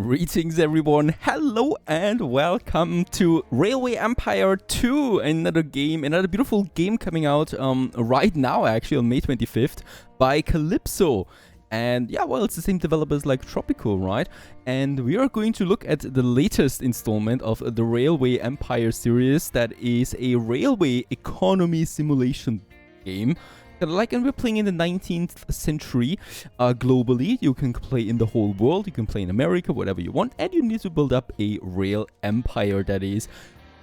Greetings everyone, hello and welcome to Railway Empire 2, another beautiful game coming out right now actually on May 25th by Calypso. And yeah, well, it's the same developers like Tropico, right? And we are going to look at the latest installment of the Railway Empire series that is a railway economy simulation game. And we're playing in the 19th century globally. You can play in the whole world, you can play in America, whatever you want, and you need to build up a rail empire that is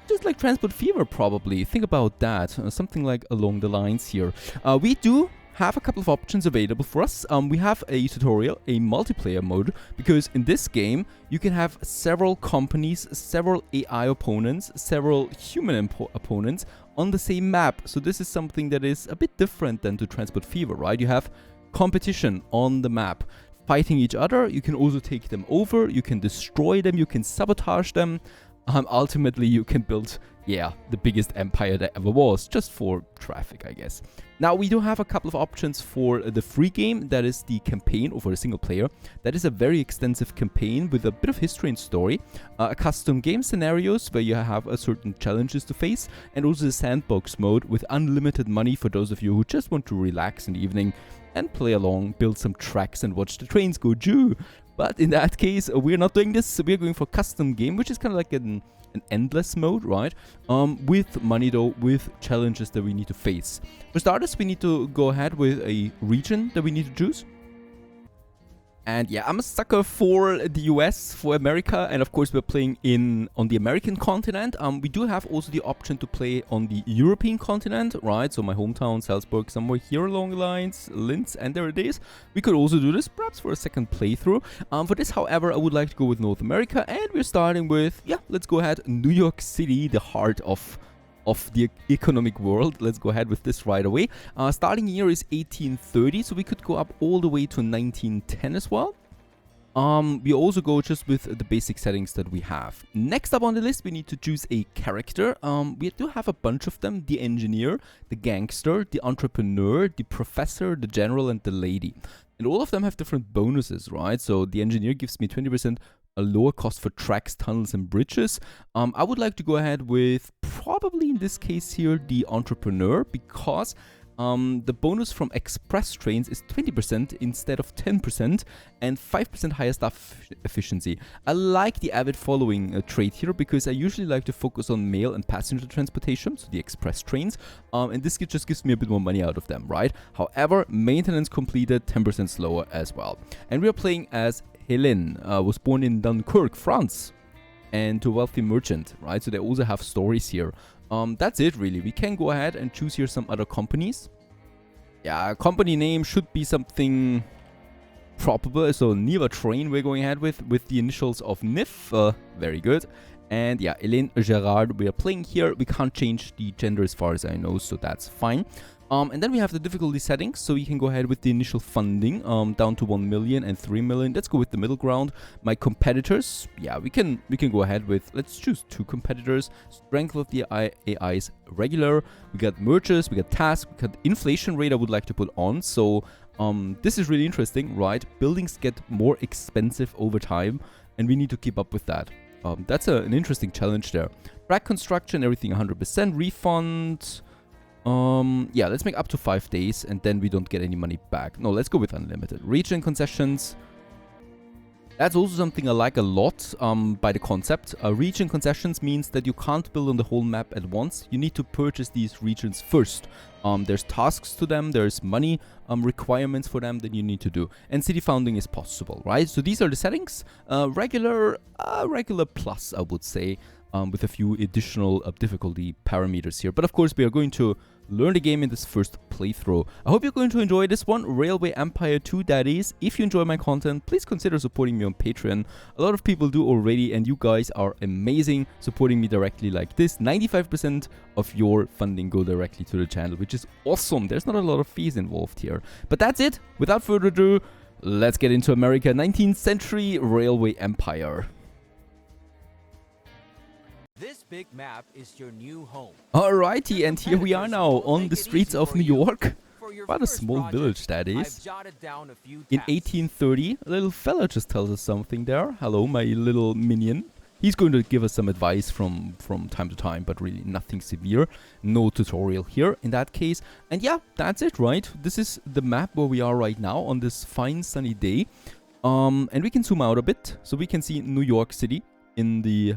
just like Transport Fever probably. Think about that, something like along the lines here. We do have a couple of options available for us. We have a tutorial, a multiplayer mode, because in this game you can have several companies, several AI opponents, several human opponents on the same map. So this is something that is a bit different than to Transport Fever, right? You have competition on the map, fighting each other. You can also take them over, you can destroy them, you can sabotage them. Ultimately, you can build, the biggest empire that ever was, just for traffic, I guess. Now, we do have a couple of options for the free game, that is the campaign, or for the single player. That is a very extensive campaign with a bit of history and story, a custom game scenarios where you have certain challenges to face, and also the sandbox mode with unlimited money for those of you who just want to relax in the evening and play along, build some tracks and watch the trains go joo. But in that case, we're not doing this. We're going for custom game, which is kind of like an endless mode, right? With money though, with challenges that we need to face. For starters, we need to go ahead with a region that we need to choose. And yeah, I'm a sucker for the US, for America, and of course we're playing on the American continent. We do have also the option to play on the European continent, right? So my hometown, Salzburg, somewhere here along the lines, Linz, and there it is. We could also do this, perhaps for a second playthrough. For this, however, I would like to go with North America, and we're starting with, let's go ahead, New York City, the heart of the economic world. Let's go ahead with this right away. Starting year is 1830, so we could go up all the way to 1910 as well. We also go just with the basic settings that we have. Next up on the list, we need to choose a character. We do have a bunch of them: the engineer, the gangster, the entrepreneur, the professor, the general, and the lady. And all of them have different bonuses, right? So the engineer gives me 20% a lower cost for tracks, tunnels, and bridges. I would like to go ahead with, probably in this case here, the entrepreneur, because the bonus from express trains is 20% instead of 10% and 5% higher staff efficiency. I like the avid following trait here because I usually like to focus on mail and passenger transportation, so the express trains, and this just gives me a bit more money out of them, right? However, maintenance completed 10% slower as well. And we are playing as Hélène, was born in Dunkirk, France, and to a wealthy merchant, right? So they also have stories here. That's it, really. We can go ahead and choose here some other companies. Yeah, company name should be something proper. So Niva Train we're going ahead with the initials of NIF. Very good. And yeah, Hélène Gerard, we are playing here. We can't change the gender as far as I know, so that's fine. And then we have the difficulty settings, so you can go ahead with the initial funding down to 1 million and 3 million. Let's go with the middle ground. My competitors, we can go ahead with, let's choose 2 competitors. Strength of the AI is regular. We got mergers, we got tasks, we got inflation rate I would like to put on. So this is really interesting, right? Buildings get more expensive over time, and we need to keep up with that. That's an interesting challenge there. Track construction, everything 100%. Refund. Let's make up to 5 days and then we don't get any money back. No, let's go with unlimited. Region concessions. That's also something I like a lot by the concept. Region concessions means that you can't build on the whole map at once. You need to purchase these regions first. There's tasks to them, there's money requirements for them that you need to do. And city founding is possible, right? So these are the settings. Regular plus, I would say. With a few additional difficulty parameters here. But of course, we are going to learn the game in this first playthrough. I hope you're going to enjoy this one, Railway Empire 2, that is. If you enjoy my content, please consider supporting me on Patreon. A lot of people do already, and you guys are amazing supporting me directly like this. 95% of your funding go directly to the channel, which is awesome. There's not a lot of fees involved here. But that's it. Without further ado, let's get into America, 19th century Railway Empire. This big map is your new home. Alrighty, and here we are now on the streets of New York. Quite a small village that is. In 1830, a little fella just tells us something there. Hello, my little minion. He's going to give us some advice from time to time, but really nothing severe. No tutorial here in that case. And yeah, that's it, right? This is the map where we are right now on this fine sunny day. And we can zoom out a bit, so we can see New York City in the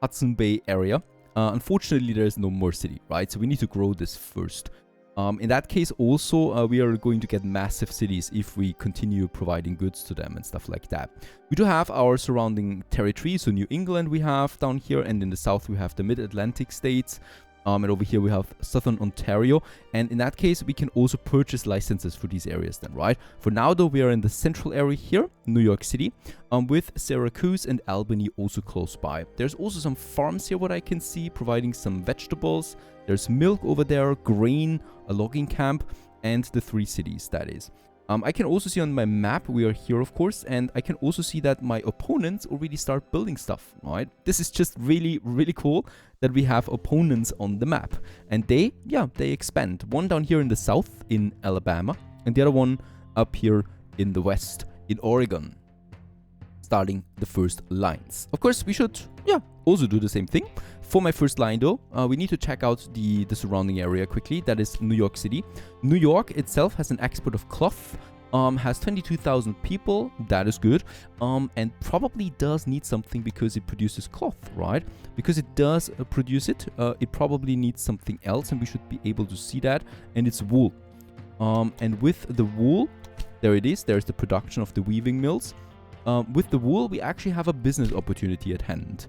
Hudson Bay area. Unfortunately, there is no more city, right? So we need to grow this first. In that case, also, we are going to get massive cities if we continue providing goods to them and stuff like that. We do have our surrounding territory, so New England we have down here, and in the south we have the Mid-Atlantic states. And over here we have Southern Ontario, and in that case we can also purchase licenses for these areas then, right? For now though, we are in the central area here, New York City, with Syracuse and Albany also close by. There's also some farms here, what I can see, providing some vegetables. There's milk over there, grain, a logging camp, and the 3 cities, that is. I can also see on my map, we are here of course, and I can also see that my opponents already start building stuff, right? This is just really, really cool that we have opponents on the map. And they expand. One down here in the south in Alabama, and the other one up here in the west in Oregon. Starting the first lines. Of course, we should, also do the same thing. For my first line though, we need to check out the surrounding area quickly. That is New York City. New York itself has an export of cloth, has 22,000 people, that is good, and probably does need something because it produces cloth, right? Because it does produce it, it probably needs something else, and we should be able to see that, and it's wool. And with the wool, there it is, there's the production of the weaving mills. With the wool, we actually have a business opportunity at hand.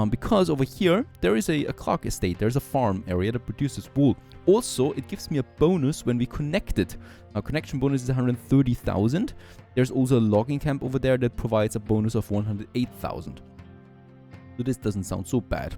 Because over here, there is a clock estate. There's a farm area that produces wool. Also, it gives me a bonus when we connect it. Our connection bonus is 130,000. There's also a logging camp over there that provides a bonus of 108,000. So this doesn't sound so bad.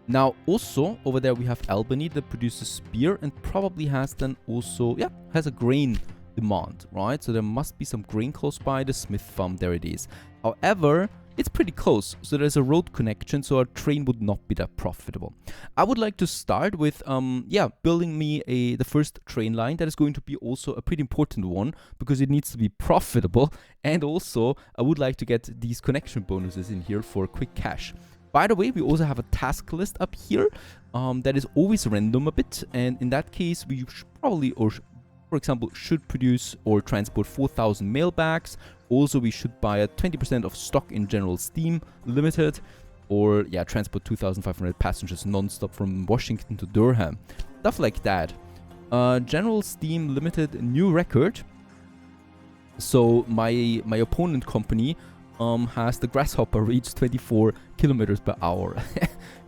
Now, also, over there we have Albany that produces beer and probably has then also, has a grain demand, right? So there must be some grain close by. The Smith farm, there it is. However, it's pretty close, so there's a road connection, so our train would not be that profitable. I would like to start with, building me the first train line. That is going to be also a pretty important one, because it needs to be profitable, and also I would like to get these connection bonuses in here for quick cash. By the way, we also have a task list up here that is always random a bit, and in that case, we should probably, for example, should produce or transport 4,000 mail bags. Also, we should buy 20% of stock in General Steam Limited, or transport 2,500 passengers non-stop from Washington to Durham. Stuff like that. General Steam Limited, new record. So my opponent company has the Grasshopper reach 24 kilometers per hour.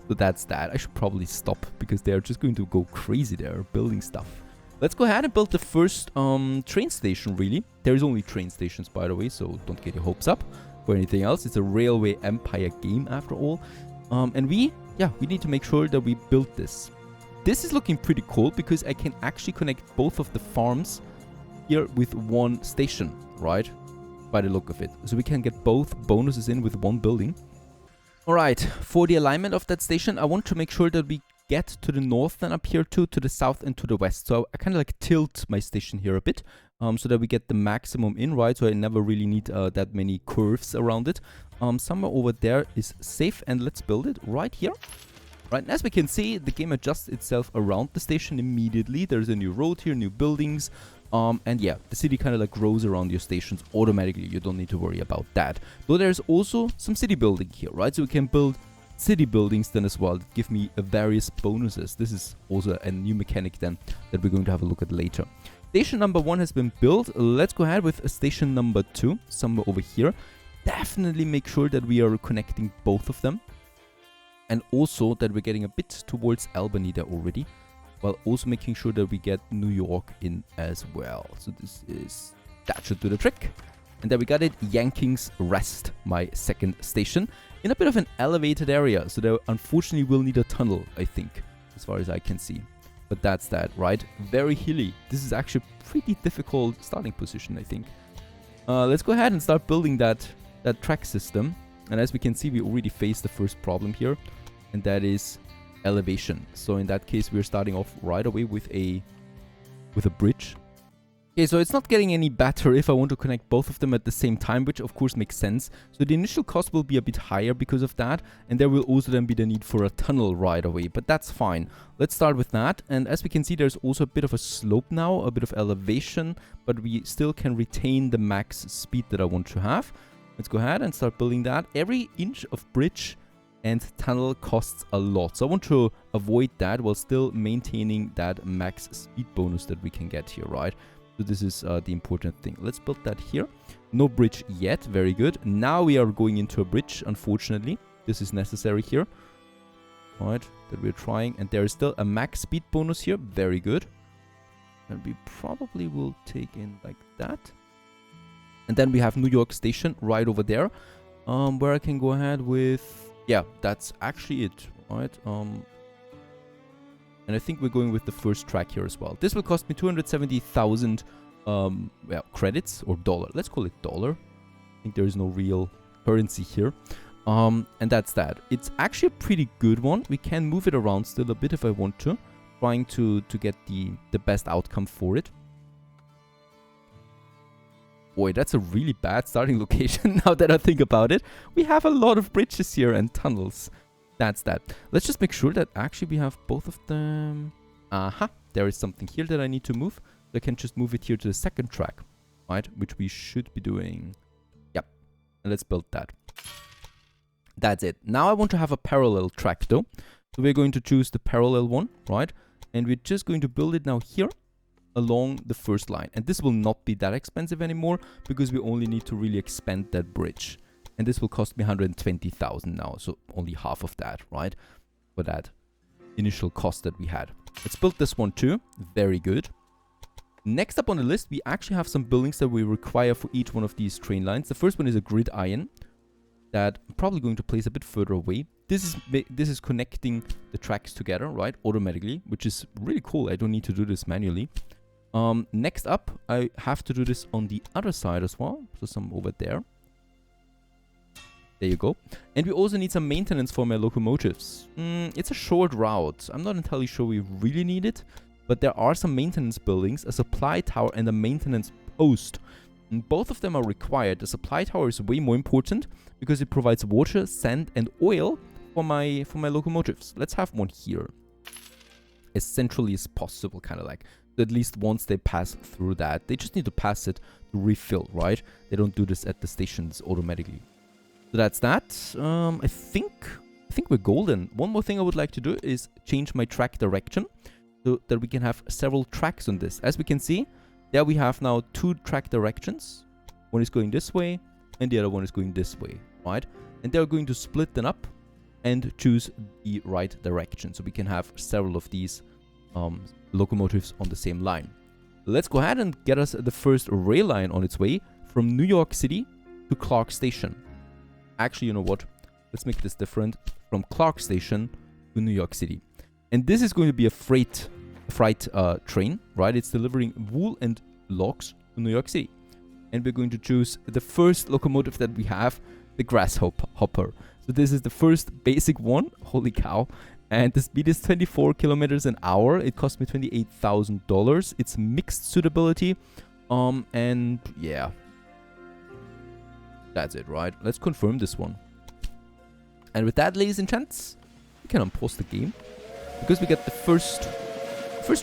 So that's that. I should probably stop because they're just going to go crazy there building stuff. Let's go ahead and build the first train station, really. There is only train stations, by the way, so don't get your hopes up for anything else. It's a Railway Empire game, after all. And we need to make sure that we build this. This is looking pretty cool because I can actually connect both of the farms here with one station, right? By the look of it. So we can get both bonuses in with one building. Alright, for the alignment of that station, I want to make sure that we get to the north then up here too, to the south and to the west. So I kind of like tilt my station here a bit so that we get the maximum in, right? So I never really need that many curves around it. Somewhere over there is safe, and let's build it right here. Right, and as we can see, the game adjusts itself around the station immediately. There's a new road here, new buildings. And yeah, the city kind of like grows around your stations automatically. You don't need to worry about that. Though there's also some city building here, right? So we can build city buildings then as well that give me various bonuses. This is also a new mechanic then that we're going to have a look at later. Station number 1 has been built. Let's go ahead with station number 2 somewhere over here. Definitely make sure that we are connecting both of them, and also that we're getting a bit towards Albany there already, while also making sure that we get New York in as well. So that should do the trick. And there we got it, Yanking's Rest, my second station, in a bit of an elevated area. So there unfortunately will need a tunnel, I think, as far as I can see. But that's that, right? Very hilly. This is actually a pretty difficult starting position, I think. Let's go ahead and start building that track system. And as we can see, we already faced the first problem here, and that is elevation. So in that case, we're starting off right away with a bridge. Okay, so it's not getting any better if I want to connect both of them at the same time, which of course makes sense. So the initial cost will be a bit higher because of that, and there will also then be the need for a tunnel right away, but that's fine. Let's start with that, and as we can see, there's also a bit of a slope now, a bit of elevation, but we still can retain the max speed that I want to have. Let's go ahead and start building that. Every inch of bridge and tunnel costs a lot, so I want to avoid that while still maintaining that max speed bonus that we can get here, right? So this is the important thing. Let's build that here. No bridge yet. Very good. Now we are going into a bridge, unfortunately. This is necessary here. Right, that we're trying. And there is still a max speed bonus here. Very good. And we probably will take in like that. And then we have New York Station right over there. Where I can go ahead with... Yeah, that's actually it. Right. And I think we're going with the first track here as well. This will cost me 270,000 credits or dollar. Let's call it dollar. I think there is no real currency here. And that's that. It's actually a pretty good one. We can move it around still a bit if I want to. Trying to get the best outcome for it. Boy, that's a really bad starting location now that I think about it. We have a lot of bridges here and tunnels. That's that. Let's just make sure that actually we have both of them. Aha, there is something here that I need to move. So I can just move it here to the second track, right? Which we should be doing. Yep. And let's build that. That's it. Now I want to have a parallel track though. So we're going to choose the parallel one, right? And we're just going to build it now here along the first line. And this will not be that expensive anymore because we only need to really expand that bridge. And this will cost me 120,000 now, so only half of that, right? For that initial cost that we had. Let's build this one too. Very good. Next up on the list, we actually have some buildings that we require for each one of these train lines. The first one is a grid iron that I'm probably going to place a bit further away. This is connecting the tracks together, right? Automatically, which is really cool. I don't need to do this manually. Next up, I have to do this on the other side as well. So some over there. There you go. And we also need some maintenance for my locomotives. It's a short route. I'm not entirely sure we really need it. But there are some maintenance buildings, a supply tower and a maintenance post. And both of them are required. The supply tower is way more important because it provides water, sand and oil for my locomotives. Let's have one here. As centrally as possible, kind of like. So at least once they pass through that. They just need to pass it to refill, right? They don't do this at the stations automatically. So that's that. I think we're golden. One more thing I would like to do is change my track direction so that we can have several tracks on this. As we can see, there we have now two track directions. One is going this way and the other one is going this way, right? And they're going to split them up and choose the right direction. So we can have several of these locomotives on the same line. Let's go ahead and get us the first rail line on its way from New York City to Clark Station. Actually, you know what? Let's make this different. From Clark Station to New York City. And this is going to be a freight train, right? It's delivering wool and logs to New York City. And we're going to choose the first locomotive that we have, the Grasshopper. So this is the first basic one. Holy cow. And the speed is 24 kilometers an hour. It cost me $28,000. It's mixed suitability. And yeah. That's it, right? Let's confirm this one. And with that, ladies and gents, we can unpause the game. Because we get the first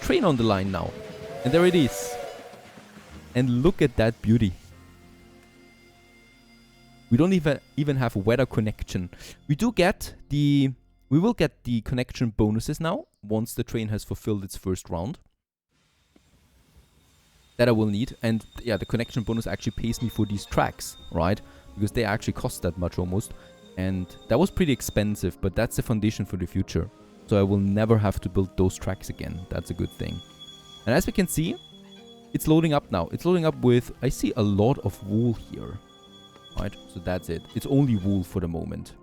train on the line now. And there it is. And look at that beauty. We don't even have weather connection. We will get the connection bonuses now, once the train has fulfilled its first round. That I will need. And yeah, the connection bonus actually pays me for these tracks, right? Because they actually cost that much almost. And that was pretty expensive, but that's the foundation for the future. So I will never have to build those tracks again. That's a good thing. And as we can see, it's loading up now. It's loading up with, I see a lot of wool here. Right, so that's it. It's only wool for the moment.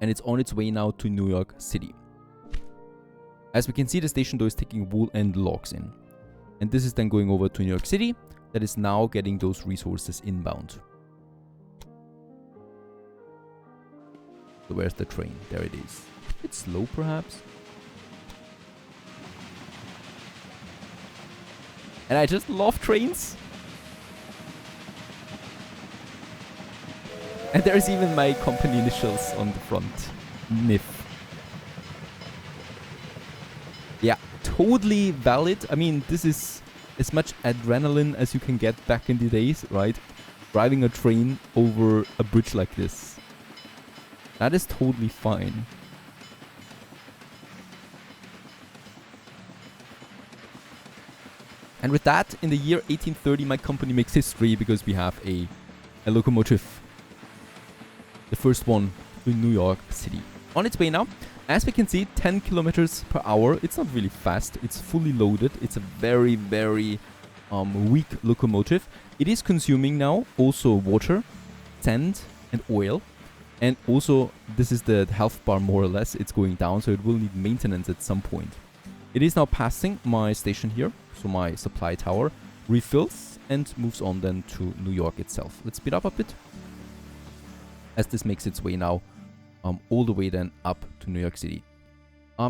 And it's on its way now to New York City. As we can see, the station though is taking wool and logs in. And this is then going over to New York City. That is now getting those resources inbound. So where's the train? There it is. It's slow perhaps. And I just love trains. And there's even my company initials on the front. NIF. Yeah, totally valid. I mean, this is as much adrenaline as you can get back in the days, right? Driving a train over a bridge like this. That is totally fine. And with that, in the year 1830, my company makes history because we have a locomotive. The first one in New York City. On its way now. As we can see, 10 kilometers per hour. It's not really fast. It's fully loaded. It's a very, very weak locomotive. It is consuming now also water, sand, and oil. And also, this is the health bar more or less. It's going down, so it will need maintenance at some point. It is now passing my station here. So my supply tower refills and moves on then to New York itself. Let's speed up a bit. As this makes its way now all the way then up to New York City.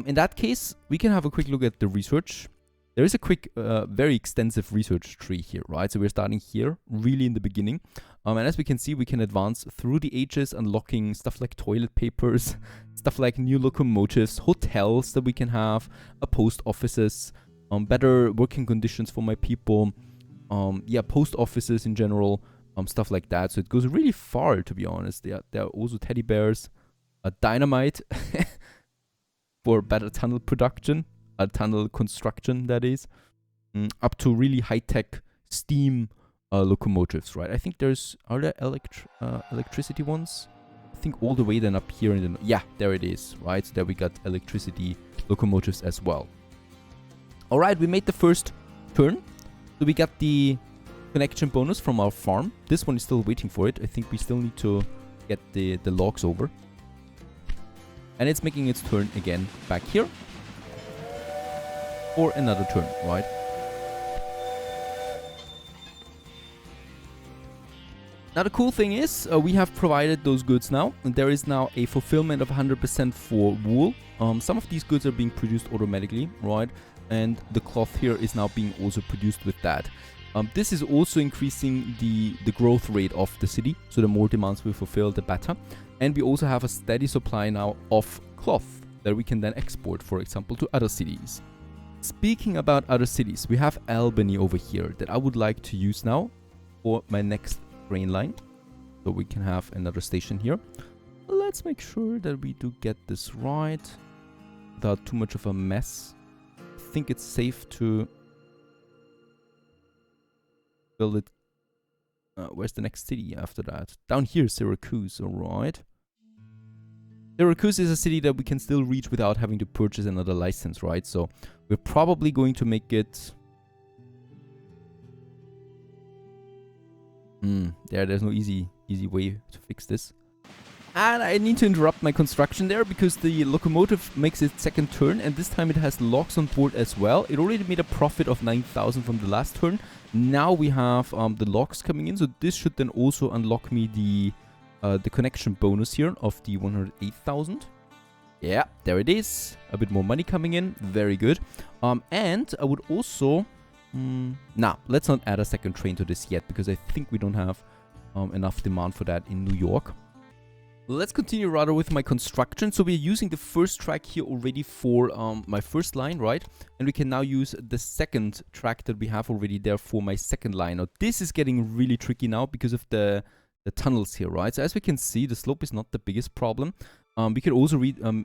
In that case, we can have a quick look at the research. There is a quick, very extensive research tree here, right? So we're starting here, really in the beginning. And as we can see, we can advance through the ages, unlocking stuff like toilet papers, stuff like new locomotives, hotels that we can have, post offices, better working conditions for my people, yeah, post offices in general, stuff like that. So it goes really far, to be honest. There are also teddy bears, dynamite for better tunnel production, tunnel construction, that is, up to really high-tech steam locomotives, right? I think are there electricity ones? I think all the way then up here in the, yeah, there it is, right? So there we got electricity locomotives as well. All right, we made the first turn. So we got the connection bonus from our farm. This one is still waiting for it. I think we still need to get the logs over. And it's making its turn again back here. Or another turn, right? Now the cool thing is, we have provided those goods now. And there is now a fulfillment of 100% for wool. Some of these goods are being produced automatically, right? And the cloth here is now being also produced with that. This is also increasing the growth rate of the city. So the more demands we fulfill, the better. And we also have a steady supply now of cloth that we can then export, for example, to other cities. Speaking about other cities, we have Albany over here that I would like to use now for my next train line. So we can have another station here. Let's make sure that we do get this right without too much of a mess. I think it's safe to build it. Where's the next city after that? Down here, Syracuse, alright. Syracuse is a city that we can still reach without having to purchase another license, right? So we're probably going to make it... There's no easy way to fix this. And I need to interrupt my construction there because the locomotive makes its second turn, and this time it has logs on board as well. It already made a profit of 9,000 from the last turn. Now we have the logs coming in, so this should then also unlock me the connection bonus here of the 108,000. Yeah, there it is. A bit more money coming in. Very good. And I would also... Now, let's not add a second train to this yet, because I think we don't have enough demand for that in New York. Let's continue rather with my construction. So we're using the first track here already for my first line, right? And we can now use the second track that we have already there for my second line. Now, this is getting really tricky now because of the tunnels here, right? So as we can see, the slope is not the biggest problem. We can also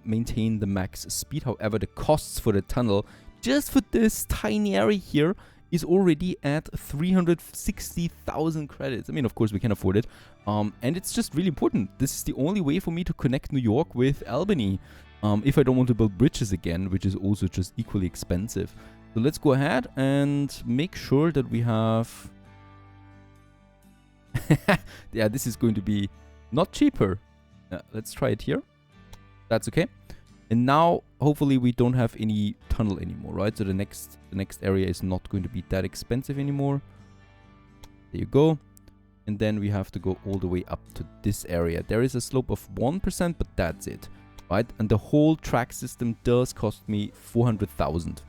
maintain the max speed. However, the costs for the tunnel just for this tiny area here is already at 360,000 credits. I mean, of course, we can afford it. And it's just really important. This is the only way for me to connect New York with Albany. If I don't want to build bridges again, which is also just equally expensive. So let's go ahead and make sure that we have... yeah, this is going to be not cheaper. Let's try it here. That's okay. And now, hopefully, we don't have any tunnel anymore, right? So the next area is not going to be that expensive anymore. There you go. And then we have to go all the way up to this area. There is a slope of 1%, but that's it, right? And the whole track system does cost me 400,000.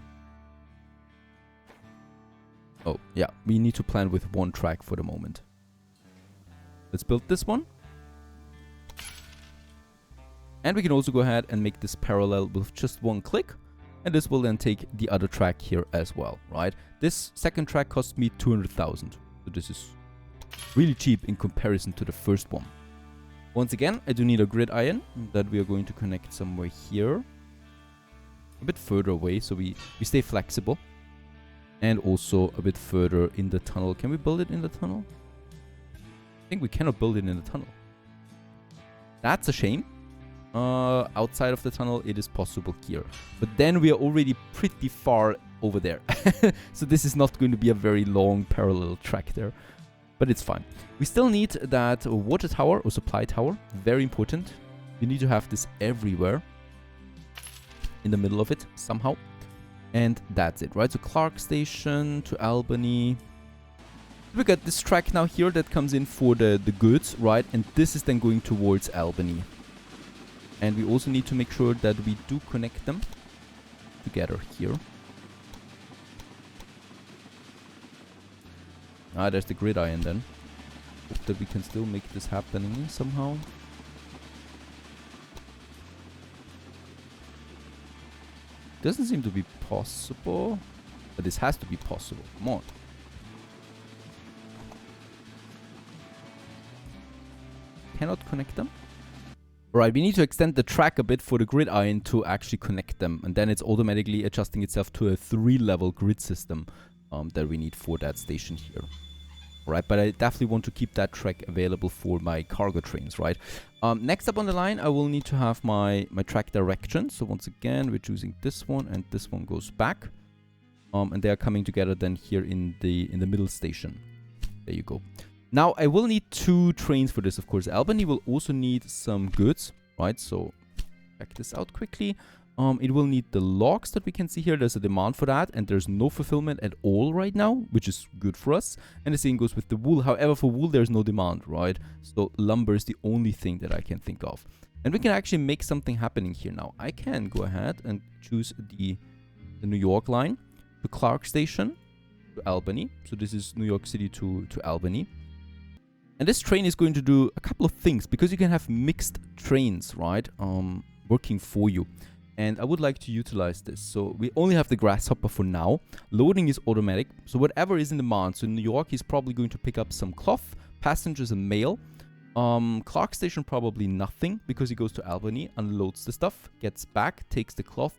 Oh, yeah, we need to plan with one track for the moment. Let's build this one. And we can also go ahead and make this parallel with just one click. And this will then take the other track here as well, right? This second track cost me 200,000. So this is really cheap in comparison to the first one. Once again, I do need a grid iron that we are going to connect somewhere here. A bit further away, so we stay flexible. And also a bit further in the tunnel. Can we build it in the tunnel? I think we cannot build it in the tunnel. That's a shame. Outside of the tunnel, it is possible here. But then we are already pretty far over there. So this is not going to be a very long parallel track there. But it's fine. We still need that water tower or supply tower. Very important. You need to have this everywhere. In the middle of it, somehow. And that's it, right? So Clark Station to Albany. We got this track now here that comes in for the goods, right? And this is then going towards Albany. And we also need to make sure that we do connect them together here. Ah, there's the grid iron then. Hope that we can still make this happening somehow. Doesn't seem to be possible. But this has to be possible. Come on. Cannot connect them. Right, we need to extend the track a bit for the grid iron to actually connect them. And then it's automatically adjusting itself to a 3-level grid system that we need for that station here. Right, but I definitely want to keep that track available for my cargo trains, right? Next up on the line, I will need to have my track direction. So once again, we're choosing this one and this one goes back. And they are coming together then here in the middle station. There you go. Now, I will need 2 trains for this, of course. Albany will also need some goods, right? So, check this out quickly. It will need the logs that we can see here. There's a demand for that, and there's no fulfillment at all right now, which is good for us. And the same goes with the wool. However, for wool, there's no demand, right? So, lumber is the only thing that I can think of. And we can actually make something happening here now. I can go ahead and choose the New York line to Clark Station to Albany. So, this is New York City to Albany. And this train is going to do a couple of things because you can have mixed trains, right? Working for you. And I would like to utilize this. So we only have the grasshopper for now. Loading is automatic. So whatever is in demand. So in New York, he's probably going to pick up some cloth, passengers and mail. Clark Station, probably nothing because he goes to Albany, unloads the stuff, gets back, takes the cloth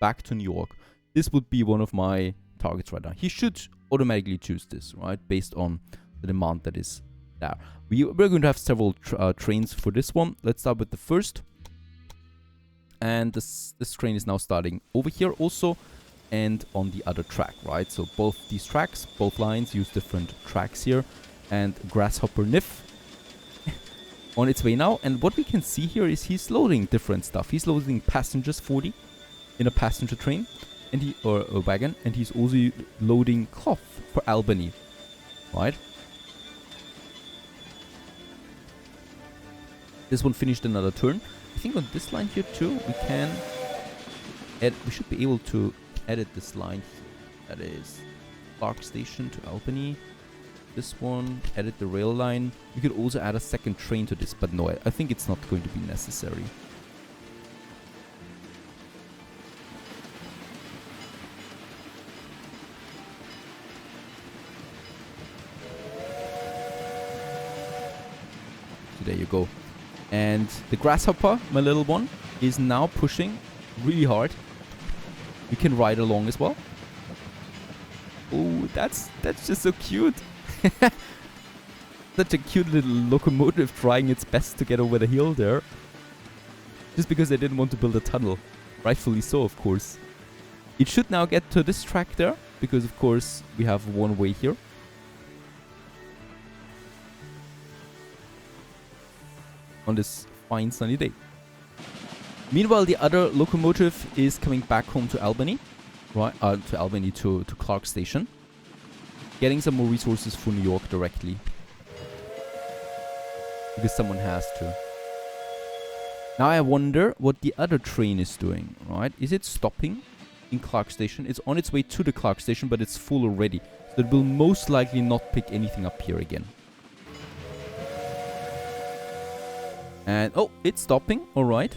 back to New York. This would be one of my targets right now. He should automatically choose this, right? Based on the demand that is there. We're going to have several trains for this one. Let's start with the first. And this train is now starting over here also and on the other track, right? So both these tracks, both lines use different tracks here. And Grasshopper Niff on its way now. And what we can see here is he's loading different stuff. He's loading passengers 40 in a passenger train and or a wagon. And he's also loading cloth for Albany, right? This one finished another turn. I think on this line here too, we can add, we should be able to edit this line here. That is Clark Station to Albany. This one, edit the rail line. We could also add a second train to this, but no, I think it's not going to be necessary. So there you go. And the Grasshopper, my little one, is now pushing really hard. We can ride along as well. Oh, that's just so cute. Such a cute little locomotive trying its best to get over the hill there. Just because I didn't want to build a tunnel. Rightfully so, of course. It should now get to this track there, because of course we have one way here. On this fine sunny day. Meanwhile, the other locomotive is coming back home to Albany, right? To Clark Station, getting some more resources for New York directly, because someone has to. Now I wonder what the other train is doing, right? Is it stopping in Clark Station? It's on its way to the Clark Station, but it's full already. So So it will most likely not pick anything up here again. And, oh, it's stopping. All right.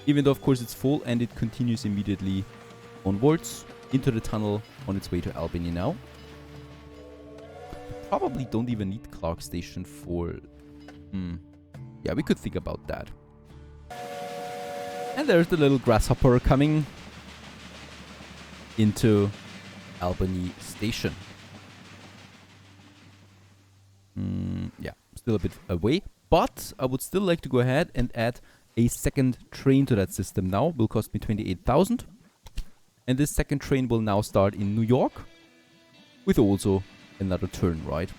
Even though, of course, it's full and it continues immediately onwards into the tunnel on its way to Albany now. Probably don't even need Clark Station for... Yeah, we could think about that. And there's the little grasshopper coming into Albany Station. Yeah, still a bit away. But I would still like to go ahead and add a second train to that system now. Will cost me 28,000. And this second train will now start in New York. With also another turn, right?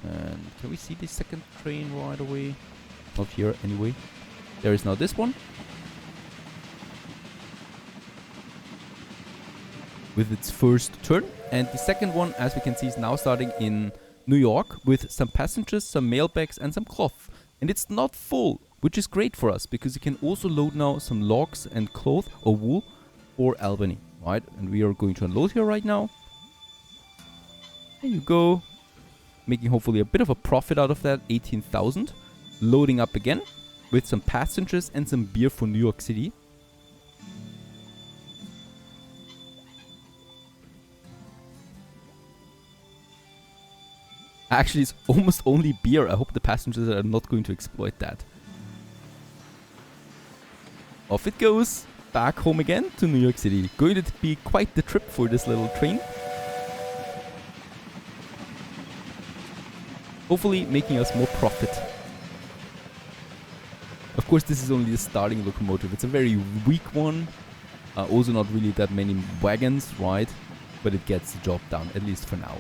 And can we see the second train right away? Not here anyway. There is now this one. With its first turn. And the second one, as we can see, is now starting in New York with some passengers, some mailbags and some cloth. And it's not full, which is great for us because you can also load now some logs and cloth or wool for Albany, right? And we are going to unload here right now. There you go. Making hopefully a bit of a profit out of that, 18,000. Loading up again with some passengers and some beer for New York City. Actually, it's almost only beer. I hope the passengers are not going to exploit that. Off it goes. Back home again to New York City. Going to be quite the trip for this little train. Hopefully making us more profit. Of course, this is only the starting locomotive. It's a very weak one. Also not really that many wagons, right? But it gets the job done, at least for now.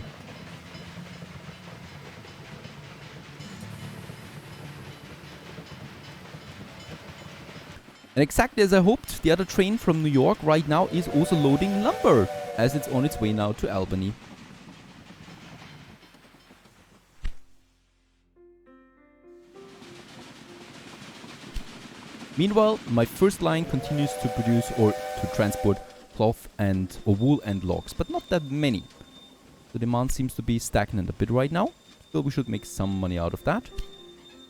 And exactly as I hoped, the other train from New York right now is also loading lumber, as it's on its way now to Albany. Meanwhile, my first line continues to produce or to transport cloth or wool and logs, but not that many. The demand seems to be stagnant a bit right now. Still, we should make some money out of that,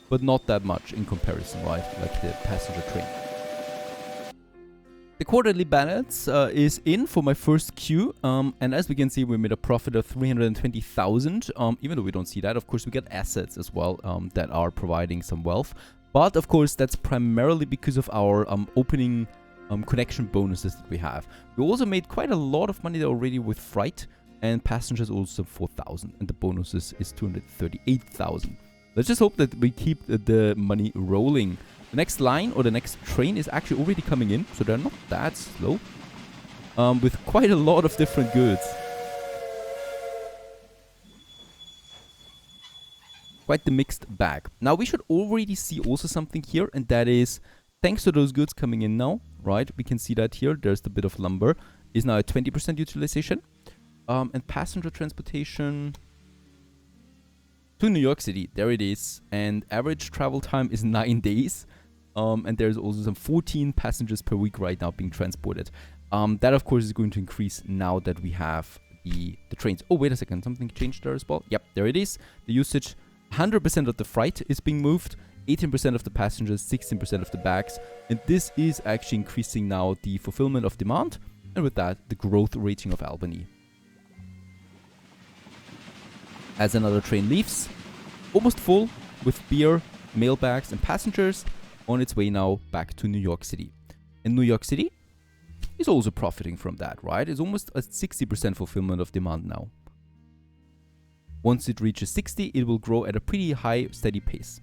but not that much in comparison, right? Like the passenger train. The quarterly balance is in for my first queue, and as we can see, we made a profit of 320,000. Even though we don't see that, of course, we get assets as well that are providing some wealth. But of course, that's primarily because of our opening connection bonuses that we have. We also made quite a lot of money already with freight, and passengers also 4,000, and the bonuses is 238,000. Let's just hope that we keep the money rolling. The next line or the next train is actually already coming in, so they're not that slow. With quite a lot of different goods. Quite the mixed bag. Now we should already see also something here, and that is thanks to those goods coming in now, right? We can see that here. There's the bit of lumber is now at 20% utilization. And passenger transportation to New York City, there it is. And average travel time is 9 days. And there's also some 14 passengers per week right now being transported. That of course is going to increase now that we have the trains. Oh, wait a second, something changed there as well. Yep, there it is. The usage, 100% of the freight is being moved, 18% of the passengers, 16% of the bags. And this is actually increasing now the fulfillment of demand. And with that, the growth rating of Albany. As another train leaves, almost full with beer, mailbags and passengers, on its way now back to New York City. And New York City is also profiting from that, right? It's almost a 60% fulfillment of demand now. Once it reaches 60, it will grow at a pretty high, steady pace.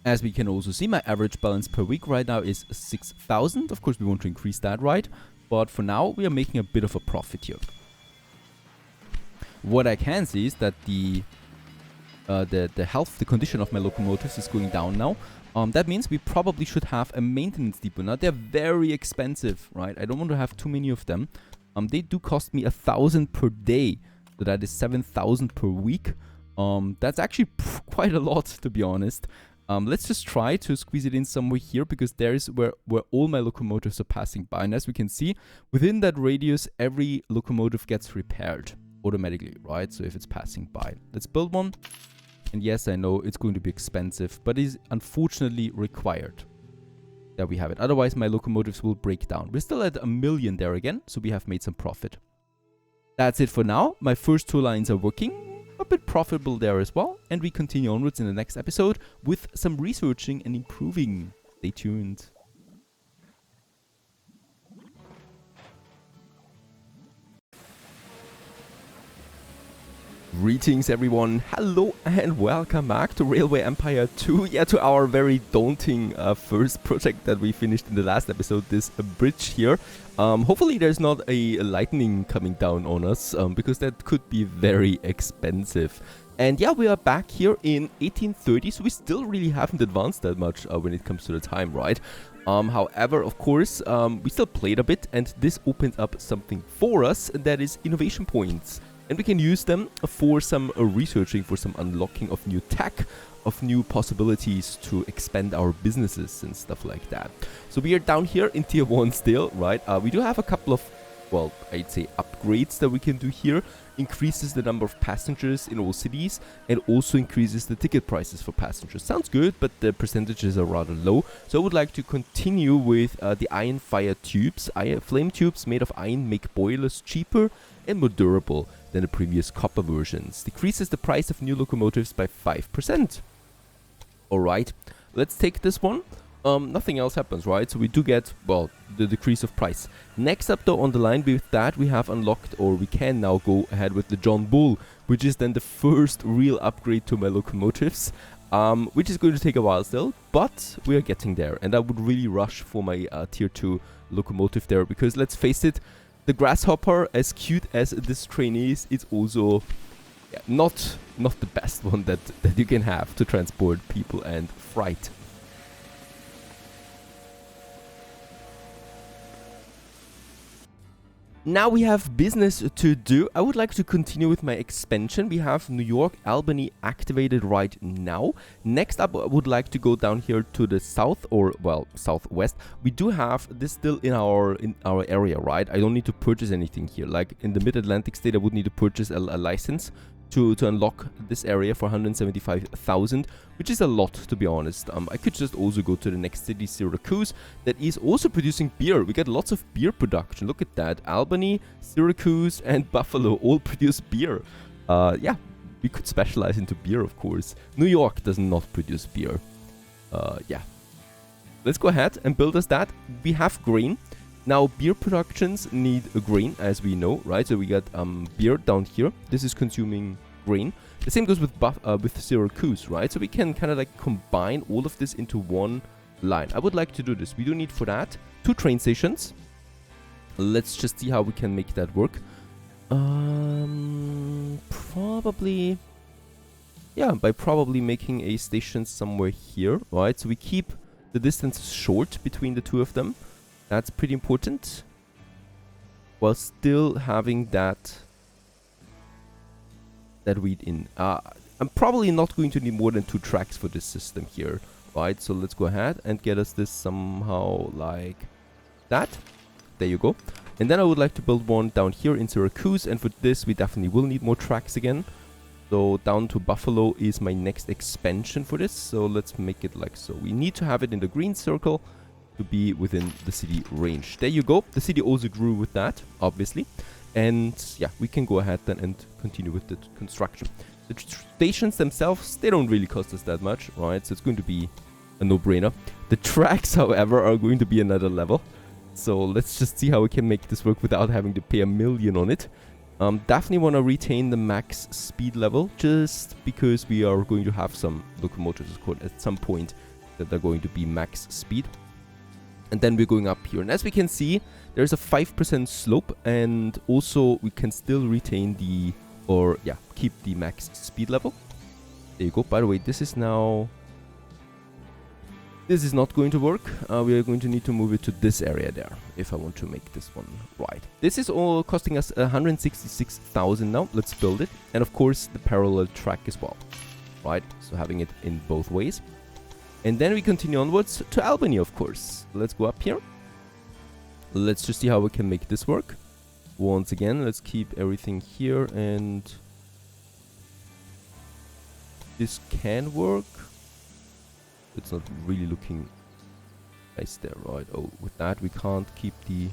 As we can also see, my average balance per week right now is 6,000. Of course, we want to increase that, right? But for now, we are making a bit of a profit here. What I can see is that the condition of my locomotives is going down now. That means we probably should have a maintenance depot. Now, they're very expensive, right? I don't want to have too many of them. They do cost me 1,000 per day. So that is 7,000 per week. That's actually quite a lot, to be honest. Let's just try to squeeze it in somewhere here, because there is where all my locomotives are passing by. And as we can see, within that radius, every locomotive gets repaired automatically, right? So if it's passing by. Let's build one. And yes, I know it's going to be expensive, but is unfortunately required. There we have it. Otherwise, my locomotives will break down. We're still at 1 million there again, so we have made some profit. That's it for now. My first 2 lines are working. A bit profitable there as well. And we continue onwards in the next episode with some researching and improving. Stay tuned. Greetings everyone, hello and welcome back to Railway Empire 2, to our very daunting first project that we finished in the last episode, this bridge here. Hopefully there's not a lightning coming down on us, because that could be very expensive. And yeah, we are back here in 1830, so we still really haven't advanced that much when it comes to the time, right? However, of course, we still played a bit, and this opens up something for us, and that is innovation points. And we can use them for some researching, for some unlocking of new tech, of new possibilities to expand our businesses and stuff like that. So we are down here in tier 1 still, right? We do have a couple of, well, I'd say upgrades that we can do here. Increases the number of passengers in all cities and also increases the ticket prices for passengers. Sounds good, but the percentages are rather low. So I would like to continue with the iron fire tubes. Flame tubes made of iron make boilers cheaper and more durable than the previous copper versions. Decreases the price of new locomotives by 5%. Alright, let's take this one. Nothing else happens, right? So we do get, well, the decrease of price. Next up though on the line with that, we have unlocked, or we can now go ahead with the John Bull, which is then the first real upgrade to my locomotives, which is going to take a while still, but we are getting there. And I would really rush for my tier 2 locomotive there, because let's face it, the Grasshopper, as cute as this train is, it's also not the best one that you can have to transport people and freight. Now we have business to do. I would like to continue with my expansion. We have New York, Albany activated right now. Next up, I would like to go down here to the south, or well, southwest. We do have this still in our area, right? I don't need to purchase anything here. Like in the Mid-Atlantic state, I would need to purchase a license to unlock this area for 175,000, which is a lot, to be honest. I could just also go to the next city, Syracuse, that is also producing beer. We get lots of beer production. Look at that. Albany, Syracuse, and Buffalo all produce beer. Yeah, we could specialize into beer, of course. New York does not produce beer. Yeah. Let's go ahead and build us that. We have grain. Now, beer productions need a grain, as we know, right? So we got beer down here. This is consuming grain. The same goes with Syracuse, right? So we can kind of like combine all of this into one line. I would like to do this. We do need for that 2 train stations. Let's just see how we can make that work. Probably, yeah, by probably making a station somewhere here, right? So we keep the distance short between the 2 of them. That's pretty important, while still having that read in. I'm probably not going to need more than 2 tracks for this system here, right? So let's go ahead and get us this somehow like that. There you go. And then I would like to build one down here in Syracuse, and for this we definitely will need more tracks again. So down to Buffalo is my next expansion for this. So let's make it like so. We need to have it in the green circle to be within the city range. There you go. The city also grew with that, obviously. And yeah, we can go ahead then and continue with the construction. The stations themselves, they don't really cost us that much, right? So it's going to be a no-brainer. The tracks, however, are going to be another level. So let's just see how we can make this work without having to pay $1 million on it. Definitely want to retain the max speed level, just because we are going to have some locomotives at some point that are going to be max speed. And then we're going up here. And as we can see, there's a 5% slope. And also we can still retain the, or yeah, keep the max speed level. There you go. By the way, this is now, this is not going to work. We are going to need to move it to this area there if I want to make this one right. This is all costing us 166,000 now. Let's build it. And of course, the parallel track as well, right? So having it in both ways. And then we continue onwards to Albany, of course. Let's go up here. Let's just see how we can make this work. Once again, let's keep everything here, and this can work. It's not really looking nice there, right? Oh, with that we can't keep the...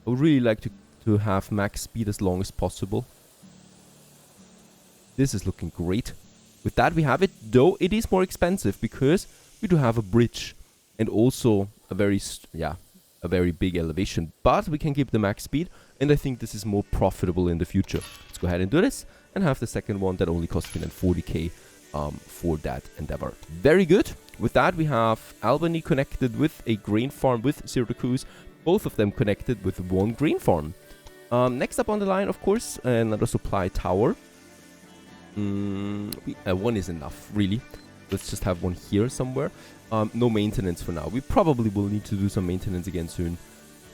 I would really like to have max speed as long as possible. This is looking great. With that we have it, though it is more expensive because we do have a bridge and also a very big elevation. But we can keep the max speed, and I think this is more profitable in the future. Let's go ahead and do this and have the second one that only costs me then 40k for that endeavor. Very good. With that we have Albany connected with a grain farm with Syracuse, both of them connected with one grain farm. Next up on the line, of course, another supply tower. One is enough, really. Let's just have one here somewhere. No maintenance for now. We probably will need to do some maintenance again soon,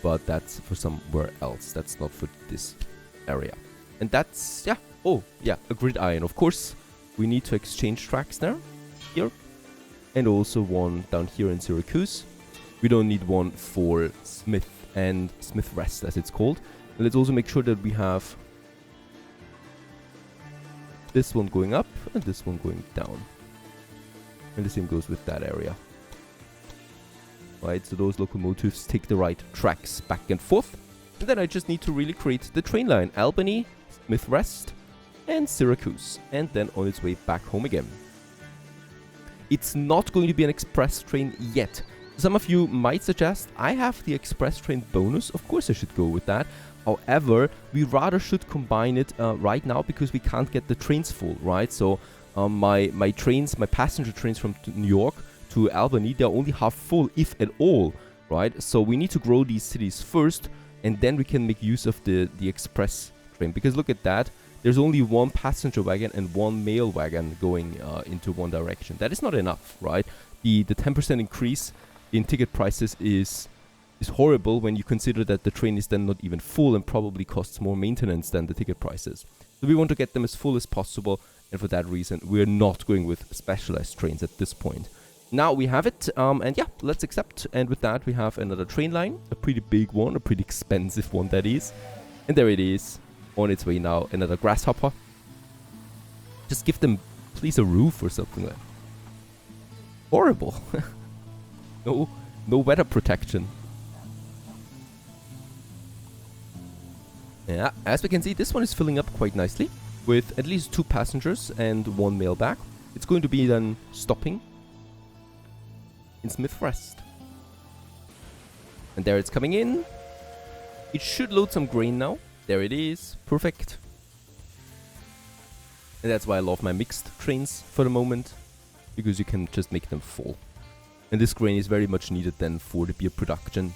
but that's for somewhere else. That's not for this area. And that's, yeah. Oh, yeah, a gridiron. Of course, we need to exchange tracks there, here, and also one down here in Syracuse. We don't need one for Smith and Smith Rest, as it's called. And let's also make sure that we have this one going up and this one going down. And the same goes with that area. Right, so those locomotives take the right tracks back and forth. And then I just need to really create the train line. Albany, Smith Rest, and Syracuse. And then on its way back home again. It's not going to be an express train yet. Some of you might suggest I have the express train bonus. Of course I should go with that. However, we rather should combine it right now because we can't get the trains full, right? So my passenger trains from New York to Albany, they're only half full, if at all, right? So we need to grow these cities first, and then we can make use of the express train. Because look at that, there's only one passenger wagon and one mail wagon going into one direction. That is not enough, right? The 10% increase in ticket prices is horrible when you consider that the train is then not even full and probably costs more maintenance than the ticket prices. So we want to get them as full as possible, and for that reason we're not going with specialized trains at this point. Now we have it, and yeah, let's accept. And with that we have another train line, a pretty big one, a pretty expensive one that is. And there it is, on its way now, another grasshopper. Just give them please a roof or something like. Horrible. No weather protection. Yeah, as we can see, this one is filling up quite nicely with at least 2 passengers and 1 mail back. It's going to be then stopping in Smith Rest. And there it's coming in. It should load some grain now. There it is. Perfect. And that's why I love my mixed trains for the moment, because you can just make them full. And this grain is very much needed then for the beer production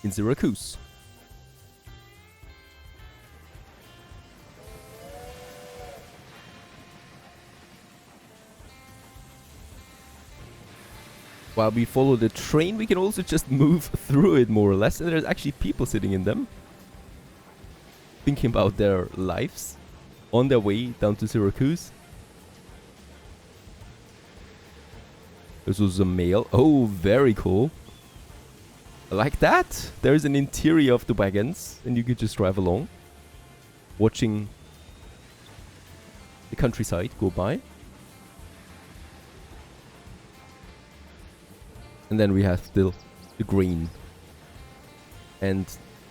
in Syracuse. While we follow the train, we can also just move through it more or less. And there's actually people sitting in them, thinking about their lives on their way down to Syracuse. This was a mail. Oh, very cool. I like that. There's an interior of the wagons, and you could just drive along, watching the countryside go by. And then we have still the grain. And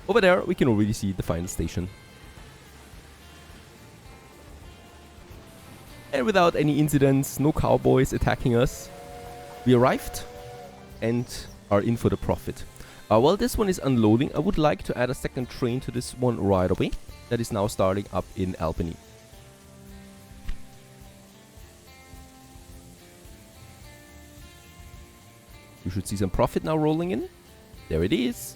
over there we can already see the final station. And without any incidents, no cowboys attacking us, we arrived and are in for the profit. While this one is unloading, I would like to add a second train to this one right away. That is now starting up in Albany. You should see some profit now rolling in. There it is.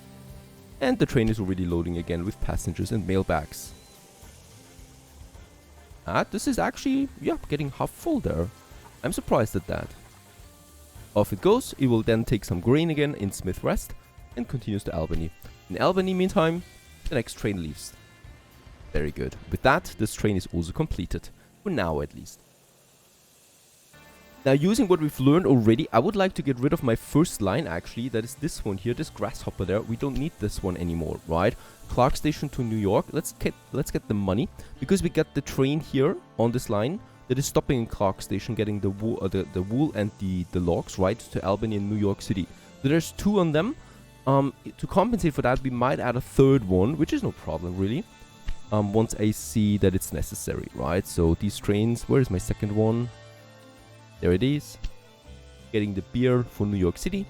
And the train is already loading again with passengers and mail bags. This is actually, yeah, getting half full there. I'm surprised at that. Off it goes. It will then take some grain again in Smith Rest and continues to Albany. In Albany, meantime, the next train leaves. Very good. With that, this train is also completed. For now, at least. Now, using what we've learned already, I would like to get rid of my first line, actually. That is this one here, this grasshopper there. We don't need this one anymore, right? Clark Station to New York. Let's get the money. Because we got the train here on this line that is stopping in Clark Station, getting the wool and the logs, right, to Albany and New York City. So there's 2 on them. To compensate for that, we might add a 3rd one, which is no problem, really. Once I see that it's necessary, right? So these trains, where is my second one? There it is. Getting the beer for New York City.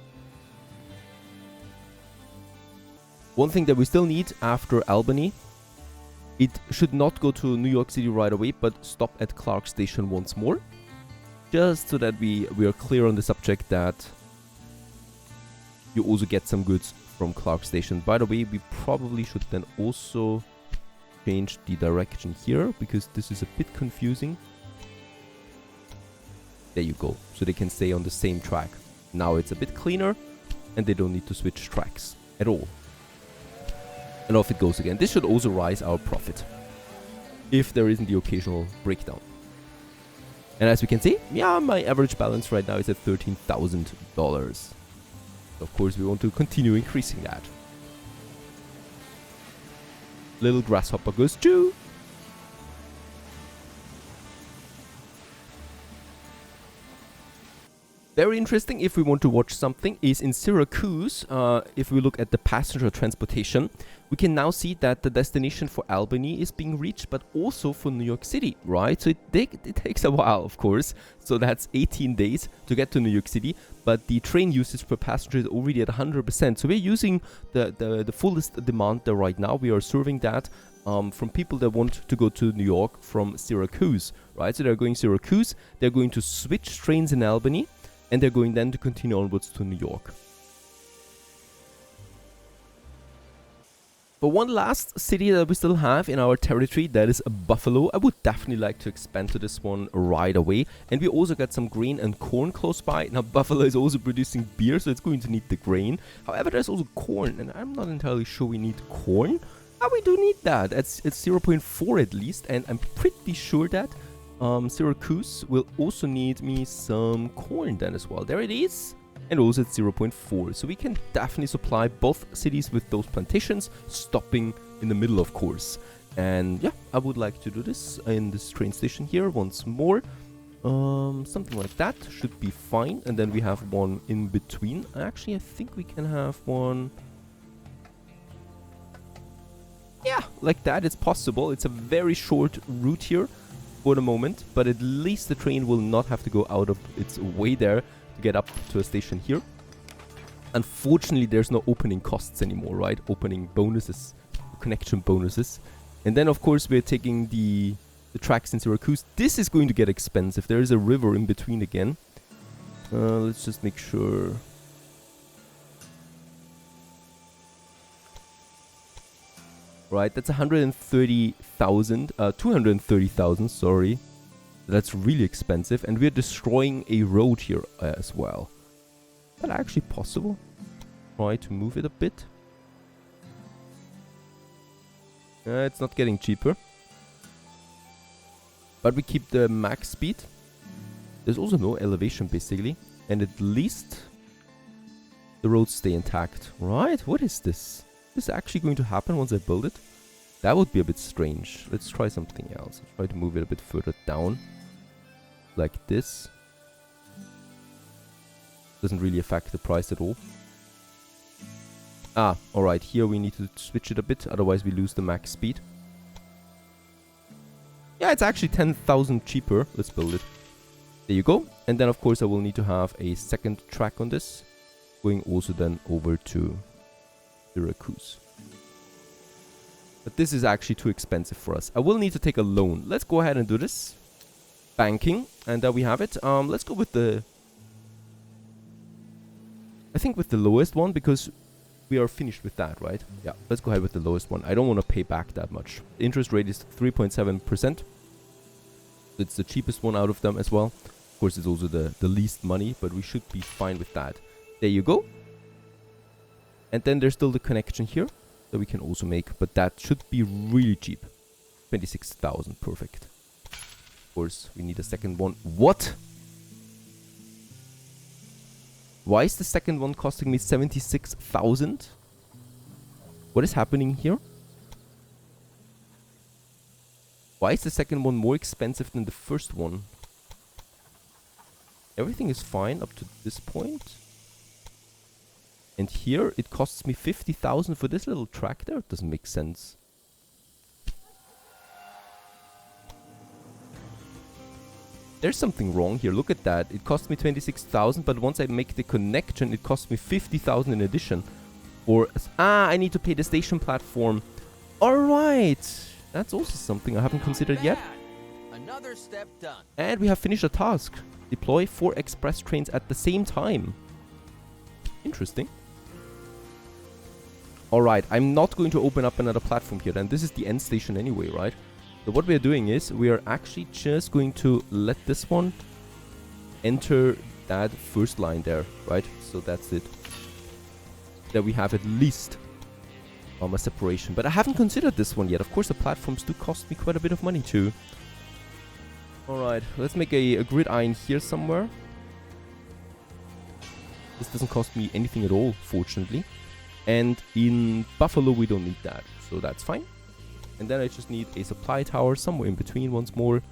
One thing that we still need after Albany, it should not go to New York City right away, but stop at Clark Station once more. Just so that we are clear on the subject that you also get some goods from Clark Station. By the way, we probably should then also change the direction here, because this is a bit confusing. There you go. So they can stay on the same track. Now it's a bit cleaner, and they don't need to switch tracks at all. And off it goes again. This should also rise our profit, if there isn't the occasional breakdown. And as we can see, yeah, my average balance right now is at $13,000. Of course, we want to continue increasing that. Little grasshopper goes too. Very interesting, if we want to watch something, is in Syracuse. If we look at the passenger transportation, we can now see that the destination for Albany is being reached, but also for New York City, right? So it takes a while, of course. So that's 18 days to get to New York City, but the train usage per passenger is already at 100%. So we're using the fullest demand there right now. We are serving that from people that want to go to New York from Syracuse, right? So they're going Syracuse, they're going to switch trains in Albany, and they're going then to continue onwards to New York. But one last city that we still have in our territory, that is Buffalo. I would definitely like to expand to this one right away. And we also got some grain and corn close by. Now Buffalo is also producing beer, so it's going to need the grain. However, there's also corn, and I'm not entirely sure we need corn. We do need that. It's 0.4 at least, and I'm pretty sure that Syracuse will also need me some corn then as well. There it is. And also at 0.4. So we can definitely supply both cities with those plantations, stopping in the middle, of course. And yeah, I would like to do this in this train station here once more. Something like that should be fine. And then we have one in between. Actually, I think we can have one. Yeah, like that. It's possible. It's a very short route here for the moment, but at least the train will not have to go out of its way there to get up to a station here. Unfortunately, there's no opening costs anymore, right? Opening bonuses, connection bonuses. And then, of course, we're taking the tracks in Syracuse. This is going to get expensive. There is a river in between again. Let's just make sure. Right, that's 130,000, 230,000, sorry. That's really expensive, and we're destroying a road here as well. Is that actually possible? Try to move it a bit. It's not getting cheaper. But we keep the max speed. There's also no elevation, basically. And at least the roads stay intact. Right, what is this? Is this actually going to happen once I build it? That would be a bit strange. Let's try something else. Try to move it a bit further down. Like this. Doesn't really affect the price at all. Alright. Here we need to switch it a bit. Otherwise we lose the max speed. Yeah, it's actually 10,000 cheaper. Let's build it. There you go. And then of course I will need to have a second track on this. Going also then over to Syracuse. But this is actually too expensive for us. I will need to take a loan. Let's go ahead and do this. Banking. And there we have it. Let's go with the... I think with the lowest one, because we are finished with that, right? Yeah, let's go ahead with the lowest one. I don't want to pay back that much. The interest rate is 3.7%. It's the cheapest one out of them as well. Of course, it's also the least money, but we should be fine with that. There you go. And then there's still the connection here that we can also make, but that should be really cheap. 26,000, perfect. Of course, we need a second one. What? Why is the second one costing me 76,000? What is happening here? Why is the second one more expensive than the first one? Everything is fine up to this point. And here it costs me 50,000 for this little tractor. It doesn't make sense. There's something wrong here. Look at that. It cost me 26,000, but once I make the connection, it costs me 50,000 in addition. Or I need to pay the station platform. All right, that's also something I haven't considered yet. Another step done. And we have finished a task. Deploy 4 express trains at the same time. Interesting. All right, I'm not going to open up another platform here. And this is the end station anyway, right? So what we are doing is we are actually just going to let this one enter that first line there, right? So that's it. That we have at least a separation. But I haven't considered this one yet. Of course, the platforms do cost me quite a bit of money too. Alright, let's make a gridiron here somewhere. This doesn't cost me anything at all, fortunately. And in Buffalo, we don't need that. So that's fine. And then I just need a supply tower somewhere in between once more.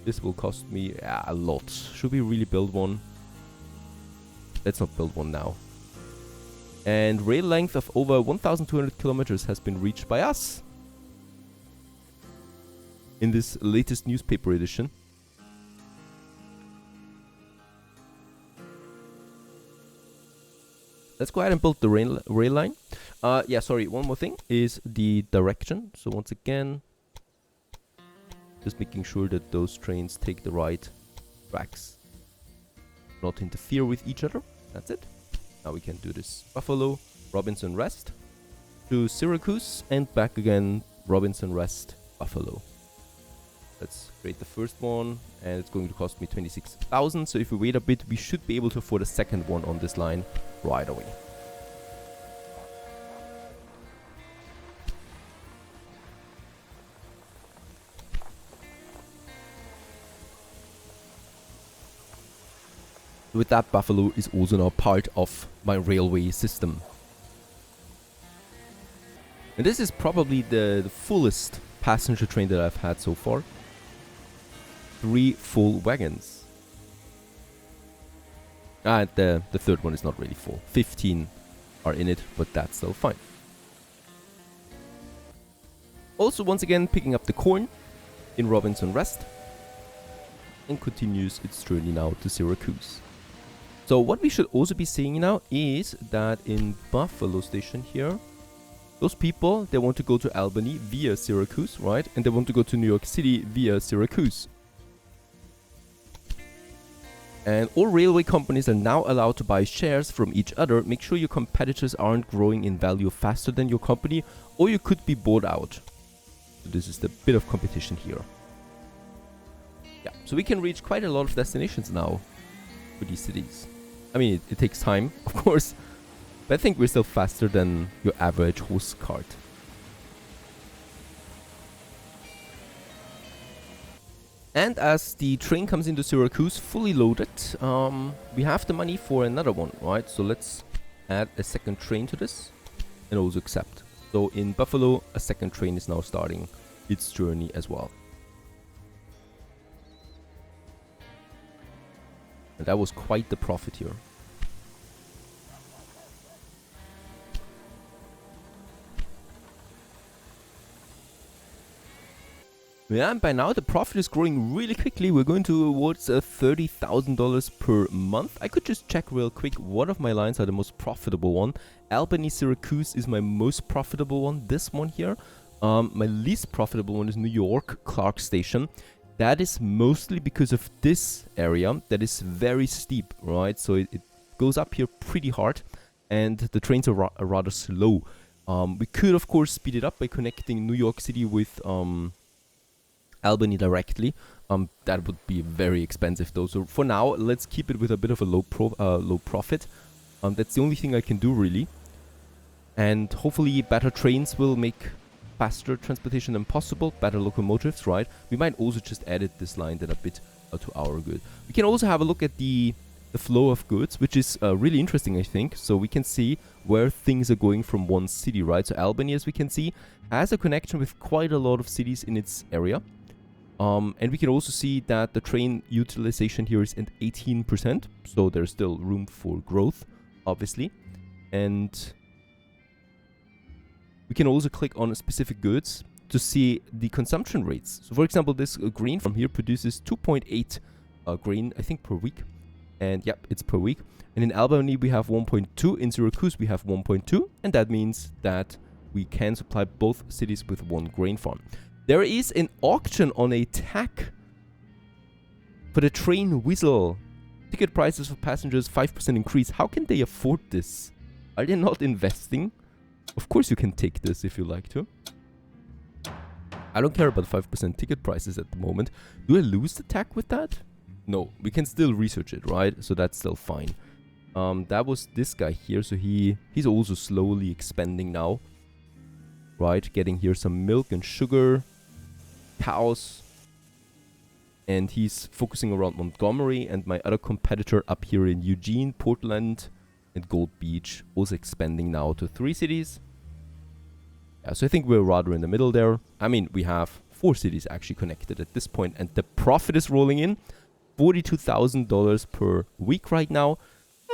This will cost me a lot. Should we really build one? Let's not build one now. And rail length of over 1,200 kilometers has been reached by us. In this latest newspaper edition. Let's go ahead and build the rail line. Yeah, sorry, one more thing is the direction. So once again, just making sure that those trains take the right tracks. Not interfere with each other. That's it. Now we can do this. Buffalo, Robinson Rest, to Syracuse, and back again, Robinson Rest, Buffalo. Let's create the first one, and it's going to cost me 26,000. So if we wait a bit, we should be able to afford a second one on this line right away. With that, Buffalo is also now part of my railway system. And this is probably the fullest passenger train that I've had so far. 3 full wagons. The third one is not really full. 15 are in it, but that's still fine. Also, once again, picking up the corn in Robinson Rest. And continues its journey now to Syracuse. So what we should also be seeing now is that in Buffalo Station here, those people, they want to go to Albany via Syracuse, right? And they want to go to New York City via Syracuse. And all railway companies are now allowed to buy shares from each other. Make sure your competitors aren't growing in value faster than your company, or you could be bought out. So this is the bit of competition here. Yeah, so we can reach quite a lot of destinations now for these cities. I mean, it takes time, of course, but I think we're still faster than your average horse cart. And as the train comes into Syracuse fully loaded, we have the money for another one, right? So let's add a second train to this and also accept. So in Buffalo, a second train is now starting its journey as well. And that was quite the profit here. Yeah, and by now the profit is growing really quickly. We're going towards $30,000 per month. I could just check real quick what of my lines are the most profitable one. Albany Syracuse is my most profitable one. This one here. My least profitable one is New York Clark Station. That is mostly because of this area that is very steep, right? So it goes up here pretty hard and the trains are rather slow. We could, of course, speed it up by connecting New York City with Albany directly. That would be very expensive though. So for now, let's keep it with a bit of a low profit. That's the only thing I can do really. And hopefully better trains will make faster transportation than possible, better locomotives, right? We might also just edit this line then a bit to our good. We can also have a look at the the flow of goods, which is really interesting, I think. So we can see where things are going from one city, right? So Albany, as we can see, has a connection with quite a lot of cities in its area. And we can also see that the train utilization here is at 18%. So there's still room for growth, obviously. And we can also click on specific goods to see the consumption rates. So for example, this grain from here produces 2.8 grain, I think, per week. And yep, it's per week. And in Albany, we have 1.2. In Syracuse, we have 1.2. And that means that we can supply both cities with one grain farm. There is an auction on a tack for the train whistle. Ticket prices for passengers, 5% increase. How can they afford this? Are they not investing? Of course you can take this if you like to. I don't care about 5% ticket prices at the moment. Do I lose the tack with that? No, we can still research it, right? So that's still fine. That was this guy here. So he's also slowly expanding now. Right, getting here some milk and sugar, cows. And he's focusing around Montgomery, and my other competitor up here in Eugene, Portland, and Gold Beach, also expanding now to 3 cities. Yeah, so I think we're rather in the middle there. I mean, we have 4 cities actually connected at this point, and the profit is rolling in. $42,000 per week right now,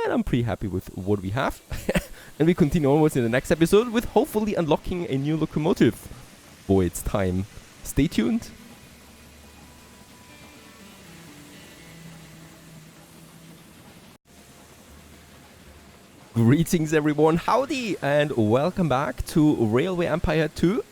and I'm pretty happy with what we have. And we continue onwards in the next episode with hopefully unlocking a new locomotive. Boy, it's time. Stay tuned. Greetings everyone, howdy, and welcome back to Railway Empire 2,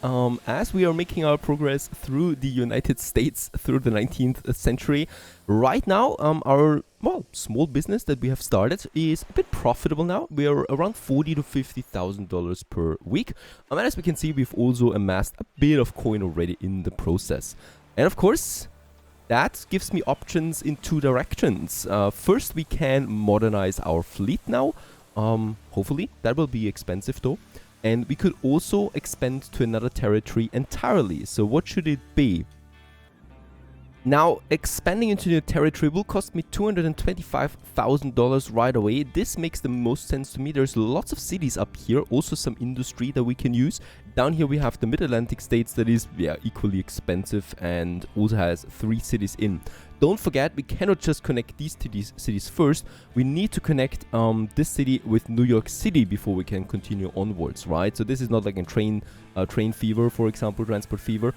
as we are making our progress through the United States through the 19th century. Right now, our, well, small business that we have started is a bit profitable now. We are around $40,000 to $50,000 per week, and as we can see, we've also amassed a bit of coin already in the process. And of course, that gives me options in 2 directions. First, we can modernize our fleet now. Hopefully, that will be expensive though. And we could also expand to another territory entirely. So what should it be? Now, expanding into new territory will cost me $225,000 right away. This makes the most sense to me. There's lots of cities up here, also some industry that we can use. Down here we have the Mid-Atlantic states that is, yeah, equally expensive and also has 3 cities in. Don't forget, we cannot just connect these cities first. We need to connect this city with New York City before we can continue onwards, right? So this is not like a train fever, for example, transport fever,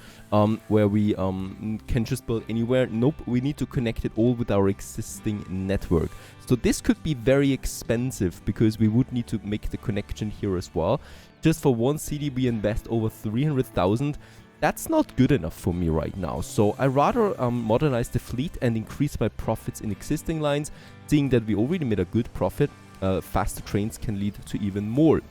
where we can just build anywhere. Nope, we need to connect it all with our existing network. So this could be very expensive because we would need to make the connection here as well. Just for one city, we invest over 300,000. That's not good enough for me right now, so I rather modernize the fleet and increase my profits in existing lines, seeing that we already made a good profit. Faster trains can lead to even more.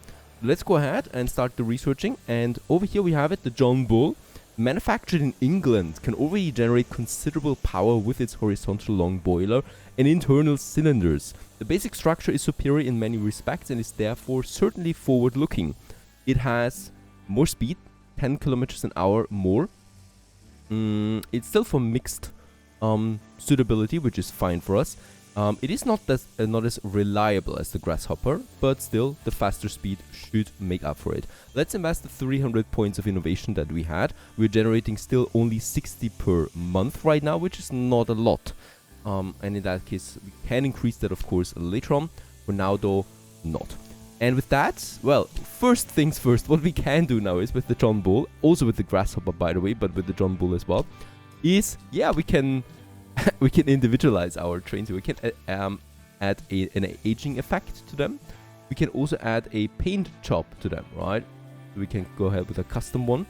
Let's go ahead and start the researching, and over here we have it, the John Bull. Manufactured in England, can already generate considerable power with its horizontal long boiler and internal cylinders. The basic structure is superior in many respects and is therefore certainly forward-looking. It has more speed, 10 kilometers an hour more. It's still for mixed suitability, which is fine for us. It is not as reliable as the Grasshopper, but still the faster speed should make up for it. Let's invest the 300 points of innovation that we had. We're generating still only 60 per month right now, which is not a lot. And in that case, we can increase that, of course, later on. For now, though, not. And with that, well, first things first, what we can do now is with the John Bull, also with the Grasshopper, by the way, but with the John Bull as well, is, yeah, we can we can individualize our trains. We can add an aging effect to them. We can also add a paint job to them, right? We can go ahead with a custom one,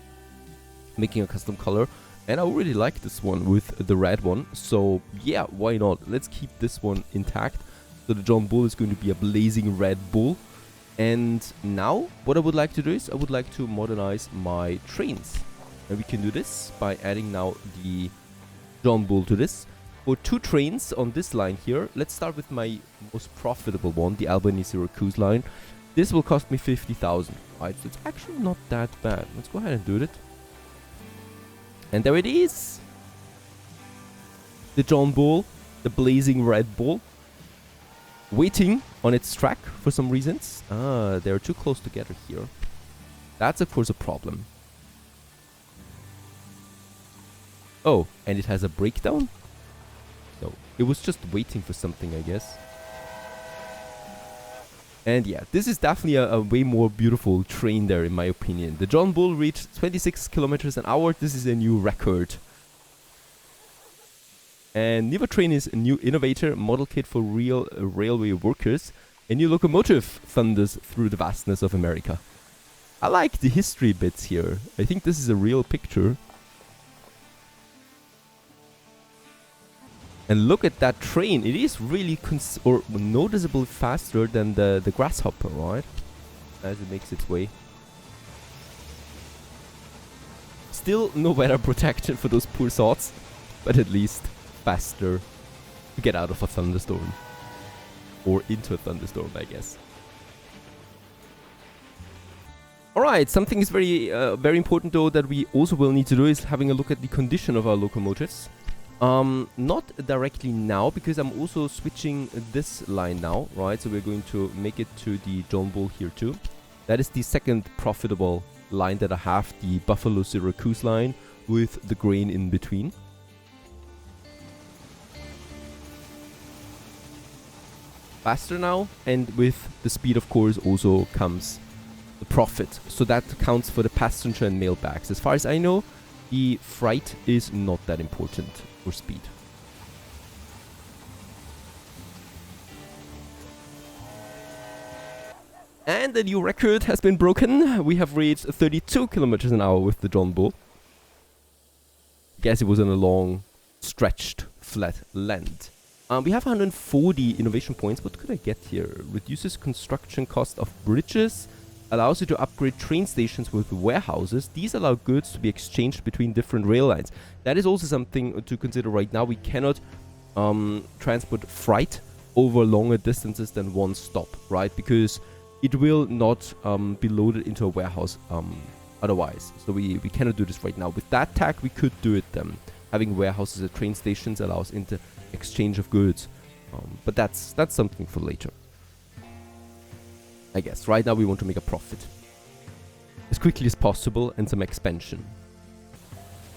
making a custom color. And I really like this one with the red one. So, yeah, why not? Let's keep this one intact. So the John Bull is going to be a blazing red bull. And now, what I would like to do is, I would like to modernize my trains. And we can do this by adding now the John Bull to this. For 2 trains on this line here, let's start with my most profitable one, the Albany-Syracuse line. This will cost me 50,000, right? So it's actually not that bad. Let's go ahead and do it. And there it is. The John Bull, the blazing red bull. waiting on its track for some reasons. They're too close together here. That's of course a problem. Oh, and it has a breakdown? No, it was just waiting for something, I guess. And yeah, this is definitely a way more beautiful train there, in my opinion. The John Bull reached 26 kilometers an hour. This is a new record. And Niva Train is a new innovator, model kit for real railway workers. A new locomotive thunders through the vastness of America. I like the history bits here. I think this is a real picture. And look at that train. It is really noticeably faster than the Grasshopper, right? As it makes its way. Still no weather protection for those poor sods. But at least faster to get out of a thunderstorm. Or into a thunderstorm, I guess. Alright, something is very important though that we also will need to do is having a look at the condition of our locomotives. Not directly now, because I'm also switching this line now, right? So we're going to make it to the John Bull here too. That is the second profitable line that I have, the Buffalo Syracuse line with the grain in between. Faster now, and with the speed of course also comes the profit. So that counts for the passenger and mail bags. As far as I know, the freight is not that important for speed. And the new record has been broken. We have reached 32 kilometers an hour with the John Bull. I guess it was on a long, stretched, flat land. We have 140 innovation points. What could I get here? Reduces construction cost of bridges. Allows you to upgrade train stations with warehouses. These allow goods to be exchanged between different rail lines. That is also something to consider right now. We cannot transport freight over longer distances than one stop, right? Because it will not be loaded into a warehouse otherwise. So we cannot do this right now. With that tag, we could do it then. Having warehouses at train stations allows exchange of goods. But that's something for later. I guess. Right now we want to make a profit. As quickly as possible and some expansion.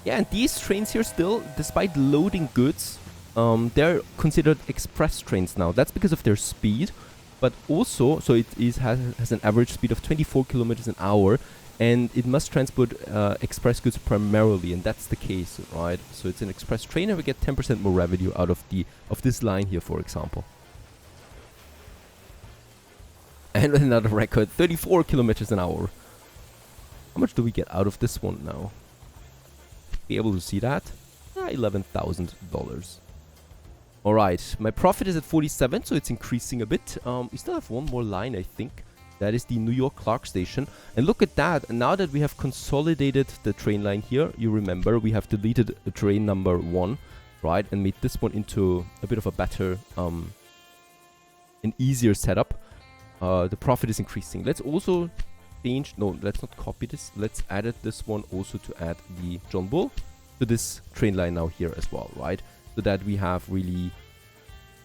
Yeah, and these trains here still, despite loading goods, they're considered express trains now. That's because of their speed. But also, so it has an average speed of 24 kilometers an hour. And it must transport express goods primarily. And that's the case, right? So it's an express train and we get 10% more revenue out of this line here, for example. And another record, 34 kilometers an hour. How much do we get out of this one now? Be able to see that? $11,000. Alright, my profit is at 47, so it's increasing a bit. We still have one more line, I think. That is the New York Clark Station. And look at that. Now that we have consolidated the train line here, you remember we have deleted the train number 1, right? And made this one into a bit of a better, an easier setup. The profit is increasing. Let's also change, no, let's not copy this. Let's add this one also to add the John Bull to this train line now here as well, right? So that we have really,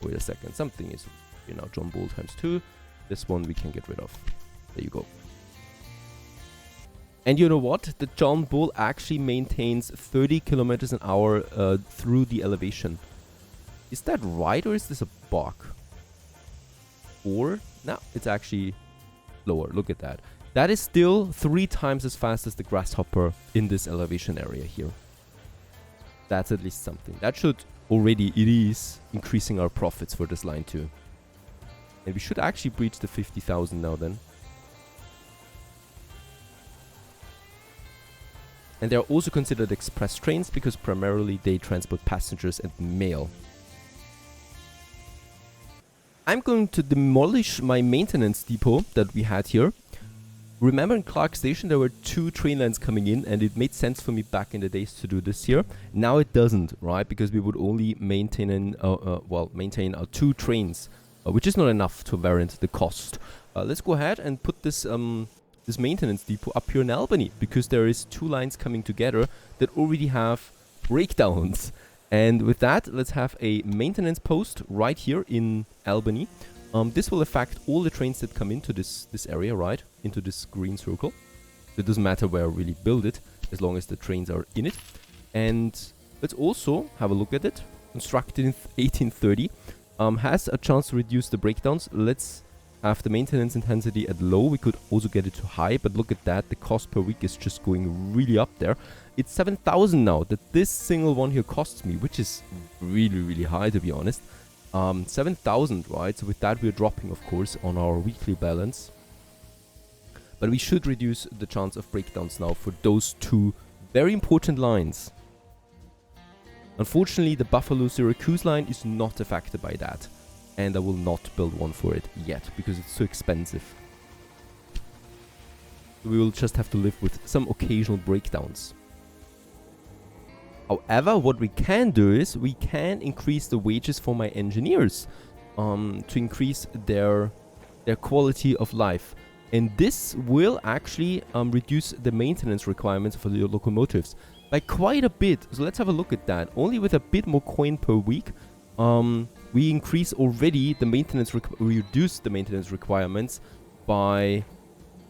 wait a second, something is, you know, John Bull times 2. This one we can get rid of. There you go. And you know what? The John Bull actually maintains 30 kilometers an hour through the elevation. Is that right or is this a bug? Or no, it's actually lower. Look at that. That is still 3 times as fast as the Grasshopper in this elevation area here. That's at least something. That should already, it is increasing our profits for this line too. And we should actually breach the 50,000 now then. And they are also considered express trains because primarily they transport passengers and mail. I'm going to demolish my maintenance depot that we had here. Remember in Clark Station there were 2 train lines coming in and it made sense for me back in the days to do this here. Now it doesn't, right? Because we would only maintain our 2 trains, which is not enough to warrant the cost. Let's go ahead and put this this maintenance depot up here in Albany, because there is 2 lines coming together that already have breakdowns. And with that, let's have a maintenance post right here in Albany This will affect all the trains that come into this area, right? Into this green circle. It doesn't matter where I really build it, as long as the trains are in it. And let's also have a look at it. Constructed in 1830. Has a chance to reduce the breakdowns. Let's have the maintenance intensity at low. We could also get it to high, but look at that. The cost per week is just going really up there. It's 7,000 now that this single one here costs me, which is really, really high, to be honest. 7,000, right? So with that, we're dropping, of course, on our weekly balance. But we should reduce the chance of breakdowns now for those two very important lines. Unfortunately, the Buffalo-Syracuse line is not affected by that. And I will not build one for it yet, because it's so expensive. We will just have to live with some occasional breakdowns. However, what we can do is we can increase the wages for my engineers to increase their quality of life. And this will actually reduce the maintenance requirements for the locomotives by quite a bit. So let's have a look at that. Only with a bit more coin per week, we increase already the maintenance, reduce the maintenance requirements by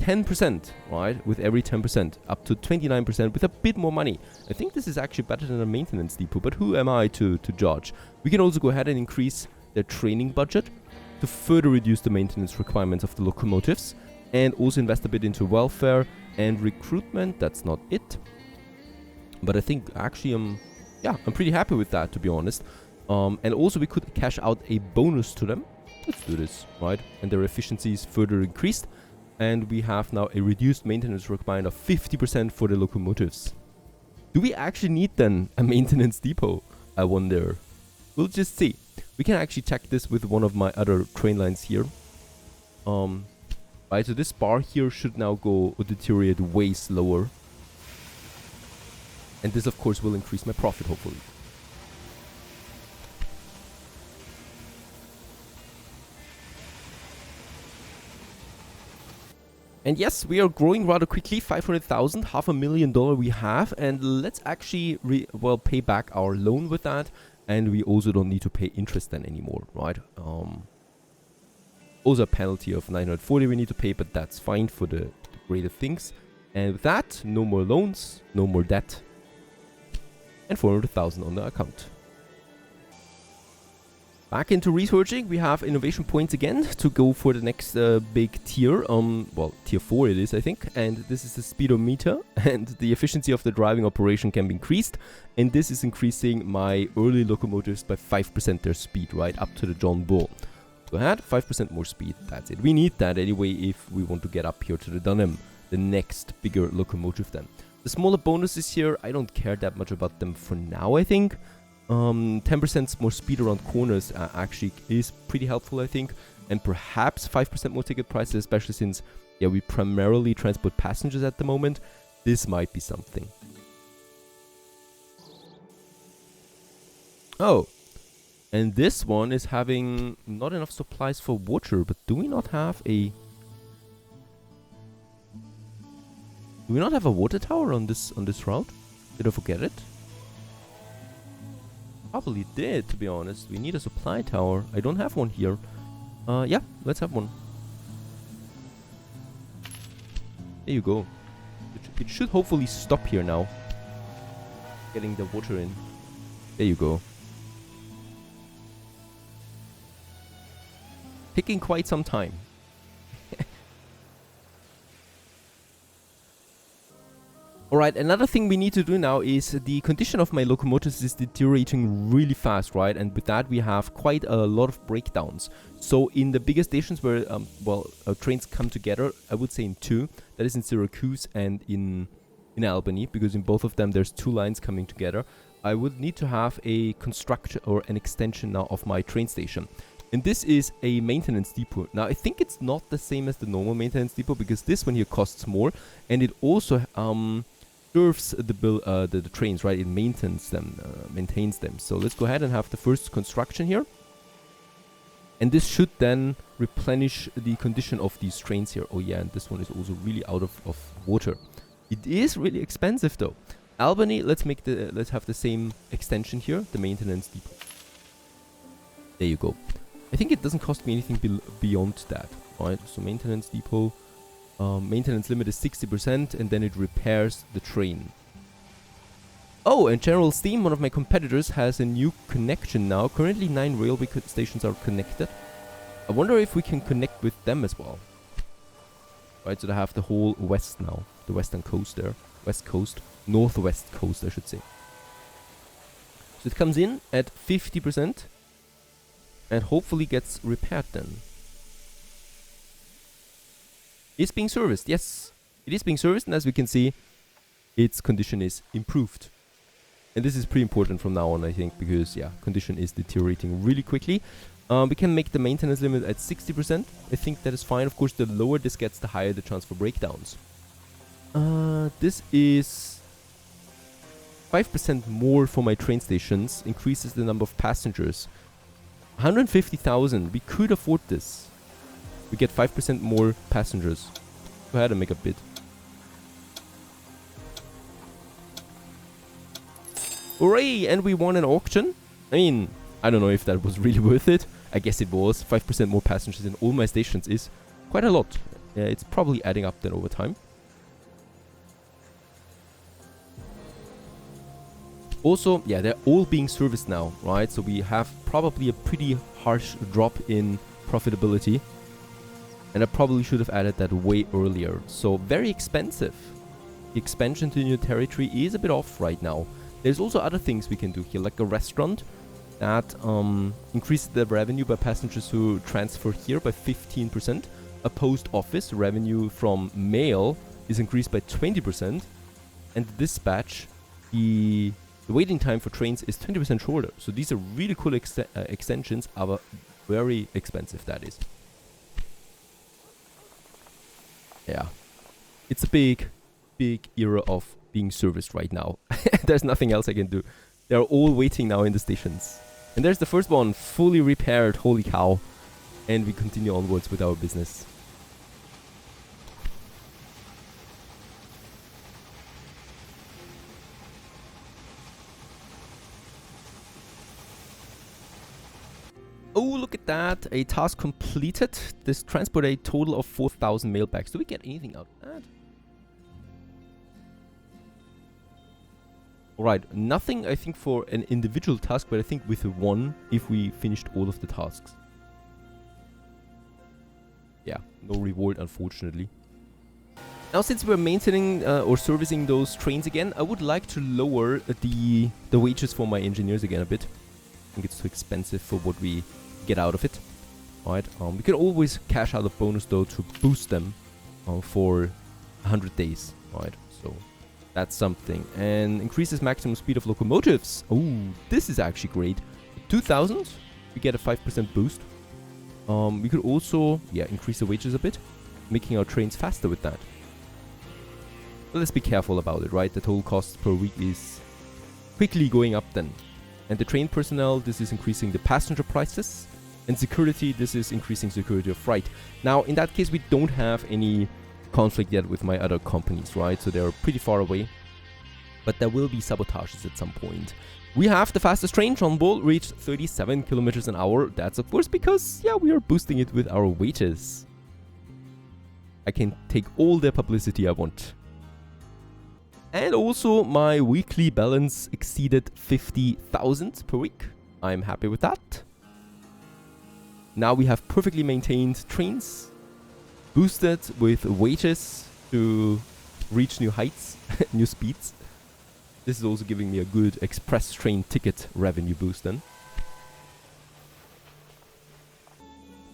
10%, right? With every 10%, up to 29% with a bit more money. I think this is actually better than a maintenance depot, but who am I to judge? We can also go ahead and increase their training budget to further reduce the maintenance requirements of the locomotives, and also invest a bit into welfare and recruitment. That's not it. But I think actually I'm pretty happy with that, to be honest. And also we could cash out a bonus to them. Let's do this, right? And their efficiency is further increased. And we have now a reduced maintenance requirement of 50% for the locomotives. Do we actually need then a maintenance depot? I wonder. We'll just see. We can actually check this with one of my other train lines here. Right, so this bar here should now go or deteriorate way slower. And this, of course, will increase my profit, hopefully. And yes, we are growing rather quickly. 500,000, $500,000 we have. And let's actually, pay back our loan with that. And we also don't need to pay interest then anymore, right? Also a penalty of 940 we need to pay, but that's fine for the greater things. And with that, no more loans, no more debt. And 400,000 on the account. Back into researching, we have innovation points again to go for the next big tier. Tier 4 it is, I think. And this is the speedometer, and the efficiency of the driving operation can be increased. And this is increasing my early locomotives by 5% their speed, right, up to the John Bull. Go ahead, 5% more speed, that's it. We need that anyway if we want to get up here to the Dunham, the next bigger locomotive then. The smaller bonuses here, I don't care that much about them for now, I think. 10% more speed around corners actually is pretty helpful, I think. And perhaps 5% more ticket prices, especially since we primarily transport passengers at the moment. This might be something. Oh. And this one is having not enough supplies for water, but do we not have a... Do we not have a water tower on this route? Did I forget it? Probably did, to be honest. We need a supply tower. I don't have one here. Yeah, let's have one. There you go. It should hopefully stop here now. Getting the water in. There you go. Taking quite some time. Alright, another thing we need to do now is the condition of my locomotives is deteriorating really fast, right? And with that we have quite a lot of breakdowns. So in the bigger stations where trains come together, I would say in two. That is in Syracuse and in Albany, because in both of them there's two lines coming together. I would need to have a construction or an extension now of my train station. And this is a maintenance depot. Now, I think it's not the same as the normal maintenance depot, because this one here costs more, and it also serves the trains, right? It maintains them. So let's go ahead and have the first construction here. And this should then replenish the condition of these trains here. Oh yeah, and this one is also really out of water. It is really expensive though. Albany, let's have the same extension here, the maintenance depot. There you go. I think it doesn't cost me anything beyond that, right? So maintenance depot, maintenance limit is 60%, and then it repairs the train. Oh, and General Steam, one of my competitors, has a new connection now. Currently 9 railway stations are connected. I wonder if we can connect with them as well. Right, so they have the whole west now. The western coast there. West coast. Northwest coast, I should say. So it comes in at 50%. And hopefully gets repaired then. It's being serviced, yes. It is being serviced, and as we can see, its condition is improved. And this is pretty important from now on, I think, because, yeah, condition is deteriorating really quickly. We can make the maintenance limit at 60%. I think that is fine. Of course, the lower this gets, the higher the chance for breakdowns. This is 5% more for my train stations. Increases the number of passengers. 150,000. We could afford this. We get 5% more passengers. Go ahead and make a bid. Hooray! And we won an auction. I mean, I don't know if that was really worth it. I guess it was. 5% more passengers in all my stations is quite a lot. It's probably adding up then over time. Also, yeah, they're all being serviced now, right? So we have probably a pretty harsh drop in profitability. And I probably should have added that way earlier. So very expensive. The expansion to new territory is a bit off right now. There's also other things we can do here, like a restaurant that increases the revenue by passengers who transfer here by 15%. A post office revenue from mail is increased by 20%. And the dispatch, the waiting time for trains is 20% shorter. So these are really cool extensions, but very expensive, that is. Yeah. It's a big era of being serviced right now. There's nothing else I can do. They're all waiting now in the stations. And there's the first one, fully repaired, holy cow. And we continue onwards with our business. Oh, look at that. A task completed. This transport a total of 4,000 mail bags. Do we get anything out of that? Alright, nothing I think for an individual task, but I think with one if we finished all of the tasks. Yeah, no reward unfortunately. Now since we're maintaining or servicing those trains again, I would like to lower the wages for my engineers again a bit. I think it's too expensive for what we get out of it. Alright, we can always cash out a bonus though to boost them for 100 days. Alright, so that's something. And increases maximum speed of locomotives. Oh, this is actually great. 2,000, we get a 5% boost. We could also, yeah, increase the wages a bit, making our trains faster with that. But let's be careful about it, right? The total cost per week is quickly going up then. And the train personnel, this is increasing the passenger prices. And security, this is increasing security of freight. Now, in that case, we don't have any conflict yet with my other companies, right? So they're pretty far away. But there will be sabotages at some point. We have the fastest train, John Bull, reached 37 kilometers an hour. That's, of course, because, yeah, we are boosting it with our wages. I can take all the publicity I want. And also, my weekly balance exceeded 50,000 per week. I'm happy with that. Now we have perfectly maintained trains, boosted with wages to reach new heights, new speeds. This is also giving me a good express train ticket revenue boost then.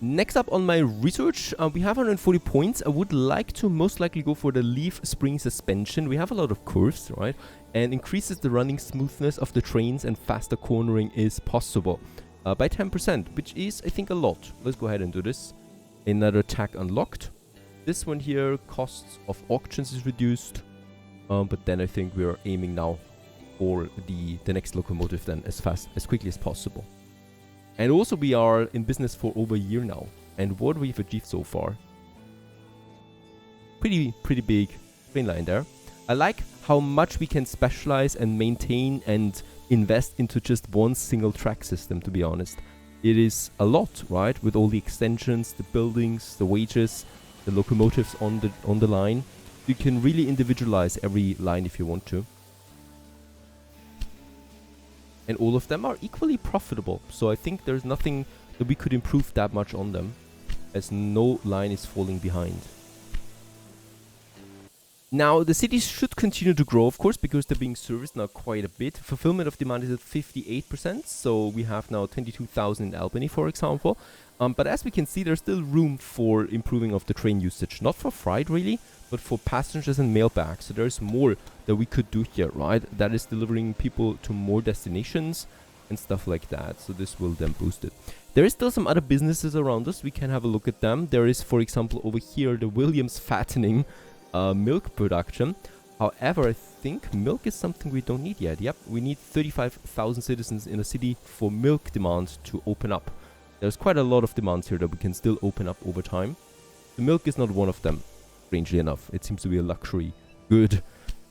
Next up on my research, we have 140 points. I would like to most likely go for the leaf spring suspension. We have a lot of curves, right? And increases the running smoothness of the trains and faster cornering is possible. By 10%, which is, I think, a lot. Let's go ahead and do this. Another tag unlocked. This one here, costs of auctions is reduced. But then I think we are aiming now for the next locomotive then as quickly as possible. And also we are in business for over a year now. And what we've achieved so far. Pretty big train line there. I like how much we can specialize and maintain and invest into just one single track system, to be honest. it is a lot, right? With all the extensions, the buildings, the wages, the locomotives on the line. You can really individualize every line if you want to. And all of them are equally profitable. So I think there's nothing that we could improve that much on them, as no line is falling behind. Now, the cities should continue to grow, of course, because they're being serviced now quite a bit. Fulfillment of demand is at 58%, so we have now 22,000 in Albany, for example. But as we can see, there's still room for improving of the train usage. Not for freight, really, but for passengers and mail bags. So there's more that we could do here, right? That is delivering people to more destinations and stuff like that. So this will then boost it. There is still some other businesses around us. We can have a look at them. There is, for example, over here, the Williams fattening milk production. However, I think milk is something we don't need yet. Yep, we need 35,000 citizens in a city for milk demand to open up. There's quite a lot of demands here that we can still open up over time. The milk is not one of them, strangely enough. It seems to be a luxury good.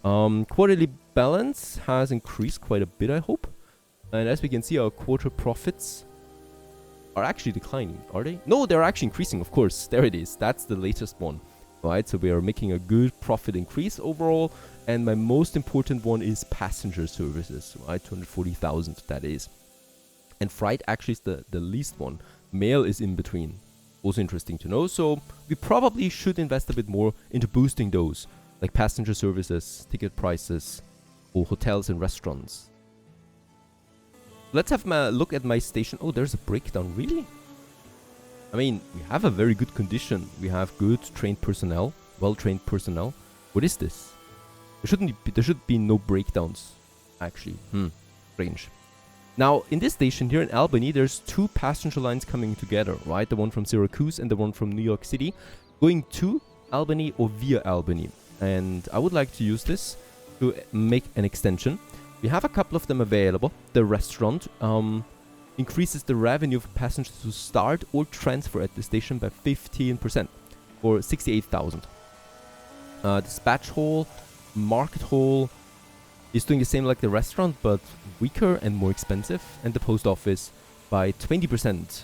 Quarterly balance has increased quite a bit, I hope. And as we can see, our quarter profits are actually declining, are they? No, they're actually increasing, of course. There it is. That's the latest one. Right, so we are making a good profit increase overall. And my most important one is passenger services, right? 240,000, that is. And freight actually is the least one. Mail is in between. Also interesting to know. So we probably should invest a bit more into boosting those, like passenger services, ticket prices, or hotels and restaurants. Let's have a look at my station. Oh, there's a breakdown, really? I mean, we have a very good condition. We have good trained personnel, well-trained personnel. What is this? There should be no breakdowns, actually. Strange. Now, in this station here in Albany, there's two passenger lines coming together, right? The one from Syracuse and the one from New York City, going to Albany or via Albany. And I would like to use this to make an extension. We have a couple of them available. The restaurant increases the revenue of passengers to start or transfer at the station by 15% for 68,000. Dispatch hall, market hall is doing the same like the restaurant, but weaker and more expensive. And the post office by 20%,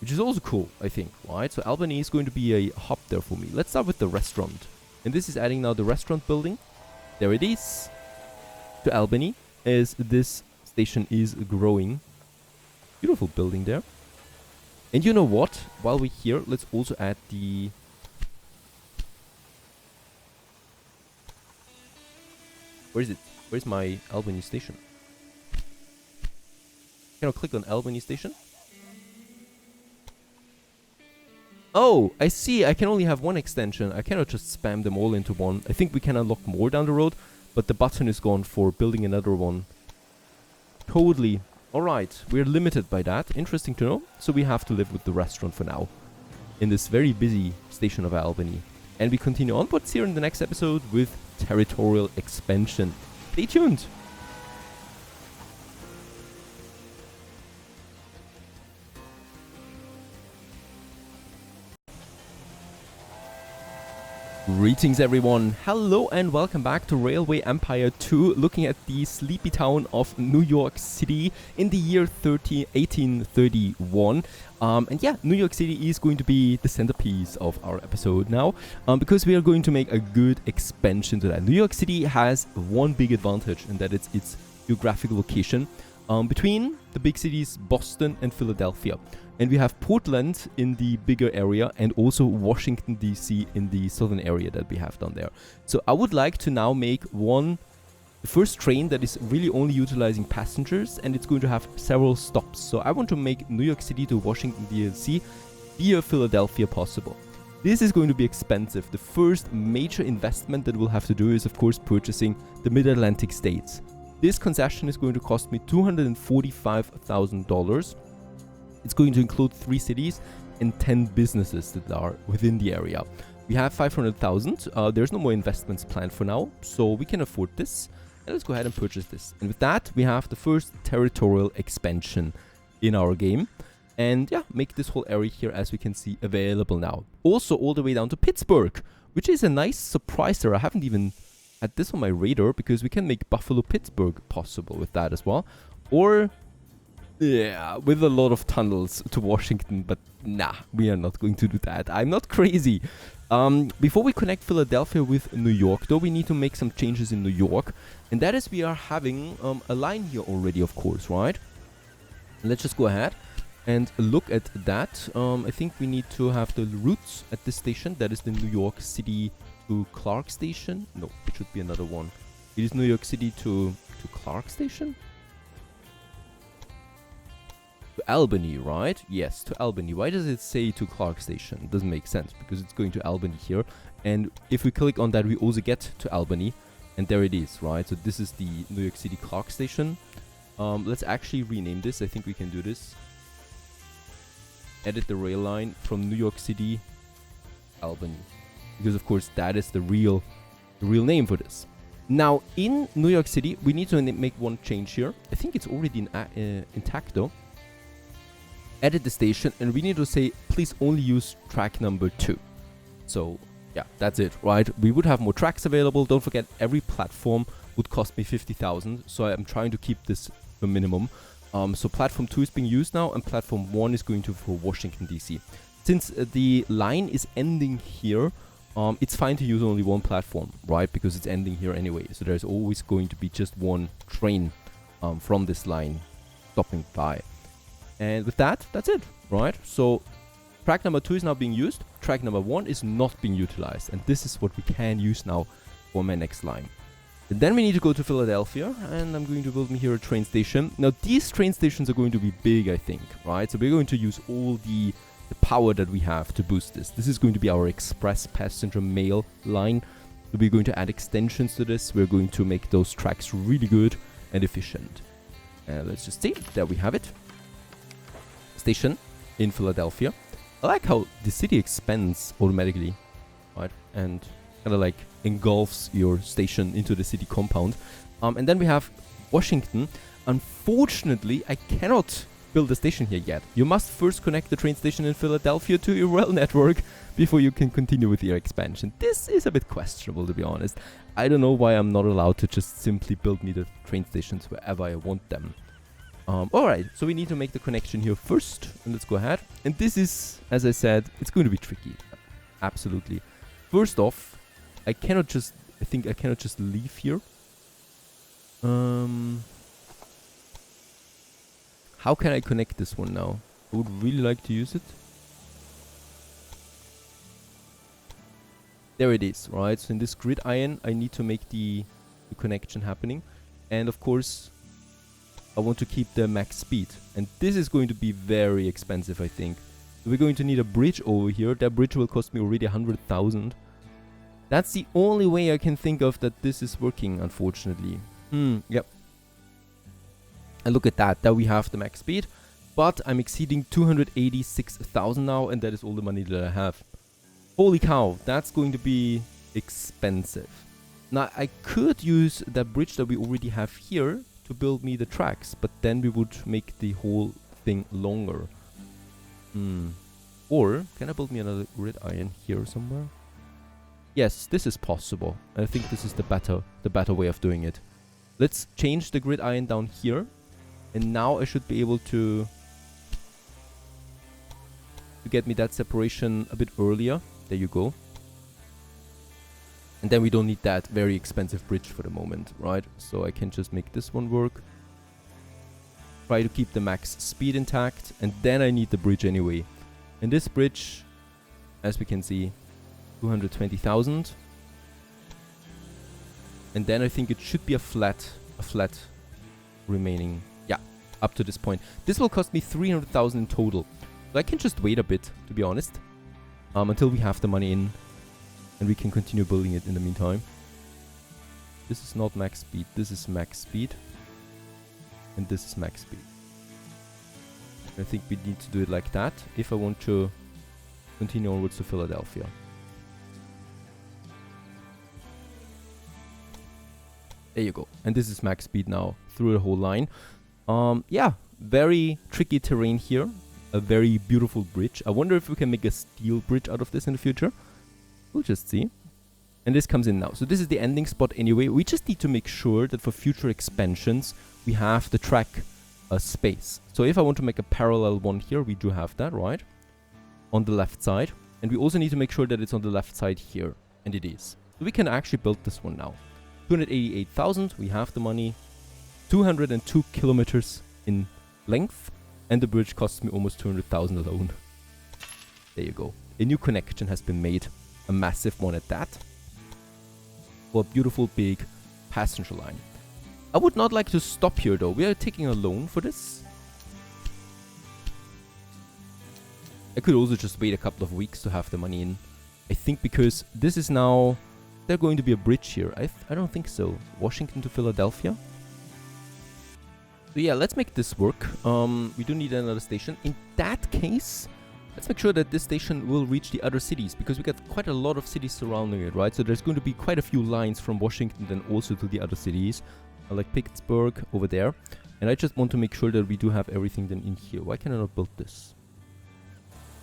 which is also cool, I think, right? So Albany is going to be a hub there for me. Let's start with the restaurant. And this is adding now the restaurant building. There it is. To Albany, as this station is growing. Beautiful building there. And you know what? While we're here, let's also add the... Where is it? Where's my Albany station? Can I click on Albany station? Oh, I see. I can only have one extension. I cannot just spam them all into one. I think we can unlock more down the road, but the button is gone for building another one. Totally. Alright, we're limited by that. Interesting to know. So we have to live with the restaurant for now, in this very busy station of Albany. And we continue onwards here in the next episode with territorial expansion. Stay tuned! Greetings everyone, hello and welcome back to Railway Empire 2, looking at the sleepy town of New York City in the year 1831. And yeah, New York City is going to be the centerpiece of our episode now, because we are going to make a good expansion to that. New York City has one big advantage, and that is its geographical location between the big cities Boston and Philadelphia. And we have Portland in the bigger area and also Washington, D.C. in the southern area that we have down there. So I would like to now make the first train that is really only utilizing passengers, and it's going to have several stops. So I want to make New York City to Washington, D.C. via Philadelphia possible. This is going to be expensive. The first major investment that we'll have to do is, of course, purchasing the Mid-Atlantic states. This concession is going to cost me $245,000. It's going to include 3 cities and 10 businesses that are within the area. We have 500,000. There's no more investments planned for now, so we can afford this. And let's go ahead and purchase this. And with that, we have the first territorial expansion in our game. And yeah, make this whole area here, as we can see, available now. Also, all the way down to Pittsburgh, which is a nice surprise there. I haven't even had this on my radar, because we can make Buffalo, Pittsburgh possible with that as well. Or Yeah, with a lot of tunnels to Washington, but nah, we are not going to do that. I'm not crazy. Before we connect Philadelphia with New York, though, we need to make some changes in New York. And that is we are having a line here already, of course, right? Let's just go ahead and look at that. I think we need to have the routes at this station. That is the New York City to Clark Station. No, it should be another one. It is New York City to Clark Station? To Albany, right? Yes, to Albany. Why does it say to Clark Station? It doesn't make sense because it's going to Albany here. And if we click on that, we also get to Albany. And there it is, right? So this is the New York City Clark Station. Let's actually rename this. I think we can do this. Edit the rail line from New York City, Albany. Because of course that is the real name for this. Now in New York City, we need to make one change here. I think it's already intact though. Edit the station, and we need to say please only use track number 2. So yeah, that's it, right? We would have more tracks available. Don't forget, every platform would cost me 50,000, so I'm trying to keep this a minimum. So platform 2 is being used now, and platform 1 is going to for Washington DC. Since the line is ending here, it's fine to use only one platform, right? Because it's ending here anyway, so there's always going to be just one train from this line stopping by. And with that, that's it, right? So track number 2 is now being used. Track number 1 is not being utilized. And this is what we can use now for my next line. And then we need to go to Philadelphia. And I'm going to build me here a train station. Now, these train stations are going to be big, I think, right? So we're going to use all the power that we have to boost this. This is going to be our express passenger mail line. So we're going to add extensions to this. We're going to make those tracks really good and efficient. Let's just see. There we have it. Station in Philadelphia. I like how the city expands automatically, right? And kind of like engulfs your station into the city compound. And then we have Washington. Unfortunately, I cannot build a station here yet. You must first connect the train station in Philadelphia to your rail network before you can continue with your expansion. This is a bit questionable, to be honest. I don't know why I'm not allowed to just simply build me the train stations wherever I want them. Alright, so we need to make the connection here first, and let's go ahead. And this is, as I said, it's going to be tricky. Absolutely. First off, I think I cannot just leave here. How can I connect this one now? I would really like to use it. There it is, right? So in this grid iron, I need to make the connection happening. And of course, I want to keep the max speed. And this is going to be very expensive, I think. We're going to need a bridge over here. That bridge will cost me already 100,000. That's the only way I can think of that this is working, unfortunately. Yep. And look at that. There we have the max speed. But I'm exceeding 286,000 now, and that is all the money that I have. Holy cow, that's going to be expensive. Now, I could use that bridge that we already have here to build me the tracks, but then we would make the whole thing longer. Or can I build me another grid iron here somewhere? Yes, this is possible. I think this is the better way of doing it. Let's change the grid iron down here, and now I should be able to get me that separation a bit earlier. There you go. And then we don't need that very expensive bridge for the moment, right? So I can just make this one work. Try to keep the max speed intact. And then I need the bridge anyway. And this bridge, as we can see, 220,000. And then I think it should be a flat remaining. Yeah, up to this point. This will cost me 300,000 in total. So I can just wait a bit, to be honest. Until we have the money in. And we can continue building it in the meantime. This is not max speed. This is max speed. And this is max speed. I think we need to do it like that if I want to continue onwards to Philadelphia. There you go. And this is max speed now through the whole line. Yeah, very tricky terrain here. A very beautiful bridge. I wonder if we can make a steel bridge out of this in the future. We'll just see. And this comes in now. So this is the ending spot anyway. We just need to make sure that for future expansions, we have the track a space. So if I want to make a parallel one here, we do have that, right? On the left side. And we also need to make sure that it's on the left side here. And it is. So we can actually build this one now. 288,000, we have the money. 202 kilometers in length. And the bridge costs me almost 200,000 alone. There you go. A new connection has been made. A massive one at that. For a beautiful big passenger line. I would not like to stop here though. We are taking a loan for this. I could also just wait a couple of weeks to have the money in. I think because this is now... There's going to be a bridge here. I don't think so. Washington to Philadelphia. So yeah, let's make this work. We do need another station. In that case, let's make sure that this station will reach the other cities. Because we got quite a lot of cities surrounding it, right? So there's going to be quite a few lines from Washington then also to the other cities. Like Pittsburgh over there. And I just want to make sure that we do have everything then in here. Why can I not build this?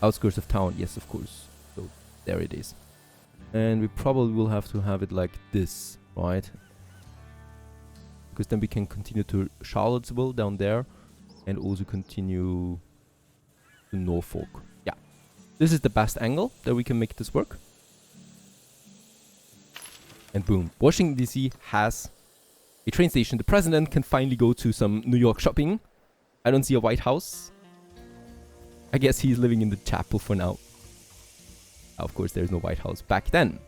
Outskirts of town, yes, of course. So there it is. And we probably will have to have it like this, right? Because then we can continue to Charlottesville down there. And also continue to Norfolk. Yeah. This is the best angle that we can make this work. And boom. Washington DC has a train station. The president can finally go to some New York shopping. I don't see a White House. I guess he's living in the chapel for now. Of course, there's no White House back then.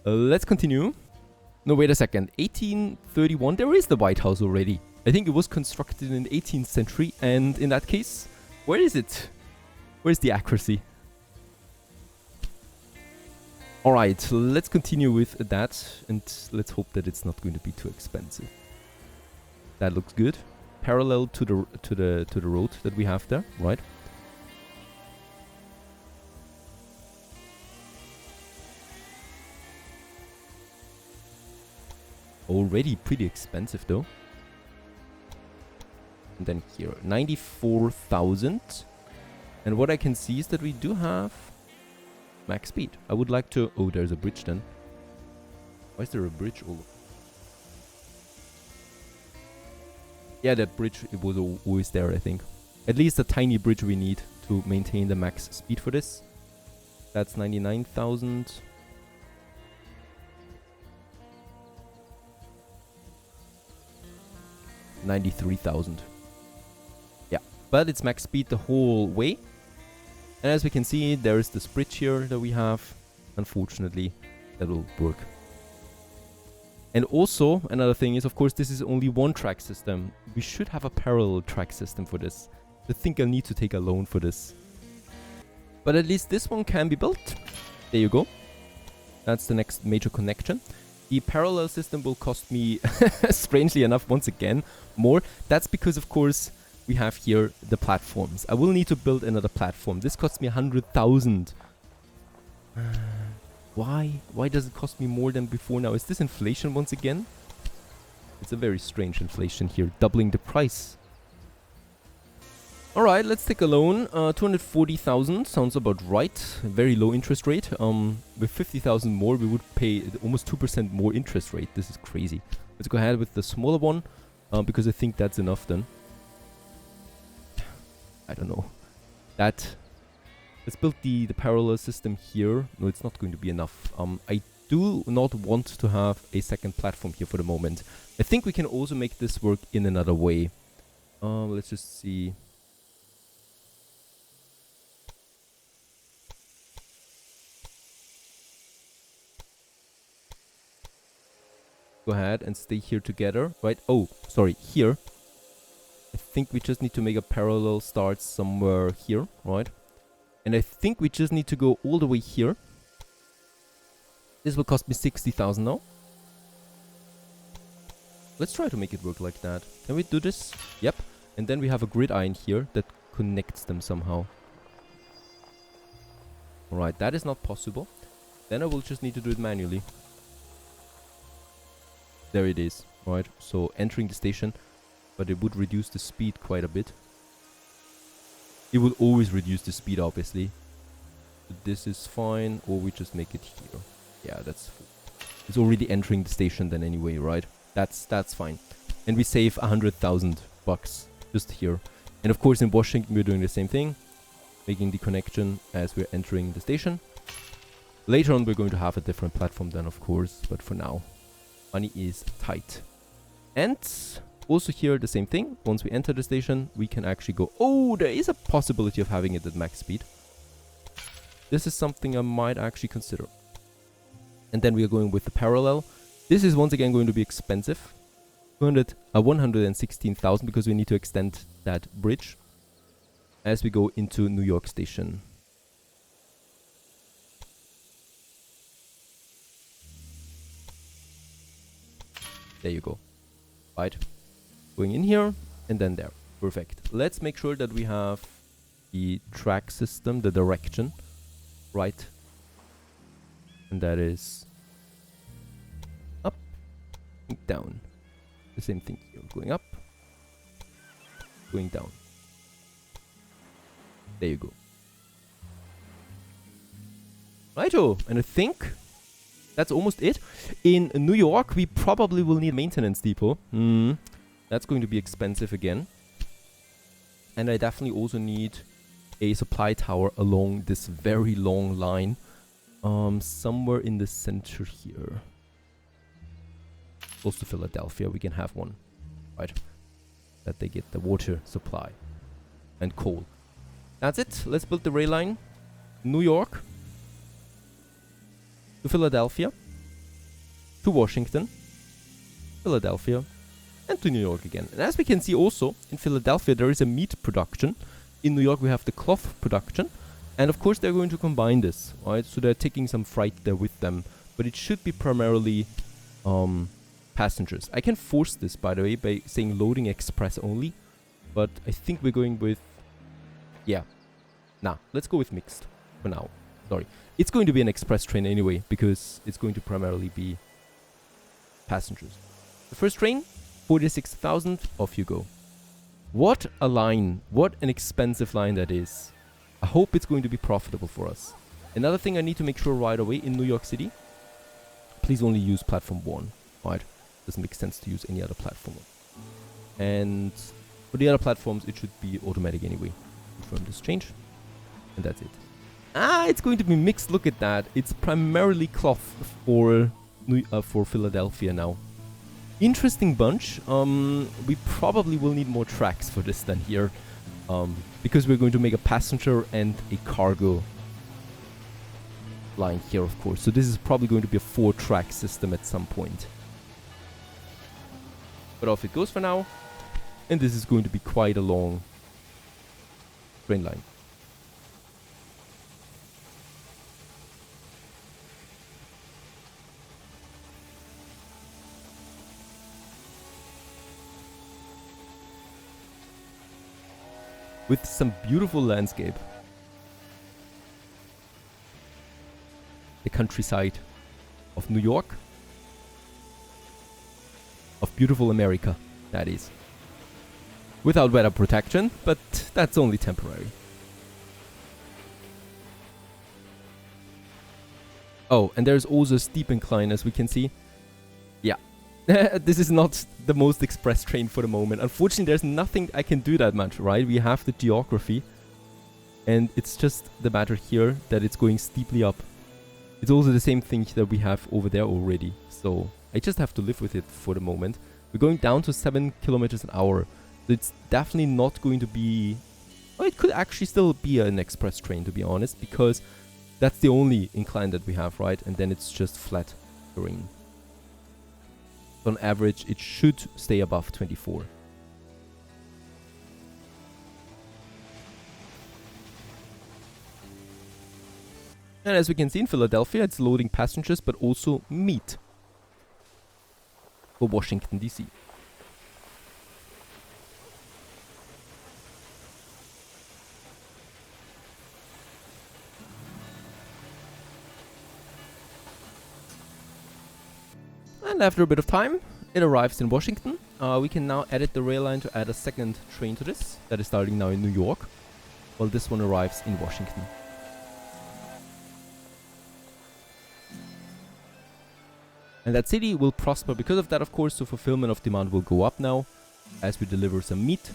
Let's continue. No, wait a second. 1831, there is the White House already. I think it was constructed in the 18th century. And in that case, where is it? Where's the accuracy? Alright, let's continue with that. And let's hope that it's not going to be too expensive. That looks good. Parallel to the road that we have there, right? Already pretty expensive though. And then here, 94,000. And what I can see is that we do have max speed. I would like to... Oh, there's a bridge then. Why is there a bridge? Oh. Yeah, that bridge, it was always there, I think. At least a tiny bridge we need to maintain the max speed for this. That's 99,000. $93,000. Yeah, but it's max speed the whole way. And as we can see, there is this bridge here that we have. Unfortunately, that will work. And also, another thing is, of course, this is only one track system. We should have a parallel track system for this. I think I'll need to take a loan for this. But at least this one can be built. There you go. That's the next major connection. The parallel system will cost me, strangely enough, once again, more. That's because, of course, we have here the platforms. I will need to build another platform. This costs me 100,000. Why? Why does it cost me more than before now? Is this inflation once again? It's a very strange inflation here, doubling the price. Alright, let's take a loan. 240,000 sounds about right. Very low interest rate. With 50,000 more, we would pay almost 2% more interest rate. This is crazy. Let's go ahead with the smaller one, because I think that's enough then. I don't know. Let's build the parallel system here. No, it's not going to be enough. I do not want to have a second platform here for the moment. I think we can also make this work in another way. Let's just see. Go ahead and stay here together, right? Oh, sorry, here. I think we just need to make a parallel start somewhere here, right? And I think we just need to go all the way here. This will cost me 60,000 now. Let's try to make it work like that. Can we do this? Yep. And then we have a grid iron here that connects them somehow. Alright, that is not possible. Then I will just need to do it manually. There it is, right? So entering the station, but it would reduce the speed quite a bit. It would always reduce the speed, obviously. But this is fine, or we just make it here. Yeah, that's... It's already entering the station then anyway, right? That's fine. And we save 100,000 bucks just here. And of course in Washington we're doing the same thing, making the connection as we're entering the station. Later on we're going to have a different platform then, of course, but for now money is tight. And also here the same thing. Once we enter the station we can actually go, oh, there is a possibility of having it at max speed. This is something I might actually consider. And then we are going with the parallel. This is once again going to be expensive. 116,000 because we need to extend that bridge as we go into New York Station. There you go. Right. Going in here and then there. Perfect. Let's make sure that we have the track system, the direction, right. And that is up, down. The same thing here. Going up, going down. There you go. Righto. And I think that's almost it. In New York, we probably will need a maintenance depot. That's going to be expensive again. And I definitely also need a supply tower along this very long line. Somewhere in the center here. Close to Philadelphia, we can have one. Right. That they get the water supply. And coal. That's it. Let's build the rail line. New York. To Philadelphia. To Washington. Philadelphia. And to New York again. And as we can see also, in Philadelphia there is a meat production. In New York we have the cloth production. And of course they're going to combine this, right? So they're taking some freight there with them. But it should be primarily passengers. I can force this, by the way, by saying loading express only. But I think we're going with... yeah. Nah, let's go with mixed for now. Sorry. It's going to be an express train anyway, because it's going to primarily be passengers. The first train, 46,000, off you go. What a line. What an expensive line that is. I hope it's going to be profitable for us. Another thing I need to make sure right away in New York City, please only use platform 1, right? Doesn't make sense to use any other platform. And for the other platforms, it should be automatic anyway. Confirm this change. And that's it. Ah, it's going to be mixed. Look at that. It's primarily cloth for Philadelphia now. Interesting bunch. We probably will need more tracks for this than here. Because we're going to make a passenger and a cargo line here, of course. So this is probably going to be a 4-track system at some point. But off it goes for now. And this is going to be quite a long train line. With some beautiful landscape. The countryside of New York. Of beautiful America, that is. Without weather protection, but that's only temporary. Oh, and there's also a steep incline, as we can see. Yeah. This is not the most express train for the moment. Unfortunately, there's nothing I can do that much, right? We have the geography. And it's just the matter here that it's going steeply up. It's also the same thing that we have over there already. So I just have to live with it for the moment. We're going down to 7 kilometers an hour. So it's definitely not going to be... well, it could actually still be an express train, to be honest. Because that's the only incline that we have, right? And then it's just flat terrain. On average, it should stay above 24. And as we can see in Philadelphia, it's loading passengers, but also meat for Washington, D.C. And after a bit of time, it arrives in Washington. We can now edit the rail line to add a second train to this. That is starting now in New York, while this one arrives in Washington. And that city will prosper because of that, of course, so fulfillment of demand will go up now as we deliver some meat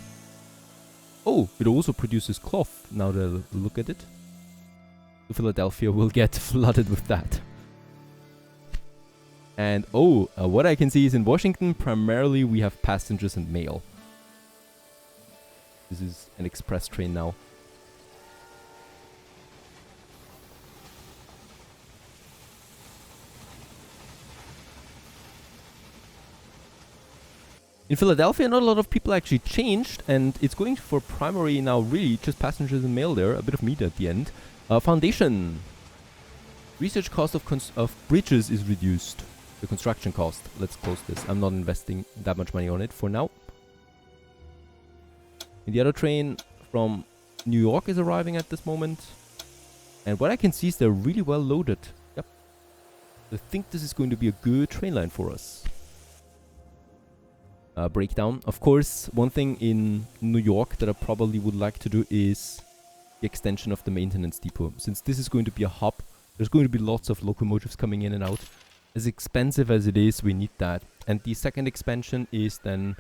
Oh, it also produces cloth, now that I look at it. So Philadelphia will get flooded with that. And what I can see is in Washington, primarily we have passengers and mail. This is an express train now. In Philadelphia, not a lot of people actually changed, and it's going for primary now, really just passengers and mail there. A bit of meat at the end. Foundation. Research cost of bridges is reduced. The construction cost. Let's close this. I'm not investing that much money on it for now. And the other train from New York is arriving at this moment. And what I can see is they're really well loaded. Yep. I think this is going to be a good train line for us. Breakdown. Of course, one thing in New York that I probably would like to do is the extension of the maintenance depot. Since this is going to be a hub, there's going to be lots of locomotives coming in and out. As expensive as it is, we need that. And the second expansion is then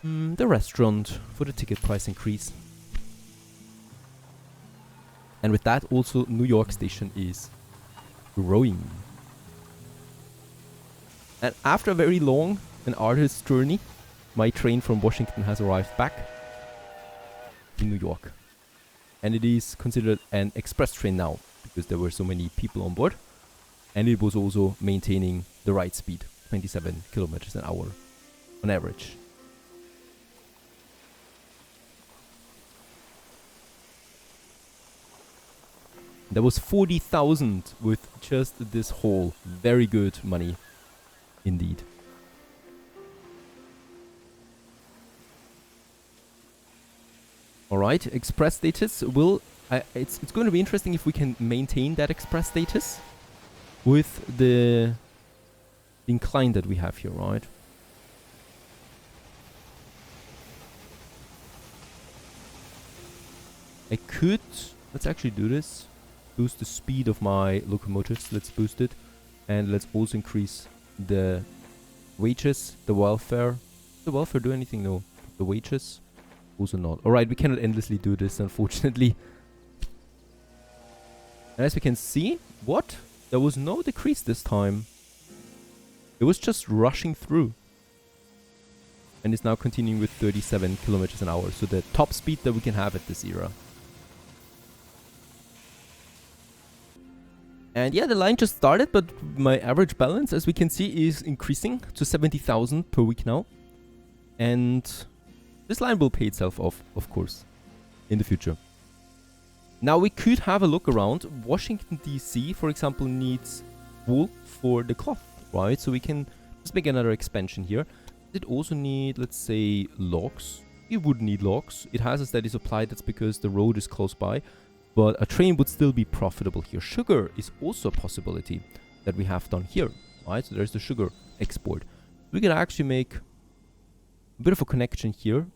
the restaurant for the ticket price increase. And with that, also New York Station is growing. And after a very long and arduous journey, my train from Washington has arrived back in New York. And it is considered an express train now, because there were so many people on board. And it was also maintaining the right speed, 27 kilometers an hour on average. There was 40,000 with just this haul. Very good money indeed. Alright, express status will... it's going to be interesting if we can maintain that express status with the incline that we have here, right? I could... let's actually do this. Boost the speed of my locomotives. Let's boost it. And let's also increase the wages, the welfare. Does the welfare do anything? No. The wages? Also not. Alright, we cannot endlessly do this, unfortunately. And as we can see, what? There was no decrease this time. It was just rushing through. And it's now continuing with 37 kilometers an hour. So the top speed that we can have at this era. And yeah, the line just started, but my average balance, as we can see, is increasing to 70,000 per week now. And this line will pay itself off, of course, in the future. Now we could have a look around. Washington DC, for example, needs wool for the cloth, right? So we can just make another expansion here. It also need, let's say, logs. It would need logs. It has a steady supply. That's because the road is close by. But a train would still be profitable here. Sugar is also a possibility that we have done here, right? So there's the sugar export. We could actually make a bit of a connection here.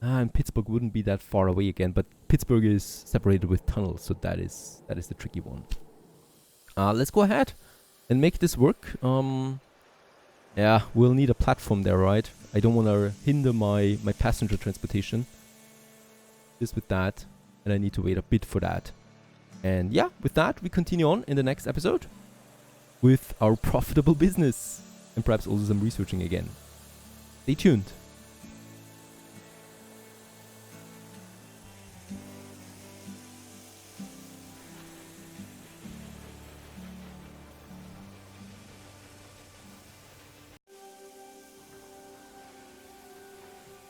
And Pittsburgh wouldn't be that far away again, but Pittsburgh is separated with tunnels, so that is the tricky one. Let's go ahead and make this work. Yeah, we'll need a platform there, right? I don't want to hinder my passenger transportation. Just with that. And I need to wait a bit for that. And yeah, with that, we continue on in the next episode with our profitable business. And perhaps also some researching again. Stay tuned.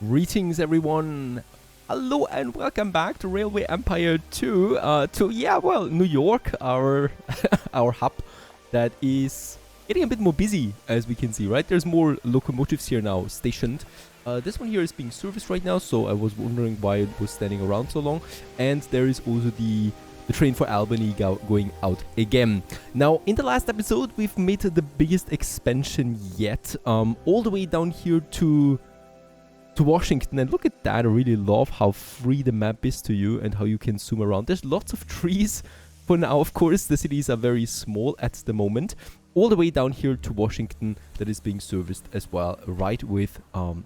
Greetings, everyone. Hello and welcome back to Railway Empire 2. New York, our our hub that is getting a bit more busy, as we can see, right? There's more locomotives here now stationed. This one here is being serviced right now, so I was wondering why it was standing around so long. And there is also the train for Albany going out again. Now, in the last episode, we've made the biggest expansion yet, all the way down here to Washington, and look at that. I really love how free the map is to you and how you can zoom around. There's lots of trees for now. Of course, the cities are very small at the moment, all the way down here to Washington that is being serviced as well, right with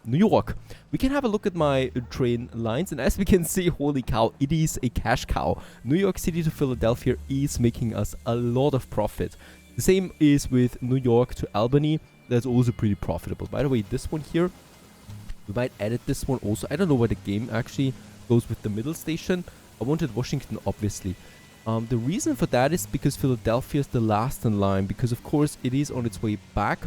New York. We can have a look at my train lines, and as we can see, holy cow, it is a cash cow. New York City to Philadelphia is making us a lot of profit. The same is with New York to Albany. That's also pretty profitable. By the way, this one here, we might edit this one also. I don't know where the game actually goes with the middle station. I wanted Washington, obviously. The reason for that is because Philadelphia is the last in line, because of course it is on its way back,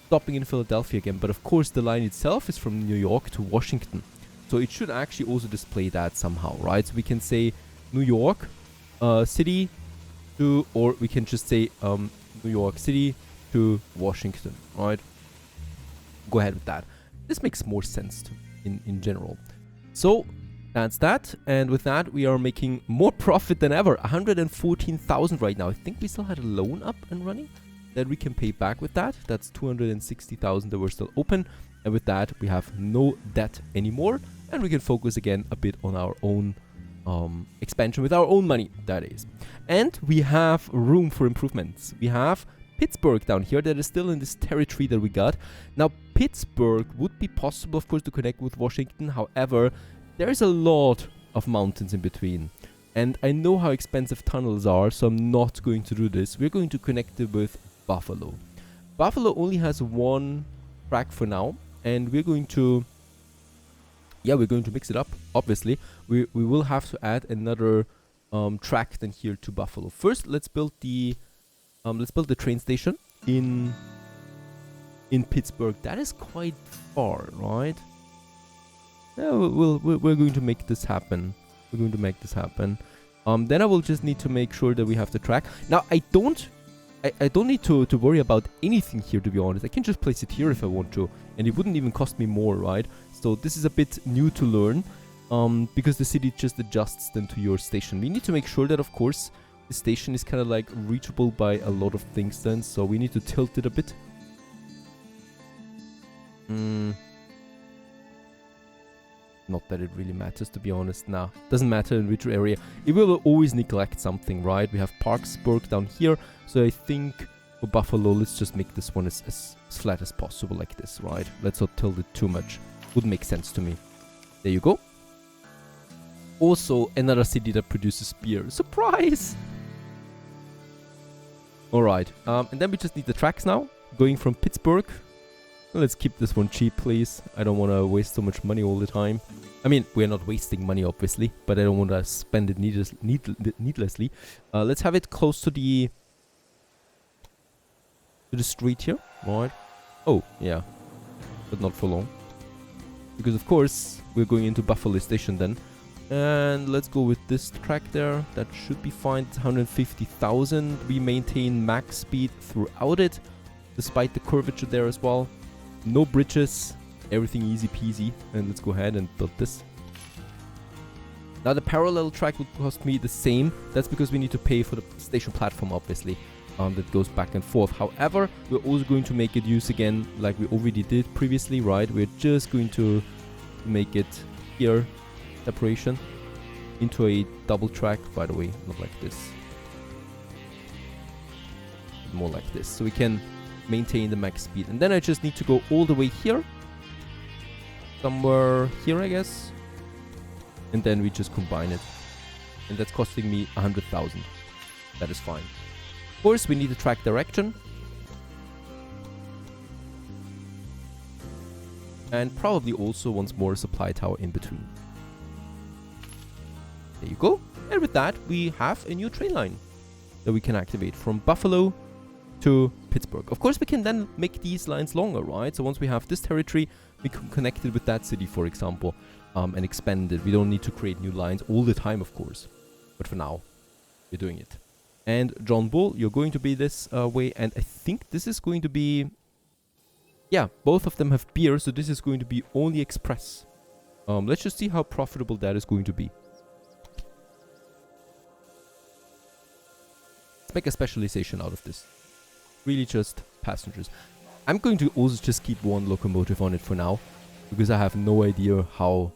stopping in Philadelphia again. But of course the line itself is from New York to Washington. So it should actually also display that somehow, right? So we can say New York City to, or we can just say New York City to Washington, right? Go ahead with that. This makes more sense in general. So that's that, and with that we are making more profit than ever. 114,000 right now. I think we still had a loan up and running that we can pay back with that. That's 260,000 that were still open, and with that we have no debt anymore, and we can focus again a bit on our own expansion with our own money, that is. And we have room for improvements. We have Pittsburgh down here that is still in this territory that we got. Now Pittsburgh would be possible, of course, to connect with Washington. However, there's a lot of mountains in between, and I know how expensive tunnels are, so I'm not going to do this. We're going to connect it with Buffalo. Buffalo only has one track for now, and we're going to mix it up. Obviously, we will have to add another track then here to Buffalo. First, let's build the train station in Pittsburgh. That is quite far, right? Yeah, we're going to make this happen. We're going to make this happen. Then I will just need to make sure that we have the track. Now I don't need to worry about anything here, to be honest. I can just place it here if I want to, and it wouldn't even cost me more, right? So this is a bit new to learn, because the city just adjusts then to your station. We need to make sure that, of course, the station is kind of like reachable by a lot of things then, so we need to tilt it a bit. Not that it really matters, to be honest. Nah, doesn't matter in which area. It will always neglect something, right? We have Parksburg down here, so I think for Buffalo, let's just make this one as flat as possible, like this, right? Let's not tilt it too much. Wouldn't make sense to me. There you go. Also, another city that produces beer. Surprise! Alright, and then we just need the tracks now, going from Pittsburgh. Let's keep this one cheap, please. I don't want to waste so much money all the time. I mean, we're not wasting money, obviously, but I don't want to spend it needlessly. Let's have it close to the street here, right? Oh, yeah, but not for long, because of course we're going into Buffalo Station then. And let's go with this track there. That should be fine. It's 150,000. We maintain max speed throughout it, despite the curvature there as well. No bridges, everything easy peasy. And let's go ahead and build this. Now the parallel track will cost me the same. That's because we need to pay for the station platform, obviously, that goes back and forth. However, we're also going to make it use again like we already did previously, right? We're just going to make it here, separation, into a double track, by the way, not like this. More like this. So we can maintain the max speed. And then I just need to go all the way here. Somewhere here, I guess. And then we just combine it. And that's costing me 100,000. That is fine. Of course, we need a track direction. And probably also once more a supply tower in between. There you go. And with that, we have a new train line that we can activate from Buffalo to Pittsburgh. Of course, we can then make these lines longer, right? So once we have this territory, we can connect it with that city, for example, and expand it. We don't need to create new lines all the time, of course. But for now, we're doing it. And John Bull, you're going to be this way. And I think this is going to be... Yeah, both of them have beer, so this is going to be only express. Let's just see how profitable that is going to be. Let's make a specialization out of this. Really just passengers. I'm going to also just keep one locomotive on it for now, because I have no idea how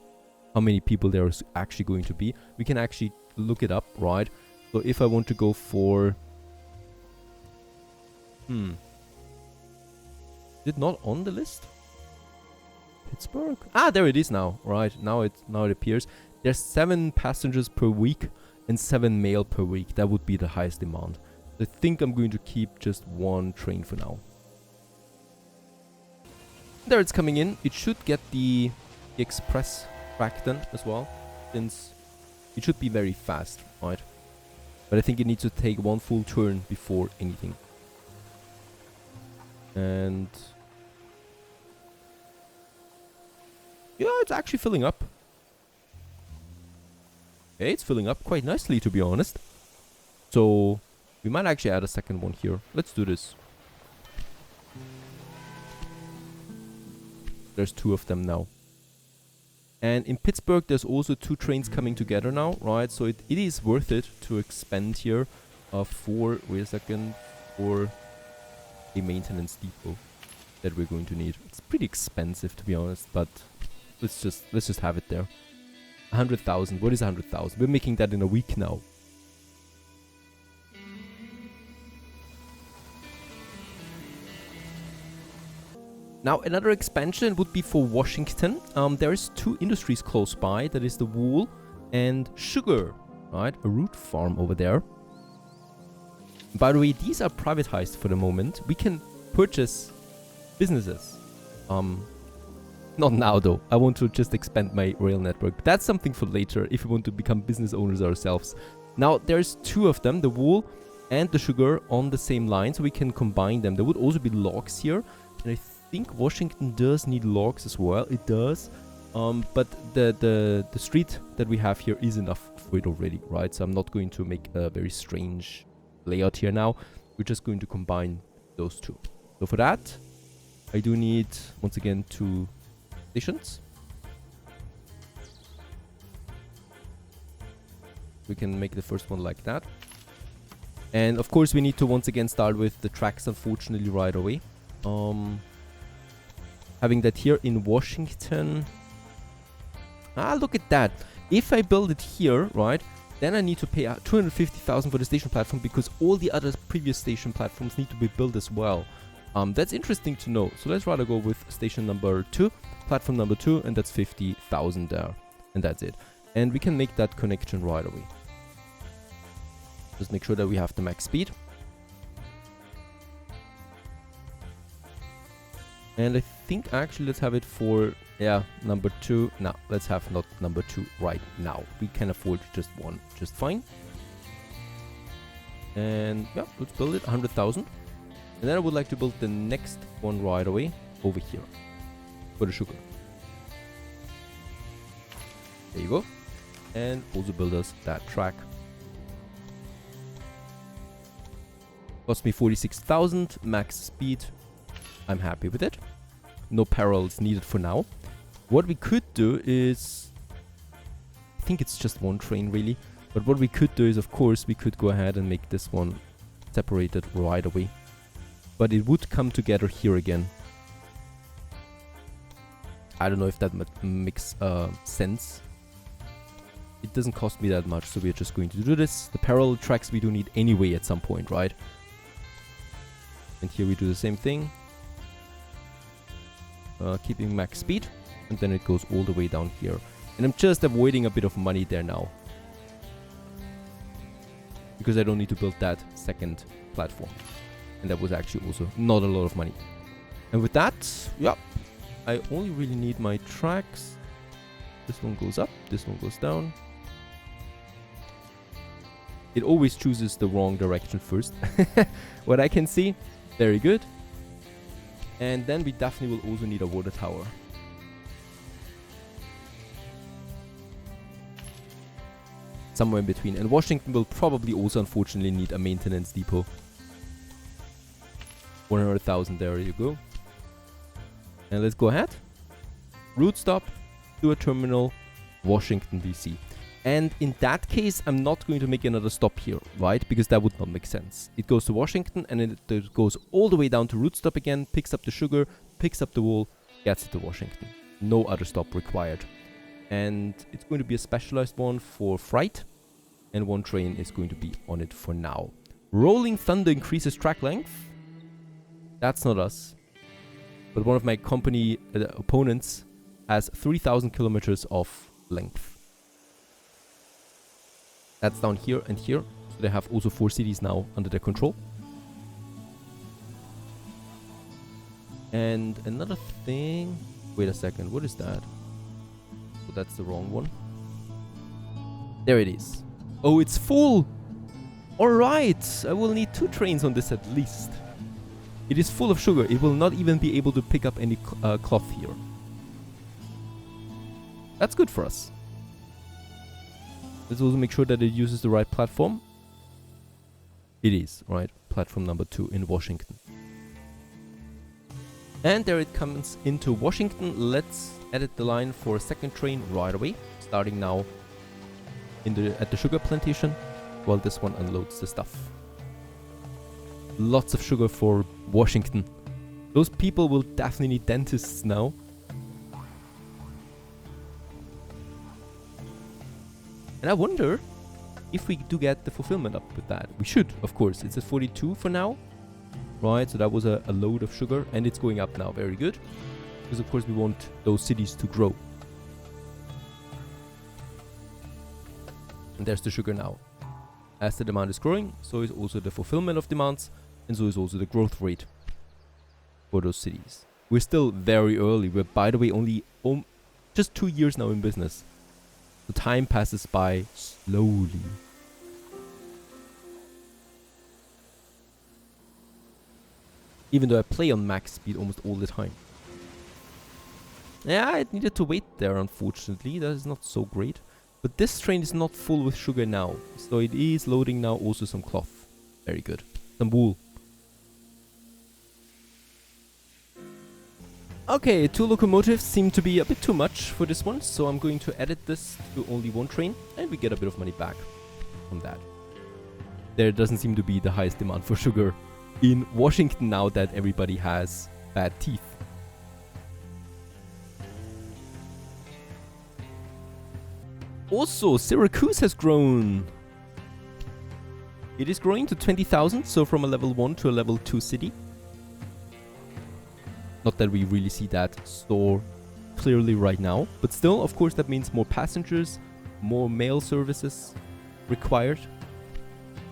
many people there is actually going to be. We can actually look it up, right? So if I want to go for Is it not on the list? Pittsburgh? Ah, there it is now. Right, now it appears. There's 7 passengers per week and 7 mail per week. That would be the highest demand. I think I'm going to keep just 1 train for now. There it's coming in. It should get the express track then as well, since it should be very fast, right? But I think it needs to take 1 full turn before anything. And yeah, it's actually filling up. Okay, it's filling up quite nicely, to be honest. So we might actually add a second one here. Let's do this. There's 2 of them now. And in Pittsburgh, there's also 2 trains coming together now, right? So it is worth it to expand here for a maintenance depot that we're going to need. It's pretty expensive, to be honest, but let's just have it there. 100,000. What is 100,000? We're making that in a week now. Now, another expansion would be for Washington. There's 2 industries close by. That is the wool and sugar, right? A root farm over there. By the way, these are privatized for the moment. We can purchase businesses. Not now, though. I want to just expand my rail network. But that's something for later if we want to become business owners ourselves. Now, there's 2 of them, the wool and the sugar, on the same line, so we can combine them. There would also be logs here. And I think Washington does need logs as well. It does. But the street that we have here is enough for it already, right? So I'm not going to make a very strange layout here now. We're just going to combine those 2. So for that, I do need, once again, 2 stations. We can make the first one like that. And of course we need to once again start with the tracks, unfortunately, right away. Having that here in Washington. Ah, look at that. If I build it here, right, then I need to pay 250,000 for the station platform, because all the other previous station platforms need to be built as well. That's interesting to know. So let's rather go with station number 2, platform number 2, and that's 50,000 there. And that's it. And we can make that connection right away. Just make sure that we have the max speed. And I think actually let's have it for, number 2. No, let's have not number 2 right now. We can afford just 1 just fine. And yeah, let's build it, 100,000. And then I would like to build the next one right away over here for the sugar. There you go. And also build us that track. Cost me 46,000, max speed. I'm happy with it. No parallels needed for now. What we could do is, I think it's just 1 train really, but what we could do is, of course, we could go ahead and make this one separated right away. But it would come together here again. I don't know if that makes sense. It doesn't cost me that much, so we're just going to do this. The parallel tracks we do need anyway at some point, right? And here we do the same thing. Keeping max speed. And then it goes all the way down here. And I'm just avoiding a bit of money there now, because I don't need to build that second platform. And that was actually also not a lot of money. And with that, yeah, I only really need my tracks. This one goes up, this one goes down. It always chooses the wrong direction first. What I can see. Very good. And then we definitely will also need a water tower. Somewhere in between. And Washington will probably also unfortunately need a maintenance depot. 100,000, there you go. And let's go ahead. Route stop to a terminal, Washington, D.C. And in that case, I'm not going to make another stop here, right? Because that would not make sense. It goes to Washington and it goes all the way down to route stop again, picks up the sugar, picks up the wool, gets it to Washington. No other stop required. And it's going to be a specialized one for freight. And 1 train is going to be on it for now. Rolling Thunder increases track length. That's not us. But one of my company opponents has 3,000 kilometers of length. That's down here and here. So they have also 4 cities now under their control. And another thing... Wait a second, what is that? Oh, that's the wrong one. There it is. Oh, it's full! Alright, I will need 2 trains on this at least. It is full of sugar. It will not even be able to pick up any cloth here. That's good for us. Let's also make sure that it uses the right platform. It is, right? Platform number 2 in Washington. And there it comes into Washington. Let's edit the line for a second train right away. Starting now at the sugar plantation while this one unloads the stuff. Lots of sugar for Washington. Those people will definitely need dentists now. And I wonder if we do get the fulfillment up with that. We should, of course. It's at 42 for now. Right, so that was a load of sugar. And it's going up now. Very good. Because, of course, we want those cities to grow. And there's the sugar now. As the demand is growing, so is also the fulfillment of demands. And so is also the growth rate for those cities. We're still very early. We're, by the way, only just 2 years now in business. The time passes by slowly. Even though I play on max speed almost all the time. Yeah, I needed to wait there, unfortunately. That is not so great. But this train is not full with sugar now. So it is loading now also some cloth. Very good. Some wool. Okay, 2 locomotives seem to be a bit too much for this one, so I'm going to edit this to only 1 train, and we get a bit of money back from that. There doesn't seem to be the highest demand for sugar in Washington now that everybody has bad teeth. Also, Syracuse has grown. It is growing to 20,000, so from a level 1 to a level 2 city. Not that we really see that so clearly right now. But still, of course, that means more passengers, more mail services required.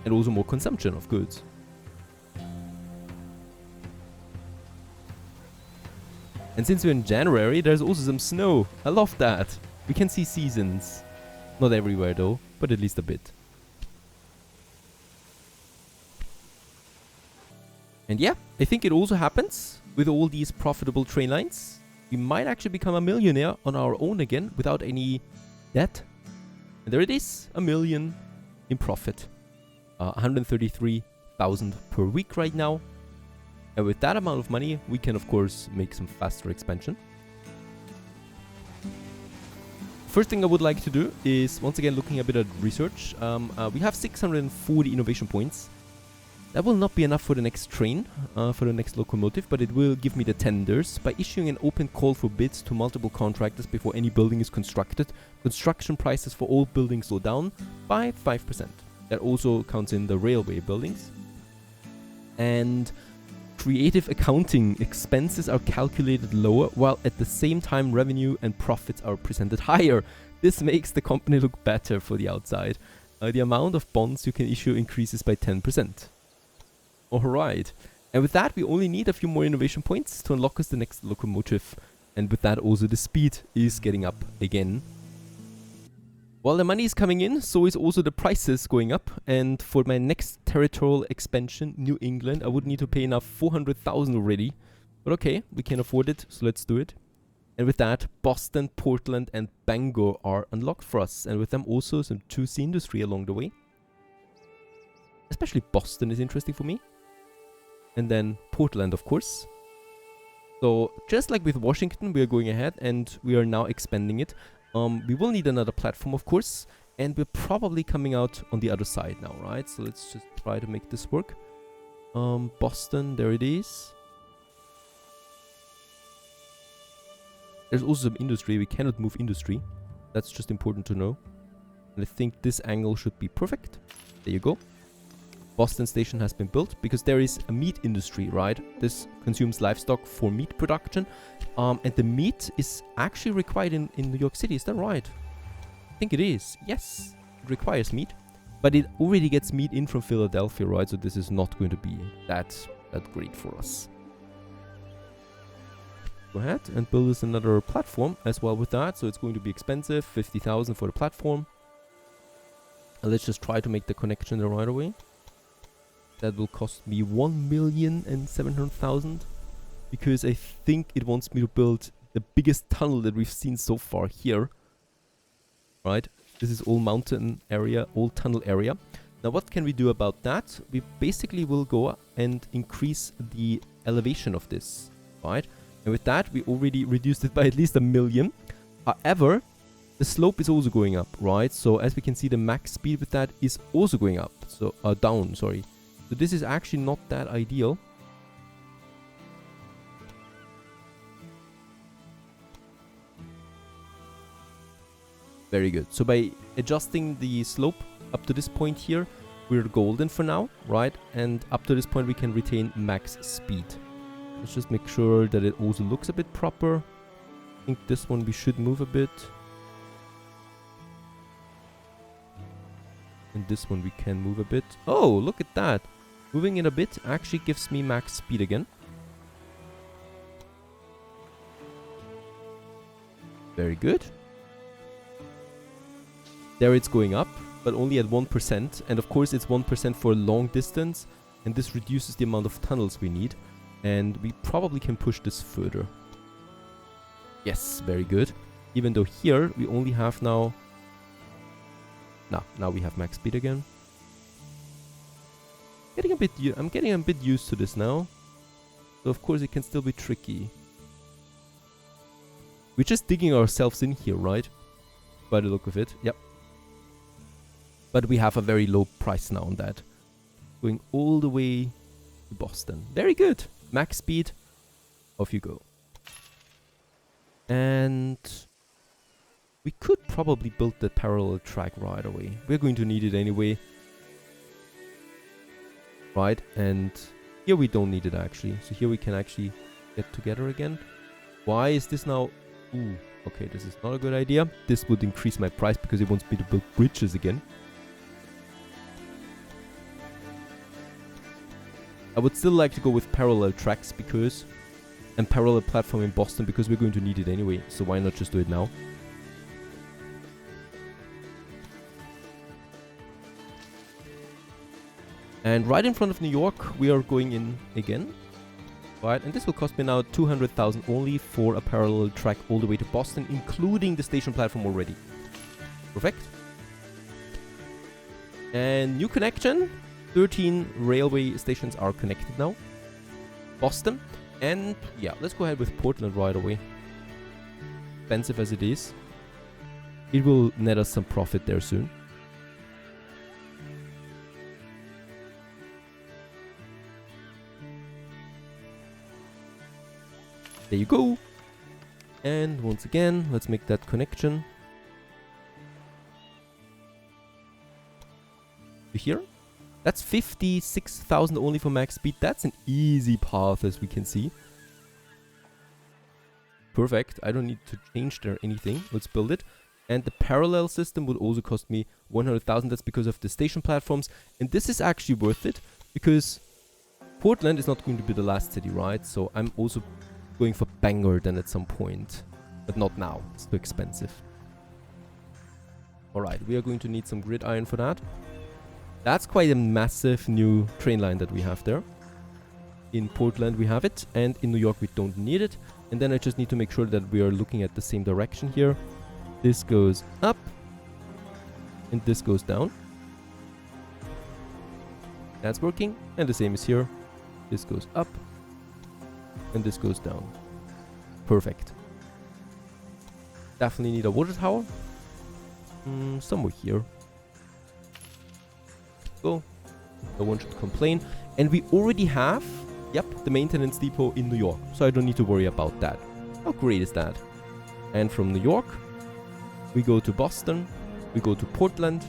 And also more consumption of goods. And since we're in January, there's also some snow. I love that. We can see seasons. Not everywhere though, but at least a bit. And yeah, I think it also happens. With all these profitable train lines, we might actually become a millionaire on our own again without any debt. And there it is, $1 million in profit. 133,000 per week right now. And with that amount of money, we can of course make some faster expansion. First thing I would like to do is once again looking a bit at research. We have 640 innovation points. That will not be enough for the next train, for the next locomotive, but it will give me the tenders. By issuing an open call for bids to multiple contractors before any building is constructed, construction prices for all buildings go down by 5%. That also counts in the railway buildings. And creative accounting expenses are calculated lower, while at the same time revenue and profits are presented higher. This makes the company look better for the outside. The amount of bonds you can issue increases by 10%. Alright, and with that we only need a few more innovation points to unlock us the next locomotive, and with that also the speed is getting up again. While the money is coming in, so is also the prices going up, and for my next territorial expansion, New England, I would need to pay enough 400,000 already, but okay, we can afford it, so let's do it. And with that, Boston, Portland and Bangor are unlocked for us, and with them also some juicy industry along the way. Especially Boston is interesting for me. And then Portland, of course. So, just like with Washington, we are going ahead and we are now expanding it. We will need another platform, of course. And we're probably coming out on the other side now, right? So, let's just try to make this work. Boston, there it is. There's also some industry. We cannot move industry. That's just important to know. And I think this angle should be perfect. There you go. Boston station has been built because there is a meat industry, right? This consumes livestock for meat production. And the meat is actually required in New York City. Is that right? I think it is. Yes, it requires meat. But it already gets meat in from Philadelphia, right? So this is not going to be that great for us. Go ahead and build us another platform as well with that. So it's going to be expensive, 50,000 for the platform. And let's just try to make the connection there right away. That will cost me 1,700,000 because I think it wants me to build the biggest tunnel that we've seen so far here. Right? This is all mountain area, all tunnel area. Now what can we do about that? We basically will go and increase the elevation of this, right? And with that, we already reduced it by at least 1 million. However, the slope is also going up, right? So as we can see, the max speed with that is also going up. So, down, sorry. So this is actually not that ideal. Very good. So by adjusting the slope up to this point here, we're golden for now, right? And up to this point, we can retain max speed. Let's just make sure that it also looks a bit proper. I think this one we should move a bit. And this one we can move a bit. Oh, look at that. Moving it a bit actually gives me max speed again. Very good. There it's going up, but only at 1%. And of course it's 1% for a long distance. And this reduces the amount of tunnels we need. And we probably can push this further. Yes, very good. Even though here we only have now... Now we have max speed again. I'm getting a bit used to this now. So of course it can still be tricky. We're just digging ourselves in here, right? By the look of it. Yep. But we have a very low price now on that. Going all the way to Boston. Very good. Max speed. Off you go. And we could probably build the parallel track right away. We're going to need it anyway. Right? And here we don't need it actually. So here we can actually get together again. Why is this now? Ooh, okay, this is not a good idea. This would increase my price because it wants me to build bridges again. I would still like to go with parallel tracks because... and parallel platform in Boston because we're going to need it anyway. So why not just do it now? And right in front of New York, we are going in again. Right, and this will cost me now 200,000 only for a parallel track all the way to Boston, including the station platform already. Perfect. And new connection. 13 railway stations are connected now. Boston. And yeah, let's go ahead with Portland right away. Expensive as it is. It will net us some profit there soon. There you go. And once again, let's make that connection. To here. That's 56,000 only for max speed. That's an easy path, as we can see. Perfect. I don't need to change there anything. Let's build it. And the parallel system would also cost me 100,000. That's because of the station platforms. And this is actually worth it because Portland is not going to be the last city, right? So I'm also going for Bangor then at some point. But not now. It's too expensive. Alright, we are going to need some grid iron for that. That's quite a massive new train line that we have there. In Portland we have it, and in New York we don't need it. And then I just need to make sure that we are looking at the same direction here. This goes up, and this goes down. That's working, and the same is here. This goes up, and this goes down. Perfect. Definitely need a water tower. Somewhere here. Go. No one should complain. And we already have, yep, the maintenance depot in New York. So I don't need to worry about that. How great is that? And from New York, we go to Boston, we go to Portland,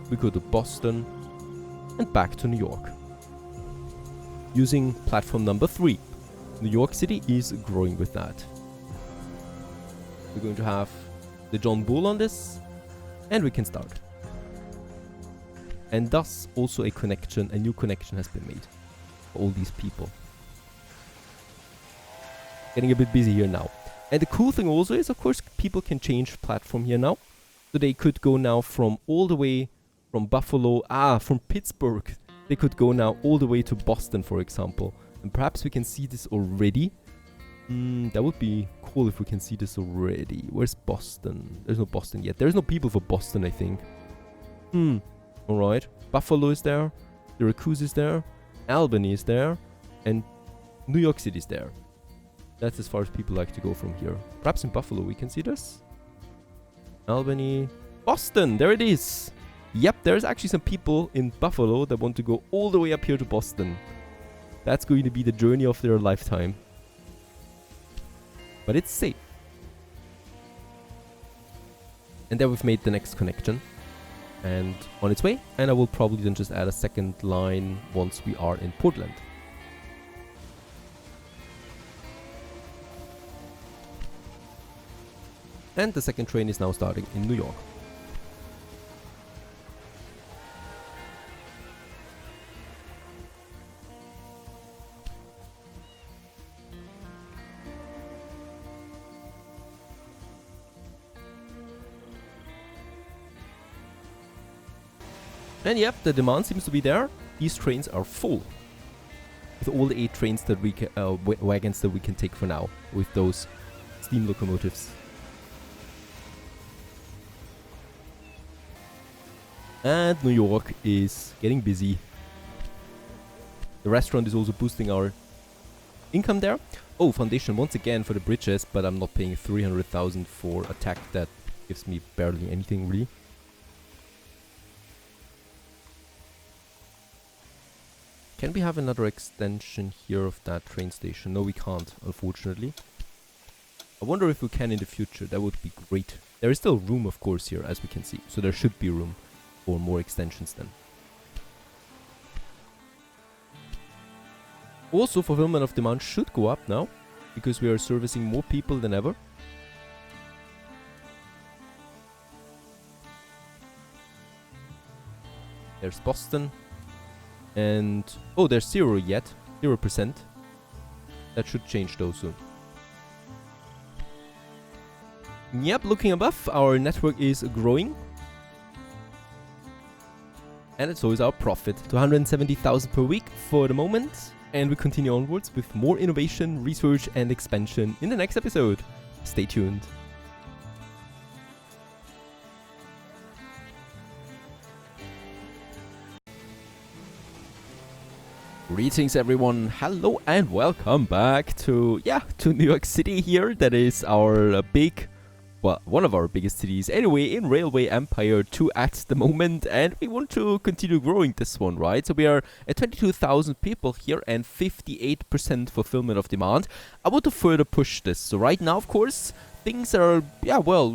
we go to Boston, and back to New York. using platform number 3. New York City is growing with that. We're going to have the John Bull on this, and we can start. And thus also a new connection has been made for all these people. Getting a bit busy here now. And the cool thing also is, of course, people can change platform here now. So they could go now from all the way from Buffalo, from Pittsburgh. They could go now all the way to Boston, for example. And perhaps we can see this already. That would be cool if we can see this already. Where's Boston? There's no Boston yet. There's no people for Boston, I think. Alright. Buffalo is there. Syracuse is there. Albany is there. And New York City is there. That's as far as people like to go from here. Perhaps in Buffalo we can see this. Albany. Boston! There it is! Yep, there's actually some people in Buffalo that want to go all the way up here to Boston. That's going to be the journey of their lifetime. But it's safe. And there we've made the next connection. And on its way. And I will probably then just add a second line once we are in Portland. And the second train is now starting in New York. And yep, the demand seems to be there. These trains are full. With all the 8 trains that we can, wagons that we can take for now. With those steam locomotives. And New York is getting busy. The restaurant is also boosting our income there. Oh, foundation once again for the bridges, but I'm not paying 300,000 for a tech that gives me barely anything really. Can we have another extension here of that train station? No, we can't, unfortunately. I wonder if we can in the future. That would be great. There is still room, of course, here, as we can see. So there should be room for more extensions then. Also, fulfillment of demand should go up now, because we are servicing more people than ever. There's Boston. And, oh, there's 0 yet. 0%. That should change though soon. Yep, looking above, our network is growing. And so is our profit. To 170,000 per week for the moment. And we continue onwards with more innovation, research and expansion in the next episode. Stay tuned. Greetings everyone, hello and welcome back to New York City here. That is our one of our biggest cities anyway in Railway Empire 2 at the moment, and we want to continue growing this one, right? So we are at 22,000 people here and 58% fulfillment of demand. I want to further push this. So right now, of course, things are,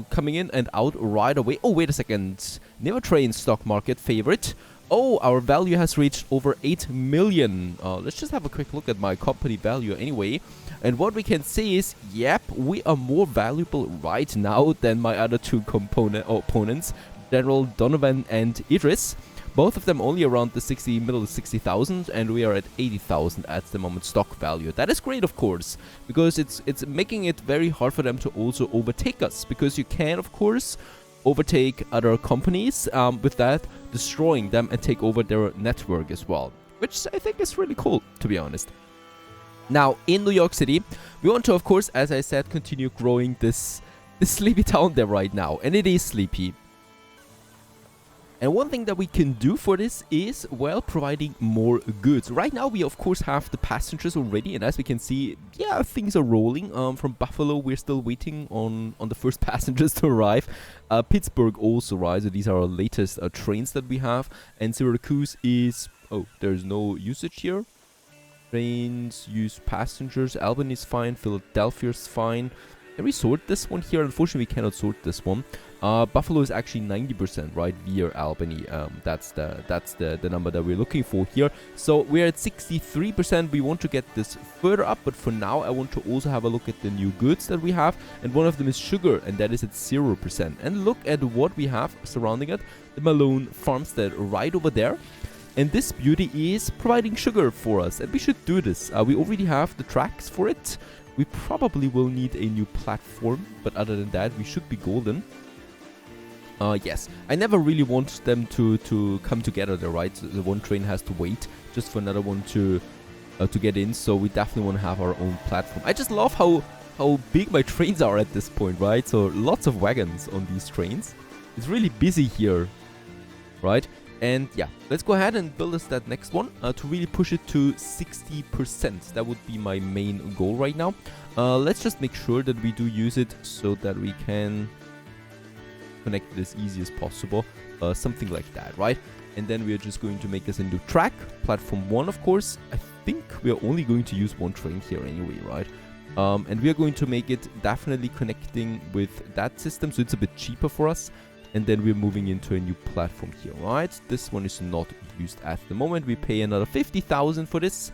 coming in and out right away. Oh, wait a second. Never Train stock market favorite. Oh, our value has reached over 8 million. Let's just have a quick look at my company value anyway. And what we can say is, yep, we are more valuable right now than my other two opponents, General Donovan and Idris. Both of them only around the middle of 60,000, and we are at 80,000 at the moment stock value. That is great, of course, because it's making it very hard for them to also overtake us, because you can, of course, overtake other companies, with that destroying them and take over their network as well, which I think is really cool, to be honest. Now, in New York City, we want to, of course, as I said, continue growing this sleepy town there right now, and it is sleepy. And one thing that we can do for this is, well, providing more goods. Right now, we of course have the passengers already, and as we can see, yeah, things are rolling. From Buffalo, we're still waiting on the first passengers to arrive. Pittsburgh also, right? So these are our latest trains that we have. And Syracuse is, oh, there's no usage here. Trains use passengers. Albany is fine. Philadelphia is fine. Can we sort this one here? Unfortunately, we cannot sort this one. Buffalo is actually 90%, right, via Albany. That's the number that we're looking for here. So we're at 63%. We want to get this further up, but for now I want to also have a look at the new goods that we have, and one of them is sugar, and that is at 0%. And look at what we have surrounding it, the Malone farmstead right over there. And this beauty is providing sugar for us, and we should do this. We already have the tracks for it. We probably will need a new platform, but other than that, we should be golden. Yes, I never really want them to come together there, right? So the one train has to wait just for another one to get in, so we definitely want to have our own platform. I just love how big my trains are at this point, right? So lots of wagons on these trains. It's really busy here, right? And yeah, let's go ahead and build us that next one to really push it to 60%. That would be my main goal right now. Let's just make sure that we do use it so that we can connect it as easy as possible. Something like that, right? And then we are just going to make this into track. Platform 1, of course. I think we are only going to use one train here anyway, right? And we are going to make it definitely connecting with that system, so it's a bit cheaper for us. And then we're moving into a new platform here, right? This one is not used at the moment. We pay another 50,000 for this,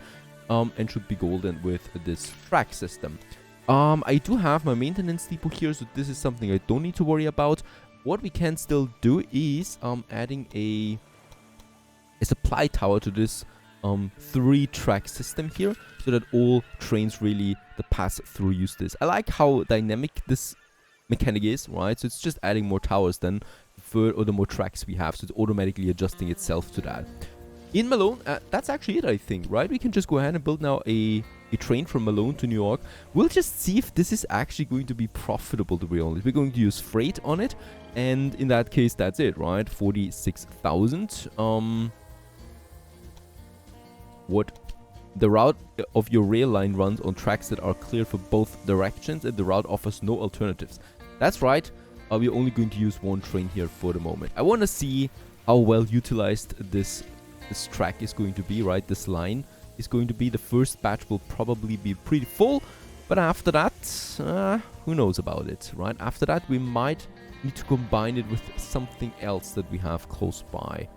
and should be golden with this track system. I do have my maintenance depot here, so this is something I don't need to worry about. What we can still do is adding a supply tower to this 3-track system here, so that all trains really that pass through use this. I like how dynamic this mechanic is, right? So it's just adding more towers then or the more tracks we have, so it's automatically adjusting itself to that. In Malone, that's actually it, I think, right? We can just go ahead and build now a train from Malone to New York. We'll just see if this is actually going to be profitable, to be honest. We're going to use freight on it, and in that case, that's it, right? 46,000. What? The route of your rail line runs on tracks that are clear for both directions, and the route offers no alternatives. That's right. We're only going to use one train here for the moment. I want to see how well utilized this track is going to be, right? This line is going to be. The first batch will probably be pretty full, but after that, who knows about it, right? After that, we might need to combine it with something else that we have close by.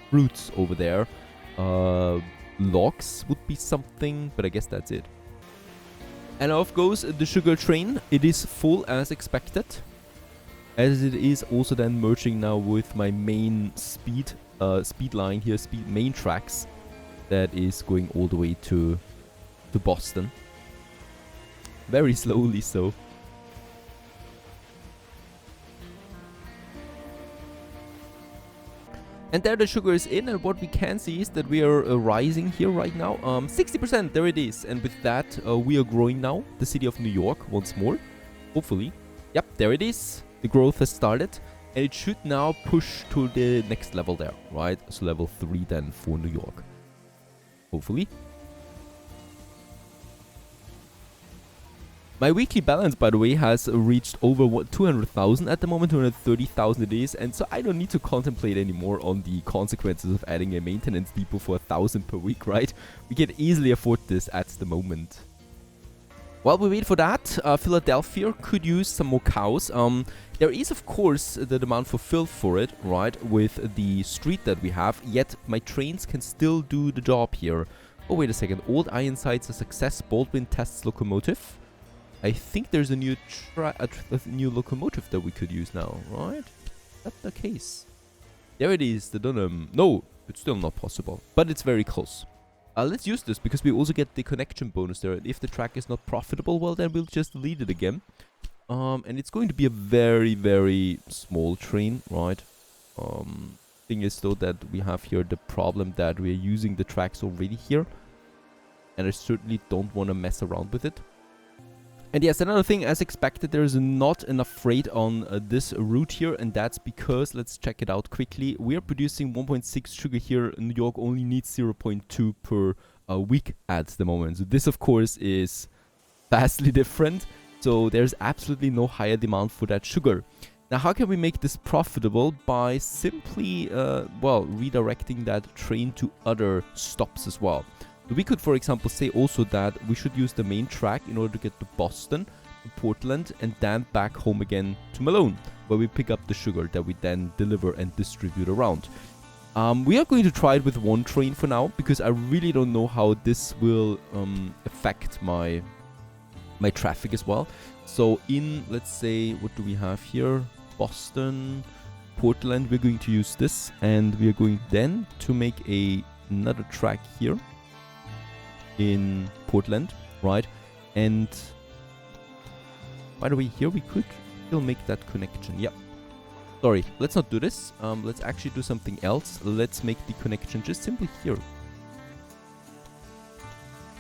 Fruits over there. Logs would be something, but I guess that's it. And off goes the sugar train. It is full as expected, as it is also then merging now with my main speed line here, main tracks, that is going all the way to Boston. Very slowly so. And there the sugar is in, and what we can see is that we are rising here right now. 60%, there it is. And with that, we are growing now. The city of New York once more. Hopefully. Yep, there it is. The growth has started. And it should now push to the next level there, right? So level 3 then for New York. Hopefully. My weekly balance, by the way, has reached over 200,000 at the moment, 230,000 it is, and so I don't need to contemplate anymore on the consequences of adding a maintenance depot for 1,000 per week, right? We can easily afford this at the moment. While we wait for that, Philadelphia could use some more cows. There is, of course, the demand for fill for it, right, with the street that we have, yet my trains can still do the job here. Oh, wait a second. Old Ironside's a success. Baldwin tests locomotive. I think there's a new locomotive that we could use now, right? Is that the case? There it is, the Dunham. No, it's still not possible, but it's very close. Let's use this because we also get the connection bonus there. And if the track is not profitable, well, then we'll just delete it again. And it's going to be a very, very small train, right? Thing is, though, that we have here the problem that we're using the tracks already here. And I certainly don't want to mess around with it. And yes, another thing, as expected, there's not enough freight on this route here, and that's because, let's check it out quickly, we are producing 1.6 sugar here. New York only needs 0.2 per week at the moment. So this, of course, is vastly different. So there's absolutely no higher demand for that sugar. Now, how can we make this profitable? By simply, well, redirecting that train to other stops as well. We could, for example, say also that we should use the main track in order to get to Boston, to Portland, and then back home again to Malone, where we pick up the sugar that we then deliver and distribute around. We are going to try it with one train for now, because I really don't know how this will affect my traffic as well. So in, let's say, what do we have here? Boston, Portland, we're going to use this, and we are going then to make another track here in Portland, right? And by the way, here we could still make that connection. Yep. Sorry, let's not do this. Let's actually do something else. Let's make the connection just simply here.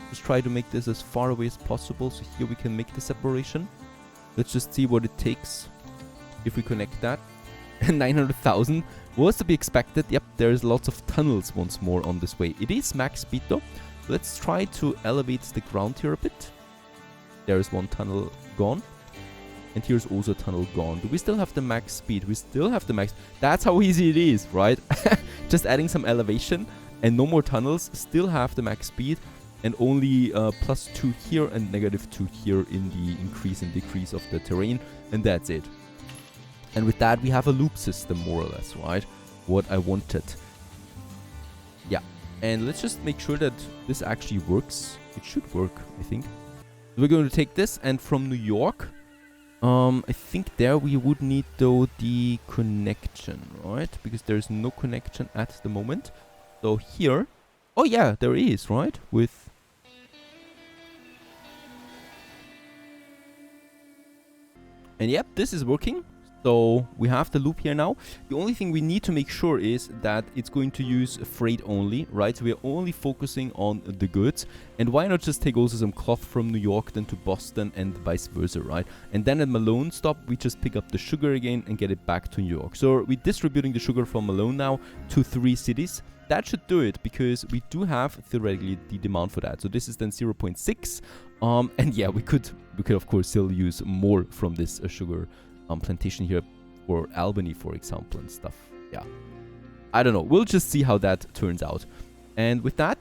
Just try to make this as far away as possible, so here we can make the separation. Let's just see what it takes if we connect that. 900,000 was to be expected. Yep, there's lots of tunnels once more on this way. It is max speed though. Let's try to elevate the ground here a bit. There is one tunnel gone. And here's also a tunnel gone. Do we still have the max speed? We still have the max. That's how easy it is, right? Just adding some elevation and no more tunnels. Still have the max speed. And only +2 here and -2 here in the increase and decrease of the terrain. And that's it. And with that, we have a loop system, more or less, right? What I wanted. Yeah. And let's just make sure that this actually works. It should work, I think. We're going to take this, and from New York, I think there we would need, though, the connection, right? Because there's no connection at the moment. So here... Oh, yeah, there is, right? With... And yep, this is working. So we have the loop here now. The only thing we need to make sure is that it's going to use freight only, right? So we are only focusing on the goods. And why not just take also some cloth from New York then to Boston and vice versa, right? And then at Malone stop, we just pick up the sugar again and get it back to New York. So we're distributing the sugar from Malone now to 3 cities. That should do it, because we do have theoretically the demand for that. So this is then 0.6. And yeah, we could of course still use more from this sugar plantation here for Albany, for example, and stuff. Yeah, I don't know, we'll just see how that turns out. And with that,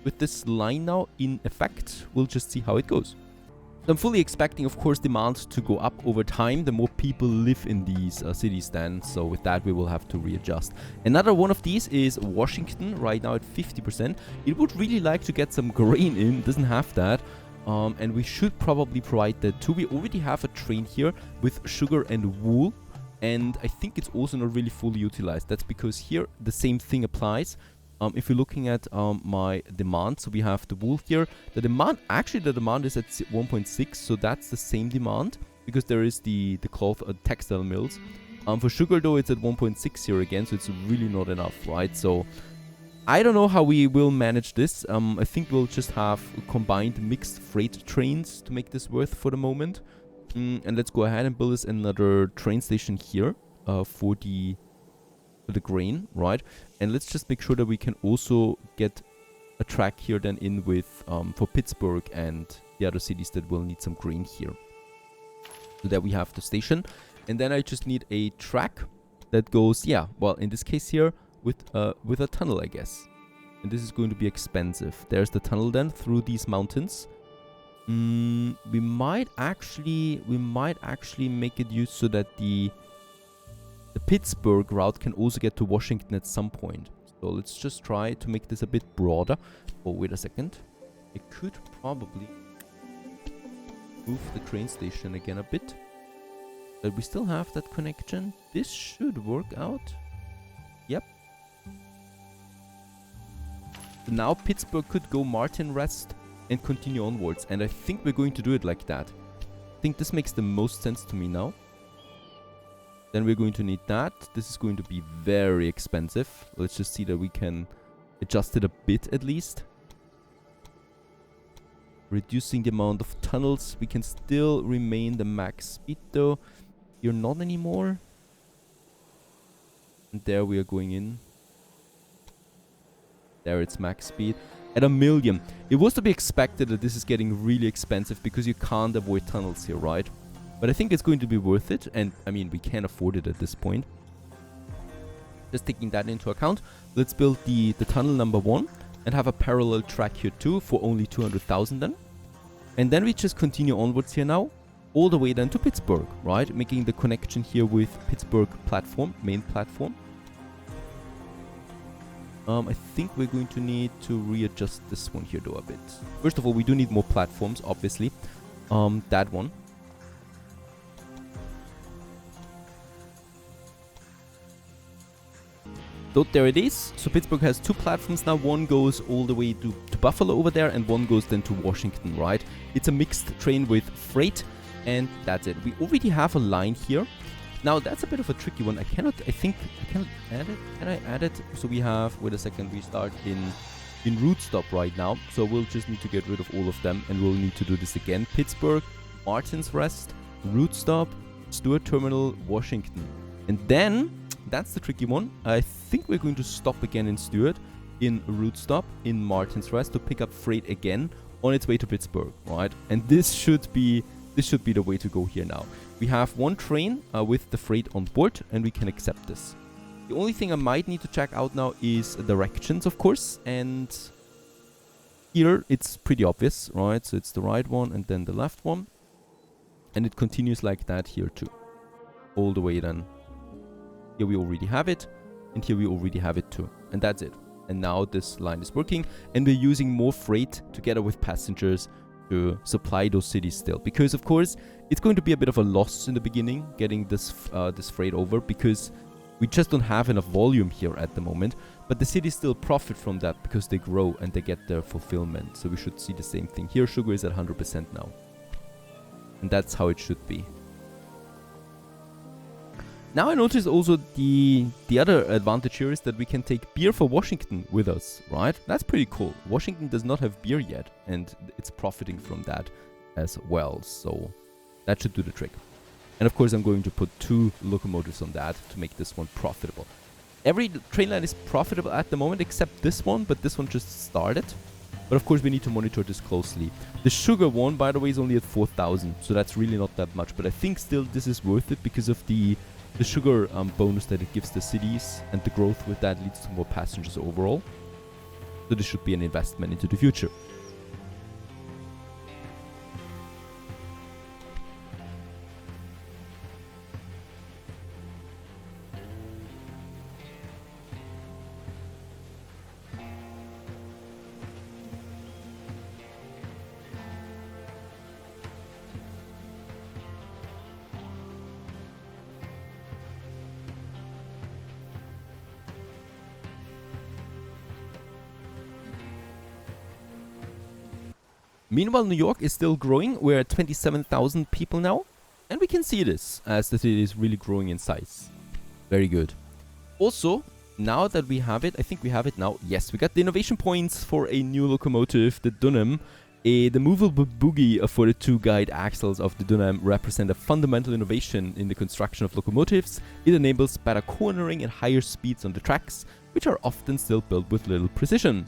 with this line now in effect, we'll just see how it goes. So I'm fully expecting, of course, demand to go up over time the more people live in these cities then. So with that, we will have to readjust. Another one of these is Washington, right now at 50%. It would really like to get some grain in, doesn't have that. And we should probably provide that too. We already have a train here with sugar and wool, and I think it's also not really fully utilized. That's because here the same thing applies. If you're looking at my demand, so we have the wool here. The demand is at 1.6, so that's the same demand, because there is the cloth textile mills. For sugar though, it's at 1.6 here again, so it's really not enough, right? So I don't know how we will manage this. I think we'll just have combined mixed freight trains to make this worth for the moment. And let's go ahead and build us another train station here for the grain, right? And let's just make sure that we can also get a track here then in with for Pittsburgh and the other cities that will need some grain here. So that we have the station. And then I just need a track that goes, yeah, well, in this case here, with a tunnel, I guess. And this is going to be expensive. There's the tunnel then through these mountains. We might actually make it used so that the Pittsburgh route can also get to Washington at some point. So let's just try to make this a bit broader. Oh, wait a second. I could probably move the train station again a bit. But we still have that connection. This should work out. Yep. So now Pittsburgh could go Martin Rest and continue onwards. And I think we're going to do it like that. I think this makes the most sense to me now. Then we're going to need that. This is going to be very expensive. Let's just see that we can adjust it a bit at least. Reducing the amount of tunnels. We can still remain the max speed though. Here not anymore. And there we are going in. There it's max speed. At 1 million. It was to be expected that this is getting really expensive because you can't avoid tunnels here, right? But I think it's going to be worth it. And I mean, we can afford it at this point. Just taking that into account. Let's build the tunnel number 1. And have a parallel track here too for only 200,000 then. And then we just continue onwards here now. all the way then to Pittsburgh, right? Making the connection here with Pittsburgh platform, main platform. I think we're going to need to readjust this one here though a bit. First of all, we do need more platforms, obviously. That one. So there it is. So Pittsburgh has 2 platforms now. One goes all the way to Buffalo over there, and one goes then to Washington, right? It's a mixed train with freight, and that's it. We already have a line here. Now that's a bit of a tricky one. I think I can add it. Can I add it? So we have, wait a second, we start in route stop right now. So we'll just need to get rid of all of them, and we'll need to do this again. Pittsburgh, Martin's Rest, route stop, Stewart Terminal, Washington. And then, that's the tricky one. I think we're going to stop again in Stewart, in route stop, in Martin's Rest to pick up freight again on its way to Pittsburgh, right? And this should be the way to go here now. We have one train with the freight on board, and we can accept this. The only thing I might need to check out now is directions, of course, and here it's pretty obvious, right? So it's the right one and then the left one, and it continues like that here too, all the way then. Here we already have it, and here we already have it too, and that's it. And now this line is working, and we're using more freight together with passengers to supply those cities still, because of course it's going to be a bit of a loss in the beginning getting this this freight over, because we just don't have enough volume here at the moment. But the cities still profit from that because they grow and they get their fulfillment. So we should see the same thing here. Sugar is at 100% now, and that's how it should be. Now I notice also the other advantage here is that we can take beer for Washington with us, right? That's pretty cool. Washington does not have beer yet, and it's profiting from that as well. So that should do the trick. And of course I'm going to put 2 locomotives on that to make this one profitable. Every train line is profitable at the moment except this one, but this one just started. But of course we need to monitor this closely. The sugar one, by the way, is only at 4,000, so that's really not that much. But I think still this is worth it because of the sugar bonus that it gives the cities, and the growth with that leads to more passengers overall. So this should be an investment into the future. Meanwhile, New York is still growing. We're at 27,000 people now. And we can see this as the city is really growing in size. Very good. Also, now that we have it, I think we have it now. Yes, we got the innovation points for a new locomotive, the Dunham. The movable boogie for the 2 guide axles of the Dunham represent a fundamental innovation in the construction of locomotives. It enables better cornering and higher speeds on the tracks, which are often still built with little precision.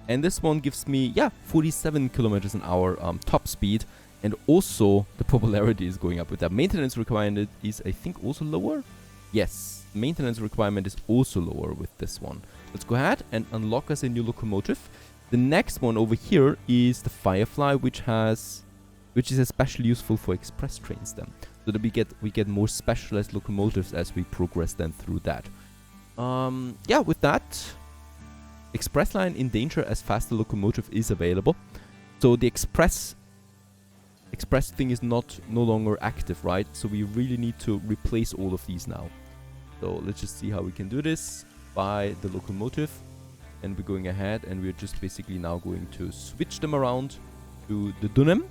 And this one gives me, 47 kilometers an hour top speed. And also, the popularity is going up with that. Maintenance requirement is, I think, also lower. Yes, maintenance requirement is also lower with this one. Let's go ahead and unlock us a new locomotive. The next one over here is the Firefly, which is especially useful for express trains then. So that we get more specialized locomotives as we progress then through that. With that, express line in danger as faster locomotive is available. So the express thing is no longer active, right? So we really need to replace all of these now. So let's just see how we can do this by the locomotive. And we're going ahead and we're just basically now going to switch them around to the Dunham.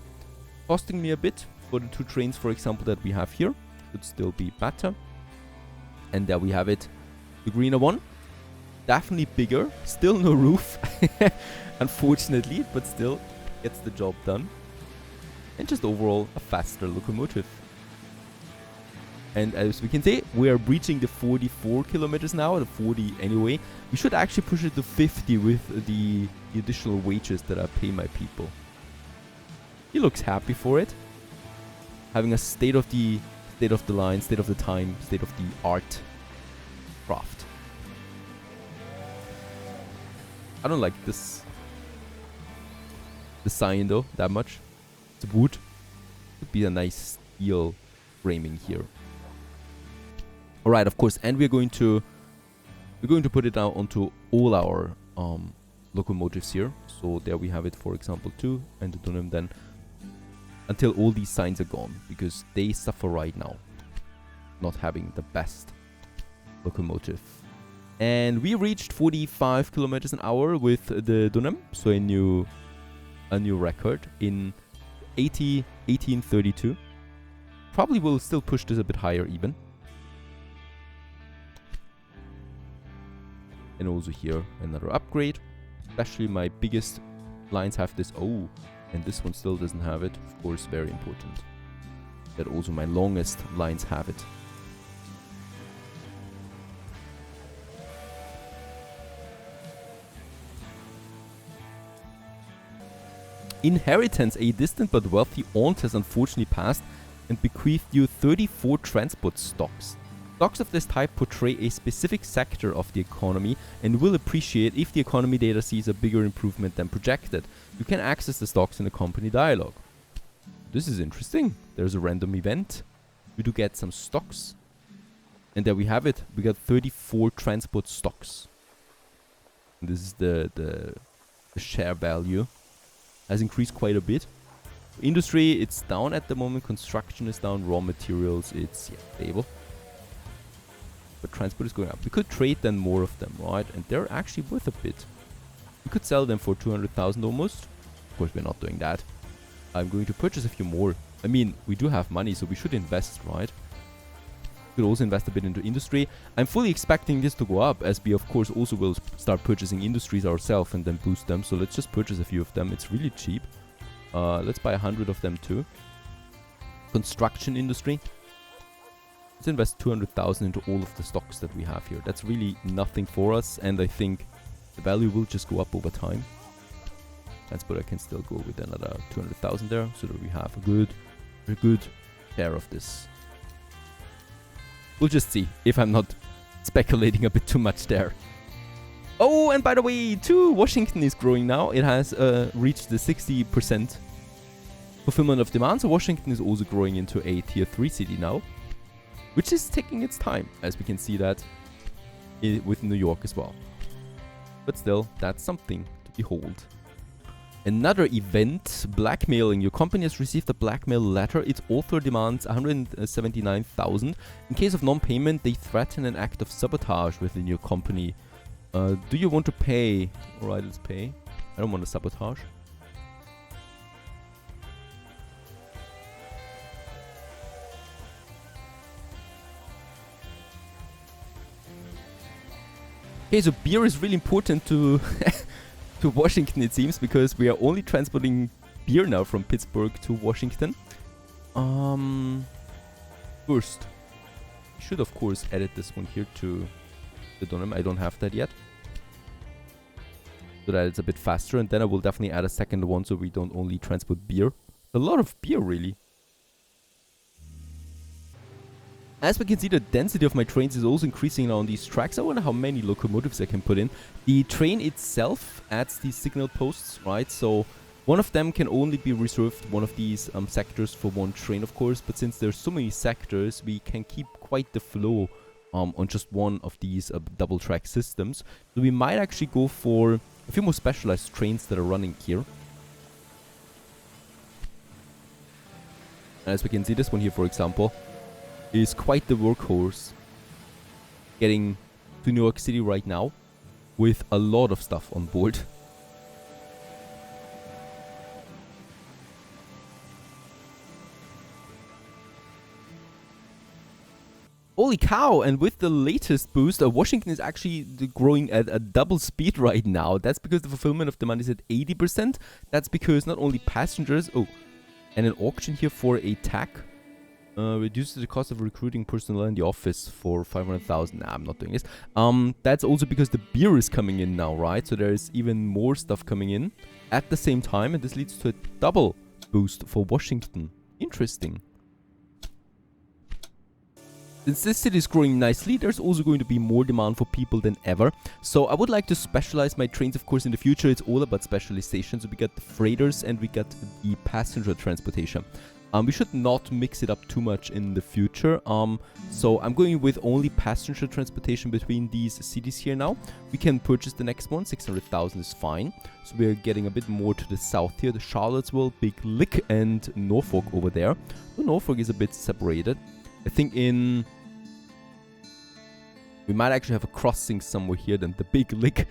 Costing me a bit for the 2 trains, for example, that we have here. Should still be better. And there we have it. The greener one. Definitely bigger. Still no roof. Unfortunately, but still gets the job done. And just overall a faster locomotive. And as we can see, we are breaching the 44 kilometers now, the 40 anyway. We should actually push it to 50 with the additional wages that I pay my people. He looks happy for it. Having a state of the line, state of the time, state of the art craft. I don't like this design though that much. It's wood. Could be a nice steel framing here. Alright, of course, and we're going to put it out onto all our locomotives here. So there we have it, for example, 2, and the Dunham then, until all these signs are gone, because they suffer right now, not having the best locomotive. And we reached 45 kilometers an hour with the Dunham, so a new record in 1832. Probably will still push this a bit higher even. And also here another upgrade. Especially my biggest lines have this. Oh, and this one still doesn't have it. Of course, very important that also my longest lines have it. Inheritance. A distant but wealthy aunt has unfortunately passed and bequeathed you 34 transport stocks. Stocks of this type portray a specific sector of the economy and will appreciate if the economy data sees a bigger improvement than projected. You can access the stocks in the company dialog. This is interesting. There's a random event. We do get some stocks. And there we have it. We got 34 transport stocks. And this is the share value. Has increased quite a bit. Industry, it's down at the moment. Construction is down. Raw materials, it's stable. But transport is going up. We could trade then more of them, right? And they're actually worth a bit. We could sell them for 200,000 almost. Of course, we're not doing that. I'm going to purchase a few more. I mean, we do have money, so we should invest, right? We could also invest a bit into industry. I'm fully expecting this to go up, as we, of course, also will start purchasing industries ourselves and then boost them. So let's just purchase a few of them. It's really cheap. Let's buy 100 of them too. Construction industry. Let's invest 200,000 into all of the stocks that we have here. That's really nothing for us, and I think the value will just go up over time. Transport, I can still go with another 200,000 there, so that we have a good share of this. We'll just see if I'm not speculating a bit too much there. Oh, and by the way, too, Washington is growing now. It has reached the 60% fulfillment of demand, so Washington is also growing into a tier 3 city now, which is taking its time, as we can see that with New York as well. But still, that's something to behold. Another event, blackmailing. Your company has received a blackmail letter. Its author demands 179,000. In case of non-payment, they threaten an act of sabotage within your company. Do you want to pay? Alright, let's pay. I don't want to sabotage. Okay, so beer is really important to to Washington, it seems, because we are only transporting beer now from Pittsburgh to Washington. First, I should of course edit this one here to the Dunham. I don't have that yet, so that it's a bit faster, and then I will definitely add a second one so we don't only transport beer. A lot of beer, really. As we can see, the density of my trains is also increasing now on these tracks. I wonder how many locomotives I can put in. The train itself adds these signal posts, right? So one of them can only be reserved, one of these sectors, for one train, of course. But since there's so many sectors, we can keep quite the flow on just one of these double track systems. So we might actually go for a few more specialized trains that are running here. As we can see, this one here, for example, is quite the workhorse, getting to New York City right now with a lot of stuff on board. Holy cow, and with the latest boost, Washington is actually growing at a double speed right now. That's because the fulfillment of demand is at 80%. That's because not only passengers... Oh, and an auction here for a TAC. Reduces the cost of recruiting personnel in the office for 500,000. Nah, I'm not doing this. That's also because the beer is coming in now, right? So there's even more stuff coming in at the same time, and this leads to a double boost for Washington. Interesting. Since this city is growing nicely, there's also going to be more demand for people than ever. So I would like to specialize my trains, of course, in the future. It's all about specialization. So we got the freighters and we got the passenger transportation. We should not mix it up too much in the future. So I'm going with only passenger transportation between these cities here now. We can purchase the next one. 600,000 is fine. So we're getting a bit more to the south here. The Charlottesville, Big Lick, and Norfolk over there. So Norfolk is a bit separated. I think we might actually have a crossing somewhere here. Then the Big Lick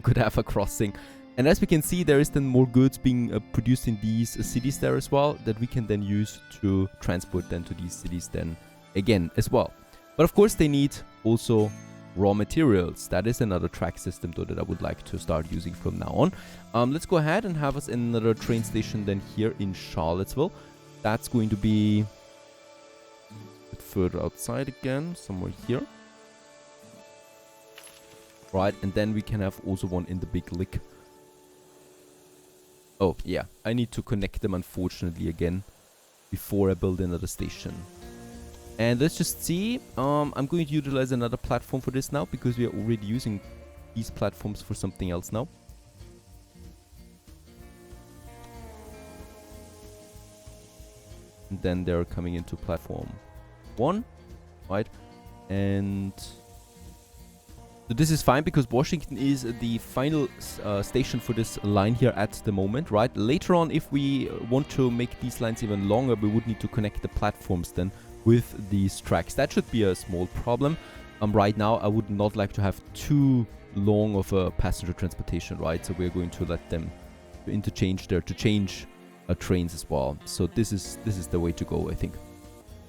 could have a crossing. And as we can see, there is then more goods being produced in these cities there as well that we can then use to transport then to these cities then again as well. But of course they need also raw materials. That is another track system though that I would like to start using from now on. Let's go ahead and have us another train station then here in Charlottesville. That's going to be a bit further outside again, somewhere here. Right, and then we can have also one in the Big Lick. Oh, yeah. I need to connect them, unfortunately, again, before I build another station. And let's just see. I'm going to utilize another platform for this now, because we are already using these platforms for something else now. And then they're coming into platform 1, right? And so this is fine because Washington is the final station for this line here at the moment, right? Later on, if we want to make these lines even longer, we would need to connect the platforms then with these tracks. That should be a small problem. Right now, I would not like to have too long of a passenger transportation, right? So we're going to let them interchange there to change trains as well. So this is the way to go, I think.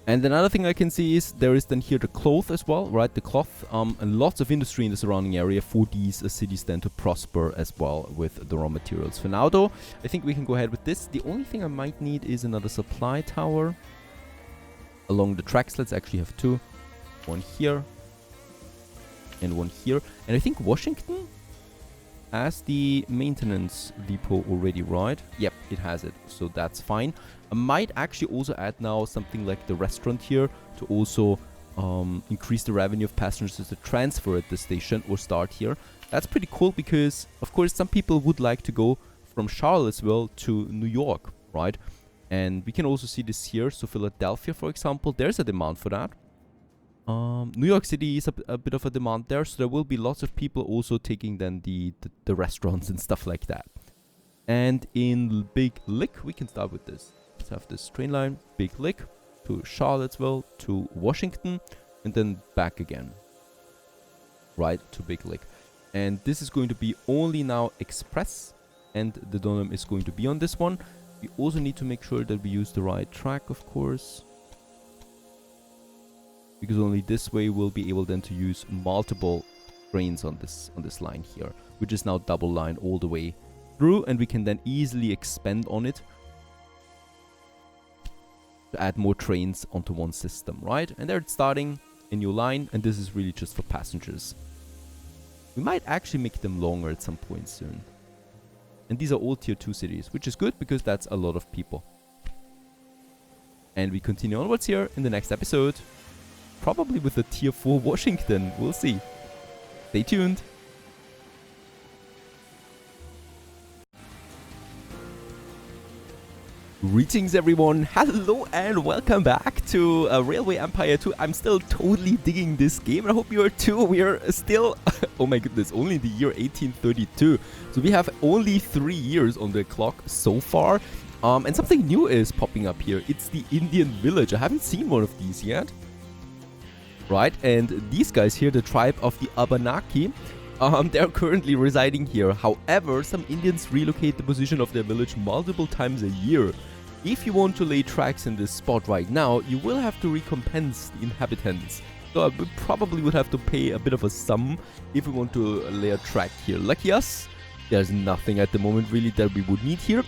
And another thing I can see is there is then here the cloth as well, right? The cloth, and lots of industry in the surrounding area for these cities then to prosper as well with the raw materials. For now though, I think we can go ahead with this. The only thing I might need is another supply tower along the tracks. Let's actually have 2. One here and one here. And I think Washington has the maintenance depot already, right? Yep, it has it. So that's fine. I might actually also add now something like the restaurant here to also increase the revenue of passengers to transfer at the station or start here. That's pretty cool because, of course, some people would like to go from Charlottesville to New York, right? And we can also see this here. So Philadelphia, for example, there's a demand for that. New York City is a bit of a demand there, so there will be lots of people also taking then the restaurants and stuff like that. And in Big Lick, we can start with this. Let's have this train line, Big Lick, to Charlottesville, to Washington, and then back again. Right, to Big Lick. And this is going to be only now express, and the Dunham is going to be on this one. We also need to make sure that we use the right track, of course. Because only this way we'll be able then to use multiple trains on this line here, which is now double line all the way through, and we can then easily expand on it to add more trains onto one system, right? And they're starting a new line, and this is really just for passengers. We might actually make them longer at some point soon. And these are all tier 2 cities, which is good because that's a lot of people. And we continue onwards here in the next episode. Probably with a tier 4 Washington. We'll see. Stay tuned. Greetings everyone, hello and welcome back to Railway Empire 2. I'm still totally digging this game and I hope you are too. We are still, oh my goodness, only in the year 1832. So we have only 3 years on the clock so far. And something new is popping up here. It's the Indian village. I haven't seen one of these yet. Right, and these guys here, the tribe of the Abenaki, they're currently residing here. However, some Indians relocate the position of their village multiple times a year. If you want to lay tracks in this spot right now, you will have to recompense the inhabitants. So I probably would have to pay a bit of a sum if we want to lay a track here. Lucky us, there's nothing at the moment really that we would need here.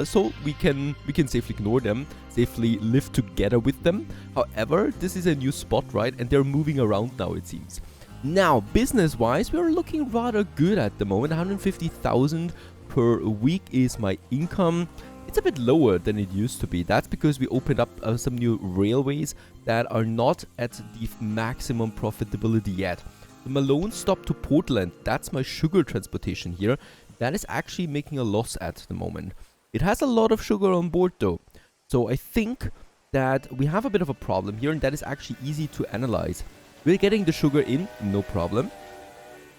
So we can safely ignore them, safely live together with them. However, this is a new spot, right? And they're moving around now, it seems. Now, business-wise, we're looking rather good at the moment. 150,000 per week is my income. It's a bit lower than it used to be. That's because we opened up some new railways that are not at the maximum profitability yet. The Malone stop to Portland, that's my sugar transportation here. That is actually making a loss at the moment. It has a lot of sugar on board though. So I think that we have a bit of a problem here, and that is actually easy to analyze. We're getting the sugar in, no problem.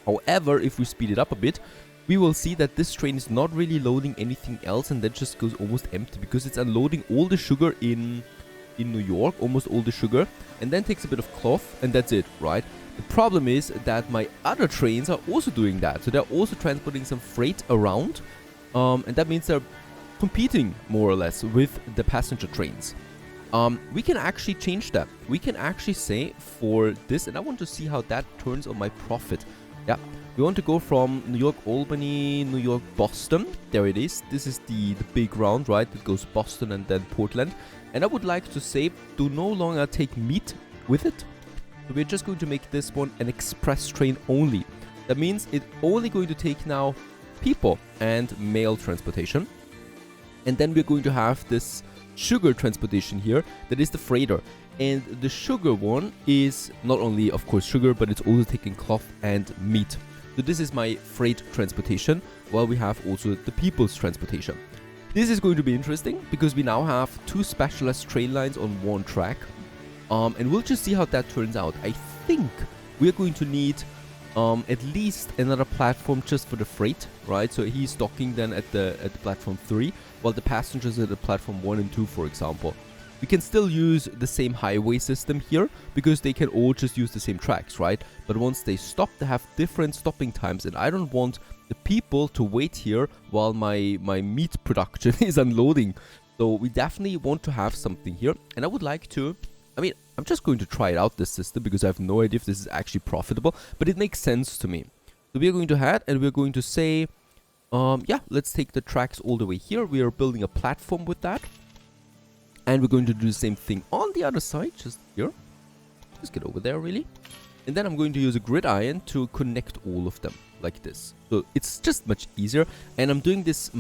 However, if we speed it up a bit, we will see that this train is not really loading anything else, and that just goes almost empty because it's unloading all the sugar in New York, almost all the sugar, and then takes a bit of cloth, and that's it, right? The problem is that my other trains are also doing that, so they're also transporting some freight around, and that means they're competing more or less with the passenger trains. We can actually change that. We can actually say for this, and I want to see how that turns on my profit. Yeah, we want to go from New York, Albany, New York, Boston. There it is. This is the big round, right? It goes Boston and then Portland. And I would like to say, do no longer take meat with it. So we're just going to make this one an express train only. That means it's only going to take now people and mail transportation. And then we're going to have this sugar transportation here, that is the freighter. And the sugar one is not only, of course, sugar, but it's also taking cloth and meat. So this is my freight transportation, while we have also the people's transportation. This is going to be interesting, because we now have two specialized train lines on one track. And we'll just see how that turns out. I think we're going to need at least another platform just for the freight, right? So he's docking then at the platform 3, while the passengers are at the platform 1 and 2, for example. We can still use the same highway system here, because they can all just use the same tracks, right? But once they stop, they have different stopping times, and I don't want the people to wait here while my meat production is unloading. So we definitely want to have something here, and I would like to... I mean, I'm just going to try it out, this system, because I have no idea if this is actually profitable, but it makes sense to me. So we are going to head, and we're going to say, yeah, let's take the tracks all the way here. We are building a platform with that. And we're going to do the same thing on the other side, just here. Just get over there, really. And then I'm going to use a gridiron to connect all of them, like this. So it's just much easier. And I'm doing this,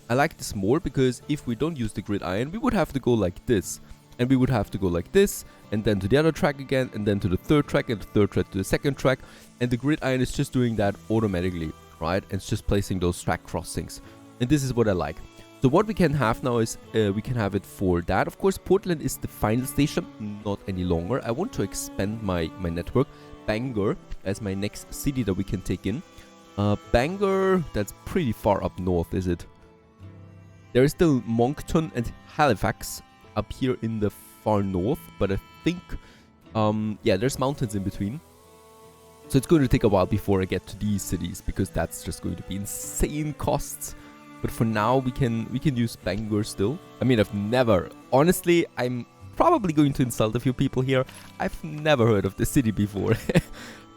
I like this more, because if we don't use the gridiron, we would have to go like this. And we would have to go like this, and then to the other track again, and then to the third track, and the third track to the second track. And the gridiron is just doing that automatically, right? And it's just placing those track crossings. And this is what I like. So what we can have now is, we can have it for that. Of course, Portland is the final station, not any longer. I want to expand my network. Bangor as my next city that we can take in. Bangor, that's pretty far up north, is it? There is still Moncton and Halifax up here in the far north, but I think, yeah, there's mountains in between. So it's going to take a while before I get to these cities, because that's just going to be insane costs. But for now, we can use Bangor still. I mean, I've never... Honestly, I'm probably going to insult a few people here. I've never heard of the city before.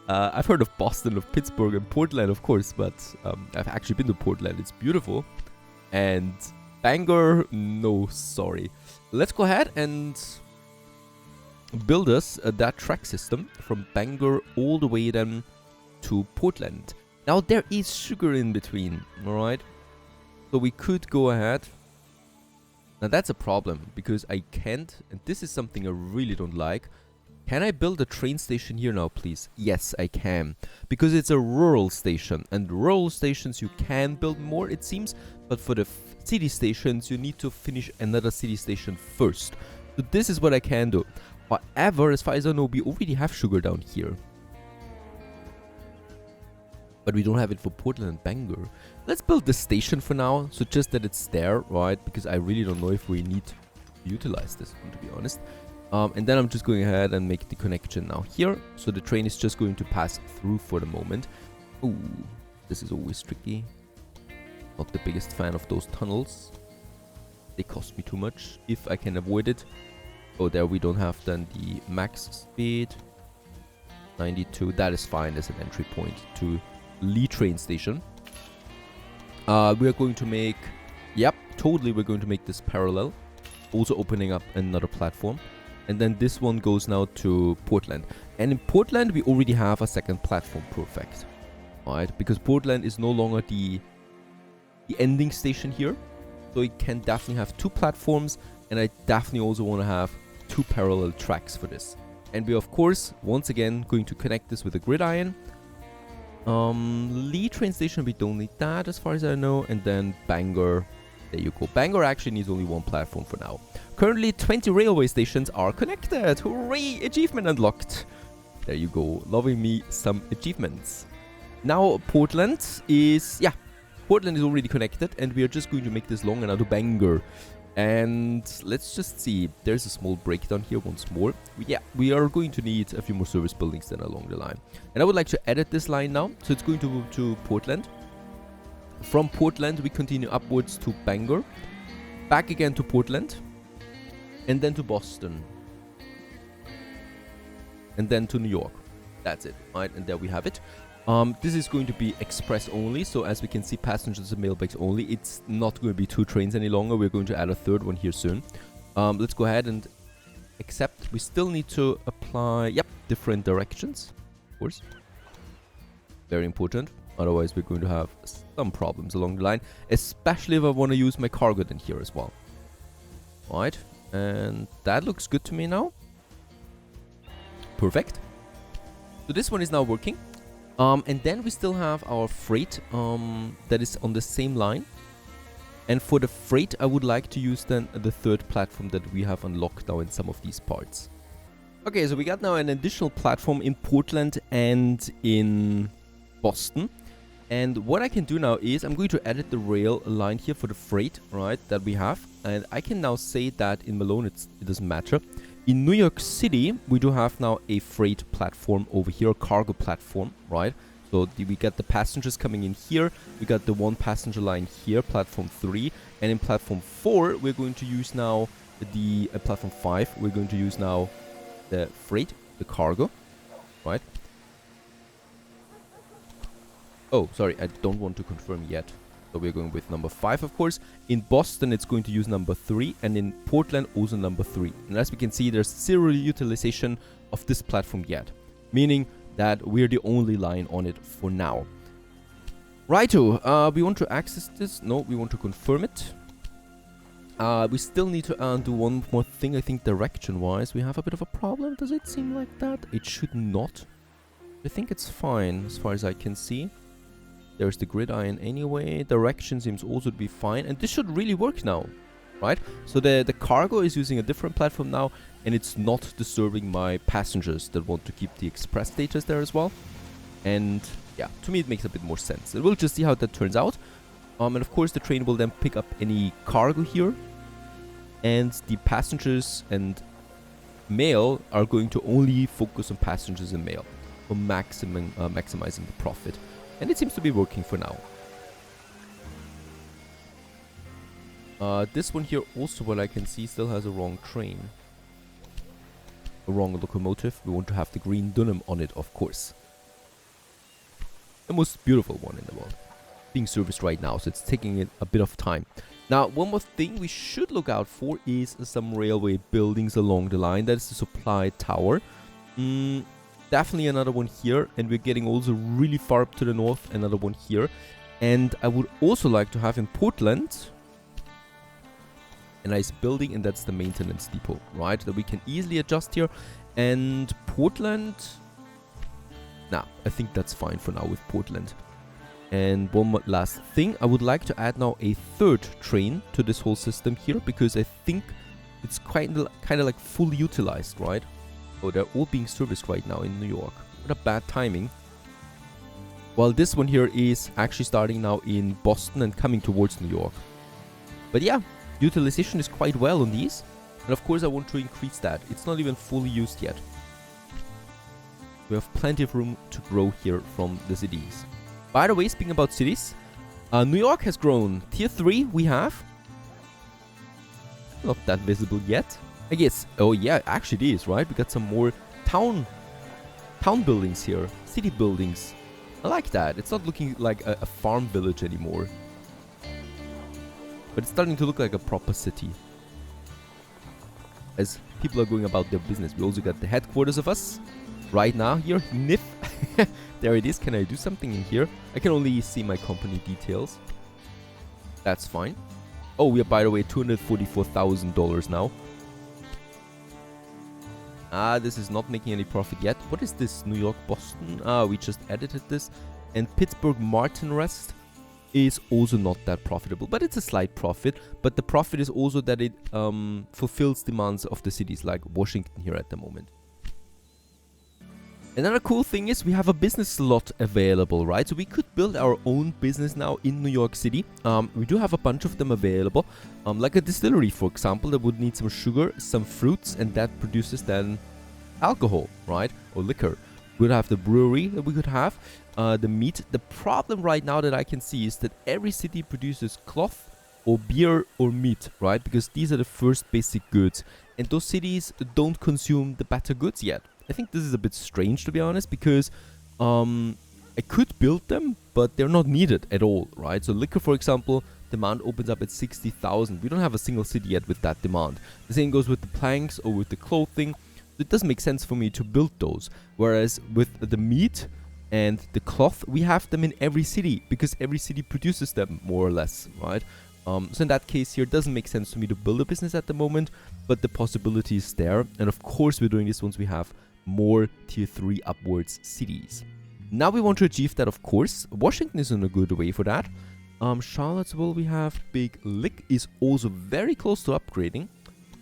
I've heard of Boston, of Pittsburgh, and Portland, of course. But I've actually been to Portland. It's beautiful. And Bangor, no, sorry. Let's go ahead and build us that track system from Bangor all the way then to Portland. Now, there is sugar in between, alright? So we could go ahead. Now that's a problem, because I can't, and this is something I really don't like. Can I build a train station here now, please? Yes, I can. Because it's a rural station, and rural stations you can build more, it seems. But for the city stations, you need to finish another city station first. So this is what I can do. However, as far as I know, we already have sugar down here. But we don't have it for Portland and Bangor. Let's build the station for now, so just that it's there, right? Because I really don't know if we need to utilize this one, to be honest. And then I'm just going ahead and make the connection now here. So the train is just going to pass through for the moment. Ooh, this is always tricky. Not the biggest fan of those tunnels. They cost me too much if I can avoid it. Oh, there we don't have then the max speed. 92, that is fine as an entry point to Lee train station. We are going to make, yep, totally we're going to make this parallel. Also opening up another platform. And then this one goes now to Portland. And in Portland, we already have a second platform, perfect. Alright, because Portland is no longer the ending station here. So it can definitely have two platforms. And I definitely also want to have two parallel tracks for this. And we, of course, once again, going to connect this with a gridiron. Lee train station, we don't need that as far as I know. And then Bangor, There you go. Bangor actually needs only one platform for now. Currently, 20 railway stations are connected. Hooray! Achievement unlocked. There you go. Loving me some achievements. Now, Portland is already connected, and we are just going to make this longer now to Bangor. And let's just see. There's a small breakdown here once more. We are going to need a few more service buildings then along the line. And I would like to edit this line now. So it's going to move to Portland. From Portland, we continue upwards to Bangor. Back again to Portland. And then to Boston. And then to New York. That's it, right? And there we have it. This is going to be express only, so as we can see, passengers and mailbags only. It's not going to be 2 trains any longer. We're going to add a 3rd one here soon. Let's go ahead and accept. We still need to apply, different directions, of course. Very important. Otherwise, we're going to have some problems along the line, especially if I want to use my cargo then here as well. Right, and that looks good to me now. Perfect. So this one is now working. And then we still have our freight that is on the same line. And for the freight, I would like to use then the 3rd platform that we have unlocked now in some of these parts. Okay, so we got now an additional platform in Portland and in Boston. And what I can do now is I'm going to edit the rail line here for the freight, right, that we have. And I can now say that in Malone it doesn't matter. In New York City, we do have now a freight platform over here, a cargo platform, right? So we got the passengers coming in here. We got the 1 passenger line here, platform 3. And in platform 4, we're going to use now the platform 5. We're going to use now the freight, the cargo, right? Oh, sorry, I don't want to confirm yet. So we're going with number 5, of course. In Boston, it's going to use number 3. And in Portland, also number 3. And as we can see, there's zero utilization of this platform yet. Meaning that we're the only line on it for now. Righto, we want to access this. No, we want to confirm it. We still need to do one more thing. I think direction-wise, we have a bit of a problem. Does it seem like that? It should not. I think it's fine as far as I can see. There's the gridiron anyway. Direction seems also to be fine. And this should really work now, right? So the cargo is using a different platform now. And it's not disturbing my passengers that want to keep the express status there as well. And yeah, to me it makes a bit more sense. And we'll just see how that turns out. And of course the train will then pick up any cargo here. And the passengers and mail are going to only focus on passengers and mail for maximizing the profit. And it seems to be working for now. This one here also, what I can see, still has a wrong train. A wrong locomotive. We want to have the green Dunham on it, of course. The most beautiful one in the world. Being serviced right now, so it's taking it a bit of time. Now, one more thing we should look out for is some railway buildings along the line. That is the supply tower. Definitely another one here, and we're getting also really far up to the north, another one here. And I would also like to have in Portland a nice building, and that's the maintenance depot, right? That we can easily adjust here. And Portland, nah, I think that's fine for now with Portland. And one more last thing, I would like to add now a 3rd train to this whole system here, because I think it's kind of like fully utilized, right? Oh, they're all being serviced right now in New York. What a bad timing. While this one here is actually starting now in Boston and coming towards New York. But yeah, utilization is quite well on these. And of course I want to increase that. It's not even fully used yet. We have plenty of room to grow here from the cities. By the way, speaking about cities, New York has grown. Tier 3 we have. Not that visible yet. I guess, oh yeah, actually it is, right? We got some more town buildings here. City buildings. I like that. It's not looking like a farm village anymore. But it's starting to look like a proper city. As people are going about their business. We also got the headquarters of us. Right now here, NIF. There it is. Can I do something in here? I can only see my company details. That's fine. Oh, we are, by the way, $244,000 now. This is not making any profit yet. What is this? New York, Boston? We just edited this. And Pittsburgh, Martin Rest. is also not that profitable, but it's a slight profit. But the profit is also that it fulfills demands of the cities like Washington here at the moment. Another cool thing is we have a business slot available, right? So we could build our own business now in New York City. We do have a bunch of them available, like a distillery, for example, that would need some sugar, some fruits, and that produces then alcohol, right? Or liquor. We would have the brewery that we could have, the meat. The problem right now that I can see is that every city produces cloth or beer or meat, right? Because these are the first basic goods, and those cities don't consume the better goods yet. I think this is a bit strange, to be honest, because I could build them, but they're not needed at all, right? So liquor, for example, demand opens up at 60,000. We don't have a single city yet with that demand. The same goes with the planks or with the clothing. It doesn't make sense for me to build those. Whereas with the meat and the cloth, we have them in every city because every city produces them more or less, right? So in that case here, it doesn't make sense to me to build a business at the moment, but the possibility is there. And of course, we're doing this once we have more tier 3 upwards cities. Now we want to achieve that, of course. Washington is in a good way for that. Charlottesville, we have Big Lick is also very close to upgrading.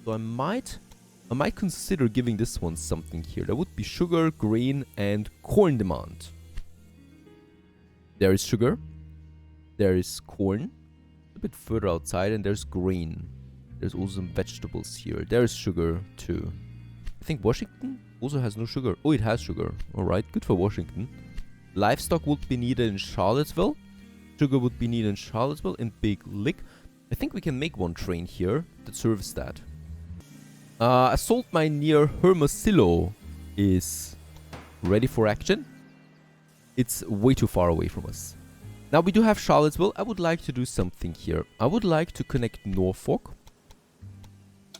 So I might consider giving this one something here. There would be sugar, grain, and corn demand. There is sugar. There is corn. A bit further outside, and there's grain. There's also some vegetables here. There's sugar too. I think Washington also has no sugar. Oh, it has sugar. Alright, good for Washington. Livestock would be needed in Charlottesville. Sugar would be needed in Charlottesville and Big Lick. I think we can make one train here that serves that. A salt mine near Hermosillo is ready for action. It's way too far away from us. Now we do have Charlottesville. I would like to do something here. I would like to connect Norfolk.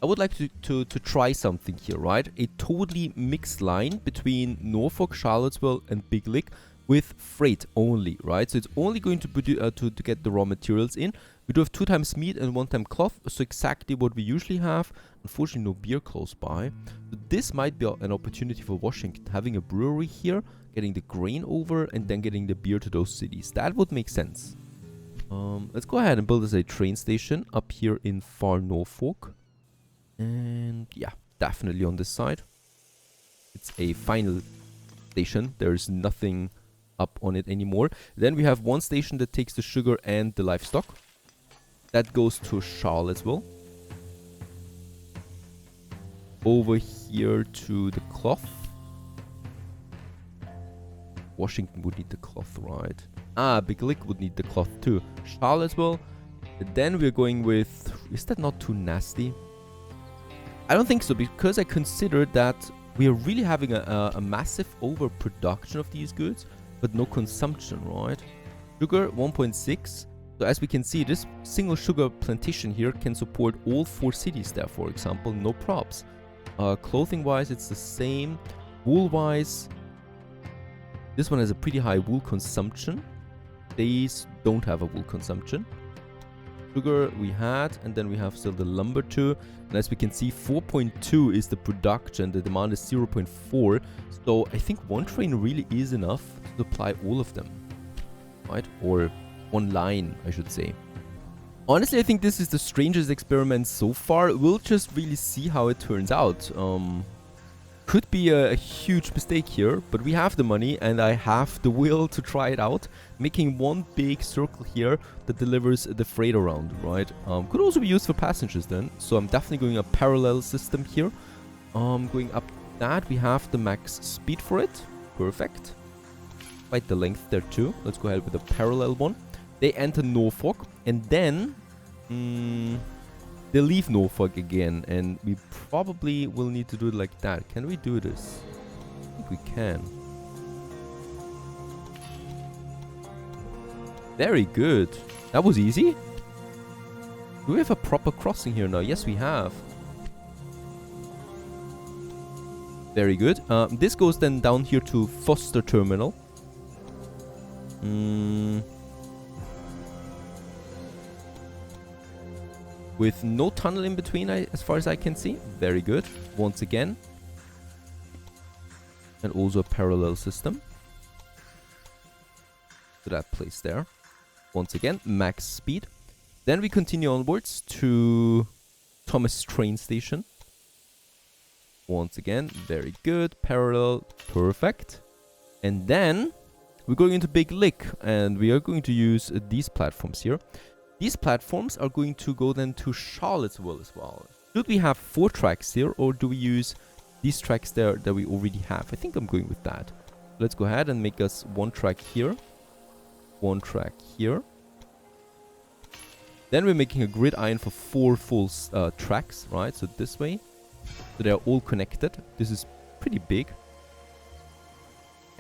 I would like to try something here, right? A totally mixed line between Norfolk, Charlottesville, and Big Lick with freight only, right? So it's only going to produce to get the raw materials in. We do have 2 times meat and 1 time cloth, so exactly what we usually have. Unfortunately, no beer close by. So this might be an opportunity for Washington, having a brewery here, getting the grain over, and then getting the beer to those cities. That would make sense. Let's go ahead and build us a train station up here in far Norfolk. And yeah, definitely on this side. It's a final station. There's nothing up on it anymore. Then we have one station that takes the sugar and the livestock. That goes to Charlottesville. Over here to the cloth. Washington would need the cloth, right? Ah, Big Lick would need the cloth too. Charlottesville. Then we're going with... Is that not too nasty? I don't think so, because I consider that we are really having a massive overproduction of these goods, but no consumption, right? Sugar 1.6. So as we can see, this single sugar plantation here can support all 4 cities there, for example, no props. Clothing wise, it's the same. Wool wise, this one has a pretty high wool consumption. These don't have a wool consumption. Sugar we had, and then we have still the lumber too. And as we can see, 4.2 is the production. The demand is 0.4. So I think one train really is enough to supply all of them, right? Or one line, I should say. Honestly, I think this is the strangest experiment so far. We'll just really see how it turns out. Could be a huge mistake here, but we have the money and I have the will to try it out. Making one big circle here that delivers the freight around, right? Could also be used for passengers then. So I'm definitely going a parallel system here. Going up that, we have the max speed for it. Perfect. Quite the length there too. Let's go ahead with a parallel one. They enter Norfolk and then... they leave Norfolk again, and we probably will need to do it like that. Can we do this? I think we can. Very good. That was easy. Do we have a proper crossing here now? Yes, we have. Very good. This goes then down here to Foster Terminal. With no tunnel in between, as far as I can see. Very good. Once again. And also a parallel system. To that place there. Once again, max speed. Then we continue onwards to Thomas train station. Once again, very good. Parallel, perfect. And then we're going into Big Lick, and we are going to use these platforms here. These platforms are going to go then to Charlottesville as well. Should we have 4 tracks here, or do we use these tracks there that we already have? I think I'm going with that. Let's go ahead and make us 1 track here. 1 track here. Then we're making a grid iron for 4 full tracks, right? So this way. So they're all connected. This is pretty big.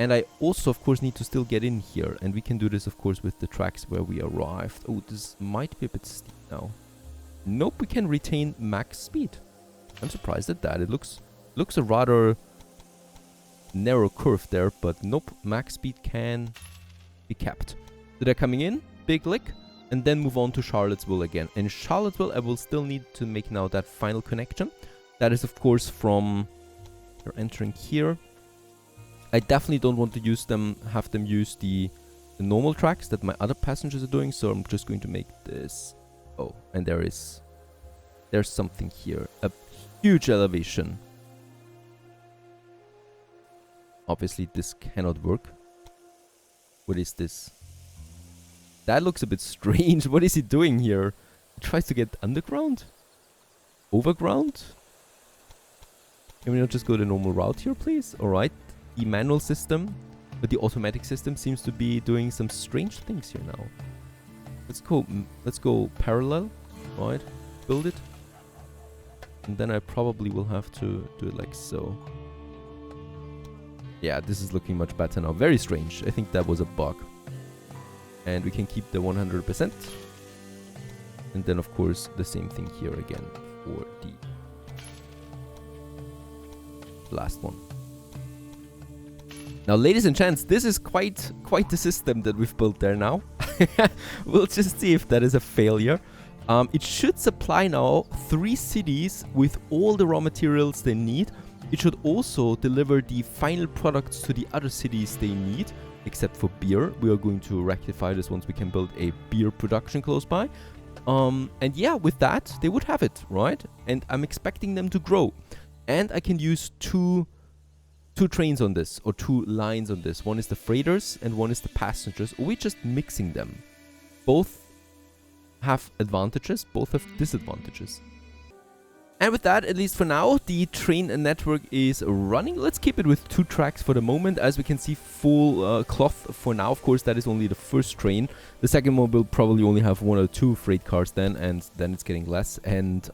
And I also, of course, need to still get in here. And we can do this, of course, with the tracks where we arrived. Oh, this might be a bit steep now. Nope, we can retain max speed. I'm surprised at that. It looks a rather narrow curve there, but nope, max speed can be kept. So they're coming in, Big Lick, and then move on to Charlottesville again. And Charlottesville, I will still need to make now that final connection. That is, of course, from... They're entering here. I definitely don't want to use them, have them use the normal tracks that my other passengers are doing, so I'm just going to make this. Oh, and there's something here. A huge elevation. Obviously, this cannot work. What is this? That looks a bit strange. What is he doing here? He tries to get underground? Overground? Can we not just go the normal route here, please? Alright. The manual system, but the automatic system seems to be doing some strange things here now. Let's go parallel, right? Build it. And then I probably will have to do it like so. Yeah, this is looking much better now. Very strange. I think that was a bug. And we can keep the 100%. And then, of course, the same thing here again for the last one. Now, ladies and gents, this is quite the system that we've built there now. We'll just see if that is a failure. It should supply now 3 cities with all the raw materials they need. It should also deliver the final products to the other cities they need, except for beer. We are going to rectify this once we can build a beer production close by. And yeah, with that, they would have it, right? And I'm expecting them to grow. And I can use two trains on this, or 2 lines on this. One is the freighters and one is the passengers. Or we're just mixing them. Both have advantages, both have disadvantages. And with that, at least for now, the train network is running. Let's keep it with 2 tracks for the moment. As we can see, full cloth for now. Of course, that is only the first train. The second one will probably only have 1 or 2 freight cars then, and then it's getting less. And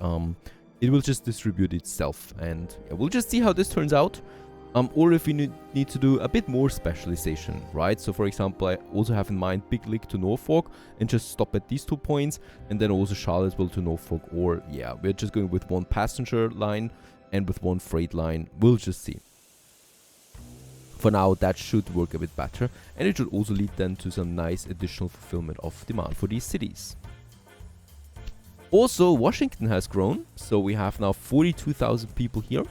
it will just distribute itself. And yeah, we'll just see how this turns out. Or if we need to do a bit more specialization, right? So, for example, I also have in mind Big Lick to Norfolk and just stop at these 2 points, and then also Charlottesville to Norfolk. Or, yeah, we're just going with 1 passenger line and with 1 freight line. We'll just see. For now, that should work a bit better, and it should also lead then to some nice additional fulfillment of demand for these cities. Also, Washington has grown, so we have now 42,000 people here,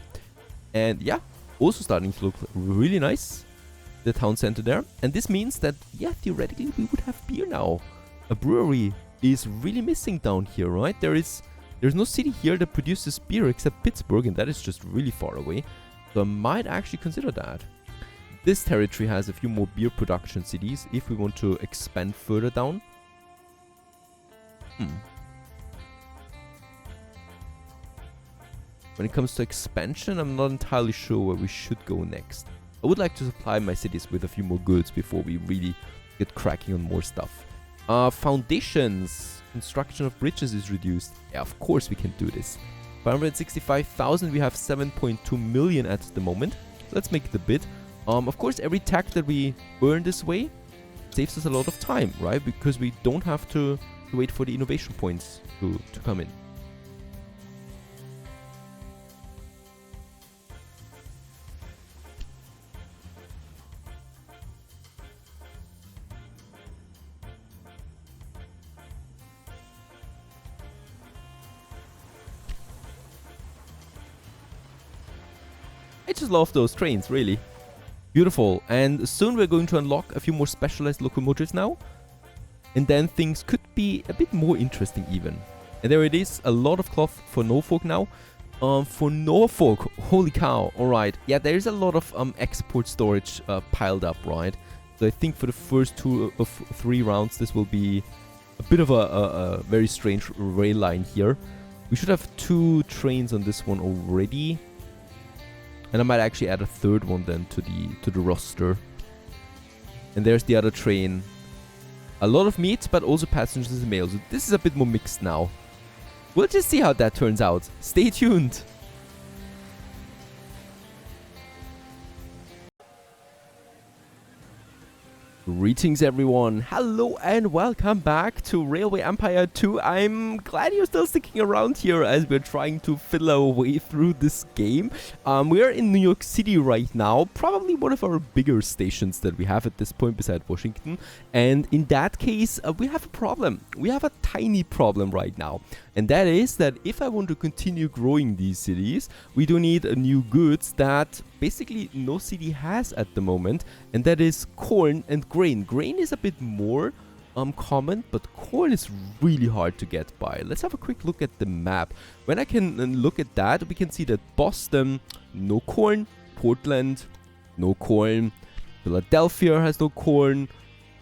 and yeah, also starting to look really nice, the town center there. And this means that, yeah, theoretically we would have beer now. A brewery is really missing down here, right? There's no city here that produces beer except Pittsburgh, and that is just really far away. So I might actually consider that. This territory has a few more beer production cities if we want to expand further down. When it comes to expansion, I'm not entirely sure where we should go next. I would like to supply my cities with a few more goods before we really get cracking on more stuff. Foundations. Construction of bridges is reduced. Yeah, of course we can do this. 565,000, we have 7.2 million at the moment. Let's make it a bid. Of course, every tech that we earn this way saves us a lot of time, right? Because we don't have to wait for the innovation points to come in. I just love those trains, really. Beautiful. And soon we're going to unlock a few more specialized locomotives now. And then things could be a bit more interesting even. And there it is, a lot of cloth for Norfolk now. For Norfolk, holy cow, alright. Yeah, there's a lot of export storage piled up, right? So I think for the first 2 of 3 rounds, this will be a bit of a very strange rail line here. We should have 2 trains on this one already. And I might actually add a 3rd one then to the roster. And there's the other train. A lot of meat, but also passengers and mail. So this is a bit more mixed now. We'll just see how that turns out. Stay tuned. Greetings everyone, hello and welcome back to Railway Empire 2. I'm glad you're still sticking around here as we're trying to fiddle our way through this game. We are in New York City right now, probably one of our bigger stations that we have at this point beside Washington. And in that case, we have a problem. We have a tiny problem right now. And that is that if I want to continue growing these cities, we do need new goods that basically no city has at the moment, and that is corn and grain. Grain is a bit more common, but corn is really hard to get by. Let's have a quick look at the map. When I can look at that, we can see that Boston, no corn. Portland, no corn. Philadelphia has no corn.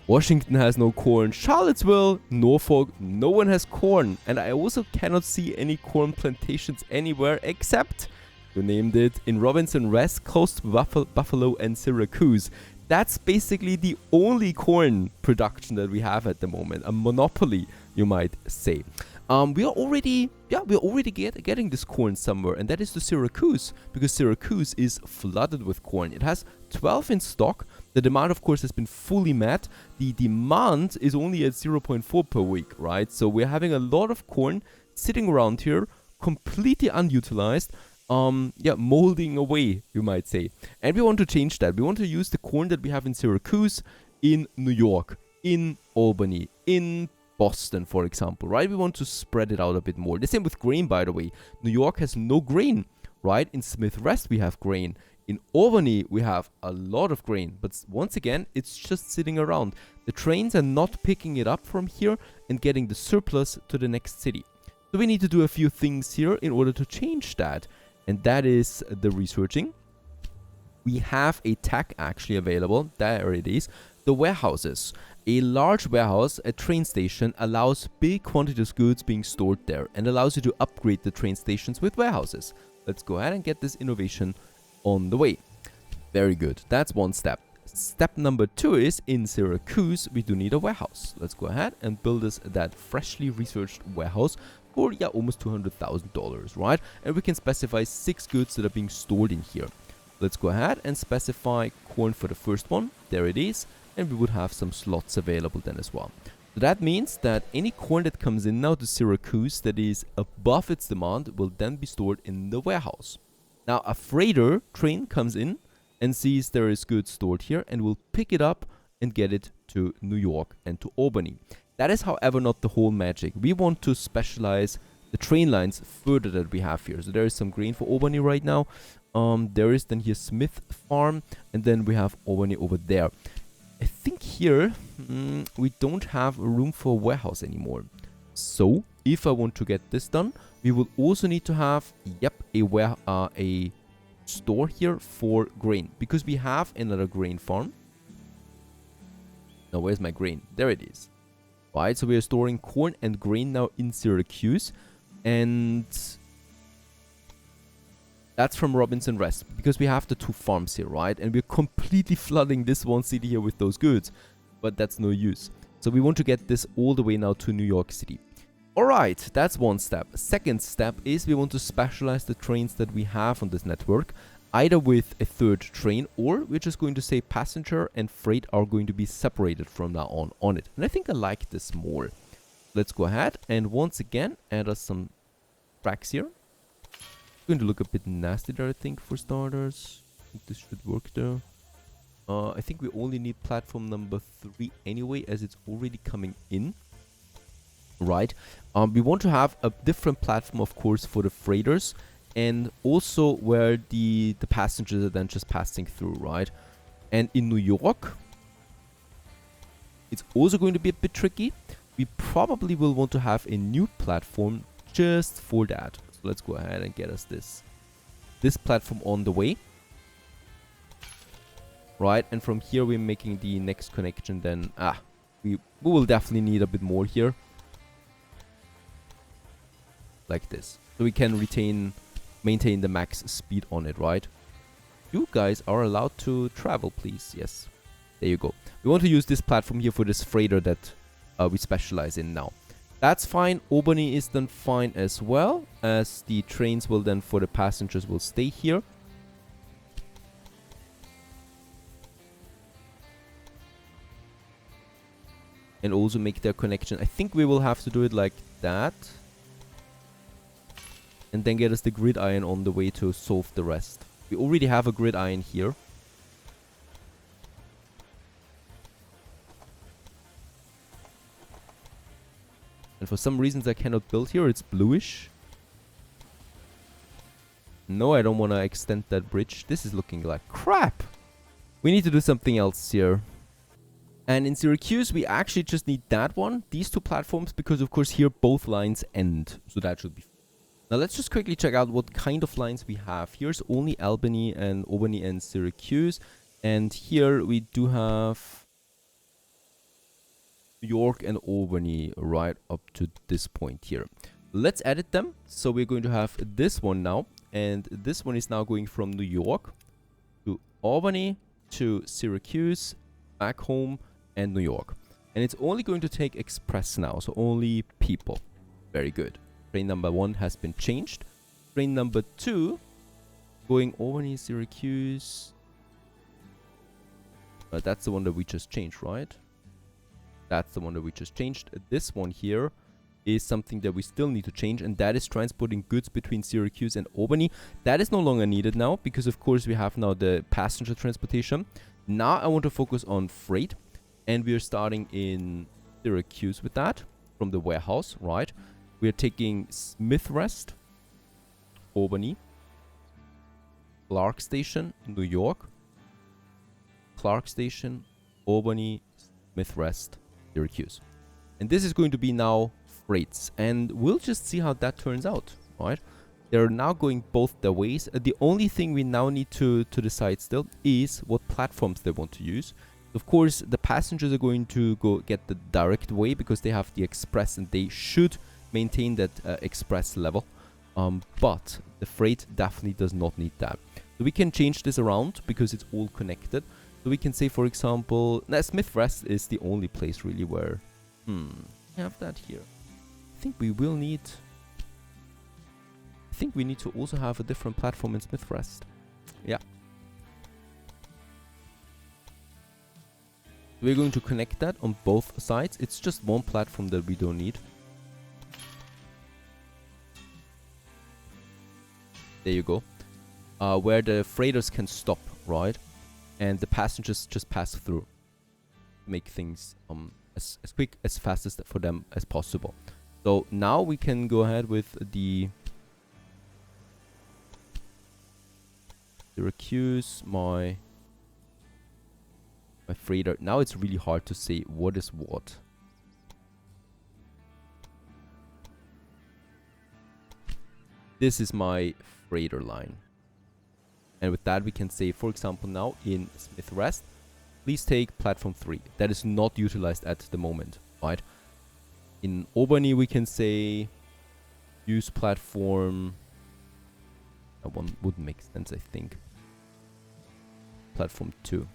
Washington has no corn. Charlottesville, Norfolk, no one has corn. And I also cannot see any corn plantations anywhere except, you named it, in Robinson Rest, close to Buffalo and Syracuse. That's basically the only corn production that we have at the moment. A monopoly, you might say. We are already getting this corn somewhere, and that is to Syracuse, because Syracuse is flooded with corn. It has 12 in stock. The demand, of course, has been fully met. The demand is only at 0.4 per week, right? So we're having a lot of corn sitting around here, completely unutilized. Molding away, you might say. And we want to change that. We want to use the corn that we have in Syracuse, in New York, in Albany, in Boston, for example, right? We want to spread it out a bit more. The same with grain, by the way. New York has no grain, right? In Smith Rest, we have grain. In Albany, we have a lot of grain. But once again, it's just sitting around. The trains are not picking it up from here and getting the surplus to the next city. So we need to do a few things here in order to change that. And that is the researching. We have a tech actually available. There it is. The warehouses. A large warehouse, a train station, allows big quantities of goods being stored there and allows you to upgrade the train stations with warehouses. Let's go ahead and get this innovation on the way. Very good. That's one step. Step number 2 is in Syracuse, we do need a warehouse. Let's go ahead and build us that freshly researched warehouse for almost $200,000, right? And we can specify 6 goods that are being stored in here. Let's go ahead and specify corn for the first one. There it is. And we would have some slots available then as well. So that means that any corn that comes in now to Syracuse that is above its demand will then be stored in the warehouse. Now a freighter train comes in and sees there is goods stored here and will pick it up and get it to New York and to Albany. That is, however, not the whole magic. We want to specialize the train lines further that we have here. So there is some grain for Albany right now. There is then here Smith Farm, and then we have Albany over there. I think here we don't have room for a warehouse anymore. So if I want to get this done, we will also need to have a store here for grain, because we have another grain farm. Now where's my grain? There it is. Right, so we are storing corn and grain now in Syracuse, and that's from Robinson Rest, because we have the 2 farms here, right? And we're completely flooding this one city here with those goods, but that's no use. So we want to get this all the way now to New York City. Alright, that's one step. Second step is we want to specialize the trains that we have on this network, either with a 3rd train, or we're just going to say passenger and freight are going to be separated from now on it. And I think I like this more. Let's go ahead and once again add us some tracks here. It's going to look a bit nasty there, I think, for starters. I think this should work though. I think we only need platform number 3 anyway, as it's already coming in. Right. We want to have a different platform, of course, for the freighters, and also where the passengers are then just passing through, right? And in New York, It's also going to be a bit tricky. We probably will want to have a new platform just for that. So let's go ahead and get us this platform on the way. Right, and from here we're making the next connection then. We will definitely need a bit more here. Like this. So we can maintain the max speed on it, right? You guys are allowed to travel, please. Yes. There you go. We want to use this platform here for this freighter that we specialize in now. That's fine. Albany is then fine as well, as the trains will then for the passengers will stay here. And also make their connection. I think we will have to do it like that. And then get us the grid iron on the way to solve the rest. We already have a grid iron here. And for some reasons I cannot build here. It's bluish. No, I don't want to extend that bridge. This is looking like crap. We need to do something else here. And in Syracuse, we actually just need that one, these two platforms, because of course here both lines end. So that should be. Now let's just quickly check out what kind of lines we have. Here's only Albany and Syracuse. And here we do have New York and Albany right up to this point here. Let's edit them. So we're going to have this one now. And this one is now going from New York to Albany to Syracuse, back home, and New York. And it's only going to take express now, so only people. Very good. Train number 1 has been changed. Train number 2 going Albany, Syracuse. That's the one that we just changed, right? That's the one that we just changed. This one here is something that we still need to change, and that is transporting goods between Syracuse and Albany. That is no longer needed now, because of course we have now the passenger transportation. Now I want to focus on freight. And we are starting in Syracuse with that from the warehouse, right? We are taking Smith Rest, Albany, Clark Station, New York, Clark Station, Albany, Smith Rest, Syracuse. And this is going to be now freights. And we'll just see how that turns out, right? They're now going both their ways. The only thing we now need to decide still is what platforms they want to use. Of course, the passengers are going to go get the direct way because they have the express and they should maintain that express level. But the freight definitely does not need that. So we can change this around because it's all connected. So we can say, for example, Smith Rest is the only place really where we have that here. I think we will need. I think we need to also have a different platform in Smith Rest. Yeah. We're going to connect that on both sides. It's just one platform that we don't need. There you go. Where the freighters can stop, right? And the passengers just pass through. Make things as quick, as fast as for them as possible. So now we can go ahead with the Syracuse, my freighter. Now it's really hard to say what is what. This is my freighter line. And with that we can say, for example, now in Smith Rest, please take platform 3. That is not utilized at the moment, right? In Albany we can say use platform. That one wouldn't make sense, I think. Platform 2.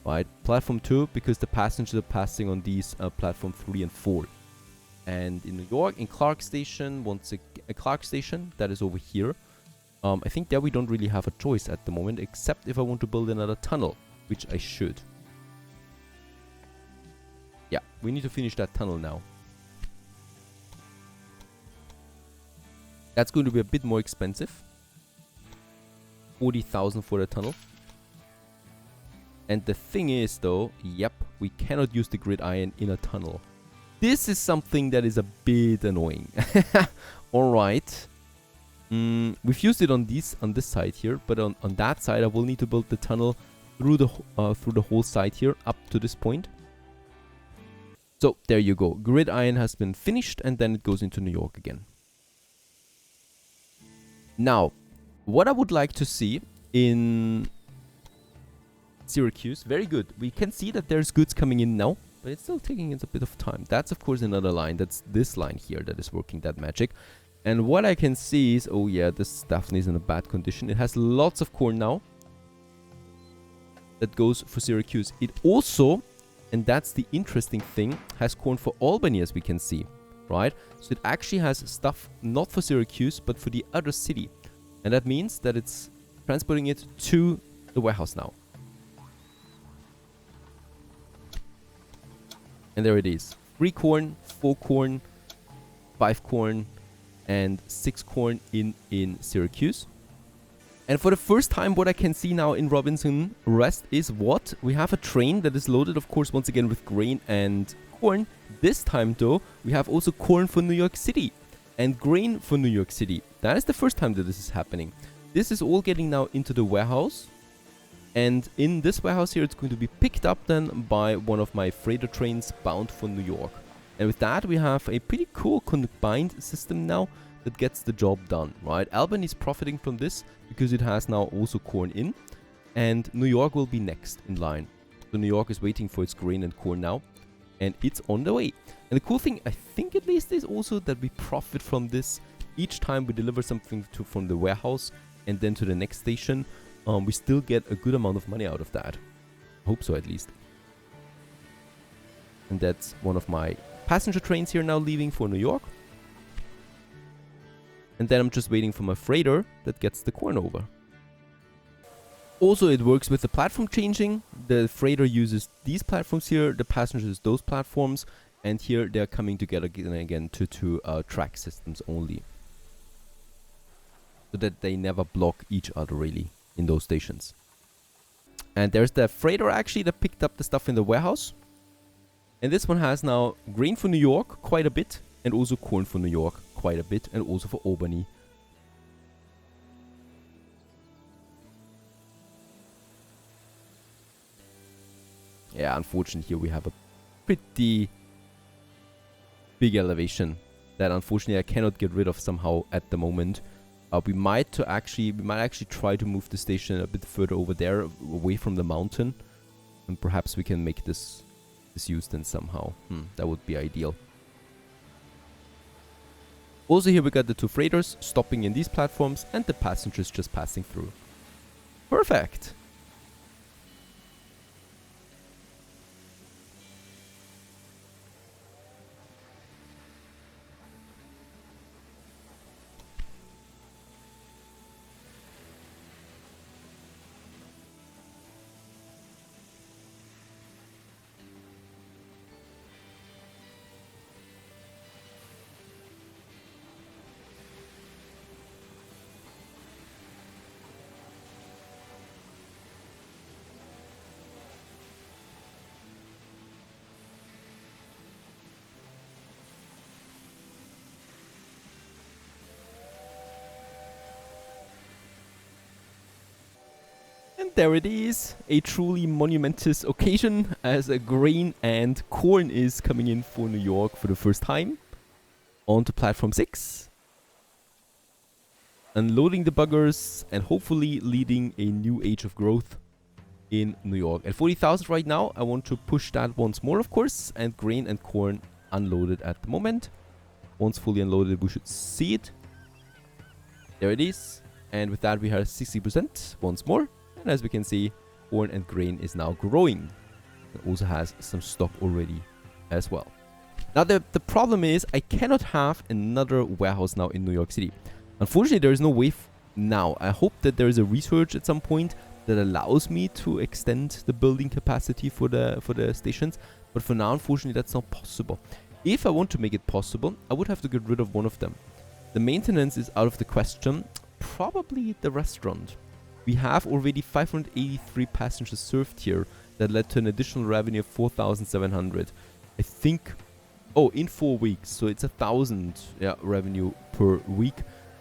Right, platform 2, because the passengers are passing on these platform 3 and 4. And in New York, in Clark Station, Clark Station, that is over here. I think there we don't really have a choice at the moment, except if I want to build another tunnel, which I should. Yeah, we need to finish that tunnel now. That's going to be a bit more expensive. 40,000 for the tunnel. And the thing is though, yep, we cannot use the grid iron in a tunnel. This is something that is a bit annoying. Alright. We've used it on this side here, but on that side I will need to build the tunnel through the whole side here up to this point. So there you go. Grid iron has been finished, and then it goes into New York again. Now, what I would like to see in Syracuse, very good. We can see that there's goods coming in now, but it's still taking a bit of time. That's of course another line. That's this line here that is working that magic. And what I can see is, oh yeah, this definitely is in a bad condition. It has lots of corn now. That goes for Syracuse. It also, and that's the interesting thing, has corn for Albany, as we can see, right? So it actually has stuff not for Syracuse, but for the other city. And that means that it's transporting it to the warehouse now. And there it is. 3 corn, 4 corn, 5 corn, and 6 corn in Syracuse. And for the first time, what I can see now in Robinson Rest is what? We have a train that is loaded, of course, once again with grain and corn. This time, though, we have also corn for New York City and grain for New York City. That is the first time that this is happening. This is all getting now into the warehouse. And in this warehouse here, it's going to be picked up then by one of my freighter trains bound for New York. And with that, we have a pretty cool combined system now that gets the job done, right? Albany is profiting from this because it has now also corn in, and New York will be next in line. So New York is waiting for its grain and corn now, and it's on the way. And the cool thing, I think at least, is also that we profit from this each time we deliver something from the warehouse and then to the next station. We still get a good amount of money out of that. Hope so, at least. And that's one of my passenger trains here now leaving for New York. And then I'm just waiting for my freighter that gets the corn over. Also, it works with the platform changing. The freighter uses these platforms here, the passengers those platforms, and here they're coming together again to track systems only. So that they never block each other really in those stations. And there's the freighter actually that picked up the stuff in the warehouse. And this one has now grain for New York, quite a bit, and also corn for New York, quite a bit, and also for Albany. Yeah, unfortunately here we have a pretty big elevation that unfortunately I cannot get rid of somehow at the moment. We might actually try to move the station a bit further over there, away from the mountain, and perhaps we can make this used then somehow. That would be ideal. Also here we got the 2 freighters stopping in these platforms and the passengers just passing through. Perfect! And there it is, a truly monumentous occasion as a grain and corn is coming in for New York for the first time. Onto platform 6. Unloading the buggers and hopefully leading a new age of growth in New York. At 40,000 right now, I want to push that once more, of course, and grain and corn unloaded at the moment. Once fully unloaded, we should see it. There it is. And with that, we have 60% once more. And as we can see, corn and grain is now growing. It also has some stock already as well. Now, the problem is I cannot have another warehouse now in New York City. Unfortunately, there is no way now. I hope that there is a research at some point that allows me to extend the building capacity for the stations. But for now, unfortunately, that's not possible. If I want to make it possible, I would have to get rid of one of them. The maintenance is out of the question. Probably the restaurant. We have already 583 passengers served here. That led to an additional revenue of 4,700. I think, oh, in 4 weeks. So it's 1,000 revenue per week.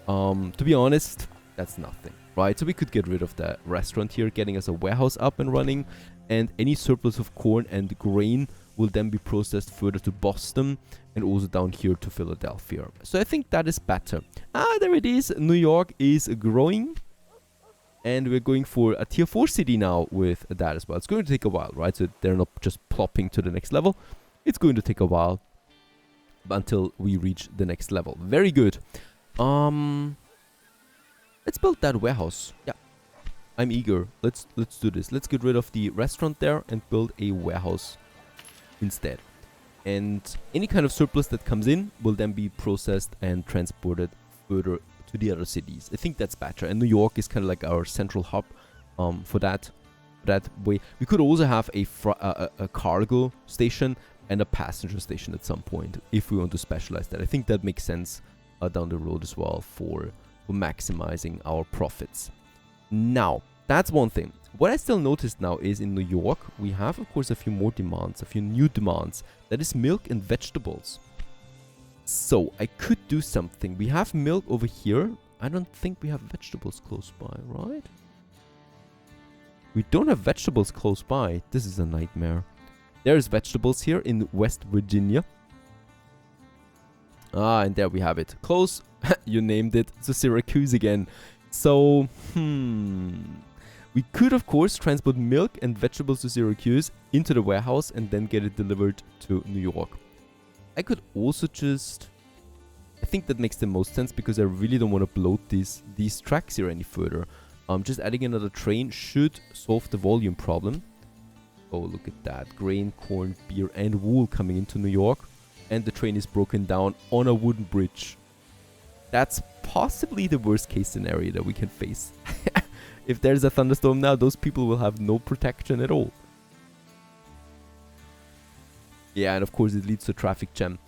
To be honest, that's nothing, right? So we could get rid of the restaurant here, getting us a warehouse up and running. And any surplus of corn and grain will then be processed further to Boston and also down here to Philadelphia. So I think that is better. Ah, there it is. New York is growing. And we're going for a tier 4 city now with that as well. It's going to take a while, right? So they're not just plopping to the next level. It's going to take a while until we reach the next level. Very good. Let's build that warehouse. Yeah. I'm eager. Let's do this. Let's get rid of the restaurant there and build a warehouse instead. And any kind of surplus that comes in will then be processed and transported further to the other cities. I think that's better. And New York is kind of like our central hub for that way. We could also have a cargo station and a passenger station at some point if we want to specialize that. I think that makes sense down the road as well for maximizing our profits. Now, that's one thing. What I still noticed now is in New York, we have, of course, a few more demands, a few new demands. That is milk and vegetables. So, I could do something. We have milk over here. I don't think we have vegetables close by, right? We don't have vegetables close by. This is a nightmare. There's vegetables here in West Virginia. Ah, and there we have it. Close. You named it. It's Syracuse again. So, we could, of course, transport milk and vegetables to Syracuse into the warehouse and then get it delivered to New York. I could also just... I think that makes the most sense because I really don't want to bloat these tracks here any further. Just adding another train should solve the volume problem. Oh, look at that. Grain, corn, beer, and wool coming into New York. And the train is broken down on a wooden bridge. That's possibly the worst case scenario that we can face. If there's a thunderstorm now, those people will have no protection at all. Yeah, and of course it leads to traffic jam.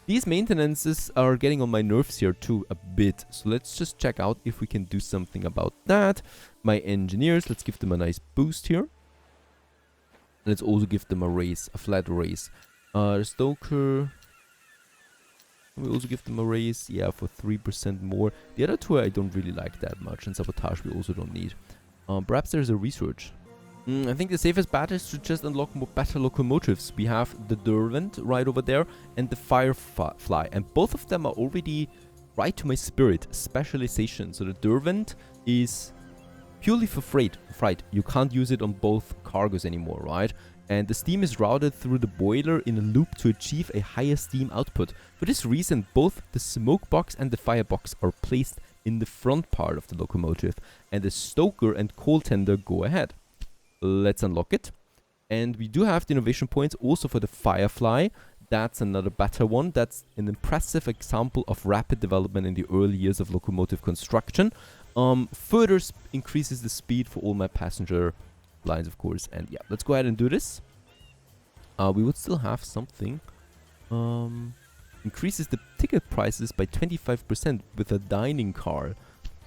These maintenances are getting on my nerves here too a bit. So let's just check out if we can do something about that. My engineers, let's give them a nice boost here. Let's also give them a raise, a flat raise. Stoker... We also give them a raise, yeah, for 3% more. The other two I don't really like that much, and sabotage we also don't need. Perhaps there's a research. I think the safest bet is to just unlock better locomotives. We have the Derwent right over there and the Firefly, and both of them are already right to my spirit specialization. So the Derwent is purely for freight. You can't use it on both cargos anymore, right? And the steam is routed through the boiler in a loop to achieve a higher steam output. For this reason, both the smoke box and the firebox are placed in the front part of the locomotive, and the stoker and coal tender go ahead. Let's unlock it. And we do have the innovation points also for the Firefly. That's another better one. That's an impressive example of rapid development in the early years of locomotive construction. Further increases the speed for all my passenger lines, of course. And yeah, let's go ahead and do this. We would still have something. Increases the ticket prices by 25% with a dining car.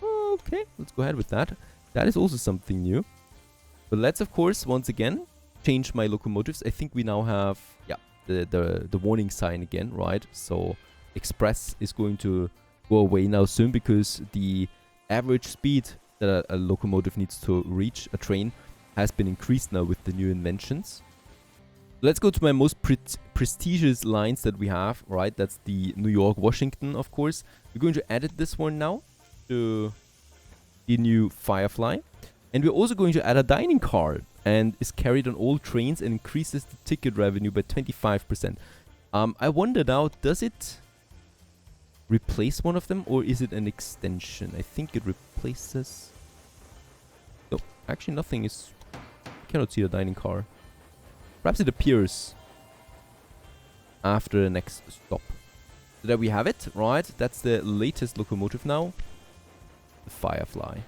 Okay, let's go ahead with that. That is also something new. But let's, of course, once again change my locomotives. I think we now have, yeah, the warning sign again, right? So Express is going to go away now soon because the average speed that a locomotive needs to reach, a train, has been increased now with the new inventions. Let's go to my most prestigious lines that we have, right? That's the New York, Washington, of course. We're going to edit this one now to the new Firefly. And we're also going to add a dining car, and is carried on all trains and increases the ticket revenue by 25%. I wonder now, does it replace one of them, or is it an extension? I think it replaces... No, actually nothing is... I cannot see the dining car. Perhaps it appears after the next stop. So there we have it, right? That's the latest locomotive now. The Firefly.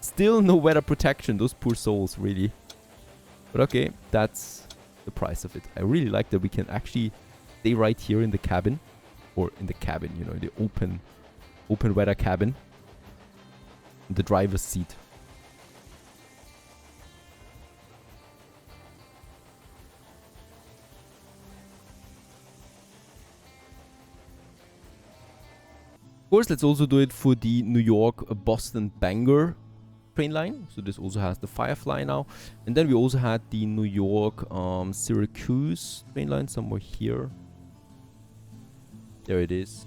Still no weather protection, those poor souls, really. But okay, that's the price of it. I really like that we can actually stay right here in the cabin. Or in the cabin, you know, the open weather cabin. In the driver's seat. Of course, let's also do it for the New York, Boston, Bangor train line. So this also has the Firefly now. And then we also had the New York Syracuse train line somewhere here. There it is.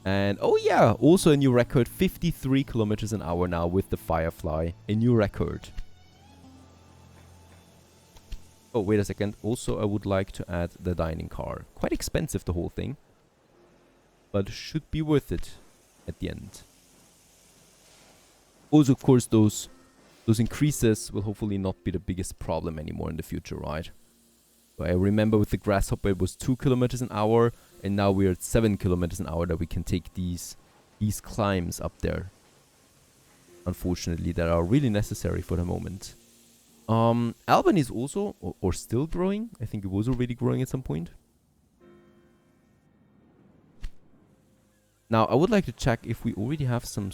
And oh yeah, also a new record, 53 kilometers an hour now with the Firefly. A new record. Oh, wait a second. Also, I would like to add the dining car. Quite expensive, the whole thing. But should be worth it at the end. Also, of course, those increases will hopefully not be the biggest problem anymore in the future, right? So I remember with the Grasshopper it was 2 kilometers an hour, and now we're at 7 kilometers an hour that we can take these climbs up there. Unfortunately, that are really necessary for the moment. Albany is also, or still growing. I think it was already growing at some point. Now, I would like to check if we already have some...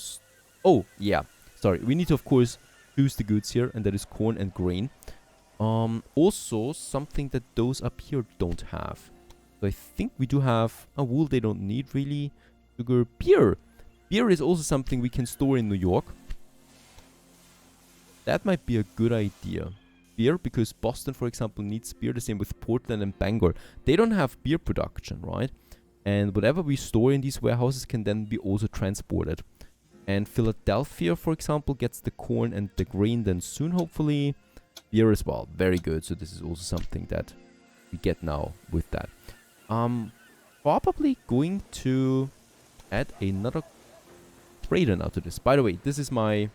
Oh, yeah. Sorry. We need to, of course, choose the goods here, and that is corn and grain. Also, something that those up here don't have. So I think we do have... wool they don't need, really. Sugar. Beer. Beer is also something we can store in New York. That might be a good idea. Beer, because Boston, for example, needs beer. The same with Portland and Bangor. They don't have beer production, right? And whatever we store in these warehouses can then be also transported. And Philadelphia, for example, gets the corn and the grain then soon, hopefully. Beer as well. Very good. So this is also something that we get now with that. Probably going to add another freighter now to this. By the way, this is my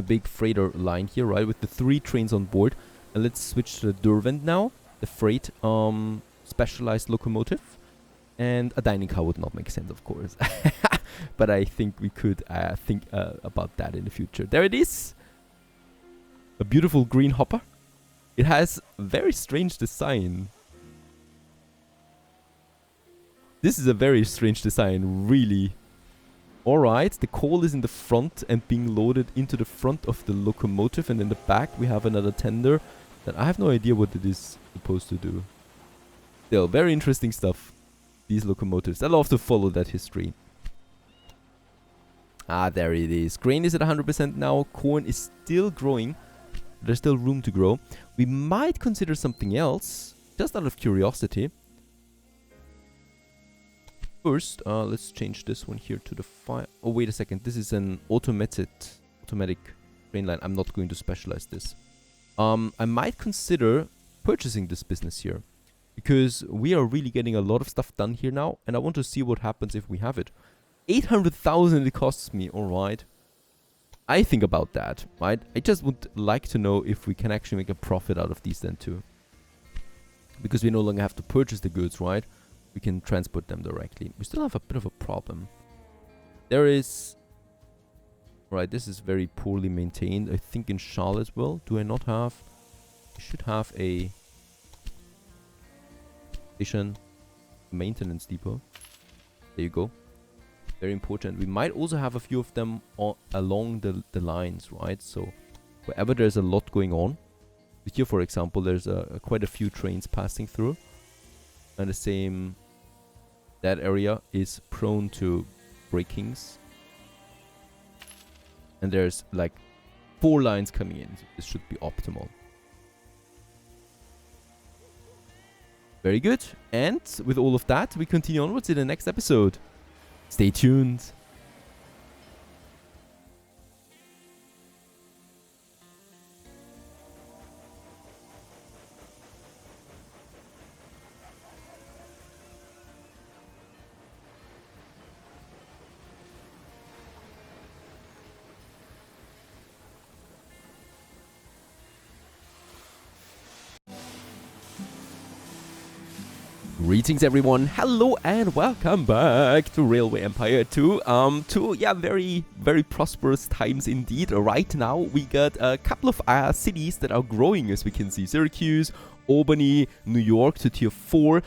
big freighter line here, right? With the 3 trains on board. And let's switch to the Derwent now. The freight specialized locomotive. And a dining car would not make sense, of course. But I think we could think about that in the future. There it is. A beautiful green hopper. It has a very strange design. This is a very strange design, really. Alright, the coal is in the front and being loaded into the front of the locomotive. And in the back we have another tender that I have no idea what it is supposed to do. Still, very interesting stuff. These locomotives. I love to follow that history. There it is. Grain is at 100% now. Corn is still growing. There's still room to grow. We might consider something else, just out of curiosity. First, let's change this one here to the fire. Oh, wait a second. This is an automatic train line. I'm not going to specialize this. I might consider purchasing this business here. Because we are really getting a lot of stuff done here now. And I want to see what happens if we have it. 800,000 it costs me. Alright. I think about that. Right? I just would like to know if we can actually make a profit out of these then too. Because we no longer have to purchase the goods, right? We can transport them directly. We still have a bit of a problem. There is... Right, this is very poorly maintained. I think in Charlottesville. Do I not have... I should have a... maintenance depot. There you go. Very important. We might also have a few of them along the lines, right? So wherever there's a lot going on. Here, for example, there's quite a few trains passing through. And the same, that area is prone to breakings. And there's like 4 lines coming in. So this should be optimal. Very good. And with all of that, we continue onwards in the next episode. Stay tuned. Greetings everyone, hello and welcome back to Railway Empire 2. Very, very prosperous times indeed. Right now we got a couple of cities that are growing, as we can see. Syracuse, Albany, New York to tier 4.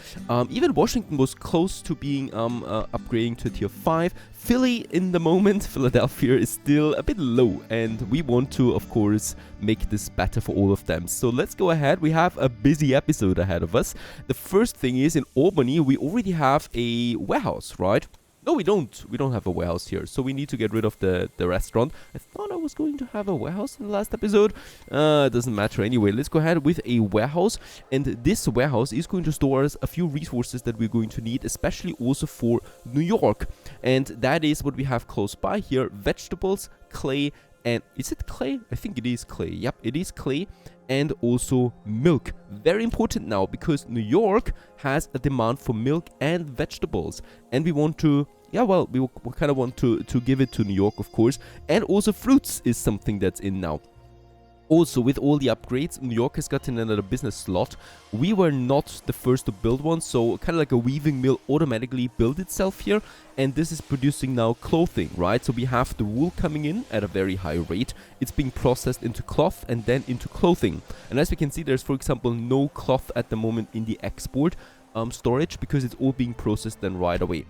Even Washington was close to being upgrading to tier 5. Philly in the moment, Philadelphia is still a bit low, and we want to, of course, make this better for all of them. So let's go ahead. We have a busy episode ahead of us. The first thing is, in Albany, we already have a warehouse, right? No, we don't. We don't have a warehouse here. So we need to get rid of the restaurant. I thought I was going to have a warehouse in the last episode. It doesn't matter anyway. Let's go ahead with a warehouse. And this warehouse is going to store us a few resources that we're going to need, especially also for New York. And that is what we have close by here. Vegetables, clay, and is it clay? I think it is clay. Yep, it is clay. And also milk. Very important now because New York has a demand for milk and vegetables. And we want to, yeah, well, we kind of want to give it to New York, of course. And also fruits is something that's in now. Also, with all the upgrades, New York has gotten another business slot. We were not the first to build one, so kind of like a weaving mill automatically built itself here. And this is producing now clothing, right? So we have the wool coming in at a very high rate. It's being processed into cloth and then into clothing. And as we can see, there's, for example, no cloth at the moment in the export storage because it's all being processed then right away.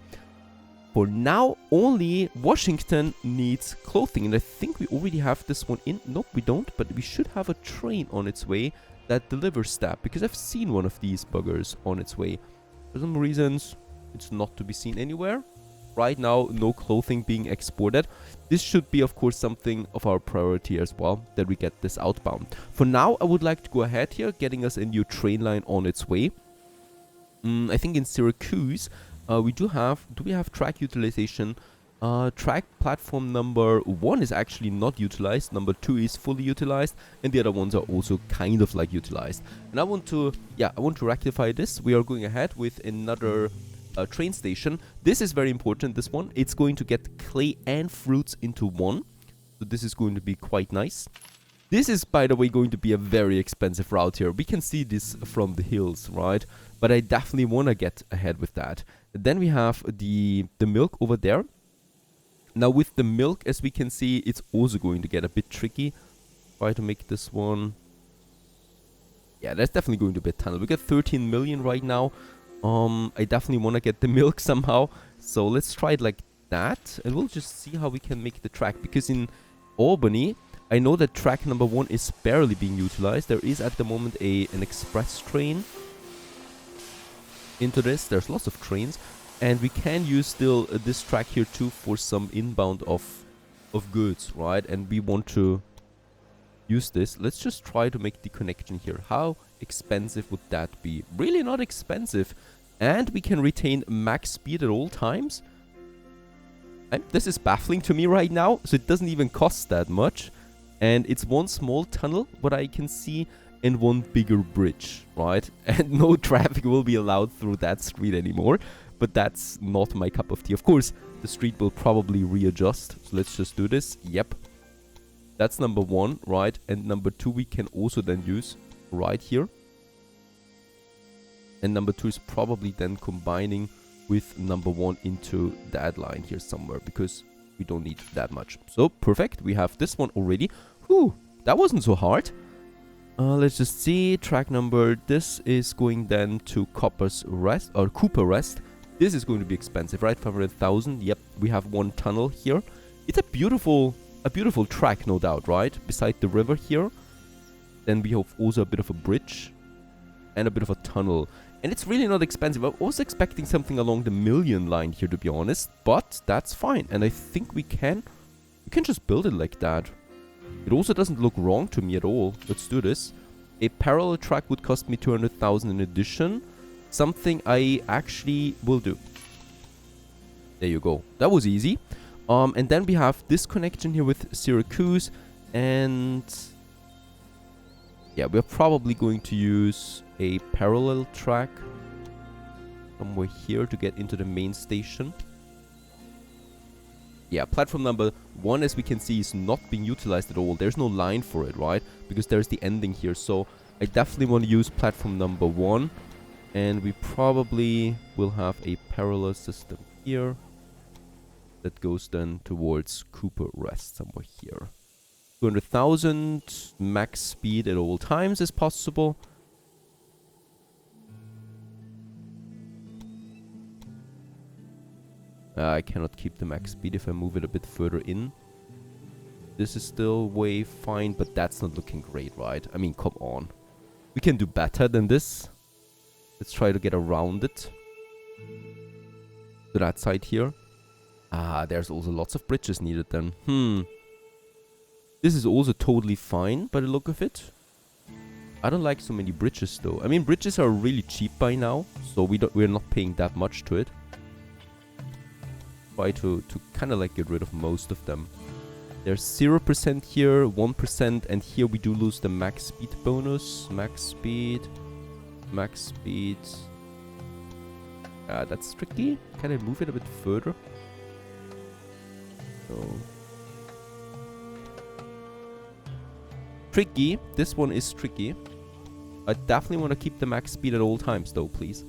For now, only Washington needs clothing, and I think we already have this one in. Nope, we don't, but we should have a train on its way that delivers that, because I've seen one of these buggers on its way. For some reasons, it's not to be seen anywhere. Right now, no clothing being exported. This should be, of course, something of our priority as well, that we get this outbound. For now, I would like to go ahead here, getting us a new train line on its way. I think in Syracuse... do we have track utilization? Track platform number 1 is actually not utilized, number 2 is fully utilized, and the other ones are also kind of like utilized. And I want to rectify this. We are going ahead with another train station. This is very important, this one. It's going to get clay and fruits into one. So this is going to be quite nice. This is, by the way, going to be a very expensive route here. We can see this from the hills, right? But I definitely want to get ahead with that. Then we have the milk over there. Now with the milk, as we can see, it's also going to get a bit tricky. Try to make this one... Yeah, that's definitely going to be a tunnel. We got 13 million right now. I definitely want to get the milk somehow. So let's try it like that. And we'll just see how we can make the track. Because in Albany, I know that track number 1 is barely being utilized. There is at the moment an express train into this. There's lots of trains, and we can use still this track here too for some inbound of goods, right? And we want to use this. Let's just try to make the connection here. How expensive would that be? Really not expensive, and we can retain max speed at all times. And this is baffling to me right now. So it doesn't even cost that much, and it's one small tunnel, what I can see, and one bigger bridge, right? And no traffic will be allowed through that street anymore. But that's not my cup of tea. Of course, the street will probably readjust. So let's just do this. Yep. That's number 1, right? And number 2 we can also then use right here. And number 2 is probably then combining with number 1 into that line here somewhere, because we don't need that much. So perfect. We have this one already. Whew, that wasn't so hard. Let's just see, track number, this is going then to Cooper Rest. This is going to be expensive, right? 500,000. Yep, we have one tunnel here. It's a beautiful track, no doubt, right? Beside the river here. Then we have also a bit of a bridge and a bit of a tunnel. And it's really not expensive. I was expecting something along the million line here, to be honest, but that's fine. And I think we can just build it like that. It also doesn't look wrong to me at all. Let's do this. A parallel track would cost me 200,000 in addition. Something I actually will do. There you go. That was easy. And then we have this connection here with Syracuse. And yeah, we're probably going to use a parallel track somewhere here to get into the main station. Yeah, platform number 1, as we can see, is not being utilized at all. There's no line for it, right? Because there's the ending here. So I definitely want to use platform number 1. And we probably will have a parallel system here that goes then towards Cooper Rest somewhere here. 200,000 max speed at all times is possible. I cannot keep the max speed if I move it a bit further in. This is still way fine, but that's not looking great, right? I mean, come on. We can do better than this. Let's try to get around it. To that side here. Ah, there's also lots of bridges needed then. This is also totally fine by the look of it. I don't like so many bridges though. I mean, bridges are really cheap by now, so we're not paying that much to it. Try to kind of like get rid of most of them. There's 0% here, 1%, and here we do lose the max speed bonus. Max speed. That's tricky. Can I move it a bit further? So tricky. This one is tricky. I definitely want to keep the max speed at all times though, please.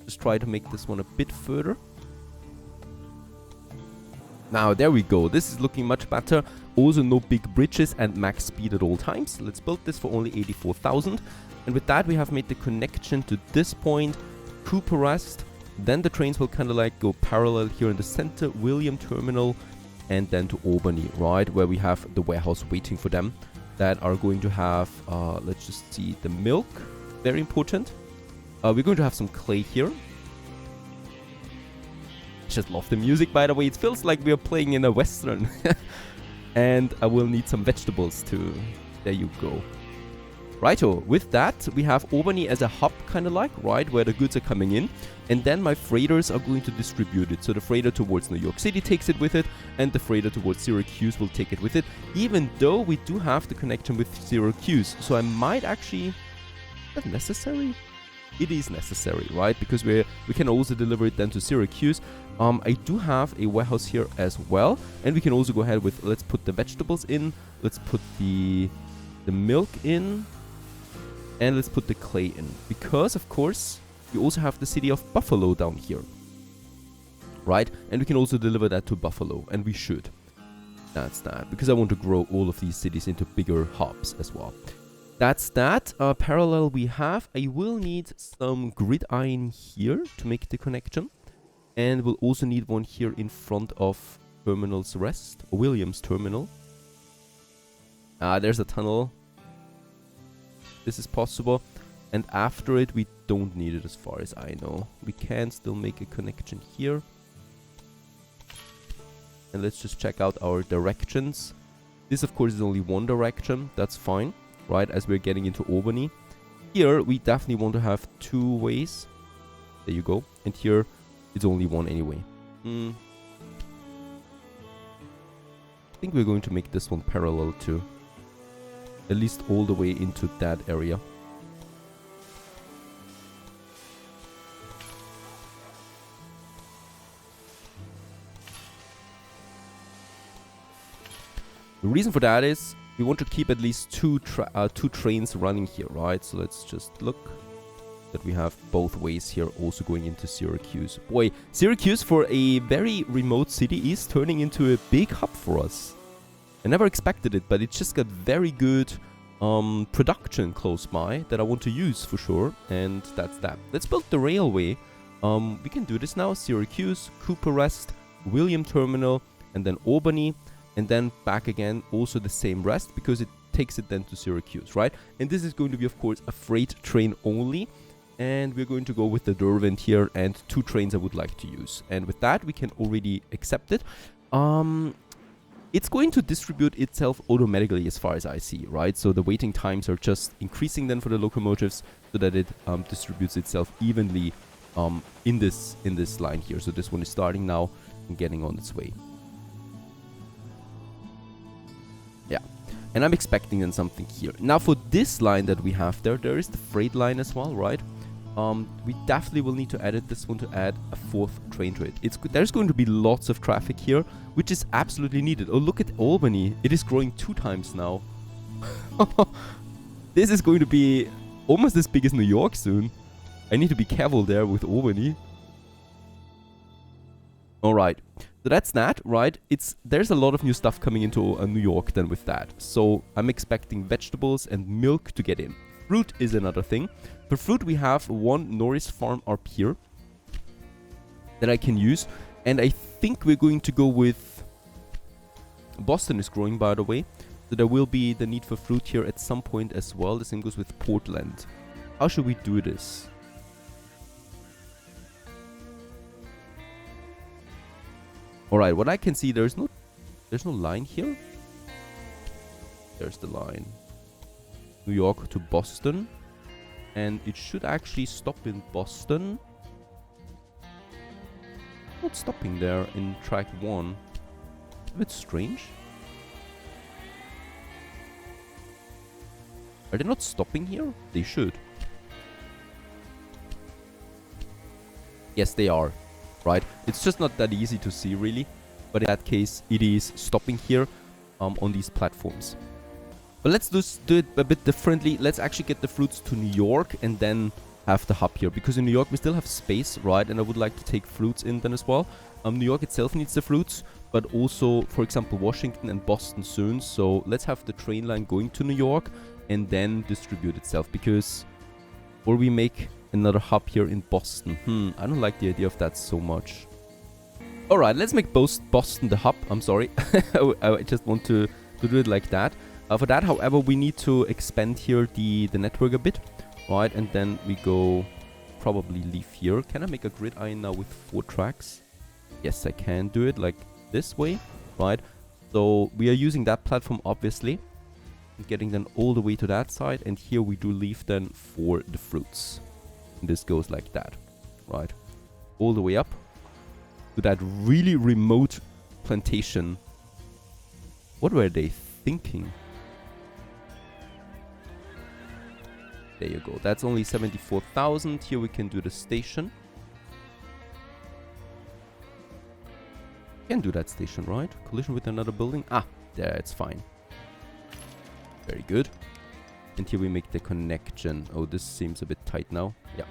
Just try to make this one a bit further. Now, there we go. This is looking much better. Also, no big bridges and max speed at all times. Let's build this for only 84,000. And with that, we have made the connection to this point. Cooper Rest. Then the trains will kind of like go parallel here in the center. William Terminal. And then to Albany, right? Where we have the warehouse waiting for them. That are going to have, let's just see, the milk. Very important. We're going to have some clay here. Just love the music, by the way. It feels like we are playing in a western. And I will need some vegetables too. There you go. Righto, with that we have Albany as a hub, kind of like, right, where the goods are coming in, and then my freighters are going to distribute it. So the freighter towards New York City takes it with it, and the freighter towards Syracuse will take it with it, even though we do have the connection with Syracuse. So I might actually... Is that necessary? It is necessary, right? Because we can also deliver it then to Syracuse. I do have a warehouse here as well, and we can also go ahead with, let's put the vegetables in, let's put the milk in, and let's put the clay in, because of course we also have the city of Buffalo down here, right? And we can also deliver that to Buffalo, and we should. That's that, because I want to grow all of these cities into bigger hubs as well. That's that. Parallel we have, I will need some grid iron here to make the connection, and we'll also need one here in front of Terminal's Rest, or Williams Terminal. There's a tunnel. This is possible, and after it we don't need it as far as I know. We can still make a connection here. And let's just check out our directions. This of course is only one direction, that's fine, right, as we're getting into Albany. Here we definitely want to have two ways. There you go. And here it's only one anyway. I think we're going to make this one parallel to at least all the way into that area. The reason for that is we want to keep at least two trains running here, right? So let's just look that we have both ways here also going into Syracuse. Boy, Syracuse for a very remote city is turning into a big hub for us. I never expected it, but it just got very good production close by that I want to use for sure, and that's that. Let's build the railway. We can do this now. Syracuse, Cooper Rest, William Terminal, and then Albany, and then back again, also the same rest, because it takes it then to Syracuse, right? And this is going to be, of course, a freight train only, and we're going to go with the Derwent here and two trains I would like to use. And with that, we can already accept it. It's going to distribute itself automatically as far as I see, right? So the waiting times are just increasing then for the locomotives so that it distributes itself evenly in this line here. So this one is starting now and getting on its way. Yeah, and I'm expecting then something here. Now for this line that we have there is the freight line as well, right? We definitely will need to edit this one to add a fourth train to it. There's going to be lots of traffic here, which is absolutely needed. Oh, look at Albany. It is growing 2 times now. This is going to be almost as big as New York soon. I need to be careful there with Albany. Alright, so that's that, right? There's a lot of new stuff coming into New York then with that. So I'm expecting vegetables and milk to get in. Fruit is another thing. For fruit, we have one Norris farm up here that I can use. And I think we're going to go with... Boston is growing, by the way. So there will be the need for fruit here at some point as well. The same goes with Portland. How should we do this? Alright, what I can see, there's no line here. There's the line. New York to Boston. And it should actually stop in Boston. Not stopping there in track 1. A bit strange. Are they not stopping here? They should. Yes, they are. Right? It's just not that easy to see, really. But in that case, it is stopping here on these platforms. But let's do it a bit differently. Let's actually get the fruits to New York and then have the hub here. Because in New York, we still have space, right? And I would like to take fruits in then as well. New York itself needs the fruits, but also, for example, Washington and Boston soon. So let's have the train line going to New York and then distribute itself. Because, or we make another hub here in Boston. I don't like the idea of that so much. Alright, let's make Boston the hub. I'm sorry. I just want to do it like that. For that, however, we need to expand here the network a bit. Right, and then we go probably leave here. Can I make a gridiron now with 4 tracks? Yes, I can do it like this way. Right, so we are using that platform, obviously. Getting then all the way to that side. And here we do leave then for the fruits. And this goes like that. Right, all the way up to that really remote plantation. What were they thinking? There you go. That's only 74,000. Here we can do the station. Can do that station, right? Collision with another building. Ah, there, it's fine. Very good. And here we make the connection. Oh, this seems a bit tight now. Yeah.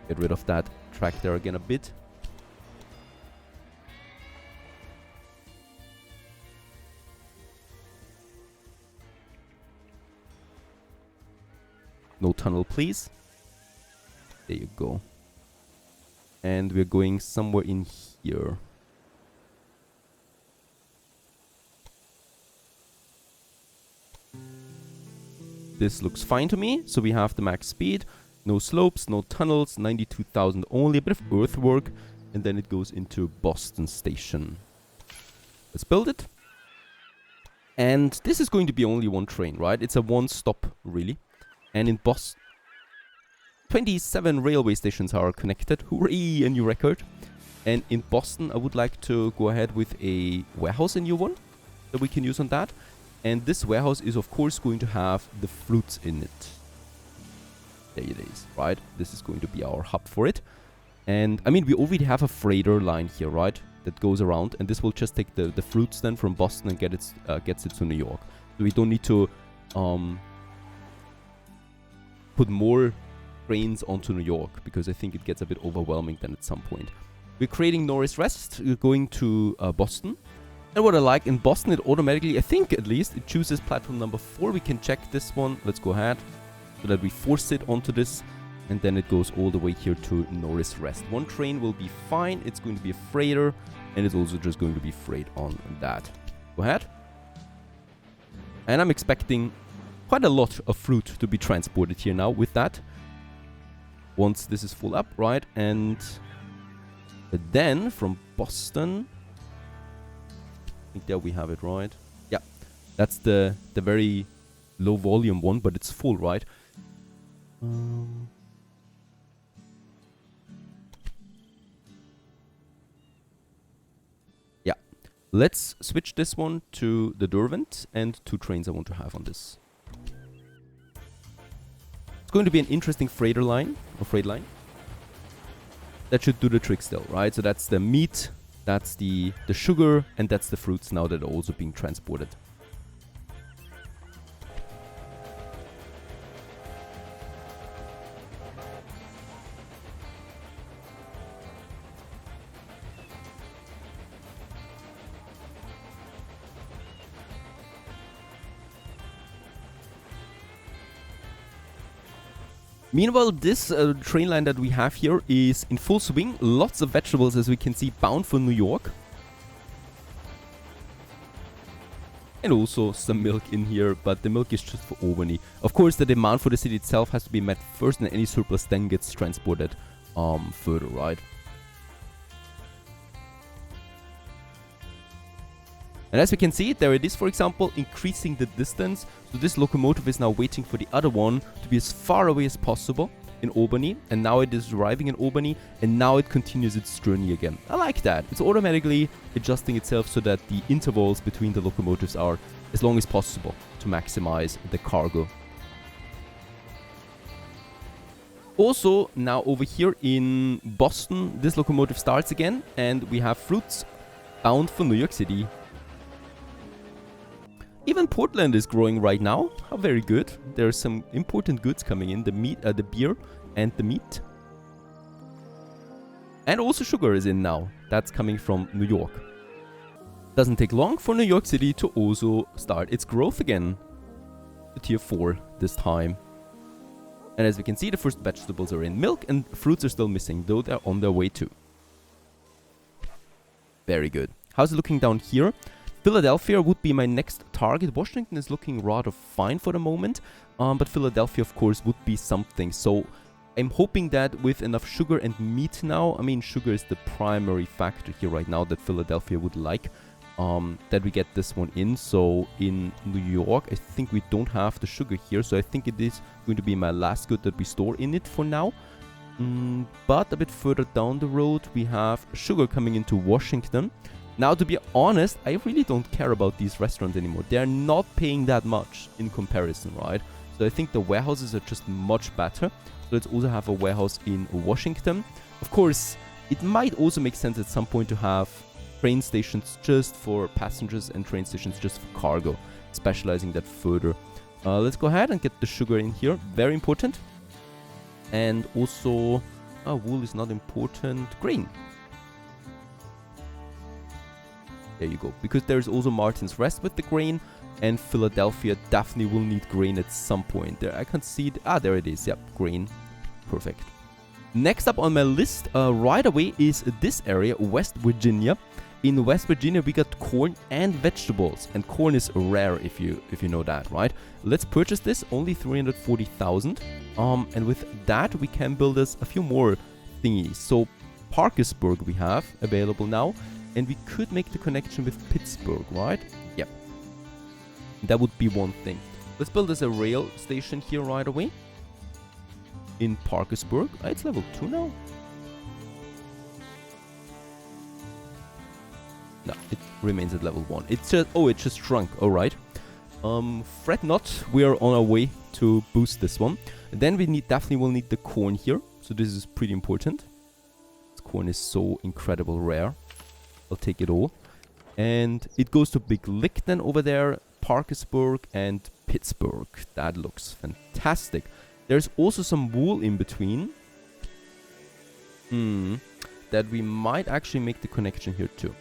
Get rid of that track there again a bit. No tunnel, please. There you go. And we're going somewhere in here. This looks fine to me. So we have the max speed. No slopes, no tunnels. 92,000 only. A bit of earthwork. And then it goes into Boston Station. Let's build it. And this is going to be only one train, right? It's a one stop, really. And in Boston, 27 railway stations are connected. Hooray, a new record. And in Boston, I would like to go ahead with a warehouse, a new one, that we can use on that. And this warehouse is, of course, going to have the fruits in it. There it is, right? This is going to be our hub for it. And, I mean, we already have a freighter line here, right? That goes around. And this will just take the fruits then from Boston and gets it to New York. So we don't need to put more trains onto New York, because I think it gets a bit overwhelming then at some point. We're creating Norris Rest. We're going to Boston. And what I like, in Boston, it automatically, I think at least, it chooses platform number 4. We can check this one. Let's go ahead so that we force it onto this. And then it goes all the way here to Norris Rest. One train will be fine. It's going to be a freighter. And it's also just going to be freight on that. Go ahead. And I'm expecting quite a lot of fruit to be transported here now with that. Once this is full up, right? And then from Boston, I think there we have it, right? Yeah, that's the very low volume one, but it's full, right? Yeah, let's switch this one to the Derwent and 2 trains I want to have on this. It's going to be an interesting freighter line, or freight line. That should do the trick still, right? So that's the meat, that's the sugar, and that's the fruits now that are also being transported. Meanwhile, this train line that we have here is in full swing. Lots of vegetables, as we can see, bound for New York. And also some milk in here, but the milk is just for Albany. Of course, the demand for the city itself has to be met first, and any surplus then gets transported further, right? And as we can see, there it is, for example, increasing the distance. So this locomotive is now waiting for the other one to be as far away as possible in Albany. And now it is arriving in Albany, and now it continues its journey again. I like that. It's automatically adjusting itself so that the intervals between the locomotives are as long as possible to maximize the cargo. Also, now over here in Boston, this locomotive starts again, and we have fruits bound for New York City. Even Portland is growing right now. How very good. There are some important goods coming in. The meat, the beer and the meat. And also sugar is in now. That's coming from New York. Doesn't take long for New York City to also start its growth again. To tier 4 this time. And as we can see, the first vegetables are in. Milk and fruits are still missing, though they're on their way too. Very good. How's it looking down here? Philadelphia would be my next target. Washington is looking rather fine for the moment. But Philadelphia, of course, would be something. So I'm hoping that with enough sugar and meat now, I mean, sugar is the primary factor here right now that Philadelphia would like, that we get this one in. So in New York, I think we don't have the sugar here. So I think it is going to be my last good that we store in it for now. But a bit further down the road, we have sugar coming into Washington. Now, to be honest, I really don't care about these restaurants anymore. They're not paying that much in comparison, right? So I think the warehouses are just much better. So let's also have a warehouse in Washington. Of course, it might also make sense at some point to have train stations just for passengers and train stations just for cargo, specializing that further. Let's go ahead and get the sugar in here. Very important. And also, wool is not important. Grain. There you go. Because there's also Martin's Rest with the grain. And Philadelphia definitely will need grain at some point. There, I can't see it. There it is. Yep, grain. Perfect. Next up on my list right away is this area, West Virginia. In West Virginia, we got corn and vegetables. And corn is rare if you know that, right? Let's purchase this. Only 340,000. And with that, we can build us a few more thingies. So Parkersburg we have available now. And we could make the connection with Pittsburgh, right? Yep. That would be one thing. Let's build us a rail station here right away. In Parkersburg. It's level 2 now. No, it remains at level 1. It's just... Oh, it just shrunk. Alright. Fret not. We are on our way to boost this one. And then we definitely will need the corn here. So this is pretty important. This corn is so incredible rare. I'll take it all. And it goes to Big Lick then over there, Parkersburg and Pittsburgh. That looks fantastic. There's also some wool in between. That we might actually make the connection here too.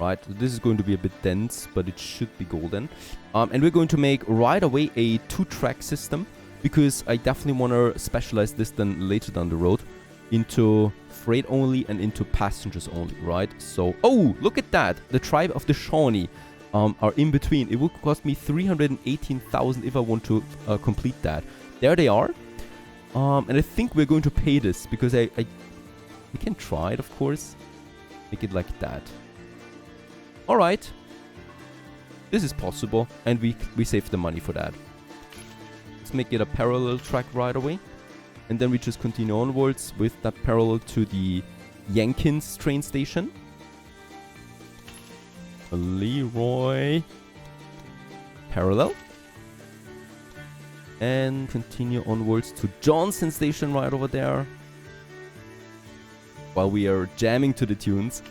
Right, so this is going to be a bit dense, but it should be golden. And we're going to make right away a 2-track system. Because I definitely want to specialize this then later down the road into freight only and into passengers only, right? So, oh, look at that. The tribe of the Shawnee are in between. It would cost me 318,000 if I want to complete that. There they are. And I think we're going to pay this because we can try it, of course. Make it like that. All right. This is possible. And we save the money for that. Make it a parallel track right away, and then we just continue onwards with that parallel to the Yankins train station. Leroy parallel, and continue onwards to Johnson station right over there while we are jamming to the tunes.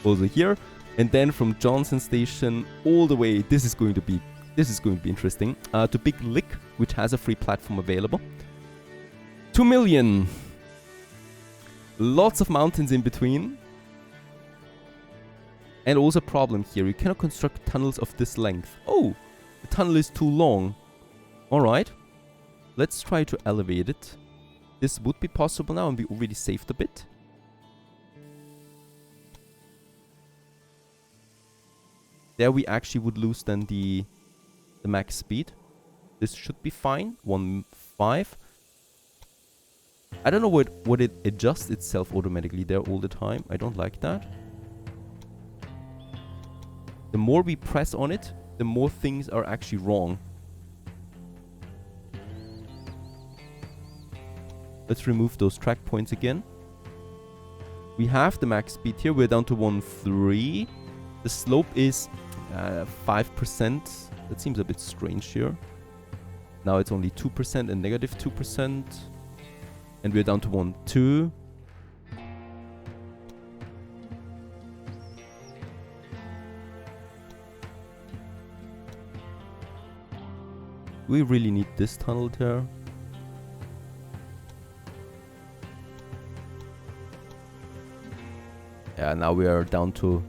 Also here, and then from Johnson station all the way, this is going to be interesting. To Big Lick, which has a free platform available. 2 million. Lots of mountains in between. And also a problem here. You cannot construct tunnels of this length. Oh, the tunnel is too long. Alright. Let's try to elevate it. This would be possible now, and we already saved a bit. There we actually would lose then the max speed. This should be fine. 1.5. I don't know what it adjusts itself automatically there all the time. I don't like that. The more we press on it, the more things are actually wrong. Let's remove those track points again. We have the max speed here. We're down to 1.3. The slope is 5%. That seems a bit strange here. Now it's only 2% and negative 2%. And we're down to 1.2. We really need this tunnel there. Yeah, now we are down to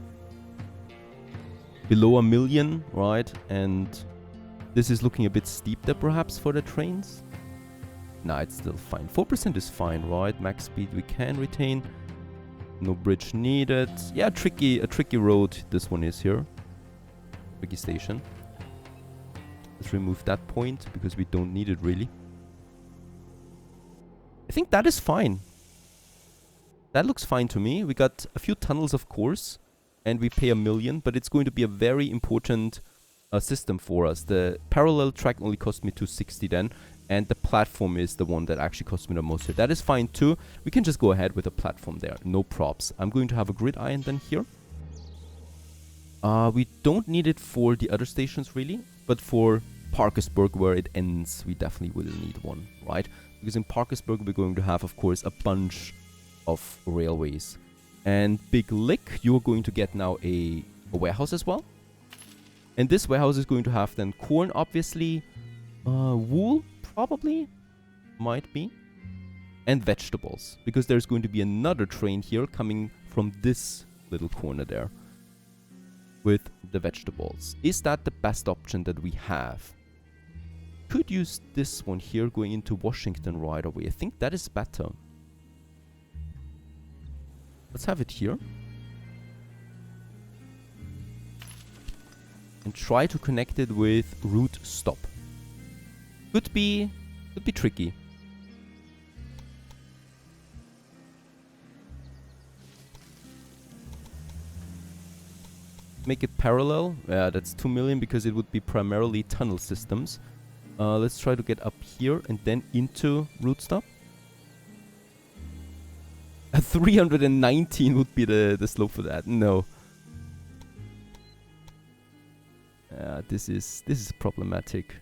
below 1 million, right? And this is looking a bit steep there perhaps for the trains. Nah, it's still fine. 4% is fine, right? Max speed we can retain. No bridge needed. Yeah, a tricky road this one is here. Tricky station. Let's remove that point because we don't need it really. I think that is fine. That looks fine to me. We got a few tunnels, of course, and we pay 1 million, but it's going to be a very important system for us. The parallel track only cost me 260 then, and the platform is the one that actually cost me the most here. That is fine too. We can just go ahead with a platform there. No props. I'm going to have a gridiron then here. We don't need it for the other stations really, but for Parkersburg where it ends, we definitely will need one, right? Because in Parkersburg we're going to have, of course, a bunch of railways. And Big Lick, you're going to get now a warehouse as well. And this warehouse is going to have then corn, obviously, wool, probably, might be, and vegetables. Because there's going to be another train here coming from this little corner there with the vegetables. Is that the best option that we have? Could use this one here going into Washington right away. I think that is better. Let's have it here. And try to connect it with route stop. Could be tricky. Make it parallel. Yeah, that's 2 million because it would be primarily tunnel systems. Let's try to get up here and then into route stop. 319 would be the slope for that. No. This is problematic.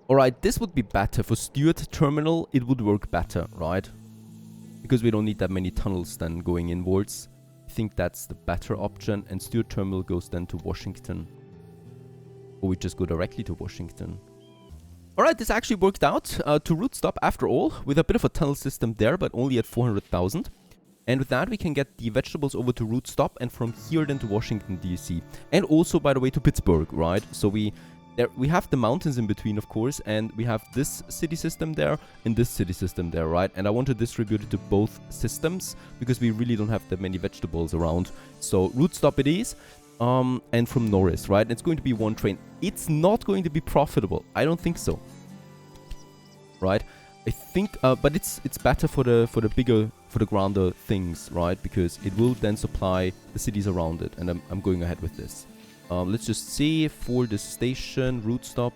Alright, this would be better. For Stuart Terminal, it would work better, right? Because we don't need that many tunnels then going inwards. I think that's the better option. And Stuart Terminal goes then to Washington. Or we just go directly to Washington. Alright, this actually worked out to route stop after all, with a bit of a tunnel system there, but only at 400,000. And with that, we can get the vegetables over to route stop, and from here then to Washington, D.C. And also, by the way, to Pittsburgh, right? So we have the mountains in between, of course, and we have this city system there and this city system there, right? And I want to distribute it to both systems, because we really don't have that many vegetables around. So route stop it is. And from Norris, right? It's going to be one train. It's not going to be profitable. I don't think so. Right? I think, but it's better for the grander things, right? Because it will then supply the cities around it, and I'm going ahead with this. Let's just see for the station route stop,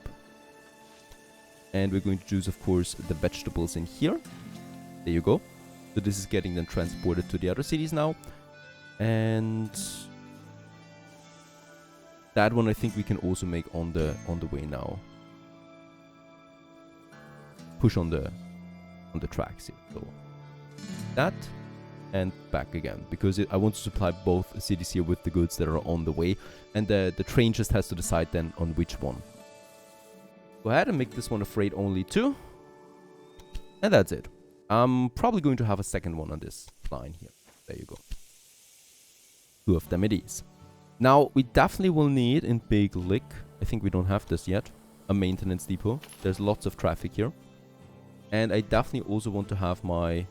and we're going to choose, of course, the vegetables in here. There you go. So this is getting then transported to the other cities now, and that one I think we can also make on the way now. Push on the tracks here. So that and back again, because I want to supply both cities here with the goods that are on the way, and the train just has to decide then on which one. Go ahead and make this one a freight only too, and that's it. I'm probably going to have a second one on this line here. There you go. 2 of them it is. Now, we definitely will need in Big Lick, I think we don't have this yet, a maintenance depot. There's lots of traffic here. And I definitely also want to have my, I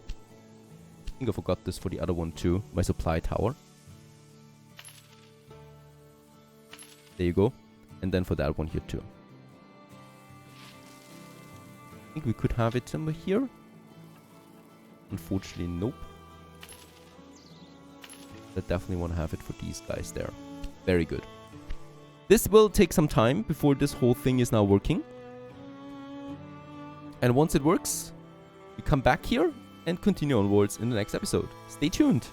think I forgot this for the other one too, my supply tower. There you go. And then for that one here too. I think we could have it somewhere here. Unfortunately, nope. I definitely want to have it for these guys there. Very good. This will take some time before this whole thing is now working. And once it works, we come back here and continue onwards in the next episode. Stay tuned.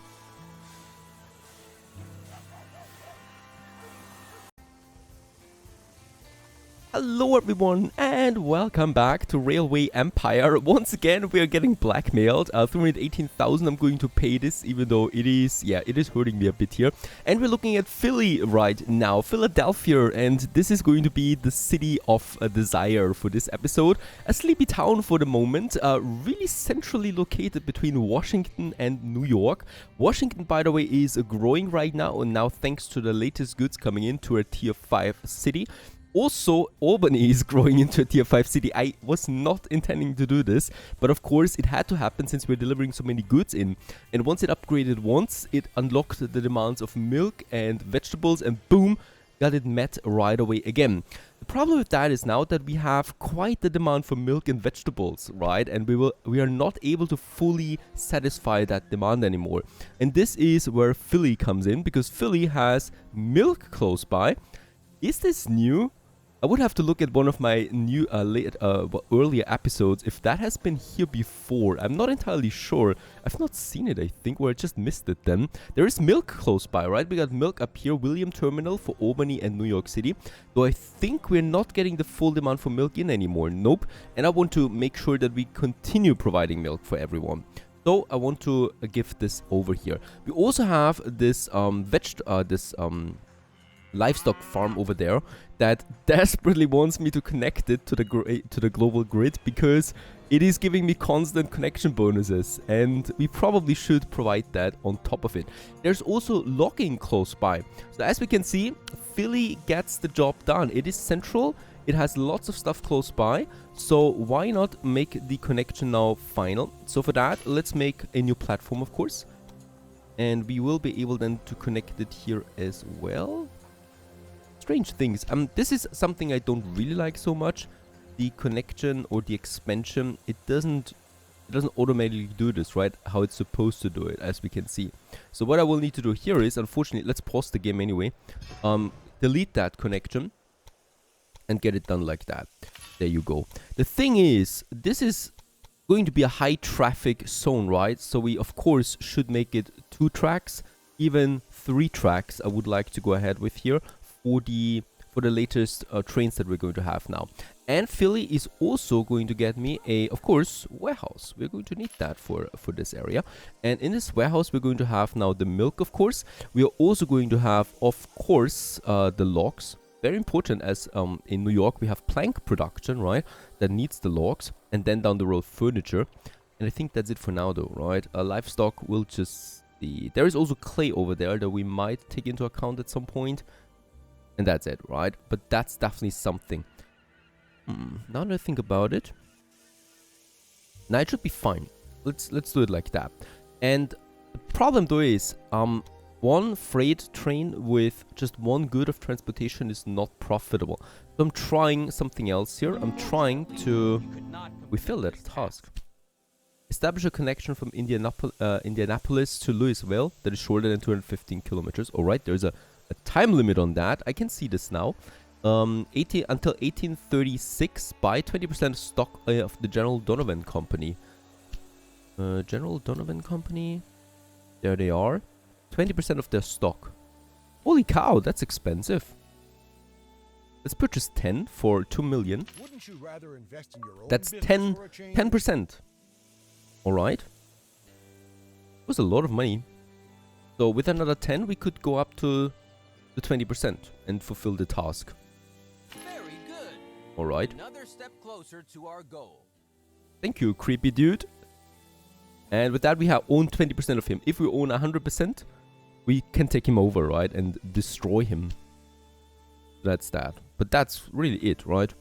Hello everyone and welcome back to Railway Empire. Once again we are getting blackmailed. 318,000 I'm going to pay this, even though it is hurting me a bit here. And we're looking at Philly right now, Philadelphia, and this is going to be the city of desire for this episode. A sleepy town for the moment, really centrally located between Washington and New York. Washington, by the way, is growing right now, and now thanks to the latest goods coming into a tier 5 city. Also, Albany is growing into a tier 5 city. I was not intending to do this, but of course it had to happen since we're delivering so many goods in. And once it upgraded once, it unlocked the demands of milk and vegetables, and boom, got it met right away again. The problem with that is now that we have quite the demand for milk and vegetables, right? And we are not able to fully satisfy that demand anymore. And this is where Philly comes in, because Philly has milk close by. Is this new? I would have to look at one of my new earlier episodes if that has been here before. I'm not entirely sure. I've not seen it, I think, or I just missed it then. There is milk close by, right? We got milk up here, William Terminal for Albany and New York City. Though I think we're not getting the full demand for milk in anymore. Nope. And I want to make sure that we continue providing milk for everyone. So I want to give this over here. We also have this livestock farm over there that desperately wants me to connect it to the global grid, because it is giving me constant connection bonuses, and we probably should provide that on top of it. There's also logging close by. So as we can see, Philly gets the job done. It is central. It has lots of stuff close by, so why not make the connection now final? So for that, let's make a new platform, of course, and we will be able then to connect it here as well. Strange things. This is something I don't really like so much. The connection or the expansion, it doesn't automatically do this, right? How it's supposed to do it, as we can see. So what I will need to do here is, unfortunately, let's pause the game anyway. Delete that connection and get it done like that. There you go. The thing is, this is going to be a high traffic zone, right? So we of course should make it 2 tracks, even 3 tracks. I would like to go ahead with here for the latest trains that we're going to have now. And Philly is also going to get me a, of course, warehouse. We're going to need that for this area. And in this warehouse, we're going to have now the milk, of course. We are also going to have, of course, the logs. Very important, as in New York, we have plank production, right? That needs the logs. And then down the road, furniture. And I think that's it for now, though, right? Livestock will just see. There is also clay over there that we might take into account at some point. And that's it, right? But that's definitely something. Now that I think about it, now it should be fine. Let's do it like that. And the problem though is, one freight train with just one good of transportation is not profitable. So I'm trying something else here. I'm trying to... We failed that task. Establish a connection from Indianapolis to Louisville that is shorter than 215 kilometers. Alright, there's a time limit on that. I can see this now. Until 1836, buy 20% stock of the General Donovan Company. General Donovan Company. There they are. 20% of their stock. Holy cow, that's expensive. Let's purchase 10 for 2 million. Wouldn't you rather invest in your own That's business for a change? 10%. Alright. It was a lot of money. So with another 10, we could go up to the 20% and fulfill the task. Very good. Alright. Another step closer to our goal. Thank you, creepy dude. And with that, we have owned 20% of him. If we own 100%, we can take him over, right? And destroy him. That's that. But that's really it, right?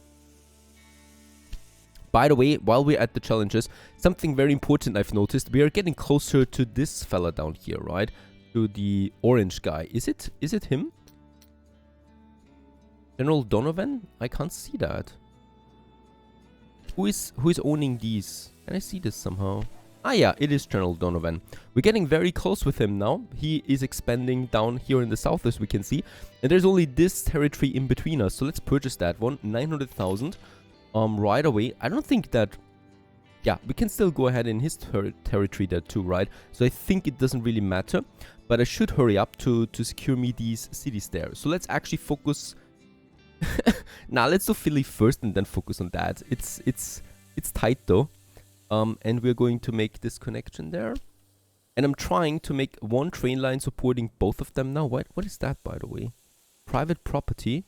By the way, while we're at the challenges, something very important I've noticed. We are getting closer to this fella down here, right? To the orange guy. Is it him? General Donovan? I can't see that. Who is owning these? Can I see this somehow? Ah yeah, it is General Donovan. We're getting very close with him now. He is expanding down here in the south, as we can see. And there's only this territory in between us. So let's purchase that one. 900,000 right away. I don't think that... Yeah, we can still go ahead in his territory there too, right? So I think it doesn't really matter. But I should hurry up to secure me these cities there. So let's actually focus... Nah, let's do Philly first and then focus on that. It's tight though. And we're going to make this connection there. And I'm trying to make one train line supporting both of them now. What is that, by the way? Private property.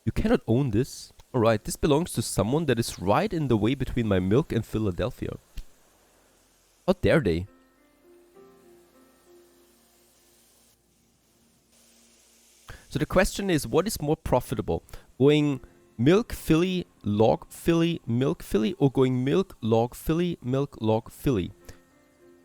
You cannot own this. Alright, this belongs to someone that is right in the way between my milk and Philadelphia. How dare they? So the question is, what is more profitable? Going... milk Philly, log Philly, milk Philly, or going milk log Philly, milk log Philly?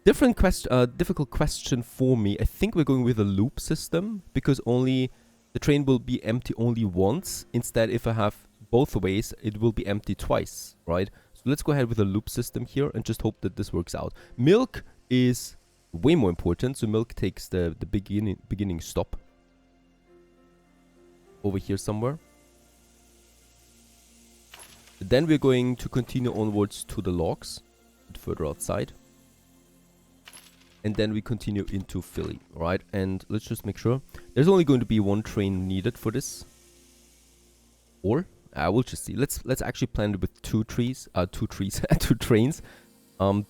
Difficult question for me. I think we're going with a loop system because only the train will be empty only once. Instead, if I have both ways, it will be empty twice, right? So let's go ahead with a loop system here and just hope that this works out. Milk is way more important, so milk takes the beginning stop over here somewhere. Then we're going to continue onwards to the logs, a bit further outside. And then we continue into Philly, right? And let's just make sure. There's only going to be one train needed for this. Or, we'll just see. Let's actually plan it with two trains.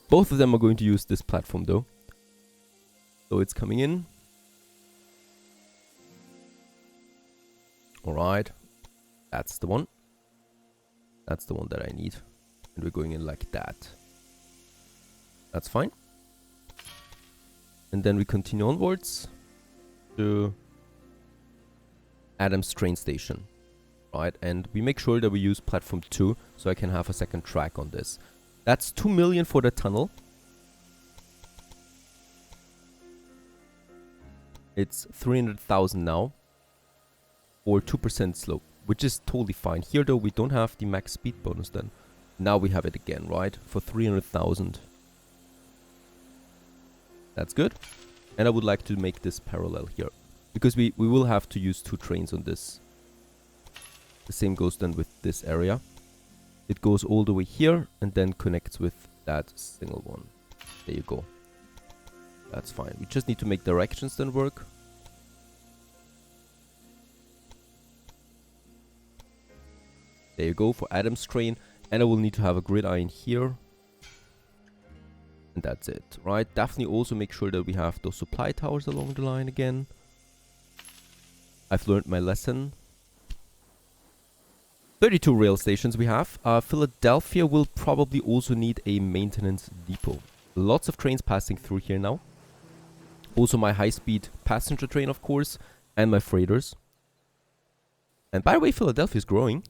Both of them are going to use this platform though. So it's coming in. Alright. That's the one. That's the one that I need. And we're going in like that. That's fine. And then we continue onwards to Adams train station. Right, and we make sure that we use platform 2 so I can have a second track on this. That's 2 million for the tunnel. It's 300,000 now. Or 2% slope, which is totally fine. Here though, we don't have the max speed bonus then. Now we have it again, right? For 300,000. That's good. And I would like to make this parallel here. Because we will have to use 2 trains on this. The same goes then with this area. It goes all the way here and then connects with that single one. There you go. That's fine. We just need to make directions then work. There you go for Adams train. And I will need to have a grid iron here. And that's it, right? Definitely also make sure that we have those supply towers along the line again. I've learned my lesson. 32 rail stations we have. Philadelphia will probably also need a maintenance depot. Lots of trains passing through here now. Also my high-speed passenger train, of course, and my freighters. And by the way, Philadelphia is growing.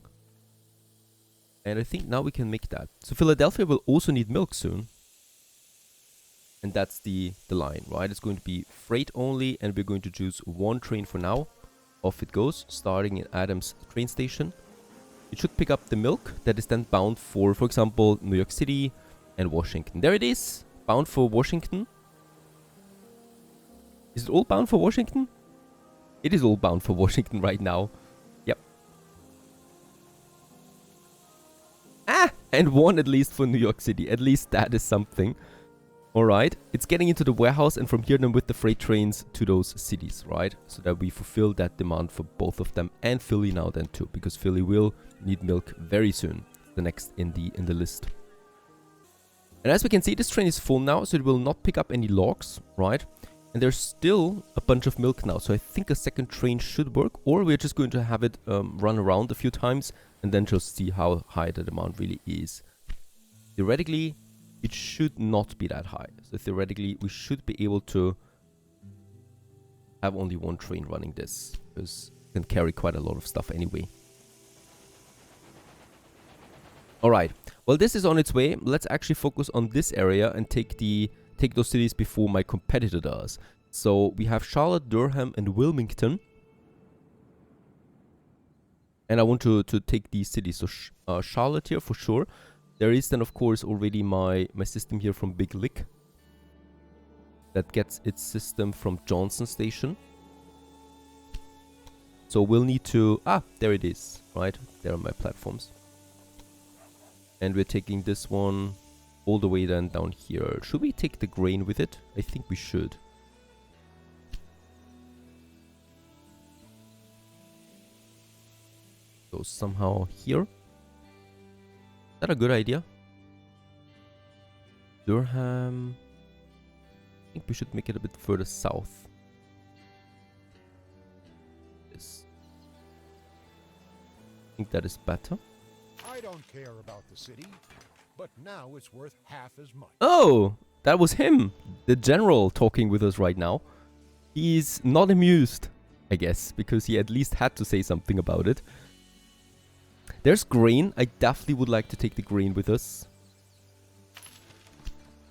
And I think now we can make that. So Philadelphia will also need milk soon. And that's the line, right? It's going to be freight only, and we're going to choose one train for now. Off it goes, starting in Adams train station. It should pick up the milk that is then bound for example, New York City and Washington. There it is, bound for Washington. Is it all bound for Washington? It is all bound for Washington right now. Yep. And one at least for New York City. At least that is something. Alright, it's getting into the warehouse and from here then with the freight trains to those cities, right? So that we fulfill that demand for both of them and Philly now then too, because Philly will need milk very soon, the next in the list. And as we can see, this train is full now, so it will not pick up any logs, right? And there's still a bunch of milk now, so I think a second train should work, or we're just going to have it run around a few times and then just see how high the demand really is. Theoretically, it should not be that high. So theoretically, we should be able to have only one train running this, because it can carry quite a lot of stuff anyway. Alright, well this is on its way. Let's actually focus on this area and take those cities before my competitor does. So we have Charlotte, Durham and Wilmington. And I want to take these cities. So Charlotte here for sure. There is then, of course, already my system here from Big Lick. That gets its system from Johnson Station. So we'll need to... Ah, there it is, right? There are my platforms. And we're taking this one all the way then down here. Should we take the grain with it? I think we should. So somehow here. Is that a good idea? Durham. I think we should make it a bit further south. Yes. I think that is better. I don't care about the city, but now it's worth half as much. Oh, that was him, the general, talking with us right now. He's not amused, I guess, because he at least had to say something about it. There's grain. I definitely would like to take the grain with us.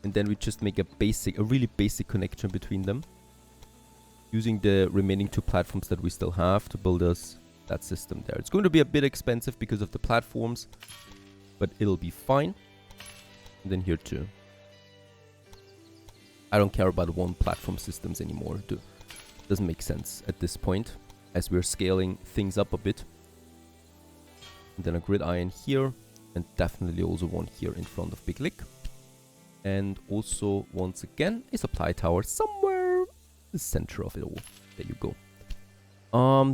And then we just make a really basic connection between them. Using the remaining 2 platforms that we still have to build us that system there. It's going to be a bit expensive because of the platforms, but it'll be fine. And then here too. I don't care about 1 platform systems anymore. Doesn't make sense at this point, as we're scaling things up a bit. And then a grid iron here, and definitely also one here in front of Big Lick. And also, once again, a supply tower somewhere in the center of it all. There you go.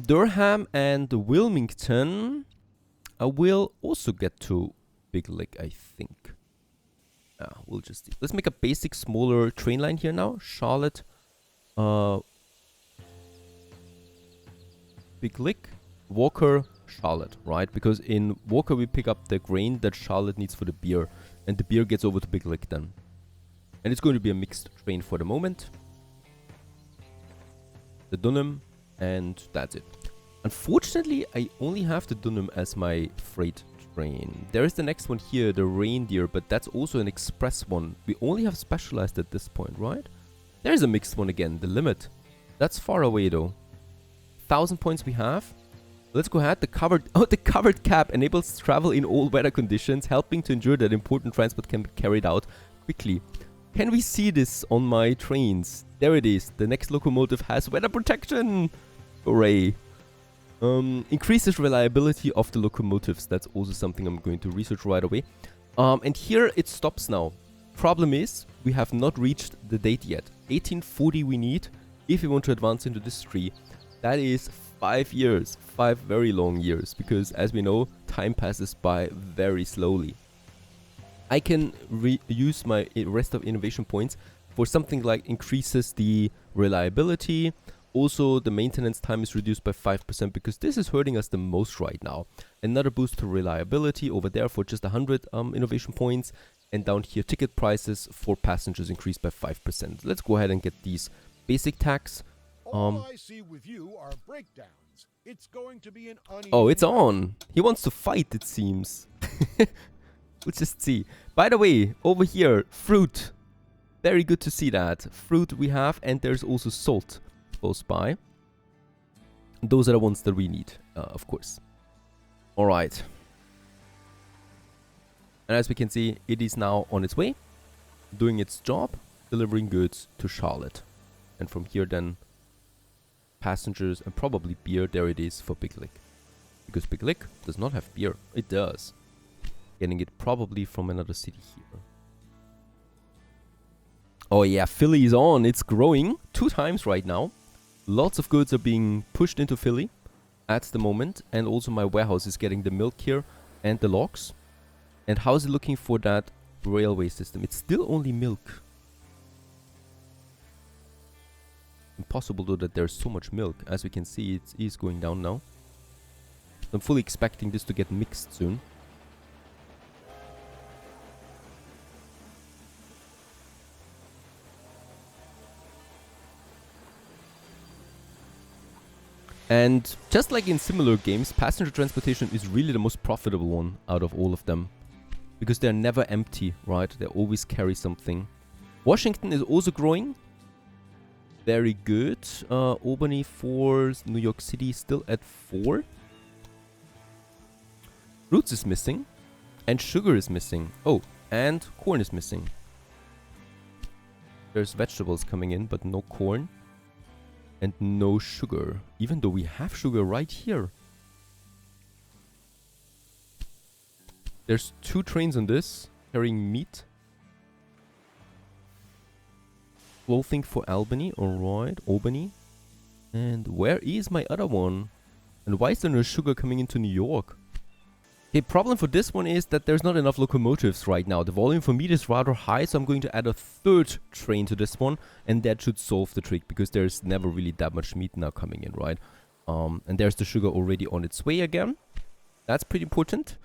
Durham and Wilmington. I will also get to Big Lick, I think. We'll just... Let's make a basic, smaller train line here now. Charlotte. Big Lick. Walker, Charlotte, right? Because in Walker we pick up the grain that Charlotte needs for the beer. And the beer gets over to Big Lick then. And it's going to be a mixed train for the moment. The Dunham, and that's it. Unfortunately, I only have the Dunham as my freight train. There is the next one here, the Reindeer, but that's also an express one. We only have specialized at this point, right? There's a mixed one again, the Limit. That's far away though. 1,000 points we have. Let's go ahead. The covered cab enables travel in all weather conditions, helping to ensure that important transport can be carried out quickly. Can we see this on my trains? There it is. The next locomotive has weather protection. Hooray. Increases reliability of the locomotives. That's also something I'm going to research right away. And here it stops now. Problem is, we have not reached the date yet. 1840 we need if we want to advance into this tree. That is 5 years. 5 very long years. Because as we know, time passes by very slowly. I can use my rest of innovation points for something like increases the reliability. Also, the maintenance time is reduced by 5% because this is hurting us the most right now. Another boost to reliability over there for just 100 innovation points. And down here, ticket prices for passengers increased by 5%. Let's go ahead and get these basic tax. All I see with you are breakdowns. It's going to be an uneven... Oh, it's on. He wants to fight, it seems. Let's just see. By the way, over here, fruit. Very good to see that. Fruit we have, and there's also salt close by. Those are the ones that we need, of course. Alright. And as we can see, it is now on its way, doing its job, delivering goods to Charlotte. And from here then, passengers and probably beer, there it is for Big Lick. Because Big Lick does not have beer. It does. Getting it probably from another city here. Oh yeah, Philly is on. It's growing 2 times right now. Lots of goods are being pushed into Philly at the moment. And also my warehouse is getting the milk here and the logs. And how is it looking for that railway system? It's still only milk. Impossible though that there's so much milk. As we can see, it is going down now. So I'm fully expecting this to get mixed soon. And just like in similar games, passenger transportation is really the most profitable one out of all of them. Because they're never empty, right? They always carry something. Washington is also growing. Very good. Albany 4, New York City still at 4. Roots is missing. And sugar is missing. Oh, and corn is missing. There's vegetables coming in, but no corn. And no sugar. Even though we have sugar right here. There's 2 trains on this, carrying meat. Clothing for Albany, alright, Albany. And where is my other one? And why is there no sugar coming into New York? The problem for this one is that there's not enough locomotives right now. The volume for meat is rather high, so I'm going to add a 3rd train to this one. And that should solve the trick, because there's never really that much meat now coming in, right? And there's the sugar already on its way again. That's pretty important.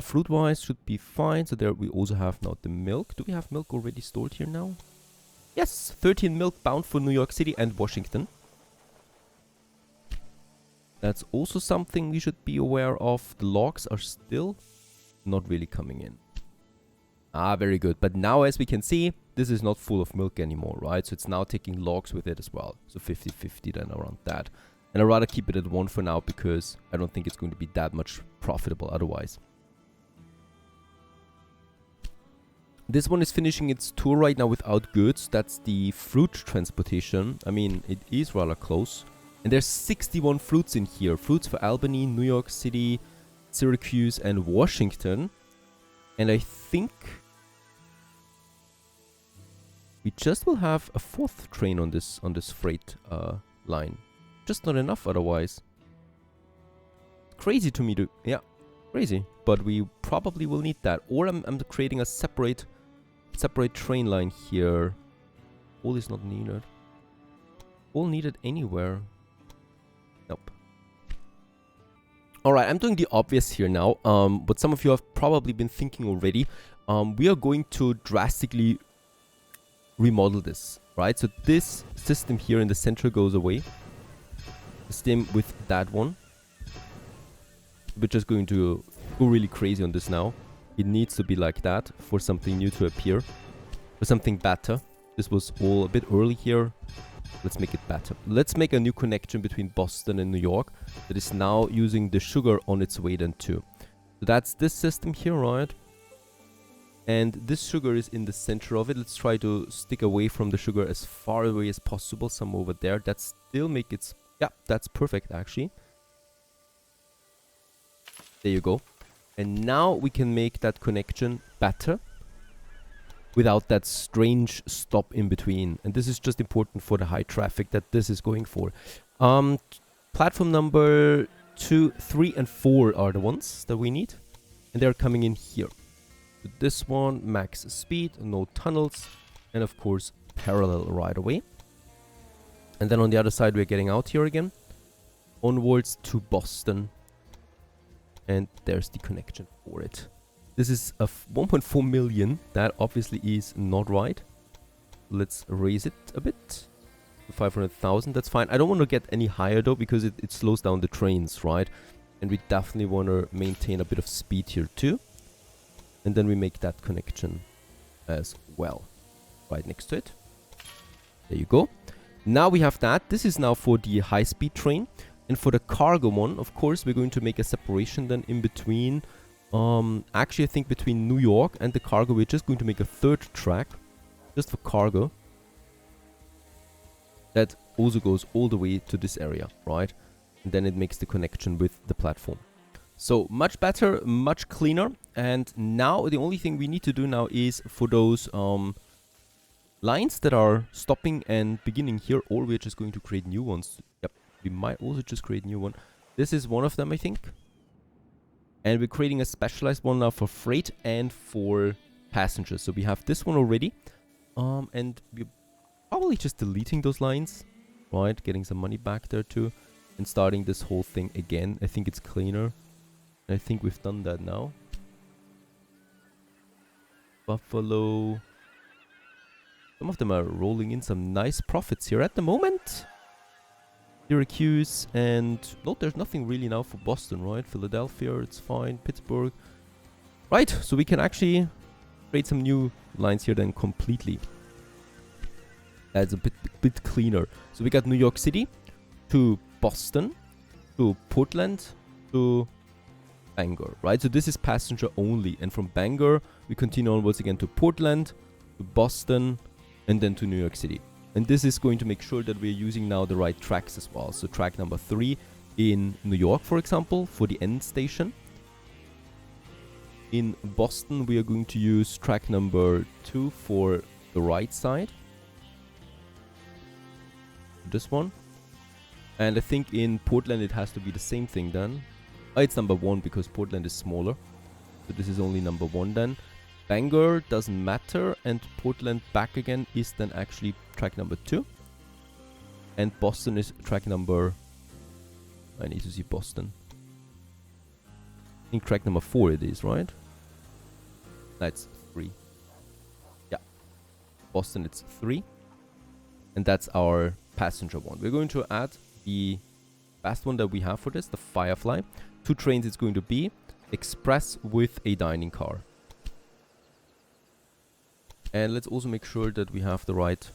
Fruit-wise should be fine. So there we also have now the milk. Do we have milk already stored here now? Yes, 13 milk bound for New York City and Washington. That's also something we should be aware of. The logs are still not really coming in. Ah, very good. But now, as we can see, this is not full of milk anymore, right? So it's now taking logs with it as well. So 50-50 then around that. And I'd rather keep it at 1 for now, because I don't think it's going to be that much profitable otherwise. This one is finishing its tour right now without goods. That's the fruit transportation. I mean, it is rather close. And there's 61 fruits in here. Fruits for Albany, New York City, Syracuse, and Washington. And I think we just will have a 4th train on this freight line. Just not enough otherwise. Crazy to me to... Yeah, crazy. But we probably will need that. Or I'm creating a separate train line here. All is not needed. All needed anywhere. Nope. Alright, I'm doing the obvious here now, but some of you have probably been thinking already. We are going to drastically remodel this, right? So this system here in the center goes away. Same with that one. We're just going to go really crazy on this now. It needs to be like that for something new to appear. For something better. This was all a bit early here. Let's make it better. Let's make a new connection between Boston and New York that is now using the sugar on its way then too. So that's this system here, right? And this sugar is in the center of it. Let's try to stick away from the sugar as far away as possible. Some over there. That still make it... Yeah, that's perfect actually. There you go. And now we can make that connection better. Without that strange stop in between. And this is just important for the high traffic that this is going for. Platform number 2, 3, and 4 are the ones that we need. And they're coming in here. This one, max speed, no tunnels. And of course, parallel right away. And then on the other side, we're getting out here again. Onwards to Boston. And there's the connection for it. This is a 1.4 million. That obviously is not right. Let's raise it a bit. To 500,000, that's fine. I don't want to get any higher though, because it slows down the trains, right? And we definitely want to maintain a bit of speed here too. And then we make that connection as well. Right next to it. There you go. Now we have that. This is now for the high-speed train. And for the cargo one, of course, we're going to make a separation then in between... actually, I think between New York and the cargo, we're just going to make a 3rd track. Just for cargo. That also goes all the way to this area, right? And then it makes the connection with the platform. So, much better, much cleaner. And now, the only thing we need to do now is for those lines that are stopping and beginning here, or we're just going to create new ones. Yep, we might also just create a new one. This is one of them, I think. And we're creating a specialized one now for freight and for passengers. So we have this one already. And we're probably just deleting those lines. Right, getting some money back there too. And starting this whole thing again. I think it's cleaner. And I think we've done that now. Buffalo. Some of them are rolling in some nice profits here at the moment. Syracuse, and no, there's nothing really now for Boston, right? Philadelphia, it's fine. Pittsburgh. Right, so we can actually create some new lines here then completely. That's a bit cleaner. So we got New York City to Boston to Portland to Bangor, right? So this is passenger only. And from Bangor, we continue onwards again to Portland, to Boston, and then to New York City. And this is going to make sure that we're using now the right tracks as well. So track number 3 in New York, for example, for the end station. In Boston, we are going to use track number 2 for the right side. This one. And I think in Portland, it has to be the same thing then. Oh, it's number 1 because Portland is smaller. So this is only number 1 then. Bangor doesn't matter. And Portland back again is then actually track number 2. And Boston is track number... I need to see Boston. I think track number 4 it is, right? That's 3. Yeah. Boston, it's 3. And that's our passenger one. We're going to add the fast one that we have for this, the Firefly. 2 trains it's going to be. Express with a dining car. And let's also make sure that we have the right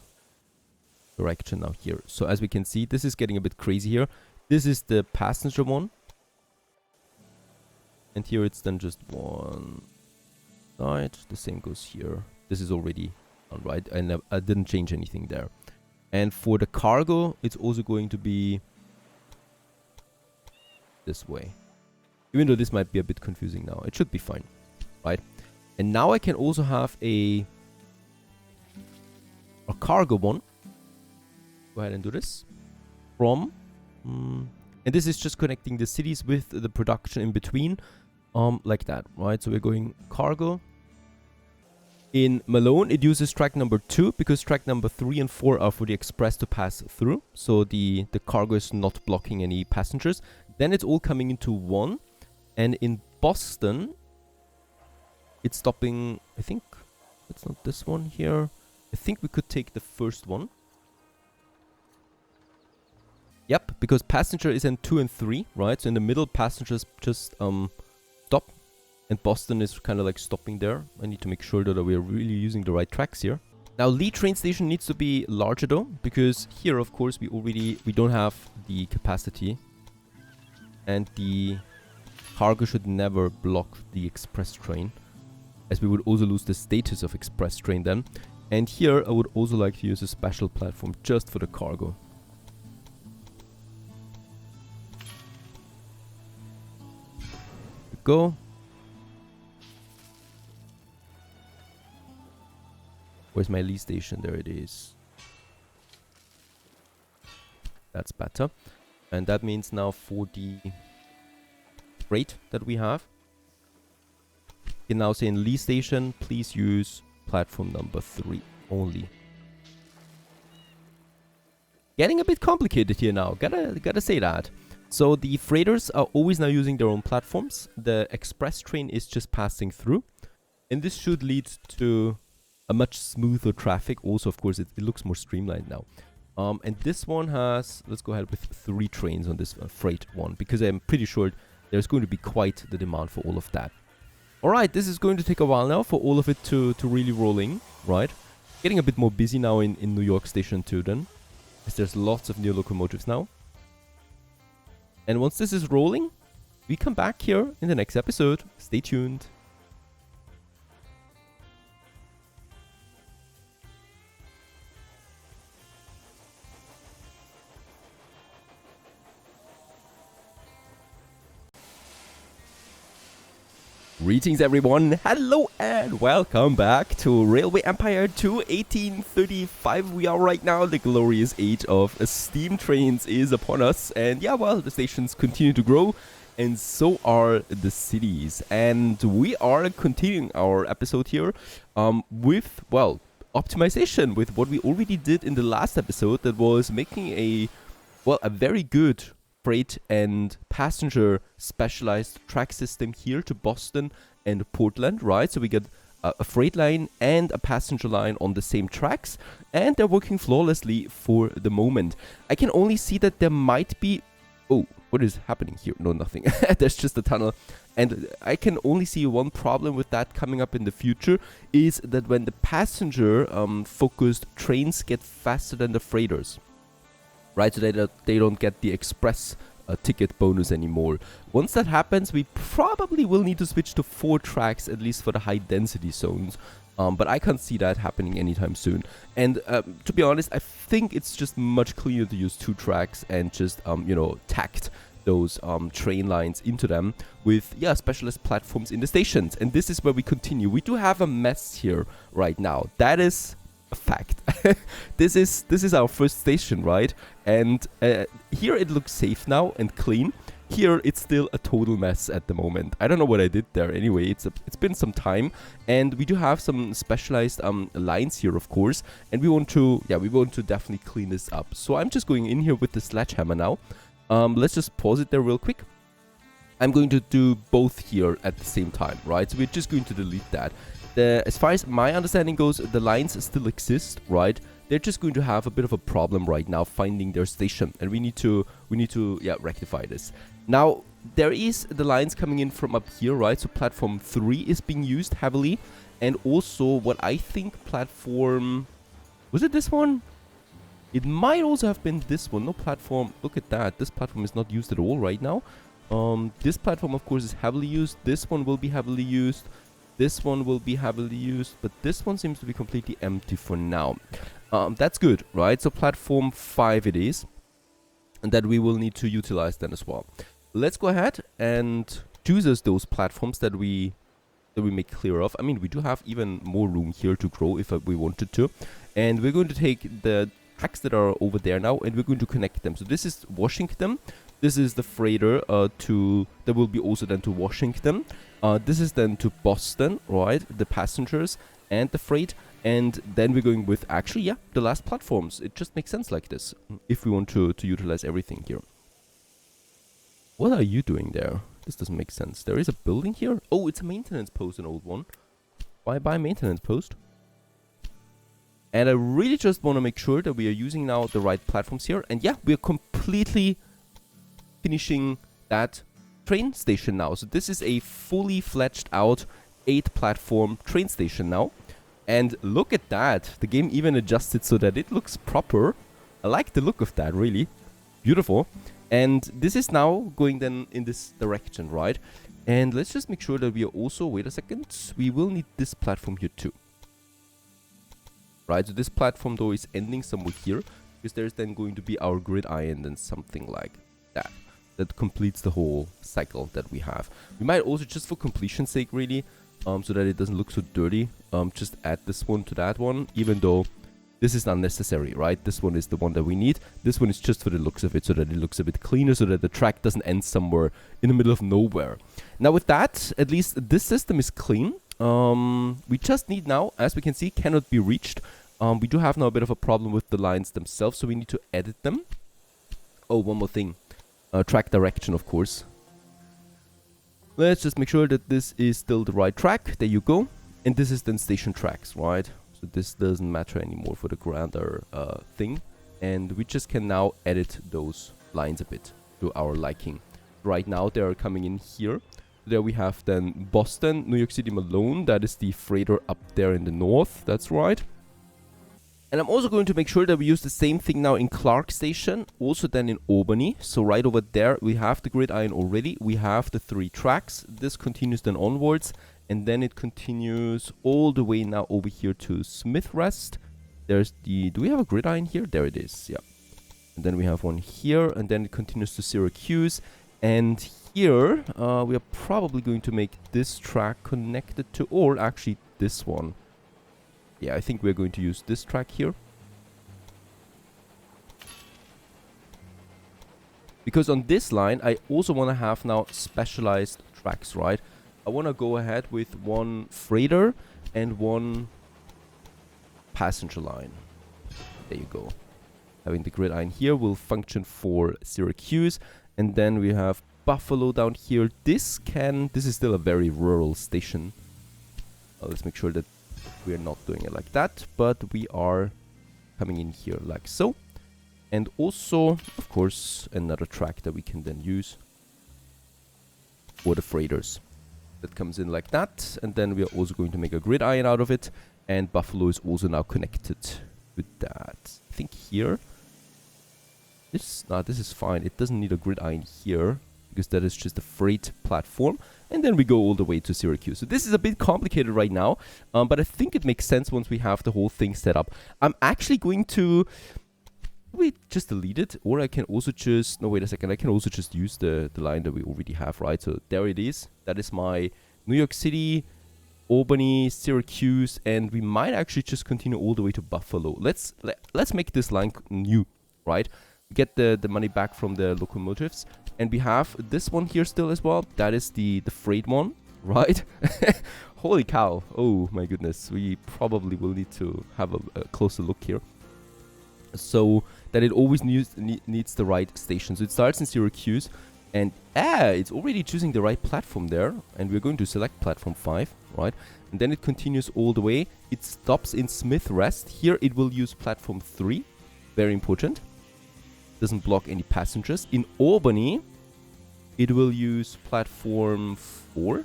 direction now here. So as we can see, this is getting a bit crazy here. This is the passenger one. And here it's then just one side. The same goes here. This is already done, right? I didn't change anything there. And for the cargo, it's also going to be this way. Even though this might be a bit confusing now. It should be fine, right? And now I can also have a cargo one. Go ahead and do this. From... and this is just connecting the cities with the production in between. Like that, right? So we're going cargo. In Malone, it uses track number 2 because track number 3 and 4 are for the express to pass through. So the cargo is not blocking any passengers. Then it's all coming into 1. And in Boston, it's stopping, I think, it's not this one here. I think we could take the first one. Yep, because passenger is in 2 and 3, right? So in the middle, passengers just stop. And Boston is kind of like stopping there. I need to make sure that we're really using the right tracks here. Now, Lee train station needs to be larger though, because here, of course, we don't have the capacity. And the cargo should never block the express train, as we would also lose the status of express train then. And here, I would also like to use a special platform just for the cargo. Go. Where's my Lee station? There it is. That's better. And that means now for the freight that we have, you can now say in Lee station, please use platform number 3 only. Getting a bit complicated here now. Gotta say that. So the freighters are always now using their own platforms. The express train is just passing through. And this should lead to a much smoother traffic. Also, of course, it looks more streamlined now. And this one has, let's go ahead with 3 trains on this freight one, because I'm pretty sure there's going to be quite the demand for all of that. Alright, this is going to take a while now for all of it to really roll in, right? Getting a bit more busy now in New York Station too then, as there's lots of new locomotives now. And once this is rolling, we come back here in the next episode. Stay tuned. Greetings everyone, hello and welcome back to Railway Empire 2 1835. We are right now, the glorious age of steam trains is upon us. And yeah, well, the stations continue to grow and so are the cities. And we are continuing our episode here with, well, optimization with what we already did in the last episode, that was making a very good freight and passenger specialized track system here to Boston and Portland, right? So we get a freight line and a passenger line on the same tracks, and they're working flawlessly for the moment. I can only see that there might be... Oh, what is happening here? No, nothing. There's just a tunnel. And I can only see one problem with that coming up in the future, is that when the passenger focused trains get faster than the freighters, right? So they don't get the express a ticket bonus anymore. Once that happens, we probably will need to switch to 4 tracks, at least for the high density zones. But I can't see that happening anytime soon. And to be honest, I think it's just much cleaner to use 2 tracks and just, you know, tacked those train lines into them with, yeah, specialist platforms in the stations. And this is where we continue. We do have a mess here right now. That is a fact. This is our first station, right? And here it looks safe now and clean. Here it's still a total mess at the moment. I don't know what I did there. Anyway, it's been some time, and we do have some specialized lines here, of course, and we want to definitely clean this up. So I'm just going in here with the sledgehammer now. Let's just pause it there real quick. I'm going to do both here at the same time, right? So we're just going to delete that. As far as my understanding goes, the lines still exist, right? They're just going to have a bit of a problem right now finding their station, and we need to rectify this. Now, there is the lines coming in from up here, right? So platform 3 is being used heavily, and also what I think platform... Was it this one? It might also have been this one. No platform... Look at that. This platform is not used at all right now. This platform, of course, is heavily used. This one will be heavily used. This one will be heavily used. But this one seems to be completely empty for now. That's good, right? So platform 5 it is. And that we will need to utilize then as well. Let's go ahead and choose those platforms that we make clear of. I mean, we do have even more room here to grow if we wanted to. And we're going to take the tracks that are over there now, and we're going to connect them. So this is Washington. This is the freighter that will be also then to Washington. This is then to Boston, right? The passengers and the freight. And then we're going with, actually, yeah, the last platforms. It just makes sense like this, if we want to utilize everything here. What are you doing there? This doesn't make sense. There is a building here? Oh, it's a maintenance post, an old one. Why buy maintenance post? And I really just want to make sure that we are using now the right platforms here. And yeah, we are completely finishing that train station now. So this is a fully fledged out 8-platform train station now. And look at that. The game even adjusted so that it looks proper. I like the look of that, really. Beautiful. And this is now going then in this direction, right? And let's just make sure that we are also... Wait a second. We will need this platform here too. Right, so this platform though is ending somewhere here. Because there's then going to be our gridiron and something like that. That completes the whole cycle that we have. We might also, just for completion's sake really... so that it doesn't look so dirty, just add this one to that one, even though this is unnecessary, right? This one is the one that we need. This one is just for the looks of it, so that it looks a bit cleaner, so that the track doesn't end somewhere in the middle of nowhere. Now with that, at least this system is clean. We just need now, as we can see, cannot be reached. We do have now a bit of a problem with the lines themselves, so we need to edit them. Oh, one more thing. Track direction, of course. Let's just make sure that this is still the right track. There you go. And this is then station tracks, right? So this doesn't matter anymore for the grander thing. And we just can now edit those lines a bit to our liking. Right now they are coming in here. There we have then Boston, New York City, Malone. That is the freighter up there in the north. That's right. And I'm also going to make sure that we use the same thing now in Clark Station, also then in Albany. So right over there, we have the gridiron already. We have the 3 tracks. This continues then onwards. And then it continues all the way now over here to Smith Rest. There's the... Do we have a gridiron here? There it is, yeah. And then we have one here. And then it continues to Syracuse. And here, we are probably going to make this track connected to... Or actually this one. Yeah, I think we're going to use this track here. Because on this line, I also want to have now specialized tracks, right? I want to go ahead with one freighter and one passenger line. There you go. Having the gridiron here will function for Syracuse. And then we have Buffalo down here. This is still a very rural station. Let's make sure that we are not doing it like that, but we are coming in here like so. And also, of course, another track that we can then use for the freighters. That comes in like that, and then we are also going to make a gridiron out of it, and Buffalo is also now connected with that. I think here. This is fine. It doesn't need a gridiron here because that is just a freight platform. And then we go all the way to Syracuse. So this is a bit complicated right now, but I think it makes sense once we have the whole thing set up. I'm actually going to just delete it, or I can also just, no, wait a second, I can also just use the line that we already have, right? So there it is. That is my New York City, Albany, Syracuse, and we might actually just continue all the way to Buffalo. Let's make this line new, right? Get the money back from the locomotives, and we have this one here still as well. That is the freight one, right? Holy cow. Oh my goodness, we probably will need to have a closer look here, so that it always needs the right station. So it starts in Syracuse, and it's already choosing the right platform there, and we're going to select platform 5, right? And then it continues all the way. It stops in Smith Rest. Here it will use platform 3, very important. Doesn't block any passengers. In Albany, it will use platform 4.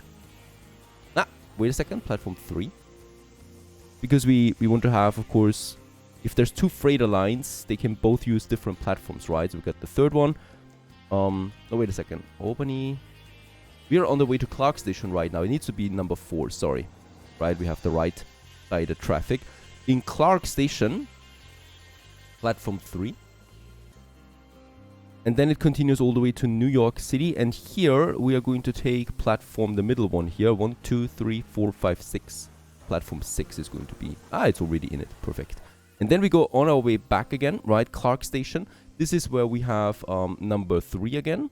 Wait a second, platform 3. Because we want to have, of course, if there's two freighter lines, they can both use different platforms, right? So we got the third one. No, wait a second. Albany. We are on the way to Clark Station right now. It needs to be number 4, sorry. Right, we have the right side of traffic. In Clark Station, platform 3. And then it continues all the way to New York City. And here we are going to take platform, the middle one here. 1, 2, 3, 4, 5, 6. Platform 6 is going to be... it's already in it. Perfect. And then we go on our way back again, right? Clark Station. This is where we have number 3 again.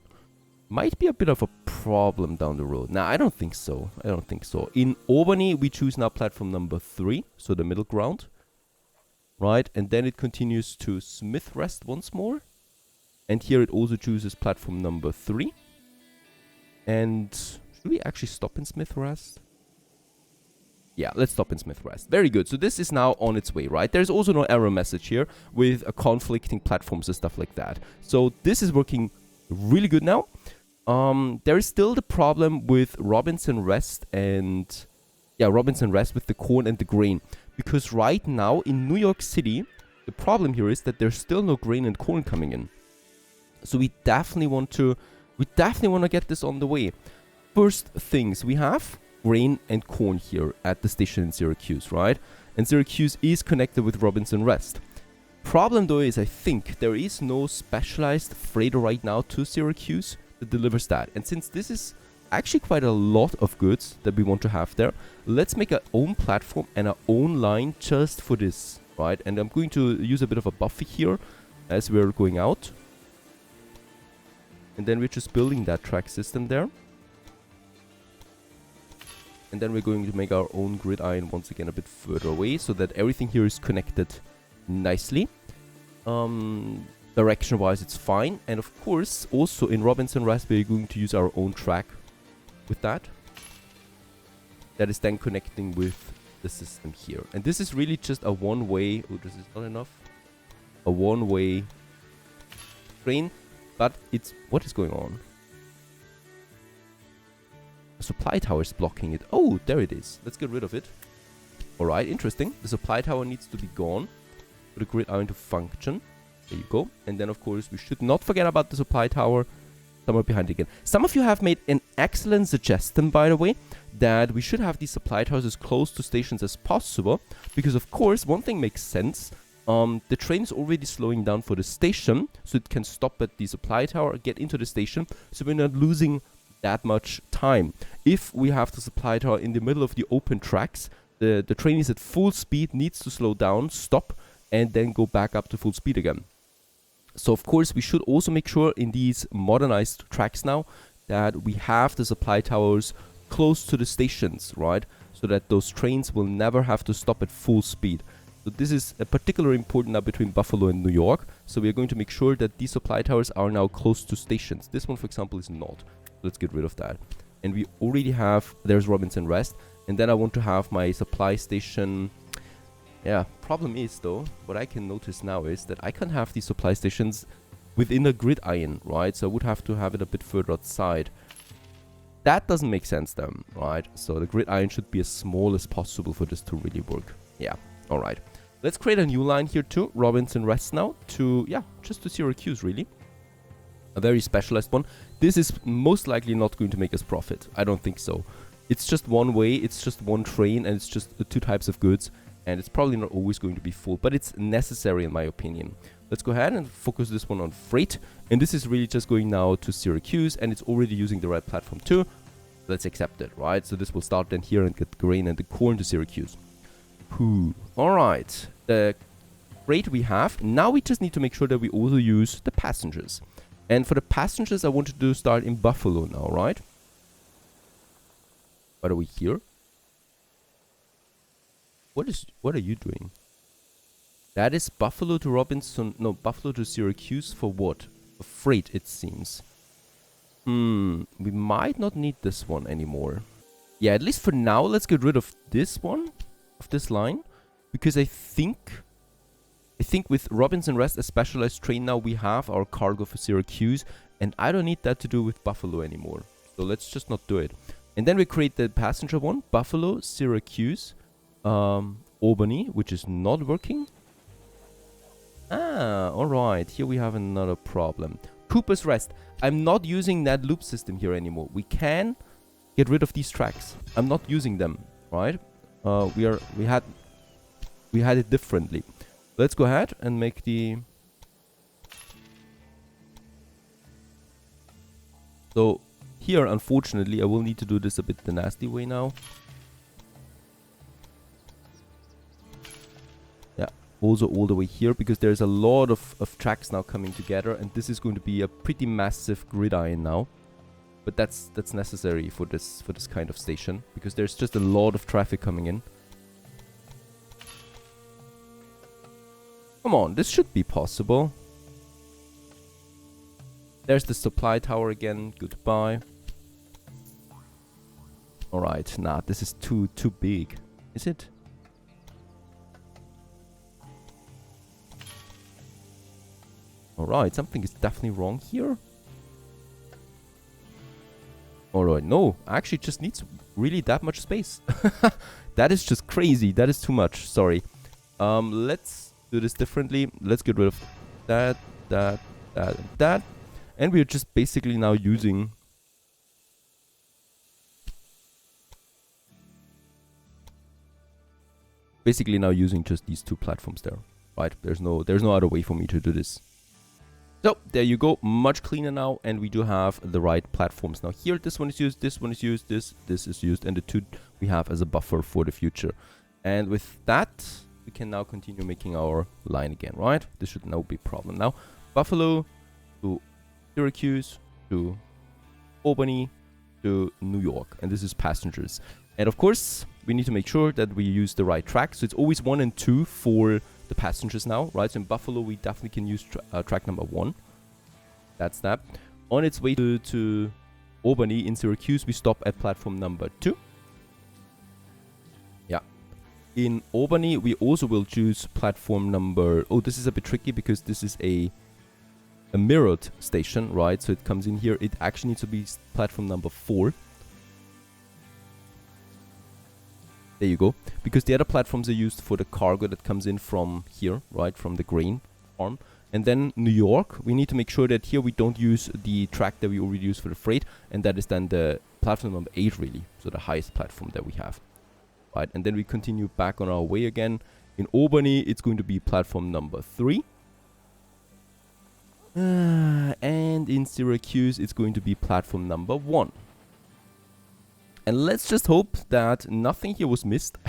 Might be a bit of a problem down the road. Nah, I don't think so. I don't think so. In Albany, we choose now platform number 3. So the middle ground. Right? And then it continues to Smith Rest once more. And here it also chooses platform number 3. And should we actually stop in Smith Rest? Yeah, let's stop in Smith Rest. Very good. So this is now on its way, right? There's also no error message here with conflicting platforms and stuff like that. So this is working really good now. There is still the problem with Robinson Rest and... yeah, Robinson Rest with the corn and the grain. Because right now in New York City, the problem here is that there's still no grain and corn coming in. So we definitely want to get this on the way. First things, we have grain and corn here at the station in Syracuse, right? And Syracuse is connected with Robinson Rest. Problem though is I think there is no specialized freighter right now to Syracuse that delivers that. And since this is actually quite a lot of goods that we want to have there, let's make our own platform and our own line just for this, right? And I'm going to use a bit of a buffer here as we're going out. And then we're just building that track system there. And then we're going to make our own gridiron once again a bit further away so that everything here is connected nicely. Direction-wise, it's fine. And of course, also in Robinson Rest, we're going to use our own track with that. That is then connecting with the system here. And this is really just a one-way... oh, this is not enough. A one-way train. But it's... what is going on? A supply tower is blocking it. Oh, there it is. Let's get rid of it. Alright, interesting. The supply tower needs to be gone for the gridiron to function. There you go. And then, of course, we should not forget about the supply tower somewhere behind again. Some of you have made an excellent suggestion, by the way, that we should have these supply towers as close to stations as possible. Because, of course, one thing makes sense. The train is already slowing down for the station, so it can stop at the supply tower, get into the station, so we're not losing that much time. If we have the supply tower in the middle of the open tracks, the train is at full speed, needs to slow down, stop, and then go back up to full speed again. So of course we should also make sure in these modernized tracks now that we have the supply towers close to the stations, right? So that those trains will never have to stop at full speed. So this is particularly important now between Buffalo and New York. So we are going to make sure that these supply towers are now close to stations. This one, for example, is not. Let's get rid of that. And we already have, there's Robinson Rest. And then I want to have my supply station. Yeah, problem is though, what I can notice now is that I can have these supply stations within a gridiron, right? So I would have to have it a bit further outside. That doesn't make sense then, right? So the gridiron should be as small as possible for this to really work. Yeah, alright. Let's create a new line here too. Robinson Rest now to, yeah, just to Syracuse really. A very specialized one. This is most likely not going to make us profit. I don't think so. It's just one way, it's just one train, and it's just two types of goods. And it's probably not always going to be full, but it's necessary in my opinion. Let's go ahead and focus this one on freight. And this is really just going now to Syracuse, and it's already using the right platform too. Let's accept it, right? So this will start then here and get grain and the corn to Syracuse. Alright, the freight we have. Now we just need to make sure that we also use the passengers. And for the passengers, I wanted to start in Buffalo now, right? What are we here? What are you doing? That is Buffalo to Robinson. No, Buffalo to Syracuse for what? For freight, it seems. We might not need this one anymore. Yeah, at least for now, let's get rid of this one, of this line, because I think with Robinson Rest, a specialized train now, we have our cargo for Syracuse, and I don't need that to do with Buffalo anymore. So let's just not do it. And then we create the passenger one, Buffalo, Syracuse, Albany, which is not working. Alright, here we have another problem. Cooper's Rest. I'm not using that loop system here anymore. We can get rid of these tracks. I'm not using them, right? We had it differently. Let's go ahead and make the... So here, unfortunately, I will need to do this a bit the nasty way now. Yeah, also all the way here, because there's a lot of tracks now coming together, and this is going to be a pretty massive gridiron now. But that's necessary for this kind of station, because there's just a lot of traffic coming in. Come on, this should be possible. There's the supply tower again. Goodbye. Alright, nah, this is too big. Is it? Alright, something is definitely wrong here. Alright, no, actually it just needs really that much space. That is just crazy. That is too much. Sorry. Let's do this differently. Let's get rid of that, that. And we're just basically now using... just these two platforms there. Right? There's no other way for me to do this. So, there you go. Much cleaner now. And we do have the right platforms. Now here, this one is used, this one is used, this is used. And the two we have as a buffer for the future. And with that, we can now continue making our line again, right? This should now be a problem. Now, Buffalo to Syracuse to Albany to New York. And this is passengers. And of course, we need to make sure that we use the right track. So it's always 1 and 2 for the passengers now, right? So in Buffalo, we definitely can use track number 1. That's that. On its way to Albany in Syracuse, we stop at platform number 2. Yeah. In Albany, we also will choose platform number... Oh, this is a bit tricky because this is a mirrored station, right? So it comes in here. It actually needs to be platform number 4. There you go. Because the other platforms are used for the cargo that comes in from here, right? From the grain farm. And then New York, we need to make sure that here we don't use the track that we already use for the freight. And that is then the platform number 8 really. So the highest platform that we have. Right? And then we continue back on our way again. In Albany, it's going to be platform number 3. And in Syracuse, it's going to be platform number 1. And let's just hope that nothing here was missed.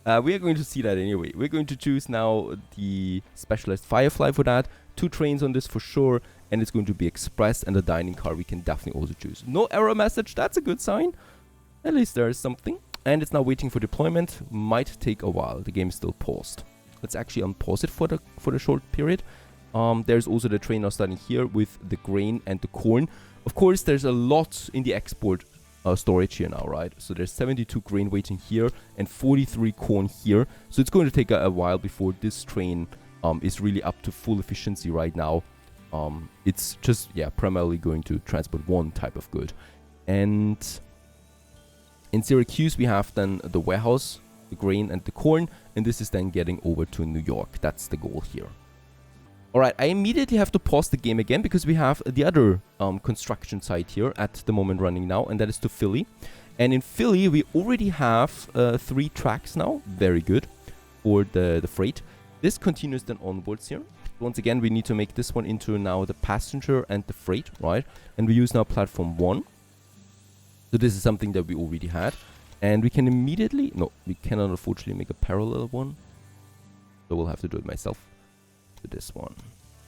We are going to see that anyway. We're going to choose now the specialized Firefly for that. 2 trains on this for sure. And it's going to be express, and the dining car we can definitely also choose. No error message. That's a good sign. At least there is something. And it's now waiting for deployment. Might take a while. The game is still paused. Let's actually unpause it for the short period. There's also the train now starting here with the grain and the corn. Of course, there's a lot in the export storage here now, right? So there's 72 grain waiting here and 43 corn here. So it's going to take a while before this train is really up to full efficiency right now. It's just, yeah, primarily going to transport one type of good. And in Syracuse, we have then the warehouse the grain and the corn, and this is then getting over to New York. That's the goal here. Alright, I immediately have to pause the game again because we have the other construction site here at the moment running now, and that is to Philly. And in Philly, we already have 3 tracks now. Very good for the freight. This continues then onwards here. Once again, we need to make this one into now the passenger and the freight, right? And we use now platform 1. So this is something that we already had. And we can immediately... No, we cannot unfortunately make a parallel one. So we'll have to do it myself. To this one.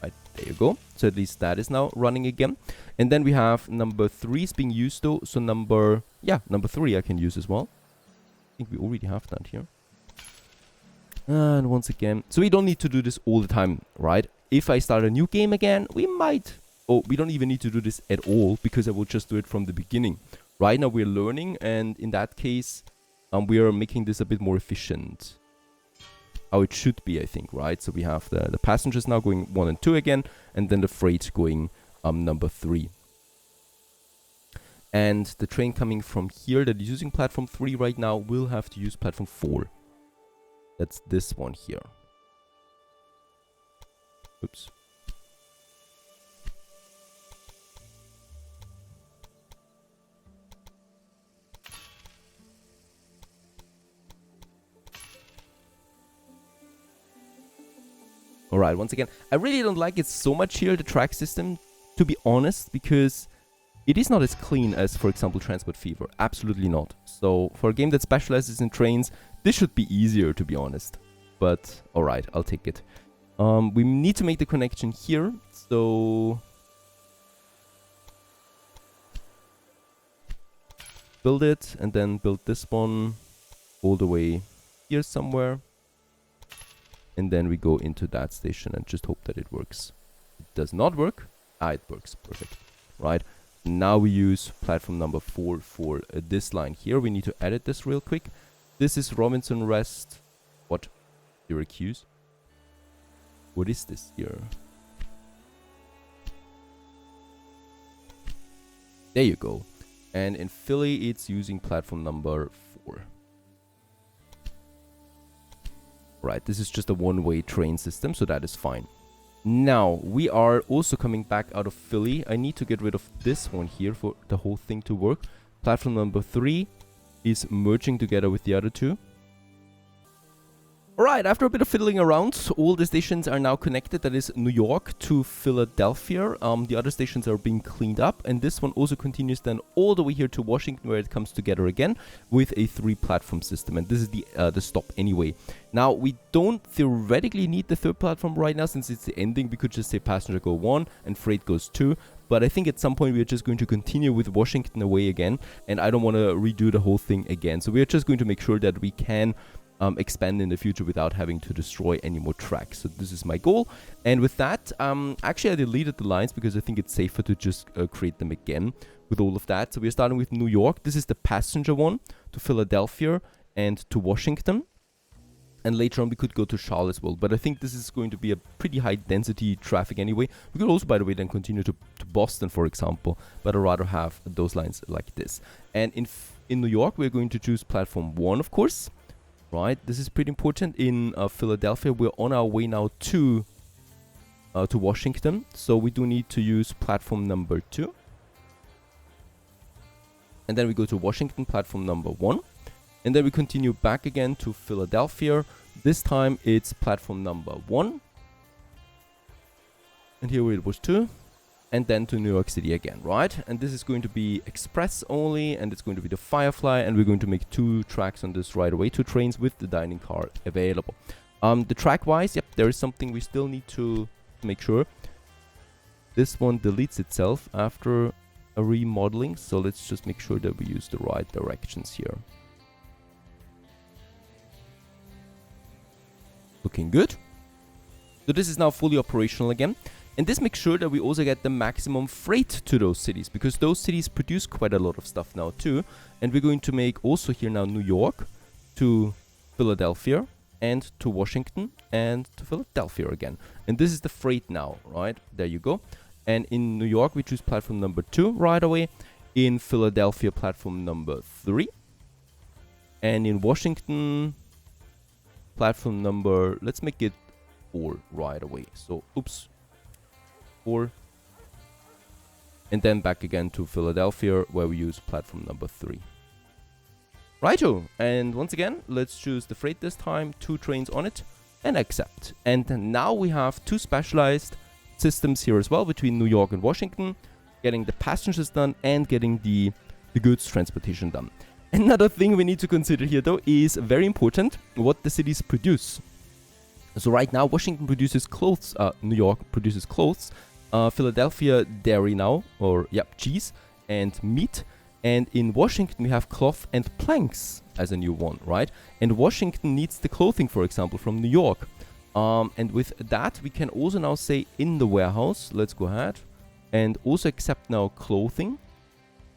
Right, there you go. So at least that is now running again. And then we have number 3 is being used though. So number 3 I can use as well. I think we already have that here. And once again, so we don't need to do this all the time, right? If I start a new game again, we might... Oh, we don't even need to do this at all because I will just do it from the beginning. Right now we're learning, and in that case, we are making this a bit more efficient. How it should be, I think, right? So we have the passengers now going 1 and 2 again, and then the freight going number 3. And the train coming from here that is using platform 3 right now will have to use platform 4. That's this one here. Oops. Alright, once again, I really don't like it so much here, the track system, to be honest, because it is not as clean as, for example, Transport Fever. Absolutely not. So, for a game that specializes in trains, this should be easier, to be honest. But, alright, I'll take it. We need to make the connection here, so... Build it, and then build this one all the way here somewhere. And then we go into that station and just hope that it works. It does not work. Ah, it works. Perfect. Right. Now we use platform number 4 for this line here. We need to edit this real quick. This is Robinson Rest. What? Syracuse? What is this here? There you go. And in Philly, it's using platform number 4. Right, this is just a one-way train system, so that is fine. Now, we are also coming back out of Philly. I need to get rid of this one here for the whole thing to work. Platform number 3 is merging together with the other 2. Alright, after a bit of fiddling around, all the stations are now connected. That is New York to Philadelphia. The other stations are being cleaned up. And this one also continues then all the way here to Washington, where it comes together again with a 3-platform system. And this is the stop anyway. Now, we don't theoretically need the 3rd platform right now, since it's the ending. We could just say passenger go 1 and freight goes 2. But I think at some point we're just going to continue with Washington away again. And I don't want to redo the whole thing again. So we're just going to make sure that we can... expand in the future without having to destroy any more tracks. So this is my goal. And with that, actually I deleted the lines because I think it's safer to just create them again with all of that. So we're starting with New York. This is the passenger one to Philadelphia and to Washington. And later on we could go to Charlottesville. But I think this is going to be a pretty high density traffic anyway. We could also, by the way, then continue to Boston, for example. But I'd rather have those lines like this. And in New York, we're going to choose platform 1, of course. Right, this is pretty important. In Philadelphia, we're on our way now to Washington, so we do need to use platform number 2. And then we go to Washington, platform number 1. And then we continue back again to Philadelphia. This time it's platform number 1. And here it was 2. And then to New York City again, right? And this is going to be express only, and it's going to be the Firefly, and we're going to make 2 tracks on this right away, 2 trains with the dining car available. The track-wise, yep, there is something we still need to make sure. This one deletes itself after a remodeling, so let's just make sure that we use the right directions here. Looking good. So this is now fully operational again. And this makes sure that we also get the maximum freight to those cities, because those cities produce quite a lot of stuff now too. And we're going to make also here now New York to Philadelphia and to Washington and to Philadelphia again. And this is the freight now, right? There you go. And in New York, we choose platform number 2 right away. In Philadelphia, platform number 3. And in Washington, platform number, let's make it 4 right away. So, oops, 4. And then back again to Philadelphia, where we use platform number 3. Righto, and once again, let's choose the freight this time, 2 trains on it, and accept. And now we have 2 specialized systems here as well, between New York and Washington, getting the passengers done and getting the goods transportation done. Another thing we need to consider here, though, is very important, what the cities produce. So right now, Washington produces clothes, New York produces clothes, Philadelphia dairy now, or cheese and meat. And in Washington, we have cloth and planks as a new one, right? And Washington needs the clothing, for example, from New York. And with that, we can also now say in the warehouse, let's go ahead and also accept now clothing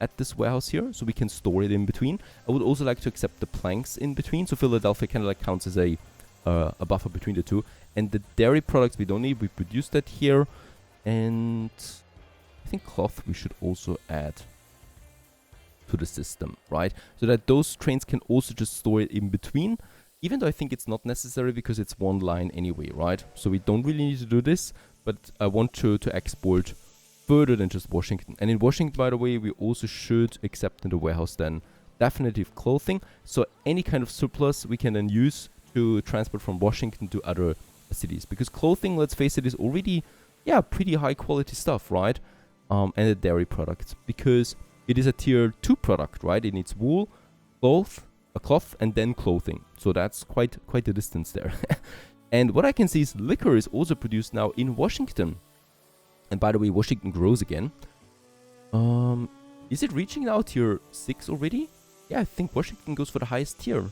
at this warehouse here, so we can store it in between. I would also like to accept the planks in between, so Philadelphia kind of like counts as a buffer between the two. And the dairy products we don't need, we produce that here. And I think cloth we should also add to the system, right? So that those trains can also just store it in between, even though I think it's not necessary because it's one line anyway, right? So we don't really need to do this, but I want to export further than just Washington. And in Washington, by the way, we also should accept in the warehouse then definitive clothing. So any kind of surplus we can then use to transport from Washington to other cities, because clothing, let's face it, is already pretty high quality stuff, right? And the dairy products, because it is a tier 2 product, right? It needs wool, cloth, and then clothing. So that's quite a distance there. And what I can see is liquor is also produced now in Washington. And by the way, Washington grows again. Is it reaching now tier 6 already? Yeah, I think Washington goes for the highest tier.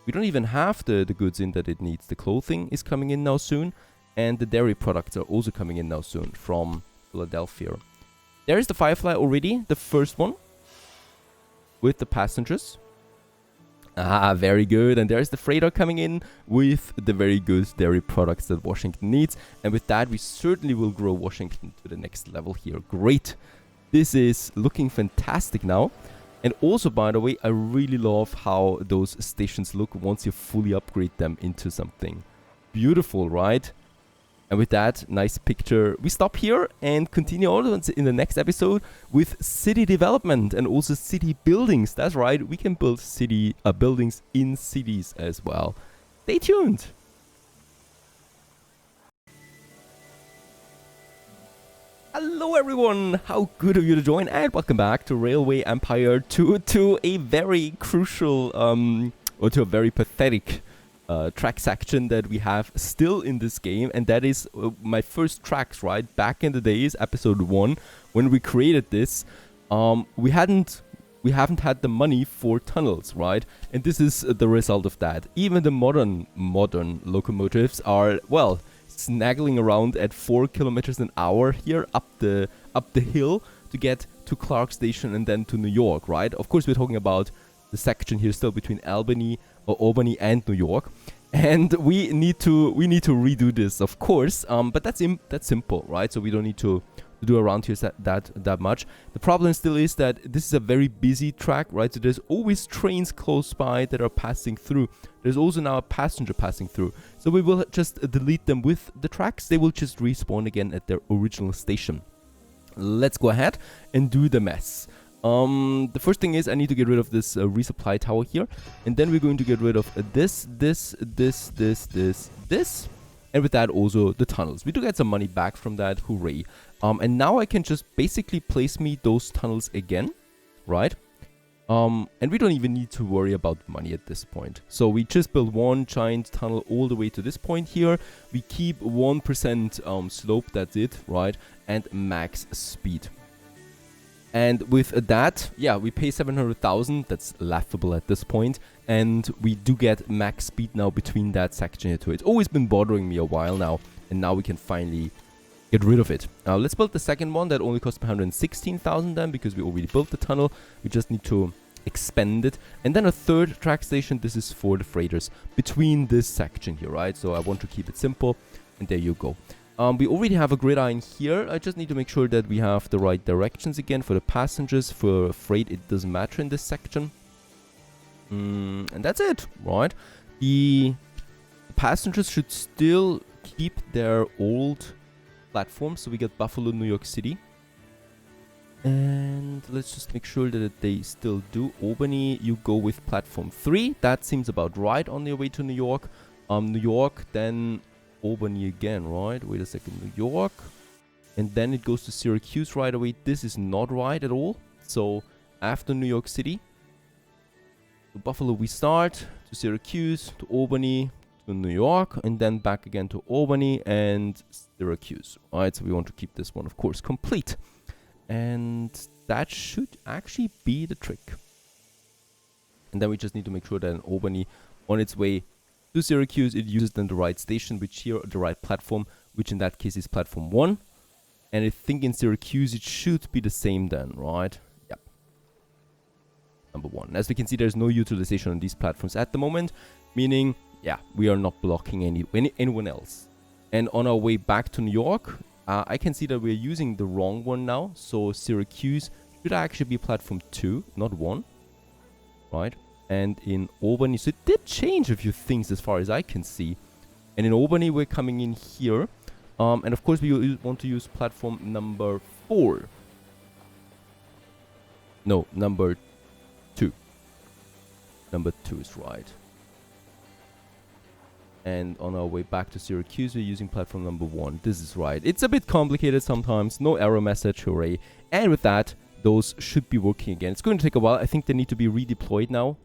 We don't even have the goods in that it needs. The clothing is coming in now soon. And the dairy products are also coming in now soon from Philadelphia. There is the Firefly already, the first one, with the passengers. Ah, very good. And there's the freighter coming in with the very good dairy products that Washington needs. And with that, we certainly will grow Washington to the next level here. Great. This is looking fantastic now. And also, by the way, I really love how those stations look once you fully upgrade them into something beautiful, right? And with that nice picture, we stop here and continue on in the next episode with city development and also city buildings. That's right, we can build city buildings in cities as well. Stay tuned. Hello everyone, how good of you to join, and welcome back to Railway Empire 2, to a very crucial or to a very pathetic track section that we have still in this game, and that is my first tracks, right? Back in the days, episode 1, when we created this, we haven't had the money for tunnels, right? And this is the result of that. Even the modern locomotives are, well, snaggling around at 4 kilometers an hour here up the hill to get to Clark Station and then to New York, right? Of course, we're talking about the section here still between Albany and New York, and we need to redo this, of course. But that's simple, right? So we don't need to do around here that much. The problem still is that this is a very busy track, right? So there's always trains close by that are passing through. There's also now a passenger passing through. So we will just delete them with the tracks. They will just respawn again at their original station. Let's go ahead and do the mess. The first thing is I need to get rid of this resupply tower here, and then we're going to get rid of this, and with that also the tunnels. We do get some money back from that, hooray. And now I can just basically place me those tunnels again, right? And we don't even need to worry about money at this point. So we just build one giant tunnel all the way to this point here. We keep 1% slope, that's it, right? And max speed. And with that, yeah, we pay 700,000. That's laughable at this point. And we do get max speed now between that section here too. It's always been bothering me a while now. And now we can finally get rid of it. Now let's build the second one. That only costs 116,000 then, because we already built the tunnel. We just need to expand it. And then a third track station. This is for the freighters between this section here, right? So I want to keep it simple. And there you go. We already have a gridiron here. I just need to make sure that we have the right directions again for the passengers. For freight, it doesn't matter in this section. And that's it, right? The passengers should still keep their old platforms. So we got Buffalo, New York City. And let's just make sure that they still do. Albany, you go with platform 3. That seems about right on your way to New York. New York, then Albany again, right? Wait a second, New York. And then it goes to Syracuse right away. This is not right at all. So after New York City, to Buffalo we start, to Syracuse, to Albany, to New York, and then back again to Albany and Syracuse. Alright, so we want to keep this one, of course, complete. And that should actually be the trick. And then we just need to make sure that in Albany, on its way to Syracuse, it uses then the right station, which here, the right platform, which in that case is platform 1. And I think in Syracuse, it should be the same then, right? Yep. Number 1. As we can see, there's no utilization on these platforms at the moment, meaning, yeah, we are not blocking anyone else. And on our way back to New York, I can see that we're using the wrong one now. So Syracuse should actually be platform 2, not 1. Right? And in Albany, so it did change a few things as far as I can see. And in Albany, we're coming in here. And of course, we want to use platform number 4. No, number 2. Number 2 is right. And on our way back to Syracuse, we're using platform number 1. This is right. It's a bit complicated sometimes. No error message, hooray. And with that, those should be working again. It's going to take a while. I think they need to be redeployed now.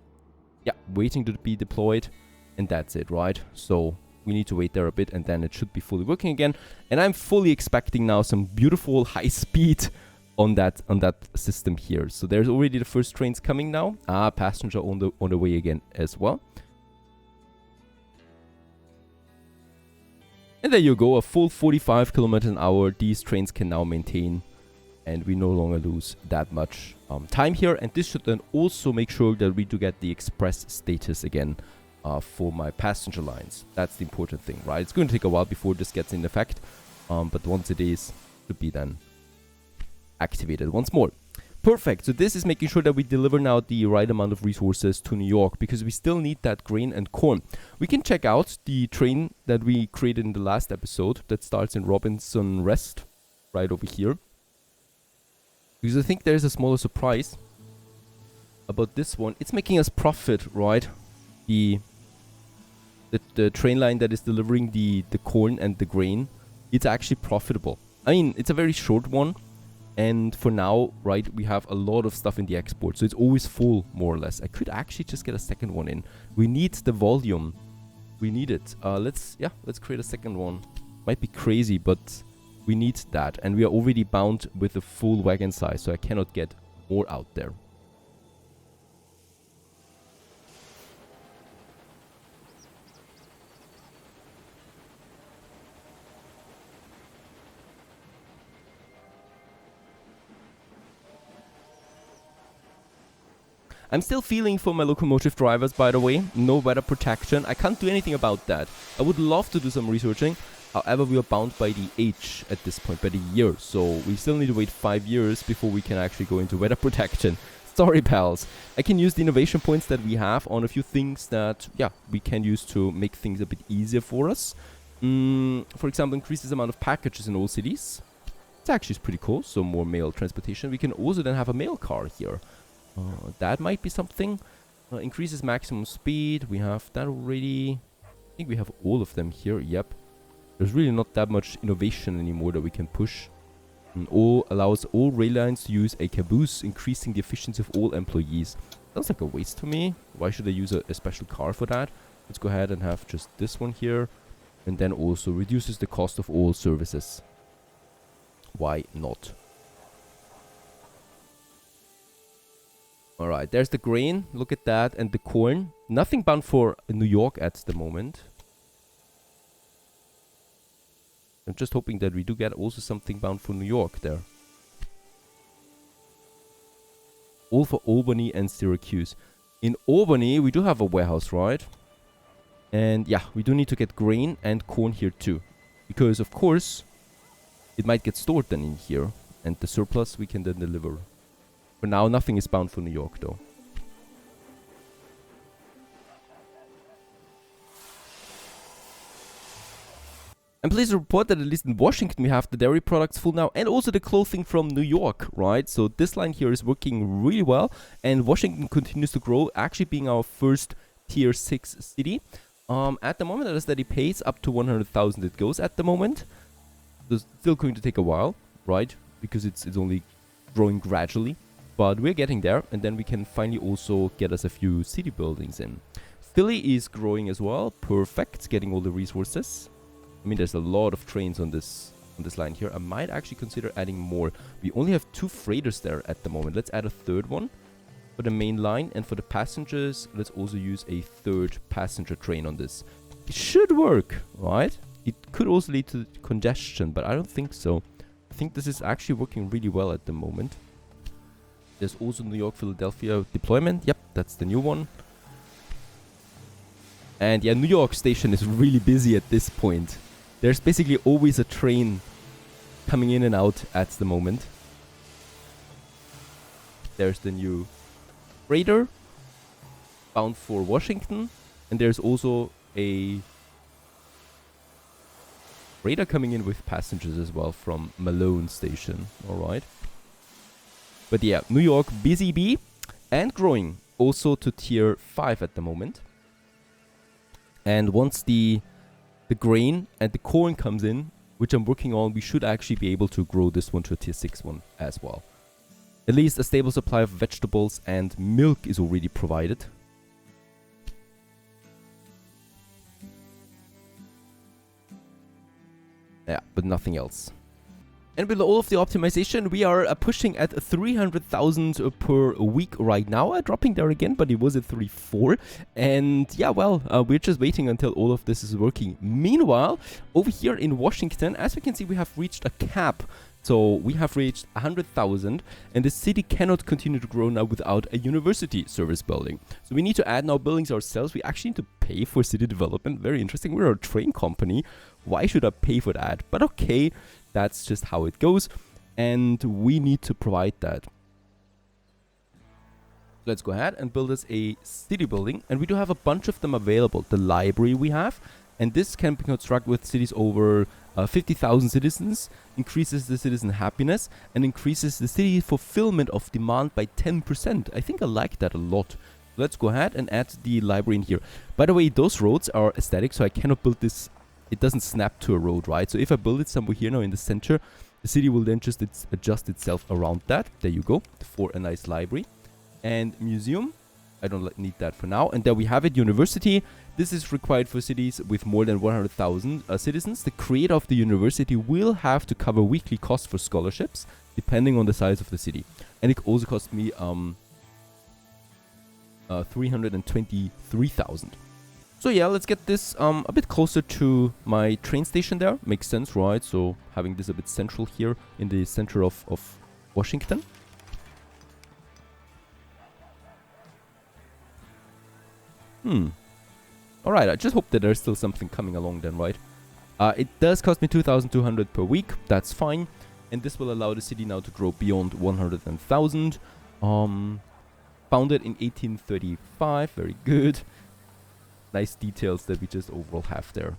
Yeah, waiting to be deployed. And that's it, right? So we need to wait there a bit and then it should be fully working again. And I'm fully expecting now some beautiful high speed on that system here. So there's already the first trains coming now. Passenger on the way again as well. And there you go, a full 45 kilometers an hour. These trains can now maintain, and we no longer lose that much time here. And this should then also make sure that we do get the express status again for my passenger lines. That's the important thing, right? It's going to take a while before this gets in effect, but once it is, it should be then activated once more. Perfect. So this is making sure that we deliver now the right amount of resources to New York, because we still need that grain and corn. We can check out the train that we created in the last episode that starts in Robinson Rest right over here. Because I think there's a smaller surprise about this one. It's making us profit, right? The train line that is delivering the corn and the grain, it's actually profitable. I mean, it's a very short one. And for now, right, we have a lot of stuff in the export. So it's always full, more or less. I could actually just get a second one in. We need the volume. We need it. Let's create a second one. Might be crazy, but we need that. And we are already bound with the full wagon size. So I cannot get more out there. I'm still feeling for my locomotive drivers, by the way. No weather protection. I can't do anything about that. I would love to do some researching. However, we are bound by the age at this point, by the year. So we still need to wait 5 years before we can actually go into weather protection. Sorry, pals. I can use the innovation points that we have on a few things that, yeah, we can use to make things a bit easier for us. For example, increase the amount of packages in all cities. It's actually pretty cool. So more mail transportation. We can also then have a mail car here. That might be something. Increases maximum speed. We have that already. I think we have all of them here. Yep. There's really not that much innovation anymore that we can push. And allows all rail lines to use a caboose, increasing the efficiency of all employees. Sounds like a waste to me. Why should I use a special car for that? Let's go ahead and have just this one here. And then also reduces the cost of all services. Why not? Alright, there's the grain. Look at that. And the corn. Nothing bound for New York at the moment. I'm just hoping that we do get also something bound for New York there. All for Albany and Syracuse. In Albany, we do have a warehouse, right? And yeah, we do need to get grain and corn here too. Because, of course, it might get stored then in here. And the surplus we can then deliver. For now, nothing is bound for New York, though. I'm pleased to report that at least in Washington we have the dairy products full now, and also the clothing from New York, right? So this line here is working really well, and Washington continues to grow, actually being our first tier 6 city. At the moment at a steady pace, up to 100,000 it goes at the moment. So it's still going to take a while, right? Because it's only growing gradually, but we're getting there, and then we can finally also get us a few city buildings in. Philly is growing as well, perfect, getting all the resources. I mean, there's a lot of trains on this line here. I might actually consider adding more. We only have 2 freighters there at the moment. Let's add a 3rd one for the main line, and for the passengers, let's also use a 3rd passenger train on this. It should work, right? It could also lead to congestion, but I don't think so. I think this is actually working really well at the moment. There's also New York, Philadelphia deployment. Yep, that's the new one. And yeah, New York station is really busy at this point. There's basically always a train coming in and out at the moment. There's the new freighter bound for Washington. And there's also a freighter coming in with passengers as well from Malone station. Alright. But yeah, New York busy bee and growing also to tier 5 at the moment. And once the grain and the corn comes in, which I'm working on, we should actually be able to grow this one to a tier 6 one as well. At least a stable supply of vegetables and milk is already provided. Yeah, but nothing else. And with all of the optimization, we are pushing at 300,000 per week right now. Dropping there again, but it was at 3.4. And yeah, well, we're just waiting until all of this is working. Meanwhile, over here in Washington, as we can see, we have reached a cap. So we have reached 100,000, and the city cannot continue to grow now without a university service building. So we need to add now buildings ourselves. We actually need to pay for city development. Very interesting. We're a train company. Why should I pay for that? But okay, that's just how it goes, and we need to provide that. Let's go ahead and build us a city building, and we do have a bunch of them available. The library we have, and this can be constructed with cities over 50,000 citizens, increases the citizen happiness, and increases the city fulfillment of demand by 10%. I think I like that a lot. Let's go ahead and add the library in here. By the way, those roads are static, so I cannot build this. It doesn't snap to a road, right? So if I build it somewhere here now in the center, the city will then just adjust itself around that. There you go, for a nice library. And museum, I don't need that for now. And there we have it, university. This is required for cities with more than 100,000 citizens. The creator of the university will have to cover weekly costs for scholarships, depending on the size of the city. And it also cost me 323,000. So yeah, let's get this a bit closer to my train station there. Makes sense, right? So having this a bit central here in the center of Washington. Alright, I just hope that there's still something coming along then, right? It does cost me 2,200 per week. That's fine. And this will allow the city now to grow beyond 100,000. Founded in 1835. Very good. Nice details that we just overall have there.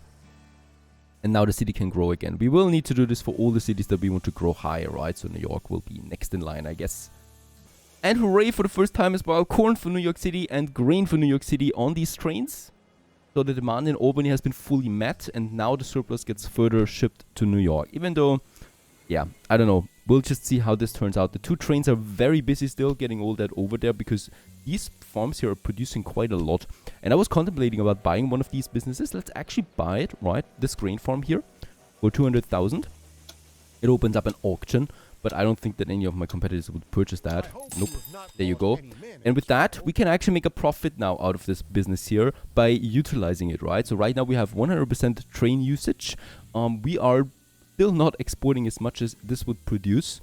And now the city can grow again. We will need to do this for all the cities that we want to grow higher, right? So New York will be next in line, I guess. And hooray, for the first time as well, corn for New York City and grain for New York City on these trains. So the demand in Albany has been fully met, and now the surplus gets further shipped to New York. Even though, yeah, I don't know. We'll just see how this turns out. The 2 trains are very busy still getting all that over there, because these farms here are producing quite a lot. And I was contemplating about buying one of these businesses. Let's actually buy it, right? This grain farm here for 200,000. It opens up an auction, but I don't think that any of my competitors would purchase that. Nope. There you go. And with that, we can actually make a profit now out of this business here by utilizing it, right? So right now we have 100% train usage. We are still not exporting as much as this would produce,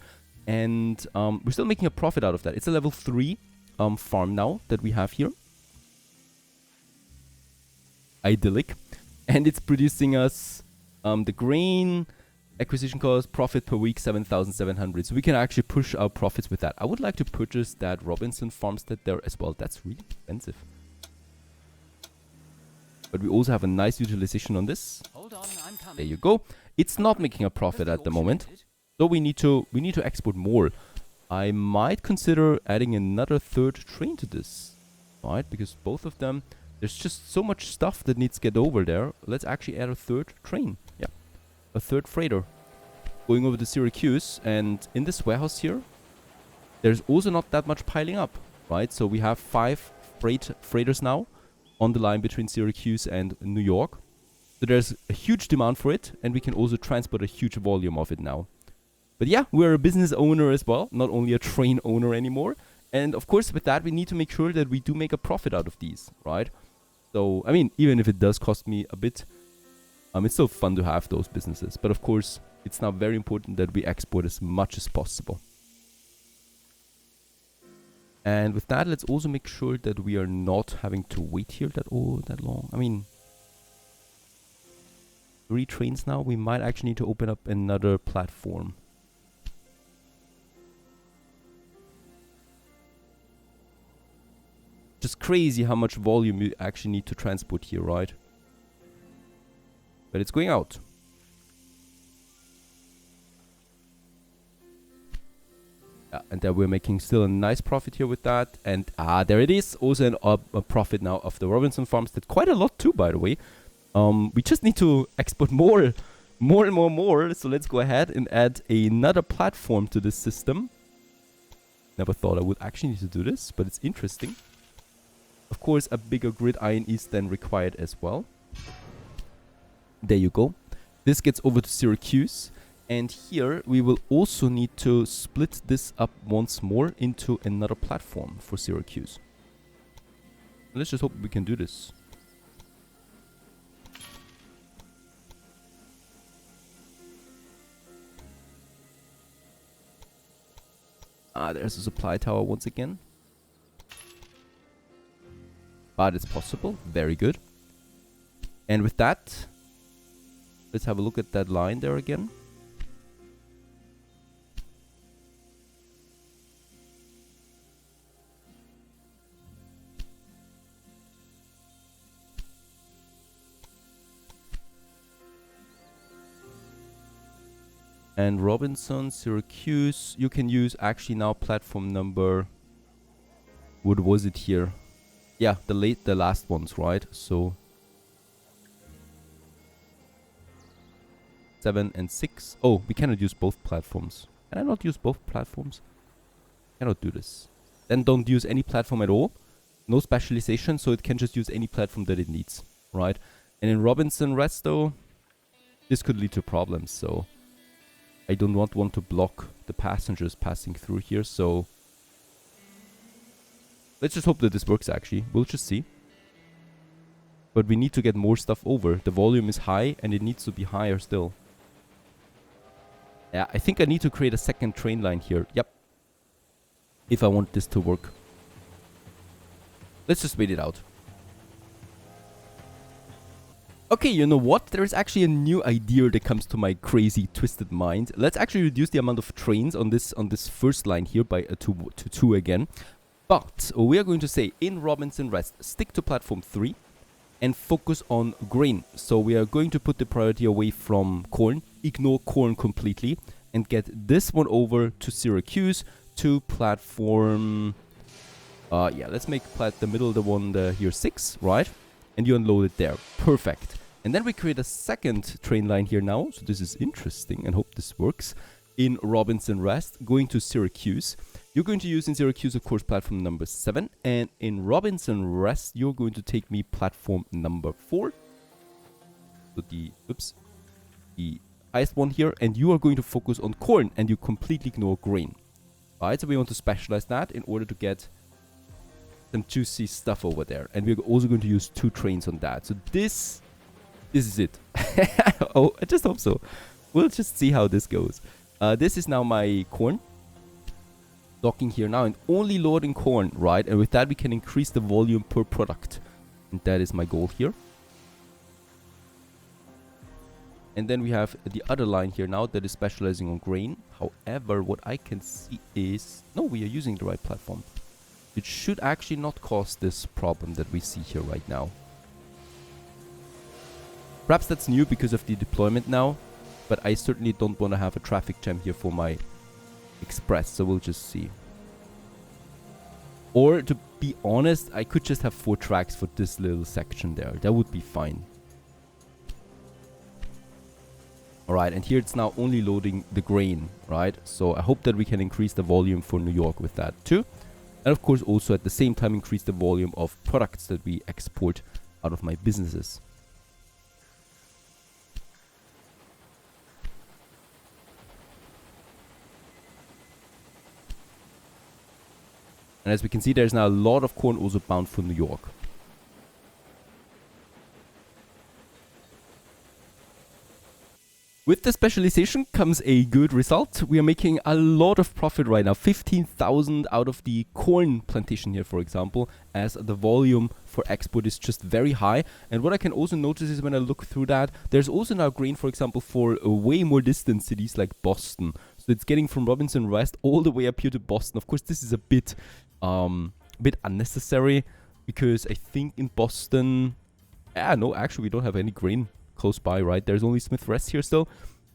and we're still making a profit out of that. It's a level 3 farm now that we have here. Idyllic. And it's producing us the grain, acquisition cost, profit per week 7,700. So we can actually push our profits with that. I would like to purchase that Robinson farmstead there as well. That's really expensive. But we also have a nice utilization on this. Hold on, I'm coming. There you go. It's not making a profit at the moment, so we need to export more. I might consider adding another third train to this, right? Because both of them, there's just so much stuff that needs to get over there. Let's actually add a third train. Yeah, a third freighter going over to Syracuse, and in this warehouse here, there's also not that much piling up, right? So we have 5 freighters now on the line between Syracuse and New York. So there's a huge demand for it, and we can also transport a huge volume of it now. But yeah, we're a business owner as well, not only a train owner anymore. And of course, with that, we need to make sure that we do make a profit out of these, right? So, I mean, even if it does cost me a bit, it's still fun to have those businesses. But of course, it's now very important that we export as much as possible. And with that, let's also make sure that we are not having to wait here that long. I mean, 3 trains now. We might actually need to open up another platform. Just crazy how much volume you actually need to transport here, right? But it's going out. Yeah, and then we're making still a nice profit here with that. And there it is. Also a profit now of the Robinson farms. Did quite a lot too, by the way. We just need to export more. So let's go ahead and add another platform to this system. Never thought I would actually need to do this, but it's interesting. Of course, a bigger gridiron is then required as well. There you go. This gets over to Syracuse. And here we will also need to split this up once more into another platform for Syracuse. Let's just hope we can do this. There's a supply tower once again. But it's possible. Very good. And with that, let's have a look at that line there again. And Robinson, Syracuse, you can use actually now platform number, what was it here? Yeah, the last ones, right? So 7 and 6. Oh, we cannot use both platforms. Can I not use both platforms? Cannot do this. Then don't use any platform at all. No specialization, so it can just use any platform that it needs, right? And in Robinson Resto, this could lead to problems, so I do not want to block the passengers passing through here, so let's just hope that this works actually. We'll just see. But we need to get more stuff over. The volume is high and it needs to be higher still. Yeah, I think I need to create a second train line here. Yep. If I want this to work. Let's just wait it out. Okay, you know what? There's actually a new idea that comes to my crazy, twisted mind. Let's actually reduce the amount of trains on this first line here by to 2 again. But we are going to say in Robinson Rest, stick to platform 3 and focus on grain. So we are going to put the priority away from corn, ignore corn completely, and get this one over to Syracuse to platform. Yeah, let's make the middle the one here 6, right? And you unload it there. Perfect. And then we create a second train line here now. So this is interesting and hope this works. In Robinson Rest, going to Syracuse. You're going to use in Syracuse, of course, platform number 7. And in Robinson Rest, you're going to take me platform number 4. So the highest one here. And you are going to focus on corn and you completely ignore grain. Right, so we want to specialize that in order to get some juicy stuff over there, and we're also going to use 2 trains on that. So this is it. Oh, I just hope so. We'll just see how this goes. This is now my corn docking here now and only loading corn, right? And with that we can increase the volume per product, and that is my goal here. And then we have the other line here now that is specializing on grain. However, what I can see is no, we are using the right platform. It should actually not cause this problem that we see here right now. Perhaps that's new because of the deployment now, but I certainly don't want to have a traffic jam here for my express, so we'll just see. Or to be honest, I could just have 4 tracks for this little section there. That would be fine. Alright, and here it's now only loading the grain, right? So I hope that we can increase the volume for New York with that too. And of course also at the same time increase the volume of products that we export out of my businesses. And as we can see, there's now a lot of corn also bound for New York. With the specialization comes a good result. We are making a lot of profit right now. 15,000 out of the corn plantation here, for example, as the volume for export is just very high. And what I can also notice is when I look through that, there's also now grain, for example, for way more distant cities like Boston. So it's getting from Robinson West all the way up here to Boston. Of course, this is a bit unnecessary because I think in Boston, no, actually we don't have any grain close by, right? There's only Smith Rest here still,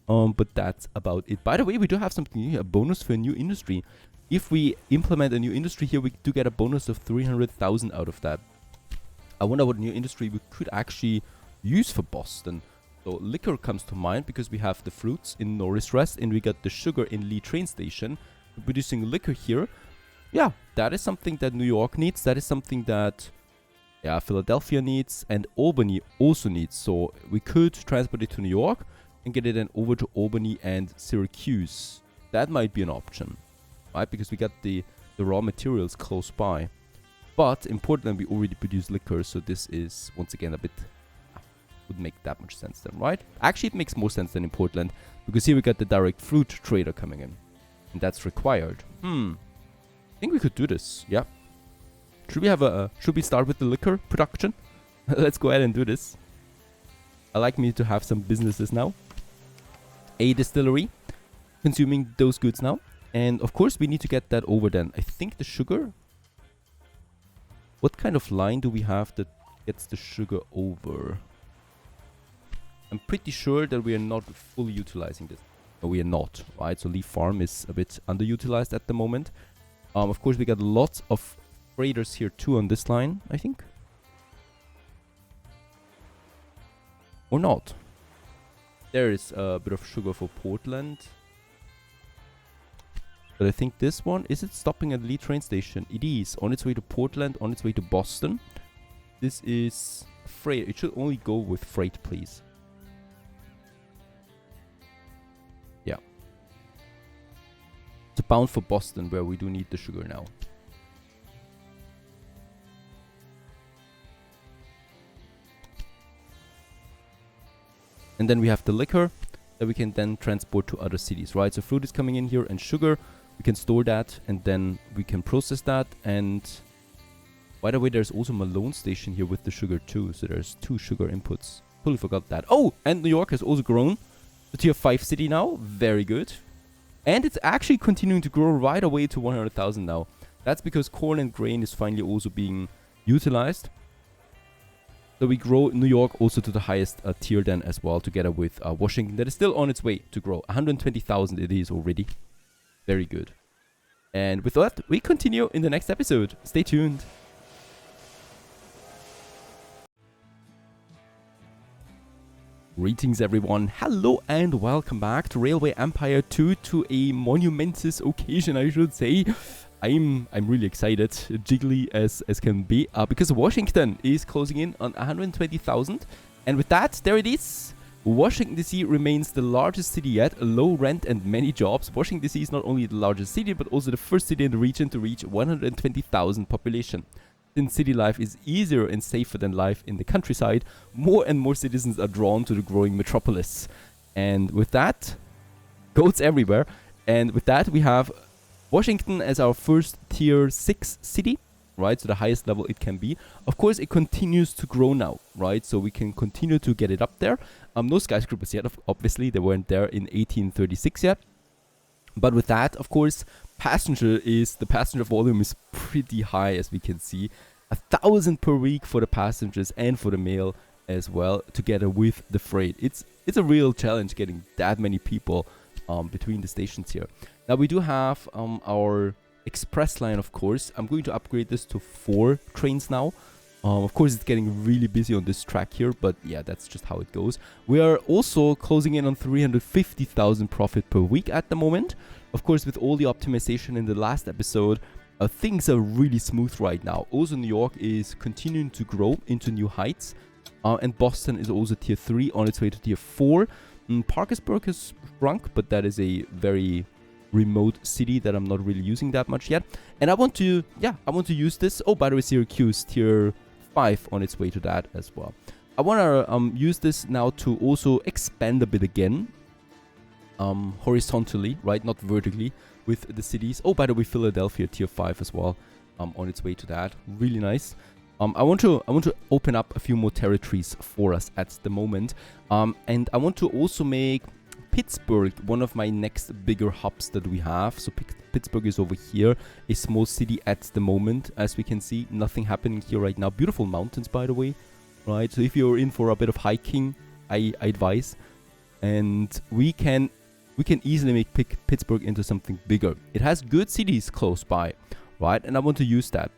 but that's about it. By the way, we do have something here, a bonus for a new industry. If we implement a new industry here, we do get a bonus of 300,000 out of that. I wonder what new industry we could actually use for Boston. So liquor comes to mind because we have the fruits in Norris Rest and we got the sugar in Lee train station. We're producing liquor here. Yeah, that is something that New York needs. That is something that Philadelphia needs and Albany also needs. So we could transport it to New York and get it then over to Albany and Syracuse. That might be an option, right? Because we got the raw materials close by. But in Portland, we already produce liquor. So this is, once again, a bit... would make that much sense then, right? Actually, it makes more sense than in Portland. Because here we got the direct fruit trader coming in. And that's required. I think we could do this, yeah. Should we start with the liquor production? Let's go ahead and do this. I like me to have some businesses now. A distillery, consuming those goods now. And of course we need to get that over then. I think the sugar. What kind of line do we have that gets the sugar over? I'm pretty sure that we are not fully utilizing this. No, we are not, right? So Leaf Farm is a bit underutilized at the moment. Of course we got lots of freighters here too on this line, I think. Or not. There is a bit of sugar for Portland. But I think this one, is it stopping at Lee train station? It is. On its way to Portland, on its way to Boston. This is freight. It should only go with freight, please. Yeah. It's bound for Boston where we do need the sugar now. And then we have the liquor that we can then transport to other cities, right? So fruit is coming in here and sugar. We can store that and then we can process that. And by the way, there's also Malone station here with the sugar too. So there's 2 sugar inputs. Totally forgot that. Oh, and New York has also grown to tier 5 city now. Very good. And it's actually continuing to grow right away to 100,000 now. That's because corn and grain is finally also being utilized. So we grow New York also to the highest tier then as well, together with Washington. That is still on its way to grow. 120,000 it is already. Very good. And with that, we continue in the next episode. Stay tuned. Greetings everyone, hello and welcome back to Railway Empire 2, to a monumentous occasion, I should say. I'm really excited, jiggly as can be, because Washington is closing in on 120,000. And with that, there it is. Washington DC remains the largest city yet, low rent and many jobs. Washington DC is not only the largest city, but also the first city in the region to reach 120,000 population. Since city life is easier and safer than life in the countryside, more and more citizens are drawn to the growing metropolis. And with that, goats everywhere. And with that, we have Washington as our first tier 6 city, right? So the highest level it can be. Of course, it continues to grow now, right? So we can continue to get it up there. No skyscrapers yet, obviously. They weren't there in 1836 yet. But with that, of course, the passenger volume is pretty high, as we can see. 1,000 per week for the passengers and for the mail as well, together with the freight. It's a real challenge getting that many people between the stations here. Now we do have our express line, of course. I'm going to upgrade this to 4 trains now. Of course, it's getting really busy on this track here, but yeah, that's just how it goes. We are also closing in on 350,000 profit per week at the moment. Of course, with all the optimization in the last episode, things are really smooth right now. Also, New York is continuing to grow into new heights. And Boston is also tier 3 on its way to tier 4. Parkersburg has shrunk, but that is a very remote city that I'm not really using that much yet. And I want to use this. Oh, by the way, Syracuse tier 5 on its way to that as well. I want to use this now to also expand a bit again. Horizontally, right? Not vertically with the cities. Oh, by the way, Philadelphia tier 5 as well. On its way to that. Really nice. I want to open up a few more territories for us at the moment. And I want to also make Pittsburgh one of my next bigger hubs that we have. So Pittsburgh is over here, a small city at the moment. As we can see, nothing happening here right now. Beautiful mountains, by the way, right? So if you're in for a bit of hiking, I advise. And we can easily make Pittsburgh into something bigger. It has good cities close by, right? And I want to use that.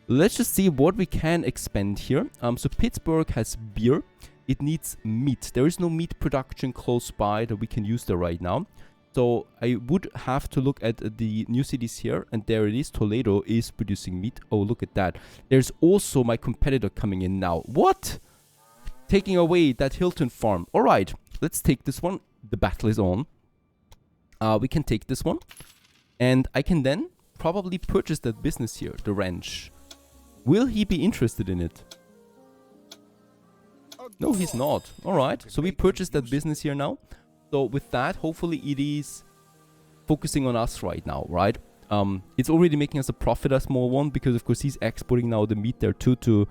Let's just see what we can expand here. So Pittsburgh has beer. It needs meat. There is no meat production close by that we can use there right now. So I would have to look at the new cities here. And there it is. Toledo is producing meat. Oh, look at that. There's also my competitor coming in now. What? Taking away that Hilton farm. All right. Let's take this one. The battle is on. We can take this one. And I can then probably purchase that business here. The ranch. Will he be interested in it? No, he's not. Alright, so we purchased that business here now. So with that, hopefully it is focusing on us right now, right? It's already making us a profit, a small one, because of course he's exporting now the meat there too to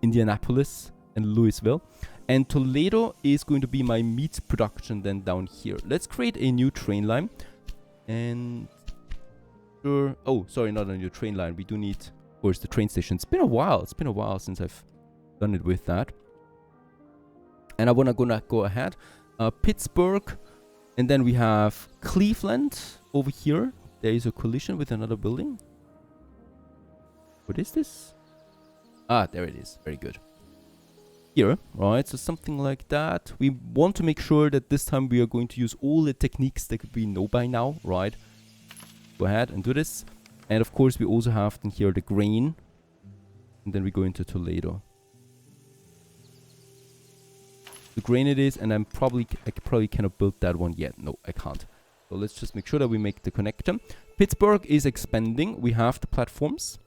Indianapolis and Louisville. And Toledo is going to be my meat production then down here. Let's create a new train line. And... oh, sorry, not a new train line. We do need, of course, the train station. It's been a while. It's been a while since I've done it with that. And I wanna go ahead. Pittsburgh. And then we have Cleveland over here. There is a collision with another building. What is this? Ah, there it is. Very good. Here, right? So something like that. We want to make sure that this time we are going to use all the techniques that we know by now, right? Go ahead and do this. And of course, we also have then here the grain. And then we go into Toledo. The grain it is, and I probably cannot build that one yet. No, I can't. So let's just make sure that we make the connector. Pittsburgh is expanding. We have the platforms.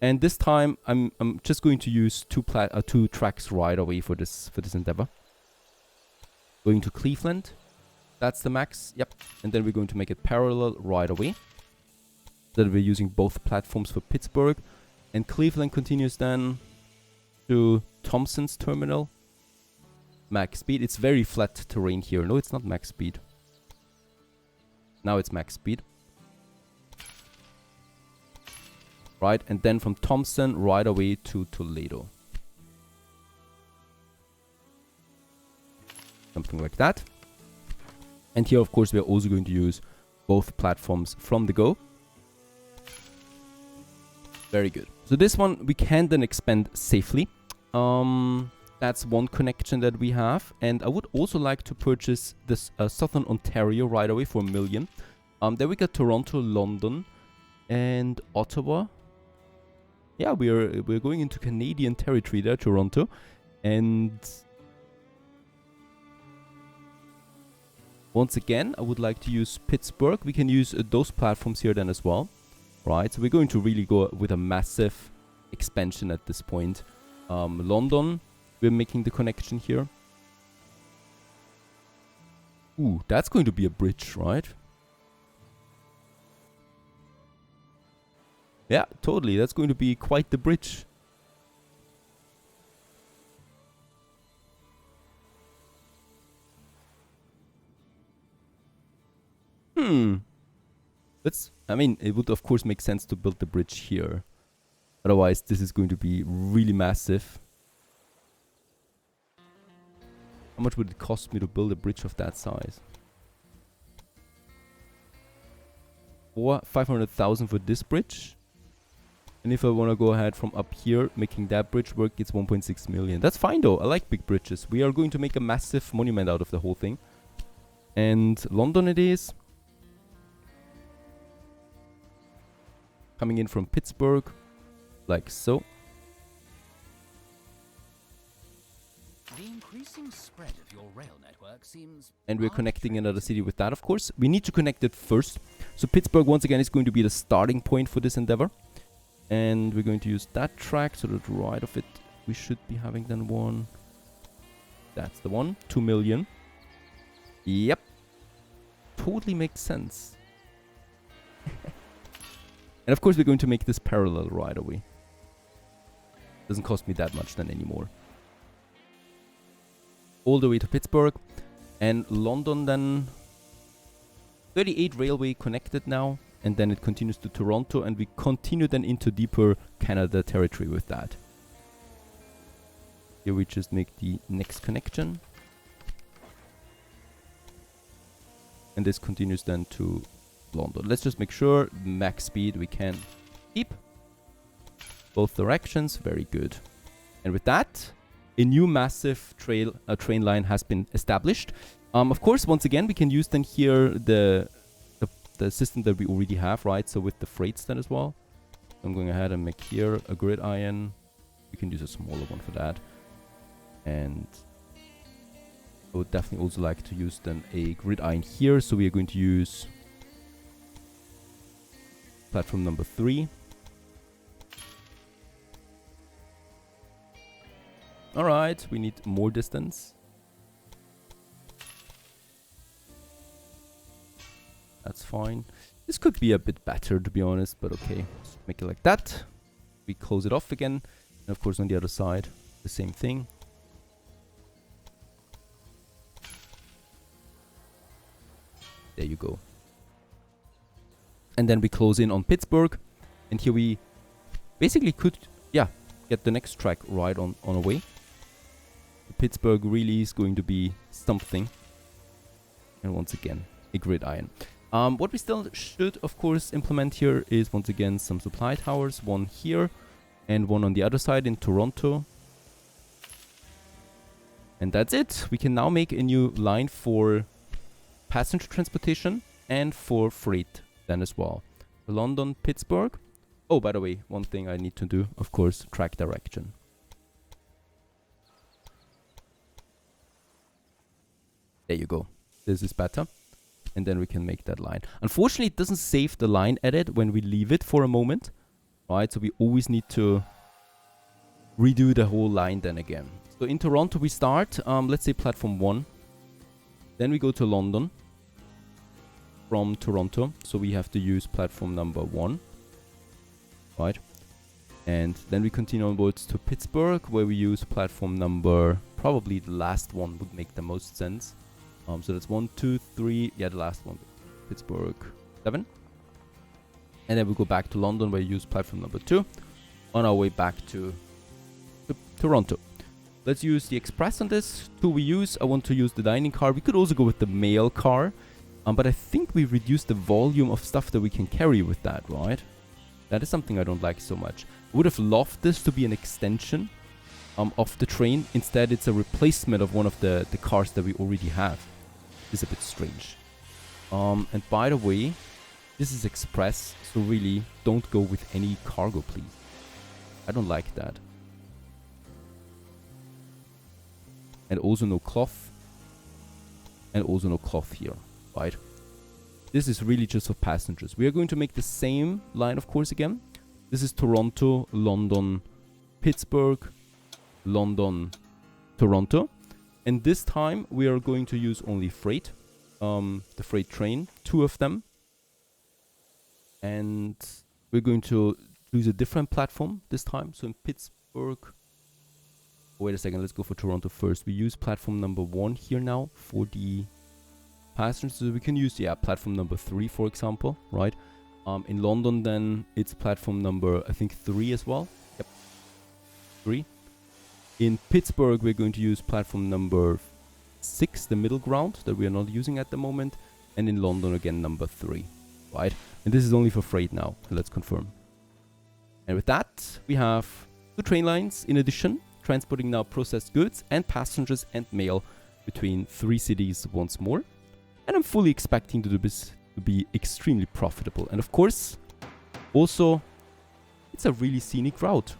And this time, I'm just going to use two tracks right away for this endeavor. Going to Cleveland. That's the max. Yep. And then we're going to make it parallel right away. Then we're using both platforms for Pittsburgh. And Cleveland continues then to Thompson's terminal. Max speed. It's very flat terrain here. No, it's not max speed. Now it's max speed. Right, and then from Thompson right away to Toledo. Something like that. And here, of course, we are also going to use both platforms from the go. Very good. So this one we can then expand safely. That's one connection that we have. And I would also like to purchase this Southern Ontario right away for $1 million. Then we got Toronto, London, and Ottawa. Yeah, we're going into Canadian territory there, Toronto. And once again, I would like to use Pittsburgh. We can use those platforms here then as well. Right, so we're going to really go with a massive expansion at this point. London, we're making the connection here. Ooh, that's going to be a bridge, right? Yeah, totally. That's going to be quite the bridge. I mean, it would of course make sense to build the bridge here. Otherwise, this is going to be really massive. How much would it cost me to build a bridge of that size? 500,000 for this bridge. And if I want to go ahead from up here, making that bridge work, it's 1.6 million. That's fine though. I like big bridges. We are going to make a massive monument out of the whole thing. And London it is. Coming in from Pittsburgh, like so. The increasing spread of your rail network seems. And we're connecting another city with that, of course. We need to connect it first. So Pittsburgh, once again, is going to be the starting point for this endeavor. And we're going to use that track, so that right of it, we should be having then one. That's the one, 2 million. Yep. Totally makes sense. And of course, we're going to make this parallel right away. Doesn't cost me that much then anymore. All the way to Pittsburgh. And London then. 38 railway connected now. And then it continues to Toronto. And we continue then into deeper Canada territory with that. Here we just make the next connection. And this continues then to London. Let's just make sure max speed we can keep. Both directions, very good. And with that, a new massive train line has been established. Of course, once again, we can use then here the system that we already have, right? So with the freights then as well. I'm going ahead and make here a gridiron. We can use a smaller one for that. And I would definitely also like to use then a gridiron here. So we are going to use platform number 3. Alright, we need more distance. That's fine. This could be a bit better, to be honest, but okay. Let's make it like that. We close it off again. And of course on the other side, the same thing. There you go. And then we close in on Pittsburgh. And here we basically could, yeah, get the next track right on our way. Pittsburgh really is going to be something. And once again, a gridiron. What we still should, of course, implement here is, once again, some supply towers. One here and one on the other side in Toronto. And that's it. We can now make a new line for passenger transportation and for freight then as well. London, Pittsburgh. Oh, by the way, one thing I need to do, of course, track direction. There you go. This is better. And then we can make that line. Unfortunately, it doesn't save the line edit when we leave it for a moment. Right, so we always need to redo the whole line then again. So in Toronto we start, let's say platform 1. Then we go to London from Toronto. So we have to use platform number 1. Right. And then we continue onwards to Pittsburgh, where we use platform number, probably the last one would make the most sense. So that's 1, 2, 3, yeah, the last one, Pittsburgh 7. And then we go back to London, where we use platform number 2, on our way back to Toronto. Let's use the express on this. 2 we use. I want to use the dining car. We could also go with the mail car, but I think we reduced the volume of stuff that we can carry with that, right? That is something I don't like so much. I would have loved this to be an extension of the train. Instead, it's a replacement of one of the cars that we already have. It's a bit strange. And by the way, this is express, so really don't go with any cargo, please. I don't like that. And also no cloth. And also no cloth here, right? This is really just for passengers. We are going to make the same line, of course, again. This is Toronto, London, Pittsburgh, London, Toronto. And this time we are going to use only freight. The freight train, 2 of them. And we're going to use a different platform this time. So in Pittsburgh... Wait a second, let's go for Toronto first. We use platform number 1 here now for the passengers. So we can use, yeah, platform number 3, for example, right? In London then, it's platform number, I think, 3 as well. Yep, 3. In Pittsburgh, we're going to use platform number 6, the middle ground that we are not using at the moment. And in London again, number 3, right? And this is only for freight now. Let's confirm. And with that, we have 2 train lines in addition, transporting now processed goods and passengers and mail between 3 cities once more. And I'm fully expecting to do this to be extremely profitable. And of course, also, it's a really scenic route.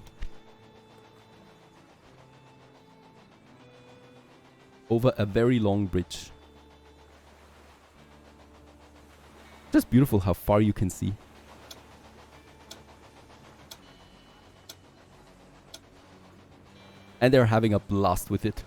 Over a very long bridge. Just beautiful how far you can see. And they're having a blast with it.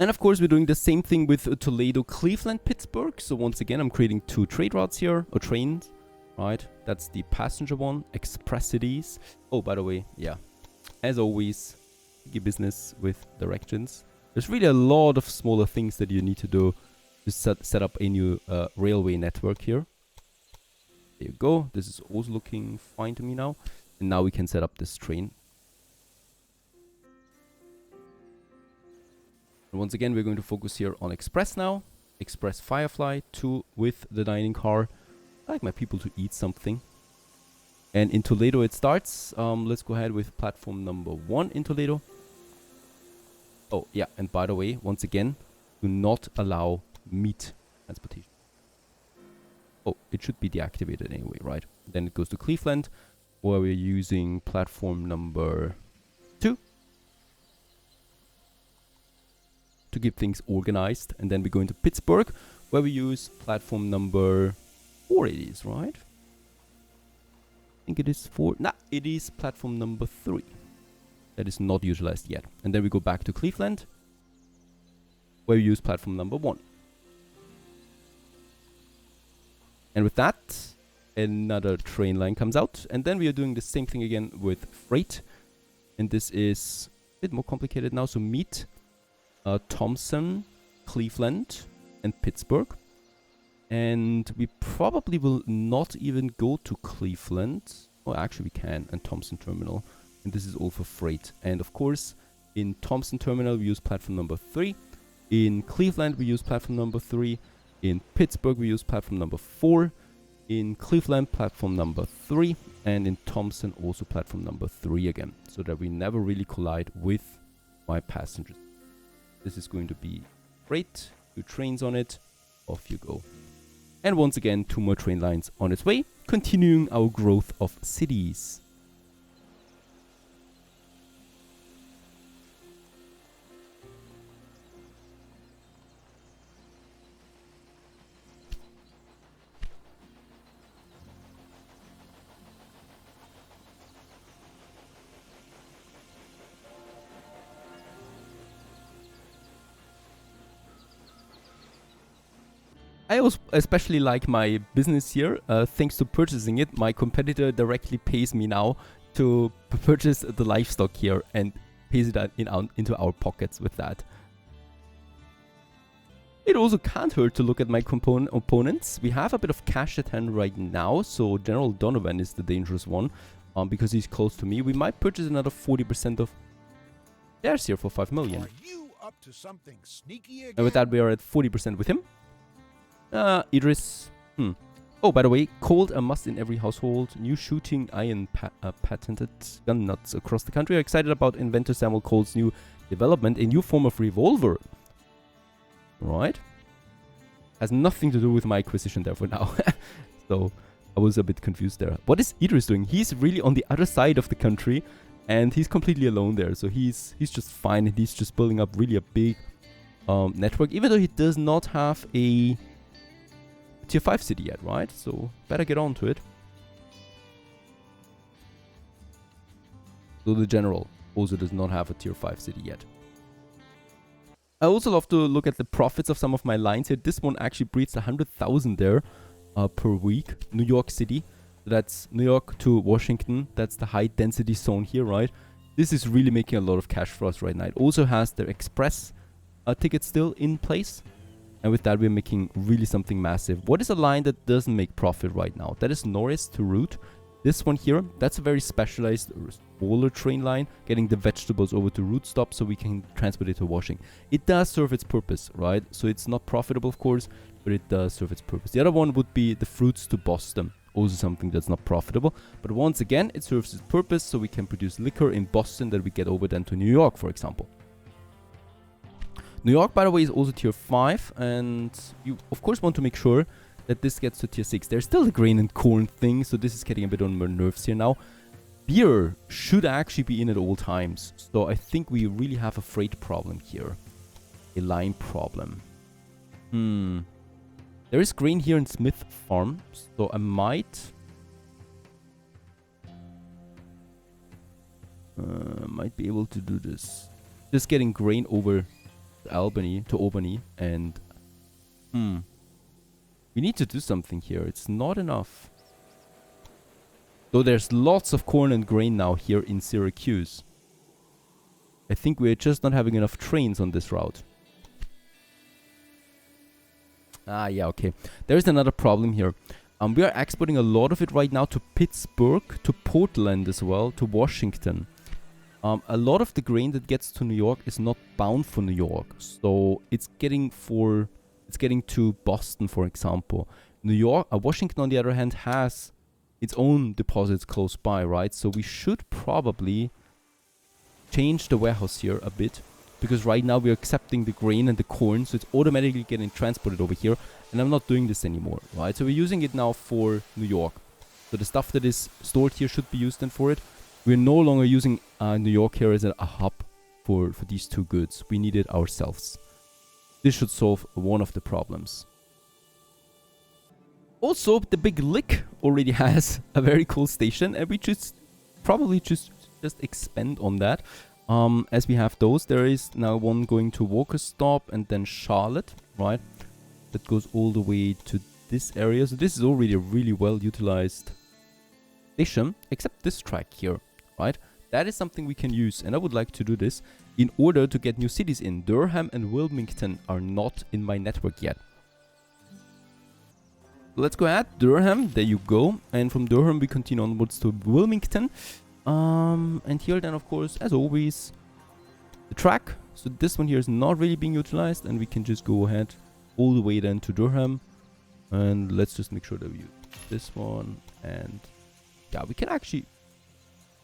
And of course, we're doing the same thing with Toledo, Cleveland, Pittsburgh. So once again, I'm creating 2 trade routes here, or trains, right? That's the passenger one, Express Cities. Oh, by the way, yeah, as always, big business with directions. There's really a lot of smaller things that you need to do to set up a new railway network here. There you go. This is also looking fine to me now. And now we can set up this train. And once again, we're going to focus here on Express now. Express Firefly 2 with the dining car. I like my people to eat something. And in Toledo it starts. Let's go ahead with platform number 1 in Toledo. Oh, yeah. And by the way, once again, do not allow meat transportation. Oh, it should be deactivated anyway, right? Then it goes to Cleveland, where we're using platform number 2 to keep things organized. And then we go into Pittsburgh, where we use platform number 4 it is, right? I think it is 4. Nah, it is platform number 3. That is not utilized yet. And then we go back to Cleveland, where we use platform number 1. And with that, another train line comes out. And then we are doing the same thing again with freight. And this is a bit more complicated now. So meet Thompson, Cleveland, and Pittsburgh. And we probably will not even go to Cleveland. Oh, actually we can. And Thompson Terminal. And this is all for freight. And of course, in Thompson Terminal, we use platform number 3. In Cleveland, we use platform number 3. In Pittsburgh, we use platform number 4. In Cleveland, platform number 3. And in Thompson, also platform number 3 again. So that we never really collide with my passengers. This is going to be freight. 2 trains on it. Off you go. And once again, 2 more train lines on its way. Continuing our growth of cities. I also especially like my business here. Thanks to purchasing it, my competitor directly pays me now to purchase the livestock here and pays it into our pockets with that. It also can't hurt to look at my opponents. We have a bit of cash at hand right now, so General Donovan is the dangerous one because he's close to me. We might purchase another 40% of shares here for 5 million. Are you up to something sneaky again? And with that, we are at 40% with him. Idris. Oh, by the way, cold a must in every household. New shooting iron patented gun nuts across the country. Are excited about inventor Samuel Cole's new development, a new form of revolver. Right. Has nothing to do with my acquisition there for now. So I was a bit confused there. What is Idris doing? He's really on the other side of the country and he's completely alone there. So he's just fine. He's just building up really a big network, even though he does not have a tier 5 city yet, right? So better get on to it. So the general also does not have a tier 5 city yet. I also love to look at the profits of some of my lines here. This one actually breeds 100,000 there per week. New York City. That's New York to Washington. That's the high density zone here, right? This is really making a lot of cash for us right now. It also has their express ticket still in place. And with that, we're making really something massive. What is a line that doesn't make profit right now? That is Norris to Route. This one here, that's a very specialized smaller train line, getting the vegetables over to Rootstop so we can transport it to washing. It does serve its purpose, right? So it's not profitable, of course, but it does serve its purpose. The other one would be the fruits to Boston. Also something that's not profitable. But once again, it serves its purpose so we can produce liquor in Boston that we get over then to New York, for example. New York, by the way, is also tier 5. And you, of course, want to make sure that this gets to tier 6. There's still the grain and corn thing, so this is getting a bit on my nerves here now. Beer should actually be in at all times. So I think we really have a freight problem here. A line problem. There is grain here in Smith Farm, so I might be able to do this. Just getting grain over to Albany, and we need to do something here. It's not enough. Though there's lots of corn and grain now here in Syracuse. I think we're just not having enough trains on this route. Yeah, okay. There's another problem here. We are exporting a lot of it right now to Pittsburgh, to Portland as well, to Washington. A lot of the grain that gets to New York is not bound for New York. So it's getting to Boston, for example. Washington, on the other hand, has its own deposits close by, right? So we should probably change the warehouse here a bit, because right now we're accepting the grain and the corn, so it's automatically getting transported over here, and I'm not doing this anymore, right? So we're using it now for New York. So the stuff that is stored here should be used then for it. We're no longer using New York here as a hub for these two goods. We need it ourselves. This should solve one of the problems. Also, the Big Lick already has a very cool station, and we just probably just expand on that. As we have those, there is now one going to Walker Stop and then Charlotte, right? That goes all the way to this area. So this is already a really well utilized station, except this track here, right? That is something we can use, and I would like to do this in order to get new cities in. Durham and Wilmington are not in my network yet. Let's go ahead. Durham, there you go. And from Durham, we continue onwards to Wilmington. And here then, of course, as always, the track. So this one here is not really being utilized, and we can just go ahead all the way then to Durham. And let's just make sure that we use this one. And yeah, we can actually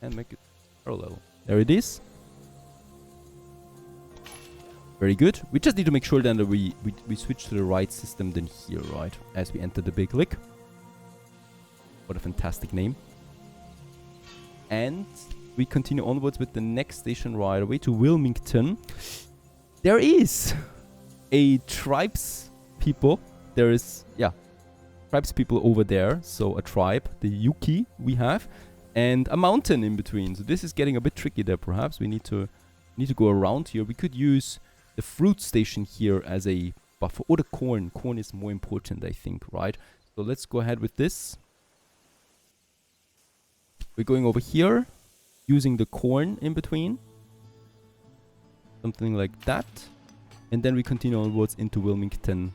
make it parallel. There it is. Very good. We just need to make sure then that we switch to the right system then here, right? As we enter the Big Lick. What a fantastic name. And we continue onwards with the next station right away to Wilmington. There is a tribes people. There is, yeah, tribes people over there. So a tribe, the Yuki we have, and a mountain in between. So this is getting a bit tricky there perhaps. We need to go around here. We could use the fruit station here as a buffer, or the corn. Corn is more important, I think, right? So let's go ahead with this. We're going over here, using the corn in between. Something like that. And then we continue onwards into Wilmington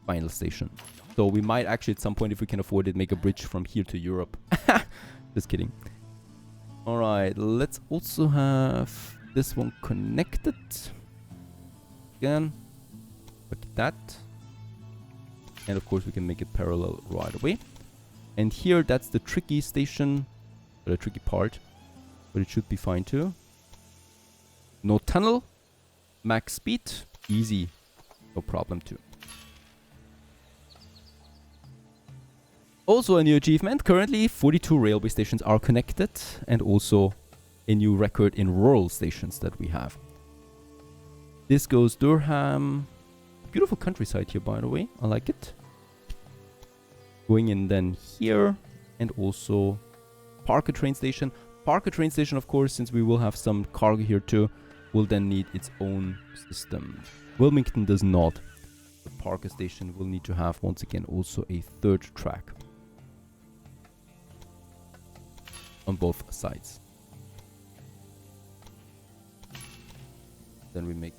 final station. So we might actually at some point, if we can afford it, make a bridge from here to Europe. Just kidding. Alright, let's also have this one connected. Again, like that. And of course we can make it parallel right away. And here, that's the tricky station, or the tricky part, but it should be fine too. No tunnel, max speed, easy, no problem too. Also a new achievement, currently 42 railway stations are connected, and also a new record in rural stations that we have. This goes Durham. Beautiful countryside here, by the way. I like it. Going in then here. And also Parker train station. Parker train station, of course, since we will have some cargo here too, will then need its own system. Wilmington does not. The Parker station will need to have, once again, also a third track on both sides. Then we make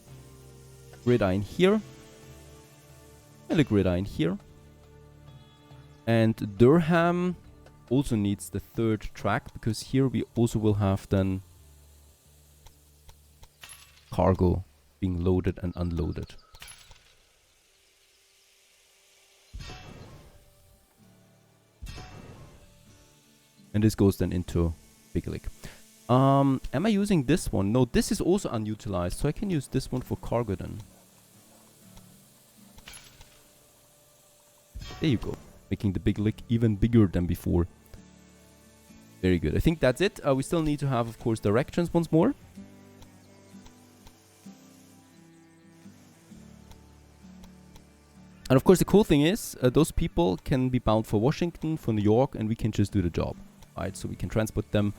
gridiron here and a gridiron here. And Durham, also needs the third track, because here we also will have then cargo being loaded and unloaded. And this goes then into Big Lake. Am I using this one? No, this is also unutilized, so I can use this one for cargo then. There you go. Making the Big Lake even bigger than before. Very good. I think that's it. We still need to have, of course, directions once more. And of course, the cool thing is, those people can be bound for Washington, for New York, and we can just do the job. Right? So we can transport them,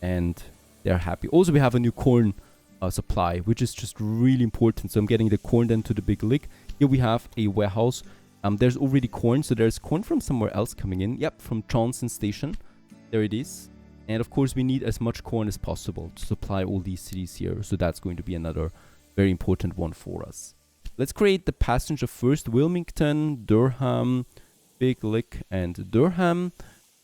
and they're happy. Also, we have a new corn supply, which is just really important. So I'm getting the corn then to the Big Lake. Here we have a warehouse. There's already corn, so there's corn from somewhere else coming in. Yep, from Johnson Station. There it is. And of course, we need as much corn as possible to supply all these cities here. So that's going to be another very important one for us. Let's create the passenger first. Wilmington, Durham, Big Lake, and Durham.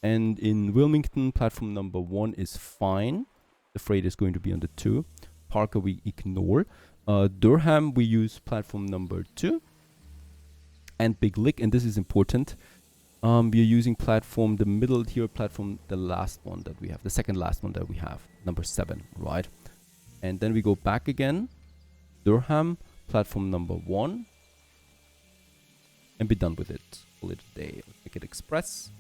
And in Wilmington, platform number 1 is fine. The freight is going to be on the 2. Parker we ignore. Durham we use platform number 2. And Big Lake, and this is important. We are using platform, the middle here, platform, the last one that we have, the second last one that we have, number 7, right? And then we go back again. Durham, platform number 1. And be done with it. Call it a day. Make it express.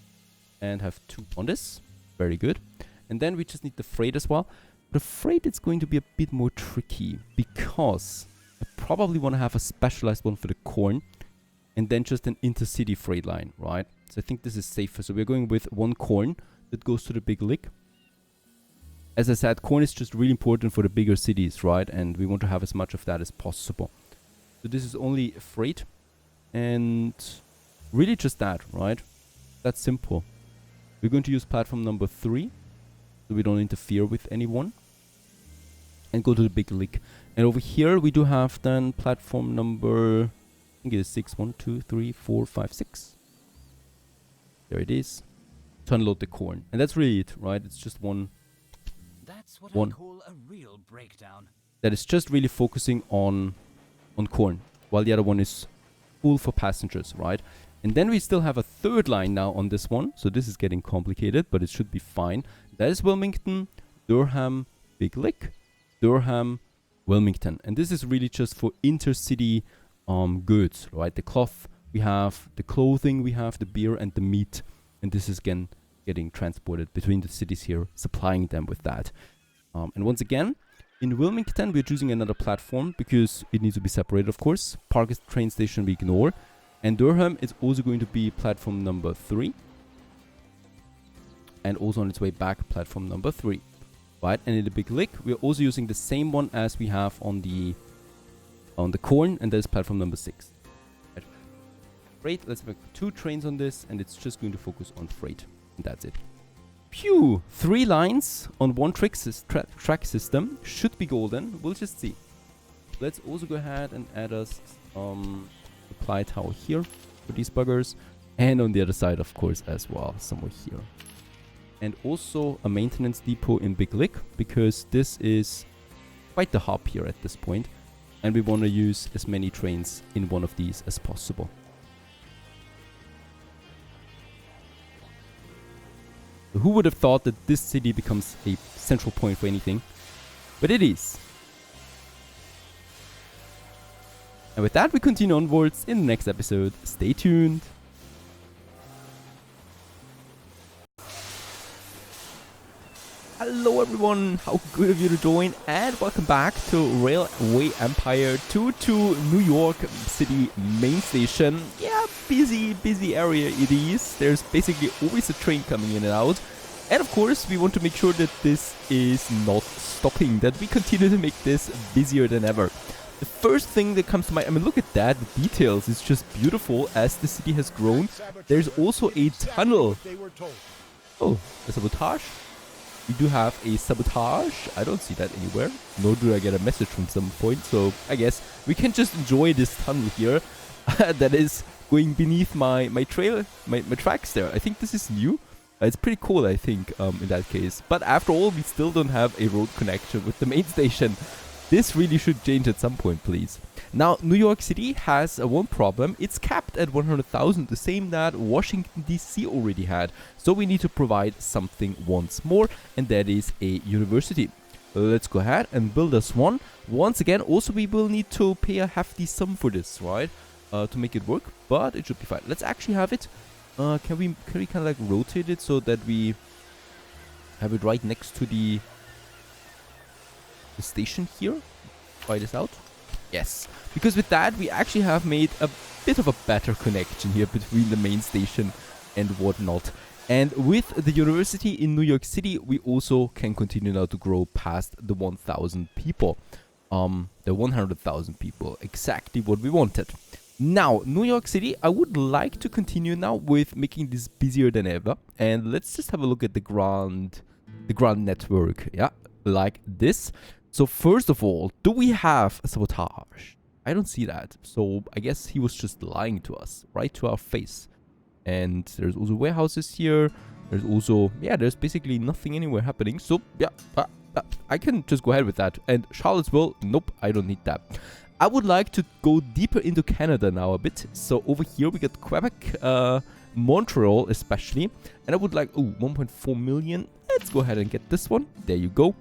And have 2 on this. Very good. And then we just need the freight as well. The freight is going to be a bit more tricky, because I probably want to have a specialized one for the corn. And then just an intercity freight line, right? So I think this is safer. So we're going with 1 corn that goes to the Big Lake. As I said, corn is just really important for the bigger cities, right? And we want to have as much of that as possible. So this is only freight. And really just that, right? That's simple. We're going to use platform number 3. So we don't interfere with anyone. And go to the Big Lake. And over here we do have then platform number, I think it is 6. 1, 2, 3, 4, 5, 6. There it is. To unload the corn. And that's really it, right? It's just one. That's what I call a real breakdown. That is just really focusing on corn. While the other one is full for passengers, right? And then we still have a third line now on this one. So this is getting complicated, but it should be fine. That is Wilmington, Durham, Big Lake, Durham, Wilmington. And this is really just for intercity goods, right? The cloth we have, the clothing we have, the beer and the meat. And this is again getting transported between the cities here, supplying them with that. And once again, in Wilmington, we're choosing another platform because it needs to be separated, of course. Park train station we ignore. And Durham is also going to be platform number 3. And also on its way back, platform number 3. Right, and in the Big Lake, we're also using the same one as we have on the corn, and that is platform number 6. Right. Freight, let's make 2 trains on this, and it's just going to focus on freight. And that's it. Phew! 3 lines on 1 track system should be golden. We'll just see. Let's also go ahead and add us supply tower here for these buggers, and on the other side, of course, as well, somewhere here. And also a maintenance depot in Big Lake, because this is quite the hub here at this point, and we want to use as many trains in one of these as possible. So who would have thought that this city becomes a central point for anything? But it is. And with that, we continue onwards in the next episode. Stay tuned. Hello everyone, how good of you to join, and welcome back to Railway Empire 2 to New York City main station. Yeah, busy area it is. There's basically always a train coming in and out. And of course, we want to make sure that this is not stopping, that we continue to make this busier than ever. The first thing that comes to mind, I mean, look at that, the details, it's just beautiful as the city has grown. There's also a tunnel. Oh, a sabotage? We do have a sabotage. I don't see that anywhere. Nor do I get a message from some point. So I guess we can just enjoy this tunnel here that is going beneath my trail, my tracks there. I think this is new. It's pretty cool, I think, in that case. But after all, we still don't have a road connection with the main station. This really should change at some point, please. Now, New York City has one problem. It's capped at 100,000, the same that Washington, D.C. already had. So we need to provide something once more, and that is a university. Let's go ahead and build us one. Once again, also we will need to pay a hefty sum for this, right? To make it work, but it should be fine. Let's actually have it. Can we kind of like rotate it so that we have it right next to the station here? Try this out. Yes, because with that we actually have made a bit of a better connection here between the main station and whatnot. And with the university in New York City, we also can continue now to grow past the 1,000 people. The 100,000 people, exactly what we wanted. Now, New York City, I would like to continue now with making this busier than ever. And let's just have a look at the grand network, yeah, like this. So first of all, do we have a sabotage? I don't see that. So I guess he was just lying to us, right to our face. And there's also warehouses here. There's also, yeah, there's basically nothing anywhere happening. So yeah, I can just go ahead with that. And Charlottesville, nope, I don't need that. I would like to go deeper into Canada now a bit. So over here we got Quebec, Montreal especially. And I would like, 1.4 million. Let's go ahead and get this one. There you go.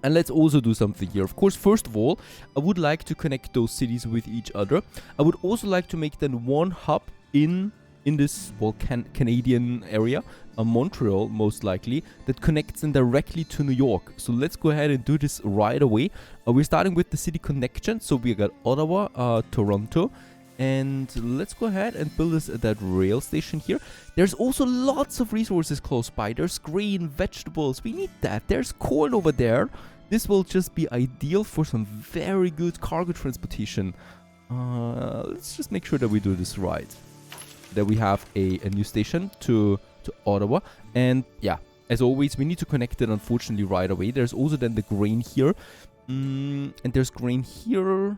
And let's also do something here. Of course, first of all, I would like to connect those cities with each other. I would also like to make them one hub in this, well, Canadian area, Montreal most likely, that connects them directly to New York. So let's go ahead and do this right away. We're starting with the city connection. So we got Ottawa, Toronto, and let's go ahead and build us that rail station here. There's also lots of resources close by. There's grain, vegetables. We need that. There's corn over there. This will just be ideal for some very good cargo transportation. Let's just make sure that we do this right. That we have a new station to Ottawa. And yeah, as always, we need to connect it unfortunately right away. There's also then the grain here. And there's grain here.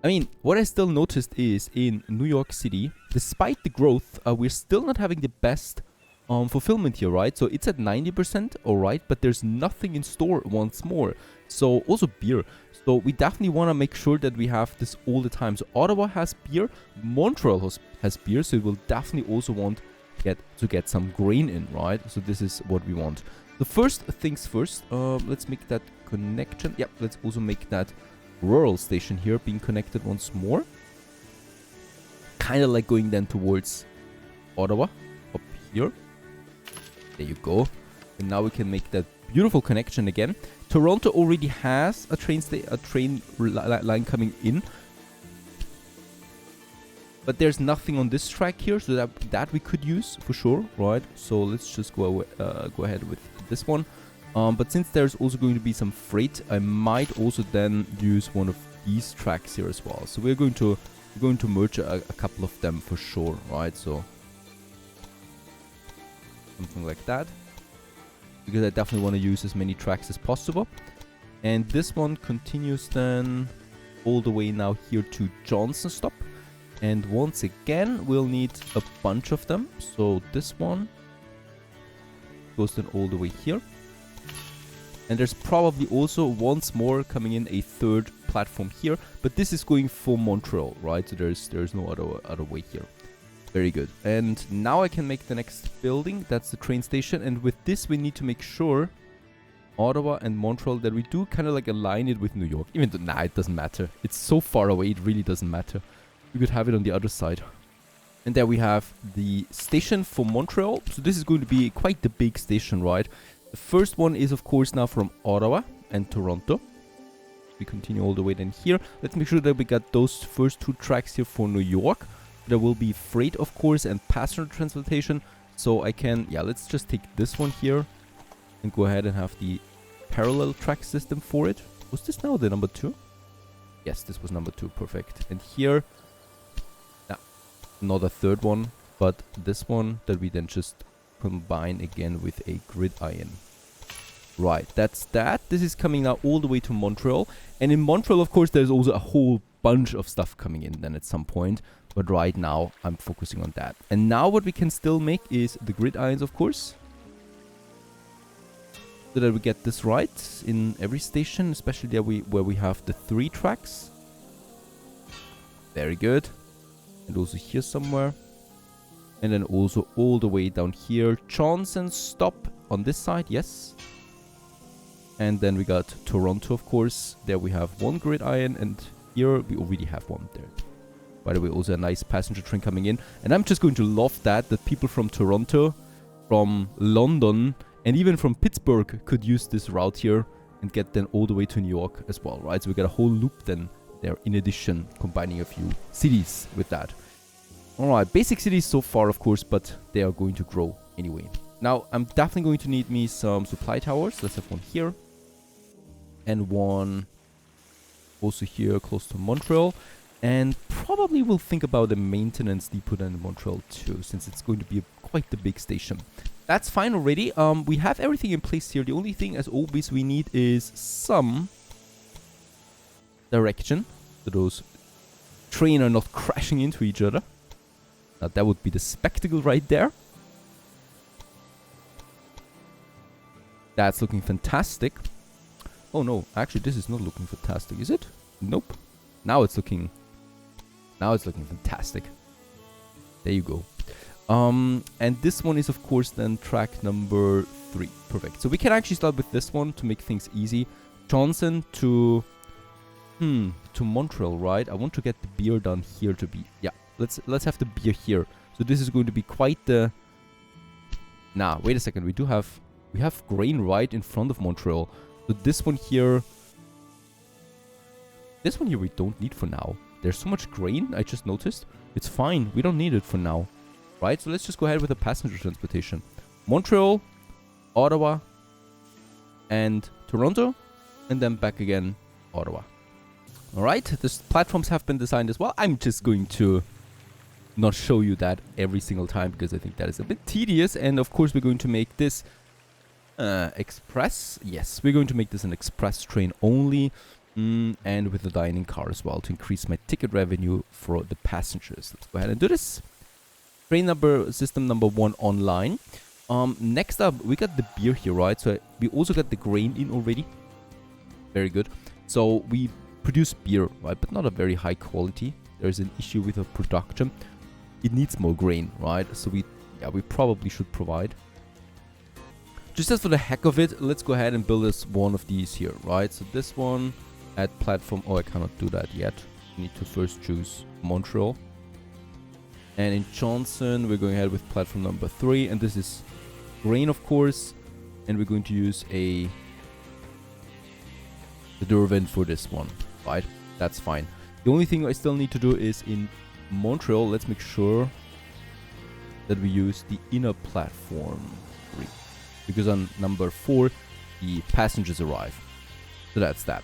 I mean, what I still noticed is in New York City, despite the growth, we're still not having the best fulfillment here, right? So it's at 90%, alright, but there's nothing in store once more. So also beer. So we definitely want to make sure that we have this all the time. So Ottawa has beer, Montreal has beer, so we'll definitely also want to get some grain in, right? So this is what we want. The first things first, let's make that connection. Yep, let's also make that rural station here being connected once more. Kind of like going then towards Ottawa, up here. There you go. And now we can make that beautiful connection again. Toronto already has a train line coming in, but there's nothing on this track here, so that we could use for sure, right? So let's just go ahead with this one. But since there's also going to be some freight, I might also then use one of these tracks here as well. So we're going to merge a couple of them for sure, right? So something like that, because I definitely want to use as many tracks as possible. And this one continues then all the way now here to Johnson Stop. And once again, we'll need a bunch of them. So this one goes then all the way here. And there's probably also once more coming in a third platform here. But this is going for Montreal, right? So there's no other way here. Very good. And now I can make the next building. That's the train station. And with this, we need to make sure Ottawa and Montreal that we do kind of like align it with New York. Even though, nah, it doesn't matter. It's so far away, it really doesn't matter. We could have it on the other side. And there we have the station for Montreal. So this is going to be quite the big station, right? The first one is, of course, now from Ottawa and Toronto. We continue all the way then here. Let's make sure that we got those first two tracks here for New York. There will be freight, of course, and passenger transportation. So I can, yeah, let's just take this one here and go ahead and have the parallel track system for it. Was this now the number 2? Yes, this was number 2. Perfect. And here, not a third one, but this one that we then just combine again with a gridiron. Right, that's that. This is coming now all the way to Montreal. And in Montreal, of course, there's also a whole bunch of stuff coming in then at some point. But right now, I'm focusing on that. And now what we can still make is the gridirons, of course. So that we get this right in every station, especially there where we have the 3 tracks. Very good. And also here somewhere. And then also all the way down here. Johnson stop on this side, yes. And then we got Toronto, of course. There we have 1 gridiron, and here we already have 1 there. By the way, also a nice passenger train coming in. And I'm just going to love that people from Toronto, from London, and even from Pittsburgh could use this route here and get then all the way to New York as well, right? So we got a whole loop then there in addition, combining a few cities with that. Alright, basic cities so far, of course, but they are going to grow anyway. Now, I'm definitely going to need me some supply towers. Let's have 1 here. And 1 also here close to Montreal. And probably we'll think about a maintenance depot in Montreal too, since it's going to be quite the big station. That's fine already. We have everything in place here. The only thing, as always, we need is some direction, so those trains are not crashing into each other. Now that would be the spectacle right there. That's looking fantastic. Oh no, actually this is not looking fantastic, is it? Nope. Now it's looking fantastic. There you go. And this one is of course then track number 3. Perfect. So we can actually start with this one to make things easy. Johnson to Montreal, right? I want to get the beer done here to be, yeah. Let's have the beer here. So this is going to be quite the. Nah, wait a second. We have grain right in front of Montreal. So this one here we don't need for now. There's so much grain, I just noticed. It's fine. We don't need it for now. Right? So let's just go ahead with the passenger transportation. Montreal, Ottawa, and Toronto. And then back again, Ottawa. Alright, the platforms have been designed as well. I'm just going to not show you that every single time because I think that is a bit tedious. And of course we're going to make this express. Yes, we're going to make this an express train only. And with the dining car as well to increase my ticket revenue for the passengers. Let's go ahead and do this. Train system number 1 online. Next up, we got the beer here, right? So we also got the grain in already. Very good. So we produce beer, right? But not a very high quality. There's an issue with the production. It needs more grain, right? So we probably should provide. Just as for the heck of it, let's go ahead and build us one of these here, right? So this one. Add platform. Oh, I cannot do that yet. I need to first choose Montreal. And in Johnson, we're going ahead with platform number 3. And this is grain, of course. And we're going to use the Durban for this one. Right? That's fine. The only thing I still need to do is in Montreal, let's make sure that we use the inner platform 3. Because on number 4, the passengers arrive. So that's that.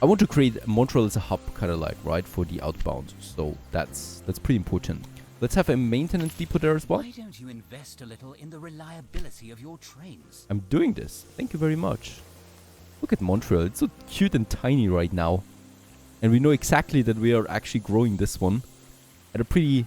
I want to create Montreal as a hub, kind of like, right, for the outbound. So that's pretty important. Let's have a maintenance depot there as well. Why don't you invest a little in the reliability of your trains? I'm doing this. Thank you very much. Look at Montreal. It's so cute and tiny right now. And we know exactly that we are actually growing this one at a pretty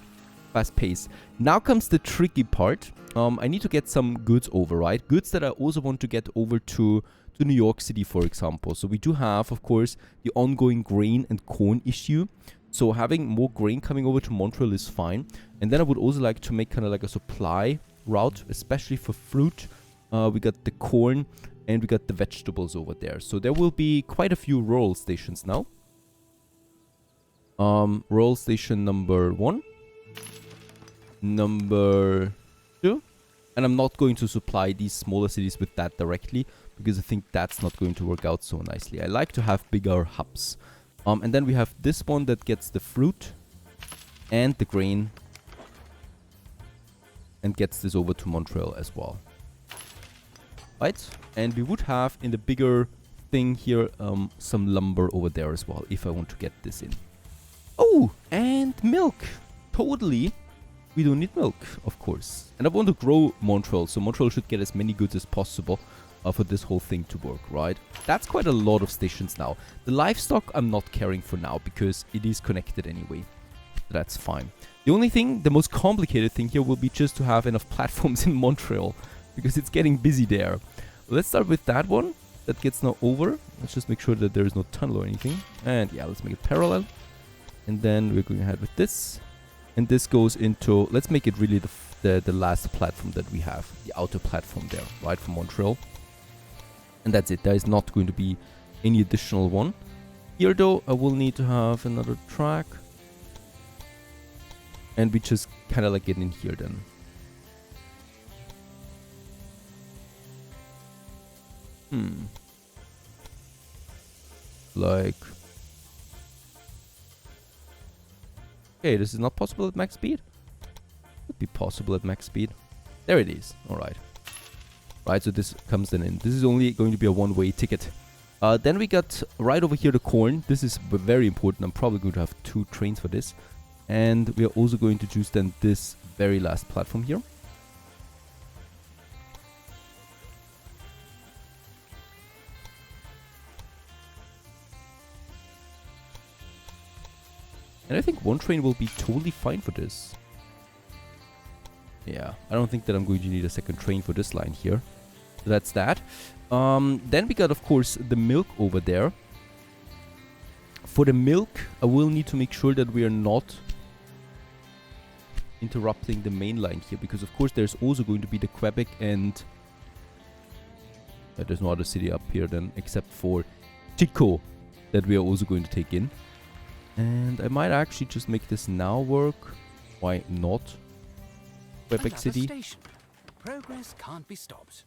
fast pace. Now comes the tricky part. I need to get some goods over, right? Goods that I also want to get over to New York City, for example. So we do have, of course, the ongoing grain and corn issue. So having more grain coming over to Montreal is fine. And then I would also like to make kind of like a supply route, especially for fruit. We got the corn and we got the vegetables over there. So there will be quite a few rural stations now. Rural station number 1. Number 2. And I'm not going to supply these smaller cities with that directly, because I think that's not going to work out so nicely. I like to have bigger hubs. And then we have this one that gets the fruit and the grain and gets this over to Montreal as well. Right? And we would have in the bigger thing here some lumber over there as well, if I want to get this in. Oh, and milk. Totally. We don't need milk, of course. And I want to grow Montreal, so Montreal should get as many goods as possible. for this whole thing to work, right? That's quite a lot of stations now. The livestock I'm not caring for now because it is connected anyway. That's fine. The only thing, the most complicated thing here will be just to have enough platforms in Montreal because it's getting busy there. Let's start with that one. That gets now over. Let's just make sure that there is no tunnel or anything. And yeah, let's make it parallel. And then we're going ahead with this. And this goes into, let's make it really the last platform that we have. The outer platform there, right, from Montreal. And that's it. There is not going to be any additional one. Here though, I will need to have another track. And we just kind of like get in here then. Like... Okay, this is not possible at max speed? Could be possible at max speed. There it is. Alright. Right, so this comes then in. This is only going to be a one-way ticket. Then we got right over here the corn. This is very important. I'm probably going to have 2 trains for this. And we are also going to choose then this very last platform here. And I think one train will be totally fine for this. Yeah, I don't think that I'm going to need a second train for this line here. So that's that. Then we got, of course, the milk over there. For the milk, I will need to make sure that we are not interrupting the main line here. Because, of course, there's also going to be the Quebec and... there's no other city up here then, except for Chico, that we are also going to take in. And I might actually just make this now work. Why not? Quebec City. Station. Progress can't be stopped.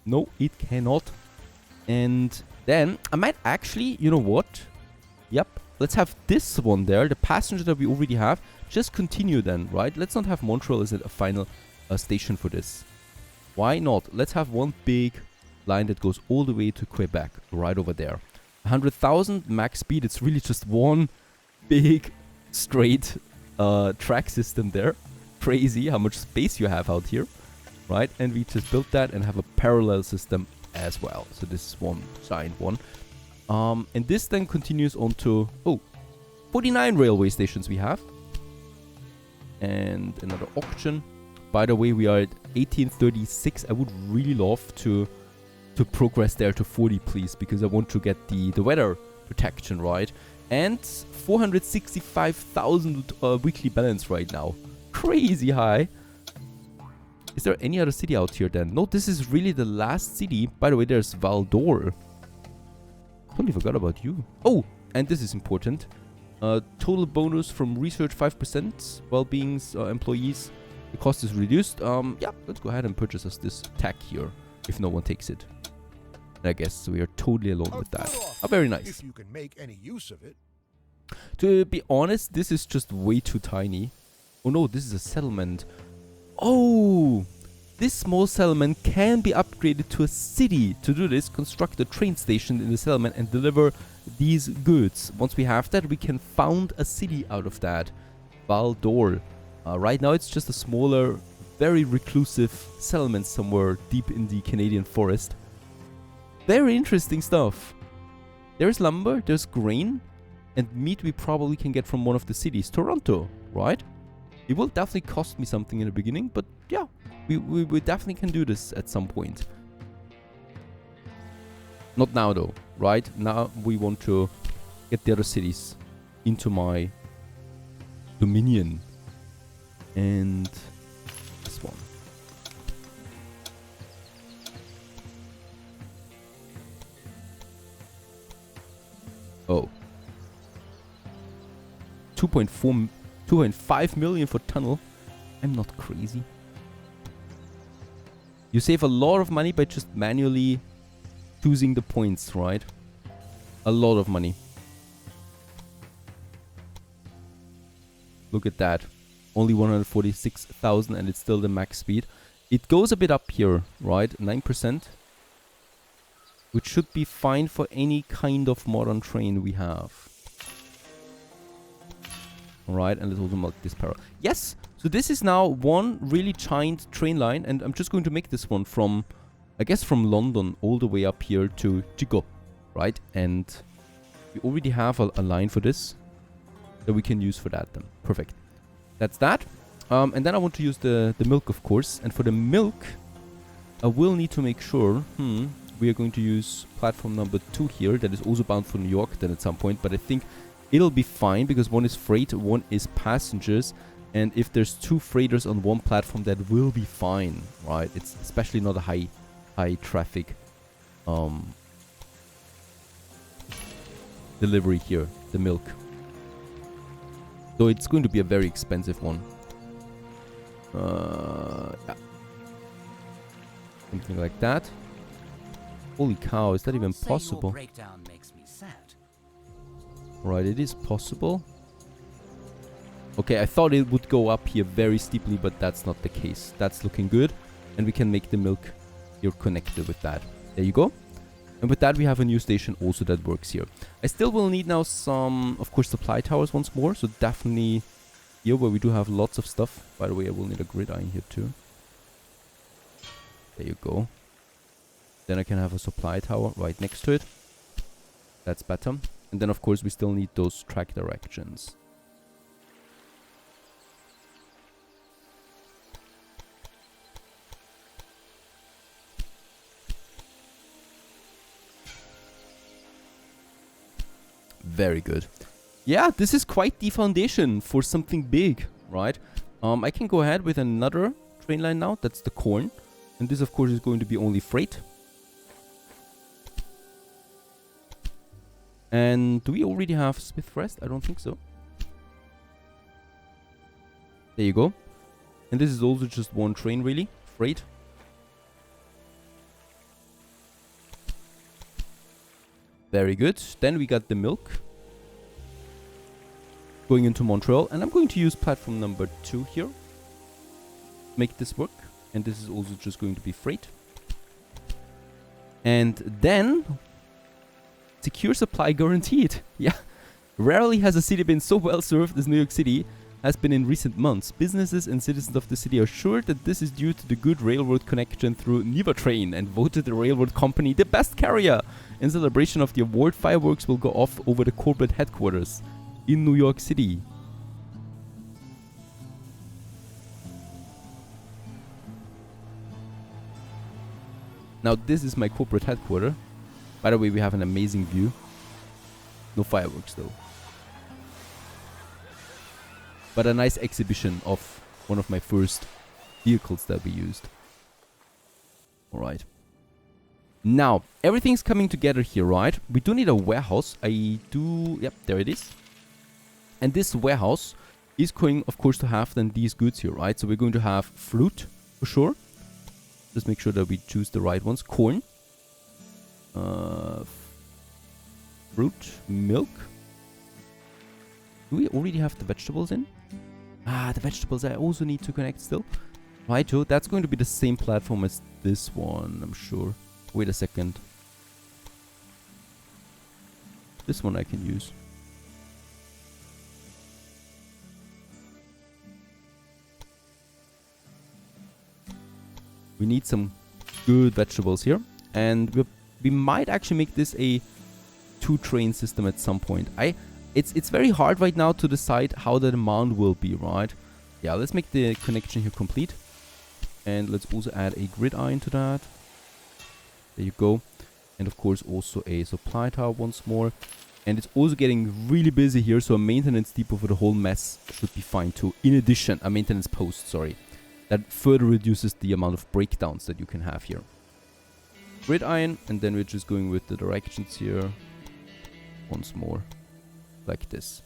No, it cannot. And then I might actually, you know what? Yep, let's have this one there, the passenger that we already have. Just continue then, right? Let's not have Montreal as a final station for this. Why not? Let's have one big line that goes all the way to Quebec, right over there. 100,000 max speed. It's really just one big straight track system there. Crazy how much space you have out here, right? And we just built that and have a parallel system as well. So this is one giant one. And this then continues on to 49 railway stations we have. And another auction. By the way, we are at 1836. I would really love to progress there to 40, please, because I want to get the weather protection, right? And 465,000 weekly balance right now. Crazy high. Is there any other city out here then? No, this is really the last city. By the way, there's Val d'Or. Totally forgot about you. Oh, and this is important. Total bonus from research 5%. Well-being's employees. The cost is reduced. Yeah, let's go ahead and purchase us this tech here, if no one takes it. And I guess we are totally alone with that. Oh, very nice. If you can make any use of it. To be honest, this is just way too tiny. Oh no, this is a settlement. Oh, this small settlement can be upgraded to a city. To do this, construct a train station in the settlement and deliver these goods. Once we have that, we can found a city out of that. Val d'Or. Right now, it's just a smaller, very reclusive settlement somewhere deep in the Canadian forest. Very interesting stuff. There's lumber, there's grain, and meat we probably can get from one of the cities. Toronto, right? It will definitely cost me something in the beginning, but yeah, we definitely can do this at some point. Not now though, right? Now we want to get the other cities into my dominion. And this one. Oh. 2.5 million for tunnel. I'm not crazy. You save a lot of money by just manually choosing the points, right? A lot of money. Look at that. Only 146,000 and it's still the max speed. It goes a bit up here, right? 9%. Which should be fine for any kind of modern train we have. Alright, and let's also mark this parallel. Yes! So this is now one really giant train line, and I'm just going to make this one from I guess from London all the way up here to Chico, right? And we already have a line for this that we can use for that then. Perfect. That's that. And then I want to use the milk, of course. And for the milk, I will need to make sure, we are going to use platform number 2 here. That is also bound for New York then at some point. But I think it'll be fine because one is freight, one is passengers. And if there's 2 freighters on one platform, that will be fine, right? It's especially not a high traffic delivery here, the milk. So it's going to be a very expensive one. Yeah. Something like that. Holy cow, is that even possible? Your breakdown makes me sad. Right, it is possible. Okay, I thought it would go up here very steeply, but that's not the case. That's looking good. And we can make the milk here connected with that. There you go. And with that, we have a new station also that works here. I still will need now some, of course, supply towers once more. So definitely here where we do have lots of stuff. By the way, I will need a gridiron here too. There you go. Then I can have a supply tower right next to it. That's better. And then, of course, we still need those track directions. Very good. Yeah, this is quite the foundation for something big, right? I can go ahead with another train line now. That's the corn. And this, of course, is going to be only freight. And do we already have Smith Rest? I don't think so. There you go. And this is also just one train, really. Freight. Very good. Then we got the milk going into Montreal. And I'm going to use platform number 2 here. Make this work. And this is also just going to be freight. And then secure supply guaranteed. Yeah. Rarely has a city been so well served as New York City has been in recent months. Businesses and citizens of the city are sure that this is due to the good railroad connection through Niva Train and voted the railroad company the best carrier. In celebration of the award, fireworks will go off over the corporate headquarters in New York City. Now this is my corporate headquarters. By the way, we have an amazing view. No fireworks though. But a nice exhibition of one of my first vehicles that we used. Alright. Now, everything's coming together here, right? We do need a warehouse. Yep, there it is. And this warehouse is going, of course, to have then these goods here, right? So we're going to have fruit, for sure. Just make sure that we choose the right ones. Corn. Fruit. Milk. Do we already have the vegetables in? Ah, the vegetables I also need to connect still. Right, Joe. That's going to be the same platform as this one, I'm sure. Wait a second. This one I can use. We need some good vegetables here. And we might actually make this a 2-train system at some point. It's very hard right now to decide how the demand will be, right? Yeah, let's make the connection here complete. And let's also add a gridiron to that. There you go. And of course also a supply tower once more. And it's also getting really busy here, so a maintenance depot for the whole mess should be fine too. In addition, a maintenance post, sorry. That further reduces the amount of breakdowns that you can have here. Gridiron, and then we're just going with the directions here. Once more. Like this.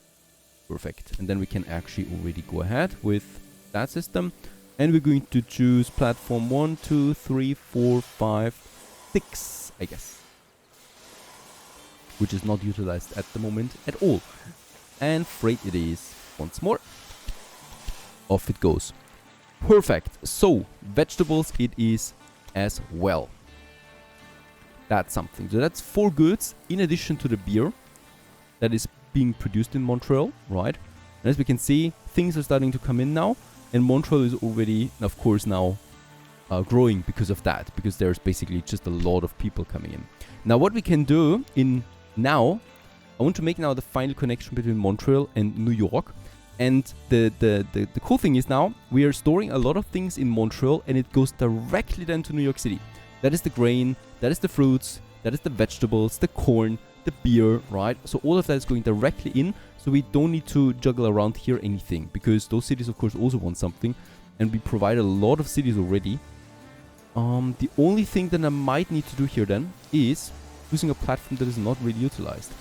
Perfect. And then we can actually already go ahead with that system. And we're going to choose platform 1, 2, 3, 4, 5, 6, I guess. Which is not utilized at the moment at all. And freight it is once more. Off it goes. Perfect. So, vegetables it is as well. That's something. So that's 4 goods in addition to the beer that is being produced in Montreal, right? And as we can see, things are starting to come in now. And Montreal is already, of course, now growing because of that, because there's basically just a lot of people coming in. Now what we can do now, I want to make now the final connection between Montreal and New York. And the cool thing is now we are storing a lot of things in Montreal, and it goes directly then to New York City. That is the grain, that is the fruits, that is the vegetables, the corn, the beer, right? So all of that is going directly in, so we don't need to juggle around here anything, because those cities of course also want something, and we provide a lot of cities already. The only thing that I might need to do here then is using a platform that is not really utilized.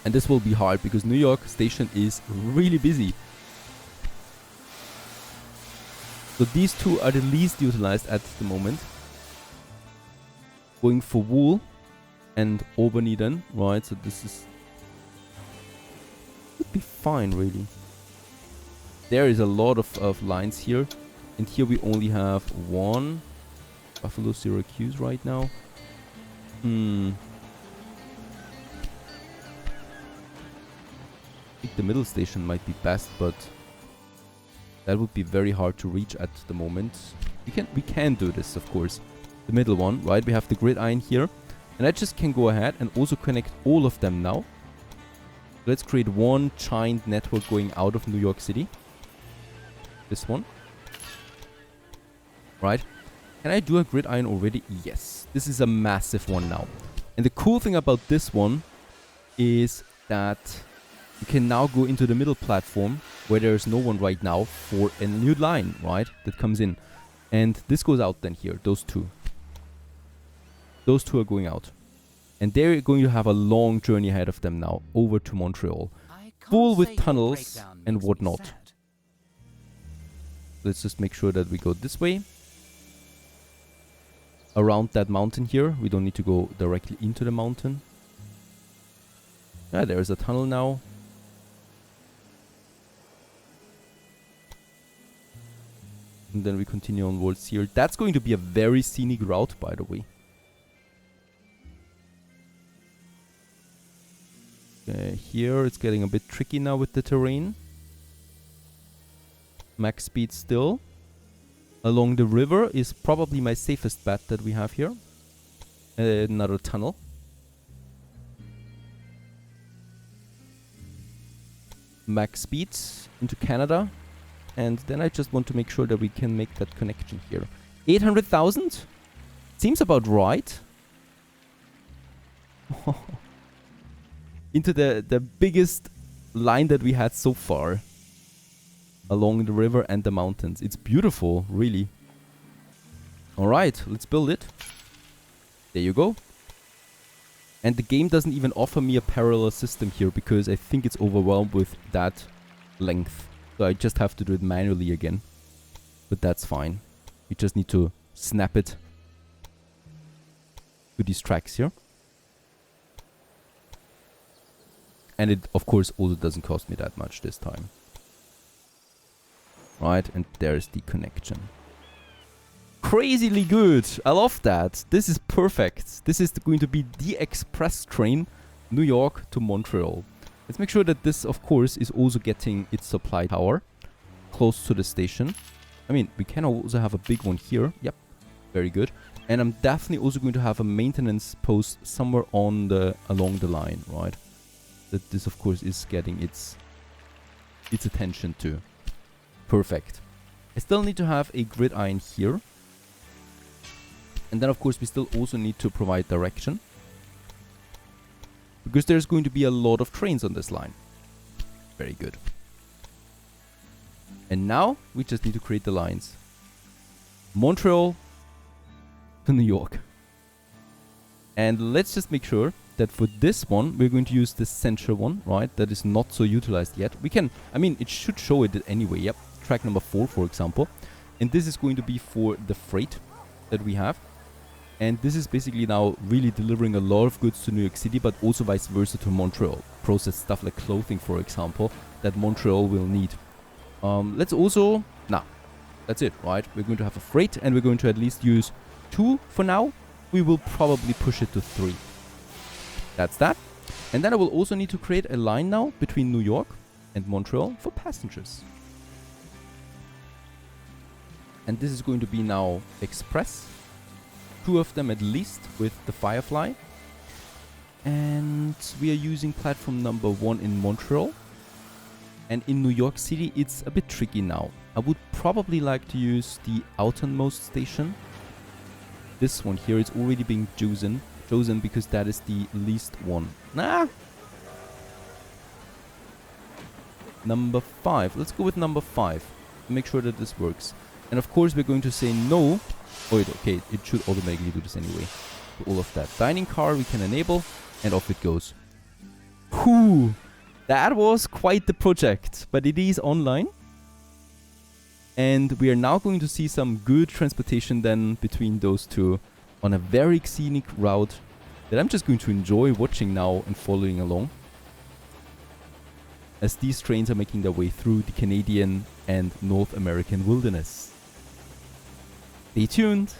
And this will be hard because New York Station is really busy. So these two are the least utilized at the moment. Going for wool and Albany then, right? So this would be fine really. There is a lot of lines here. And here we only have one. Buffalo, Syracuse right now. I think the middle station might be best, but that would be very hard to reach at the moment. We can do this, of course. The middle one, right? We have the gridiron here. And I just can go ahead and also connect all of them now. Let's create one giant network going out of New York City. This one. Right? Can I do a gridiron already? Yes. This is a massive one now. And the cool thing about this one is that you can now go into the middle platform where there is no one right now for a new line, right? That comes in. And this goes out then here, those two. Those two are going out. And they're going to have a long journey ahead of them now, over to Montreal. Full with tunnels and whatnot. Let's just make sure that we go this way. Around that mountain here. We don't need to go directly into the mountain. Yeah, there's a tunnel now. And then we continue onwards here. That's going to be a very scenic route, by the way. Okay, here it's getting a bit tricky now with the terrain. Max speed still. Along the river is probably my safest bet that we have here. Another tunnel. Max speed into Canada. And then I just want to make sure that we can make that connection here. 800,000? Seems about right. Into the biggest line that we had so far. Along the river and the mountains. It's beautiful, really. Alright, let's build it. There you go. And the game doesn't even offer me a parallel system here, because I think it's overwhelmed with that length. So I just have to do it manually again. But that's fine. We just need to snap it to these tracks here. And it, of course, also doesn't cost me that much this time. Right, and there's the connection. Crazily good! I love that. This is perfect. This is going to be the express train, New York to Montreal. Let's make sure that this, of course, is also getting its supply power close to the station. I mean, we can also have a big one here. Yep, very good. And I'm definitely also going to have a maintenance post somewhere on along the line, right? That this, of course, is getting its attention to. Perfect. I still need to have a gridiron here. And then, of course, we still also need to provide direction. Because there's going to be a lot of trains on this line. Very good. And now, we just need to create the lines. Montreal to New York. And let's just make sure that for this one, we're going to use the central one, right? That is not so utilized yet. We can, I mean, it should show it anyway. Yep. Track number 4, for example. And this is going to be for the freight that we have. And this is basically now really delivering a lot of goods to New York City, but also vice versa to Montreal. Processed stuff like clothing, for example, that Montreal will need. Let's also... Nah, that's it, right? We're going to have a freight, and we're going to at least use 2 for now. We will probably push it to 3. That's that. And then I will also need to create a line now between New York and Montreal for passengers. And this is going to be now Express. 2 of them at least with the Firefly. And we are using platform number 1 in Montreal. And in New York City, it's a bit tricky now. I would probably like to use the outermost station. This one here is already being chosen because that is the least one. Number 5. Let's go with number 5. Make sure that this works. And of course, we're going to say no. Oh, okay, it should automatically do this anyway. To all of that. Dining car we can enable, and off it goes. Whew! That was quite the project, but it is online. And we are now going to see some good transportation then between those two on a very scenic route that I'm just going to enjoy watching now and following along, as these trains are making their way through the Canadian and North American wilderness. Stay tuned!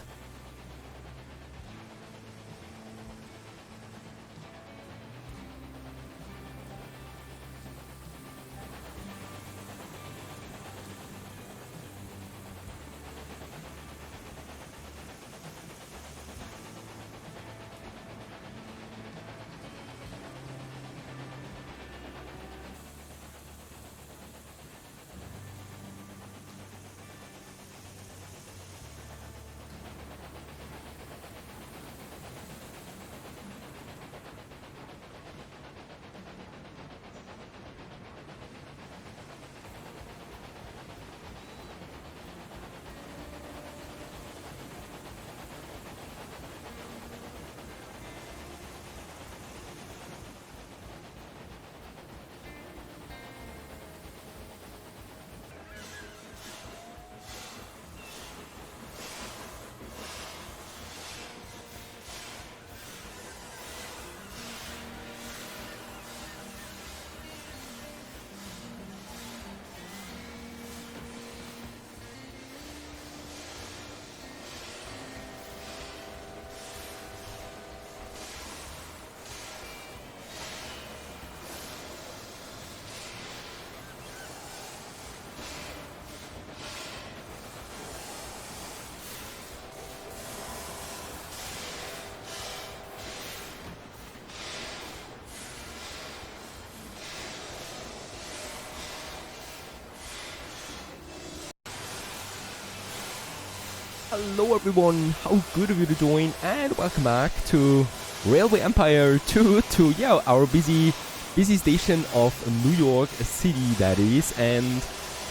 Hello everyone, how good of you to join, and welcome back to Railway Empire 2, to our busy station of New York City, that is. And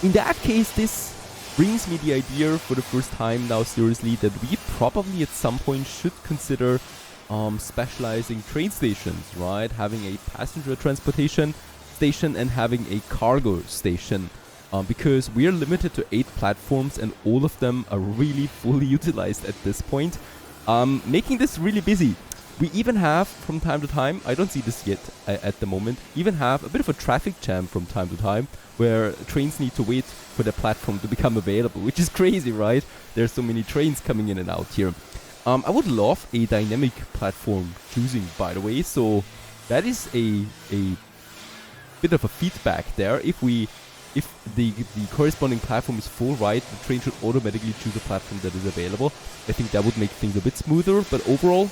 in that case, this brings me the idea for the first time now seriously that we probably at some point should consider specializing train stations, right? Having a passenger transportation station and having a cargo station. Because we are limited to 8 platforms and all of them are really fully utilized at this point, making this really busy. We even have, from time to time, I don't see this yet at the moment, even have a bit of a traffic jam from time to time, where trains need to wait for their platform to become available, which is crazy, right? There's so many trains coming in and out here. I would love a dynamic platform choosing, by the way, so that is a bit of a feedback there. If the corresponding platform is full, right, the train should automatically choose a platform that is available. I think that would make things a bit smoother, but overall,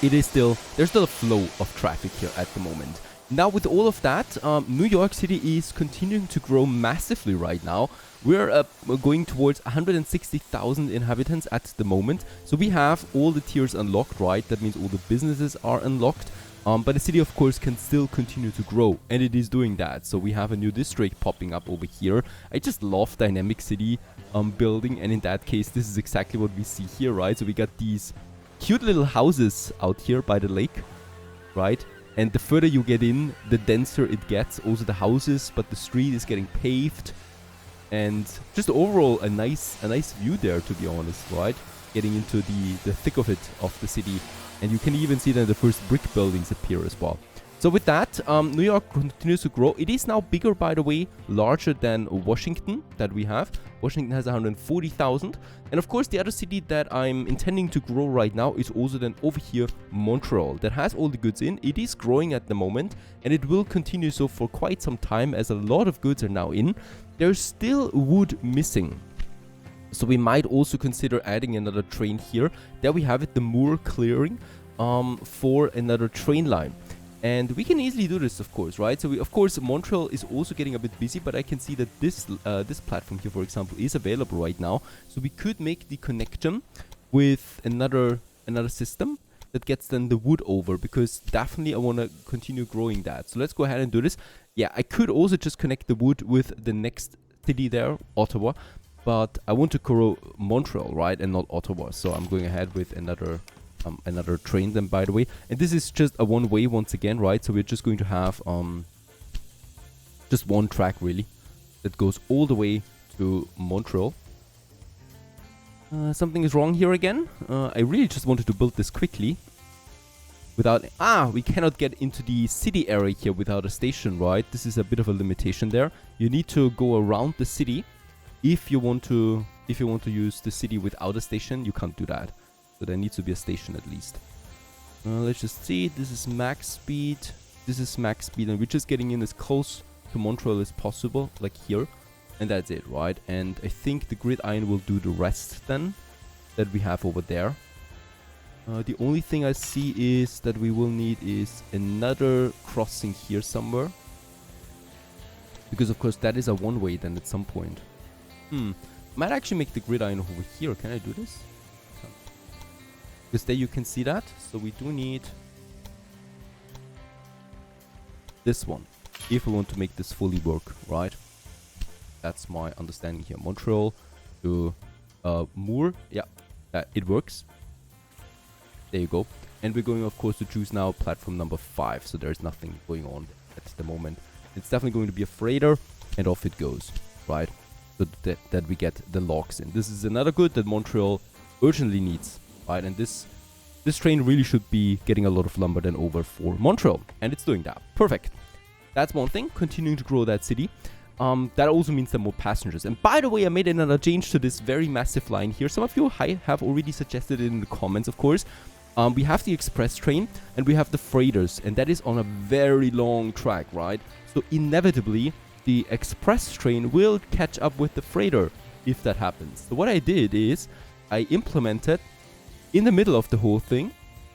there's still a flow of traffic here at the moment. Now, with all of that, New York City is continuing to grow massively right now. We're going towards 160,000 inhabitants at the moment. So we have all the tiers unlocked, right? That means all the businesses are unlocked. But the city, of course, can still continue to grow, and it is doing that. So we have a new district popping up over here. I just love dynamic city building, and in that case, this is exactly what we see here, right? So we got these cute little houses out here by the lake, right? And the further you get in, the denser it gets. Also the houses, but the street is getting paved, and just overall a nice view there, to be honest, right? Getting into the thick of it, of the city. And you can even see that the first brick buildings appear as well. So with that, New York continues to grow. It is now bigger, by the way, larger than Washington that we have. Washington has 140,000. And of course, the other city that I'm intending to grow right now is also then over here, Montreal. That has all the goods in. It is growing at the moment, and it will continue so for quite some time, as a lot of goods are now in. There's still wood missing. So we might also consider adding another train here. There we have it, the moor clearing for another train line. And we can easily do this, of course, right? So, of course, Montreal is also getting a bit busy, but I can see that this this platform here, for example, is available right now. So we could make the connection with another system that gets then the wood over, because definitely I want to continue growing that. So let's go ahead and do this. Yeah, I could also just connect the wood with the next city there, Ottawa, but I want to grow Montreal, right, and not Ottawa. So I'm going ahead with another train then, by the way. And this is just a one way once again, right? So we're just going to have just one track really that goes all the way to Montreal. Something is wrong here again. I really just wanted to build this quickly without... we cannot get into the city area here without a station, right? This is a bit of a limitation there. You need to go around the city. If you want to use the city without a station, you can't do that. So there needs to be a station at least. Let's just see. This is max speed. This is max speed. And we're just getting in as close to Montreal as possible, like here. And that's it, right? And I think the grid iron will do the rest then that we have over there. The only thing I see is that we will need is another crossing here somewhere. Because of course that is a one-way then at some point. Might actually make the grid iron over here. Can I do this? Because there you can see that. So we do need this one if we want to make this fully work, right? That's my understanding here. Montreal to Moor. Yeah, it works. There you go. And we're going, of course, to choose now platform number 5. So there's nothing going on at the moment. It's definitely going to be a freighter, and off it goes, right? So that we get the logs in. This is another good that Montreal urgently needs, right? And this train really should be getting a lot of lumber then over for Montreal, and it's doing that. Perfect. That's one thing. Continuing to grow that city. That also means there are more passengers. And by the way, I made another change to this very massive line here. Some of you have already suggested it in the comments, of course. We have the express train and we have the freighters, and that is on a very long track, right? So inevitably, the express train will catch up with the freighter if that happens. So what I did is I implemented in the middle of the whole thing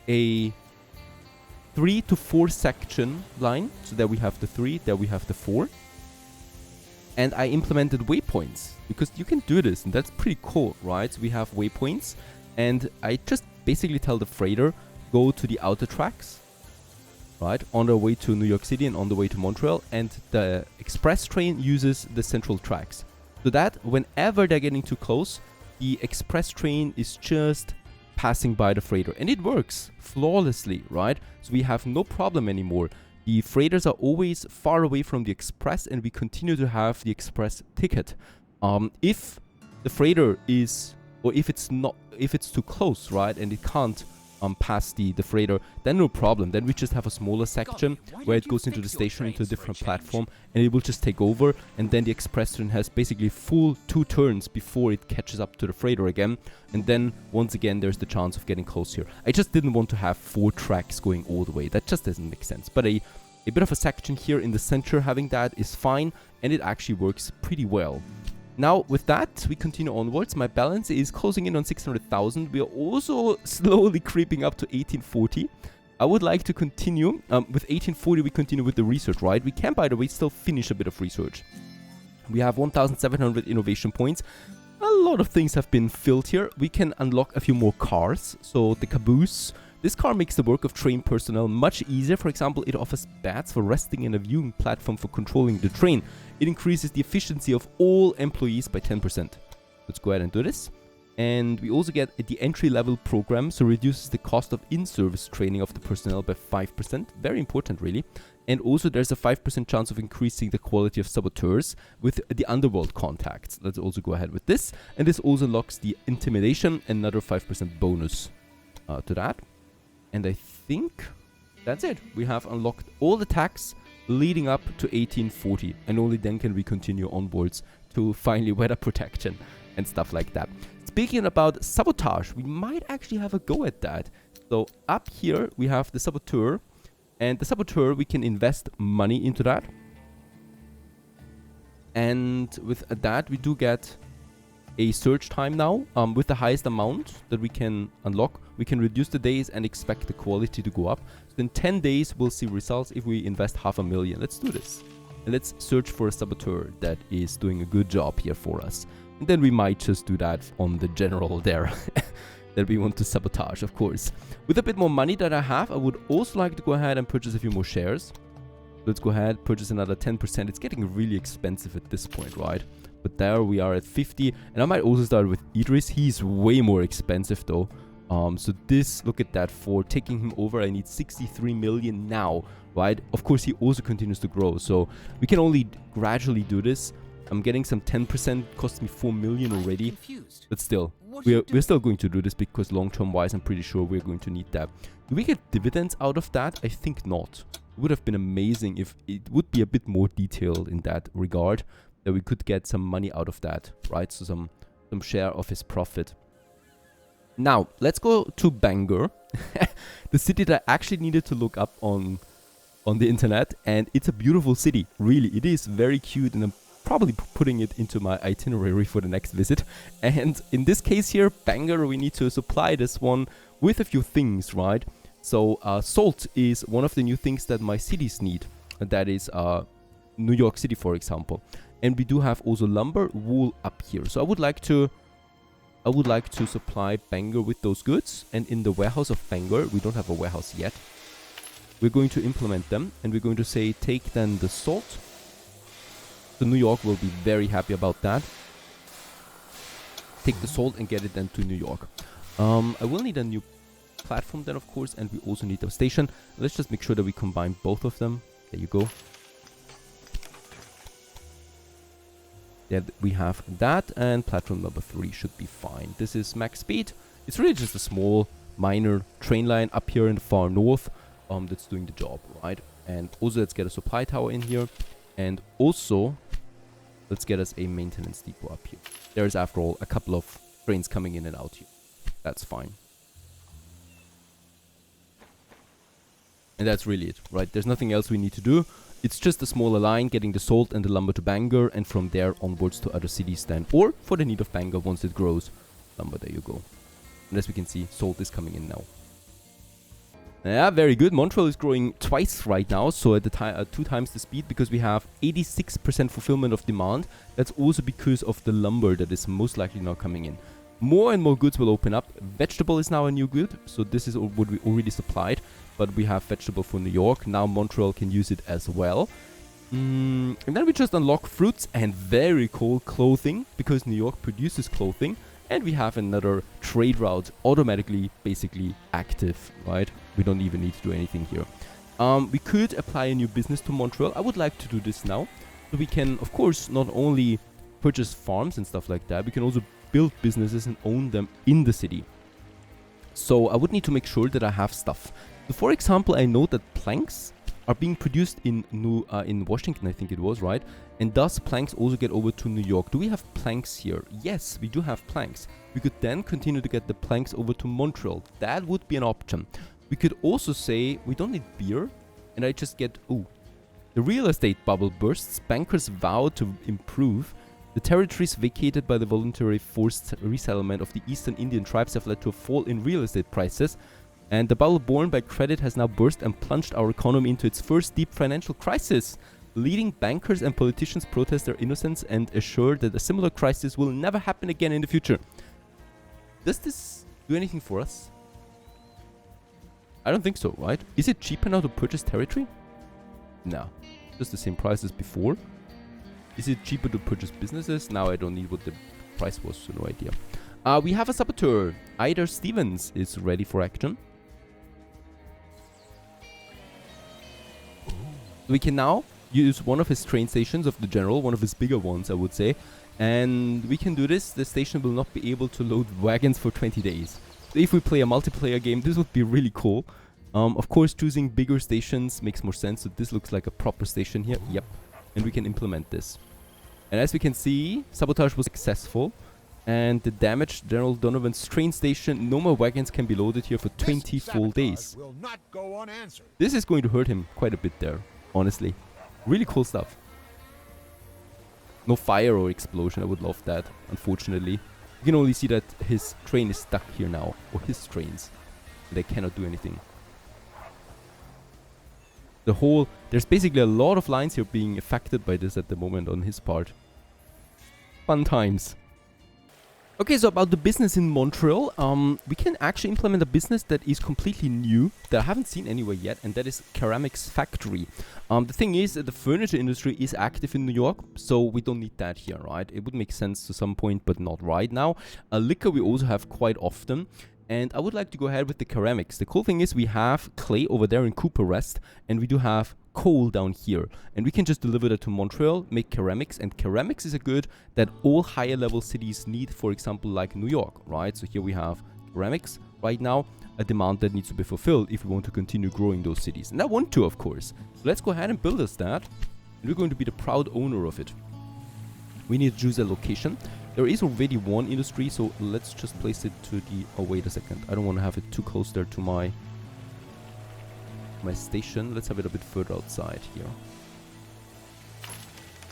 a 3 to 4 section line. So there we have the 3, there we have the 4. And I implemented waypoints because you can do this, and that's pretty cool, right? So we have waypoints, and I just basically tell the freighter, go to the outer tracks, right, on the way to New York City and on the way to Montreal, and the express train uses the central tracks. So that whenever they're getting too close, the express train is just passing by the freighter, and it works flawlessly, right? So we have no problem anymore. The freighters are always far away from the express, and we continue to have the express ticket. If the freighter is, or if it's too close, right, and it can't pass the freighter, then no problem. Then we just have a smaller section where it goes into the station, into a different platform, and it will just take over, and then the express train has basically full 2 turns before it catches up to the freighter again, and then once again there's the chance of getting close here. I just didn't want to have 4 tracks going all the way. That just doesn't make sense. But a bit of a section here in the center, having that is fine, and it actually works pretty well. Now, with that, we continue onwards. My balance is closing in on 600,000. We are also slowly creeping up to 1840. I would like to continue. With 1840, we continue with the research, right? We can, by the way, still finish a bit of research. We have 1,700 innovation points. A lot of things have been filled here. We can unlock a few more cars. So, the caboose. This car makes the work of train personnel much easier. For example, it offers beds for resting and a viewing platform for controlling the train. It increases the efficiency of all employees by 10%. Let's go ahead and do this. And we also get the entry-level program, so reduces the cost of in-service training of the personnel by 5%. Very important, really. And also there's a 5% chance of increasing the quality of saboteurs with the underworld contacts. Let's also go ahead with this. And this also unlocks the intimidation, another 5% bonus to that. And I think that's it. We have unlocked all the tags leading up to 1840. And only then can we continue onwards to finally weather protection and stuff like that. Speaking about sabotage, we might actually have a go at that. So up here we have the saboteur. And the saboteur, we can invest money into that. And with that we do get a search time now. With the highest amount that we can unlock, we can reduce the days and expect the quality to go up. So in 10 days, we'll see results if we invest 500,000. Let's do this. And let's search for a saboteur that is doing a good job here for us. And then we might just do that on the general there. That we want to sabotage, of course. With a bit more money that I have, I would also like to go ahead and purchase a few more shares. Let's go ahead, purchase another 10%. It's getting really expensive at this point, right? But there we are at 50. And I might also start with Idris. He's way more expensive though. So this, look at that, for taking him over, I need 63 million now, right? Of course, he also continues to grow. So we can only gradually do this. I'm getting some 10%, cost me 4 million already. But still, we're still going to do this because long-term wise, I'm pretty sure we're going to need that. Do we get dividends out of that? I think not. It would have been amazing if it would be a bit more detailed in that regard, that we could get some money out of that, right? So some share of his profit. Now, let's go to Bangor, the city that I actually needed to look up on the internet, and it's a beautiful city, really. It is very cute, and I'm probably putting it into my itinerary for the next visit. And in this case here, Bangor, we need to supply this one with a few things, right? So salt is one of the new things that my cities need. And that is New York City, for example. And we do have also lumber, wool up here. So I would like to supply Bangor with those goods. And in the warehouse of Bangor, we don't have a warehouse yet. We're going to implement them, and we're going to say take then the salt. So New York will be very happy about that. Take the salt and get it then to New York. I will need a new platform then, of course, and we also need a station. Let's just make sure that we combine both of them. There you go. Yeah, we have that, and platform number 3 should be fine. This is max speed. It's really just a small, minor train line up here in the far north that's doing the job, right? And also let's get a supply tower in here, and also let's get us a maintenance depot up here. There is, after all, a couple of trains coming in and out here. That's fine. And that's really it, right? There's nothing else we need to do. It's just a smaller line, getting the salt and the lumber to Bangor, and from there onwards to other cities then. Or for the need of Bangor once it grows. Lumber, there you go. And as we can see, salt is coming in now. Yeah, very good. Montreal is growing twice right now, so at the 2 times the speed, because we have 86% fulfillment of demand. That's also because of the lumber that is most likely now coming in. More and more goods will open up. Vegetable is now a new good, so this is what we already supplied, but we have vegetable for New York. Now Montreal can use it as well. And then we just unlock fruits and very cool clothing, because New York produces clothing. And we have another trade route automatically, basically active, right? We don't even need to do anything here. We could apply a new business to Montreal. I would like to do this now. So we can, of course, not only purchase farms and stuff like that, we can also build businesses and own them in the city. So I would need to make sure that I have stuff. So for example, I know that planks are being produced in Washington, I think it was, right? And thus planks also get over to New York. Do we have planks here? Yes, we do have planks. We could then continue to get the planks over to Montreal. That would be an option. We could also say we don't need beer, and I just get, oh, the real estate bubble bursts. Bankers vow to improve. The territories vacated by the voluntary forced resettlement of the eastern Indian tribes have led to a fall in real estate prices. And the bubble born by credit has now burst and plunged our economy into its first deep financial crisis. Leading bankers and politicians protest their innocence and assure that a similar crisis will never happen again in the future. Does this do anything for us? I don't think so, right? Is it cheaper now to purchase territory? No. Just the same price as before. Is it cheaper to purchase businesses? Now I don't need what the price was, so no idea. We have a saboteur. Ida Stevens is ready for action. We can now use one of his train stations of the general, one of his bigger ones, I would say. And we can do this. The station will not be able to load wagons for 20 days. So if we play a multiplayer game, this would be really cool. Of course, choosing bigger stations makes more sense. So this looks like a proper station here. Yep. And we can implement this. And as we can see, sabotage was successful. And the damaged General Donovan's train station, no more wagons can be loaded here for 20 full days. Will not go unanswered. This is going to hurt him quite a bit there, honestly. Really cool stuff. No fire or explosion. I would love that, unfortunately. You can only see that his train is stuck here now. Or his trains. They cannot do anything. There's basically a lot of lines here being affected by this at the moment on his part. Fun times. Okay, so about the business in Montreal, we can actually implement a business that is completely new, that I haven't seen anywhere yet, and that is ceramics factory. The thing is, the furniture industry is active in New York, so we don't need that here, right? It would make sense to some point, but not right now. Liquor we also have quite often. And I would like to go ahead with the ceramics. The cool thing is we have clay over there in Cooper Rest, and we do have coal down here. And we can just deliver that to Montreal, make ceramics, and ceramics is a good that all higher level cities need, for example, like New York, right? So here we have ceramics right now, a demand that needs to be fulfilled if we want to continue growing those cities. And I want to, of course. So let's go ahead and build us that. And we're going to be the proud owner of it. We need to choose a location. There is already one industry, so let's just place it to the... Oh, wait a second. I don't want to have it too close there to my station. Let's have it a bit further outside here.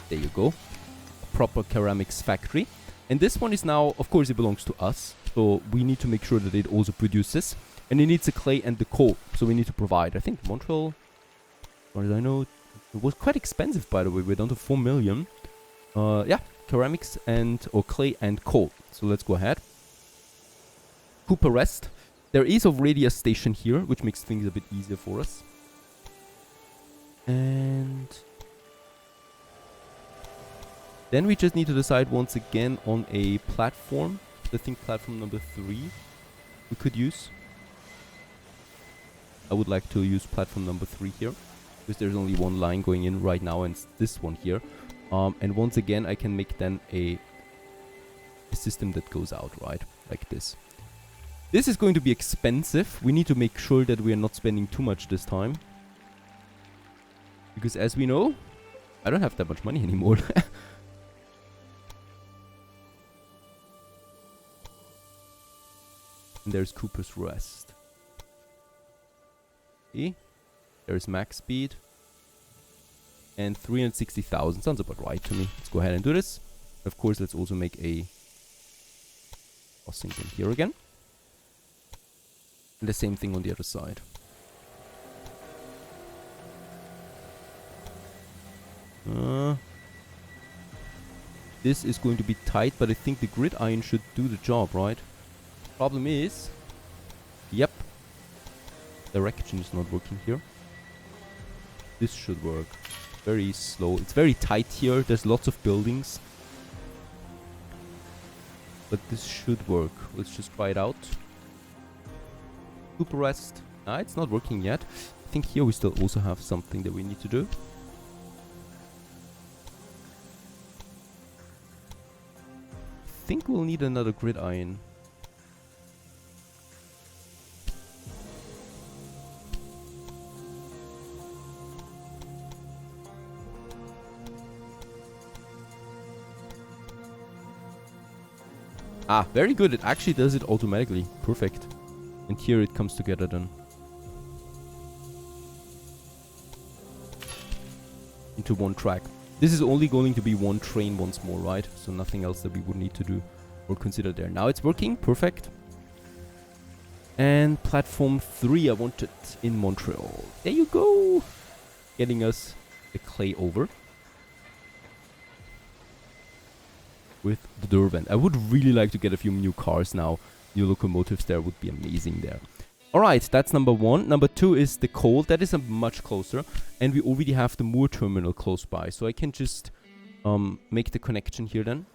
There you go. A proper ceramics factory. And this one is now, of course, it belongs to us. So we need to make sure that it also produces. And it needs the clay and the coal. So we need to provide. I think Montreal, as far as I know, it was quite expensive, by the way. We're down to 4 million. Yeah. Ceramics or clay and coal. So let's go ahead. Cooper Rest. There is already a station here, which makes things a bit easier for us. And then we just need to decide once again on a platform. I think platform number 3 we could use. I would like to use platform number 3 here, because there's only one line going in right now, and it's this one here. And once again, I can make then a system that goes out, right? Like this. This is going to be expensive. We need to make sure that we are not spending too much this time. Because as we know, I don't have that much money anymore. And there's Cooper's Rest. See? There's max speed. And 360,000. Sounds about right to me. Let's go ahead and do this. Of course, let's also make a crossing in here again. And the same thing on the other side. This is going to be tight, but I think the grid iron should do the job, right? Problem is... Yep. Direction is not working here. This should work. Very slow. It's very tight here. There's lots of buildings. But this should work. Let's just try it out. Cooper Rest. Ah, it's not working yet. I think here we still also have something that we need to do. I think we'll need another grid iron. Ah, very good. It actually does it automatically. Perfect. And here it comes together then. Into one track. This is only going to be one train once more, right? So nothing else that we would need to do or consider there. Now it's working. Perfect. And platform 3 I wanted in Montreal. There you go. Getting us the clay over. With the Durban. I would really like to get a few new cars now. New locomotives there would be amazing there. Alright, that's number 1. Number 2 is the coal. That is much closer. And we already have the Moore terminal close by. So I can just make the connection here then.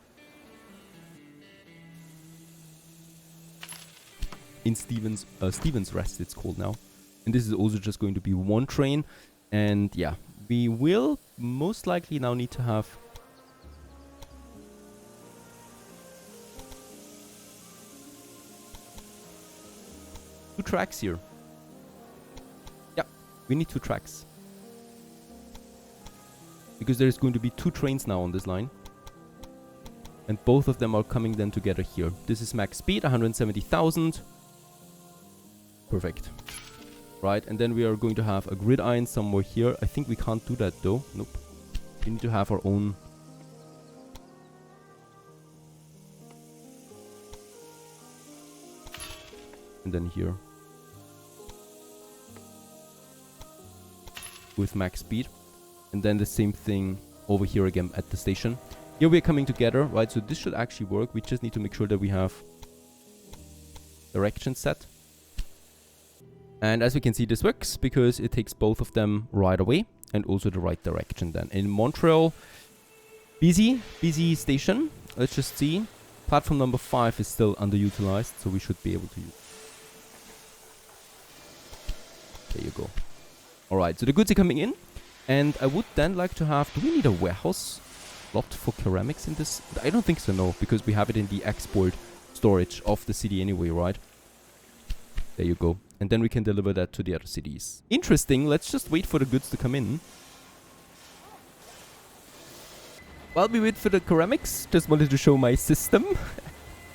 In Stevens Rest it's called now. And this is also just going to be one train. And yeah, we will most likely now need to have... two tracks here. Yeah, we need 2 tracks. Because there's going to be 2 trains now on this line. And both of them are coming then together here. This is max speed, 170,000. Perfect. Right, and then we are going to have a grid iron somewhere here. I think we can't do that though. Nope. We need to have our own then here with max speed. And then the same thing over here again at the station. Here we're coming together, right? So this should actually work. We just need to make sure that we have direction set. And as we can see, this works because it takes both of them right away and also the right direction then. In Montreal, busy station. Let's just see. Platform number 5 is still underutilized, so we should be able to use. There you go. Alright, so the goods are coming in. And I would then like to have... Do we need a warehouse slot for ceramics in this? I don't think so, no. Because we have it in the export storage of the city anyway, right? There you go. And then we can deliver that to the other cities. Interesting. Let's just wait for the goods to come in. While we wait for the ceramics, just wanted to show my system.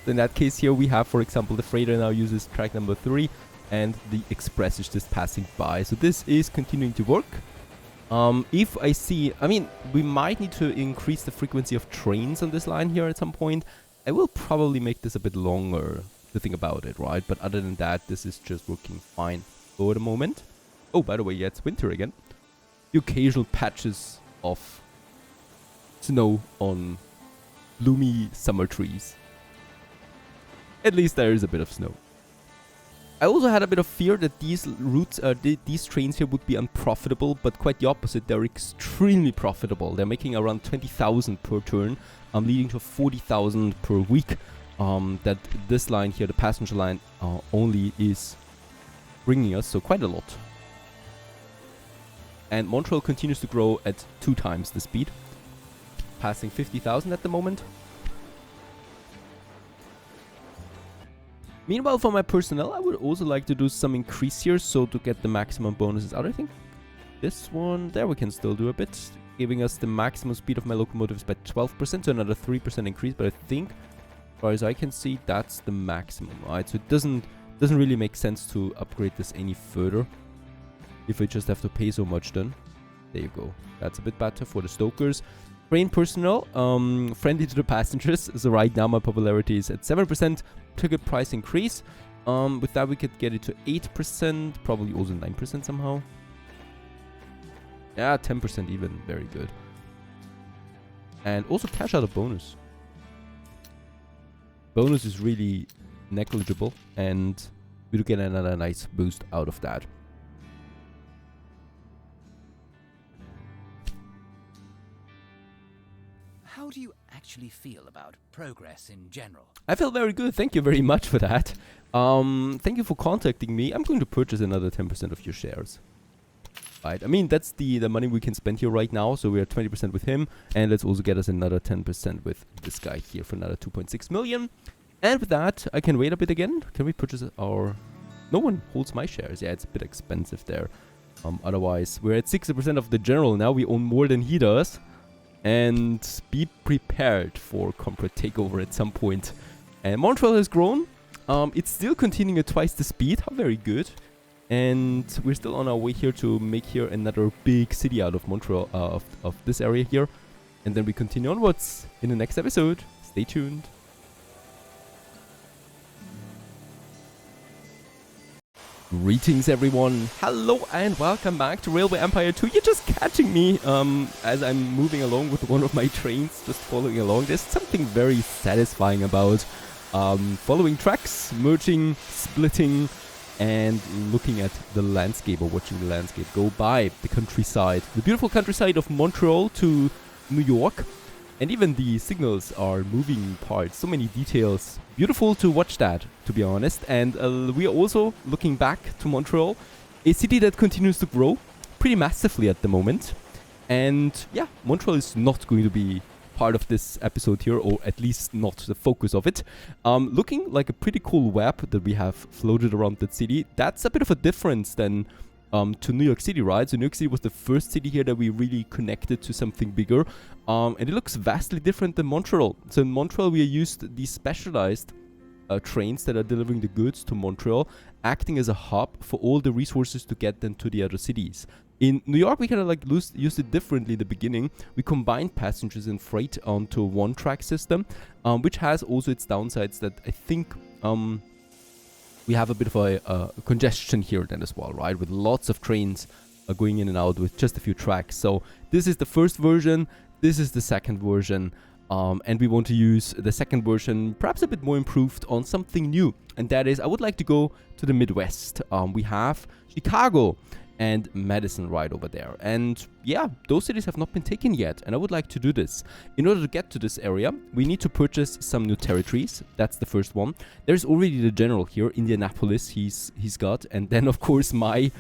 In that case here we have, for example, the freighter now uses track number 3. And the express is just passing by. So this is continuing to work. If I see... I mean, we might need to increase the frequency of trains on this line here at some point. I will probably make this a bit longer to think about it, right? But other than that, this is just working fine for the moment. Oh, by the way, yeah, it's winter again. The occasional patches of snow on gloomy summer trees. At least there is a bit of snow. I also had a bit of fear that these routes, these trains here would be unprofitable, but quite the opposite. They're extremely profitable. They're making around 20,000 per turn, leading to 40,000 per week. That this line here, the passenger line, only is bringing us, so quite a lot. And Montreal continues to grow at 2 times the speed, passing 50,000 at the moment. Meanwhile, for my personnel, I would also like to do some increase here, so to get the maximum bonuses out. I think this one, there we can still do a bit, giving us the maximum speed of my locomotives by 12%, so another 3% increase. But I think, as far as I can see, that's the maximum, right? So it doesn't really make sense to upgrade this any further if I just have to pay so much then. There you go. That's a bit better for the stokers. Train personnel, friendly to the passengers. So right now my popularity is at 7%. Ticket price increase. With that we could get it to 8%, probably also 9% somehow. Yeah, 10% even. Very good. And also cash out a bonus. Bonus is really negligible, and we do get another nice boost out of that. How do you actually feel about progress in general? I feel very good. Thank you very much for that. Thank you for contacting me. I'm going to purchase another 10% of your shares. Right. I mean, that's the money we can spend here right now. So we are 20% with him. And let's also get us another 10% with this guy here for another 2.6 million. And with that, I can wait a bit again. Can we purchase our... No one holds my shares. Yeah, it's a bit expensive there. Otherwise, we're at 60% of the general now. We own more than he does. And be prepared for corporate takeover at some point. And Montreal has grown. It's still continuing at twice the speed. How very good. And we're still on our way here to make here another big city out of Montreal, of this area here. And then we continue onwards in the next episode. Stay tuned. Greetings everyone, hello and welcome back to Railway Empire 2. You're just catching me as I'm moving along with one of my trains, just following along. There's something very satisfying about following tracks, merging, splitting, and looking at the landscape, or watching the landscape go by, the countryside. The beautiful countryside of Montreal to New York. And even the signals are moving parts, so many details. Beautiful to watch that, to be honest. And we are also looking back to Montreal, a city that continues to grow pretty massively at the moment. And yeah, Montreal is not going to be part of this episode here, or at least not the focus of it. Looking like a pretty cool web that we have floated around that city. That's a bit of a difference than to New York City, right? So New York City was the first city here that we really connected to something bigger. And it looks vastly different than Montreal. So in Montreal, we used these specialized trains that are delivering the goods to Montreal, acting as a hub for all the resources to get them to the other cities. In New York, we kind of like used it differently in the beginning. We combined passengers and freight onto a one-track system, which has also its downsides that I think we have a bit of a congestion here then as well, right? With lots of trains going in and out with just a few tracks. So this is the first version, this is the second version, and we want to use the second version, perhaps a bit more improved on something new. And that is, I would like to go to the Midwest. We have Chicago and Madison right over there. And yeah, those cities have not been taken yet, and I would like to do this. In order to get to this area, we need to purchase some new territories. That's the first one. There's already the general here, Indianapolis, he's got. And then, of course, my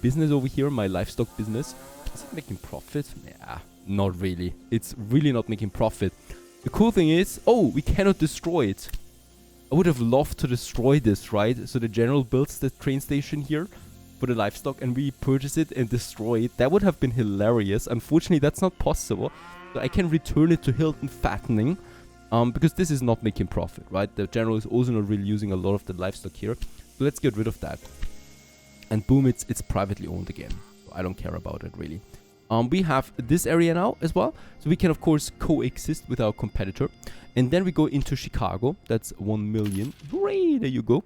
business over here, my livestock business. Is it making profit? Yeah, not really. It's really not making profit. The cool thing is, oh, we cannot destroy it. I would have loved to destroy this, right? So the general builds the train station here for the livestock, and we purchase it and destroy it. That would have been hilarious. Unfortunately, that's not possible. So I can return it to Hilton Fattening, because this is not making profit, right? The general is also not really using a lot of the livestock here. So let's get rid of that. And boom, it's privately owned again. So I don't care about it really. We have this area now as well. So we can, of course, coexist with our competitor. And then we go into Chicago. That's 1 million. Hooray, there you go.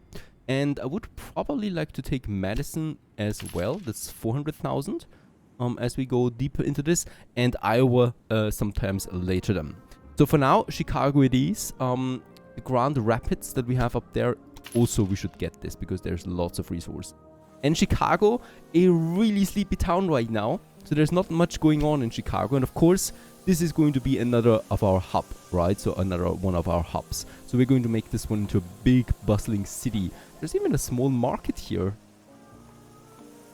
And I would probably like to take Madison as well. That's 400,000 as we go deeper into this. And Iowa sometimes later then. So for now, Chicago it is. The Grand Rapids that we have up there, also we should get this because there's lots of resource. And Chicago, a really sleepy town right now. So there's not much going on in Chicago. And of course, this is going to be another of our hub, right? So another one of our hubs. So we're going to make this one into a big, bustling city. There's even a small market here.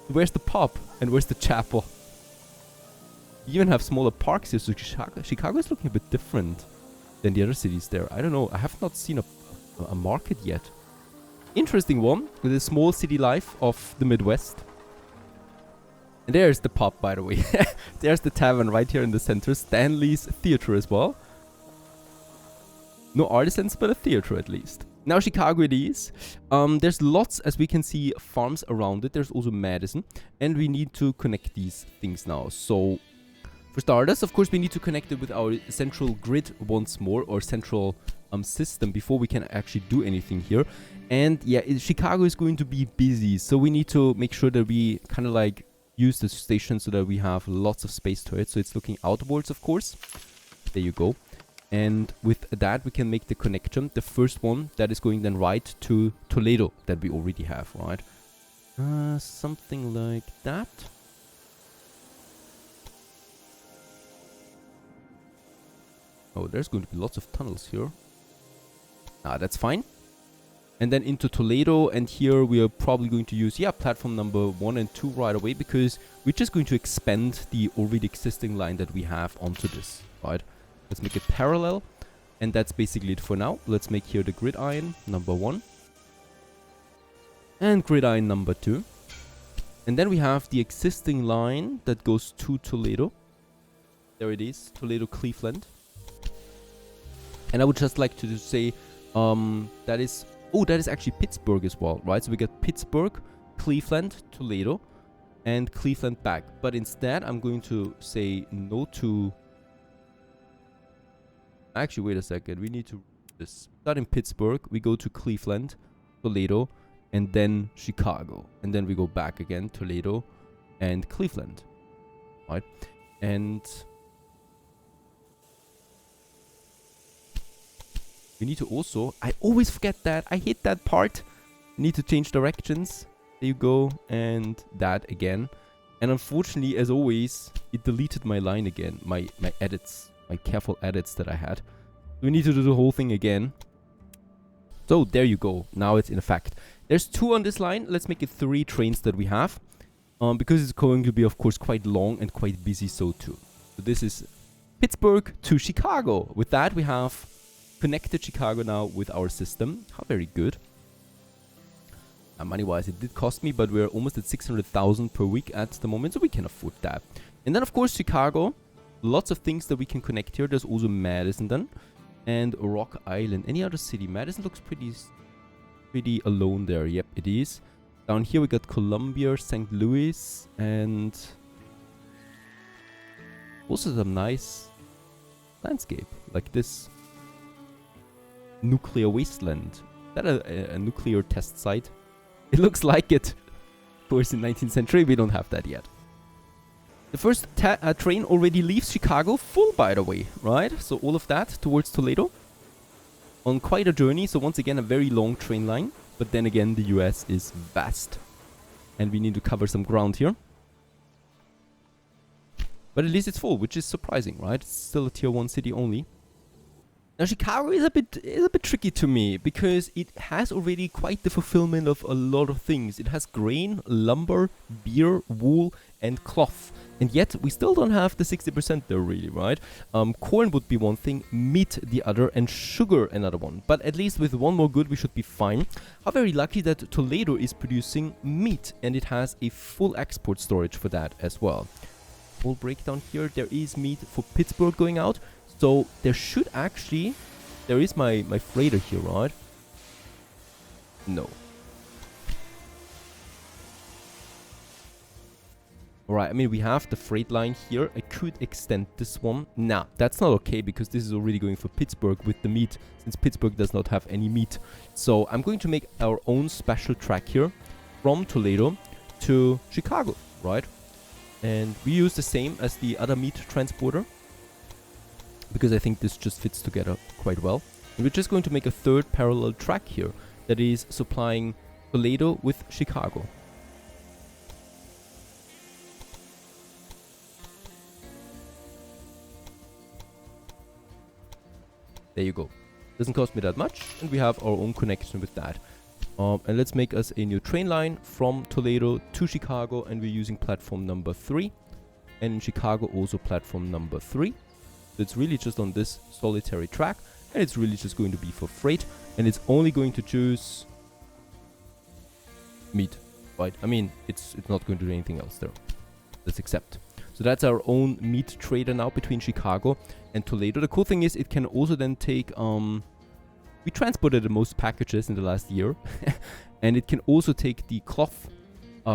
Where's the pub? And where's the chapel? You even have smaller parks here. So Chicago is looking a bit different than the other cities there. I don't know. I have not seen a market yet. Interesting one with the small city life of the Midwest. And there's the pub, by the way. There's the tavern right here in the center. Stanley's Theater as well. No artisans, but a theater at least. Now Chicago it is. There's lots, as we can see, farms around it. There's also Madison. And we need to connect these things now. So, for starters, of course, we need to connect it with our central grid once more. Or central system before we can actually do anything here. And yeah, Chicago is going to be busy. So we need to make sure that we kind of like use the station so that we have lots of space to it. So it's looking outwards, of course. There you go. And with that, we can make the connection. The first one that is going then right to Toledo that we already have, right? Something like that. Oh, there's going to be lots of tunnels here. That's fine. And then into Toledo, and here we are probably going to use, platform number 1 and 2 right away, because we're just going to expand the already existing line that we have onto this, right? Let's make it parallel, and that's basically it for now. Let's make here the gridiron number 1, and gridiron number 2. And then we have the existing line that goes to Toledo. There it is, Toledo, Cleveland. And I would just like to say, that is actually Pittsburgh as well, right? So we get Pittsburgh, Cleveland, Toledo, and Cleveland back. But instead, I'm going to say no to... Actually, wait a second. We need to just start in Pittsburgh. We go to Cleveland, Toledo, and then Chicago. And then we go back again, Toledo and Cleveland, right? And... we need to also, I always forget that, I hate that part. Need to change directions. There you go, and that again. And unfortunately, as always, it deleted my line again, my edits, my careful edits that I had. We need to do the whole thing again. So there you go, now it's in effect. There's 2 on this line, let's make it 3 trains that we have. Because it's going to be, of course, quite long and quite busy, so too. So this is Pittsburgh to Chicago. With that, we have connected Chicago now with our system. How very good. Money-wise, it did cost me, but we're almost at 600,000 per week at the moment, so we can afford that. And then, of course, Chicago. Lots of things that we can connect here. There's also Madison then. And Rock Island. Any other city? Madison looks pretty alone there. Yep, it is. Down here, we got Columbia, St. Louis, and also some nice landscape like this. Nuclear wasteland. that a nuclear test site? It looks like it. Of course, in 19th century, we don't have that yet. The first train already leaves Chicago, full by the way, right? So all of that towards Toledo. On quite a journey, so once again a very long train line. But then again, the US is vast. And we need to cover some ground here. But at least it's full, which is surprising, right? It's still a tier 1 city only. Now Chicago is a bit tricky to me because it has already quite the fulfillment of a lot of things. It has grain, lumber, beer, wool, and cloth. And yet we still don't have the 60% there really, right? Corn would be one thing, meat the other, and sugar another one. But at least with one more good we should be fine. How very lucky that Toledo is producing meat and it has a full export storage for that as well. Full breakdown here. There is meat for Pittsburgh going out. So there should actually... There is my freighter here, right? No. Alright, I mean, we have the freight line here. I could extend this one. Nah, that's not okay because this is already going for Pittsburgh with the meat, since Pittsburgh does not have any meat. So I'm going to make our own special track here from Toledo to Chicago, right? And we use the same as the other meat transporter because I think this just fits together quite well. And we're just going to make a third parallel track here that is supplying Toledo with Chicago. There you go. Doesn't cost me that much, and we have our own connection with that. And let's make us a new train line from Toledo to Chicago, and we're using platform number 3. And in Chicago also platform number 3. So it's really just on this solitary track, and it's really just going to be for freight, and it's only going to choose meat, right? I mean, it's not going to do anything else there. Let's accept. So that's our own meat trader now between Chicago and Toledo. The cool thing is it can also then take... we transported the most packages in the last year. And it can also take the cloth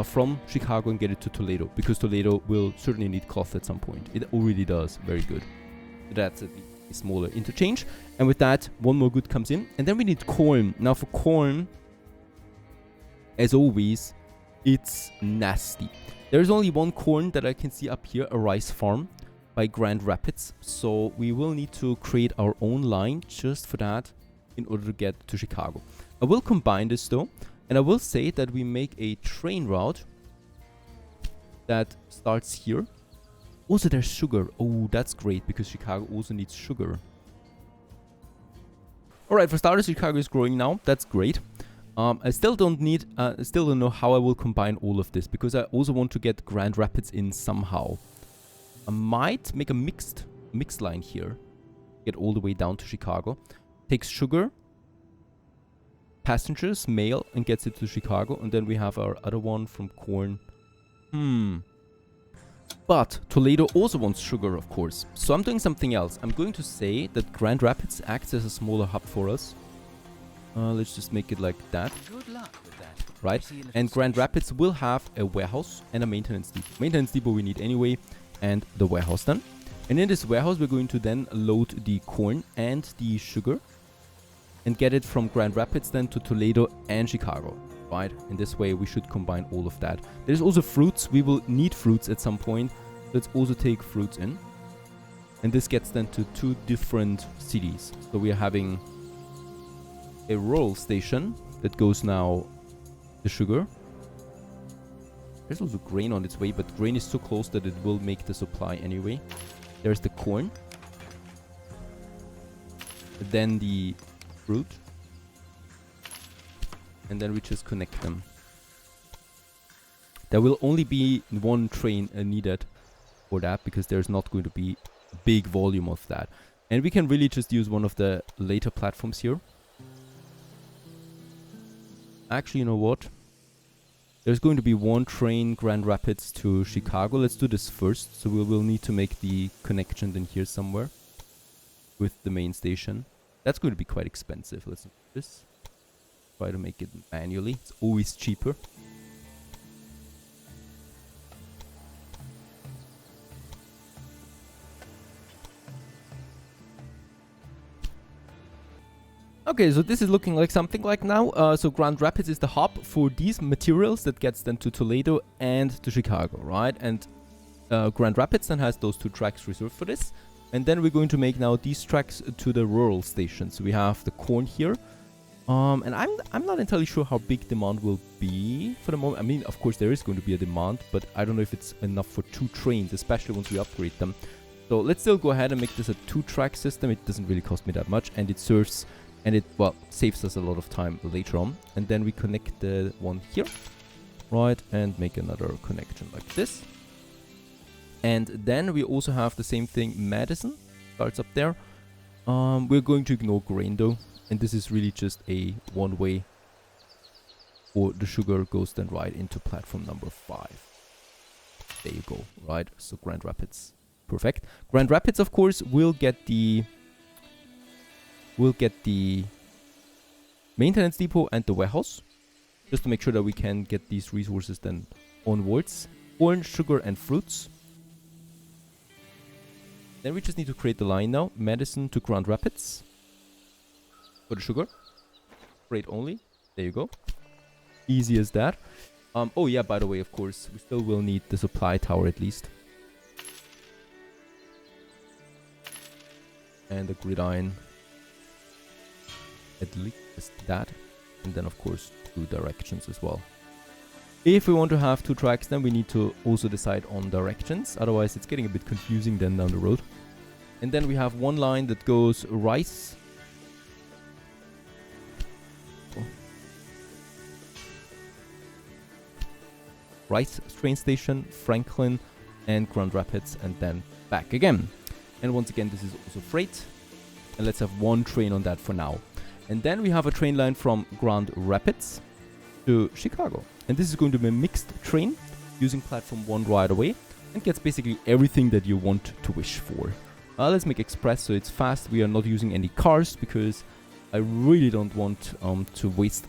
from Chicago and get it to Toledo. Because Toledo will certainly need cloth at some point. It already does. Very good. So that's a smaller interchange. And with that, one more good comes in. And then we need corn. Now for corn, as always, it's nasty. There's only one corn that I can see up here, a rice farm by Grand Rapids. So we will need to create our own line just for that in order to get to Chicago. I will combine this though, and I will say that we make a train route that starts here. Also there's sugar. Oh, that's great because Chicago also needs sugar. Alright, for starters, Chicago is growing now. That's great. I still don't know how I will combine all of this because I also want to get Grand Rapids in somehow. I might make a mixed line here. Get all the way down to Chicago. Takes sugar, passengers, mail, and gets it to Chicago. And then we have our other one from corn. But Toledo also wants sugar, of course. So I'm doing something else. I'm going to say that Grand Rapids acts as a smaller hub for us. Let's just make it like that. Good luck with that. Right? And Grand Rapids will have a warehouse and a maintenance depot. Maintenance depot we need anyway, and the warehouse then. And in this warehouse, we're going to then load the corn and the sugar and get it from Grand Rapids then to Toledo and Chicago. Right? In this way, we should combine all of that. There's also fruits. We will need fruits at some point. Let's also take fruits in. And this gets then to 2 different cities. So we are having a rural station that goes now the sugar. There's also grain on its way, but grain is so close that it will make the supply anyway. There's the corn. Then the fruit. And then we just connect them. There will only be one train needed for that because there's not going to be a big volume of that. And we can really just use one of the later platforms here. Actually, you know what? There's going to be one train Grand Rapids to Chicago. Let's do this first. So we will need to make the connection then here somewhere with the main station. That's going to be quite expensive. Let's do this. Try to make it manually. It's always cheaper. Okay, so this is looking like something like now. So Grand Rapids is the hub for these materials that gets them to Toledo and to Chicago, right? And Grand Rapids then has those 2 tracks reserved for this. And then we're going to make now these tracks to the rural stations. We have the corn here. And I'm not entirely sure how big demand will be for the moment. I mean, of course, there is going to be a demand, but I don't know if it's enough for 2 trains, especially once we upgrade them. So let's still go ahead and make this a 2-track system. It doesn't really cost me that much, and it serves, and it, well, saves us a lot of time later on. And then we connect the one here, right, and make another connection like this. And then we also have the same thing, Madison starts up there. We're going to ignore grain though. And this is really just a one-way, or the sugar goes then right into platform number 5. There you go, right? So Grand Rapids, perfect. Grand Rapids, of course, will get the maintenance depot and the warehouse, just to make sure that we can get these resources then onwards. Corn, sugar, and fruits. Then we just need to create the line now. Madison to Grand Rapids. For the sugar. Freight only. There you go. Easy as that. Oh yeah, by the way, of course, we still will need the supply tower at least. And the gridiron. At least that. And then, of course, 2 directions as well. If we want to have 2 tracks, then we need to also decide on directions. Otherwise, it's getting a bit confusing then down the road. And then we have one line that goes rice. Rice train station, Franklin, and Grand Rapids, and then back again. And once again, this is also freight. And let's have 1 train on that for now. And then we have a train line from Grand Rapids to Chicago. And this is going to be a mixed train using platform 1 right away, and gets basically everything that you want to wish for. Let's make express so it's fast. We are not using any cars because I really don't want to waste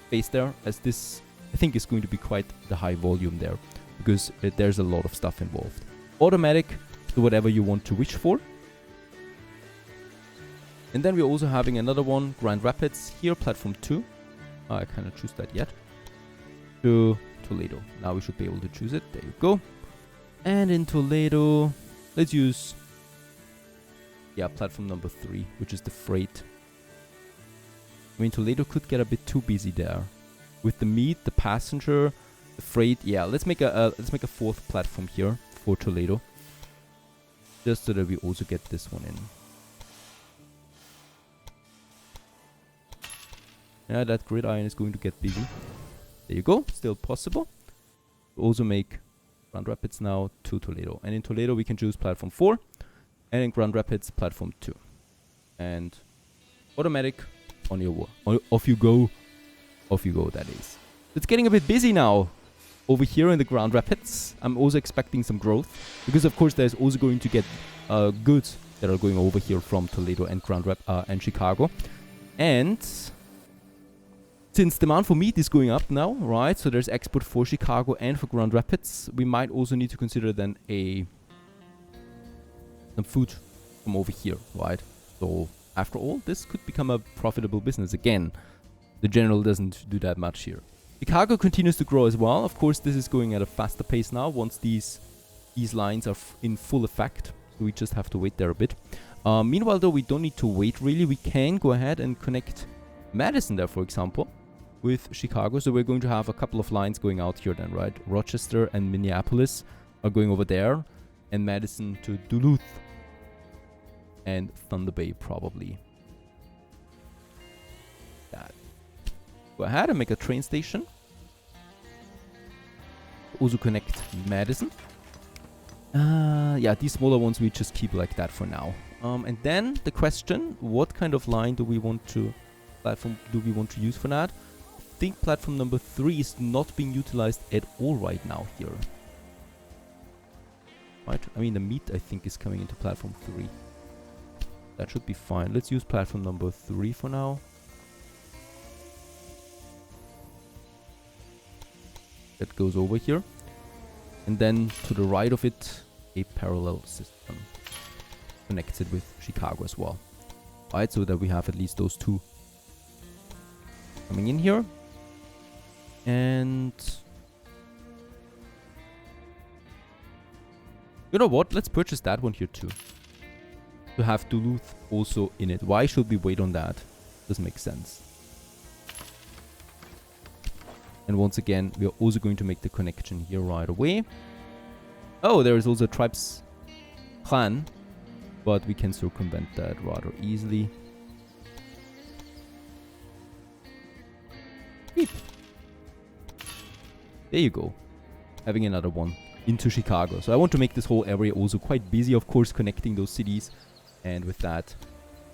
space there, as this I think is going to be quite the high volume there, because there's a lot of stuff involved. Automatic, so whatever you want to wish for. And then we're also having another one, Grand Rapids, here, platform 2. I cannot choose that yet. To Toledo. Now we should be able to choose it. There you go. And in Toledo, let's use, yeah, platform number 3, which is the freight. I mean, Toledo could get a bit too busy there. With the meat, the passenger, the freight. Yeah, let's make a 4th platform here for Toledo, just so that we also get this one in. Yeah, that gridiron is going to get busy. There you go. Still possible. We'll also make Grand Rapids now to Toledo, and in Toledo we can choose platform 4, and in Grand Rapids platform 2, and automatic on your off you go. Off you go, that is. It's getting a bit busy now over here in the Grand Rapids. I'm also expecting some growth, because of course there's also going to get goods that are going over here from Toledo and and Chicago. And since demand for meat is going up now, right? So there's export for Chicago and for Grand Rapids. We might also need to consider then some food from over here, right? So after all, this could become a profitable business again. The general doesn't do that much here. Chicago continues to grow as well. Of course, this is going at a faster pace now once these lines are in full effect. So we just have to wait there a bit. Meanwhile, though, we don't need to wait really. We can go ahead and connect Madison there, for example, with Chicago. So we're going to have a couple of lines going out here then, right? Rochester and Minneapolis are going over there, and Madison to Duluth and Thunder Bay probably. That. Go ahead and make a train station. Also connect Madison. Yeah, these smaller ones we just keep like that for now. And then the question, what kind of line do we want to use for that? I think platform number 3 is not being utilized at all right now here. Right? I mean, the meat I think is coming into platform 3. That should be fine. Let's use platform number 3 for now. That goes over here. And then to the right of it, a parallel system connects it with Chicago as well. Right, so that we have at least those 2 coming in here. And you know what? Let's purchase that one here too. To have Duluth also in it. Why should we wait on that? Doesn't make sense. And once again, we are also going to make the connection here right away. Oh, there is also a tribes clan. But we can circumvent that rather easily. Beep. There you go. Having another one into Chicago. So I want to make this whole area also quite busy, of course, connecting those cities. And with that,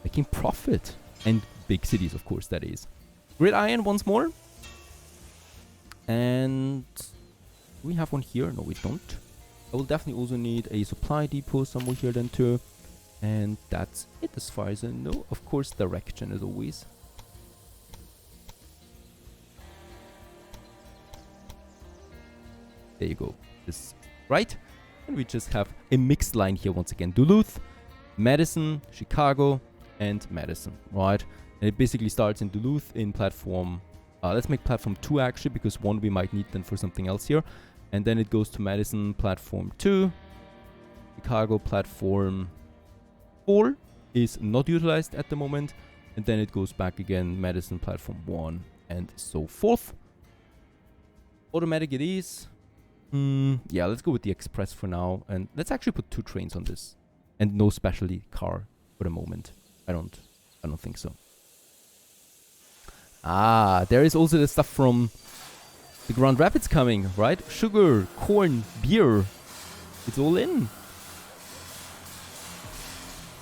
making profit. And big cities, of course, that is. Gridiron once more. And do we have one here? No, we don't. I will definitely also need a supply depot somewhere here then too. And that's it as far as I know. Of course, direction as always. There you go. This right. And we just have a mixed line here once again. Duluth, Madison, Chicago, and Madison. Right. And it basically starts in Duluth in platform. Let's make platform 2 actually, because 1 we might need then for something else here. And then it goes to Madison platform 2. Chicago platform 4 is not utilized at the moment. And then it goes back again, Madison platform 1 and so forth. Automatic it is. Yeah, let's go with the express for now. And let's actually put 2 trains on this. And no specialty car for the moment. I don't think so. Ah, there is also the stuff from the Grand Rapids coming, right? Sugar, corn, beer. It's all in.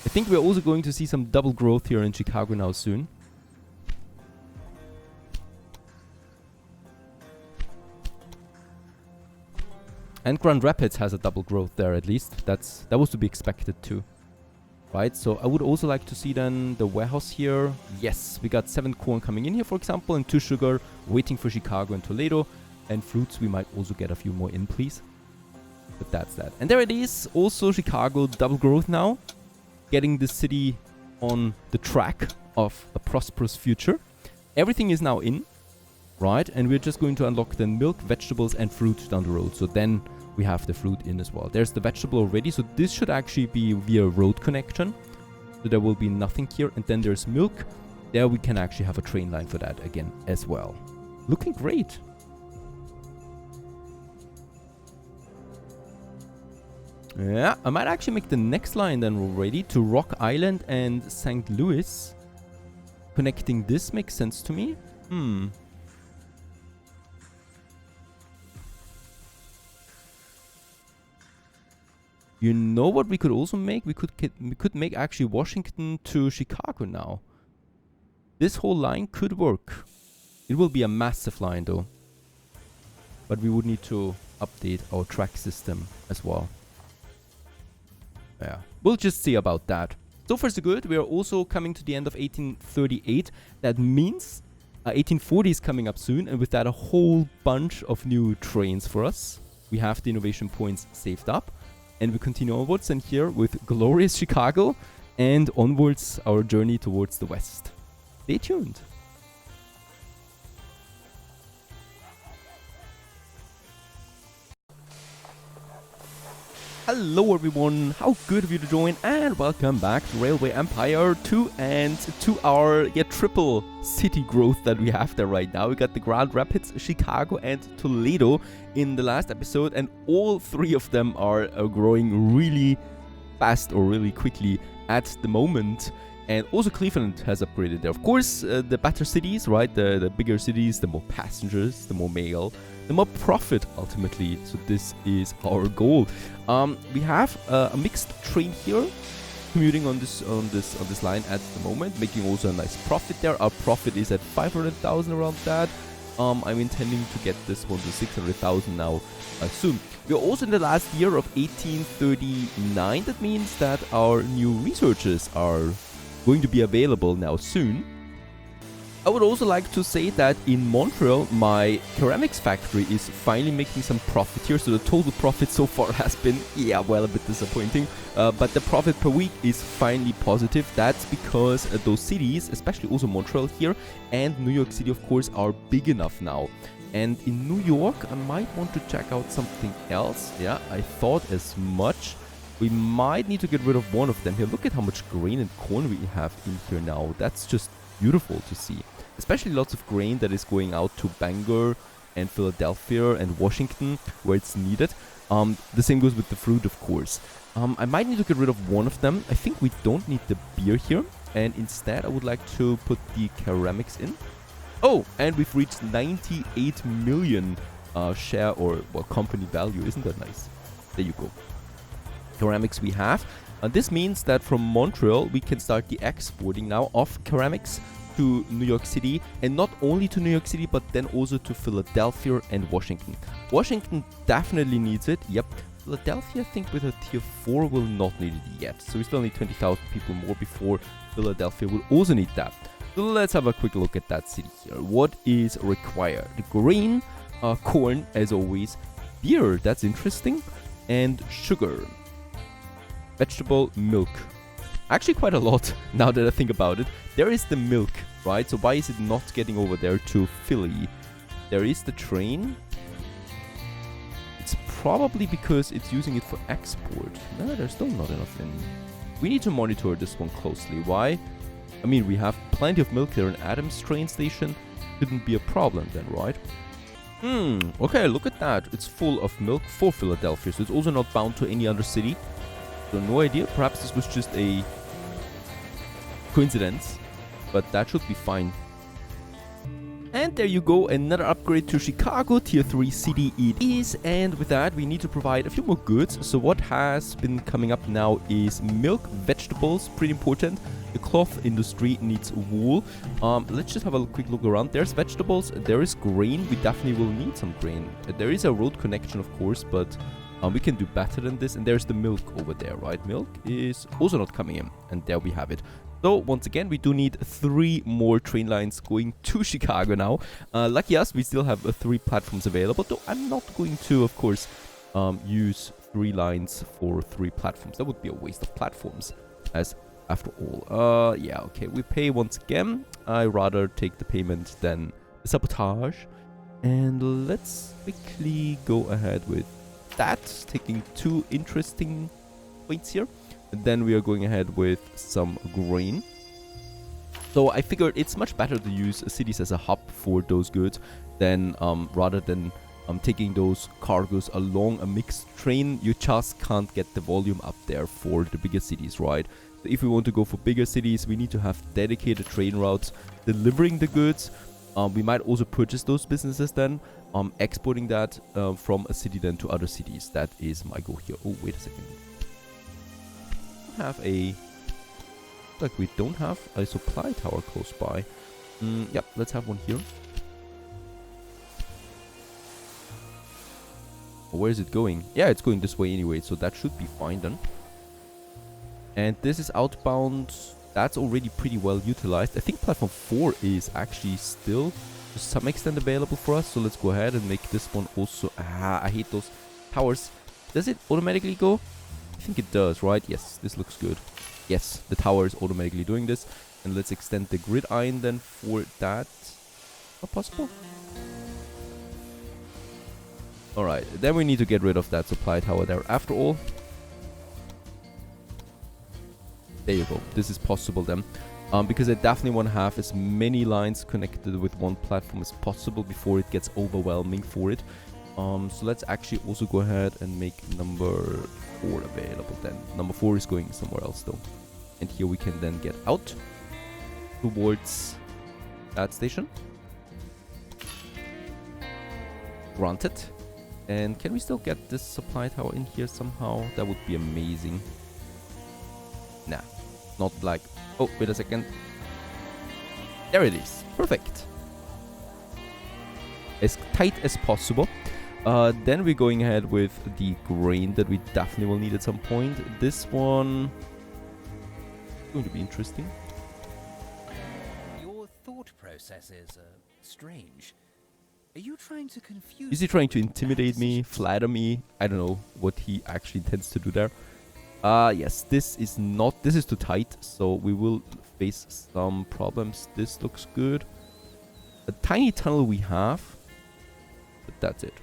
I think we're also going to see some double growth here in Chicago now soon. And Grand Rapids has a double growth there at least. That was to be expected too. Right, so I would also like to see then the warehouse here. Yes, we got 7 corn coming in here, for example, and 2 sugar waiting for Chicago and Toledo. And fruits, we might also get a few more in, please. But that's that. And there it is, also Chicago double growth now. Getting the city on the track of a prosperous future. Everything is now in, right? And we're just going to unlock the milk, vegetables, and fruit down the road. So then we have the fruit in as well. There's the vegetable already, so this should actually be via road connection. So there will be nothing here. And then there's milk. There we can actually have a train line for that again as well. Looking great. Yeah, I might actually make the next line then already to Rock Island and St. Louis. Connecting this makes sense to me. You know what we could also make? We could make actually Washington to Chicago now. This whole line could work. It will be a massive line though. But we would need to update our track system as well. Yeah, we'll just see about that. So far so good. We are also coming to the end of 1838. That means 1840 is coming up soon. And with that, a whole bunch of new trains for us. We have the innovation points saved up. And we continue onwards and here with glorious Chicago. And onwards our journey towards the west. Stay tuned. Hello everyone, how good of you to join and welcome back to Railway Empire 2 and to our triple city growth that we have there right now. We got the Grand Rapids, Chicago and Toledo in the last episode and all 3 of them are growing really fast or really quickly at the moment. And also Cleveland has upgraded there. Of course, the better cities, right? The bigger cities, the more passengers, the more mail, the more profit ultimately. So this is our goal. We have a mixed train here commuting on this line at the moment, making also a nice profit there. Our profit is at 500,000 around that. I'm intending to get this one to 600,000 now soon. We're also in the last year of 1839. That means that our new researches are going to be available now soon. I would also like to say that in Montreal, my ceramics factory is finally making some profit here. So the total profit so far has been, yeah, well, a bit disappointing. But the profit per week is finally positive. That's because those cities, especially also Montreal here and New York City, of course, are big enough now. And in New York, I might want to check out something else. Yeah, I thought as much. We might need to get rid of one of them here. Look at how much grain and corn we have in here now. That's just beautiful to see. Especially lots of grain that is going out to Bangor and Philadelphia and Washington where it's needed. The same goes with the fruit, of course. I might need to get rid of one of them. I think we don't need the beer here. And instead, I would like to put the ceramics in. Oh, and we've reached 98 million share or company value. Isn't that nice? There you go. Ceramics we have. This means that from Montreal, we can start the exporting now of ceramics to New York City, and not only to New York City, but then also to Philadelphia and Washington. Washington definitely needs it, yep. Philadelphia, I think with a tier 4 will not need it yet, so we still need 20,000 people more before Philadelphia will also need that. So let's have a quick look at that city here. What is required? Grain, corn as always, beer, that's interesting, and sugar, vegetable, milk. Actually quite a lot now that I think about it. There is the milk, right? So why is it not getting over there to Philly? There is the train. It's probably because it's using it for export. No, there's still not enough in. We need to monitor this one closely. Why? I mean, we have plenty of milk there in Adams train station. Shouldn't be a problem then, right? Okay, look at that. It's full of milk for Philadelphia. So it's also not bound to any other city. So no idea. Perhaps this was just a coincidence, but that should be fine. And there you go, another upgrade to Chicago, tier 3 city it is. And with that, we need to provide a few more goods. So what has been coming up now is milk, vegetables, pretty important. The cloth industry needs wool. Let's just have a quick look around. There's vegetables, there is grain. We definitely will need some grain. There is a road connection, of course, but we can do better than this. And there's the milk over there, right? Milk is also not coming in. And there we have it. So once again, we do need 3 more train lines going to Chicago now. Lucky us, we still have 3 platforms available. Though I'm not going to, of course, use 3 lines for 3 platforms. That would be a waste of platforms, as after all. Yeah, okay, we pay once again. I rather take the payment than the sabotage. And let's quickly go ahead with that, taking 2 interesting points here. And then we are going ahead with some grain. So I figured it's much better to use cities as a hub for those goods than rather than taking those cargoes along a mixed train. You just can't get the volume up there for the bigger cities, right? So if we want to go for bigger cities, we need to have dedicated train routes delivering the goods. We might also purchase those businesses then, exporting that from a city then to other cities. That is my goal here. Oh, wait a second. Have a like we don't have a supply tower close by. Yep, let's have one here. Where is it going? Yeah, it's going this way anyway, so that should be fine then. And this is outbound. That's already pretty well utilized. I think platform 4 is actually still to some extent available for us, so let's go ahead and make this one also. I hate those towers. Does it automatically go? I think it does, right? Yes, this looks good. Yes, the tower is automatically doing this. And let's extend the grid iron then for that. Not possible? Alright, then we need to get rid of that supply tower there after all. There you go. This is possible then. Because I definitely want to have as many lines connected with one platform as possible before it gets overwhelming for it. So let's actually also go ahead and make number 4 available then. Number 4 is going somewhere else though. And here we can then get out towards that station. Granted. And can we still get this supply tower in here somehow? That would be amazing. Nah, not like... Oh, wait a second. There it is. Perfect. As tight as possible. Then we're going ahead with the grain that we definitely will need at some point. This one is going to be interesting. Your thought process processes are strange. Are you trying to confuse Is he trying to me with intimidate bad me, decisions? flatter me? I don't know what he actually intends to do there. Yes, this is too tight, so we will face some problems. This looks good. A tiny tunnel we have, but that's it.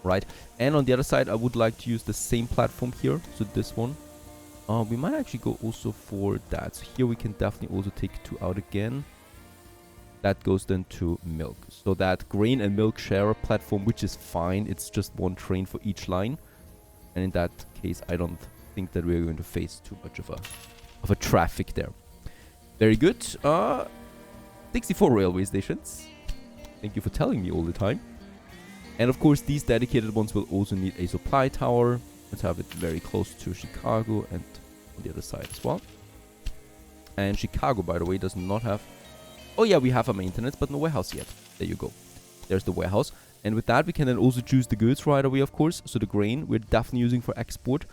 Right, and on the other side, I would like to use the same platform here, so this one. We might actually go also for that. So here we can definitely also take 2 out again. That goes then to milk. So that grain and milk share a platform, which is fine. It's just 1 train for each line. And in that case, I don't think that we're going to face too much of a traffic there. Very good. 64 railway stations. Thank you for telling me all the time. And of course, these dedicated ones will also need a supply tower. Let's have it very close to Chicago and on the other side as well. And Chicago, by the way, does not have... Oh yeah, we have a maintenance, but no warehouse yet. There you go. There's the warehouse. And with that, we can then also choose the goods right away, of course. So the grain, we're definitely using for export.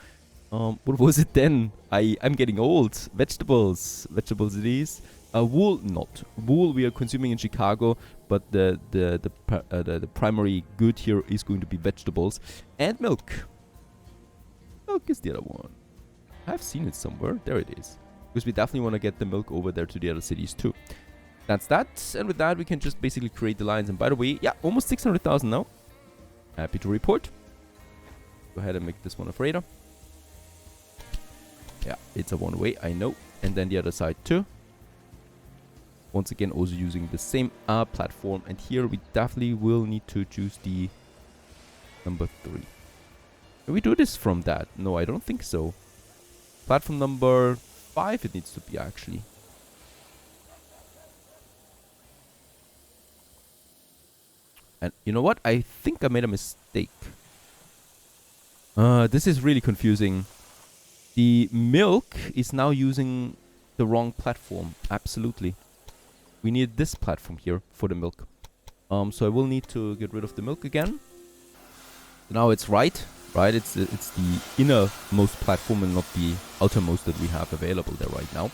What was it then? I'm getting old. Vegetables. Vegetables it is. Wool, not. Wool we are consuming in Chicago, but the primary good here is going to be vegetables. And milk. Milk is the other one. I've seen it somewhere. There it is. Because we definitely want to get the milk over there to the other cities too. That's that. And with that, we can just basically create the lines. And by the way, yeah, almost 600,000 now. Happy to report. Go ahead and make this one a freighter. Yeah, it's a one-way, I know. And then the other side too. Once again, also using the same platform. And here we definitely will need to choose the number 3. Can we do this from that? No, I don't think so. Platform number 5 it needs to be actually. And you know what? I think I made a mistake. This is really confusing. The milk is now using the wrong platform. Absolutely. We need this platform here for the milk. So I will need to get rid of the milk again. So now it's right? It's the innermost platform and not the outermost that we have available there right now.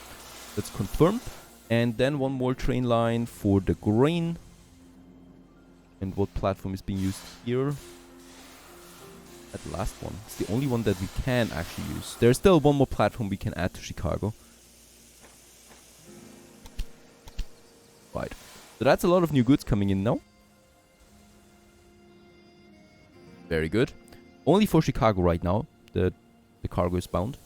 Let's confirm. And then one more train line for the grain. And what platform is being used here? That last one. It's the only one that we can actually use. There's still one more platform we can add to Chicago. Right. So that's a lot of new goods coming in now. Very good. Only for Chicago right now. The cargo is bound.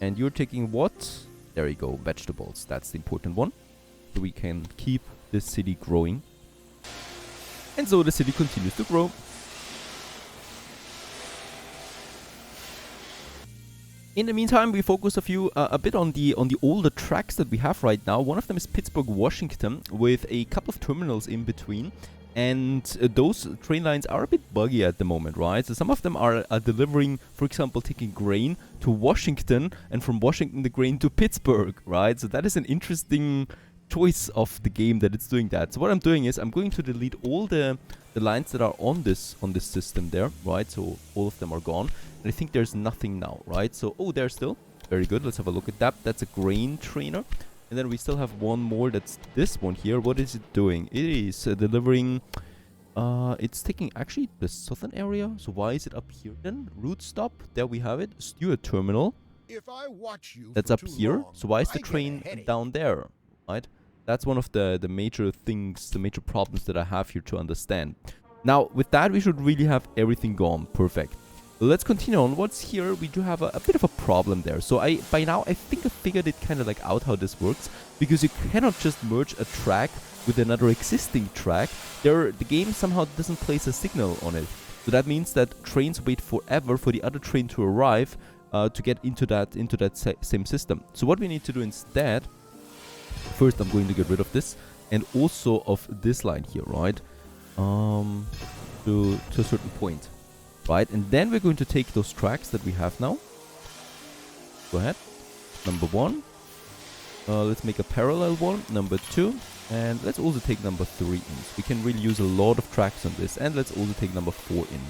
And you're taking what? There you go, vegetables. That's the important one. So we can keep this city growing. And so the city continues to grow. In the meantime, we focus a bit on the older tracks that we have right now. One of them is Pittsburgh, Washington, with a couple of terminals in between. And those train lines are a bit buggy at the moment, right? So some of them are delivering, for example, taking grain to Washington, and from Washington the grain to Pittsburgh, right? So that is an interesting choice of the game that it's doing that. So what I'm doing is I'm going to delete all the lines that are on this system there, right? So all of them are gone. And I think there's nothing now, right? So, oh, there's still. Very good. Let's have a look at that. That's a grain trainer. And then we still have one more. That's this one here. What is it doing? It is delivering... it's taking actually the southern area. So why is it up here then? Route stop. There we have it. Stewart terminal. If I watch you That's for up too here. long, So why is I the get a train headache. down there? Right? That's one of the major things, the major problems that I have here to understand. Now, with that, we should really have everything gone. Perfect. Let's continue on. What's here? We do have a bit of a problem there. So by now, I think I figured it kind of like out how this works. Because you cannot just merge a track with another existing track. The game somehow doesn't place a signal on it. So that means that trains wait forever for the other train to arrive to get into that same system. So what we need to do instead... First, I'm going to get rid of this. And also of this line here, right? To a certain point. Right, and then we're going to take those tracks that we have now. Go ahead. Number 1. Let's make a parallel one. Number 2. And let's also take number 3 in. So we can really use a lot of tracks on this. And let's also take number 4 in.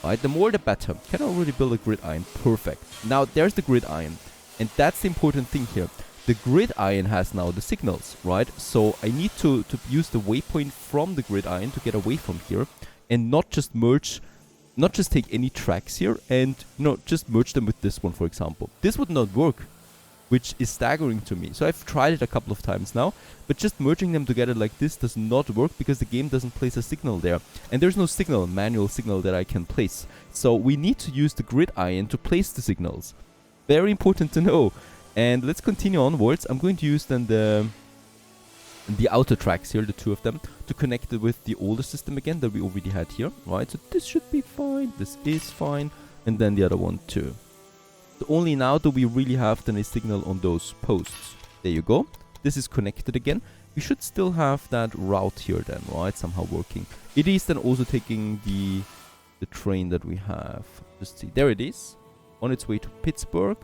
Right, the more the better. Can I already build a gridiron? Perfect. Now there's the gridiron. And that's the important thing here. The gridiron has now the signals, right? So I need to use the waypoint from the gridiron to get away from here. And not just merge, not just take any tracks here and, you know, just merge them with this one, for example. This would not work, which is staggering to me. So I've tried it a couple of times now, but just merging them together like this does not work because the game doesn't place a signal there. And there's no signal, manual signal that I can place. So we need to use the gridiron to place the signals. Very important to know. And let's continue onwards. I'm going to use then the outer tracks here, the two of them, to connect it with the older system again that we already had here, right? So this should be fine, this is fine, and then the other one too. So only now do we really have then a signal on those posts. There you go. This is connected again. We should still have that route here then, right? Somehow working. It is then also taking the train that we have. Just see, there it is, on its way to Pittsburgh.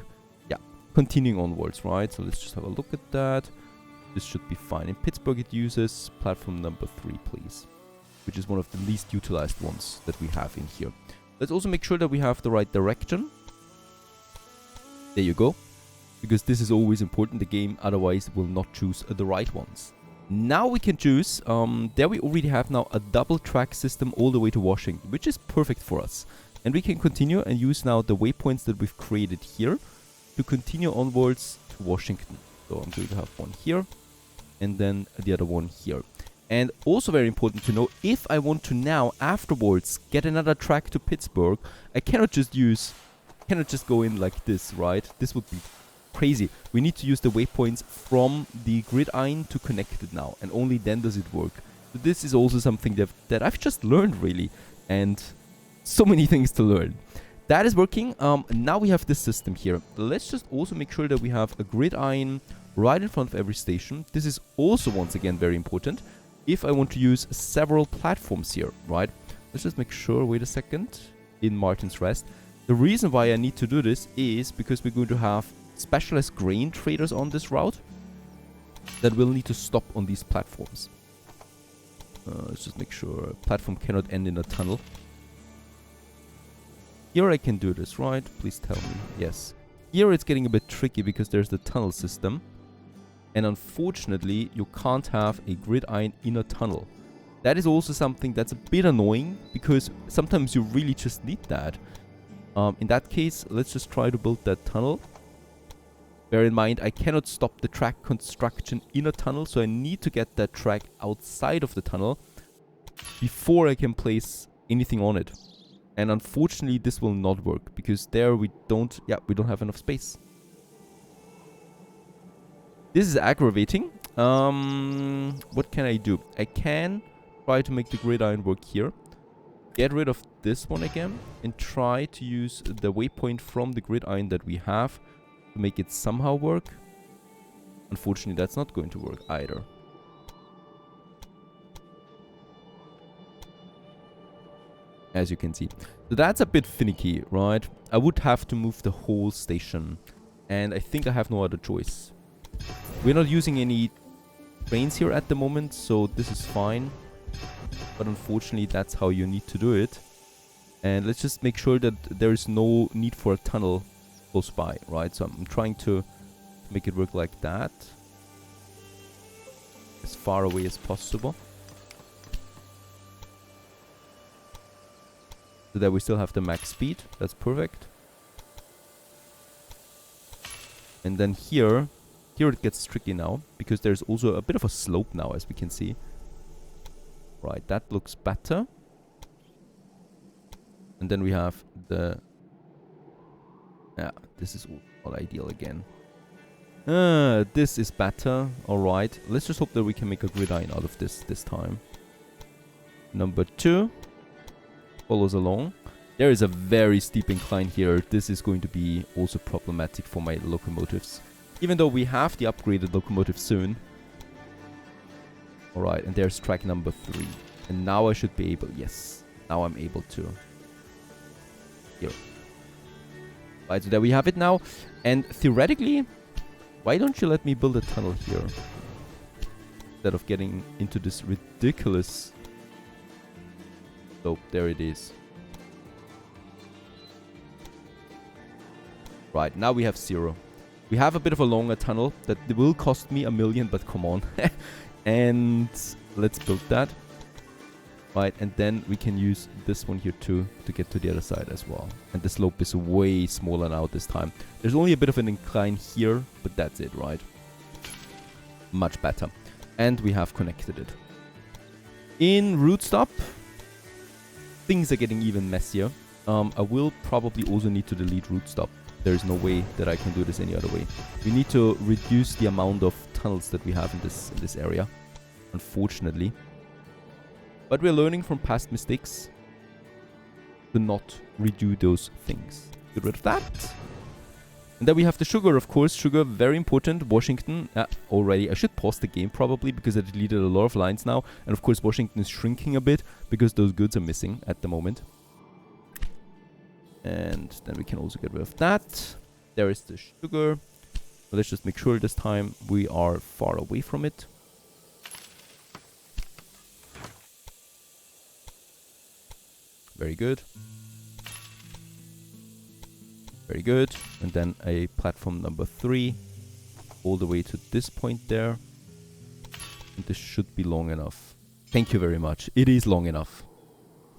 Yeah, continuing onwards, right? So let's just have a look at that. This should be fine. In Pittsburgh, it uses platform number 3, please, which is one of the least utilized ones that we have in here. Let's also make sure that we have the right direction. There you go. Because this is always important. The game otherwise will not choose the right ones. Now we can choose. There we already have now a double track system all the way to Washington, which is perfect for us. And we can continue and use now the waypoints that we've created here to continue onwards to Washington. So I'm going to have one here and then the other one here. And also very important to know, if I want to now afterwards get another track to Pittsburgh, I cannot just go in like this, right? This would be crazy. We need to use the waypoints from the gridiron to connect it now, and only then does it work. So this is also something that I've just learned really, and so many things to learn. That is working. Now we have this system here. Let's just also make sure that we have a gridiron right in front of every station. This is also once again very important if I want to use several platforms here, right? Let's just make sure, wait a second, in Martin's Rest. The reason why I need to do this is because we're going to have specialized grain traders on this route that will need to stop on these platforms. Let's just make sure platform cannot end in a tunnel. Here I can do this, right? Please tell me. Yes. Here it's getting a bit tricky because there's the tunnel system. And unfortunately, you can't have a gridiron in a tunnel. That is also something that's a bit annoying because sometimes you really just need that. In that case, let's just try to build that tunnel. Bear in mind, I cannot stop the track construction in a tunnel, so I need to get that track outside of the tunnel before I can place anything on it. And unfortunately, this will not work because there we don't have enough space. This is aggravating. What can I do? I can try to make the gridiron work here. Get rid of this one again and try to use the waypoint from the gridiron that we have to make it somehow work. Unfortunately, that's not going to work either. As you can see. So that's a bit finicky, right? I would have to move the whole station. And I think I have no other choice. We're not using any trains here at the moment, so this is fine. But unfortunately, that's how you need to do it. And let's just make sure that there is no need for a tunnel close by, right? So I'm trying to make it work like that. As far away as possible. So that we still have the max speed. That's perfect. And then here it gets tricky now, because there's also a bit of a slope now, as we can see. Right, that looks better. And then we have the... Yeah, this is all ideal again. This is better. Alright, let's just hope that we can make a gridiron out of this time. Number 2 follows along. There is a very steep incline here. This is going to be also problematic for my locomotives. Even though we have the upgraded locomotive soon. Alright, and there's track number 3. And now I should be able... Yes, now I'm able to. Here. Right, so there we have it now. And theoretically, why don't you let me build a tunnel here? Instead of getting into this ridiculous... Oh, there it is. Right, now we have 0. We have a bit of a longer tunnel that will cost me 1 million, but come on. And let's build that. Right, and then we can use this one here too to get to the other side as well. And the slope is way smaller now this time. There's only a bit of an incline here, but that's it, right? Much better. And we have connected it. In rootstop, things are getting even messier. I will probably also need to delete rootstop. There is no way that I can do this any other way. We need to reduce the amount of tunnels that we have in this area, unfortunately. But we're learning from past mistakes to not redo those things. Get rid of that. And then we have the sugar, of course. Sugar, very important. Washington, already. I should pause the game probably because I deleted a lot of lines now. And of course, Washington is shrinking a bit because those goods are missing at the moment. And then we can also get rid of that. There is the sugar. Let's just make sure this time we are far away from it. Very good. Very good. And then a platform number 3 all the way to this point there. And this should be long enough. Thank you very much. It is long enough.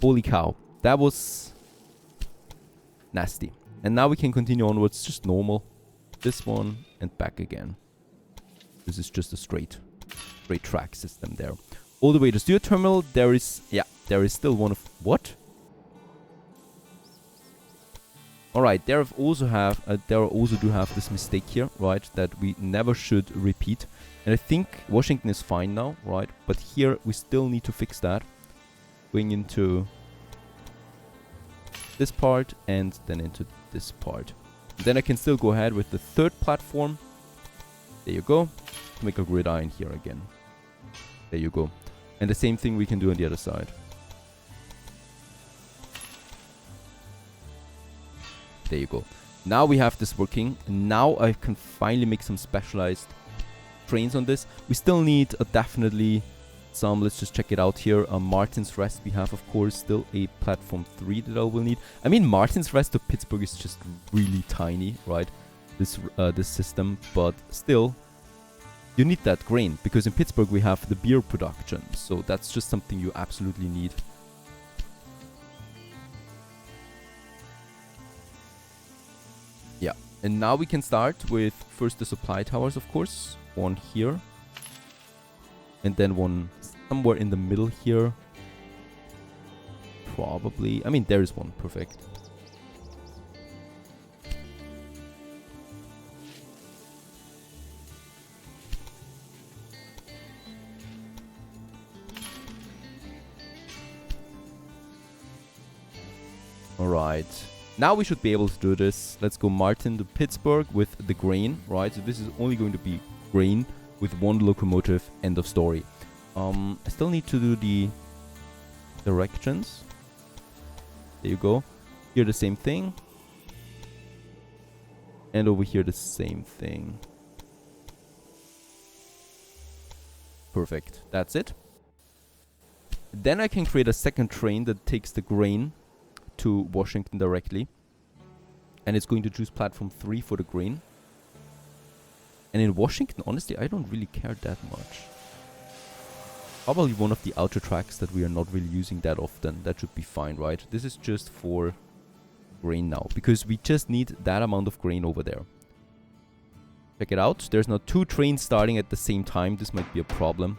Holy cow. That was nasty. And now we can continue onwards just normal. This one and back again. This is just a straight track system there. All the way to steel terminal. There is still one of... What? Alright, there also do have this mistake here, right, that we never should repeat. And I think Washington is fine now, right, but here we still need to fix that. Going into this part and then into this part. And then I can still go ahead with the 3rd platform. There you go. To make a gridiron here again. There you go. And the same thing we can do on the other side. There you go. Now we have this working. Now I can finally make some specialized trains on this. We still need definitely some, let's just check it out here. Martin's Rest, we have of course still a platform 3 that I will need. I mean, Martin's Rest to Pittsburgh is just really tiny, right? This system, but still, you need that grain because in Pittsburgh we have the beer production. So that's just something you absolutely need. Yeah, and now we can start with first the supply towers, of course. One here. And then one somewhere in the middle here. Probably. I mean, there is one. Perfect. Alright. Now we should be able to do this. Let's go Martin to Pittsburgh with the grain, right? So this is only going to be grain with one locomotive, end of story. I still need to do the directions. There you go. Here the same thing. And over here the same thing. Perfect. That's it. Then I can create a second train that takes the grain to Washington directly. And it's going to choose platform 3 for the grain. And in Washington, honestly, I don't really care that much. Probably one of the outer tracks that we are not really using that often. That should be fine, right? This is just for grain now, because we just need that amount of grain over there. Check it out. There's now 2 trains starting at the same time. This might be a problem.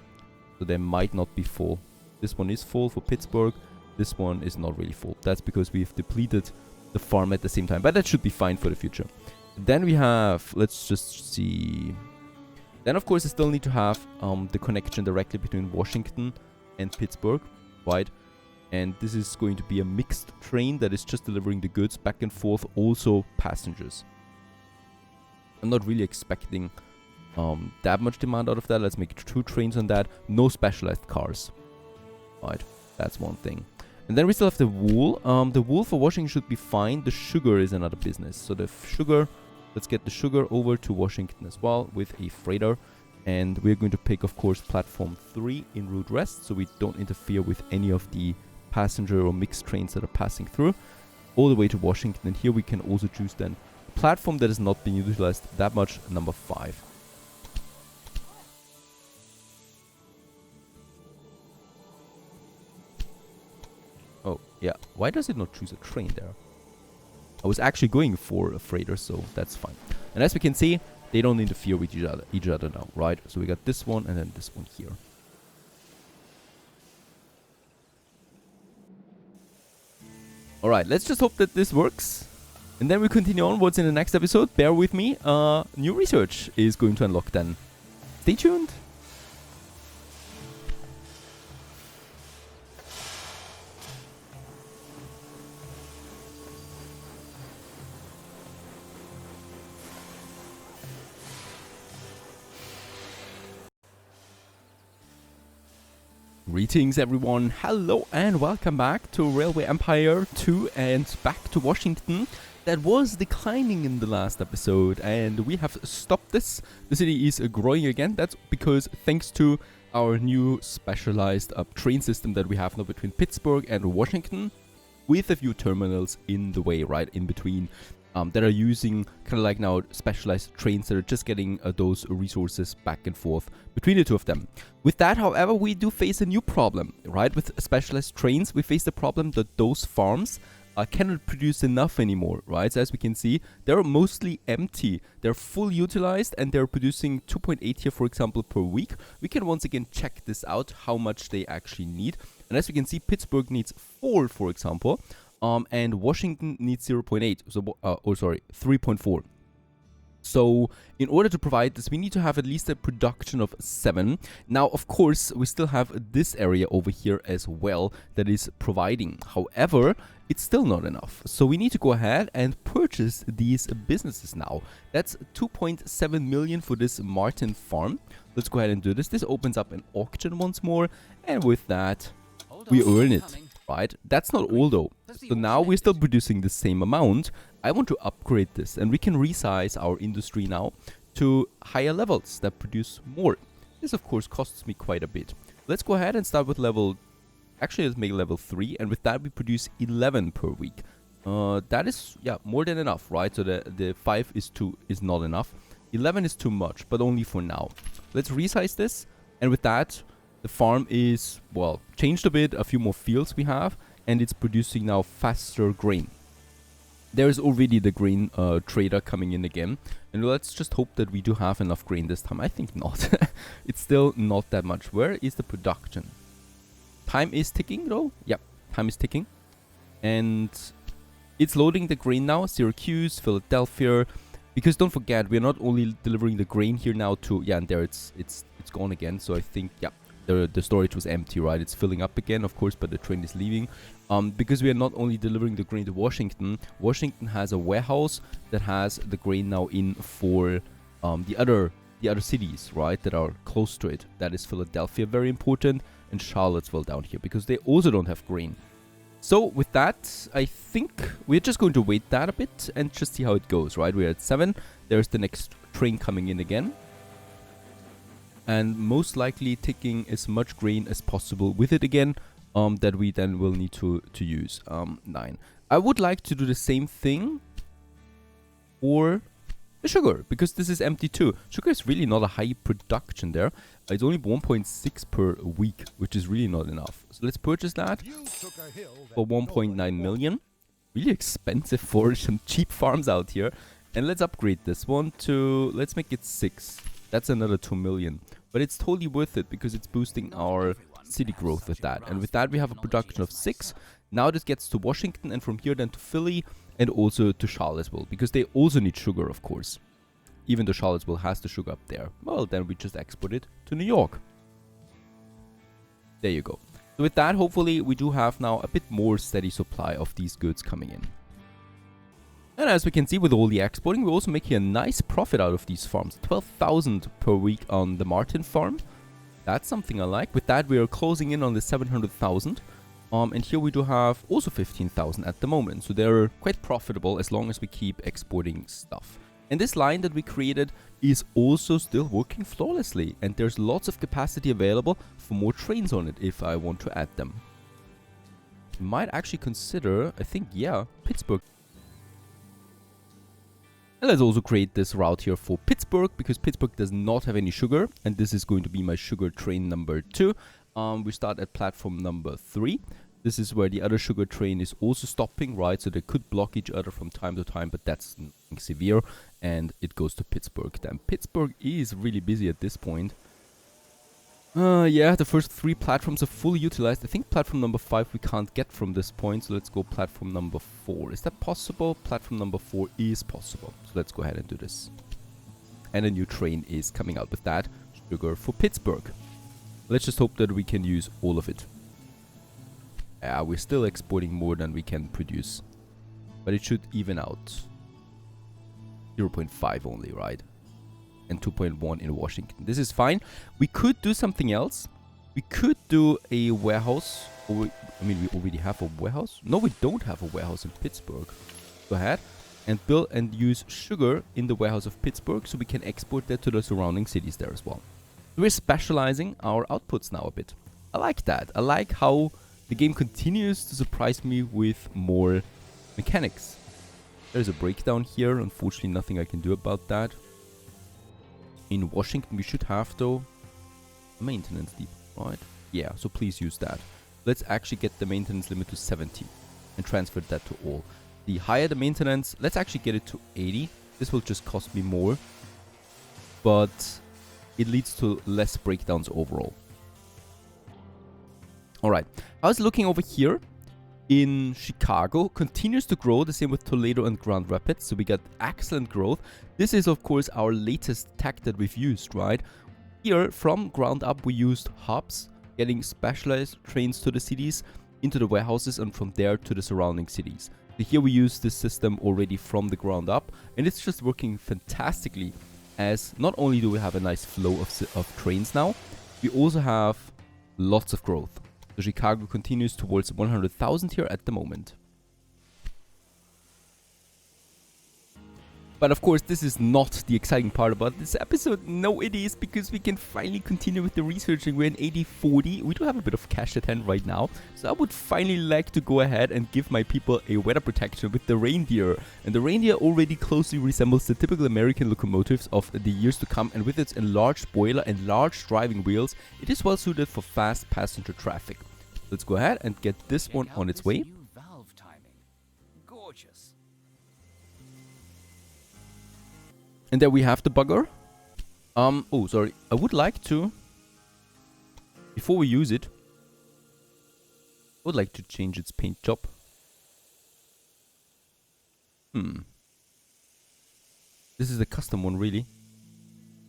So they might not be full. This one is full for Pittsburgh. This one is not really full. That's because we've depleted the farm at the same time. But that should be fine for the future. Then we have, let's just see. Then of course I still need to have the connection directly between Washington and Pittsburgh, right? And this is going to be a mixed train that is just delivering the goods back and forth, also passengers. I'm not really expecting that much demand out of that. Let's make 2 trains on that. No specialized cars, right? That's one thing. And then we still have the wool. The wool for Washington should be fine. The sugar is another business. So the sugar, let's get the sugar over to Washington as well with a freighter. And we're going to pick, of course, platform 3 in route rest, so we don't interfere with any of the passenger or mixed trains that are passing through. All the way to Washington. And here we can also choose then platform that is not being utilized that much, number 5. Oh, yeah. Why does it not choose a train there? I was actually going for a freighter, so that's fine. And as we can see, they don't interfere with each other now, right? So we got this one and then this one here. Alright, let's just hope that this works. And then we continue onwards in the next episode. Bear with me. New research is going to unlock then. Stay tuned. Greetings everyone, hello and welcome back to Railway Empire 2 and back to Washington. That was declining in the last episode and we have stopped this. The city is growing again. That's because thanks to our new specialized train system that we have now between Pittsburgh and Washington, with a few terminals in the way, right in between, that are using kind of like now specialized trains that are just getting those resources back and forth between the two of them. With that, however, we do face a new problem, right? With specialized trains, we face the problem that those farms cannot produce enough anymore, right? So as we can see, they're mostly empty. They're full utilized and they're producing 2.8 here, for example, per week. We can once again check this out, how much they actually need. And as we can see, Pittsburgh needs 4, for example. And Washington needs 0.8, so 3.4. So in order to provide this, we need to have at least a production of 7. Now, of course, we still have this area over here as well that is providing. However, it's still not enough. So we need to go ahead and purchase these businesses now. That's 2.7 million for this Martin farm. Let's go ahead and do this. This opens up an auction once more. And with that, we earn it. Right? That's not all though. So now we're still producing the same amount. I want to upgrade this and we can resize our industry now to higher levels that produce more. This of course costs me quite a bit. Let's go ahead and start with level, actually let's make level 3 and with that we produce 11 per week. That is, yeah, more than enough, right? So the 5 is not enough. 11 is too much, but only for now. Let's resize this and with that the farm is, well, changed a bit, a few more fields we have, and it's producing now faster grain. There is already the grain trader coming in again, and let's just hope that we do have enough grain this time. I think not. It's still not that much. Where is the production? Time is ticking though? Yep, time is ticking. And it's loading the grain now, Syracuse, Philadelphia, because don't forget, we're not only delivering the grain here now to, yeah, and there it's gone again, so I think, yeah. The storage was empty, right? It's filling up again, of course, but the train is leaving. Because we are not only delivering the grain to Washington, Washington has a warehouse that has the grain now in for the other cities, right, that are close to it. That is Philadelphia, very important, and Charlottesville down here, because they also don't have grain. So with that, I think we're just going to wait that a bit and just see how it goes, right? We're at 7. There's the next train coming in again. And most likely taking as much grain as possible with it again, that we then will need to use. 9. I would like to do the same thing for the sugar, because this is empty too. Sugar is really not a high production there. It's only 1.6 per week, which is really not enough. So let's purchase that for 1.9 million. Really expensive for some cheap farms out here. And let's upgrade this one to, let's make it 6. That's another 2 million. But it's totally worth it because it's boosting our city growth with that. And with that we have a production of 6. Now this gets to Washington and from here then to Philly and also to Charlottesville. Because they also need sugar, of course. Even though Charlottesville has the sugar up there. Well, then we just export it to New York. There you go. So with that, hopefully we do have now a bit more steady supply of these goods coming in. And as we can see with all the exporting, we're also making a nice profit out of these farms. 12,000 per week on the Martin farm. That's something I like. With that, we are closing in on the 700,000. And here we do have also 15,000 at the moment. So they're quite profitable as long as we keep exporting stuff. And this line that we created is also still working flawlessly. And there's lots of capacity available for more trains on it if I want to add them. Might actually consider, I think, yeah, Pittsburgh. And let's also create this route here for Pittsburgh, because Pittsburgh does not have any sugar, and this is going to be my sugar train number 2. We start at platform number 3. This is where the other sugar train is also stopping, right? So they could block each other from time to time, but that's nothing severe. And it goes to Pittsburgh. Then Pittsburgh is really busy at this point. Yeah, the first 3 platforms are fully utilized. I think platform number 5 we can't get from this point, so let's go platform number 4. Is that possible? Platform number 4 is possible. So let's go ahead and do this. And a new train is coming out with that. Sugar for Pittsburgh. Let's just hope that we can use all of it. Yeah, we're still exporting more than we can produce. But it should even out. 0.5 only, right? And 2.1 in Washington. This is fine. We could do something else. We could do a warehouse. I mean, we already have a warehouse. No, we don't have a warehouse in Pittsburgh. Go ahead and build and use sugar in the warehouse of Pittsburgh, so we can export that to the surrounding cities there as well. We're specializing our outputs now a bit. I like that. I like how the game continues to surprise me with more mechanics. There's a breakdown here. Unfortunately, nothing I can do about that. In Washington, we should have, though, a maintenance depot, right? Yeah, so please use that. Let's actually get the maintenance limit to 70 and transfer that to all. The higher the maintenance, let's actually get it to 80. This will just cost me more, but it leads to less breakdowns overall. Alright, how's it looking over here? In Chicago, continues to grow, the same with Toledo and Grand Rapids, so we got excellent growth. This is of course our latest tech that we've used, right? Here, from ground up, we used hubs, getting specialized trains to the cities, into the warehouses, and from there to the surrounding cities. So here we use this system already from the ground up, and it's just working fantastically, as not only do we have a nice flow of trains now, we also have lots of growth. So Chicago continues towards 100,000 here at the moment. But of course, this is not the exciting part about this episode. No, it is, because we can finally continue with the researching. We're in 8040. We do have a bit of cash at hand right now. So I would finally like to go ahead and give my people a weather protection with the reindeer. And the reindeer already closely resembles the typical American locomotives of the years to come. And with its enlarged boiler and large driving wheels, it is well suited for fast passenger traffic. Let's go ahead and get this one on its way. Valve timing. Gorgeous. And there we have the bugger. Oh, sorry. I would like to, before we use it, I would like to change its paint job. This is a custom one, really.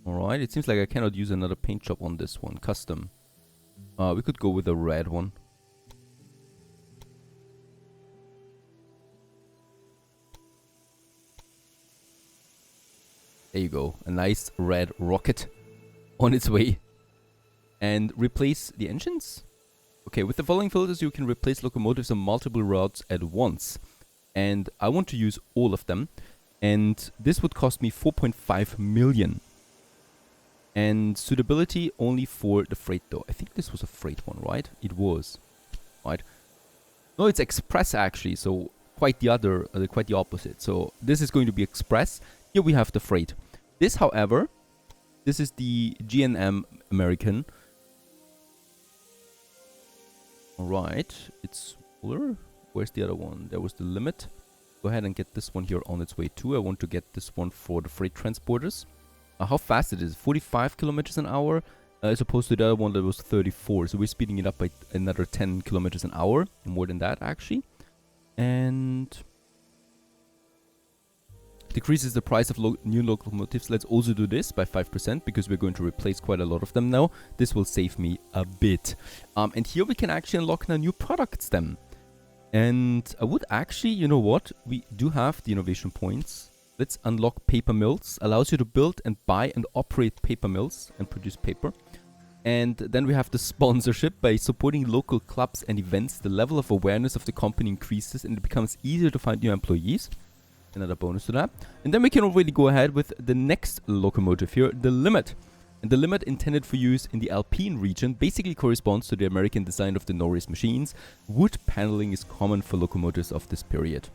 Alright, it seems like I cannot use another paint job on this one. Custom. We could go with a red one. There you go, a nice red rocket on its way. And replace the engines? Okay, with the following filters you can replace locomotives on multiple routes at once. And I want to use all of them. And this would cost me 4.5 million. And suitability only for the freight though. I think this was a freight one, right? It was. Right? No, it's express actually, so quite the opposite. So this is going to be express. Here we have the freight. This, however, this is the GNM American. Alright, it's smaller. Where's the other one? There was the limit. Go ahead and get this one here on its way too. I want to get this one for the freight transporters. How fast it is? 45 kilometers an hour, as opposed to the other one that was 34. So we're speeding it up by another 10 kilometers an hour. More than that, actually. And decreases the price of new locomotives. Let's also do this by 5% because we're going to replace quite a lot of them now. This will save me a bit. And here we can actually unlock now new products then. And I would actually, you know what? We do have the innovation points. Let's unlock paper mills. Allows you to build and buy and operate paper mills and produce paper. And then we have the sponsorship. By supporting local clubs and events, the level of awareness of the company increases and it becomes easier to find new employees. Another bonus to that. And then we can already go ahead with the next locomotive here, the Limit. And the Limit, intended for use in the Alpine region, basically corresponds to the American design of the Norris machines. Wood paneling is common for locomotives of this period.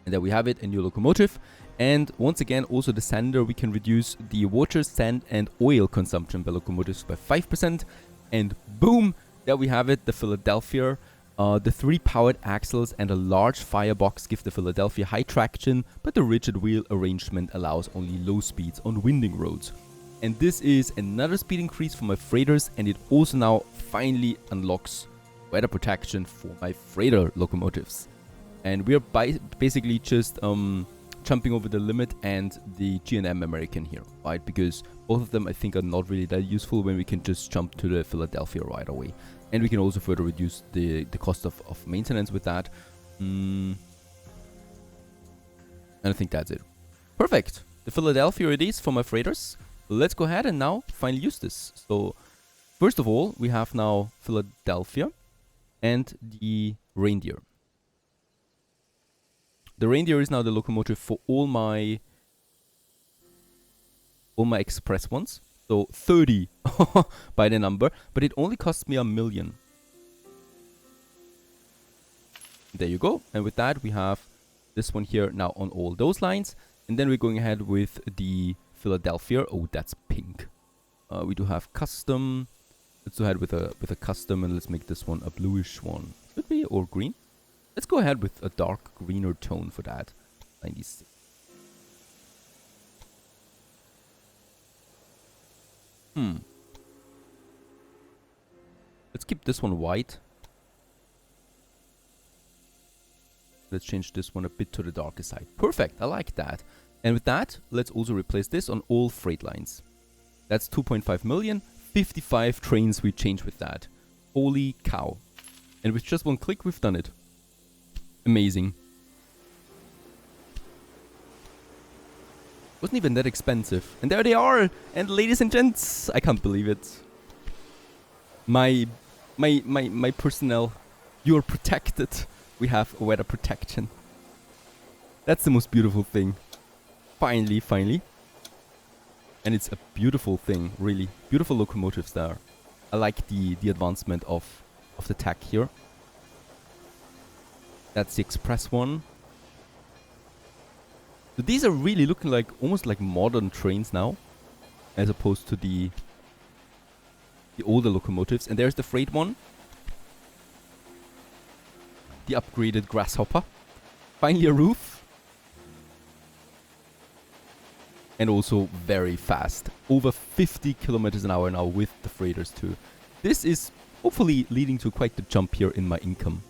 And there we have it, a new locomotive. And once again, also the sander, we can reduce the water, sand and oil consumption by locomotives by 5%. And boom, there we have it, the Philadelphia. The 3 powered axles and a large firebox give the Philadelphia high traction, but the rigid wheel arrangement allows only low speeds on winding roads. And this is another speed increase for my freighters, and it also now finally unlocks weather protection for my freighter locomotives. And we are basically just jumping over the limit and the G&M American here, right? Because both of them I think are not really that useful when we can just jump to the Philadelphia right away. And we can also further reduce the cost of maintenance with that. And I think that's it. Perfect. The Philadelphia it is for my freighters. Let's go ahead and now finally use this. So first of all, we have now Philadelphia and the reindeer. The reindeer is now the locomotive for all my express ones. So 30 by the number, but it only costs me 1 million. There you go. And with that, we have this one here now on all those lines. And then we're going ahead with the Philadelphia. Oh, that's pink. We do have custom. Let's go ahead with a custom, and let's make this one a bluish one. Should we? Or green? Let's go ahead with a dark greener tone for that. 96. Let's keep this one white. Let's change this one a bit to the darker side. Perfect, I like that. And with that, let's also replace this on all freight lines. That's 2.5 million. 55 trains we change with that. Holy cow. And with just one click, we've done it. Amazing. Wasn't even that expensive. And there they are. And ladies and gents, I can't believe it. My personnel, you're protected. We have weather protection. That's the most beautiful thing. Finally, finally. And it's a beautiful thing, really. Beautiful locomotives there. I like the advancement of the tech here. That's the express one. So these are really looking like almost like modern trains now, as opposed to the older locomotives. And there's the freight one. The upgraded grasshopper. Finally a roof. And also very fast. Over 50 kilometers an hour now with the freighters too. This is hopefully leading to quite the jump here in my income.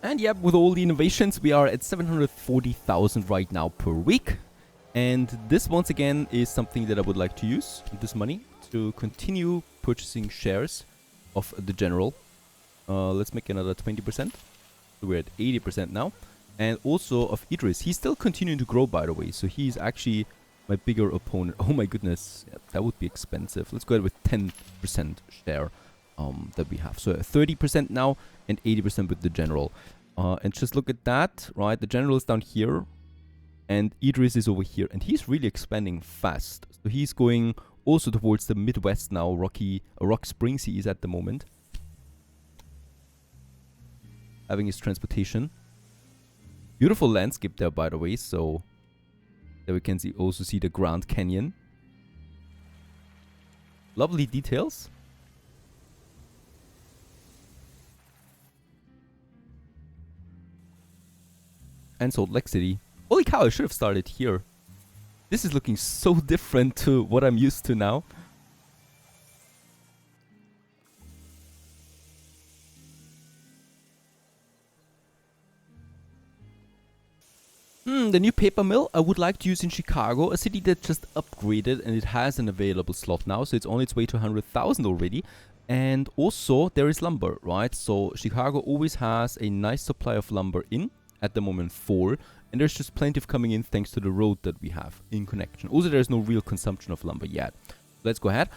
And yep, with all the innovations, we are at 740,000 right now per week. And this once again is something that I would like to use, this money, to continue purchasing shares of the General. Let's make another 20%. So we're at 80% now. And also of Idris. He's still continuing to grow, by the way. So he's actually my bigger opponent. Oh my goodness, yeah, that would be expensive. Let's go ahead with 10% share that we have. So 30% now and 80% with the General. And just look at that, right? The General is down here and Idris is over here. And he's really expanding fast. So he's going also towards the Midwest now. Rock Springs he is at the moment. Having his transportation. Beautiful landscape there, by the way. So there we can also see the Grand Canyon. Lovely details. And Salt Lake City. Holy cow, I should have started here. This is looking so different to what I'm used to now. The new paper mill I would like to use in Chicago, a city that just upgraded and it has an available slot now, so it's on its way to 100,000 already. And also there is lumber, right? So Chicago always has a nice supply of lumber in, at the moment 4, and there's just plenty of coming in thanks to the road that we have in connection. Also there's no real consumption of lumber yet. Let's go ahead.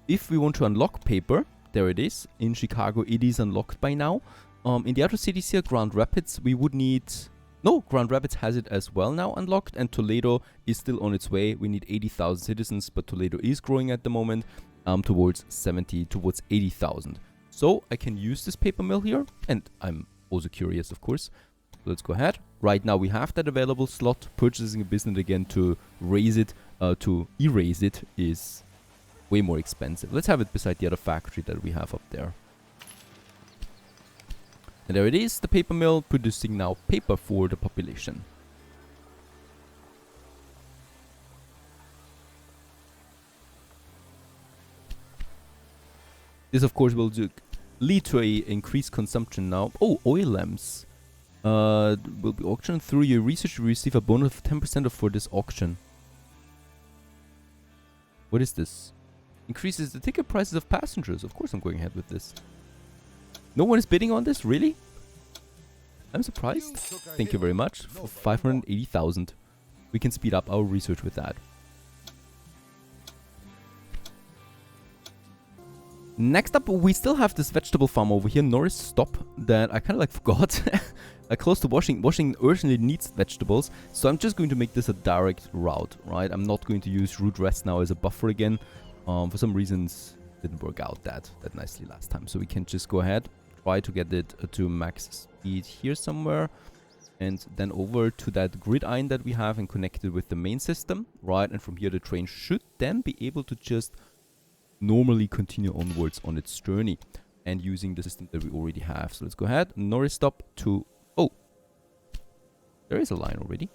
If we want to unlock paper, there it is. In Chicago, it is unlocked by now. In the other cities here, Grand Rapids, we would need... No, Grand Rapids has it as well now unlocked, and Toledo is still on its way. We need 80,000 citizens, but Toledo is growing at the moment towards 80,000. So I can use this paper mill here, and I'm also curious, of course. Let's go ahead. Right now we have that available slot. Purchasing a business again to raise it, to erase it is way more expensive. Let's have it beside the other factory that we have up there. And there it is, the paper mill producing now paper for the population. This of course will lead to a increased consumption now. Oh, oil lamps. Will be auctioned through your research. You receive a bonus of 10% for this auction. What is this? Increases the ticket prices of passengers. Of course I'm going ahead with this. No one is bidding on this? Really? I'm surprised. Thank you very much. For 580,000. We can speed up our research with that. Next up, we still have this vegetable farm over here, Norris Stop, that I kind of like forgot. Close to Washington. Washington urgently needs vegetables, so I'm just going to make this a direct route, right? I'm not going to use route rest now as a buffer again. For some reasons, didn't work out that nicely last time, so we can just go ahead, try to get it to max speed here somewhere, and then over to that gridiron that we have and connect it with the main system, right? And from here, the train should then be able to just normally continue onwards on its journey and using the system that we already have. So let's go ahead. Norris Stop to... Oh, there is a line already.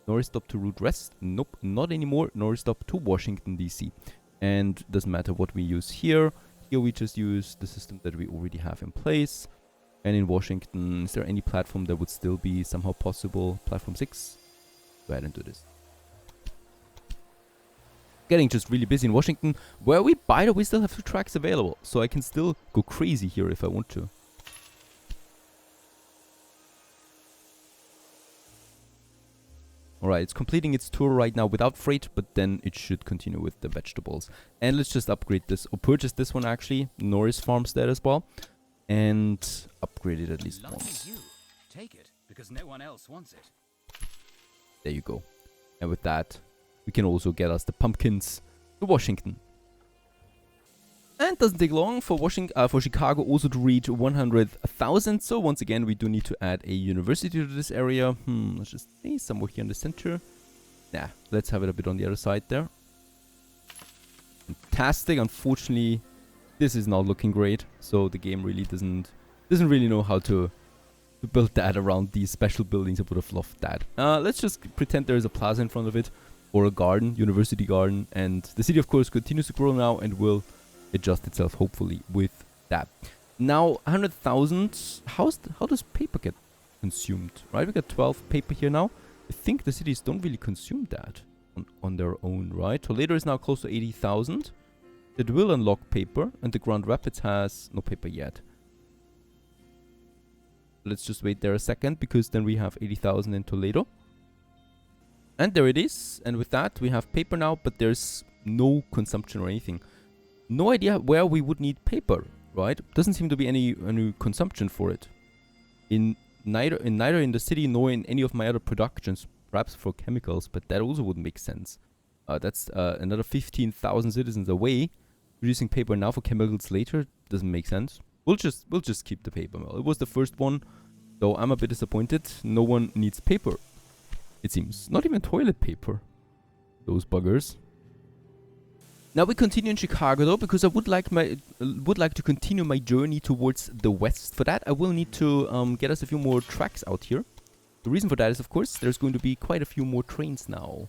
Norris Stop to route rest. Nope, not anymore. Norris Stop to Washington, D.C. And doesn't matter what we use here. Here we just use the system that we already have in place. And in Washington, is there any platform that would still be somehow possible? Platform 6? Go ahead and do this. Getting just really busy in Washington, where we, by the way, still have 2 tracks available. So I can still go crazy here if I want to. Alright, it's completing its tour right now without freight, but then it should continue with the vegetables. And let's just upgrade this, or purchase this one actually. Norris Farmstead as well. And upgrade it at least once. You. Take it, because no one else wants it. There you go. And with that, we can also get us the pumpkins to Washington. And doesn't take long for Chicago also to reach 100,000. So once again, we do need to add a university to this area. Let's just say somewhere here in the center. Nah, let's have it a bit on the other side there. Fantastic. Unfortunately, this is not looking great. So the game really doesn't really know how to build that around these special buildings. I would have loved that. Let's just pretend there is a plaza in front of it. Or a garden, university garden. And the city, of course, continues to grow now and will adjust itself, hopefully, with that. Now, 100,000. How does paper get consumed? Right, we got 12 paper here now. I think the cities don't really consume that on their own, right? Toledo is now close to 80,000. It will unlock paper. And the Grand Rapids has no paper yet. Let's just wait there a second, because then we have 80,000 in Toledo. And there it is. And with that, we have paper now, but there's no consumption or anything. No idea where we would need paper, right? Doesn't seem to be any consumption for it. Neither in the city nor in any of my other productions, perhaps for chemicals, but that also wouldn't make sense. That's another 15,000 citizens away. Producing paper now for chemicals later doesn't make sense. We'll just keep the paper mill. It was the first one, though I'm a bit disappointed. No one needs paper. It seems. Not even toilet paper. Those buggers. Now we continue in Chicago though, because I would like to continue my journey towards the west. For that, I will need to get us a few more tracks out here. The reason for that is, of course, there's going to be quite a few more trains now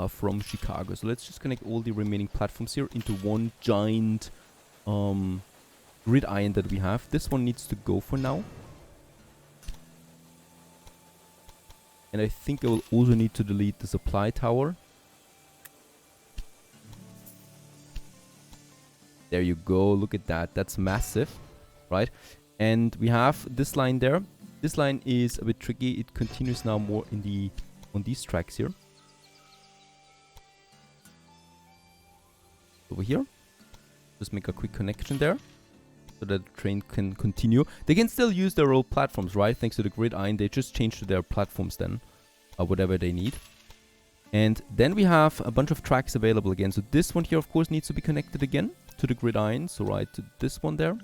from Chicago. So let's just connect all the remaining platforms here into one giant gridiron that we have. This one needs to go for now. And I think I will also need to delete the supply tower. There you go. Look at that. That's massive, right? And we have this line there. This line is a bit tricky. It continues now more on these tracks here. over here. Just make a quick connection there so that the train can continue. They can still use their old platforms, right? Thanks to the grid iron, they just change to their platforms then, whatever they need. And then we have a bunch of tracks available again. So this one here, of course, needs to be connected again to the grid iron. So right to this one there.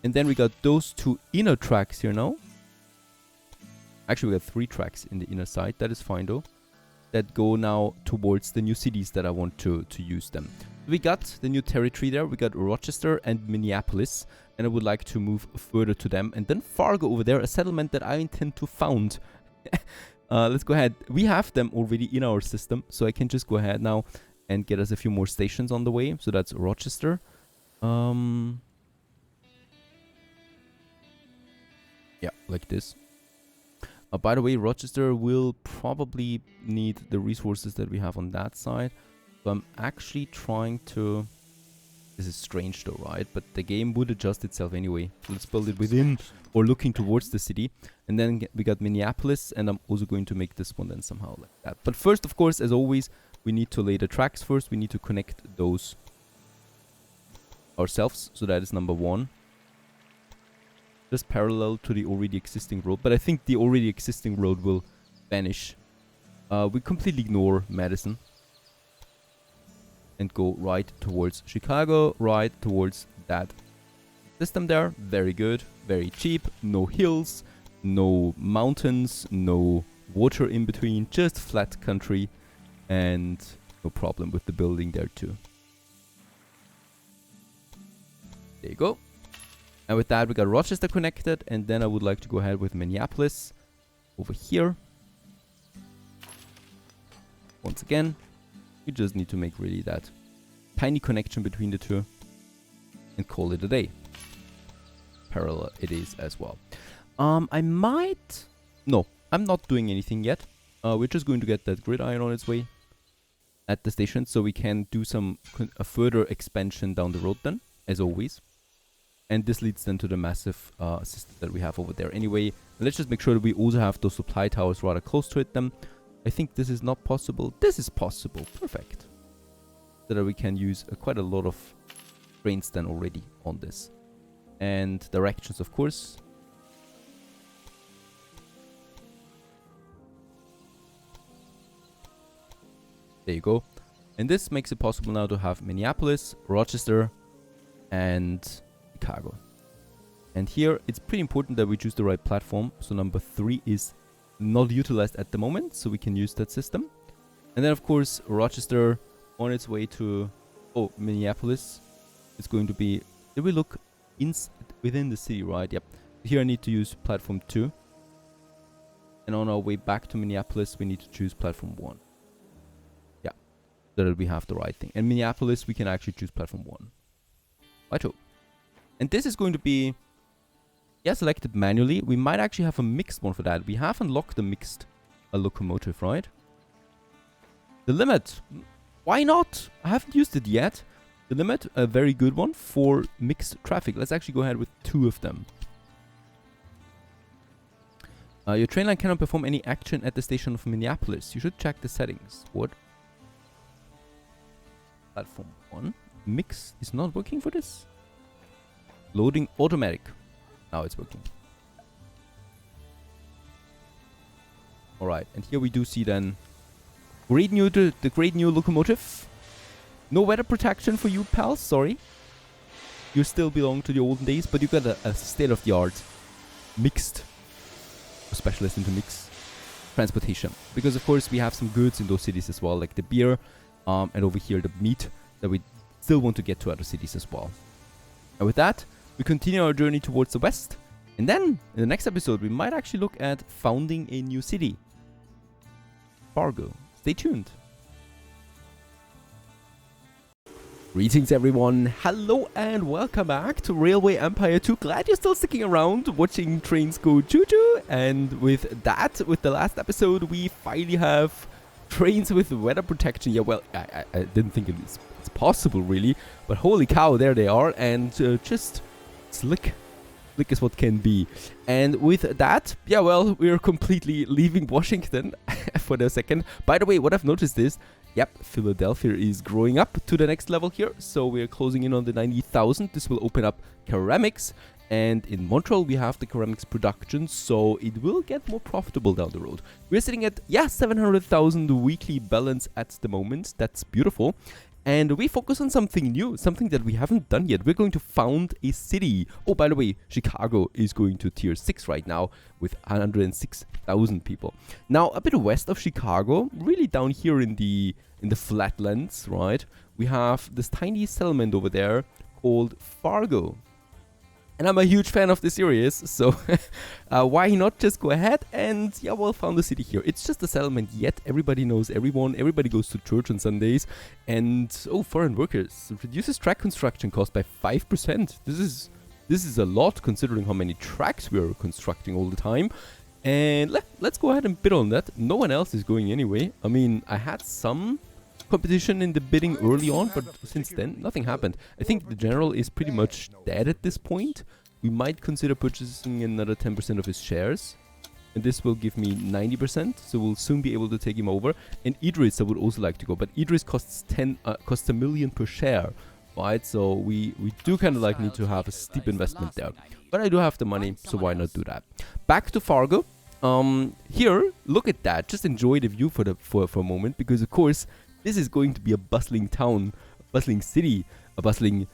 And then we got those two inner tracks here now. Actually, we got 3 tracks in the inner side. That is fine though. That go now towards the new cities that I want to use them. We got the new territory there. We got Rochester and Minneapolis. And I would like to move further to them. And then Fargo over there, a settlement that I intend to found. Let's go ahead. We have them already in our system. So I can just go ahead now and get us a few more stations on the way. So that's Rochester. Yeah, like this. By the way, Rochester will probably need the resources that we have on that side. So I'm actually trying to... This is strange though, right? But the game would adjust itself anyway. So let's build it within or looking towards the city. And then we got Minneapolis, and I'm also going to make this one then somehow like that. But first, of course, as always, we need to lay the tracks first. We need to connect those ourselves. So that is number 1. Just parallel to the already existing road. But I think the already existing road will vanish. We completely ignore Madison. And go right towards Chicago. Right towards that system there. Very good. Very cheap. No hills. No mountains. No water in between. Just flat country. And no problem with the building there too. There you go. And with that, we got Rochester connected. And then I would like to go ahead with Minneapolis over here. Once again, you just need to make really that tiny connection between the two and call it a day. Parallel it is as well. I might... No, I'm not doing anything yet. We're just going to get that grid iron on its way at the station so we can do some further expansion down the road then, as always. And this leads then to the massive system that we have over there. Anyway, let's just make sure that we also have those supply towers rather close to it then. I think this is not possible. This is possible. Perfect. So that we can use quite a lot of trains then already on this. And directions, of course. There you go. And this makes it possible now to have Minneapolis, Rochester, and Chicago. And here it's pretty important that we choose the right platform. So number 3 is not utilized at the moment, so we can use that system. And then of course Rochester on its way to Minneapolis is going to be... Did we look within the city, right? Yep. Here I need to use platform 2. And on our way back to Minneapolis we need to choose platform 1. Yeah. So that we have the right thing. And Minneapolis we can actually choose platform 1. Righto. And this is going to be selected manually. We might actually have a mixed one for that. We have unlocked the mixed locomotive, right? The limit. Why not? I haven't used it yet. The limit, a very good one for mixed traffic. Let's actually go ahead with 2 of them. Your train line cannot perform any action at the station of Minneapolis. You should check the settings. What? Platform 1. Mix is not working for this? Loading automatic. Now it's working. Alright, and here we do see then the great new locomotive. No weather protection for you, pals, sorry. You still belong to the olden days, but you got a state-of-the-art mixed specialist into mixed transportation. Because of course we have some goods in those cities as well, like the beer, and over here the meat that we still want to get to other cities as well. And with that, we continue our journey towards the west. And then, in the next episode, we might actually look at founding a new city. Fargo. Stay tuned. Greetings everyone, hello and welcome back to Railway Empire 2. Glad you're still sticking around watching trains go choo-choo. And with that, with the last episode, we finally have trains with weather protection. Yeah, well, I didn't think it's possible really, but holy cow, there they are. And just slick is what can be. And with that, yeah, well, we're completely leaving Washington for the second. By the way, what I've noticed is Yep, Philadelphia is growing up to the next level here. So we're closing in on the 90,000. This will open up ceramics. And in Montreal, we have the ceramics production, so it will get more profitable down the road. We're sitting at, 700,000 weekly balance at the moment. That's beautiful. And we focus on something new, something that we haven't done yet. We're going to found a city. Oh, by the way, Chicago is going to tier 6 right now with 106,000 people. Now, a bit west of Chicago, really down here in the flatlands, right? We have this tiny settlement over there called Fargo. And I'm a huge fan of the series, so why not just go ahead and, found a city here. It's just a settlement, yet everybody knows everyone, everybody goes to church on Sundays, and, foreign workers, reduces track construction cost by 5%. This is a lot, considering how many tracks we're constructing all the time. And let's go ahead and bid on that. No one else is going anyway. I mean, I had some competition in the bidding early on, but since then nothing happened. I think the general is pretty much dead at this point. We might consider purchasing another 10% of his shares, and this will give me 90%, so we'll soon be able to take him over. And Idris I would also like to go, but Idris costs costs $1 million per share, right? So we do kind of like need to have a steep investment there, but I do have the money, so why not do that? Back to Fargo. Here, look at that. Just enjoy the view for a moment, because of course this is going to be a bustling town, a bustling city, a bustling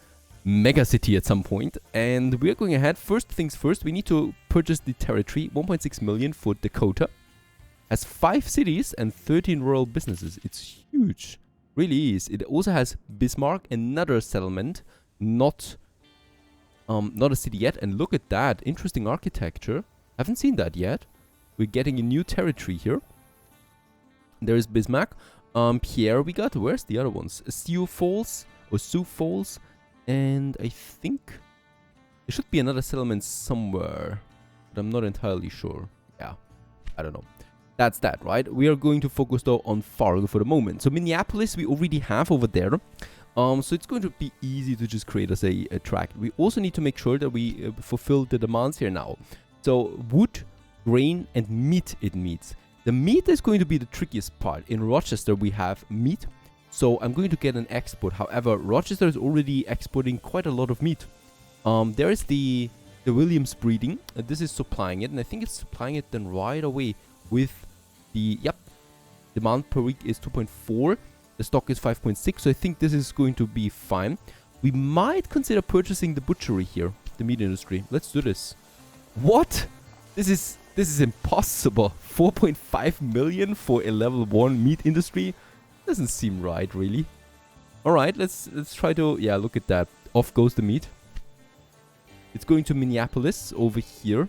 mega city at some point. And we're going ahead. First things first, we need to purchase the territory. 1.6 million for Dakota. Has 5 cities and 13 rural businesses. It's huge. Really is. It also has Bismarck, another settlement. Not a city yet. And look at that. Interesting architecture. Haven't seen that yet. We're getting a new territory here. There's Bismarck. Pierre we got. Where's the other ones? Sioux Falls or Sioux Falls. And I think there should be another settlement somewhere, but I'm not entirely sure. Yeah, I don't know. That's that, right? We are going to focus though on Fargo for the moment. So Minneapolis we already have over there. So it's going to be easy to just create us a track. We also need to make sure that we fulfill the demands here now. So wood, grain, and meat it needs. The meat is going to be the trickiest part. In Rochester, we have meat, so I'm going to get an export. However, Rochester is already exporting quite a lot of meat. There is the Williams breeding. This is supplying it, and I think it's supplying it then right away with the, demand per week is 2.4. The stock is 5.6, so I think this is going to be fine. We might consider purchasing the butchery here, the meat industry. Let's do this. What? This is impossible. 4.5 million for a level 1 meat industry? Doesn't seem right, really. Alright, let's try to... Yeah, look at that. Off goes the meat. It's going to Minneapolis over here.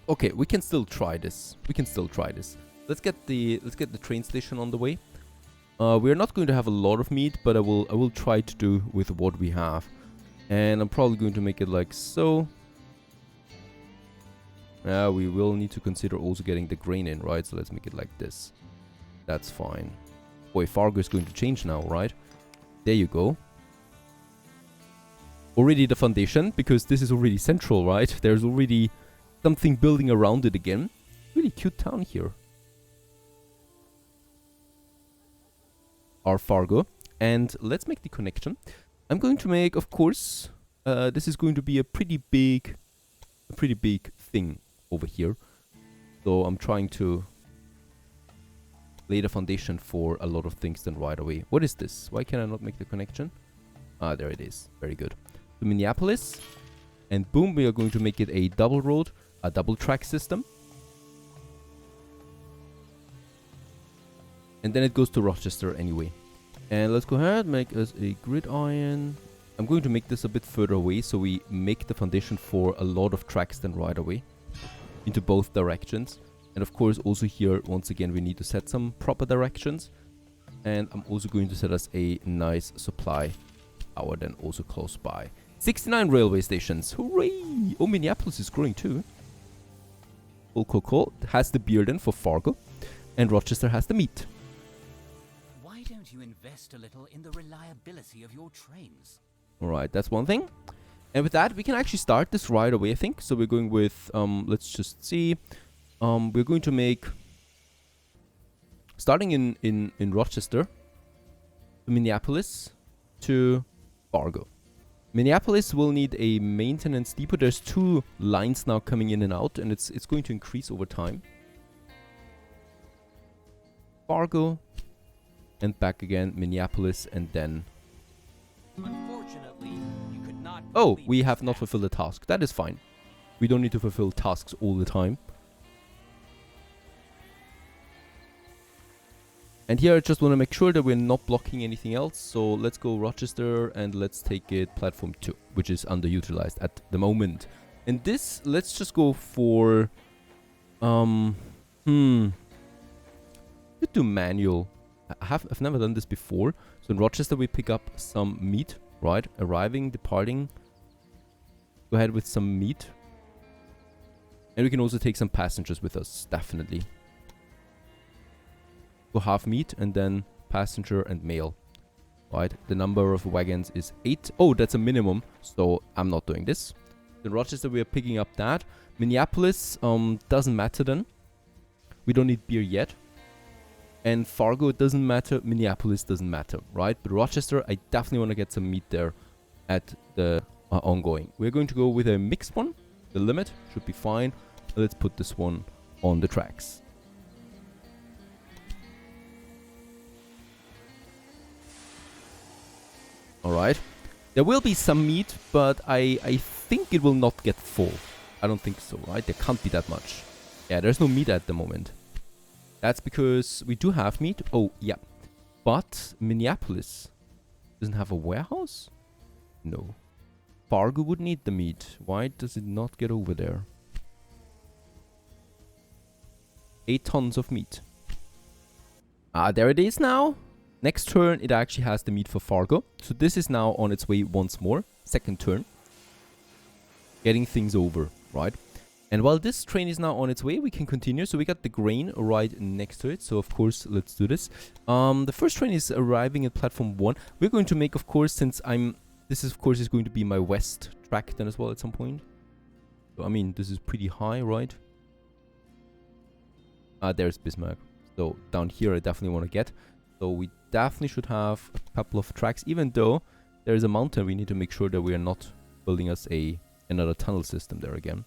Okay, we can still try this. Let's get the train station on the way. We're not going to have a lot of meat, but I will try to do with what we have. And I'm probably going to make it like so. We will need to consider also getting the grain in, right? So let's make it like this. That's fine. Boy, Fargo is going to change now, right? There you go. Already the foundation, because this is already central, right? There's already something building around it again. Really cute town here. Our Fargo. And let's make the connection. I'm going to make, of course, this is going to be a pretty big thing over here. So I'm trying to lay the foundation for a lot of things then right away. What is this? Why can I not make the connection? Ah, there it is. Very good. To Minneapolis. And boom, we are going to make it a double road, a double track system. And then it goes to Rochester anyway. And let's go ahead, make us a gridiron. I'm going to make this a bit further away, so we make the foundation for a lot of tracks then right away into both directions. And of course also here, once again, we need to set some proper directions. And I'm also going to set us a nice supply tower then also close by. 69 railway stations. Hooray! Oh, Minneapolis is growing too. Cool. Has the beer then for Fargo. And Rochester has the meat. Why don't you invest a little in the reliability of your trains? Alright, that's one thing. And with that, we can actually start this right away, I think. So we're going with, let's just see. We're going to make starting in Rochester, to Minneapolis, to Fargo. Minneapolis will need a maintenance depot. There's 2 lines now coming in and out, and it's going to increase over time. Fargo, and back again, Minneapolis, and then... Unfortunately, you could not. Oh, we have not fulfilled a task. That is fine. We don't need to fulfill tasks all the time. And here I just want to make sure that we're not blocking anything else. So let's go Rochester and let's take it platform 2, which is underutilized at the moment. And this, let's just go for... Let's do manual. I've never done this before. So in Rochester we pick up some meat, right? Arriving, departing. Go ahead with some meat. And we can also take some passengers with us, definitely. Go half meat and then passenger and mail. Right? The number of wagons is 8. Oh, that's a minimum. So I'm not doing this. In Rochester we are picking up that. Minneapolis doesn't matter then. We don't need beer yet. And Fargo doesn't matter. Minneapolis doesn't matter. Right? But Rochester, I definitely want to get some meat there at the ongoing. We're going to go with a mixed one. The limit should be fine. Let's put this one on the tracks. Alright. There will be some meat, but I think it will not get full. I don't think so, right? There can't be that much. Yeah, there's no meat at the moment. That's because we do have meat. Oh, yeah. But Minneapolis doesn't have a warehouse? No. Fargo would need the meat. Why does it not get over there? 8 tons of meat. Ah, there it is now. Next turn, it actually has the meat for Fargo. So this is now on its way once more. Second turn. Getting things over, right? And while this train is now on its way, we can continue. So we got the grain right next to it. So of course, let's do this. The first train is arriving at platform 1. We're going to make, of course, since this is, of course, is going to be my west track then as well at some point. So, I mean, this is pretty high, right? There's Bismarck. So down here, I definitely want to get. So we definitely should have a couple of tracks, even though there is a mountain. We need to make sure that we are not building us another tunnel system there again.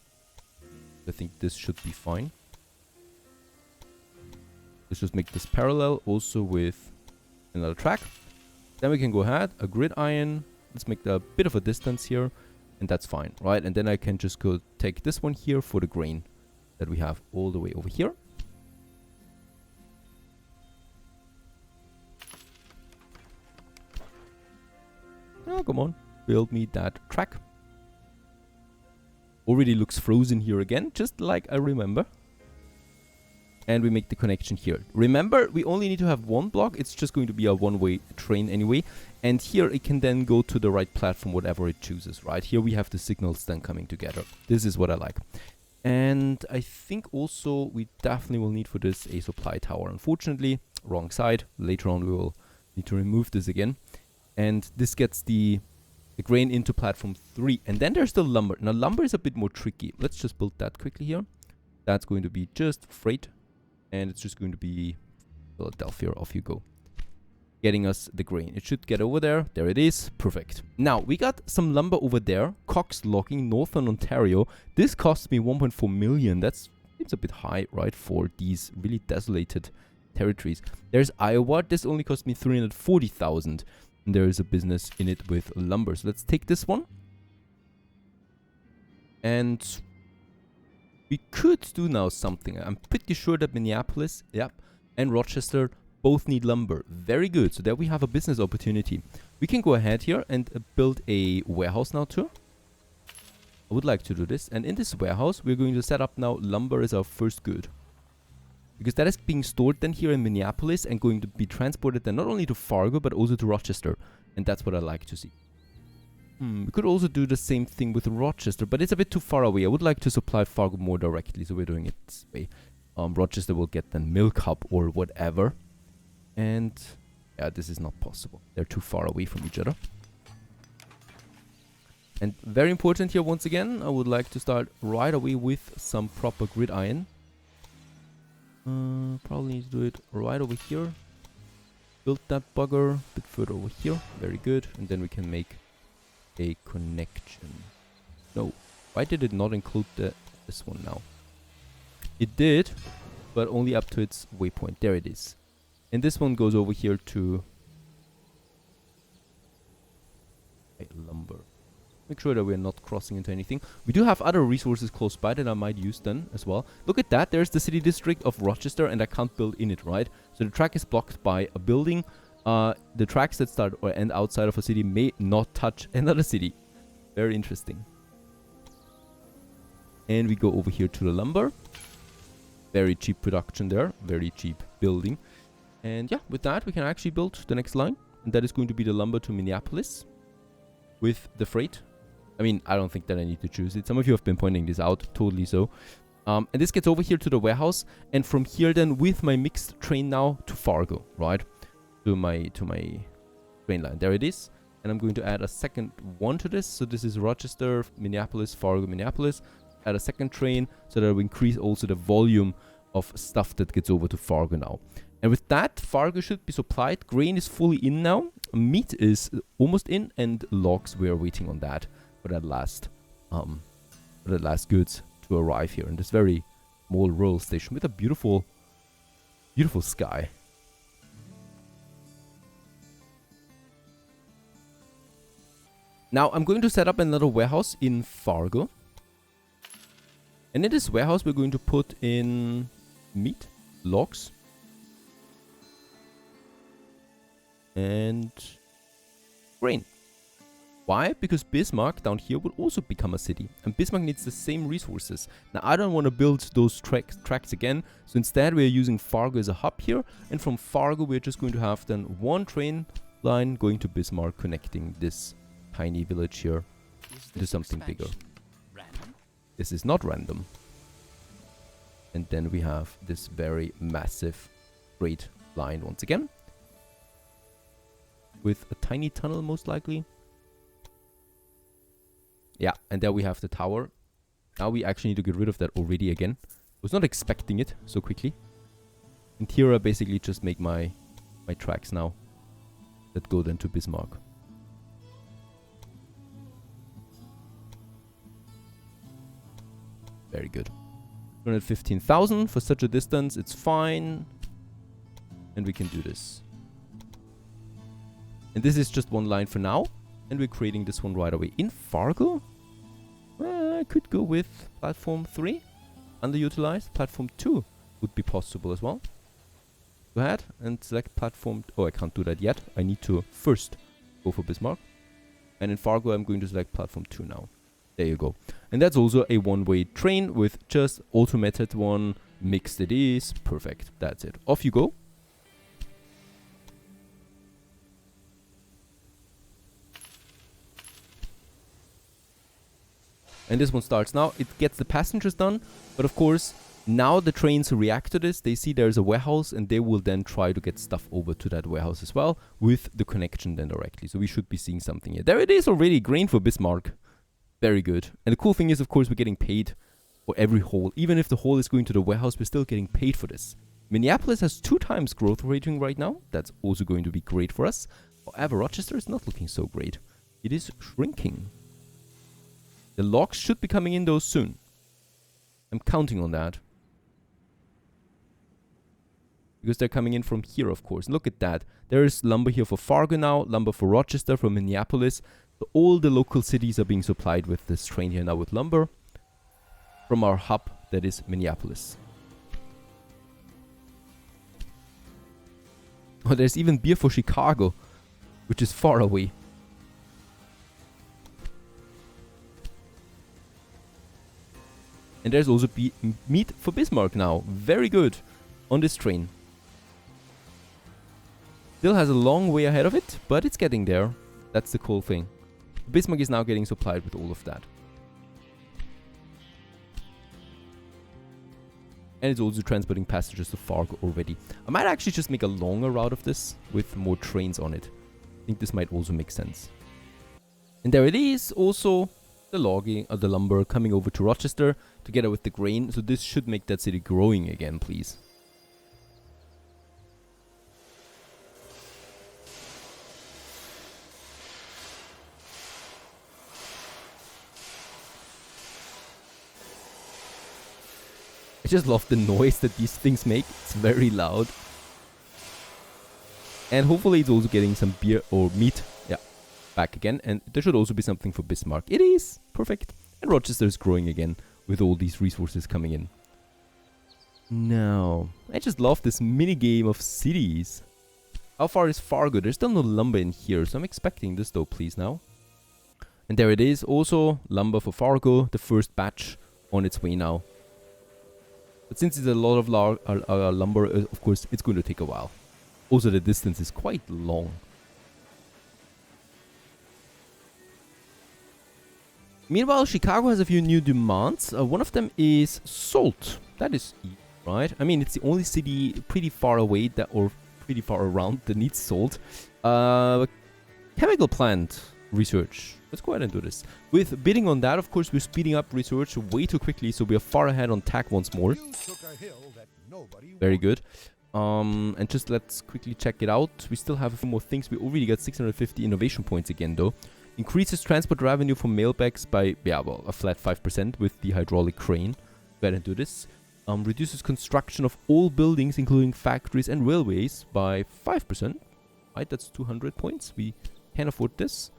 I think this should be fine. Let's just make this parallel also with another track. Then we can go ahead, a gridiron. Let's make a bit of a distance here, and that's fine, right? And then I can just go take this one here for the grain that we have all the way over here. Oh, come on. Build me that track. Already looks frozen here again, just like I remember. And we make the connection here. Remember, we only need to have one block. It's just going to be a one-way train anyway. And here it can then go to the right platform, whatever it chooses, right? Here we have the signals then coming together. This is what I like. And I think also we definitely will need for this a supply tower. Unfortunately, wrong side. Later on we will need to remove this again. And this gets the grain into platform 3. And then there's the lumber. Now, lumber is a bit more tricky. Let's just build that quickly here. That's going to be just freight. And it's just going to be Philadelphia. Off you go. Getting us the grain. It should get over there. There it is. Perfect. Now, we got some lumber over there. Cox Logging, Northern Ontario. This cost me 1.4 million. It's a bit high, right, for these really desolated territories. There's Iowa. This only cost me 340,000. There is a business in it with lumber. So let's take this one. And we could do now something. I'm pretty sure that Minneapolis, and Rochester both need lumber. Very good. So there we have a business opportunity. We can go ahead here and build a warehouse now too. I would like to do this. And in this warehouse, we're going to set up now lumber as our first good. Because that is being stored then here in Minneapolis and going to be transported then not only to Fargo, but also to Rochester. And that's what I like to see. We could also do the same thing with Rochester, but it's a bit too far away. I would like to supply Fargo more directly, so we're doing it this way. Rochester will get then Milk Hub or whatever. And yeah, this is not possible. They're too far away from each other. And very important here once again, I would like to start right away with some proper gridiron. Probably need to do it right over here. Build that bugger a bit further over here. Very good. And then we can make a connection. No. Why did it not include this one now? It did, but only up to its waypoint. There it is. And this one goes over here to lumber. Make sure that we're not crossing into anything. We do have other resources close by that I might use then as well. Look at that. There's the city district of Rochester and I can't build in it, right? So the track is blocked by a building. The tracks that start or end outside of a city may not touch another city. Very interesting. And we go over here to the lumber. Very cheap production there. Very cheap building. And yeah, with that we can actually build the next line. And that is going to be the lumber to Minneapolis. With the freight. I mean, I don't think that I need to choose it. Some of you have been pointing this out. Totally so. And this gets over here to the warehouse. And from here then with my mixed train now to Fargo, right? To my train line. There it is. And I'm going to add a second one to this. So this is Rochester, Minneapolis, Fargo, Minneapolis. Add a second train so that will increase also the volume of stuff that gets over to Fargo now. And with that, Fargo should be supplied. Grain is fully in now. Meat is almost in. And logs, we are waiting on that. For that last goods to arrive here in this very small rural station with a beautiful sky. Now I'm going to set up another warehouse in Fargo. And in this warehouse we're going to put in meat, logs, and grain. Why? Because Bismarck down here will also become a city. And Bismarck needs the same resources. Now I don't want to build those tracks again. So instead we're using Fargo as a hub here. And from Fargo we're just going to have then one train line going to Bismarck connecting this tiny village here to something bigger. Random? This is not random. And then we have this very massive freight line once again. With a tiny tunnel most likely. Yeah, and there we have the tower. Now we actually need to get rid of that already again. I was not expecting it so quickly. And here I basically just make my tracks now. That go then to Bismarck. Very good. 215,000 for such a distance. It's fine. And we can do this. And this is just one line for now. And we're creating this one right away. In Fargo? I could go with platform 3. Underutilized. Platform 2 would be possible as well. Go ahead and select platform... Oh, I can't do that yet. I need to first go for Bismarck. And in Fargo, I'm going to select platform 2 now. There you go. And that's also a one-way train with just automated one. Mixed it is. Perfect. That's it. Off you go. And this one starts now. It gets the passengers done. But of course, now the trains react to this. They see there's a warehouse and they will then try to get stuff over to that warehouse as well with the connection then directly. So we should be seeing something here. There it is already. Grain for Bismarck. Very good. And the cool thing is, of course, we're getting paid for every haul. Even if the haul is going to the warehouse, we're still getting paid for this. Minneapolis has 2 times growth rating right now. That's also going to be great for us. However, Rochester is not looking so great. It is shrinking. The logs should be coming in though soon. I'm counting on that. Because they're coming in from here, of course. Look at that. There is lumber here for Fargo now. Lumber for Rochester, for Minneapolis. So all the local cities are being supplied with this train here now with lumber. From our hub, that is Minneapolis. Oh, there's even beer for Chicago. Which is far away. And there's also meat for Bismarck now. Very good. On this train. Still has a long way ahead of it, but it's getting there. That's the cool thing. Bismarck is now getting supplied with all of that. And it's also transporting passengers to Fargo already. I might actually just make a longer route of this with more trains on it. I think this might also make sense. And there it is. Also, the logging of the lumber coming over to Rochester together with the grain. So this should make that city growing again, please. I just love the noise that these things make. It's very loud. And hopefully it's also getting some beer or meat. Yeah, back again. And there should also be something for Bismarck. It is. Perfect. And Rochester is growing again with all these resources coming in. Now, I just love this mini game of cities. How far is Fargo? There's still no lumber in here, so I'm expecting this though, please now. And there it is. Also, lumber for Fargo. The first batch on its way now. But since it's a lot of lumber, of course, it's going to take a while. Also, the distance is quite long. Meanwhile, Chicago has a few new demands. One of them is salt. That is easy, right? I mean, it's the only city pretty far away that, or pretty far around that needs salt. Chemical plant research. Let's go ahead and do this. With bidding on that, of course, we're speeding up research way too quickly, so we are far ahead on tech once more. Very good. And just let's quickly check it out. We still have a few more things. We already got 650 innovation points again, though. Increases transport revenue from mailbags by, yeah, well, a flat 5% with the hydraulic crane. Go ahead and do this. Reduces construction of all buildings, including factories and railways, by 5%. Right, that's 200 points. We can afford this.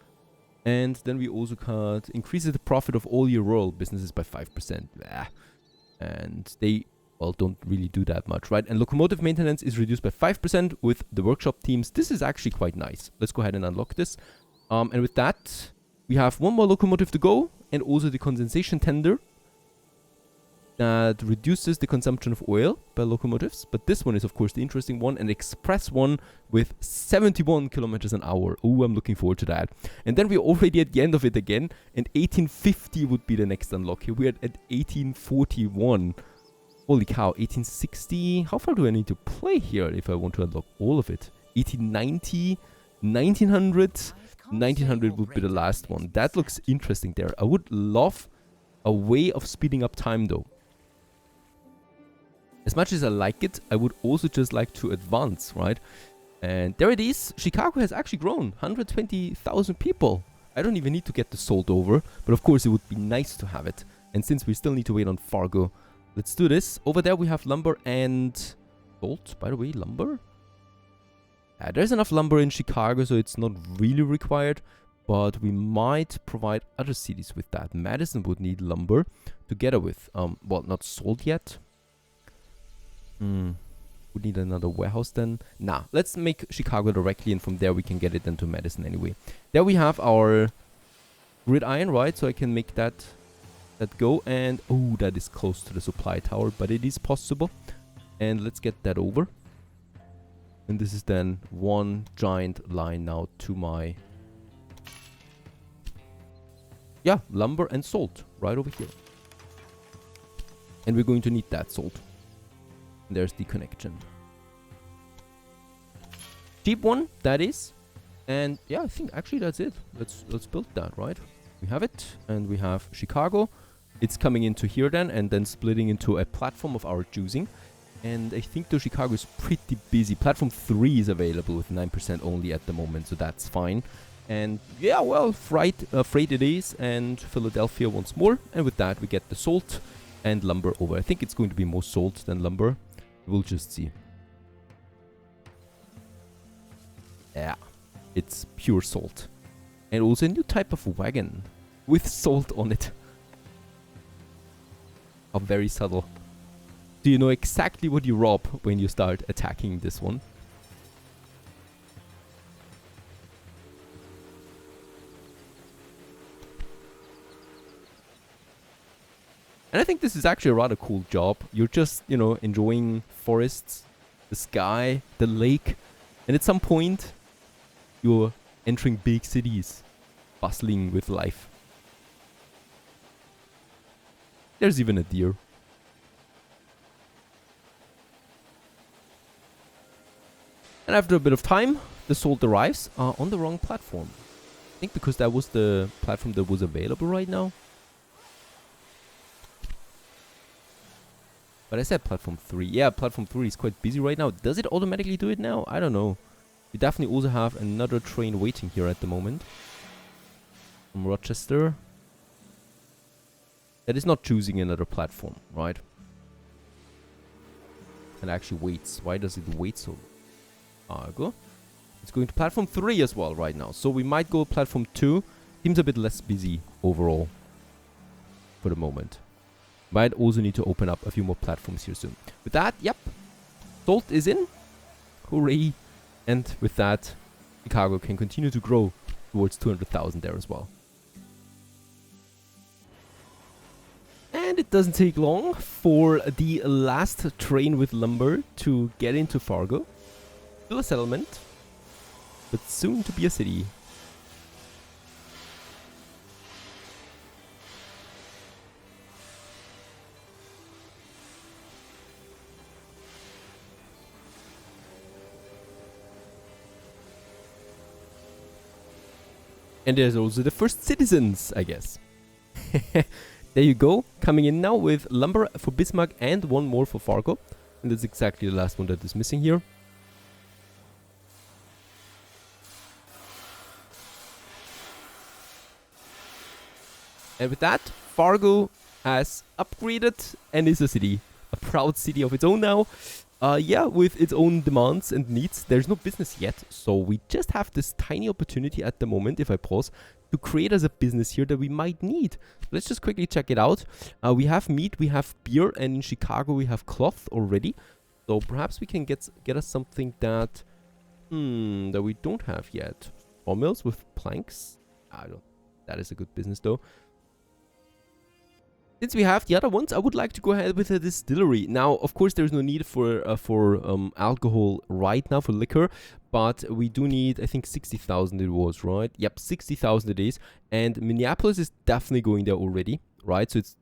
And then we also cut increases the profit of all your rural businesses by 5%. Blah. And they, well, don't really do that much, right? And locomotive maintenance is reduced by 5% with the workshop teams. This is actually quite nice. Let's go ahead and unlock this. And with that, we have one more locomotive to go, and also the condensation tender that reduces the consumption of oil by locomotives. But this one is, of course, the interesting one, an express one with 71 kilometers an hour. Oh, I'm looking forward to that. And then we're already at the end of it again, and 1850 would be the next unlock. Here we're at 1841. Holy cow, 1860. How far do I need to play here if I want to unlock all of it? 1890, 1900. 1900 would be the last one. That looks interesting there. I would love a way of speeding up time though. As much as I like it, I would also just like to advance, right? And there it is. Chicago has actually grown. 120,000 people. I don't even need to get the salt over. But of course, it would be nice to have it. And since we still need to wait on Fargo, let's do this. Over there, we have lumber and salt. By the way, lumber. There's enough lumber in Chicago, so it's not really required. But we might provide other cities with that. Madison would need lumber together with, well, not salt yet. Would need another warehouse then. Nah, let's make Chicago directly, and from there we can get it then to Madison anyway. There we have our gridiron, right? So I can make that go. And, oh, that is close to the supply tower, but it is possible. And let's get that over. And this is then one giant line now to my... yeah, lumber and salt right over here. And we're going to need that salt. And there's the connection. Cheap one, that is. And yeah, I think actually that's it. Let's build that, right? We have it, and we have Chicago. It's coming into here then, and then splitting into a platform of our choosing. And I think though Chicago is pretty busy. Platform 3 is available with 9% only at the moment, so that's fine. And yeah, well, freight it is, and Philadelphia once more. And with that, we get the salt and lumber over. I think it's going to be more salt than lumber. We'll just see. Yeah, it's pure salt. And also a new type of wagon with salt on it. How very subtle. Do you know exactly what you rob when you start attacking this one? And I think this is actually a rather cool job. You're just, you know, enjoying forests, the sky, the lake. And at some point, you're entering big cities, bustling with life. There's even a deer. And after a bit of time, the salt arrives on the wrong platform. I think because that was the platform that was available right now. But I said platform 3. Yeah, platform 3 is quite busy right now. Does it automatically do it now? I don't know. We definitely also have another train waiting here at the moment. From Rochester. That is not choosing another platform, right? and actually waits. Why does it wait so long? Cargo. It's going to platform 3 as well right now. So we might go platform 2. Seems a bit less busy overall for the moment. Might also need to open up a few more platforms here soon. With that, yep. Salt is in. Hooray. And with that, Chicago can continue to grow towards 200,000 there as well. And it doesn't take long for the last train with lumber to get into Fargo. Still a settlement, but soon to be a city. And there's also the first citizens, I guess. There you go, coming in now with lumber for Bismarck and one more for Fargo. And that's exactly the last one that is missing here. And with that, Fargo has upgraded and is a city. A proud city of its own now. Yeah, with its own demands and needs. There's no business yet, so we just have this tiny opportunity at the moment, if I pause, to create as a business here that we might need. Let's just quickly check it out. We have meat, we have beer, and in Chicago we have cloth already. So perhaps we can get us something that we don't have yet. Sawmills with planks. That is a good business though. Since we have the other ones, I would like to go ahead with a distillery. Now, of course, there's no need for alcohol right now, for liquor. But we do need, I think, 60,000 it was, right? Yep, 60,000 it is. And Minneapolis is definitely going there already, right? So it's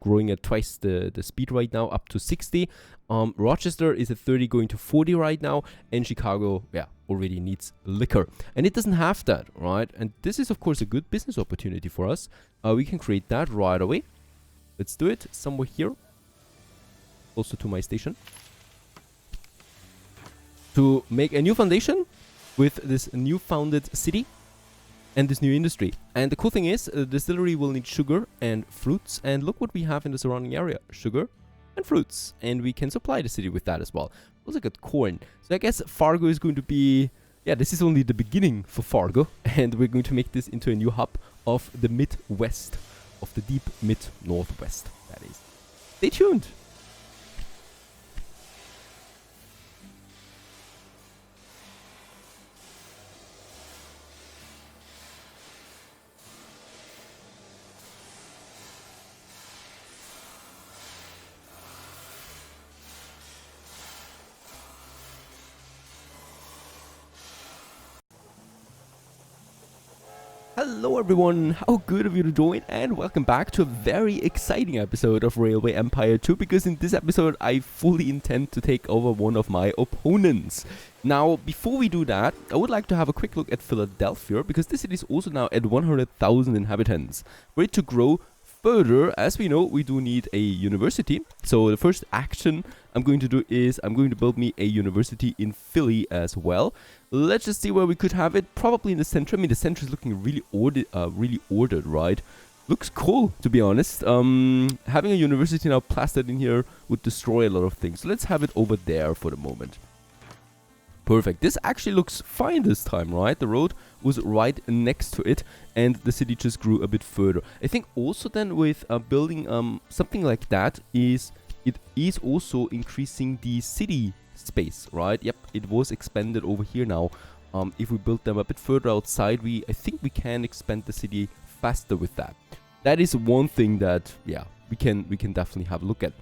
growing at twice the speed right now, up to 60. Rochester is at 30, going to 40 right now. And Chicago, yeah, already needs liquor. And it doesn't have that, right? And this is, of course, a good business opportunity for us. We can create that right away. Let's do it somewhere here, closer to my station, to make a new foundation with this new founded city and this new industry. And the cool thing is, the distillery will need sugar and fruits. And look what we have in the surrounding area: sugar and fruits. And we can supply the city with that as well. Also got corn. So I guess Fargo is going to be... Yeah, this is only the beginning for Fargo. And we're going to make this into a new hub of the Midwest. Of the deep mid-northwest, that is. Stay tuned! Hello everyone, how good of you to join, and welcome back to a very exciting episode of Railway Empire 2, because in this episode I fully intend to take over one of my opponents. Now, before we do that, I would like to have a quick look at Philadelphia, because this city is also now at 100,000 inhabitants. For it to grow further, as we know, we do need a university. So the first action I'm going to do is I'm going to build me a university in Philly as well. Let's just see where we could have it. Probably in the center. I mean, the center is looking really ordered, right? Looks cool, to be honest. Having a university now plastered in here would destroy a lot of things. So let's have it over there for the moment. Perfect. This actually looks fine this time, right? The road was right next to it, and the city just grew a bit further. I think also then with building something like that it is also increasing the city space, right? Yep, it was expanded over here now. If we build them a bit further outside, I think we can expand the city faster with that. That is one thing that, yeah, we can definitely have a look at.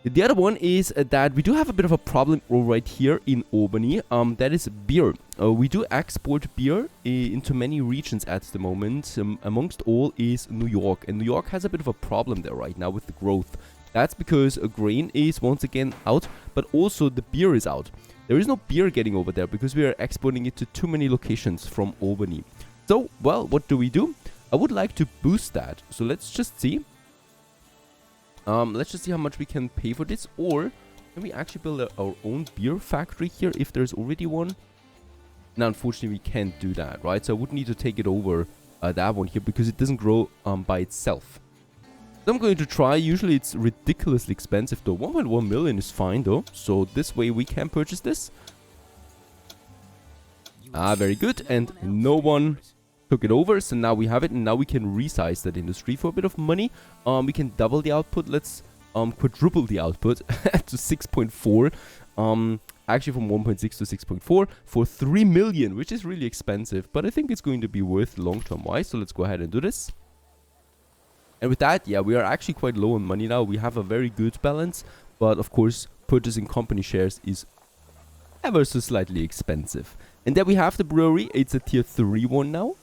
The other one is that we do have a bit of a problem right here in Albany. That is beer. We do export beer into many regions at the moment. Amongst all is New York. And New York has a bit of a problem there right now with the growth. That's because grain is once again out, but also the beer is out. There is no beer getting over there because we are exporting it to too many locations from Albany. So, well, what do we do? I would like to boost that. So let's just see. Let's just see how much we can pay for this, or can we actually build our own beer factory here if there's already one? Now, unfortunately, we can't do that, right? So I would need to take it over, that one here, because it doesn't grow by itself. So I'm going to try. Usually it's ridiculously expensive though. 1.1 million is fine though. So this way we can purchase this. Ah, very good. And no one took it over. So now we have it. And now we can resize that industry for a bit of money. We can double the output. Let's quadruple the output to 6.4. Actually from 1.6 to 6.4 for 3 million, which is really expensive. But I think it's going to be worth long-term wise. So let's go ahead and do this. And with that, yeah, we are actually quite low on money now. We have a very good balance. But of course, purchasing company shares is ever so slightly expensive. And then we have the brewery. It's a tier 3 one now.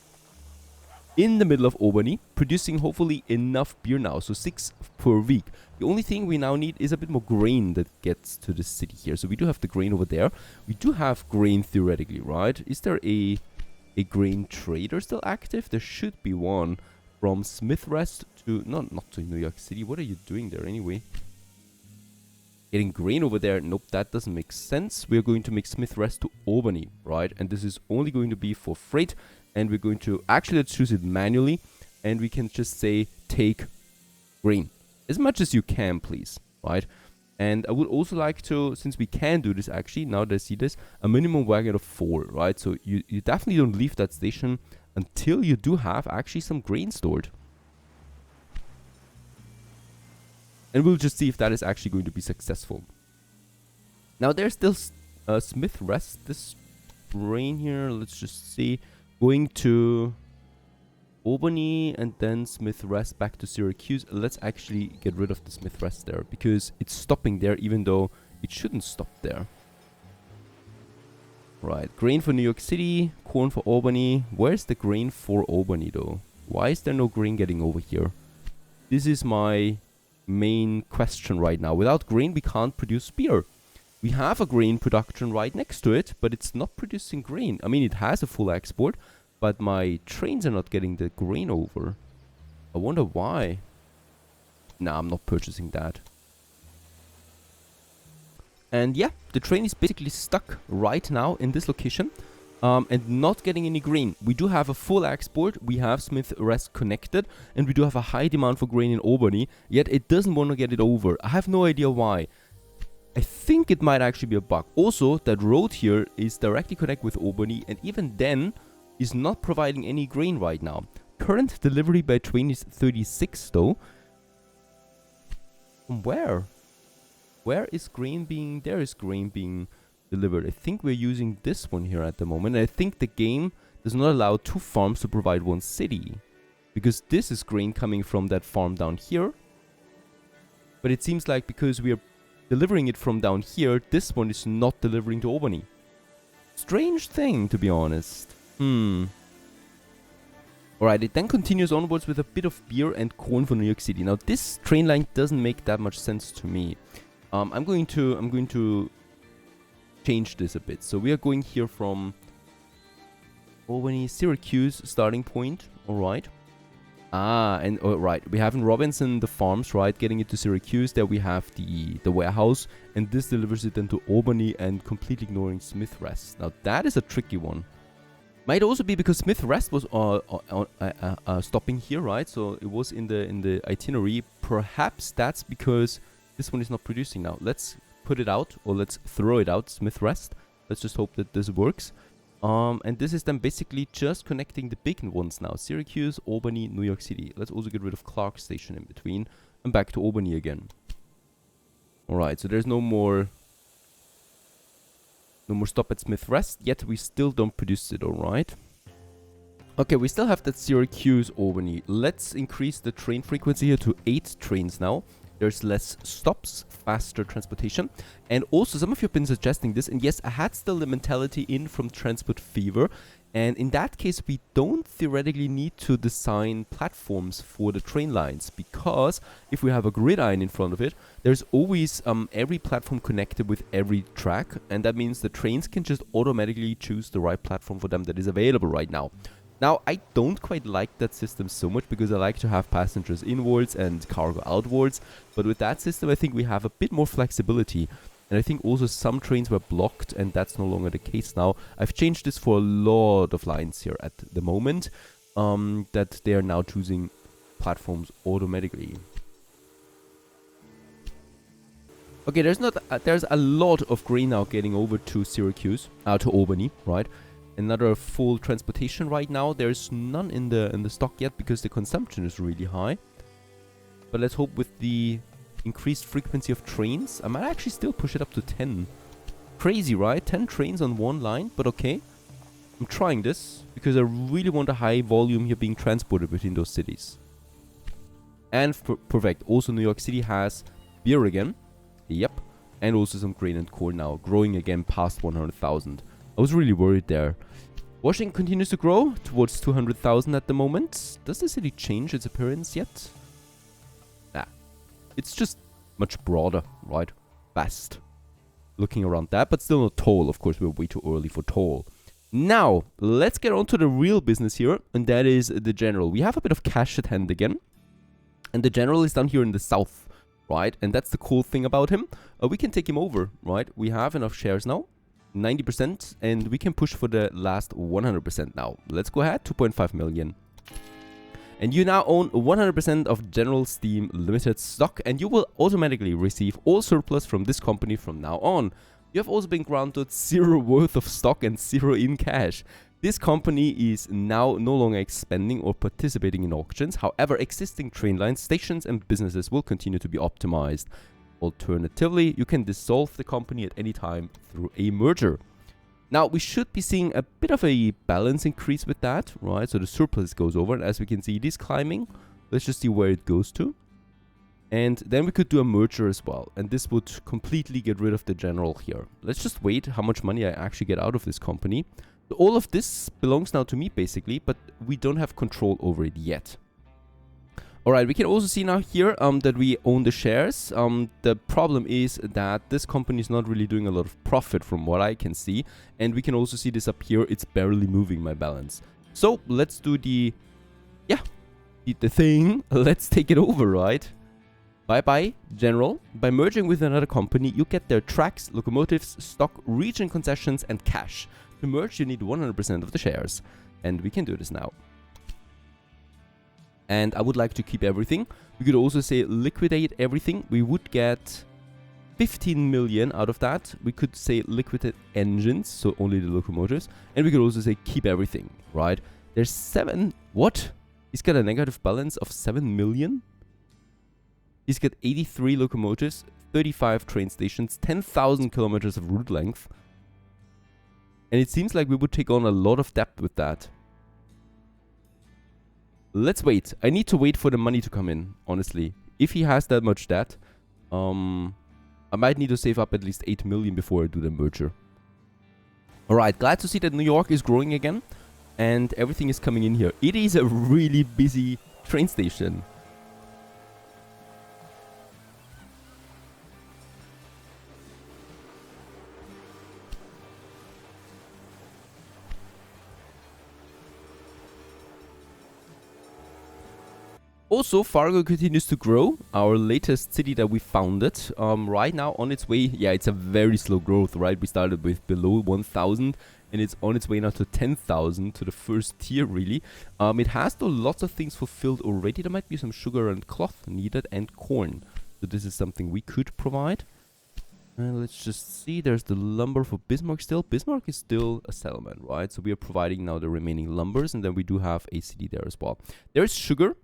In the middle of Albany. Producing hopefully enough beer now. So 6 per week. The only thing we now need is a bit more grain that gets to the city here. So we do have the grain over there. We do have grain theoretically, right? Is there a grain trader still active? There should be one. From Smith Rest to... not to New York City. What are you doing there anyway? Getting grain over there. Nope, that doesn't make sense. We're going to make Smith Rest to Albany, right? And this is only going to be for freight. And we're going to... actually, let's choose it manually. And we can just say, take grain. As much as you can, please, right? And I would also like to, since we can do this actually, now that I see this, a minimum wagon of 4, right? So you definitely don't leave that station until you do have actually some grain stored. And we'll just see if that is actually going to be successful. Now there's still Smith Rest, this grain here, let's just see, going to Albany and then Smith Rest back to Syracuse. Let's actually get rid of the Smith Rest there because it's stopping there even though it shouldn't stop there. Right, grain for New York City, corn for Albany. Where's the grain for Albany though? Why is there no grain getting over here? This is my main question right now. Without grain we can't produce beer. We have a grain production right next to it, but it's not producing grain. I mean, it has a full export, but my trains are not getting the grain over. I wonder why. Nah, I'm not purchasing that. And yeah, the train is basically stuck right now in this location and not getting any grain. We do have a full export, we have Smith Rest connected, and we do have a high demand for grain in Albany, yet it doesn't want to get it over. I have no idea why. I think it might actually be a bug. Also, that road here is directly connected with Albany, and even then is not providing any grain right now. Current delivery by train is 36 though. From where? Where is grain being... there is grain being delivered. I think we're using this one here at the moment. I think the game does not allow 2 farms to provide 1 city. Because this is grain coming from that farm down here. But it seems like because we are delivering it from down here, this one is not delivering to Albany. Strange thing, to be honest. Alright, it then continues onwards with a bit of beer and corn for New York City. Now, this train line doesn't make that much sense to me. I'm going to change this a bit. So we are going here from Albany, Syracuse, starting point. Alright. And right, we have in Robinson the farms, right, getting it to Syracuse. There we have the warehouse, and this delivers it then to Albany and completely ignoring Smith Rest. Now that is a tricky one. Might also be because Smith Rest was stopping here, right? So it was in the itinerary. Perhaps that's because this one is not producing now. Let's put it out, or let's throw it out, Smith Rest. Let's just hope that this works. And this is then basically just connecting the big ones now. Syracuse, Albany, New York City. Let's also get rid of Clark Station in between. And back to Albany again. Alright, so there's no more stop at Smith Rest. Yet we still don't produce it, alright? Okay, we still have that Syracuse, Albany. Let's increase the train frequency here to 8 trains now. There's less stops, faster transportation. And also, some of you have been suggesting this. And yes, I had still the mentality in from Transport Fever. And in that case, we don't theoretically need to design platforms for the train lines. Because if we have a gridiron in front of it, there's always every platform connected with every track. And that means the trains can just automatically choose the right platform for them that is available right now. Now, I don't quite like that system so much because I like to have passengers inwards and cargo outwards. But with that system, I think we have a bit more flexibility. And I think also some trains were blocked, and that's no longer the case now. I've changed this for a lot of lines here at the moment, that they are now choosing platforms automatically. Okay, there's a lot of grain now getting over to Syracuse, to Albany, right? Another full transportation right now. There's none in the stock yet because the consumption is really high. But let's hope with the increased frequency of trains, I might actually still push it up to 10. Crazy, right? 10 trains on one line, but okay. I'm trying this because I really want a high volume here being transported between those cities. And perfect. Also, New York City has beer again. Yep. And also some grain and corn now, growing again past 100,000. I was really worried there. Washington continues to grow towards 200,000 at the moment. Does the city change its appearance yet? Nah. It's just much broader, right? Vast. Looking around that, but still not tall. Of course, we're way too early for tall. Now, let's get on to the real business here, and that is the general. We have a bit of cash at hand again. And the general is down here in the south, right? And that's the cool thing about him. We can take him over, right? We have enough shares now, 90%, and we can push for the last 100% now. Let's go ahead, 2.5 million. And you now own 100% of General Steam Limited stock, and you will automatically receive all surplus from this company from now on. You have also been granted 0 worth of stock and 0 in cash. This company is now no longer expanding or participating in auctions. However, existing train lines, stations and businesses will continue to be optimized. Alternatively, you can dissolve the company at any time through a merger. Now, we should be seeing a bit of a balance increase with that, right? So the surplus goes over, and as we can see, it is climbing. Let's just see where it goes to. And then we could do a merger as well. And this would completely get rid of the general here. Let's just wait how much money I actually get out of this company. All of this belongs now to me, basically, but we don't have control over it yet. Alright, we can also see now here that we own the shares. The problem is that this company is not really doing a lot of profit from what I can see. And we can also see this up here. It's barely moving my balance. So, let's do the thing. Let's take it over, right? Bye-bye, General. By merging with another company, you get their tracks, locomotives, stock, region concessions, and cash. To merge, you need 100% of the shares. And we can do this now. And I would like to keep everything. We could also say liquidate everything. We would get 15 million out of that. We could say liquidate engines, so only the locomotives. And we could also say keep everything, right? There's 7... What? He's got a negative balance of 7 million? He's got 83 locomotives, 35 train stations, 10,000 kilometers of route length. And it seems like we would take on a lot of debt with that. Let's wait. I need to wait for the money to come in, honestly. If he has that much debt, I might need to save up at least 8 million before I do the merger. Alright, glad to see that New York is growing again. And everything is coming in here. It is a really busy train station. Also, Fargo continues to grow, our latest city that we founded. Right now on its way, yeah, it's a very slow growth, right? We started with below 1,000 and it's on its way now to 10,000, to the first tier, really. It has though lots of things fulfilled already. There might be some sugar and cloth needed and corn. So this is something we could provide. And let's just see, there's the lumber for Bismarck still. Bismarck is still a settlement, right? So we are providing now the remaining lumbers, and then we do have a city there as well. There's sugar.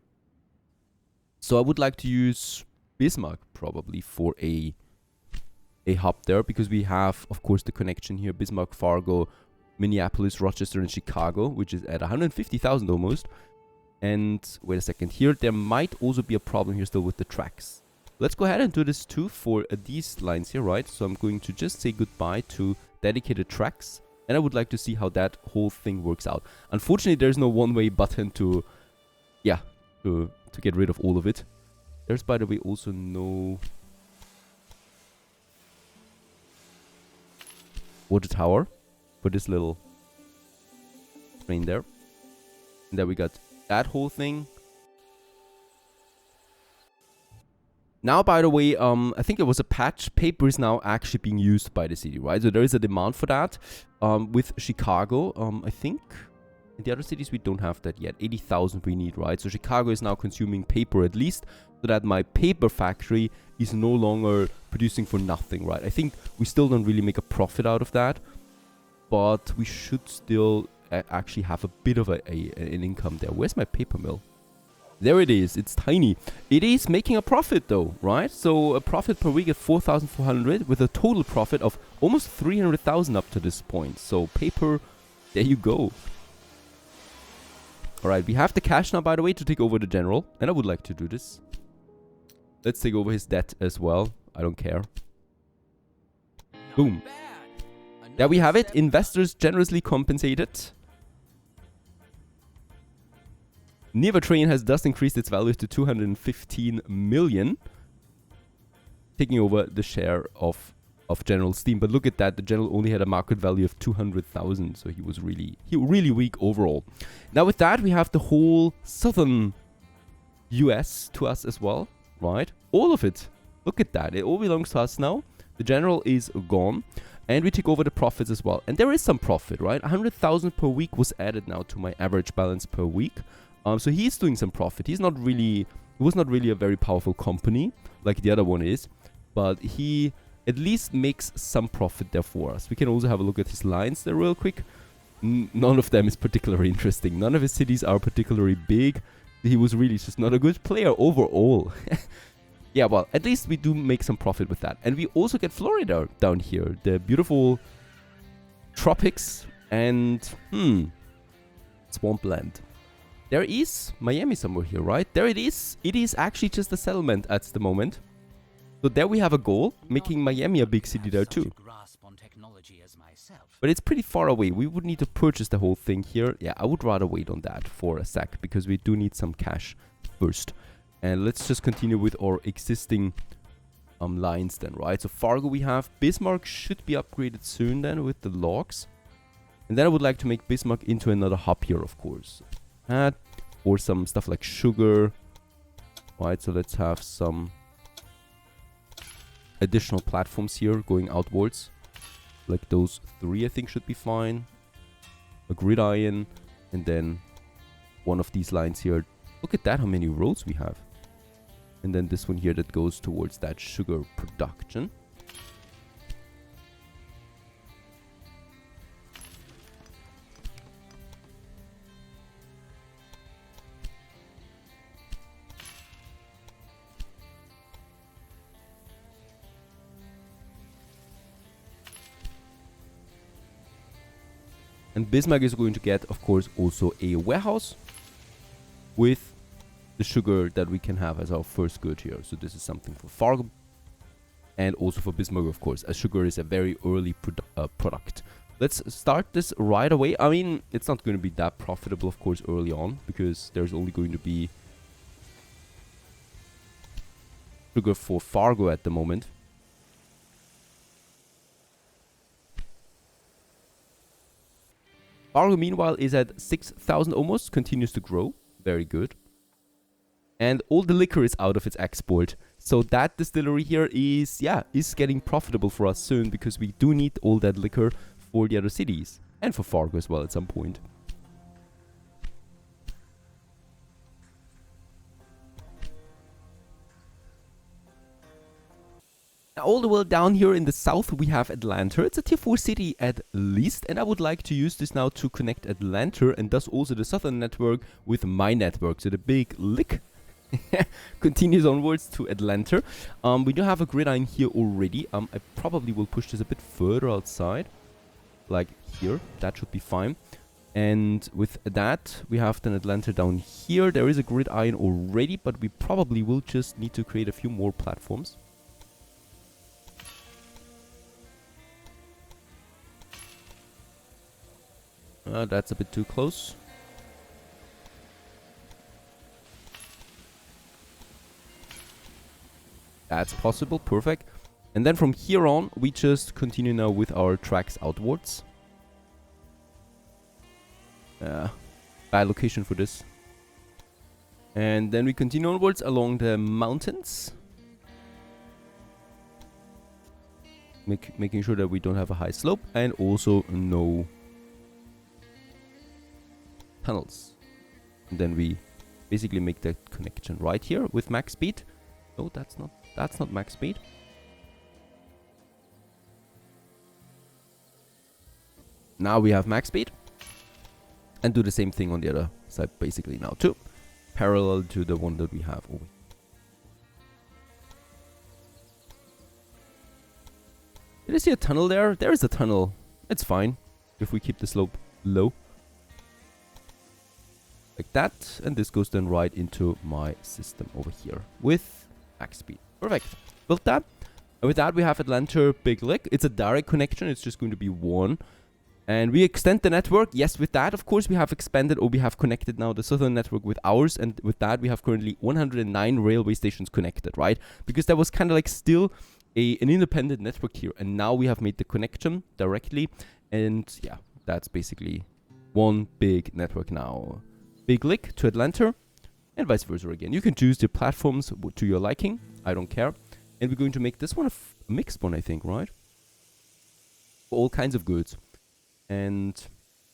So I would like to use Bismarck probably for a hub there, because we have, of course, the connection here. Bismarck, Fargo, Minneapolis, Rochester, and Chicago, which is at 150,000 almost. And wait a second here. There might also be a problem here still with the tracks. Let's go ahead and do this too for these lines here, right? So I'm going to just say goodbye to dedicated tracks. And I would like to see how that whole thing works out. Unfortunately, there's no one-way button to get rid of all of it. There's, by the way, also no water tower for this little train there. And then we got that whole thing. Now, by the way, I think there was a patch. Paper is now actually being used by the city, right? So there is a demand for that. With Chicago, I think In the other cities, we don't have that yet. 80,000 we need, right? So Chicago is now consuming paper at least, so that my paper factory is no longer producing for nothing, right? I think we still don't really make a profit out of that, but we should still actually have a bit of an income there. Where's my paper mill? There it is. It's tiny. It is making a profit though, right? So a profit per week at 4,400 with a total profit of almost 300,000 up to this point. So paper, there you go. Alright, we have the cash now, by the way, to take over the general. And I would like to do this. Let's take over his debt as well. I don't care. Boom. There we have it. Investors generously compensated. Neva Train has thus increased its value to 215 million. Taking over the share of General Steam. But look at that, the General only had a market value of 200,000. So he was really weak overall. Now with that, we have the whole southern US to us as well, right? All of it. Look at that. It all belongs to us now. The General is gone. And we take over the profits as well. And there is some profit, right? 100,000 per week was added now to my average balance per week. So he's doing some profit. He was not really a very powerful company like the other one is. But he at least makes some profit there for us. We can also have a look at his lines there real quick. None of them is particularly interesting. None of his cities are particularly big. He was really just not a good player overall. Yeah, well, at least we do make some profit with that. And we also get Florida down here. The beautiful tropics and, swampland. There is Miami somewhere here, right? There it is. It is actually just a settlement at the moment. So there we have a goal, making Miami a big city there too. But it's pretty far away. We would need to purchase the whole thing here. Yeah, I would rather wait on that for a sec, because we do need some cash first. And let's just continue with our existing lines then, right? So Fargo we have. Bismarck should be upgraded soon then with the logs. And then I would like to make Bismarck into another hub here, of course. That, or some stuff like sugar. Right, so let's have some additional platforms here going outwards. Like those 3 I think should be fine. A gridiron, and then one of these lines here. Look at that, how many roads we have. And then this one here that goes towards that sugar production. And Bismarck is going to get, of course, also a warehouse with the sugar that we can have as our first good here. So this is something for Fargo and also for Bismarck, of course, as sugar is a very early product. Let's start this right away. I mean, it's not going to be that profitable, of course, early on, because there's only going to be sugar for Fargo at the moment. Fargo, meanwhile, is at 6,000 almost, continues to grow. Very good. And all the liquor is out of its export. So that distillery here is getting profitable for us soon, because we do need all that liquor for the other cities. And for Fargo as well at some point. Now, all the way down here in the south, we have Atlanta. It's a tier 4 city at least, and I would like to use this now to connect Atlanta and thus also the southern network with my network. So the big lick continues onwards to Atlanta. We do have a gridiron here already. I probably will push this a bit further outside, like here. That should be fine. And with that, we have then Atlanta down here. There is a gridiron already, but we probably will just need to create a few more platforms. That's a bit too close. That's possible, perfect. And then from here on, we just continue now with our tracks outwards. Bad location for this. And then we continue onwards along the mountains. Making sure that we don't have a high slope and also no tunnels. And then we basically make that connection right here with max speed. No, that's not max speed. Now we have max speed. And do the same thing on the other side basically now too. Parallel to the one that we have over here. Did I see a tunnel there? There is a tunnel. It's fine if we keep the slope low. Like that. And this goes then right into my system over here with max speed. Perfect. Built that. And with that we have Atlanta Big Lick. It's a direct connection. It's just going to be one. And we extend the network. Yes, with that, of course, we have expanded or we have connected now the southern network with ours. And with that, we have currently 109 railway stations connected, right? Because that was kind of like still an independent network here. And now we have made the connection directly. And yeah, that's basically one big network now. Big Lick to Atlanta and vice versa again. You can choose the platforms to your liking. I don't care. And we're going to make this one a mixed one, I think, right? For all kinds of goods. And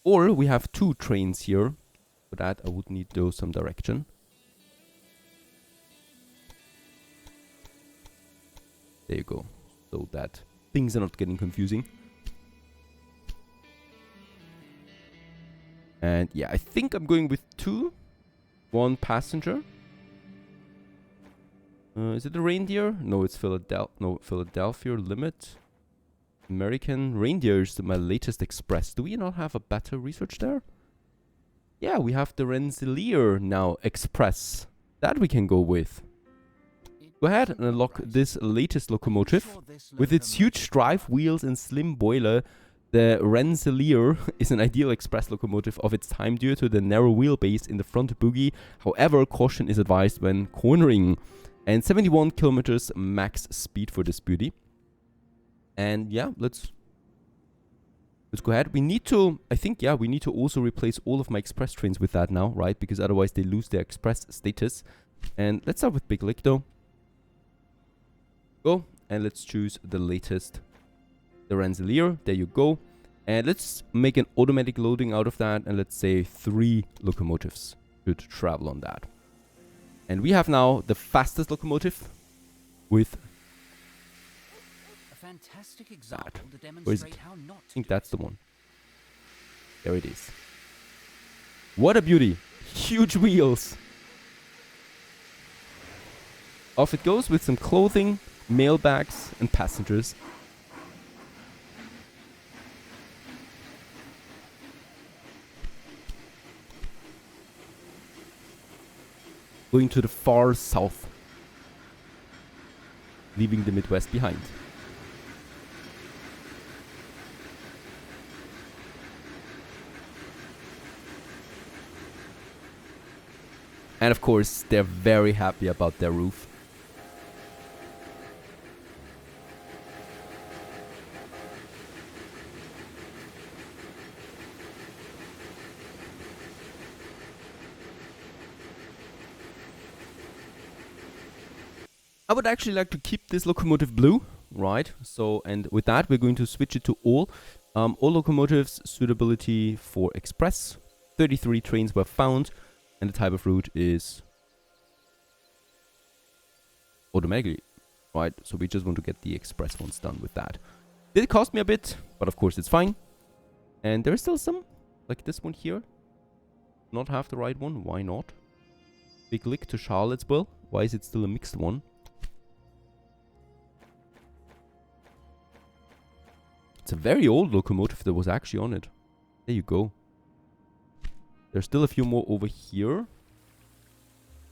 or we have 2 trains here. For that I would need though some direction. There you go. So that things are not getting confusing. And yeah, I think I'm going with 2. 1 passenger. Is it a reindeer? No, it's Philadelphia limit. American Reindeer is my latest express. Do we not have a better research there? Yeah, we have the Rensselaer now express. That we can go with. Go ahead and unlock this latest locomotive. With its huge drive wheels and slim boiler, the Rensselaer is an ideal express locomotive of its time due to the narrow wheelbase in the front bogie. However, caution is advised when cornering. And 71 kilometers max speed for this beauty. And yeah, let's go ahead. We need to, I think, yeah, we need to also replace all of my express trains with that now, right? Because otherwise they lose their express status. And let's start with Big Lick though. Go, and let's choose the latest, the Rensselaer. There you go. And let's make an automatic loading out of that. And let's say 3 locomotives should travel on that. And we have now the fastest locomotive with fantastic example to where is it? demonstrate how not I think that's the one. There it is. What a beauty. Huge wheels. Off it goes with some clothing, mail bags, and passengers. Going to the far south. Leaving the Midwest behind. And of course, they're very happy about their roof. I would actually like to keep this locomotive blue, right? So, and with that, we're going to switch it to all. All locomotives suitability for express. 33 trains were found. And the type of route is automatically, right? So we just want to get the express ones done with that. Did it cost me a bit, but of course it's fine. And there's still some, like this one here. Not have the right one, why not? Big Lick to Charlottesville. Why is it still a mixed one? It's a very old locomotive that was actually on it. There you go. There's still a few more over here.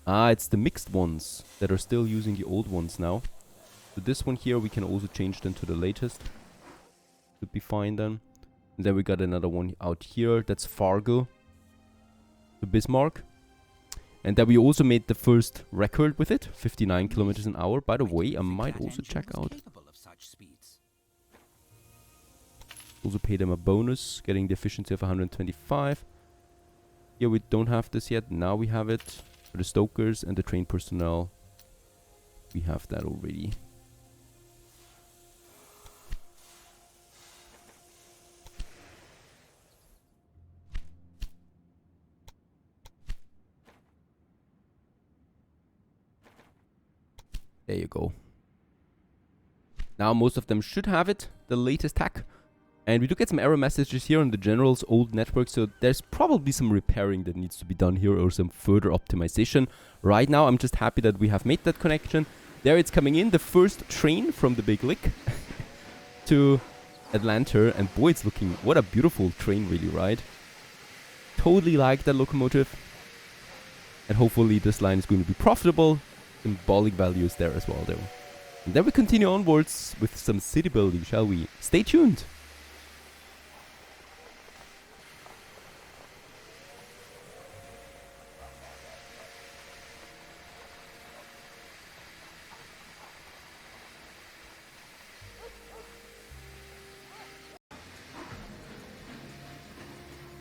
Ah, it's the mixed ones that are still using the old ones now. So this one here, we can also change them to the latest. Should be fine then. And then we got another one out here. That's Fargo to Bismarck. And then we also made the first record with it. 59 kilometers an hour. By the way, I might also check out. Also pay them a bonus. Getting the efficiency of 125. Here we don't have this yet. Now we have it. For the stokers and the train personnel, we have that already. There you go. Now most of them should have it, the latest hack. And we do get some error messages here on the general's old network, so there's probably some repairing that needs to be done here or some further optimization. Right now, I'm just happy that we have made that connection. There it's coming in, the first train from the Big Lick to Atlanta. And boy, it's looking, what a beautiful train really, right? Totally like that locomotive. And hopefully this line is going to be profitable. Symbolic values there as well, though. And then we continue onwards with some city building, shall we? Stay tuned.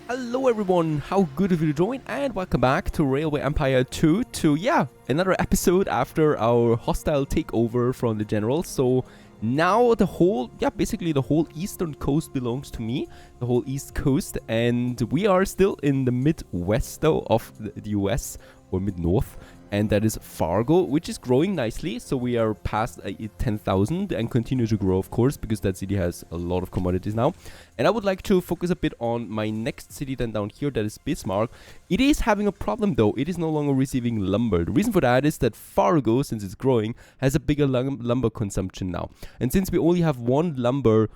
Hello everyone, how good of you to join, and welcome back to Railway Empire 2 to, another episode after our hostile takeover from the general. So now the whole, basically the whole eastern coast belongs to me, the whole east coast, and we are still in the midwest though of the US, or mid-north. And that is Fargo, which is growing nicely. So we are past 10,000 and continue to grow, of course, because that city has a lot of commodities now. And I would like to focus a bit on my next city then down here, that is Bismarck. It is having a problem though. It is no longer receiving lumber. The reason for that is that Fargo, since it's growing, has a bigger lumber consumption now. And since we only have one lumber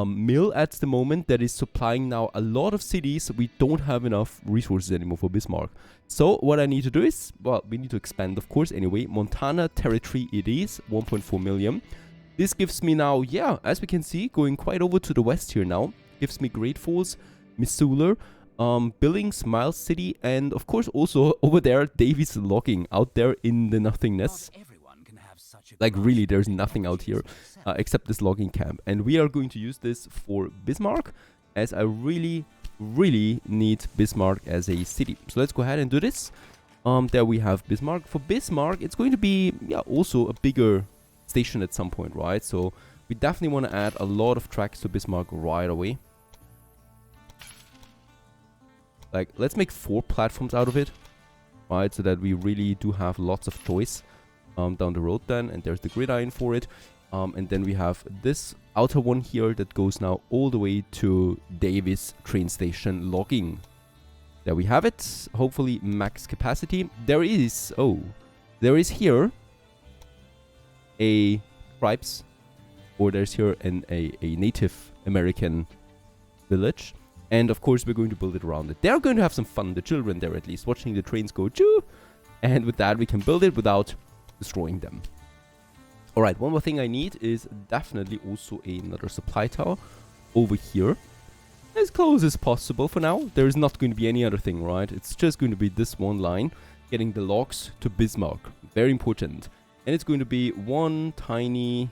mill at the moment that is supplying now a lot of cities, we don't have enough resources anymore for Bismarck. So what I need to do is, well, we need to expand, of course, anyway. Montana territory it is, 1.4 million. This gives me now, as we can see, going quite over to the west here now. Gives me Great Falls, Missoula, Billings, Miles City, and of course also over there, Davis Logging out there in the nothingness. Like really, there's nothing out here except this logging camp. And we are going to use this for Bismarck, as I really need Bismarck as a city. So let's go ahead and do this. There we have Bismarck. For Bismarck, it's going to be also a bigger station at some point, right? So we definitely want to add a lot of tracks to Bismarck right away. Like, let's make 4 platforms out of it, right? So that we really do have lots of choice down the road then. And there's the gridiron for it. And then we have this outer one here that goes now all the way to Davis train station logging. There we have it. Hopefully max capacity. There is here a tribes, or there's here a Native American village. And of course we're going to build it around it. They're going to have some fun, the children there at least, watching the trains go choo. And with that we can build it without destroying them. Alright, one more thing I need is definitely also another supply tower over here. As close as possible for now. There is not going to be any other thing, right? It's just going to be this one line, getting the logs to Bismarck. Very important. And it's going to be one tiny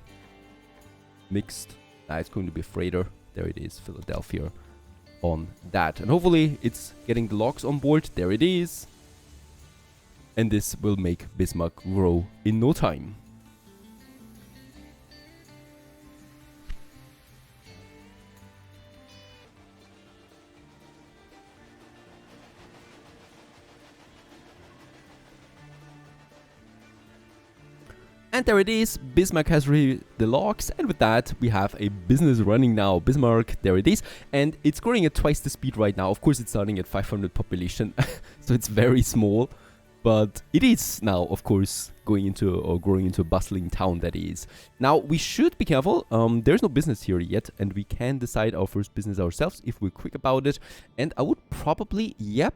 mixed, it's going to be a freighter. There it is, Philadelphia on that. And hopefully it's getting the logs on board. There it is. And this will make Bismarck grow in no time. And there it is, Bismarck has read the logs, and with that we have a business running now. Bismarck, there it is, and it's growing at twice the speed right now. Of course it's starting at 500 population, so it's very small, but it is now, of course, going into or growing into a bustling town that is. Now we should be careful, there's no business here yet, and we can decide our first business ourselves if we're quick about it. And I would probably, I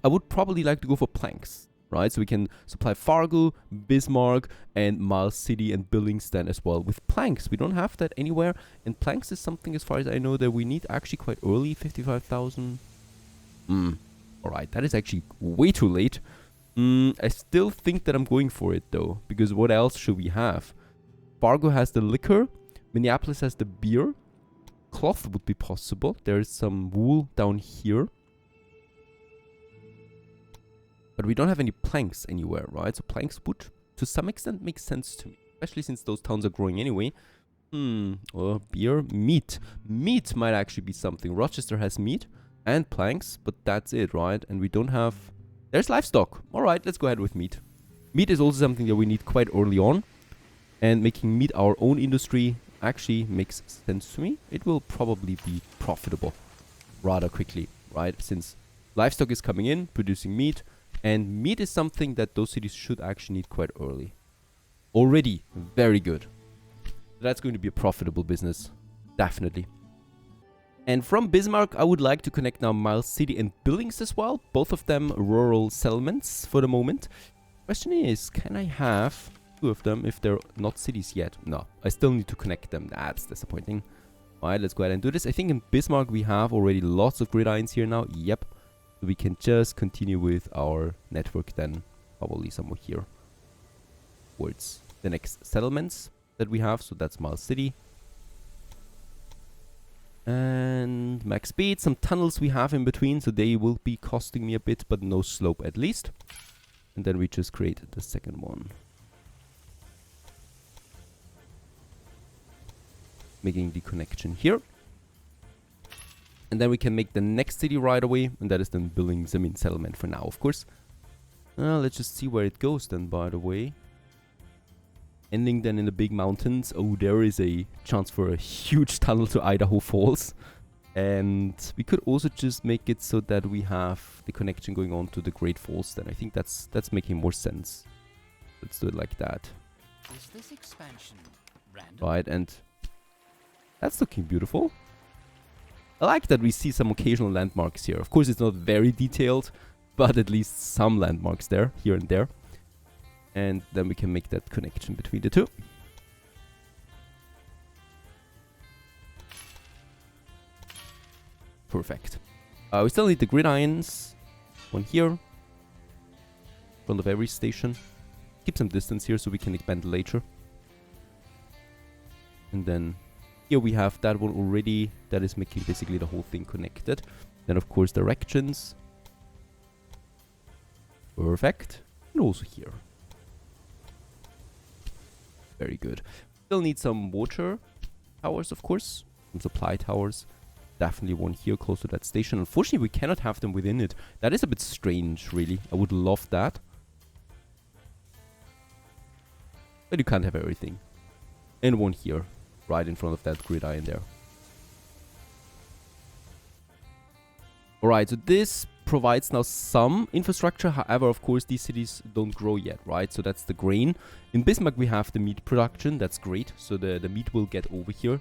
would probably like to go for planks. Right, so we can supply Fargo, Bismarck, and Miles City and Billings then as well with planks. We don't have that anywhere, and planks is something, as far as I know, that we need actually quite early, 55,000. Alright, that is actually way too late. I still think that I'm going for it though, because what else should we have? Fargo has the liquor, Minneapolis has the beer, cloth would be possible. There is some wool down here. But we don't have any planks anywhere, right? So planks would, to some extent, make sense to me. Especially since those towns are growing anyway. Beer, meat. Meat might actually be something. Rochester has meat and planks, but that's it, right? And we don't have... There's livestock. Alright, let's go ahead with meat. Meat is also something that we need quite early on. And making meat our own industry actually makes sense to me. It will probably be profitable rather quickly, right? Since livestock is coming in, producing meat. And meat is something that those cities should actually need quite early. Already very good. That's going to be a profitable business. Definitely. And from Bismarck, I would like to connect now Miles City and Billings as well. Both of them rural settlements for the moment. Question is, can I have two of them if they're not cities yet? No, I still need to connect them. That's disappointing. Alright, let's go ahead and do this. I think in Bismarck we have already lots of gridirons here now. Yep. So we can just continue with our network then. Probably somewhere here. Towards the next settlements that we have. So that's Miles City. And max speed. Some tunnels we have in between. So they will be costing me a bit, but no slope at least. And then we just create the second one. Making the connection here. And then we can make the next city right away. And that is then Billings, I mean settlement for now, of course. Let's just see where it goes then, by the way. Ending then in the big mountains. Oh, there is a chance for a huge tunnel to Idaho Falls. And we could also just make it so that we have the connection going on to the Great Falls then. I think that's making more sense. Let's do it like that. Is this expansion random? Right, and that's looking beautiful. I like that we see some occasional landmarks here. Of course, it's not very detailed, but at least some landmarks there, here and there. And then we can make that connection between the two. Perfect. We still need the gridirons. One here. In front of every station. Keep some distance here so we can expand later. And then here we have that one already. That is making basically the whole thing connected. Then of course directions. Perfect. And also here. Very good. Still need some water towers, of course. Some supply towers. Definitely one here close to that station. Unfortunately, we cannot have them within it. That is a bit strange, really. I would love that. But you can't have everything. And one here. Right in front of that gridiron there. Alright, so this provides now some infrastructure. However, of course, these cities don't grow yet, right? So that's the grain. In Bismarck, we have the meat production. That's great. So the meat will get over here.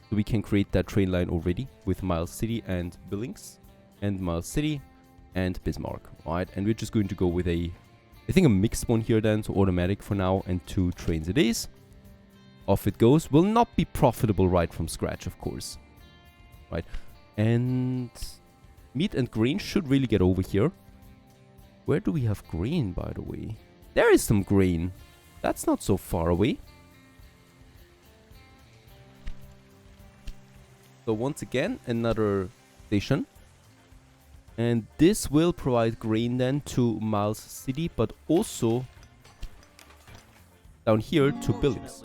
So we can create that train line already with Miles City and Billings. And Miles City and Bismarck, right? And we're just going to go with I think a mixed one here then. So automatic for now and 2 trains it is. Off it goes. Will not be profitable right from scratch, of course. Right? And meat and grain should really get over here. Where do we have grain, by the way? There is some grain. That's not so far away. So once again, another station. And this will provide grain then to Miles City, but also down here to Billings.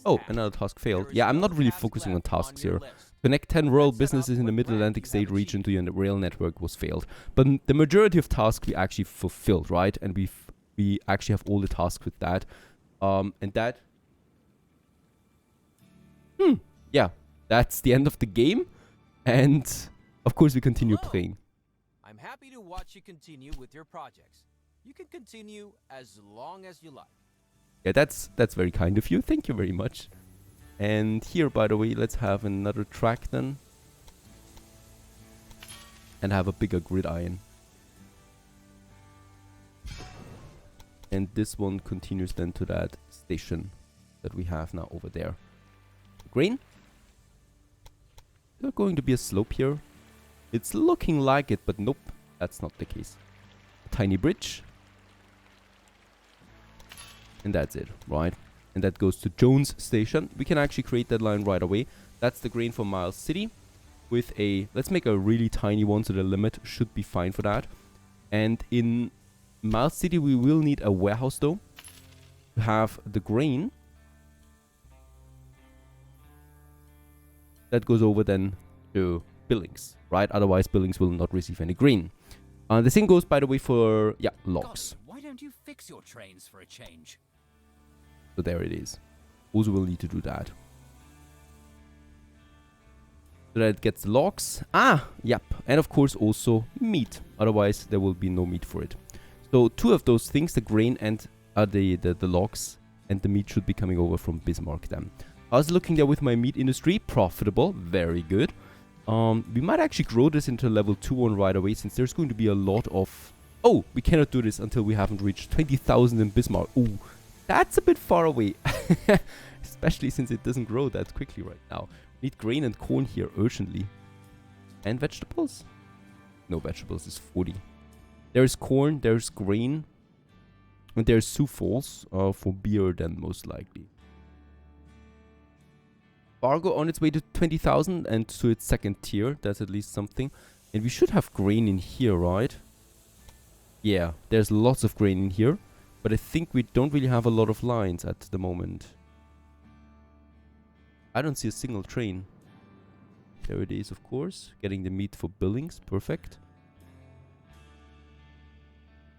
Oh, another task failed. Yeah, I'm not really focusing on tasks here. Connect 10 rural businesses in the Mid-Atlantic state region to your rail network was failed. But the majority of tasks we actually fulfilled, right? And we actually have all the tasks with that. And that... yeah, that's the end of the game. And, of course, we continue playing. I'm happy to watch you continue with your projects. You can continue as long as you like. Yeah, that's very kind of you. Thank you very much. And here, by the way, let's have another track then. And have a bigger gridiron. And this one continues then to that station that we have now over there. Grain. There's going to be a slope here. It's looking like it, but nope. That's not the case. A tiny bridge. And that's it, right? And that goes to Jones Station. We can actually create that line right away. That's the grain for Miles City. With a... let's make a really tiny one, so the limit should be fine for that. And in Miles City, we will need a warehouse, though. To have the grain. That goes over then to Billings, right? Otherwise, Billings will not receive any grain. The same goes, by the way, for... yeah, logs. Why don't you fix your trains for a change? So there it is. Also will need to do that. So that it gets logs. Ah, yep. And of course also meat. Otherwise there will be no meat for it. So 2 of those things, the grain and the logs and the meat should be coming over from Bismarck then. I was looking there with my meat industry. Profitable. Very good. We might actually grow this into level 2 one right away, since there's going to be a lot of... Oh, we cannot do this until we haven't reached 20,000 in Bismarck. Ooh, that's a bit far away. Especially since it doesn't grow that quickly right now. We need grain and corn here urgently. And vegetables? No, vegetables is 40. There's corn, there's grain, and there's Sioux Falls for beer then most likely. Fargo on its way to 20,000 and to its 2nd tier. That's at least something. And we should have grain in here, right? Yeah, there's lots of grain in here. But I think we don't really have a lot of lines at the moment. I don't see a single train. There it is, of course. Getting the meat for Billings. Perfect.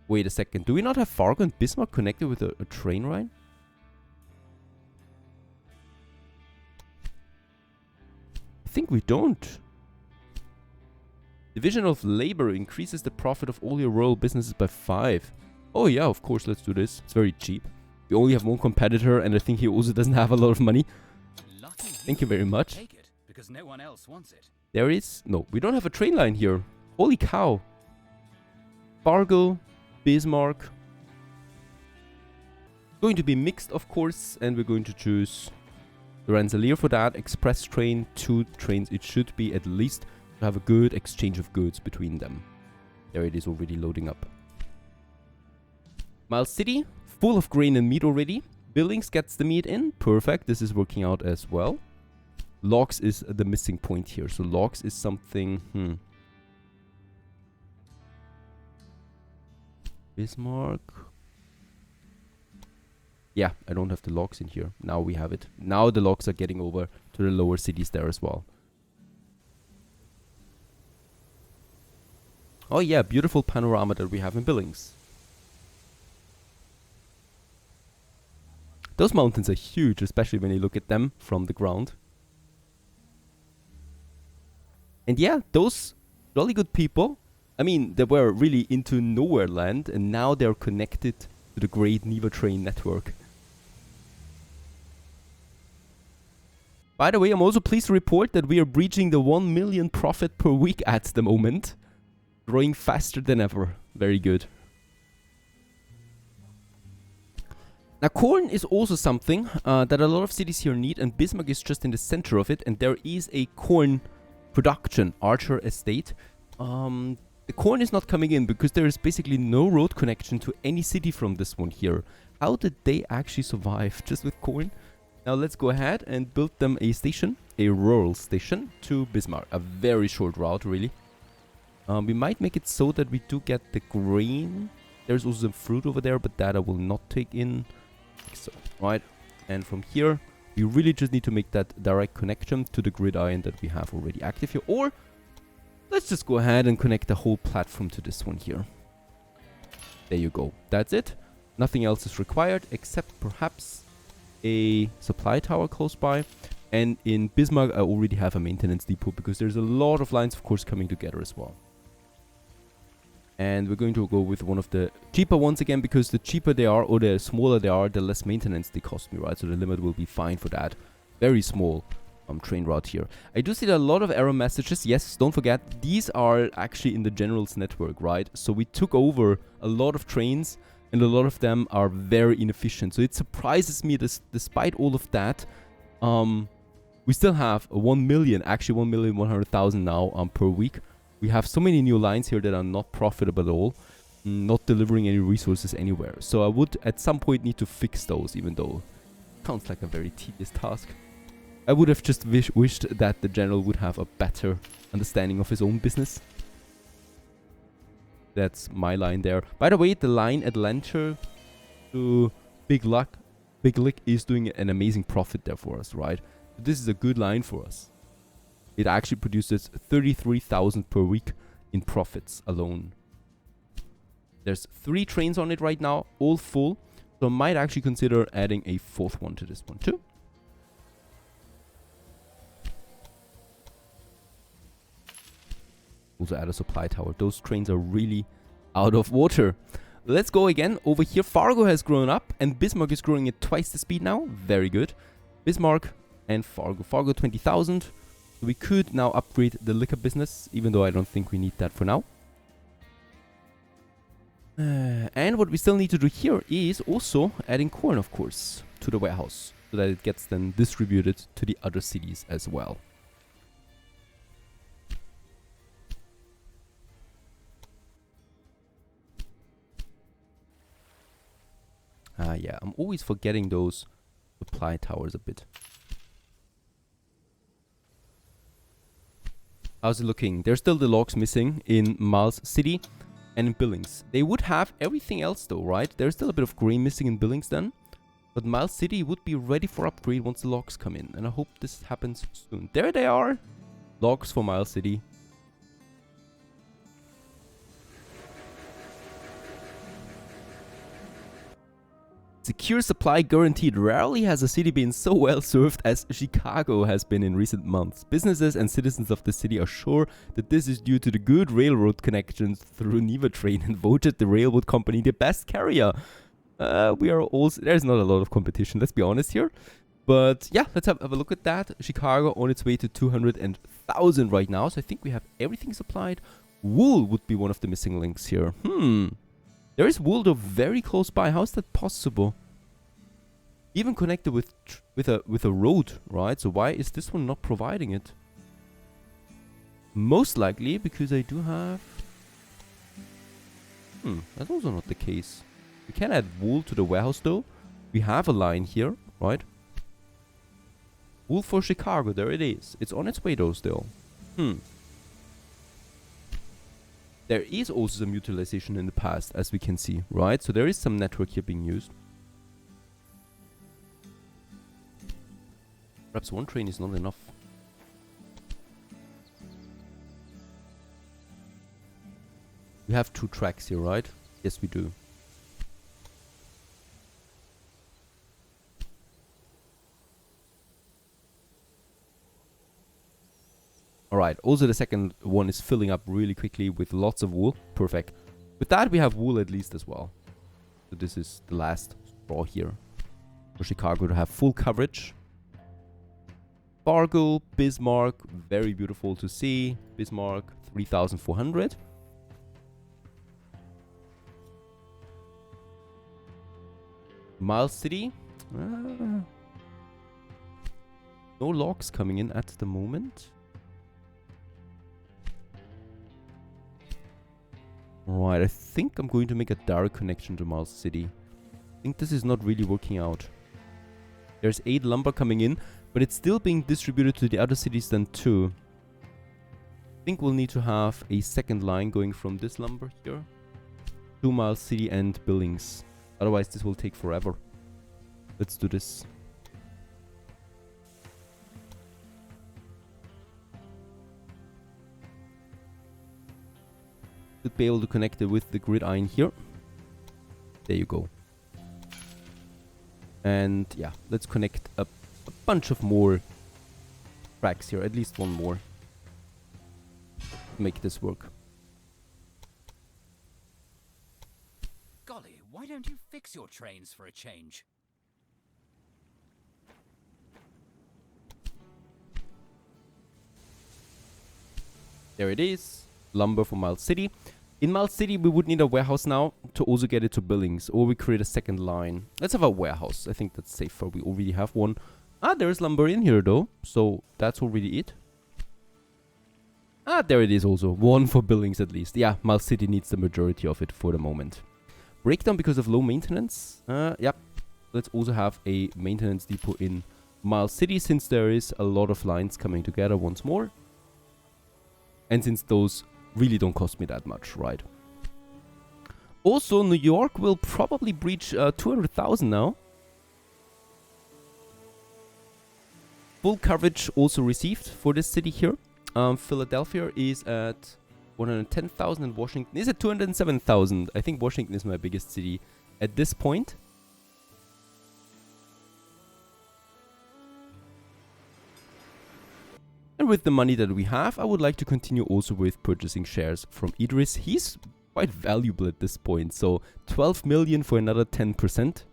Wait a second. Do we not have Fargo and Bismarck connected with a train line? I think we don't. Division of labor increases the profit of all your rural businesses by 5. Oh yeah, of course, let's do this. It's very cheap. We only have one competitor, and I think he also doesn't have a lot of money. Thank you very much. Take it, because no one else wants it. There is... No, we don't have a train line here. Holy cow. Fargo, Bismarck. Going to be mixed, of course, and we're going to choose the Rensselaer for that. Express train, 2 trains. It should be at least to have a good exchange of goods between them. There it is already loading up. Miles City, full of grain and meat already. Billings gets the meat in. Perfect. This is working out as well. Logs is the missing point here. So logs is something... Bismarck. Yeah, I don't have the logs in here. Now we have it. Now the logs are getting over to the lower cities there as well. Oh yeah, beautiful panorama that we have in Billings. Those mountains are huge, especially when you look at them from the ground. And yeah, those jolly good people, I mean, they were really into nowhere land, and now they're connected to the great Neva train network. By the way, I'm also pleased to report that we are breaching the 1 million profit per week at the moment. Growing faster than ever. Very good. Now, corn is also something that a lot of cities here need, and Bismarck is just in the center of it, and there is a corn production, Archer Estate. The corn is not coming in because there is basically no road connection to any city from this one here. How did they actually survive just with corn? Now let's go ahead and build them a station, a rural station to Bismarck. A very short route, really. We might make it so that we do get the grain. There's also some fruit over there, but that I will not take in. So, right. And from here, we really just need to make that direct connection to the grid iron that we have already active here. Or let's just go ahead and connect the whole platform to this one here. There you go. That's it. Nothing else is required except perhaps a supply tower close by. And in Bismarck, I already have a maintenance depot because there's a lot of lines, of course, coming together as well. And we're going to go with one of the cheaper ones again, because the cheaper they are or the smaller they are, the less maintenance they cost me, right? So the limit will be fine for that. Very small train route here. I do see a lot of error messages. Yes, don't forget, these are actually in the general's network, right? So we took over a lot of trains, and a lot of them are very inefficient. So it surprises me that despite all of that, we still have 1 million, actually 1,100,000 now per week. We have so many new lines here that are not profitable at all, not delivering any resources anywhere. So I would at some point need to fix those, even though it sounds like a very tedious task. I would have just wished that the general would have a better understanding of his own business. That's my line there. By the way, the line Atlanta to Big Lick is doing an amazing profit there for us, right? This is a good line for us. It actually produces 33,000 per week in profits alone. There's 3 trains on it right now, all full. So I might actually consider adding a 4th one to this one too. Also add a supply tower. Those trains are really out of water. Let's go again. Over here, Fargo has grown up and Bismarck is growing at twice the speed now. Very good. Bismarck and Fargo. Fargo 20,000. So we could now upgrade the liquor business, even though I don't think we need that for now. And what we still need to do here is also adding corn, of course, to the warehouse, so that it gets then distributed to the other cities as well. Yeah, I'm always forgetting those supply towers a bit. How's it looking? There's still the logs missing in Miles City and in Billings. They would have everything else though, right? There's still a bit of grain missing in Billings then. But Miles City would be ready for upgrade once the logs come in. And I hope this happens soon. There they are! Logs for Miles City. Secure supply guaranteed. Rarely has a city been so well served as Chicago has been in recent months. Businesses and citizens of the city are sure that this is due to the good railroad connections through Neva Train and voted the railroad company the best carrier. We are also... There's not a lot of competition, let's be honest here. But yeah, let's have a look at that. Chicago on its way to 200,000 right now. So I think we have everything supplied. Wool would be one of the missing links here. There is wool though very close by. How is that possible? Even connected with a road, right? So why is this one not providing it? Most likely because I do have... that's also not the case. We can add wool to the warehouse though. We have a line here, right? Wool for Chicago, there it is. It's on its way though still. There is also some utilization in the past, as we can see, right? So there is some network here being used. Perhaps one train is not enough. We have 2 tracks here, right? Yes, we do. Alright, also the second one is filling up really quickly with lots of wool. Perfect. With that, we have wool at least as well. So this is the last straw here for Chicago to have full coverage. Fargo, Bismarck, very beautiful to see. Bismarck, 3,400. Miles City. No logs coming in at the moment. Right, I think I'm going to make a direct connection to Miles City. I think this is not really working out. There's 8 lumber coming in, but it's still being distributed to the other cities then too. I think we'll need to have a second line going from this lumber here to Miles City and Billings. Otherwise this will take forever. Let's do this. Should be able to connect it with the grid iron here. There you go. And yeah, let's connect a bunch of more tracks here. At least one more. Make this work. Golly, why don't you fix your trains for a change? There it is. Lumber for Miles City. In Miles City, we would need a warehouse now to also get it to Billings, or we create a second line. Let's have a warehouse. I think that's safer. We already have one. Ah, there's lumber in here though, so that's already it. Ah, there it is also. One for Billings at least. Yeah, Miles City needs the majority of it for the moment. Breakdown because of low maintenance. Yep. Let's also have a maintenance depot in Miles City, since there is a lot of lines coming together once more. And since those really don't cost me that much, right? Also, New York will probably breach 200,000 now. Full coverage also received for this city here. Philadelphia is at 110,000 and Washington is at 207,000. I think Washington is my biggest city at this point. And with the money that we have, I would like to continue also with purchasing shares from Idris. He's quite valuable at this point, so 12 million for another 10%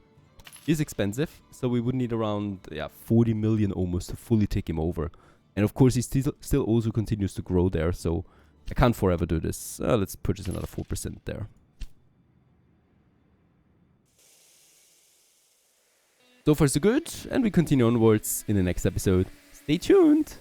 is expensive. So we would need around 40 million almost to fully take him over. And of course, he still also continues to grow there, so I can't forever do this. Let's purchase another 4% there. So far so good, and we continue onwards in the next episode. Stay tuned!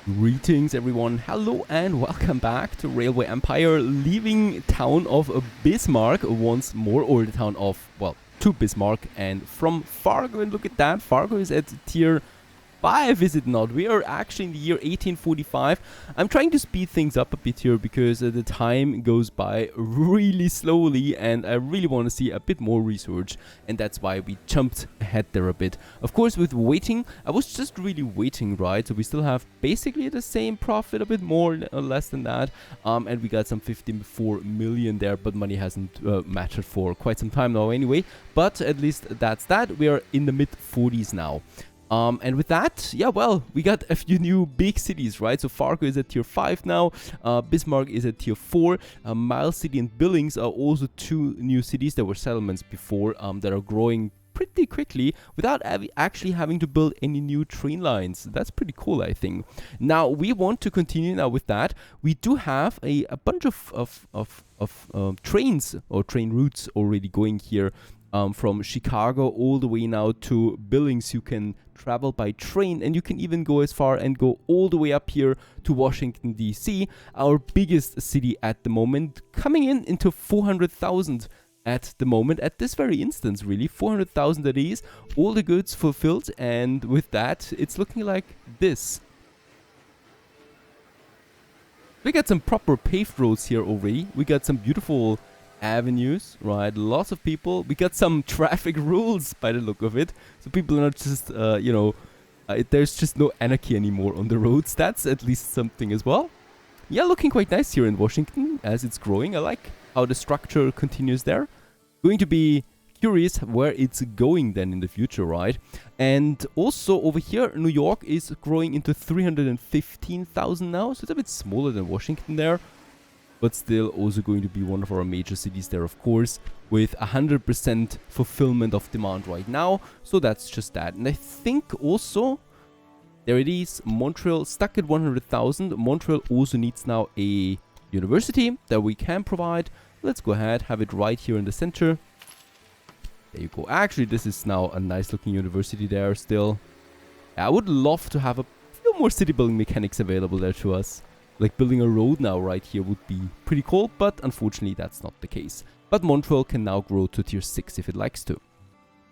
Greetings everyone, hello and welcome back to Railway Empire, leaving town of Bismarck once more, or the town of, well, to Bismarck, and from Fargo, and look at that, Fargo is at tier 5, is it not? We are actually in the year 1845. I'm trying to speed things up a bit here because the time goes by really slowly and I really want to see a bit more research, and that's why we jumped ahead there a bit. Of course, with waiting, I was just really waiting, right? So we still have basically the same profit, a bit more or less than that, and we got some 54 million there, but money hasn't mattered for quite some time now anyway, but at least that's that. We are in the mid 40s now. And with that, yeah, well, we got a few new big cities, right? So Fargo is at tier 5 now, Bismarck is at tier 4, Miles City and Billings are also two new cities that were settlements before, that are growing pretty quickly without actually having to build any new train lines. That's pretty cool, I think. Now, we want to continue now with that. We do have a bunch of trains or train routes already going here. From Chicago all the way now to Billings. You can travel by train, and you can even go as far and go all the way up here to Washington DC, our biggest city at the moment, coming into 400,000 at the moment, at this very instance, really 400,000 that is, all the goods fulfilled, and with that it's looking like this. We got some proper paved roads here already. We got some beautiful avenues, right? Lots of people. We got some traffic rules by the look of it, so people are not just there's just no anarchy anymore on the roads. That's at least something as well. Yeah, looking quite nice here in Washington as it's growing. I like how the structure continues there. Going to be curious where it's going then in the future, right? And also over here, New York is growing into 315,000 now, so it's a bit smaller than Washington there, but still also going to be one of our major cities there, of course, with 100% fulfillment of demand right now. So that's just that. And I think also, there it is, Montreal stuck at 100,000. Montreal also needs now a university that we can provide. Let's go ahead, have it right here in the center. There you go. Actually, this is now a nice looking university there still. I would love to have a few more city building mechanics available there to us. Like building a road now right here would be pretty cool, but unfortunately that's not the case. But Montreal can now grow to tier 6 if it likes to.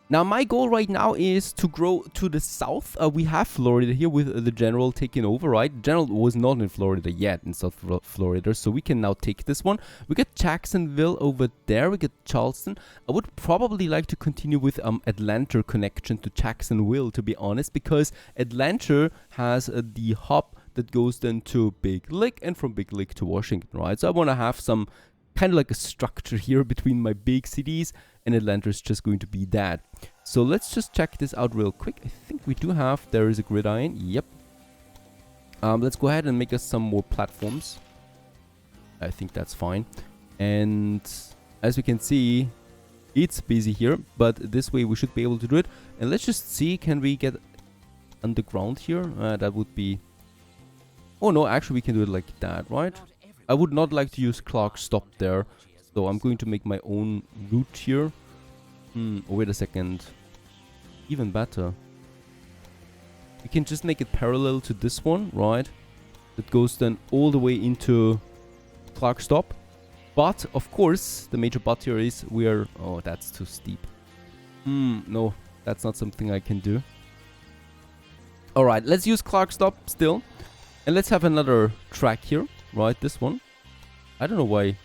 Now my goal right now is to grow to the south. We have Florida here with the General taking over, right? General was not in Florida yet, in South Florida, so we can now take this one. We got Jacksonville over there, we got Charleston. I would probably like to continue with Atlanta connection to Jacksonville, to be honest, because Atlanta has the hub that goes then to Big Lick, and from Big Lick to Washington, right? So I want to have some kind of like a structure here between my big cities, and Atlanta is just going to be that. So let's just check this out real quick. I think we do have, there is a gridiron, yep. Let's go ahead and make us some more platforms. I think that's fine. And as we can see, it's busy here, but this way we should be able to do it. And let's just see, can we get underground here? That would be... Oh no, actually we can do it like that, right? I would not like to use Clark Stop there, so I'm going to make my own route here. Oh, wait a second. Even better. We can just make it parallel to this one, right? That goes then all the way into Clark stop. But, of course, the major but here is we're... Oh, that's too steep. No, that's not something I can do. Alright, let's use Clark stop still. And let's have another track here. Right, this one. I don't know why.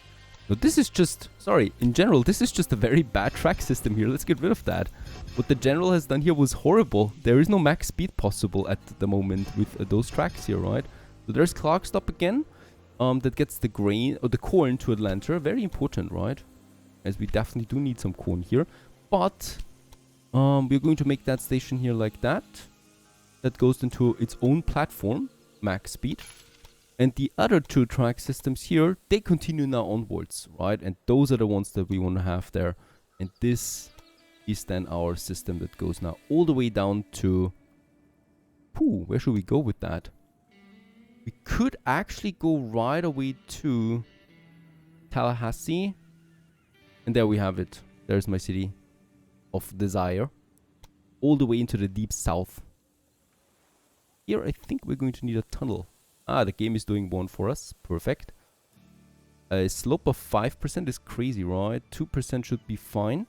No, this is just... Sorry, in general, this is just a very bad track system here. Let's get rid of that. What the general has done here was horrible. There is no max speed possible at the moment with those tracks here, right? So there's Clark stop again. That gets the grain or the corn to Atlanta. Very important, right? As we definitely do need some corn here. But we're going to make that station here like that. That goes into its own platform, max speed. And the other two track systems here, they continue now onwards, right? And those are the ones that we want to have there. And this is then our system that goes now all the way down to... where should we go with that? We could actually go right away to Tallahassee. And there we have it. There's my city of desire. All the way into the deep south. Here I think we're going to need a tunnel. Ah, the game is doing one for us. Perfect. A slope of 5% is crazy, right? 2% should be fine.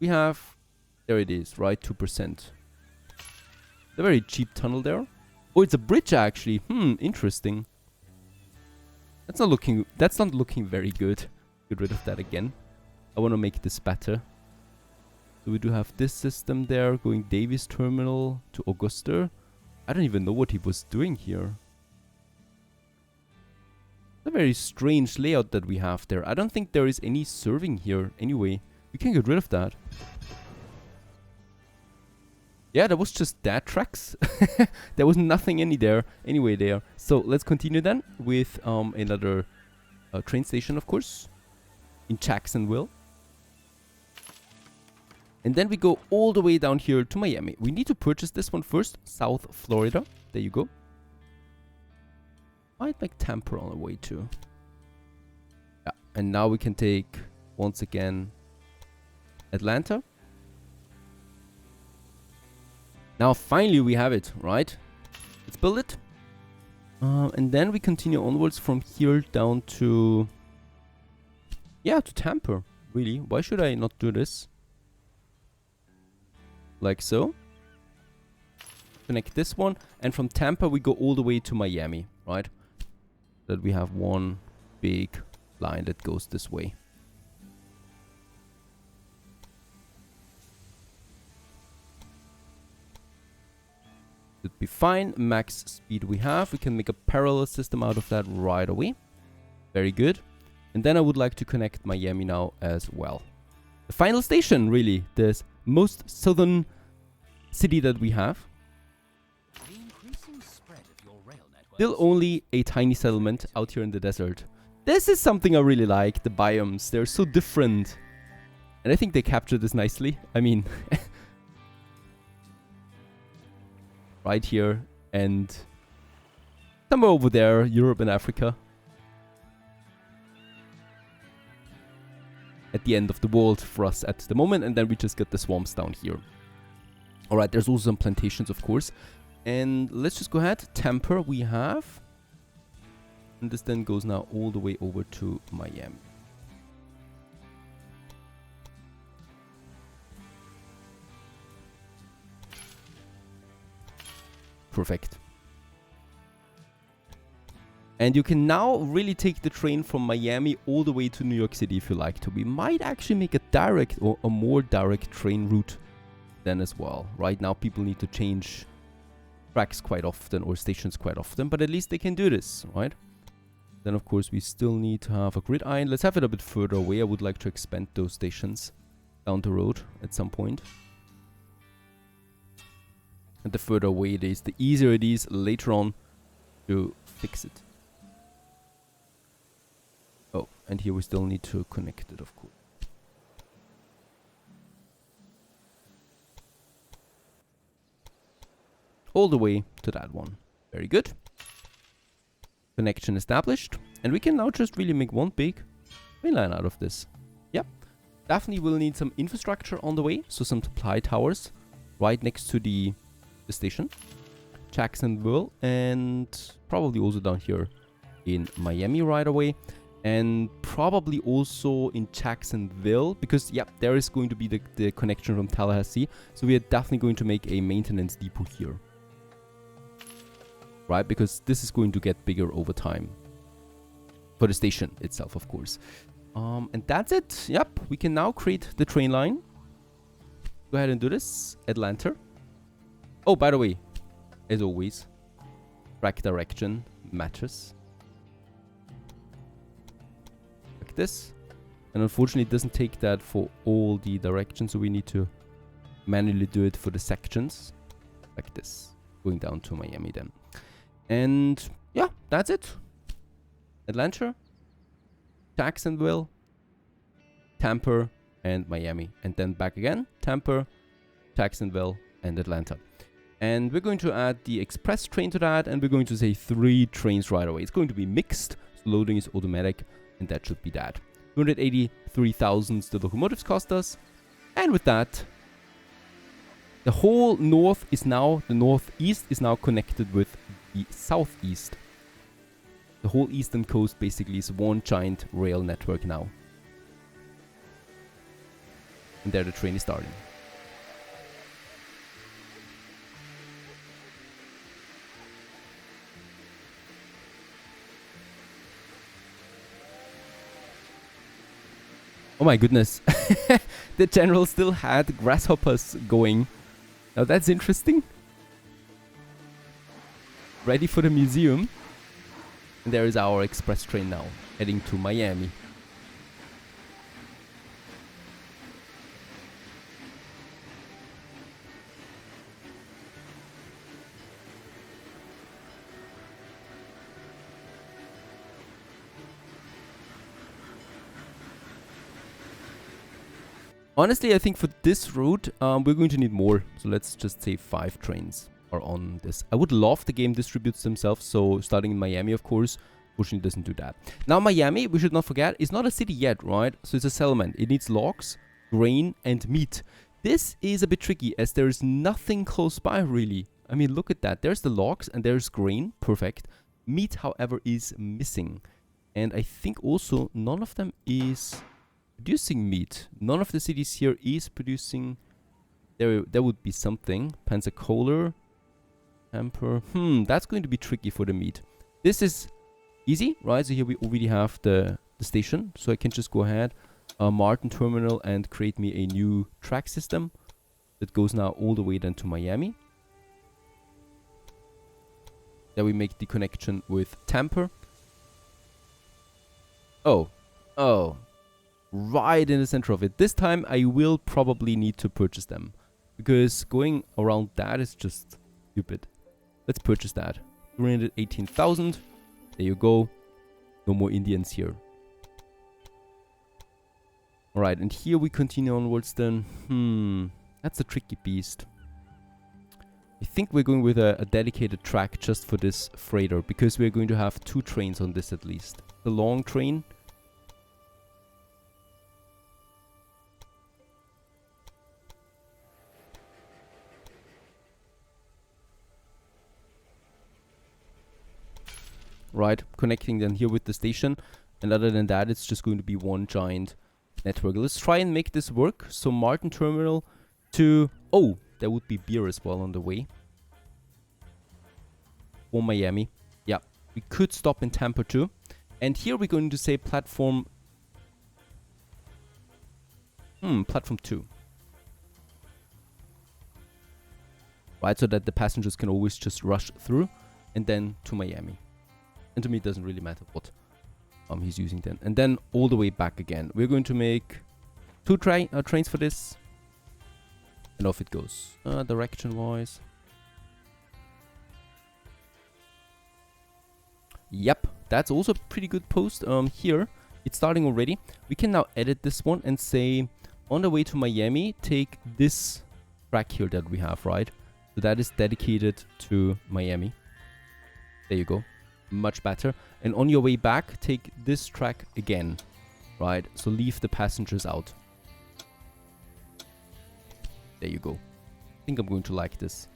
We have... There it is, right? 2%. A very cheap tunnel there. Oh, it's a bridge actually. Interesting. That's not looking very good. Get rid of that again. I want to make this better. So we do have this system there going Davis Terminal to Augusta. I don't even know what he was doing here. It's a very strange layout that we have there. I don't think there is any serving here anyway. We can get rid of that. Yeah, that was just dead tracks. There was nothing anyway there. So let's continue then with another train station, of course, in Jacksonville. And then we go all the way down here to Miami. We need to purchase this one first. South Florida. There you go. Might make Tampa on the way too. Yeah, and now we can take, once again, Atlanta. Now finally we have it, right? Let's build it. And then we continue onwards from here down to... Yeah, to Tampa, really. Why should I not do this? Like so. Connect this one. And from Tampa we go all the way to Miami, right? That we have one big line that goes this way. Should be fine. Max speed we have. We can make a parallel system out of that right away. Very good. And then I would like to connect Miami now as well. The final station, really. The most southern city that we have. The increasing spread of your rail networks. Still only a tiny settlement out here in the desert. This is something I really like. The biomes. They're so different. And I think they captured this nicely. I mean... right here and somewhere over there, Europe and Africa. At the end of the world for us at the moment, and then we just get the swamps down here. Alright, there's also some plantations, of course. And let's just go ahead. Tampa we have. And this then goes now all the way over to Miami. Perfect. And you can now really take the train from Miami all the way to New York City if you like to. We might actually make a direct or a more direct train route then as well. Right now people need to change tracks quite often or stations quite often, but at least they can do this, right? Then of course we still need to have a gridiron. Let's have it a bit further away. I would like to expand those stations down the road at some point. And the further away it is, the easier it is later on to fix it. Oh, and here we still need to connect it, of course. All the way to that one. Very good. Connection established. And we can now just really make one big main line out of this. Yep. Definitely will need some infrastructure on the way. So some supply towers right next to the station. Jacksonville. And probably also down here in Miami right away. And probably also in Jacksonville, because, yeah, there is going to be the connection from Tallahassee. So we are definitely going to make a maintenance depot here. Right, because this is going to get bigger over time. For the station itself, of course. And that's it. Yep, we can now create the train line. Go ahead and do this. Atlanta. Oh, by the way, as always, track direction matters. Like this. And unfortunately, it doesn't take that for all the directions, so we need to manually do it for the sections. Like this. Going down to Miami then. And yeah, that's it. Atlanta, Jacksonville, Tampa, and Miami. And then back again, Tampa, Jacksonville, and Atlanta. And we're going to add the express train to that, and we're going to say 3 trains right away. It's going to be mixed, so loading is automatic, and that should be that. 283,000 the locomotives cost us. And with that, the whole north is now, the northeast is now connected with the southeast. The whole eastern coast basically is one giant rail network now. And there the train is starting. Oh my goodness. The general still had grasshoppers going. Now that's interesting. Ready for the museum. And there is our express train now, heading to Miami. Honestly, I think for this route, we're going to need more. So let's just say 5 trains are on this. I would love the game distributes themselves, so starting in Miami, of course. Fortunately, it doesn't do that. Now, Miami, we should not forget, is not a city yet, right? So it's a settlement. It needs logs, grain, and meat. This is a bit tricky, as there is nothing close by, really. I mean, look at that. There's the logs, and there's grain. Perfect. Meat, however, is missing. And I think also none of them is producing meat. None of the cities here is producing. There would be something. Pensacola, Tampa. That's going to be tricky for the meat. This is easy, right? So here we already have the station. So I can just go ahead, Martin Terminal, and create me a new track system that goes now all the way then to Miami. Then we make the connection with Tampa. Oh. Right in the center of it. This time I will probably need to purchase them, because going around that is just stupid. Let's purchase that. 318,000. There you go. No more Indians here. Alright, and here we continue onwards then. That's a tricky beast. I think we're going with a dedicated track just for this freighter, because we're going to have 2 trains on this at least. The long train. Right, connecting then here with the station, and other than that it's just going to be one giant network. Let's try and make this work. So Martin Terminal to... Oh, there would be beer as well on the way. Or Miami. Yeah, we could stop in Tampa too. And here we're going to say platform... platform 2. Right, so that the passengers can always just rush through and then to Miami. And to me, it doesn't really matter what he's using then. And then all the way back again. We're going to make 2 trains for this. And off it goes. Direction-wise. Yep, that's also a pretty good post. Here, it's starting already. We can now edit this one and say, on the way to Miami, take this track here that we have, right? So that is dedicated to Miami. There you go. Much better. And on your way back, take this track again, right? So leave the passengers out. There you go. I think I'm going to like this.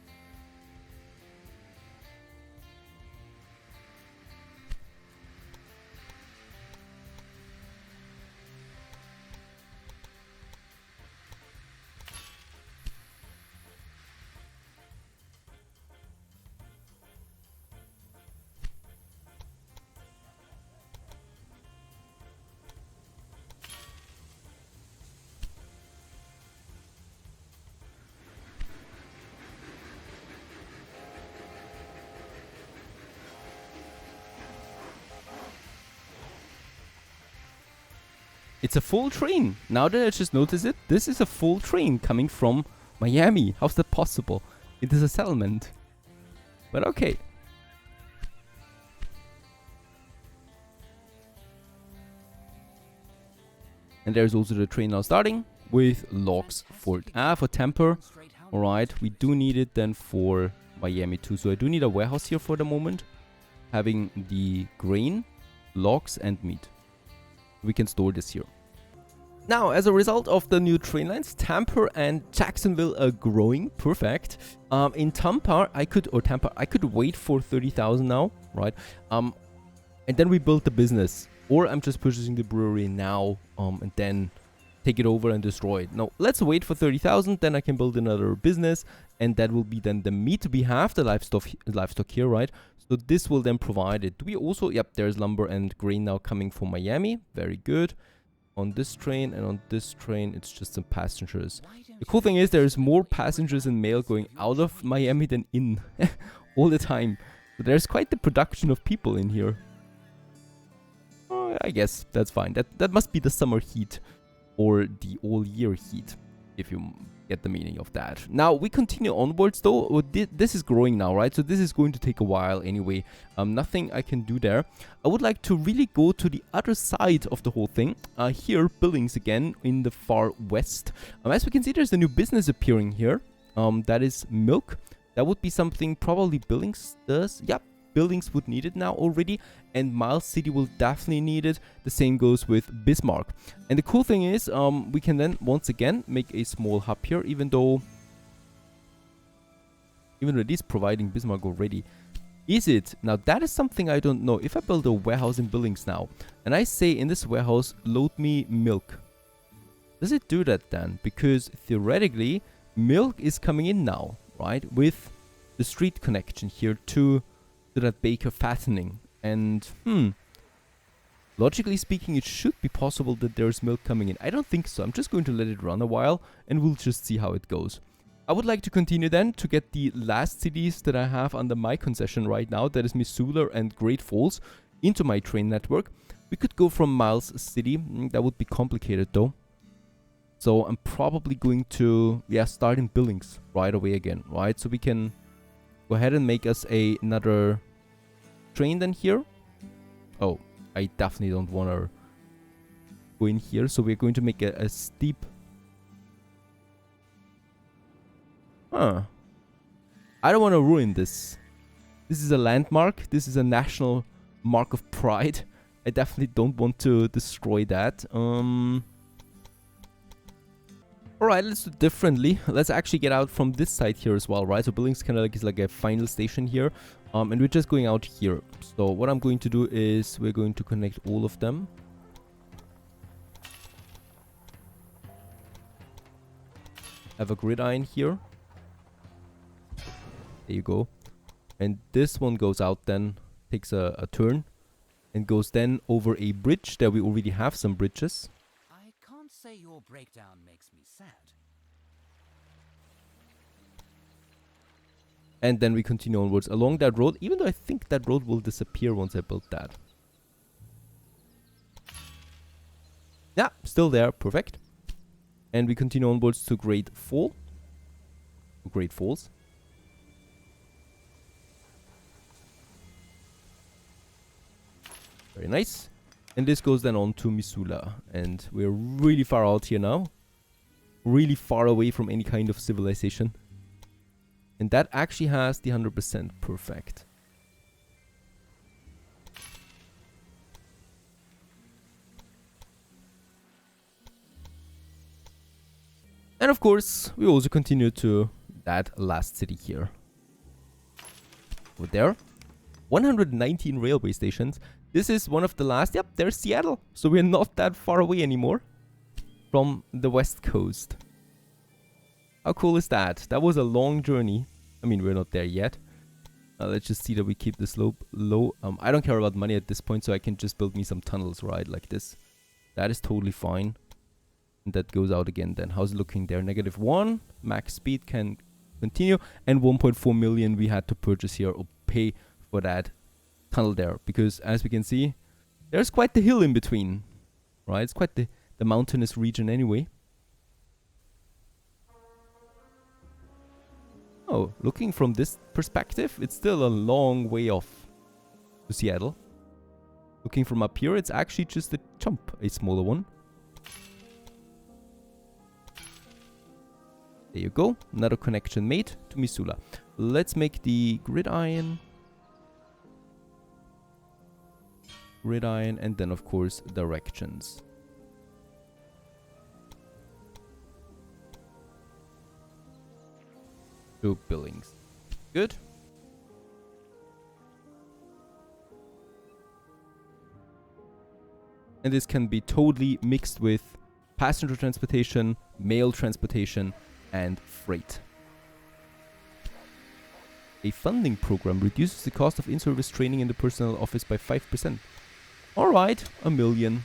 It's a full train. Now that I just noticed it, this is a full train coming from Miami. How's that possible? It is a settlement. But okay. And there's also the train now starting with logs for Tampa. Alright, we do need it then for Miami too. So I do need a warehouse here for the moment. Having the grain, logs and meat. We can store this here. Now, as a result of the new train lines, Tampa and Jacksonville are growing. Perfect. In Tampa, I could wait for 30,000 now, right? And then we build the business. Or I'm just purchasing the brewery now, and then take it over and destroy it. No, let's wait for 30,000, then I can build another business, and that will be then the meat. We have the livestock here, right? So this will then provide it. Do we also, yep, there's lumber and grain now coming from Miami. Very good. On this train and on this train, it's just some passengers. The cool thing is there's more passengers and mail going out of Miami than in all the time. So there's quite the production of people in here. I guess that's fine. That must be the summer heat or the all year heat, if you get the meaning of that. Now we continue onwards though. This is growing now, right? So this is going to take a while anyway. Nothing I can do there. I would like to really go to the other side of the whole thing. Here, Billings again in the far west. As we can see, there's a new business appearing here. That is milk. That would be something probably Billings does. Yep. Buildings would need it now already, and Miles City will definitely need it. The same goes with Bismarck. And the cool thing is, we can then once again make a small hub here, even though it is providing Bismarck already. Is it? Now that is something I don't know. If I build a warehouse in Billings now, and I say in this warehouse, load me milk. Does it do that then? Because theoretically, milk is coming in now, right? With the street connection here to that baker fattening. And logically speaking, it should be possible that there's milk coming in. I don't think so. I'm just going to let it run a while and we'll just see how it goes. I would like to continue then to get the last cities that I have under my concession right now, that is Missoula and Great Falls, into my train network. We could go from Miles City. That would be complicated though. So I'm probably going to start in Billings right away again, right? So we can go ahead and make us another train then here. Oh, I definitely don't want to go in here. So we're going to make a steep... I don't want to ruin this. This is a landmark. This is a national mark of pride. I definitely don't want to destroy that. Alright, let's do it differently. Let's actually get out from this side here as well, right? So Billings kind of is like a final station here. And we're just going out here. So what I'm going to do is we're going to connect all of them. Have a gridiron here. There you go. And this one goes out then, takes a turn, and goes then over a bridge. There we already have some bridges. I can't say your breakdown makes me sad. And then we continue onwards along that road, even though I think that road will disappear once I build that. Yeah, still there. Perfect. And we continue onwards to Great Falls. Very nice. And this goes then on to Missoula. And we're really far out here now. Really far away from any kind of civilization. And that actually has the 100%. Perfect. And of course, we also continue to that last city here. Over there. 119 railway stations. This is one of the last. Yep, there's Seattle. So we're not that far away anymore from the West Coast. How cool is that? That was a long journey. I mean, we're not there yet. Let's just see that we keep the slope low. I don't care about money at this point, so I can just build me some tunnels, right? Like this. That is totally fine. And that goes out again then. How's it looking there? -1. Max speed can continue. And 1.4 million we had to purchase here or pay for that tunnel there. Because as we can see, there's quite the hill in between. Right? It's quite the the mountainous region anyway. Oh, looking from this perspective, it's still a long way off to Seattle. Looking from up here, it's actually just a jump, a smaller one. There you go, another connection made to Missoula. Let's make the gridiron. Gridiron, and then of course directions. To Billings. Good. And this can be totally mixed with passenger transportation, mail transportation, and freight. A funding program reduces the cost of in-service training in the personnel office by 5%. Alright, $1 million.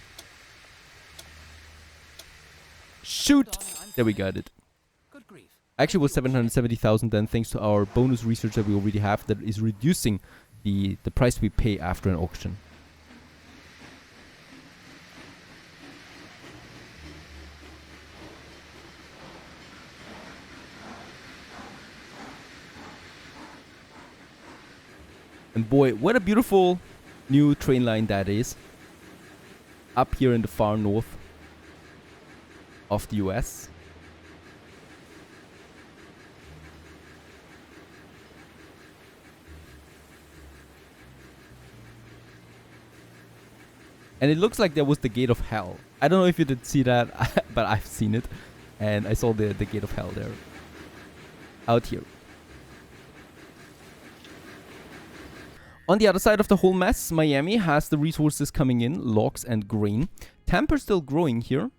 Shoot! There we got it. Good grief. Actually, it was 770,000 then, thanks to our bonus research that we already have, that is reducing the price we pay after an auction. And boy, what a beautiful new train line that is. Up here in the far north of the US. And it looks like there was the Gate of Hell. I don't know if you did see that, but I've seen it. And I saw the Gate of Hell there. Out here. On the other side of the whole mess, Miami has the resources coming in, logs and grain. Tampa's still growing here.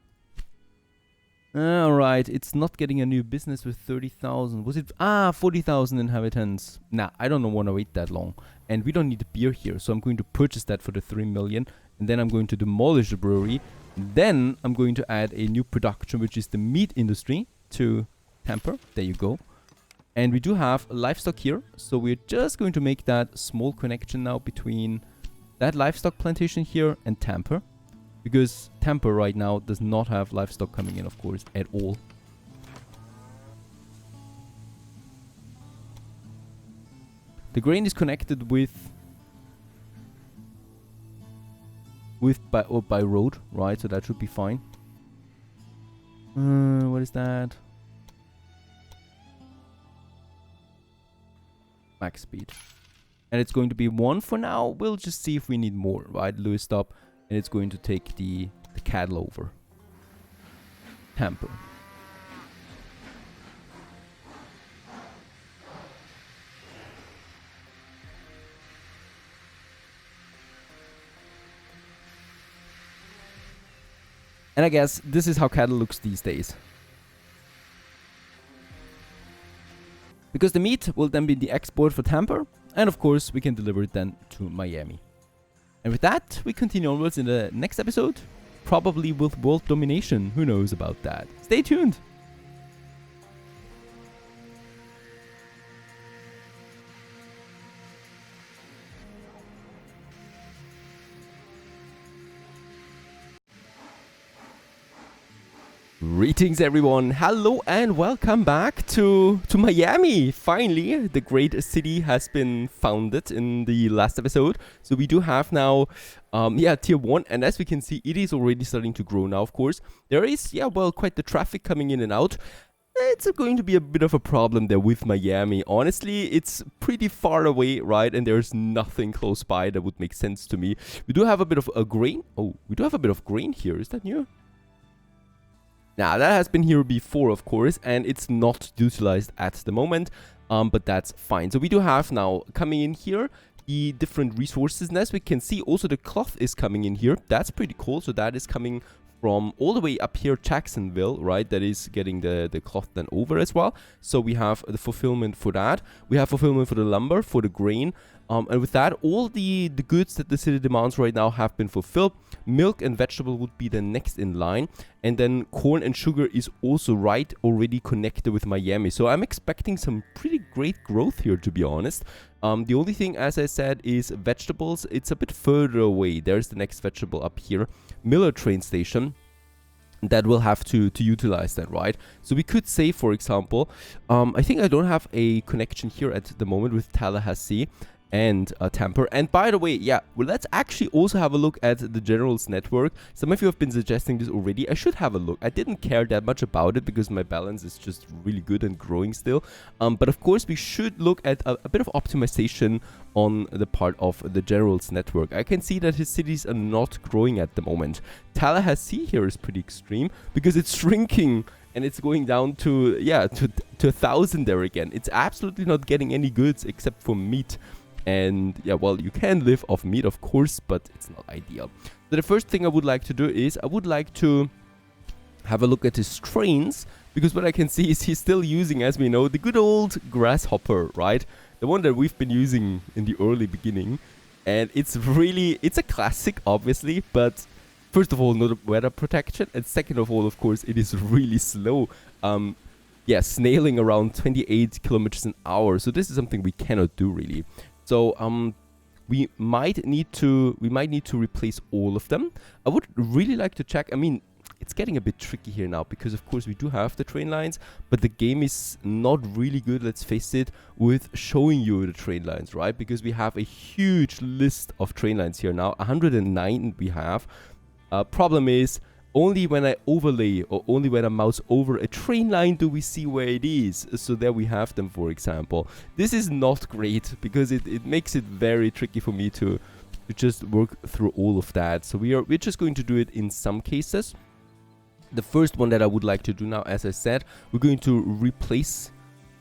Alright, it's not getting a new business with 30,000. Was it? 40,000 inhabitants. Nah, I don't want to wait that long. And we don't need a beer here, so I'm going to purchase that for the 3 million. And then I'm going to demolish the brewery. Then I'm going to add a new production, which is the meat industry, to Tampa. There you go. And we do have livestock here, so we're just going to make that small connection now between that livestock plantation here and Tampa. Because Tampa right now does not have livestock coming in, of course, at all. The grain is connected by road, right? So that should be fine. What is that? Max speed. And it's going to be 1 for now. We'll just see if we need more, right? Lewis stop. And it's going to take the cattle over. Tampa. And I guess this is how cattle looks these days. Because the meat will then be the export for Tampa. And of course, we can deliver it then to Miami. And with that, we continue onwards in the next episode. Probably with world domination. Who knows about that? Stay tuned. Greetings everyone, hello and welcome back to Miami. Finally, the great city has been founded in the last episode. So we do have now, tier 1, and as we can see, it is already starting to grow now, of course. There is, quite the traffic coming in and out. It's going to be a bit of a problem there with Miami. Honestly, it's pretty far away, right? And there's nothing close by that would make sense to me. We do have a bit of a grain. Oh, we do have a bit of grain here. Is that new? Now, that has been here before, of course, and it's not utilized at the moment, but that's fine. So we do have now coming in here the different resources, and as we can see, also the cloth is coming in here. That's pretty cool. So that is coming from all the way up here, Jacksonville, right? That is getting the cloth then over as well. So we have the fulfillment for that. We have fulfillment for the lumber, for the grain. And with that, all the goods that the city demands right now have been fulfilled. Milk and vegetable would be the next in line. And then corn and sugar is also already connected with Miami. So I'm expecting some pretty great growth here, to be honest. The only thing, as I said, is vegetables. It's a bit further away. There's the next vegetable up here. Miller train station. that will have to utilize that, right? So we could say, for example, I think I don't have a connection here at the moment with Tallahassee and Tampa. And by the way, yeah, well, let's actually also have a look at the General's network. Some of you have been suggesting this already. I should have a look. I didn't care that much about it because my balance is just really good and growing still. But of course, we should look at a bit of optimization on the part of the General's network. I can see that his cities are not growing at the moment. Tallahassee here is pretty extreme because it's shrinking and it's going down to, yeah, to 1,000 there again. It's absolutely not getting any goods except for meat. And yeah, well, you can live off meat, of course, but it's not ideal. So the first thing I would like to do is I would like to have a look at his trains, because what I can see is he's still using, as we know, the good old grasshopper, right? The one that we've been using in the early beginning. And it's a classic, obviously, but first of all, not weather protection. And second of all, of course, it is really slow. Yeah, snailing around 28 kilometers an hour. So this is something we cannot do really. So we might need to replace all of them. I would really like to check. I mean, it's getting a bit tricky here now because of course we do have the train lines, but the game is not really good, let's face it, with showing you the train lines, right? Because we have a huge list of train lines here now, 109 we have. Problem is, only when I overlay or only when I mouse over a train line do we see where it is. So there we have them, for example. This is not great because it makes it very tricky for me to just work through all of that. So we're just going to do it in some cases. The first one that I would like to do now, as I said, we're going to replace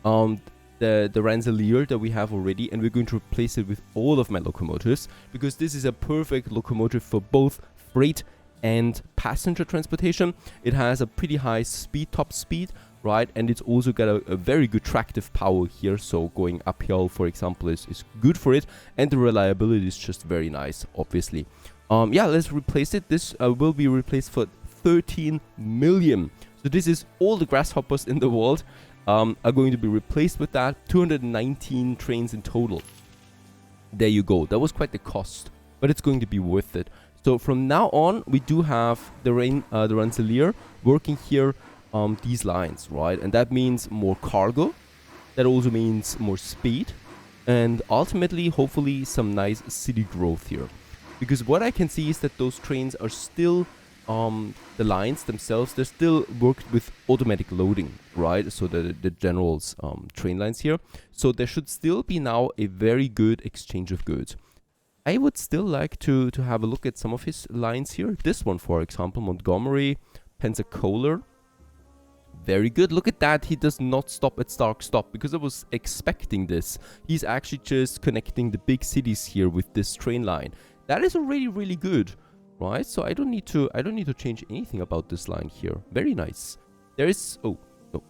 the Rensselaer that we have already, and we're going to replace it with all of my locomotives, because this is a perfect locomotive for both freight and passenger transportation. It has a pretty high speed, top speed, right? And it's also got a very good tractive power here. So going uphill, for example, is good for it. And the reliability is just very nice, obviously. Yeah, let's replace it. This will be replaced for 13 million. So this is all the grasshoppers in the world are going to be replaced with that. 219 trains in total. There you go. That was quite the cost, but it's going to be worth it. So from now on, we do have the Rensselaer working here on these lines, right? And that means more cargo. That also means more speed. And ultimately, hopefully, some nice city growth here. Because what I can see is that those trains are still, the lines themselves, they're still worked with automatic loading, right? So the General's train lines here. So there should still be now a very good exchange of goods. I would still like to have a look at some of his lines here. This one, for example, Montgomery, Pensacola. Very good. Look at that. He does not stop at Stark Stop, because I was expecting this. He's actually just connecting the big cities here with this train line. That is already really good, right? So I don't need to change anything about this line here. Very nice. There is, oh, no.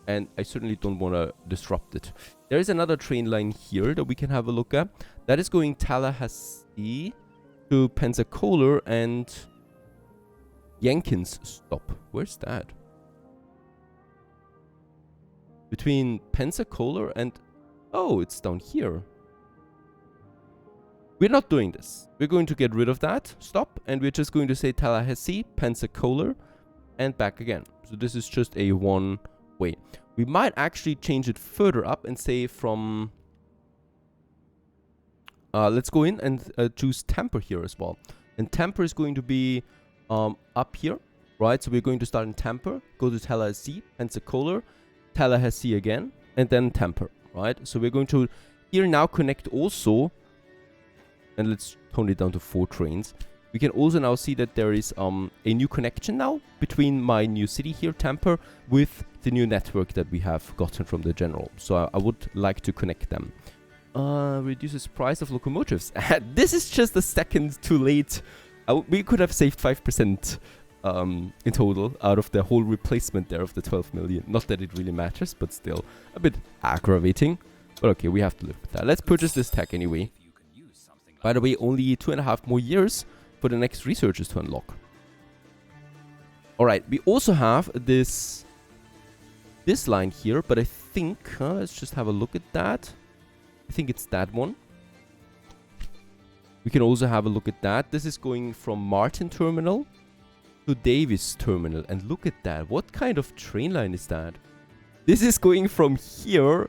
And I certainly don't want to disrupt it. There is another train line here that we can have a look at. That is going Tallahassee to Pensacola and Jenkins Stop. Where's that? Between Pensacola and... Oh, it's down here. We're not doing this. We're going to get rid of that stop, and we're just going to say Tallahassee, Pensacola, and back again. So this is just a one way. We might actually change it further up and say from... let's go in and choose Tampa here as well. And Tampa is going to be up here, right? So we're going to start in Tampa, go to Tallahassee, Pensacola, Tallahassee again, and then Tampa, right? So we're going to here now connect also, and let's tone it down to 4 trains. We can also now see that there is a new connection now between my new city here, Tampa, with the new network that we have gotten from the General. So I would like to connect them. Reduces price of locomotives. This is just a second too late. We could have saved 5% in total out of the whole replacement there of the 12 million. Not that it really matters, but still a bit aggravating. But okay, we have to live with that. Let's purchase this tech anyway. By the way, only 2.5 more years for the next researchers to unlock. Alright, we also have this line here, but I think, let's just have a look at that. I think it's that one. We can also have a look at that. This is going from Martin Terminal to Davis terminal. And look at that. What kind of train line is that? This is going from here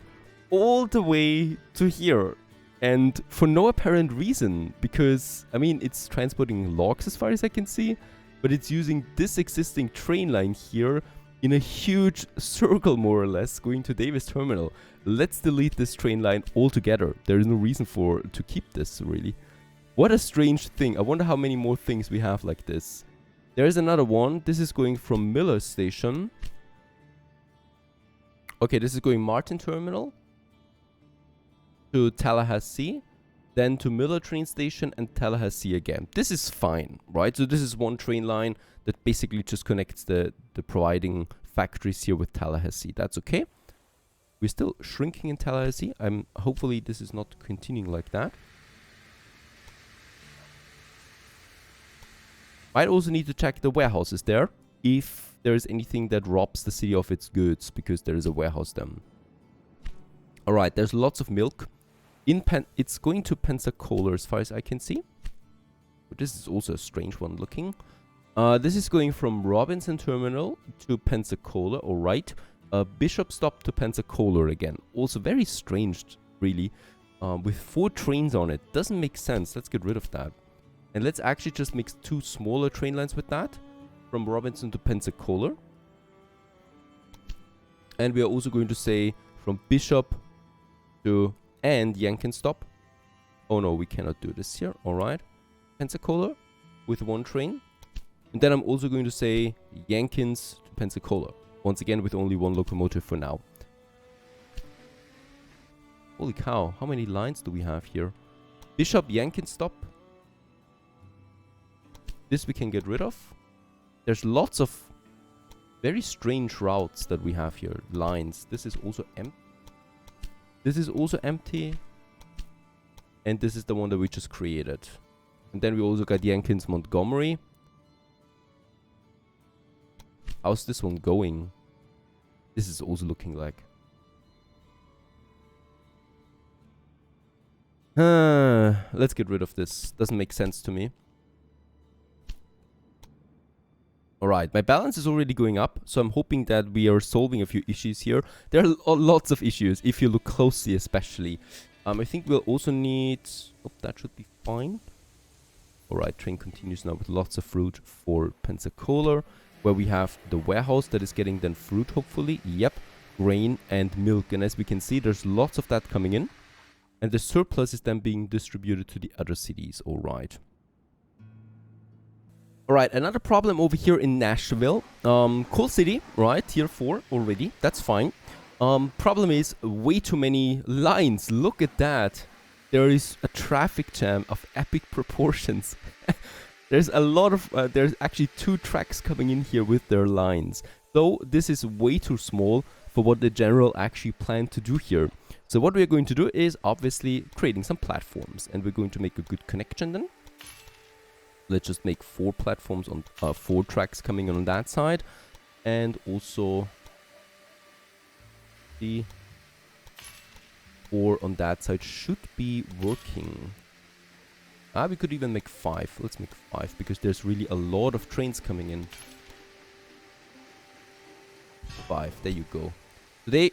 all the way to here. And for no apparent reason. Because, I mean, it's transporting logs as far as I can see. But it's using this existing train line here in a huge circle, more or less, going to Davis terminal. Let's delete this train line altogether. There is no reason to keep this, really. What a strange thing. I wonder how many more things we have like this. There's another one. This is going from Miller Station. Okay, this is going Martin Terminal to Tallahassee. Then to Miller train station and Tallahassee again. This is fine, right? So this is one train line that basically just connects the providing factories here with Tallahassee. That's okay. We're still shrinking in Tallahassee. Hopefully this is not continuing like that. Might also need to check the warehouses there. If there is anything that robs the city of its goods, because there is a warehouse then. Alright, there's lots of milk. It's going to Pensacola as far as I can see. But this is also a strange one looking. This is going from Robinson Terminal to Pensacola, alright. Bishop stop to Pensacola again. Also very strange, really. With 4 trains on it. Doesn't make sense. Let's get rid of that. And let's actually just mix 2 smaller train lines with that. From Robinson to Pensacola. And we are also going to say from Bishop to and Yankton stop. Oh no, we cannot do this here. Alright. Pensacola with 1 train. And then I'm also going to say Yankins to Pensacola. Once again with only 1 locomotive for now. Holy cow, how many lines do we have here? Bishop Yankton stop. This we can get rid of. There's lots of very strange routes that we have here. Lines. This is also empty. This is also empty. And this is the one that we just created. And then we also got Yankins Montgomery. How's this one going? This is also looking like. Let's get rid of this. Doesn't make sense to me. Alright, my balance is already going up, so I'm hoping that we are solving a few issues here. There are lots of issues, if you look closely especially. I think we'll also need... Oh, that should be fine. Alright, train continues now with lots of fruit for Pensacola, where we have the warehouse that is getting then fruit, hopefully. Yep, grain and milk. And as we can see, there's lots of that coming in. And the surplus is then being distributed to the other cities, alright. Alright, another problem over here in Nashville. Cool city, right? Tier 4 already. That's fine. Problem is way too many lines. Look at that. There is a traffic jam of epic proportions. There's a lot of... there's actually 2 tracks coming in here with their lines. Though this is way too small for what the general actually planned to do here. So what we're going to do is obviously creating some platforms. And we're going to make a good connection then. Let's just make 4 platforms on 4 tracks coming in on that side. And also the 4 on that side should be working. We could even make 5. Let's make 5 because there's really a lot of trains coming in. 5, there you go. They,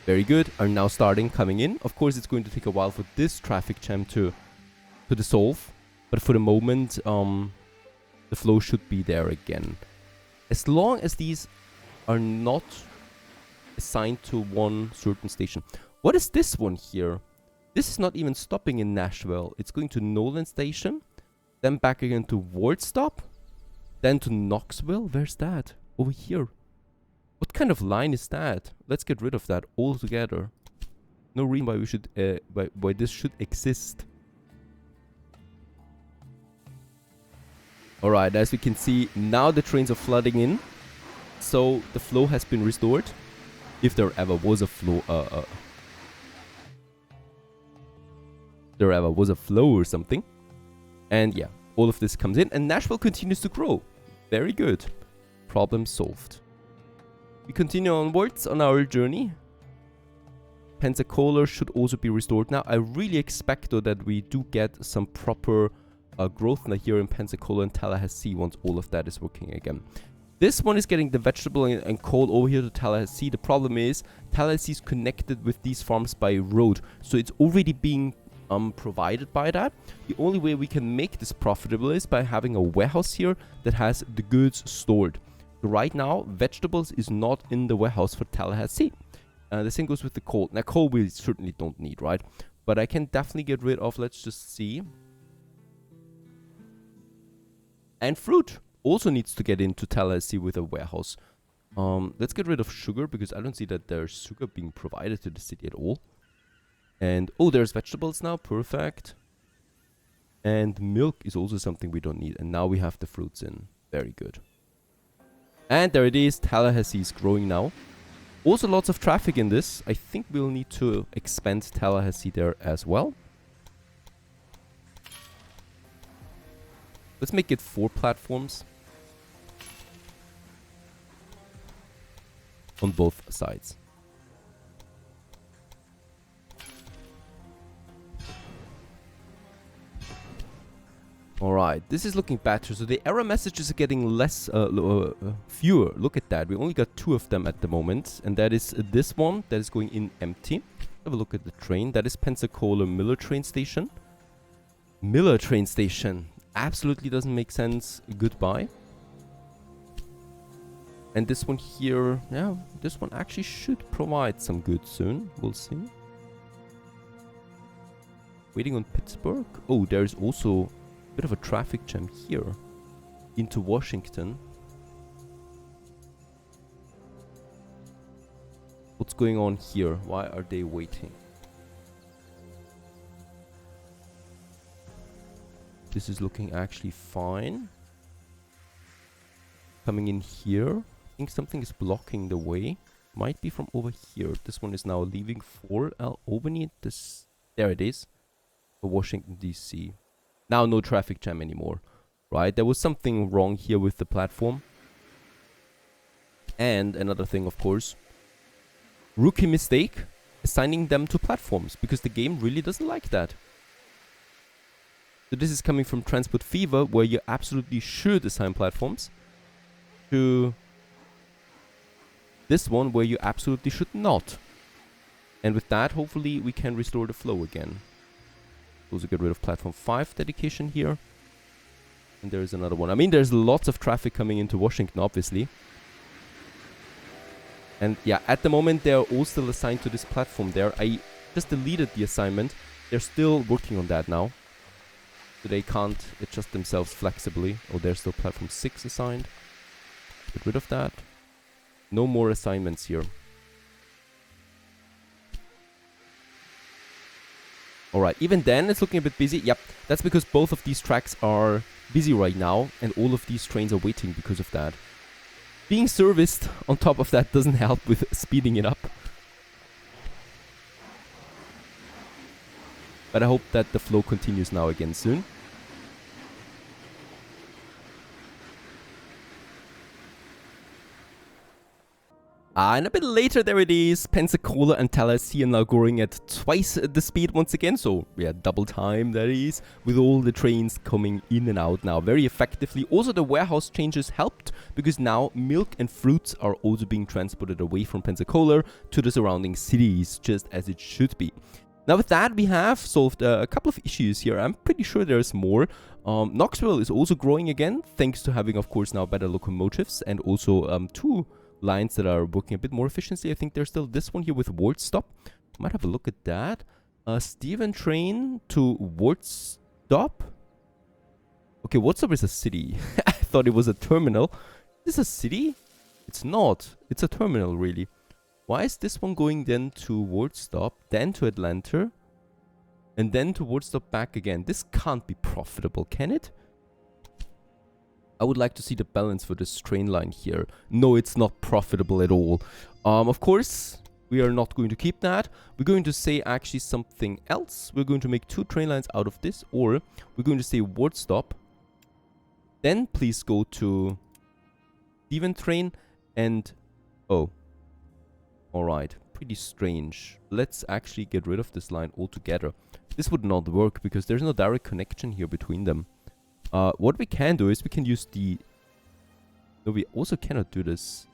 very good, are now coming in. Of course, it's going to take a while for this traffic jam to dissolve. But for the moment, the flow should be there again. As long as these are not assigned to one certain station. What is this one here? This is not even stopping in Nashville. It's going to Nolan Station. Then back again to Ward Stop. Then to Knoxville. Where's that? Over here. What kind of line is that? Let's get rid of that altogether. No reason why we should why this should exist. Alright, as we can see, now the trains are flooding in. So the flow has been restored. If there ever was a flow, or something. And yeah, all of this comes in and Nashville continues to grow. Very good. Problem solved. We continue onwards on our journey. Pensacola should also be restored now. I really expect though that we do get some proper growth now here in Pensacola and Tallahassee once all of that is working again. This one is getting the vegetable and coal over here to Tallahassee. The problem is Tallahassee is connected with these farms by road, so it's already being provided by that. The only way we can make this profitable is by having a warehouse here that has the goods stored. So right now, vegetables is not in the warehouse for Tallahassee. The same goes with the coal. Now, coal we certainly don't need, right? But I can definitely get rid of, let's just see. And fruit also needs to get into Tallahassee with a warehouse. Let's get rid of sugar because I don't see that there's sugar being provided to the city at all. And, oh, there's vegetables now. Perfect. And milk is also something we don't need. And now we have the fruits in. Very good. And there it is. Tallahassee is growing now. Also lots of traffic in this. I think we'll need to expand Tallahassee there as well. Let's make it 4 platforms. On both sides. Alright, this is looking better. So the error messages are getting less, fewer. Look at that. We only got 2 of them at the moment. And that is this one that is going in empty. Have a look at the train. That is Pensacola Miller train station. Miller train station. Absolutely doesn't make sense. Goodbye. And this one here, yeah, this one actually should provide some goods soon. We'll see. Waiting on Pittsburgh. Oh, there's also bit of a traffic jam here into Washington. What's going on here? Why are they waiting? This is looking actually fine. Coming in here. I think something is blocking the way. Might be from over here. This one is now leaving for Albany. There it is. For Washington, D.C. Now no traffic jam anymore, right? There was something wrong here with the platform. And another thing, of course, rookie mistake, assigning them to platforms, because the game really doesn't like that. So this is coming from Transport Fever, where you absolutely should assign platforms, to this one, where you absolutely should not. And with that, hopefully, we can restore the flow again. Also get rid of platform 5 dedication here. And there is another one. I mean, there's lots of traffic coming into Washington, obviously. And yeah, at the moment, they are all still assigned to this platform there. I just deleted the assignment. They're still working on that now. So they can't adjust themselves flexibly. Oh, there's still platform 6 assigned. Get rid of that. No more assignments here. Alright, even then it's looking a bit busy. Yep, that's because both of these tracks are busy right now and all of these trains are waiting because of that. Being serviced on top of that doesn't help with speeding it up. But I hope that the flow continues now again soon. And a bit later, there it is. Pensacola and Tallahassee are now going at twice the speed once again. So, yeah, double time, that is. With all the trains coming in and out now very effectively. Also, the warehouse changes helped because now milk and fruits are also being transported away from Pensacola to the surrounding cities, just as it should be. Now, with that, we have solved a couple of issues here. I'm pretty sure there's more. Knoxville is also growing again, thanks to having, of course, now better locomotives and also 2 lines that are working a bit more efficiently. I think there's still this one here with Ward Stop. Might have a look at that. Steven train to Ward Stop. Okay, Ward Stop is a city. I thought it was a terminal. Is this a city? It's not. It's a terminal, really. Why is this one going then to Ward Stop, then to Atlanta, and then to Ward Stop back again? This can't be profitable, can it? I would like to see the balance for this train line here. No, it's not profitable at all. Of course, we are not going to keep that. We're going to say actually something else. We're going to make 2 train lines out of this, or we're going to say Ward Stop. Then please go to Steven train and... Oh. Alright, pretty strange. Let's actually get rid of this line altogether. This would not work because there's no direct connection here between them. What we can do is we can use the... No, we also cannot do this.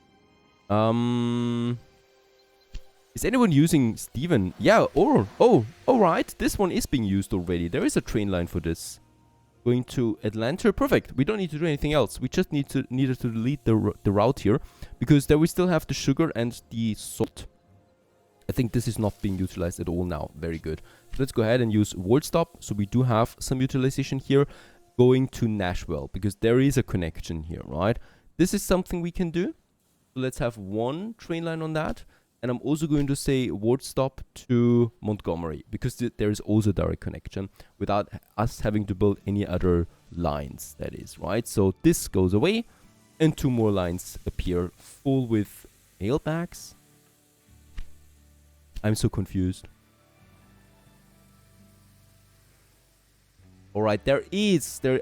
Is anyone using Steven? Yeah, or... Oh, alright. This one is being used already. There is a train line for this. Going to Atlanta. Perfect. We don't need to do anything else. We just needed to delete the route here. Because there we still have the sugar and the salt. I think this is not being utilized at all now. Very good. So let's go ahead and use World Stop. So we do have some utilization here. Going to Nashville. Because there is a connection here, right? This is something we can do. So let's have one train line on that. And I'm also going to say World Stop to Montgomery. Because there is also a direct connection. Without us having to build any other lines. That is, right? So this goes away. And 2 more lines appear. Full with mailbags. I'm so confused. Alright, there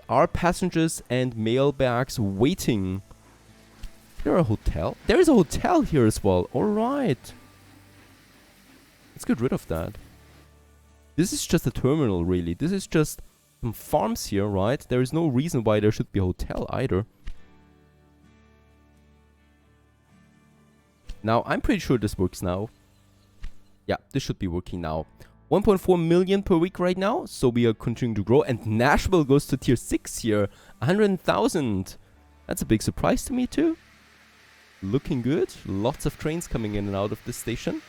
are passengers and mailbags waiting. Is there a hotel? There is a hotel here as well. Alright. Let's get rid of that. This is just a terminal, really. This is just some farms here, right? There is no reason why there should be a hotel either. Now, I'm pretty sure this works now. Yeah, this should be working now. 1.4 million per week right now. So we are continuing to grow. And Nashville goes to tier 6 here. 100,000. That's a big surprise to me too. Looking good. Lots of trains coming in and out of this station.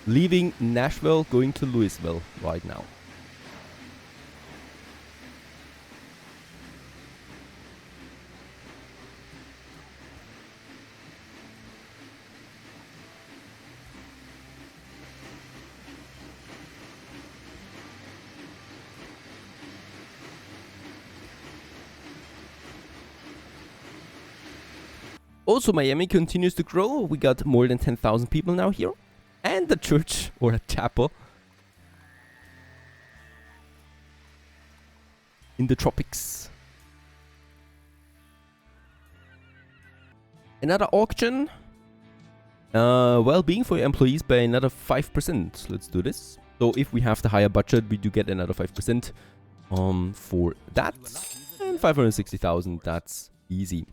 Leaving Nashville, going to Louisville right now. Also, Miami continues to grow. We got more than 10,000 people now here. And a church or a chapel in the tropics. Another auction. Well-being for your employees by another 5%. Let's do this. So if we have the higher budget, we do get another 5% for that. And 560,000, that's easy.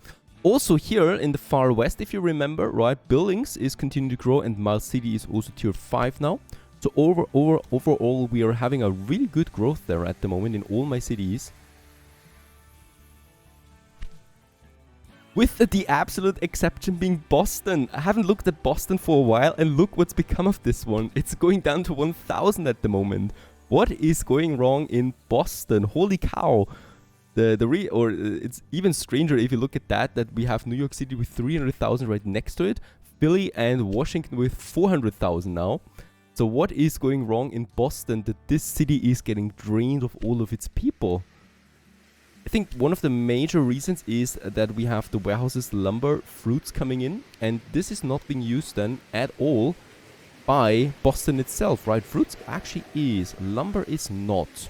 Also here in the far west, if you remember, right, Billings is continuing to grow and Miles City is also tier 5 now. So overall, we are having a really good growth there at the moment in all my cities. With the absolute exception being Boston. I haven't looked at Boston for a while and look what's become of this one. It's going down to 1,000 at the moment. What is going wrong in Boston? Holy cow. It's even stranger if you look at that we have New York City with 300,000 right next to it, Philly and Washington with 400,000 now. So what is going wrong in Boston that this city is getting drained of all of its people? I think one of the major reasons is that we have the warehouses, lumber, fruits coming in, and this is not being used then at all by Boston itself, right? Fruits actually is, lumber is not.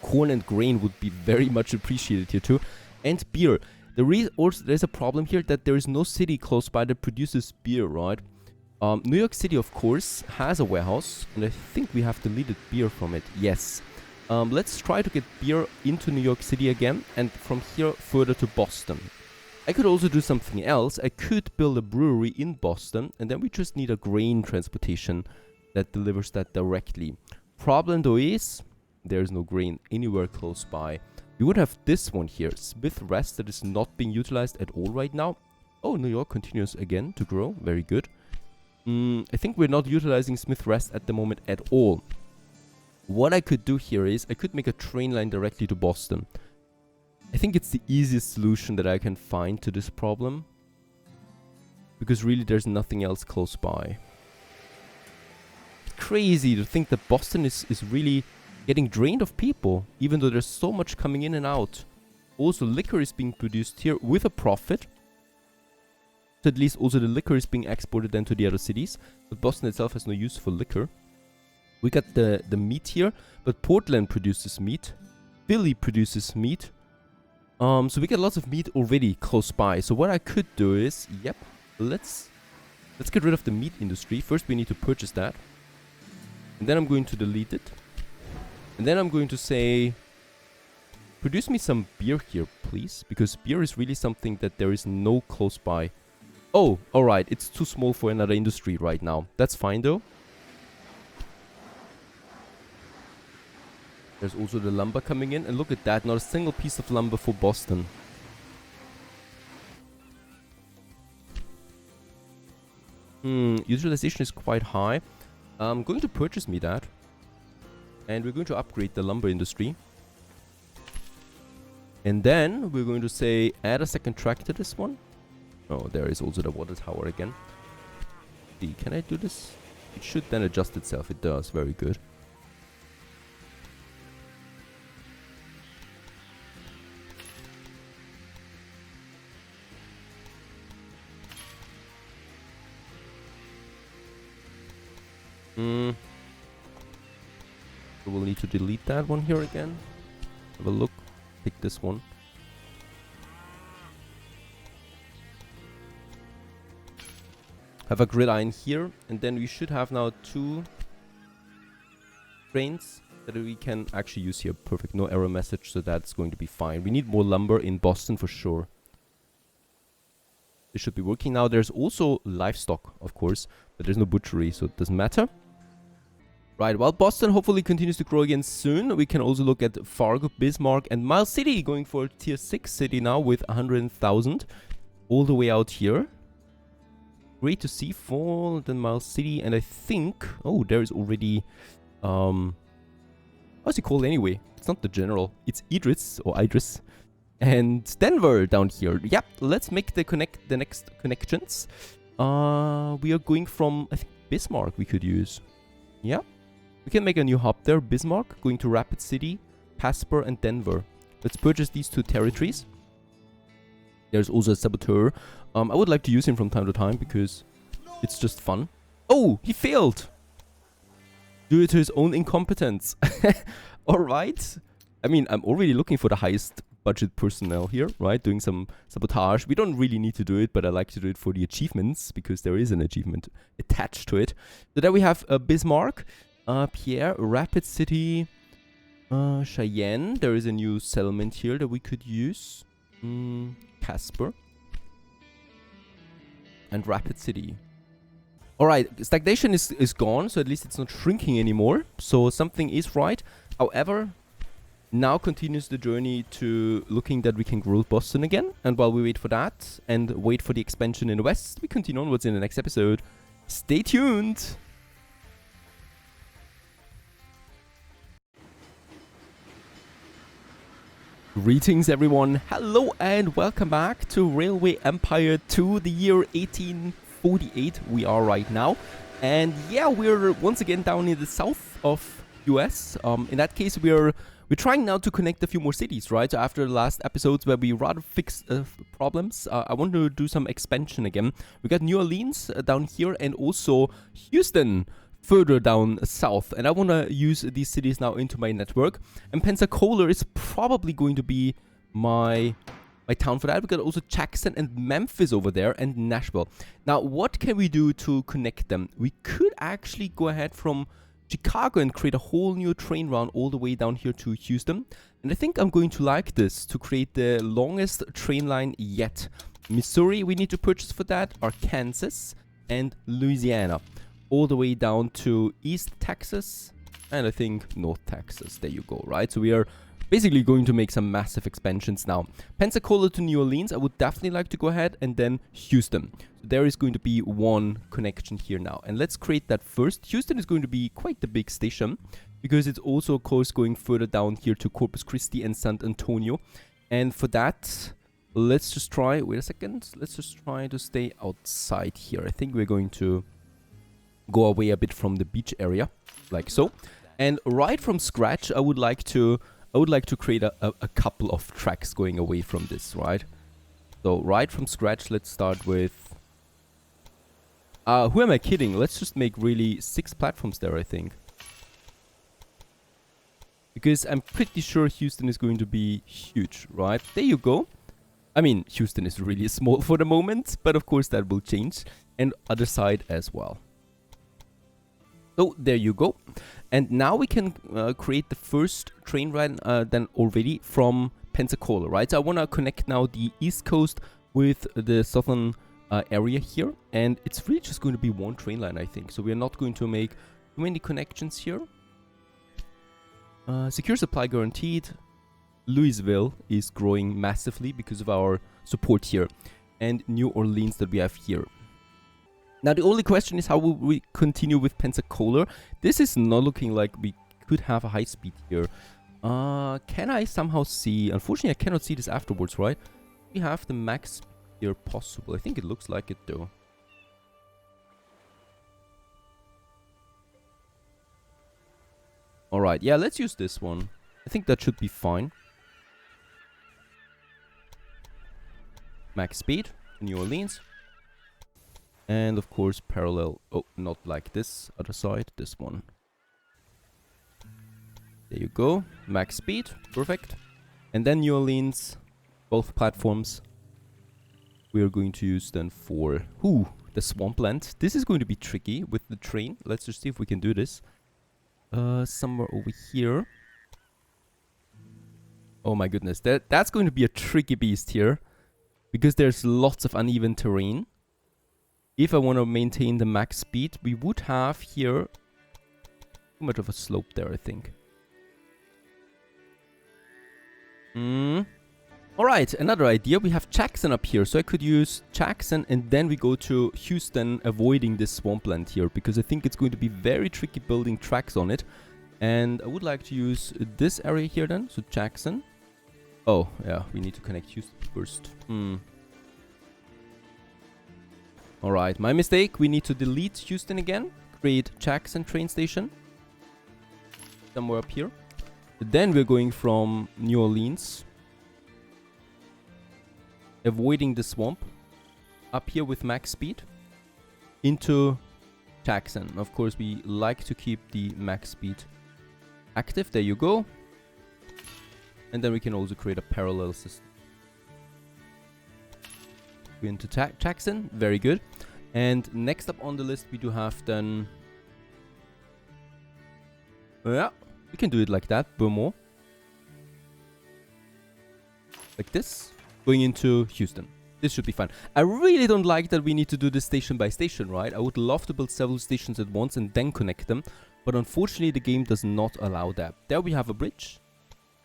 Corn and grain would be very much appreciated here too. And beer. There's a problem here that there is no city close by that produces beer, right? New York City, of course, has a warehouse. And I think we have deleted beer from it. Yes. Let's try to get beer into New York City again. And from here further to Boston. I could also do something else. I could build a brewery in Boston. And then we just need a grain transportation that delivers that directly. Problem though is... there's no grain anywhere close by. We would have this one here, Smith Rest, that is not being utilized at all right now. Oh, New York continues again to grow. Very good. I think we're not utilizing Smith Rest at the moment at all. What I could do here is I could make a train line directly to Boston. I think it's the easiest solution that I can find to this problem. Because really there's nothing else close by. Crazy to think that Boston is really... getting drained of people, even though there's so much coming in and out. Also, liquor is being produced here with a profit. So at least also the liquor is being exported then to the other cities. But Boston itself has no use for liquor. We got the meat here, but Portland produces meat. Philly produces meat. So we get lots of meat already close by. So what I could do is, yep, let's get rid of the meat industry. First we need to purchase that. And then I'm going to delete it. And then I'm going to say, produce me some beer here, please. Because beer is really something that there is no close by. Oh, alright, it's too small for another industry right now. That's fine though. There's also the lumber coming in. And look at that, not a single piece of lumber for Boston. Utilization is quite high. I'm going to purchase me that. And we're going to upgrade the lumber industry. And then we're going to say add a second track to this one. Oh, there is also the water tower again. See, can I do this? It should then adjust itself. It does. Very good. So we'll need to delete that one here again. Have a look. Pick this one. Have a gridiron here, and then we should have now 2 trains that we can actually use here. Perfect, no error message, so that's going to be fine. We need more lumber in Boston for sure. This should be working now. There's also livestock, of course, but there's no butchery, so it doesn't matter. Right, while Boston hopefully continues to grow again soon, we can also look at Fargo, Bismarck, and Miles City going for a tier 6 city now with 100,000 all the way out here. Great to see for the Miles City, and I think, oh, there is already, what's it called anyway? It's not the general, it's Idris, or Idris, and Denver down here. Yep, let's make the next connections. We are going from, I think, Bismarck we could use. Yeah. We can make a new hub there. Bismarck, going to Rapid City, Casper, and Denver. Let's purchase these 2 territories. There's also a saboteur. I would like to use him from time to time because it's just fun. Oh, he failed! Due to his own incompetence. Alright. I mean, I'm already looking for the highest budget personnel here, right? Doing some sabotage. We don't really need to do it, but I like to do it for the achievements because there is an achievement attached to it. So there we have Bismarck. Pierre, Rapid City, Cheyenne. There is a new settlement here that we could use. Casper. And Rapid City. Alright, stagnation is gone, so at least it's not shrinking anymore. So something is right. However, now continues the journey to looking that we can grow Boston again. And while we wait for that and wait for the expansion in the west, we continue onwards in the next episode. Stay tuned! Greetings everyone, hello and welcome back to Railway Empire 2, the year 1848 we are right now. And yeah, we're once again down in the south of US. In that case we're trying now to connect a few more cities, right? So after the last episodes where we rather fixed problems, I want to do some expansion again. We got New Orleans down here and also Houston further down south, and I want to use these cities now into my network. And Pensacola is probably going to be my town for that. We got also Jackson and Memphis over there, and Nashville. Now, what can we do to connect them? We could actually go ahead from Chicago and create a whole new train route all the way down here to Houston. And I think I'm going to like this to create the longest train line yet. Missouri, we need to purchase for that, Arkansas, and Louisiana. All the way down to East Texas and I think North Texas. There you go, right? So we are basically going to make some massive expansions now. Pensacola to New Orleans, I would definitely like to go ahead, and then Houston. So there is going to be one connection here now. And let's create that first. Houston is going to be quite the big station because it's also, of course, going further down here to Corpus Christi and San Antonio. And for that, let's just try, wait a second, let's just try to stay outside here. I think we're going to go away a bit from the beach area, like so. And right from scratch, I would like to create a couple of tracks going away from this, right? So right from scratch, let's start with... who am I kidding? Let's just make really 6 platforms there, I think. because I'm pretty sure Houston is going to be huge, right? There you go. I mean, Houston is really small for the moment, but of course that will change. And other side as well. So there you go. And now we can create the first train ride then already from Pensacola, right? So I want to connect now the East Coast with the southern area here. And it's really just going to be one train line, I think. So we're not going to make too many connections here. Secure supply guaranteed. Louisville is growing massively because of our support here. And New Orleans that we have here. Now the only question is how will we continue with Pensacola? This is not looking like we could have a high speed here. Can I somehow see? Unfortunately, I cannot see this afterwards, right? We have the max here possible. I think it looks like it though. Alright, yeah, let's use this one. I think that should be fine. Max speed, New Orleans. And of course parallel, oh, not like this, other side, this one. There you go, max speed, perfect. And then New Orleans, both platforms. We are going to use then for, the swampland. This is going to be tricky with the train. Let's just see if we can do this. Somewhere over here. Oh my goodness, that's going to be a tricky beast here. Because there's lots of uneven terrain. If I want to maintain the max speed, we would have here too much of a slope there, I think. Alright, another idea. We have Jackson up here, so I could use Jackson and then we go to Houston, avoiding this swampland here, because I think it's going to be very tricky building tracks on it. And I would like to use this area here then, so Jackson. Oh, yeah, we need to connect Houston first. Alright, my mistake. We need to delete Houston again. Create Jackson train station. Somewhere up here. Then we're going from New Orleans. Avoiding the swamp. Up here with max speed. Into Jackson. Of course, we like to keep the max speed active. There you go. And then we can also create a parallel system. Into Jackson, very good. And next up on the list we do have then, yeah, we can do it like that, Beaumont, like this, going into Houston. This should be fine. I really don't like that we need to do this station by station, right? I would love to build several stations at once and then connect them, but unfortunately the game does not allow that. There we have a bridge.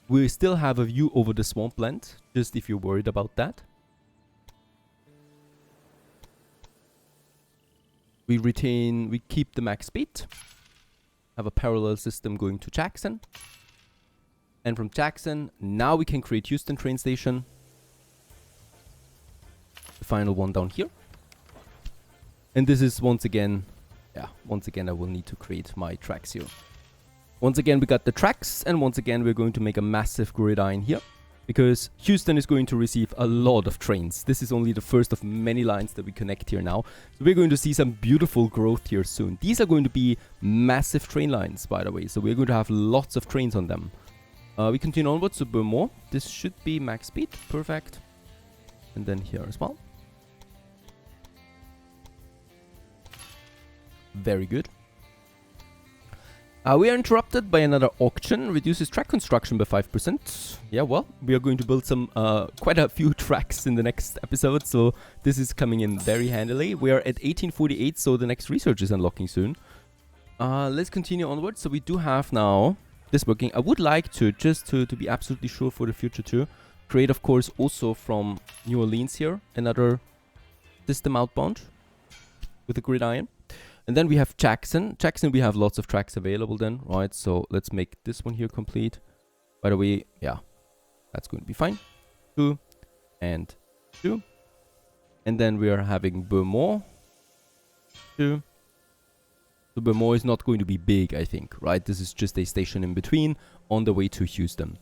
We still have a view over the swampland, just if you're worried about that. We keep the max speed. Have a parallel system going to Jackson. And from Jackson, now we can create Houston train station. The final one down here. And this is once again, I will need to create my tracks here. Once again, we got the tracks, and once again, we're going to make a massive gridiron here. Because Houston is going to receive a lot of trains. This is only the first of many lines that we connect here now. So we're going to see some beautiful growth here soon. These are going to be massive train lines, by the way. So we're going to have lots of trains on them. We continue onwards to Beaumont. This should be max speed. Perfect. And then here as well. Very good. We are interrupted by another auction. Reduces track construction by 5%. Yeah, well, we are going to build some quite a few tracks in the next episode, so this is coming in very handily. We are at 1848, so the next research is unlocking soon. Let's continue onwards. So we do have now this working. I would like to, just to be absolutely sure for the future too, create, of course, also from New Orleans here, another system outbound with a gridiron. And then we have Jackson. Jackson, we have lots of tracks available then, right? So let's make this one here complete. By the way, yeah, that's going to be fine. 2 and 2. And then we are having Beaumont. 2. So Beaumont is not going to be big, I think, right? This is just a station in between on the way to Houston.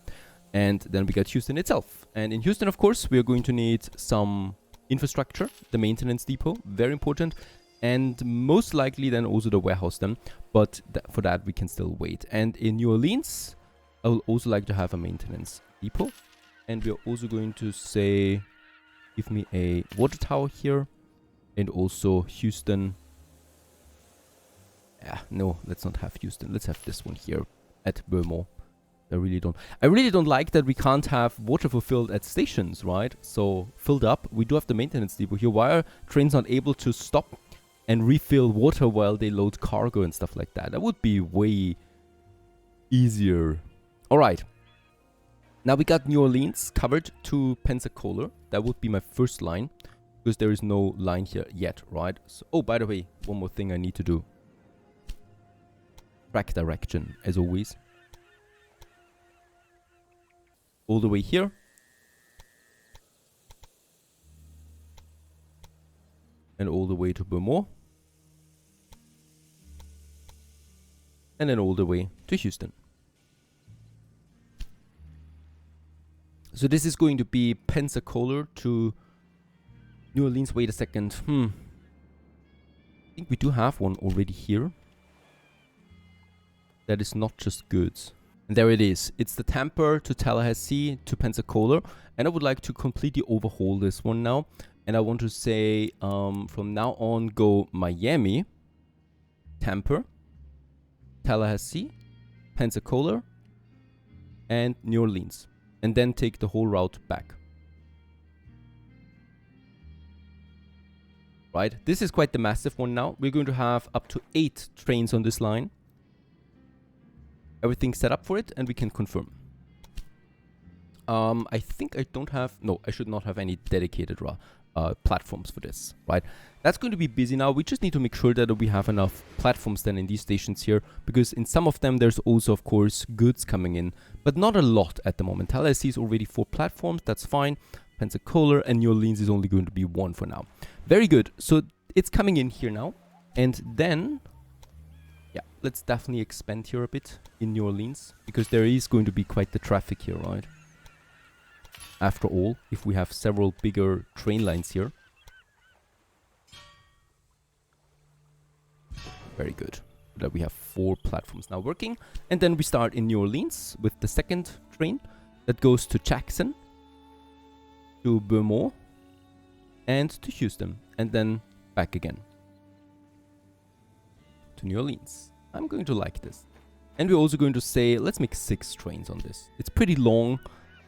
And then we got Houston itself. And in Houston, of course, we are going to need some infrastructure, the maintenance depot, very important. And most likely then also the warehouse then, but for that we can still wait. And in New Orleans, I would also like to have a maintenance depot. And we're also going to say, give me a water tower here. And also Houston. Yeah, no, let's not have Houston. Let's have this one here at Burmo. I really don't like that we can't have water fulfilled at stations, right? So filled up. We do have the maintenance depot here. Why are trains not able to stop and refill water while they load cargo and stuff like that? That would be way easier. All right. Now we got New Orleans covered to Pensacola. That would be my first line because there is no line here yet, right? So, oh, by the way, one more thing I need to do. Track direction, as always. All the way here. And all the way to Burmo. And then all the way to Houston. So this is going to be Pensacola to New Orleans. Wait a second. I think we do have one already here. That is not just goods. And there it is. It's the Tampa to Tallahassee to Pensacola. And I would like to completely overhaul this one now. And I want to say from now on go Miami, Tampa, Tallahassee, Pensacola, and New Orleans. And then take the whole route back. Right? This is quite the massive one now. We're going to have up to 8 trains on this line. Everything set up for it, and we can confirm. I think I don't have... No, I should not have any dedicated platforms for this, right? That's going to be busy now. We just need to make sure that we have enough platforms then in these stations here, because in some of them there's also, of course, goods coming in, but not a lot at the moment. Tallahassee is already 4 platforms. That's fine. Pensacola and New Orleans is only going to be 1 for now. Very good. So it's coming in here now. And then... yeah, let's definitely expand here a bit in New Orleans, because there is going to be quite the traffic here, right? After all, if we have several bigger train lines here. Very good. That we have 4 platforms now working. And then we start in New Orleans with the second train that goes to Jackson, to Burmo, and to Houston. And then back again to New Orleans. I'm going to like this. And we're also going to say, let's make 6 trains on this. It's pretty long,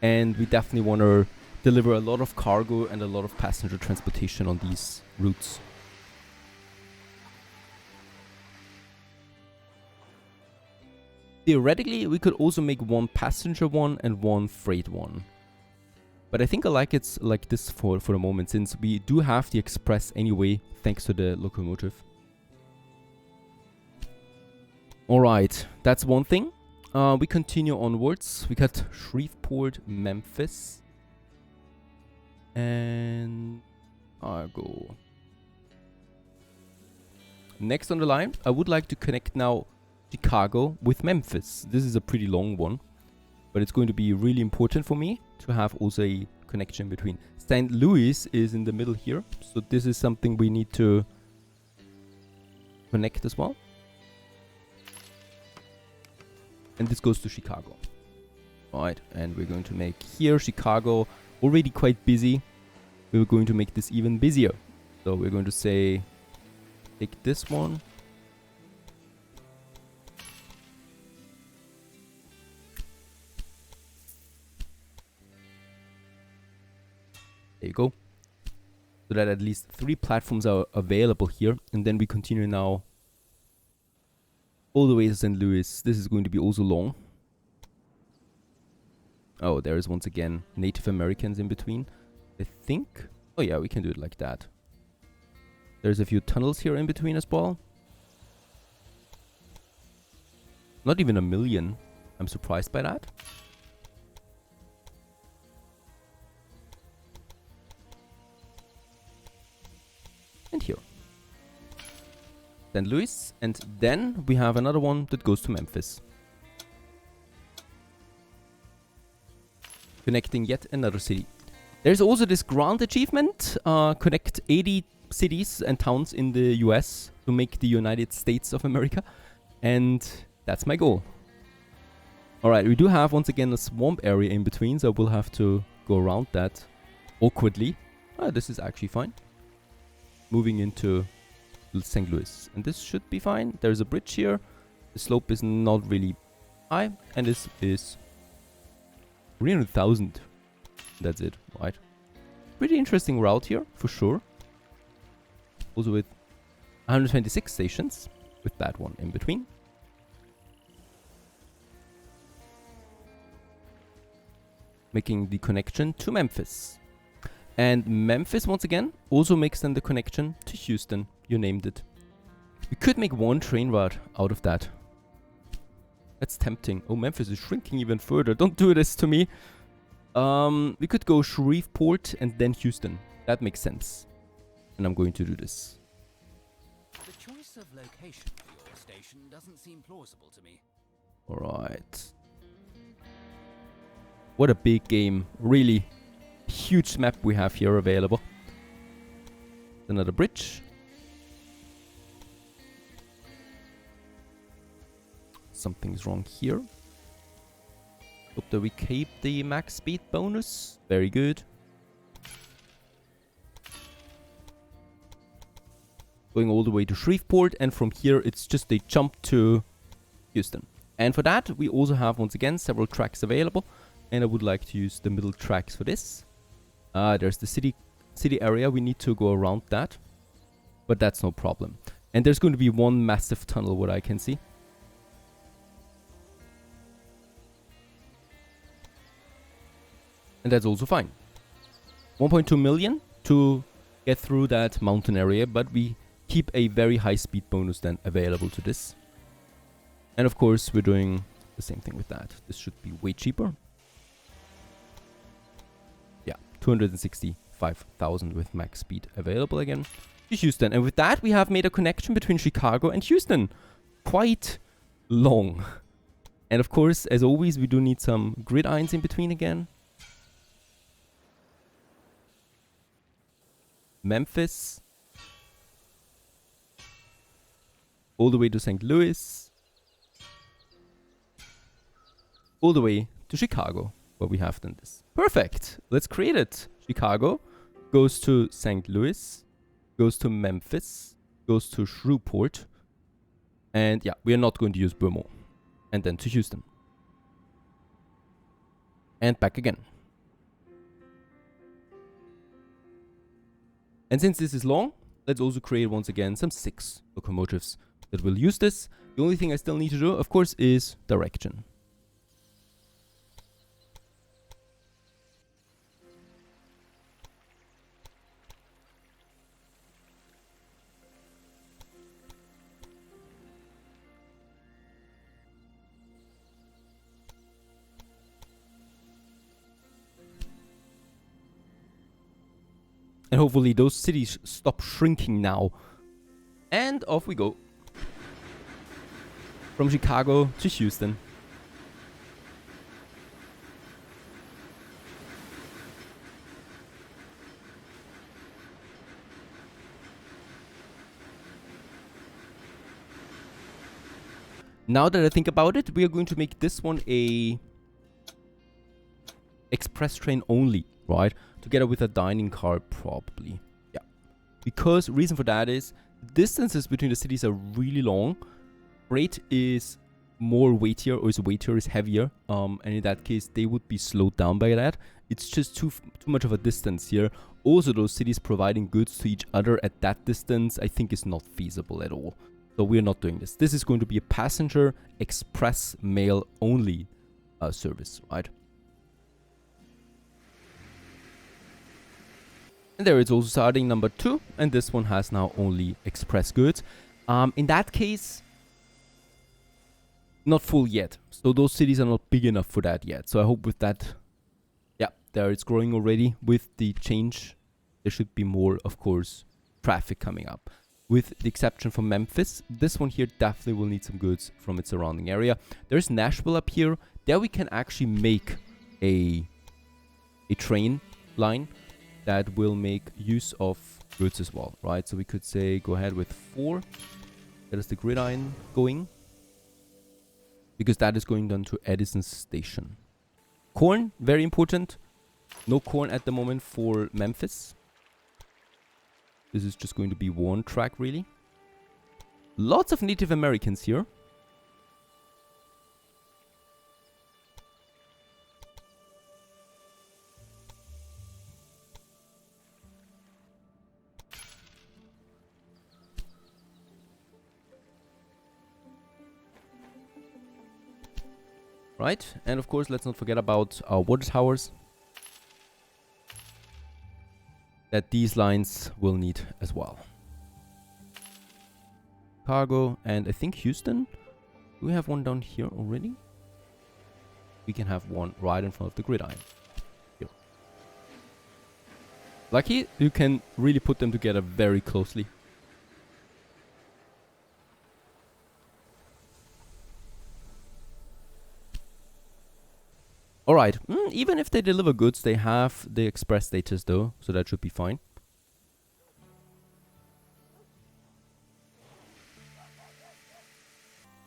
and we definitely want to deliver a lot of cargo and a lot of passenger transportation on these routes. Theoretically, we could also make 1 passenger one and 1 freight one. But I think I like it like this for the moment, since we do have the express anyway, thanks to the locomotive. Alright, that's one thing. We continue onwards. We got Shreveport, Memphis. And Argo. Next on the line, I would like to connect now Chicago with Memphis. This is a pretty long one, but it's going to be really important for me to have also a connection between. St. Louis is in the middle here, so this is something we need to connect as well. And this goes to Chicago. Alright, and we're going to make here Chicago already quite busy. We're going to make this even busier. So we're going to say, take this one. There you go. So that at least 3 platforms are available here. And then we continue now all the way to St. Louis. This is going to be also long. Oh, there is once again Native Americans in between. I think... oh yeah, we can do it like that. There's a few tunnels here in between as well. Not even 1 million. I'm surprised by that. And here. St. Louis, and then we have another one that goes to Memphis. Connecting yet another city. There's also this grand achievement, connect 80 cities and towns in the US to make the United States of America. And that's my goal. Alright, we do have once again a swamp area in between, so we'll have to go around that awkwardly. This is actually fine. Moving into St. Louis. And this should be fine. There's a bridge here. The slope is not really high. And this is 300,000. That's it, right? Pretty interesting route here, for sure. Also with 126 stations, with that one in between. Making the connection to Memphis. And Memphis, once again, also makes then the connection to Houston. You named it. We could make one train route out of that. That's tempting. Oh, Memphis is shrinking even further. Don't do this to me. We could go Shreveport and then Houston. That makes sense. And I'm going to do this. The choice of location for your station doesn't seem plausible to me. Alright. What a big game. Really huge map we have here available. Another bridge. Something's wrong here. Hope that we keep the max speed bonus. Very good. Going all the way to Shreveport, and from here it's just a jump to Houston. And for that we also have once again several tracks available, and I would like to use the middle tracks for this. There's the city area. We need to go around that, but that's no problem. And there's going to be one massive tunnel, what I can see. And that's also fine. 1.2 million to get through that mountain area, but we keep a very high speed bonus then available to this. And of course we're doing the same thing with that. This should be way cheaper. Yeah, 265,000 with max speed available again to Houston. And with that we have made a connection between Chicago and Houston. Quite long. And of course, as always, we do need some gridirons in between again. Memphis. All the way to St. Louis. All the way to Chicago, where we have done this. Perfect. Let's create it. Chicago goes to St. Louis, goes to Memphis, goes to Shreveport. And yeah, we are not going to use Beaumont. And then to Houston. And back again. And since this is long, let's also create once again some 6 locomotives that will use this. The only thing I still need to do, of course, is direction. And hopefully those cities stop shrinking now. And off we go. From Chicago to Houston. Now that I think about it, we are going to make this one a express train only, right? Together with a dining car, probably. Yeah. Because reason for that is distances between the cities are really long. Freight is more weightier, or is heavier. And in that case, they would be slowed down by that. It's just too much of a distance here. Also, those cities providing goods to each other at that distance, I think is not feasible at all. So we're not doing this. This is going to be a passenger express mail only service, right? And there it's also starting number 2, and this one has now only express goods. In that case, not full yet. So those cities are not big enough for that yet. So I hope with that, yeah, there it's growing already. With the change, there should be more, of course, traffic coming up. With the exception from Memphis, this one here definitely will need some goods from its surrounding area. There's Nashville up here. There we can actually make a train line that will make use of goods as well, right? So we could say go ahead with 4. That is the gridiron going. because that is going down to Edison Station. Corn, very important. No corn at the moment for Memphis. This is just going to be one track, really. Lots of Native Americans here. Right, and of course, let's not forget about our water towers that these lines will need as well. Chicago, and I think Houston. Do we have one down here already? We can have one right in front of the gridiron. Here. Lucky, you can really put them together very closely. Alright, even if they deliver goods, they have the express status though, so that should be fine.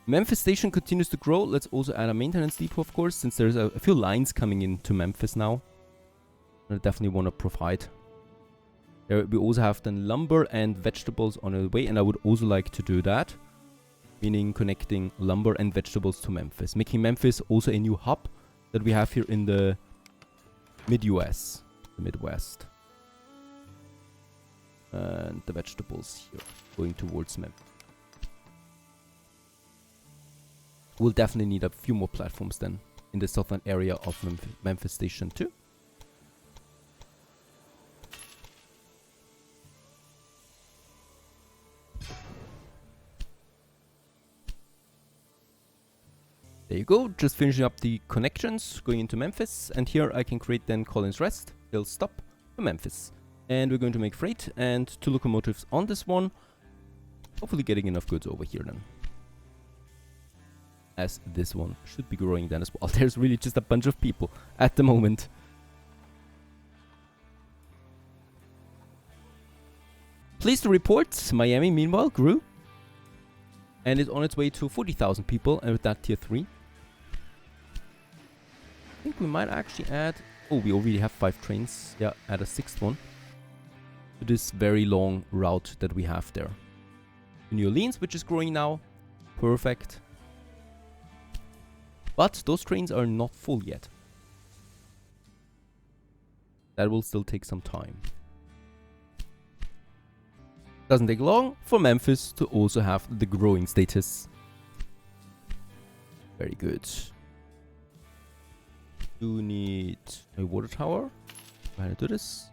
Memphis Station continues to grow. Let's also add a maintenance depot, of course, since there's a few lines coming into Memphis now. I definitely want to provide. There we also have then lumber and vegetables on the way, and I would also like to do that. Meaning connecting lumber and vegetables to Memphis. Making Memphis also a new hub that we have here in the mid-US, the Midwest. And the vegetables here, going towards Memphis. We'll definitely need a few more platforms then in the southern area of Memphis Station too. There you go, just finishing up the connections, going into Memphis, and here I can create then Collins Rest, he'll stop to Memphis. And we're going to make freight and 2 locomotives on this one, hopefully getting enough goods over here then. As this one should be growing then as well. There's really just a bunch of people at the moment. Pleased to report, Miami meanwhile grew and is on its way to 40,000 people, and with that tier 3. I think we might actually add... Oh, we already have 5 trains. Yeah, add a 6th one to this very long route that we have there. New Orleans, which is growing now. Perfect. But those trains are not full yet. That will still take some time. Doesn't take long for Memphis to also have the growing status. Very good. Do need a water tower. How to do this?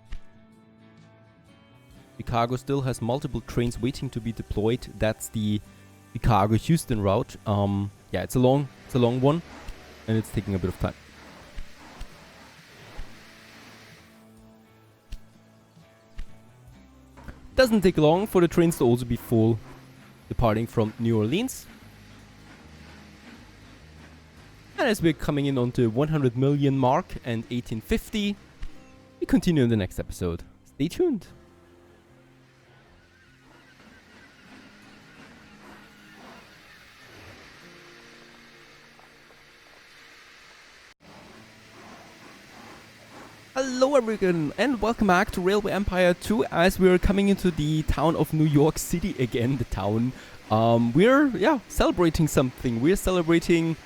Chicago still has multiple trains waiting to be deployed. That's the Chicago-Houston route. Yeah, it's a long one, and it's taking a bit of time. Doesn't take long for the trains to also be full, departing from New Orleans. And as we're coming in onto 100 million mark and 1850, we continue in the next episode. Stay tuned. Hello everyone and welcome back to Railway Empire 2 as we're coming into the town of New York City again, the town. We're celebrating something. We're celebrating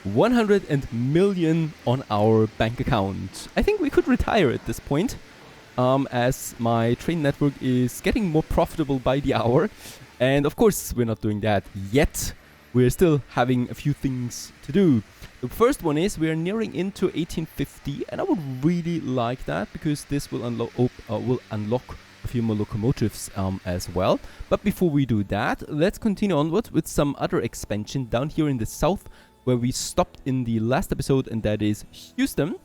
100 million on our bank account. I think we could retire at this point as my train network is getting more profitable by the hour. And of course we're not doing that yet. We're still having a few things to do. The first one is we are nearing into 1850, and I would really like that because this will unlock a few more locomotives as well. But before we do that, let's continue onward with some other expansion down here in the south where we stopped in the last episode, and that is Houston.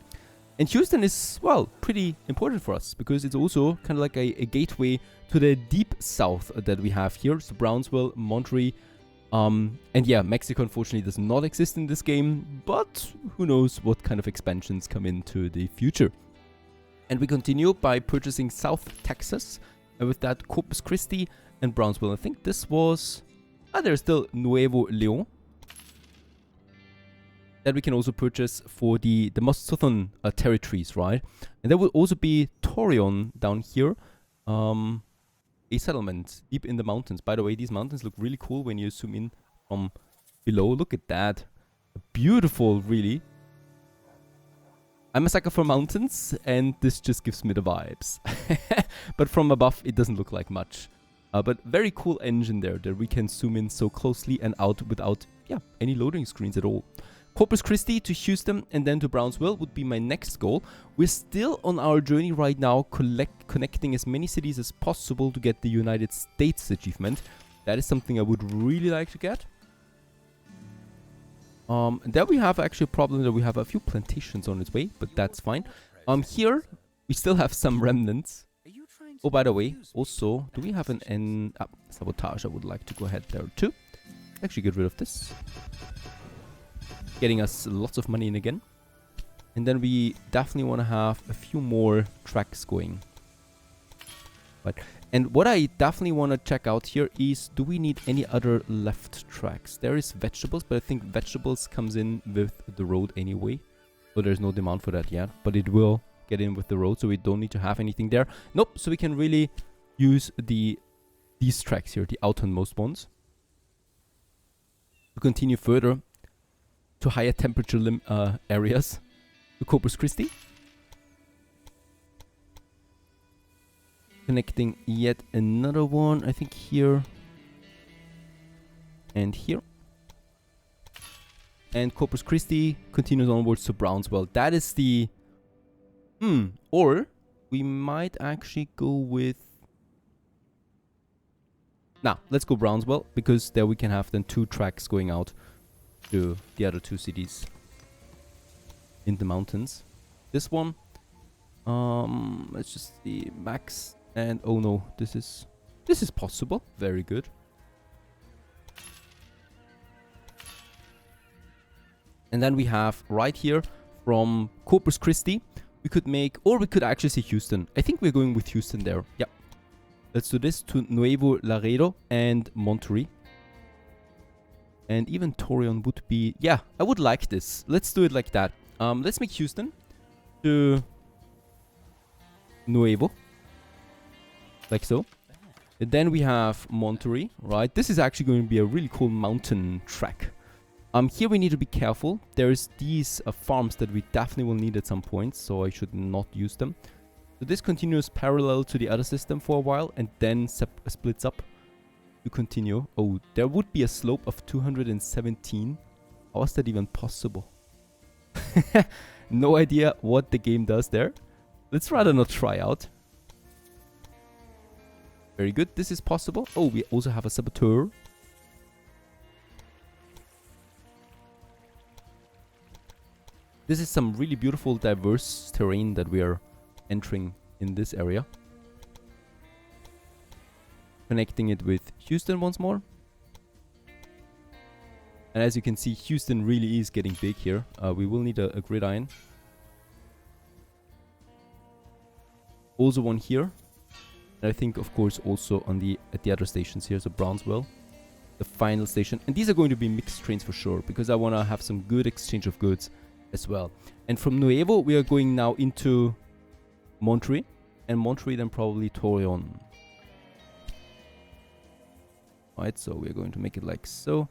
And Houston is, well, pretty important for us because it's also kind of like a gateway to the deep south that we have here. So Brownsville, Monterey. And yeah, Mexico unfortunately does not exist in this game, but who knows what kind of expansions come into the future. And we continue by purchasing South Texas, and with that Corpus Christi and Brownsville. I think this was... there's still Nuevo Leon. that we can also purchase for the most southern territories, right? And there will also be Torion down here, a settlement deep in the mountains. By the way, these mountains look really cool when you zoom in from below. Look at that. Beautiful, really. I'm a sucker for mountains, and this just gives me the vibes. But from above, it doesn't look like much. But very cool engine there that we can zoom in so closely and out without, yeah, any loading screens at all. Corpus Christi to Houston and then to Brownsville would be my next goal. We're still on our journey right now, connecting as many cities as possible to get the United States achievement. That is something I would really like to get. There we have actually a problem that we have a few plantations on its way, but that's fine. Here we still have some remnants. Oh, by the way, also, do we have an sabotage? I would like to go ahead there too. Actually get rid of this. Getting us lots of money in again. And then we definitely want to have a few more tracks going. And what I definitely want to check out here is, do we need any other left tracks? There is vegetables, but I think vegetables comes in with the road anyway. So there's no demand for that yet, but it will get in with the road, so we don't need to have anything there. Nope, so we can really use these tracks here, the outermost ones, to continue further to higher temperature areas, to Corpus Christi. Connecting yet another one, I think here and here. And Corpus Christi continues onwards to Brownsville. That is the... or we might actually go with... Nah, let's go Brownsville, because there we can have then 2 tracks going out to the other 2 cities in the mountains. This one, let's just see, max, and oh no, this is possible. Very good. And then we have right here from Corpus Christi, we could make, or we could actually say Houston. I think we're going with Houston there. Yeah. Let's do this to Nuevo Laredo and Monterey. And even Torion would be... Yeah, I would like this. Let's do it like that. Let's make Houston to Nuevo. Like so. And then we have Monterey, right? This is actually going to be a really cool mountain track. Here we need to be careful. There's these farms that we definitely will need at some point, so I should not use them. So this continues parallel to the other system for a while, and then splits up to continue. Oh, there would be a slope of 217. How is that even possible? No idea what the game does there. Let's rather not try out. Very good, this is possible. Oh, we also have a saboteur. This is some really beautiful, diverse terrain that we are entering in this area. Connecting it with Houston once more. And as you can see, Houston really is getting big here. We will need a gridiron. Also one here. And I think, of course, also on at the other stations here. So Brownsville, the final station. And these are going to be mixed trains for sure, because I want to have some good exchange of goods as well. And from Nuevo, we are going now into Monterey. And Monterey then probably Torion. Right, so we're going to make it like so.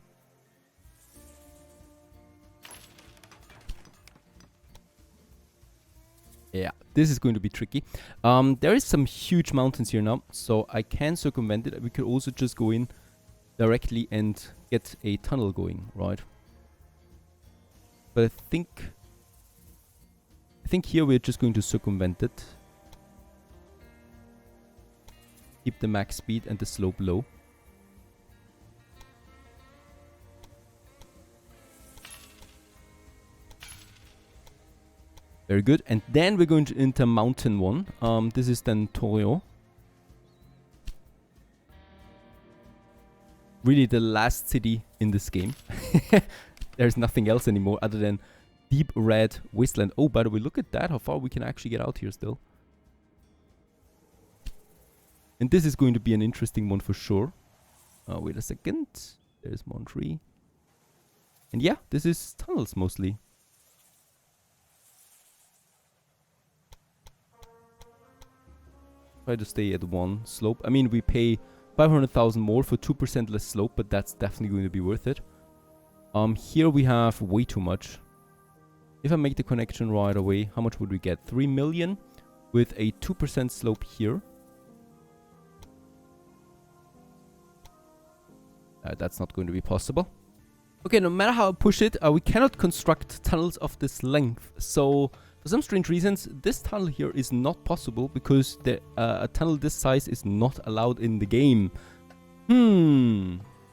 Yeah, this is going to be tricky. There is some huge mountains here now, so I can circumvent it. We could also just go in directly and get a tunnel going, right? But I think here we're just going to circumvent it. Keep the max speed and the slope low. Very good. And then we're going to enter mountain one. This is then Torio. Really the last city in this game. There's nothing else anymore other than deep red wasteland. Oh, by the way, look at that. How far we can actually get out here still. And this is going to be an interesting one for sure. Wait a second. There's Monterey. And yeah, this is tunnels mostly. Try to stay at one slope. I mean, we pay 500,000 more for 2% less slope, but that's definitely going to be worth it. Here we have way too much. If I make the connection right away, how much would we get? 3 million with a 2% slope here. That's not going to be possible. Okay, no matter how I push it, we cannot construct tunnels of this length. So, for some strange reasons, this tunnel here is not possible because a tunnel this size is not allowed in the game.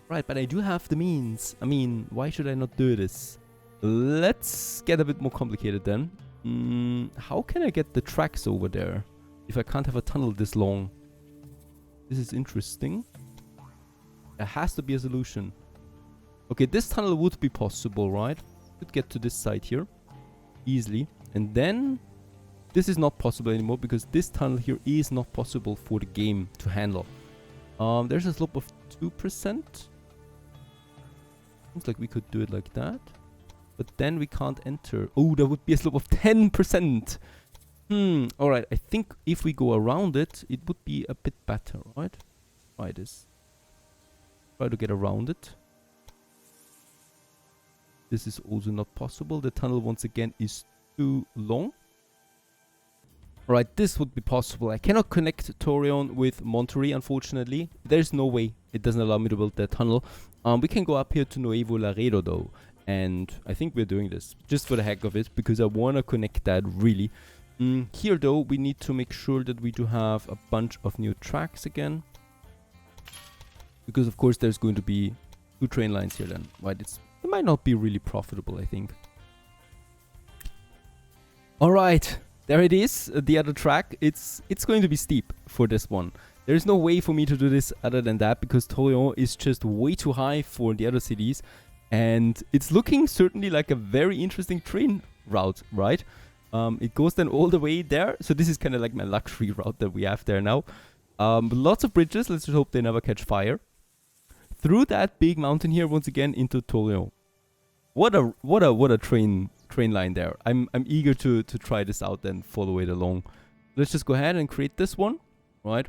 Right, but I do have the means. I mean, why should I not do this? Let's get a bit more complicated then. How can I get the tracks over there if I can't have a tunnel this long? This is interesting. There has to be a solution. Okay, this tunnel would be possible, right? Could get to this side here easily. And then this is not possible anymore because this tunnel here is not possible for the game to handle. There's a slope of 2%. Seems like we could do it like that. But then we can't enter. Oh, there would be a slope of 10%. Alright, I think if we go around it, it would be a bit better, right? Try this. Try to get around it. This is also not possible. The tunnel once again is too long. Alright, this would be possible. I cannot connect Torreon with Monterrey, unfortunately. There's no way. It doesn't allow me to build that tunnel. We can go up here to Nuevo Laredo though. And I think we're doing this just for the heck of it because I want to connect that really. Here though, we need to make sure that we do have a bunch of new tracks again. Because of course there's going to be 2 train lines here then. Right, it might not be really profitable, I think. Alright, there it is, the other track. It's going to be steep for this one. There's no way for me to do this other than that because Torreon is just way too high for the other cities. And it's looking certainly like a very interesting train route, right? It goes then all the way there. So this is kind of like my luxury route that we have there now. Lots of bridges. Let's just hope they never catch fire. Through that big mountain here once again into Torreon. What a train line there. I'm eager to try this out and follow it along. Let's just go ahead and create this one, right?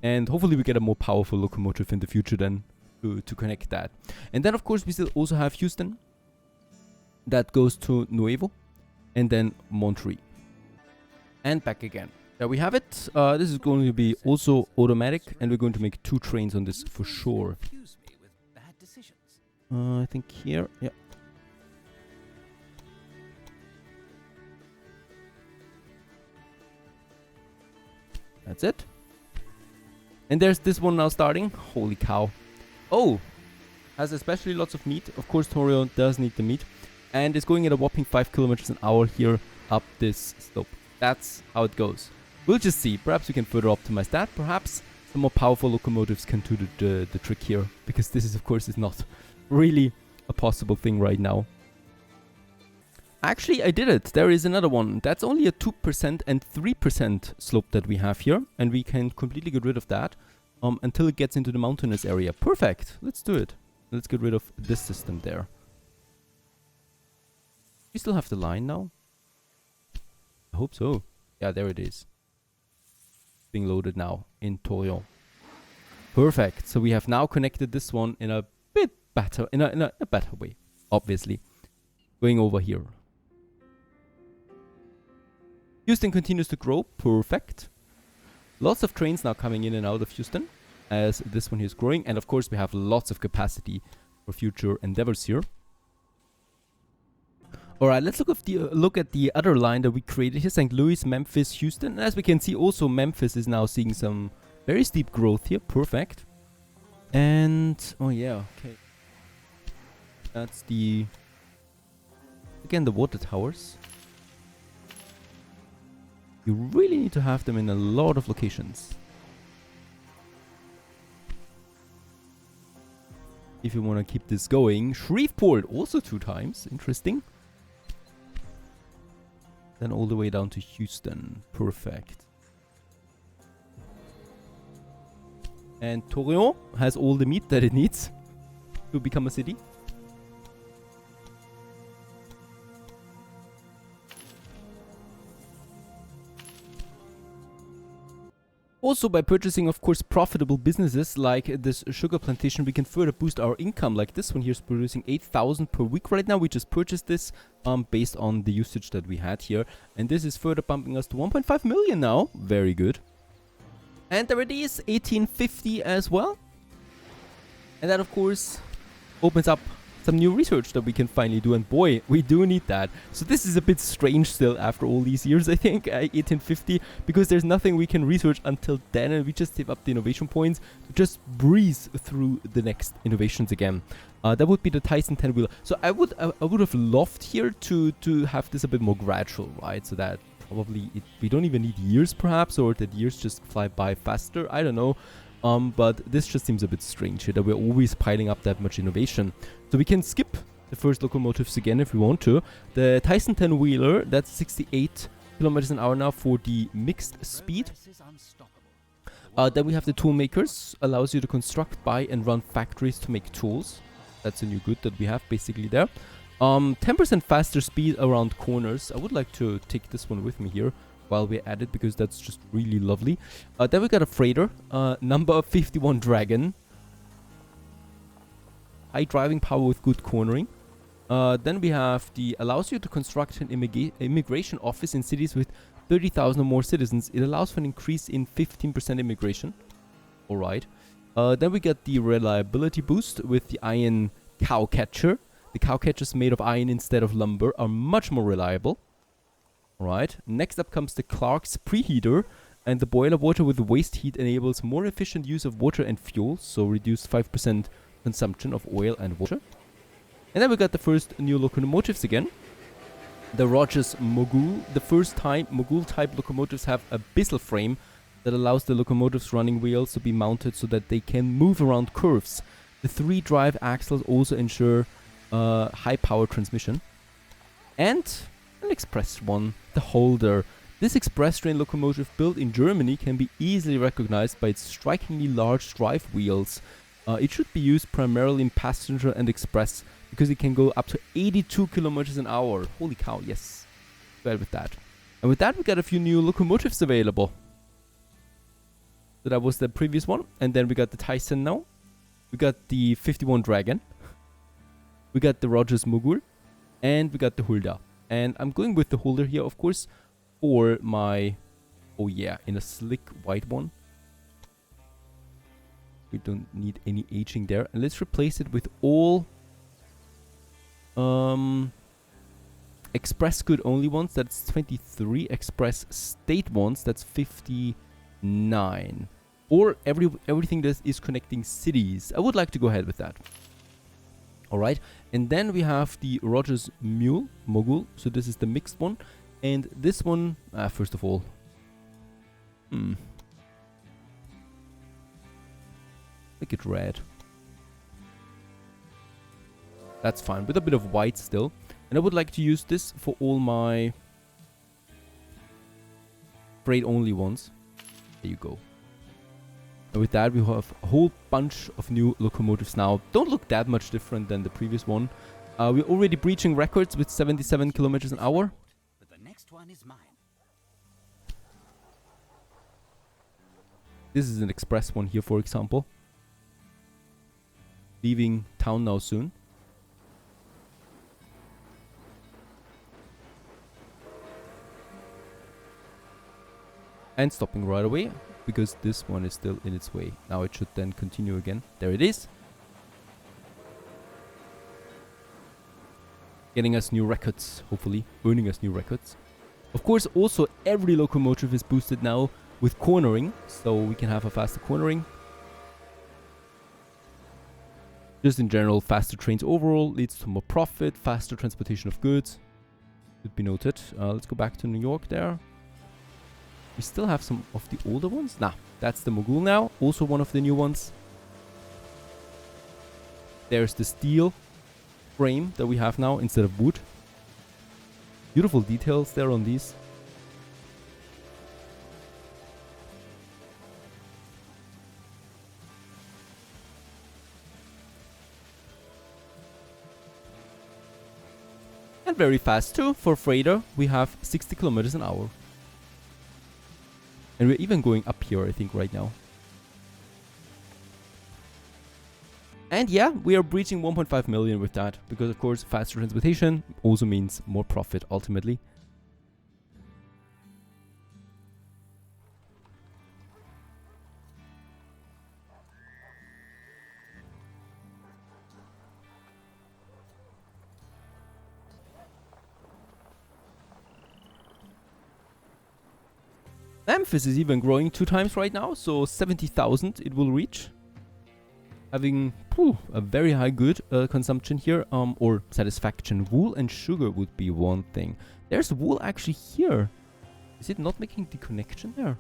And hopefully we get a more powerful locomotive in the future then to connect that. And then of course we still also have Houston. That goes to Nuevo. And then Monterrey. And back again. There we have it. This is going to be also automatic. And we're going to make 2 trains on this for sure. I think here, yeah. That's it. And there's this one now starting. Holy cow. Oh, has especially lots of meat. Of course, Torreon does need the meat. And it's going at a whopping 5 kilometers an hour here up this slope. That's how it goes. We'll just see. Perhaps we can further optimize that. Perhaps some more powerful locomotives can do the trick here. Because this is, of course, is not really a possible thing right now. Actually, I did it. There is another one. That's only a 2% and 3% slope that we have here. And we can completely get rid of that until it gets into the mountainous area. Perfect. Let's do it. Let's get rid of this system there. We still have the line now? I hope so. Yeah, there it is. Being loaded now in Torreon. Perfect. So we have now connected this one in a bit better, in a better way, obviously. Going over here. Houston continues to grow. Perfect. Lots of trains now coming in and out of Houston as this one here is growing. And of course, we have lots of capacity for future endeavors here. Alright, let's look at the other line that we created here. St. Louis, Memphis, Houston. And as we can see, also Memphis is now seeing some very steep growth here. Perfect. And, oh yeah, okay. That's the, again, the water towers. You really need to have them in a lot of locations. If you want to keep this going. Shreveport, also 2 times. Interesting. Then all the way down to Houston. Perfect. And Torreon has all the meat that it needs to become a city. Also, by purchasing, of course, profitable businesses like this sugar plantation, we can further boost our income. Like this one here is producing 8,000 per week right now. We just purchased this based on the usage that we had here. And this is further bumping us to 1.5 million now. Very good. And there it is, 1850 as well. And that, of course, opens up some new research that we can finally do, and boy, we do need that. So this is a bit strange still after all these years, I think, 1850, because there's nothing we can research until then, and we just save up the innovation points to just breeze through the next innovations again. That would be the Tyson 10 wheeler. So I would have loved here to have this a bit more gradual, right? So that probably we don't even need years perhaps, or that years just fly by faster. I don't know. But this just seems a bit strange here, that we're always piling up that much innovation. So we can skip the first locomotives again if we want to. The Tyson 10 wheeler, that's 68 kilometers an hour now for the mixed speed. Then we have the tool makers, allows you to construct, buy and run factories to make tools. That's a new good that we have basically there. 10% faster speed around corners. I would like to take this one with me here while we're at it, because that's just really lovely. Then we got a freighter, number 51 Dragon. High driving power with good cornering. Then we have the allows you to construct an immigration office in cities with 30,000 or more citizens. It allows for an increase in 15% immigration. Alright. Then we got the reliability boost with the iron cow catcher. The cow catchers made of iron instead of lumber are much more reliable. Alright, next up comes the Clark's preheater, and the boiler water with waste heat enables more efficient use of water and fuel, so reduced 5% consumption of oil and water. And then we got the first new locomotives again. The Rogers Mogul. The first time Mogul type locomotives have a Bissell frame that allows the locomotive's running wheels to be mounted so that they can move around curves. The 3 drive axles also ensure high power transmission. And an express one, the Holder. This express train locomotive built in Germany can be easily recognized by its strikingly large drive wheels. It should be used primarily in passenger and express because it can go up to 82 kilometers an hour. Holy cow, yes. Go ahead with that. And with that, we got a few new locomotives available. So that was the previous one. And then we got the Tyson now. We got the 51 Dragon. We got the Rogers Mogul. And we got the Hulda. And I'm going with the Holder here, of course, for my... Oh yeah, in a slick white one. We don't need any aging there. And let's replace it with all... Express good only ones, that's 23. Express state ones, that's 59. Or everything that is connecting cities. I would like to go ahead with that. Alright, and then we have the Rogers Mogul. So this is the mixed one. And this one, first of all, make it red. That's fine, with a bit of white still. And I would like to use this for all my freight only ones. There you go. And with that, we have a whole bunch of new locomotives now. Don't look that much different than the previous one. We're already breaching records with 77 kilometers an hour. But the next one is mine. This is an express one here, for example. Leaving town now soon. And stopping right away, because this one is still in its way. Now it should then continue again. There it is. Getting us new records, hopefully. Earning us new records. Of course, also every locomotive is boosted now with cornering, so we can have a faster cornering. Just in general, faster trains overall leads to more profit, faster transportation of goods. Should be noted. Let's go back to New York there. We still have some of the older ones. Nah, that's the Mogul now. Also one of the new ones. There's the steel frame that we have now instead of wood. Beautiful details there on these. And very fast too. For freighter, we have 60 kilometers an hour. And we're even going up here, I think, right now. And yeah, we are breaching 1.5 million with that. Because, of course, faster transportation also means more profit, ultimately. Memphis is even growing 2 times right now, so 70,000 it will reach. Having a very high good consumption here, or satisfaction. Wool and sugar would be one thing. There's wool actually here. Is it not making the connection there?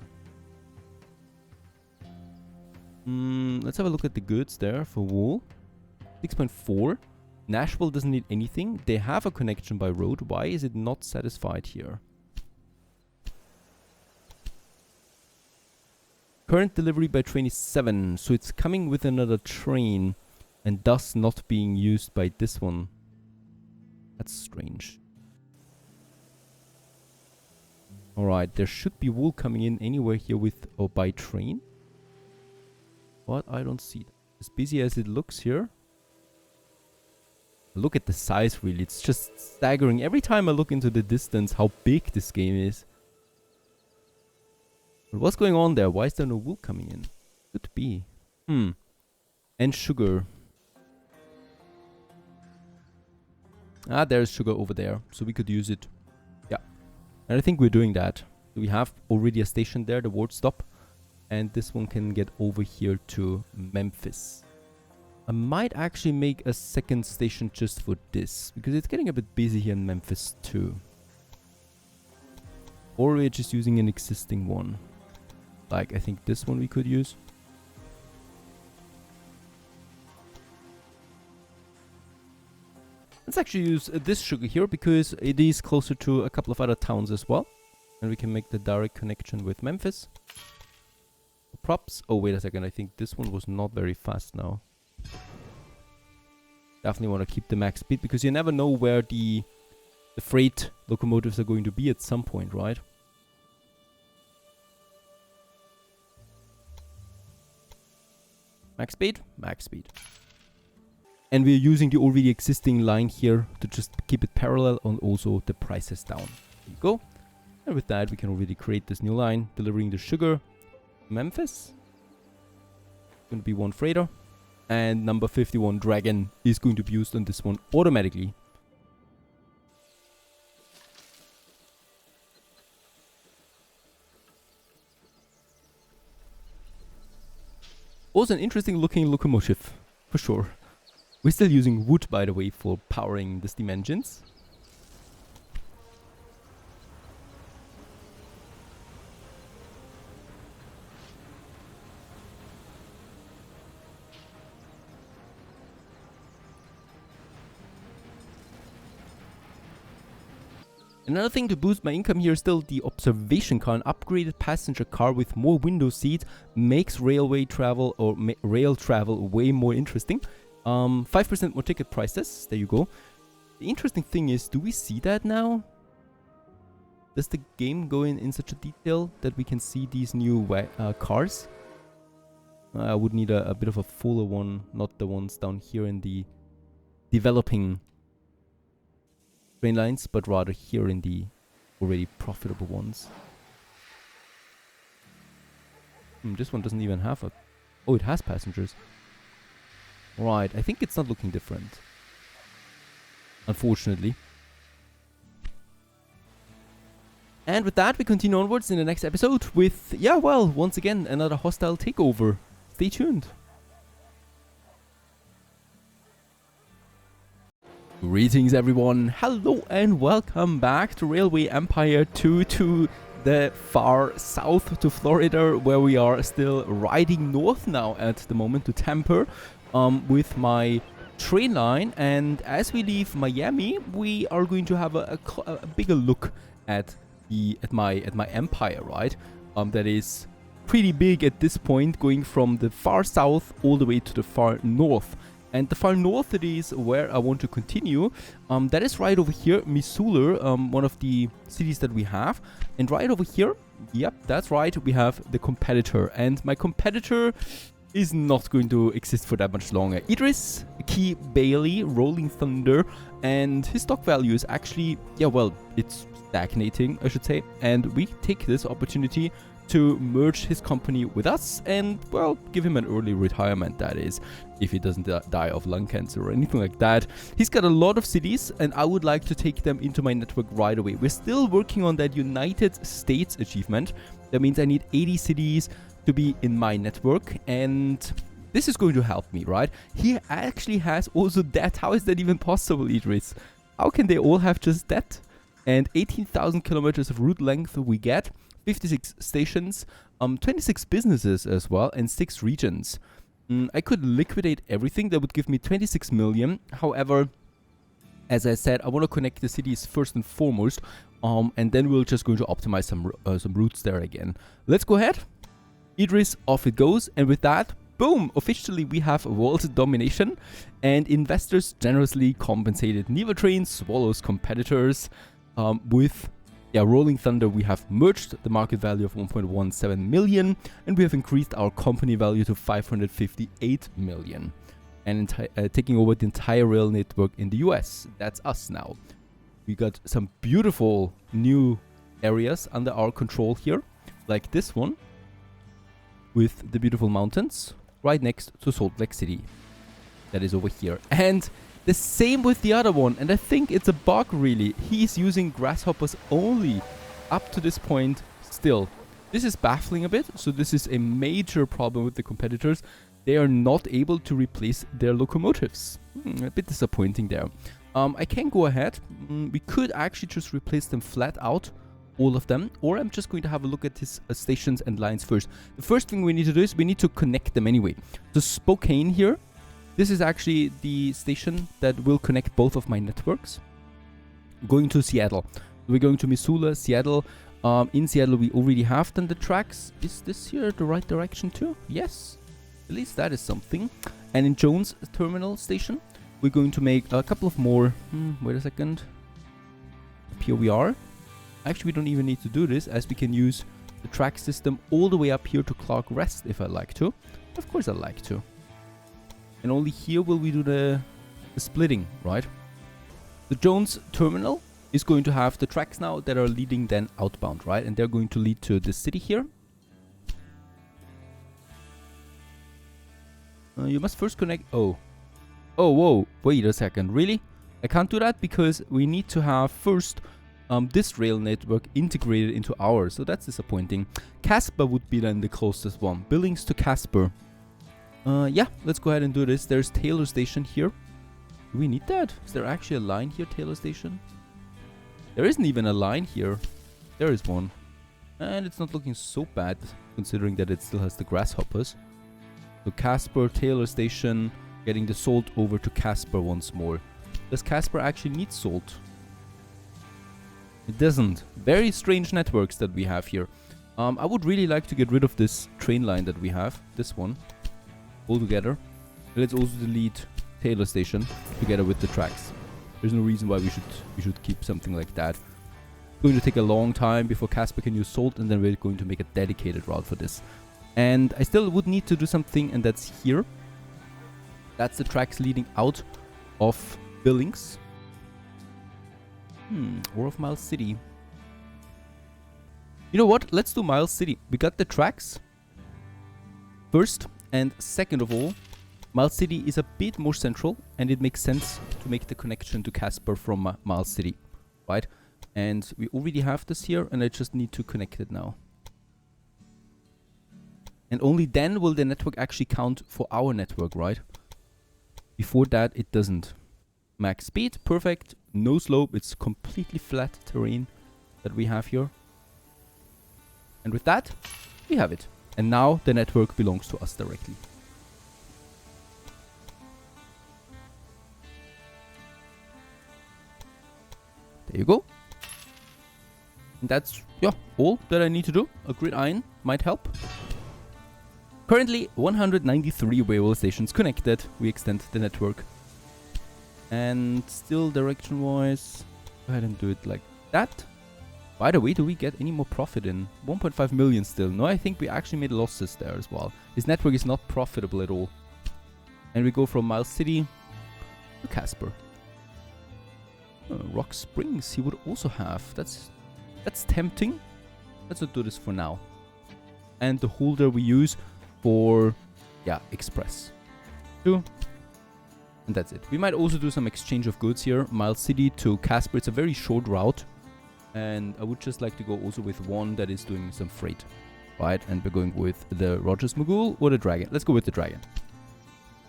Let's have a look at the goods there for wool. 6.4. Nashville doesn't need anything. They have a connection by road. Why is it not satisfied here? Current delivery by 27, so it's coming with another train and thus not being used by this one. That's strange. Alright, there should be wool coming in anywhere here with or by train. But I don't see that. As busy as it looks here. Look at the size really, it's just staggering. Every time I look into the distance how big this game is. But what's going on there? Why is there no wool coming in? Could be. And sugar. Ah, there's sugar over there. So we could use it. Yeah. And I think we're doing that. So we have already a station there, the ward stop. And this one can get over here to Memphis. I might actually make a second station just for this. Because it's getting a bit busy here in Memphis too. Or we're just using an existing one. Like, I think this one we could use. Let's actually use this sugar here because it is closer to a couple of other towns as well. And we can make the direct connection with Memphis. Props. Oh, wait a second. I think this one was not very fast now. Definitely want to keep the max speed because you never know where the freight locomotives are going to be at some point, right? Max speed, max speed. And we're using the already existing line here to just keep it parallel and also the prices down. There you go. And with that, we can already create this new line, delivering the sugar. Memphis. Going to be one freighter. And number 51 Dragon is going to be used on this one automatically. Also an interesting looking locomotive, for sure. We're still using wood, by the way, for powering the steam engines. Another thing to boost my income here is still the observation car. An upgraded passenger car with more window seats makes railway travel or rail travel way more interesting. 5% more ticket prices. There you go. The interesting thing is, do we see that now? Does the game go in such a detail that we can see these new cars? I would need a bit of a fuller one, not the ones down here in the developing train lines, but rather here in the already profitable ones. This one doesn't even have a... Oh, it has passengers. Right, I think it's not looking different. Unfortunately. And with that, we continue onwards in the next episode with, yeah, well, once again, another hostile takeover. Stay tuned. Greetings everyone, hello and welcome back to Railway Empire 2 to the far south to Florida, where we are still riding north now at the moment to Tampa with my train line. And as we leave Miami, we are going to have a bigger look at my empire, right? That is pretty big at this point, going from the far south all the way to the far north. And the far north it is where I want to continue. That is right over here, Missoula, one of the cities that we have. And right over here, Yep, that's right. We have the competitor. And my competitor is not going to exist for that much longer. Idris, Key Bailey, Rolling Thunder, and his stock value is actually, yeah, well, it's stagnating, I should say. And we take this opportunity to merge his company with us and, well, give him an early retirement, that is, if he doesn't die of lung cancer or anything like that. He's got a lot of cities, and I would like to take them into my network right away. We're still working on that United States achievement. That means I need 80 cities to be in my network, and this is going to help me, right? He actually has also that. How is that even possible, Idris? How can they all have just that? And 18,000 kilometers of route length we get, 56 stations, 26 businesses as well, and 6 regions. I could liquidate everything. That would give me 26 million. However, as I said, I want to connect the cities first and foremost, and then we're just going to optimize some routes there again. Let's go ahead. Idris, off it goes, and with that, boom, officially we have world domination, and investors generously compensated Neva Train swallows competitors. With Rolling Thunder, we have merged the market value of 1.17 million, and we have increased our company value to 558 million, and taking over the entire rail network in the US. That's us now. We got some beautiful new areas under our control here, like this one, with the beautiful mountains right next to Salt Lake City. That is over here. And the same with the other one. And I think it's a bug, really. He's using grasshoppers only up to this point still. This is baffling a bit. So this is a major problem with the competitors. They are not able to replace their locomotives. A bit disappointing there. I can go ahead. We could actually just replace them flat out, all of them, or I'm just going to have a look at his stations and lines first. The first thing we need to do is we need to connect them anyway. So Spokane here, this is actually the station that will connect both of my networks. Going to Seattle. We're going to Missoula, Seattle. In Seattle, we already have done the tracks. Is this here the right direction too? Yes. At least that is something. And in Jones Terminal Station, we're going to make a couple of more. Wait a second. Here we are. Actually, we don't even need to do this, as we can use the track system all the way up here to Clark Rest if I like to. Of course I like to. And only here will we do the splitting, right? The Jones Terminal is going to have the tracks now that are leading then outbound, right? And they're going to lead to this city here. You must first connect... Oh, whoa, wait a second. Really? I can't do that because we need to have first... this rail network integrated into ours, so that's disappointing. Casper would be then the closest one. Billings to Casper. Yeah, let's go ahead and do this. There's Taylor Station here. Do we need that? Is there actually a line here, Taylor Station? There isn't even a line here. There is one. And it's not looking so bad, considering that it still has the grasshoppers. So Casper, Taylor Station, getting the salt over to Casper once more. Does Casper actually need salt? It doesn't. Very strange networks that we have here. I would really like to get rid of this train line that we have. This one. All together. Let's also delete Taylor Station together with the tracks. There's no reason why we should keep something like that. It's going to take a long time before Casper can use salt, and then we're going to make a dedicated route for this. And I still would need to do something, and that's here. That's the tracks leading out of Billings. Or of Miles City. You know what? Let's do Miles City. We got the tracks. First and second of all, Miles City is a bit more central, and it makes sense to make the connection to Casper from Miles City, right? And we already have this here, and I just need to connect it now. And only then will the network actually count for our network, right? Before that, it doesn't. Max speed, perfect. No slope, it's completely flat terrain that we have here. And with that, we have it. And now the network belongs to us directly. There you go. And that's, yeah, all that I need to do. A gridiron might help. Currently, 193 railway stations connected. We extend the network. And still direction-wise, go ahead and do it like that. By the way, do we get any more profit in? 1.5 million still. No, I think we actually made losses there as well. This network is not profitable at all. And we go from Miles City to Casper. Rock Springs he would also have. That's tempting. Let's not do this for now. And the holder we use for, yeah, Express. 2. And that's it. We might also do some exchange of goods here. Miles City to Casper. It's a very short route. And I would just like to go also with one that is doing some freight. Right, and we're going with the Rogers Mogul or the Dragon. Let's go with the Dragon.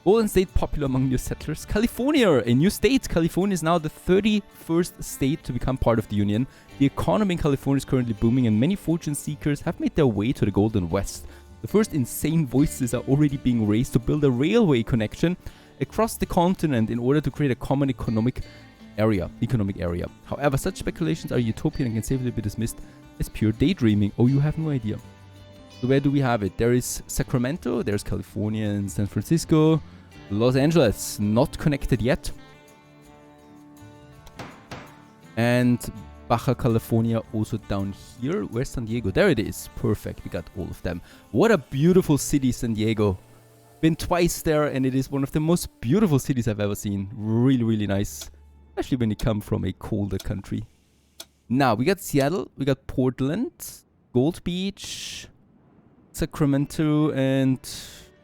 Golden State popular among new settlers. California, a new state. California is now the 31st state to become part of the Union. The economy in California is currently booming and many fortune seekers have made their way to the Golden West. The first insane voices are already being raised to build a railway connection across the continent in order to create a common economic area. However, such speculations are utopian and can safely be dismissed as pure daydreaming. Oh, you have no idea. So where do we have it? There is Sacramento, there's California and San Francisco. Los Angeles, not connected yet. And Baja California also down here. Where's San Diego? There it is. Perfect. We got all of them. What a beautiful city, San Diego. Been twice there and it is one of the most beautiful cities I've ever seen. Really, really nice. Especially when you come from a colder country. Now, we got Seattle, we got Portland, Gold Beach, Sacramento, and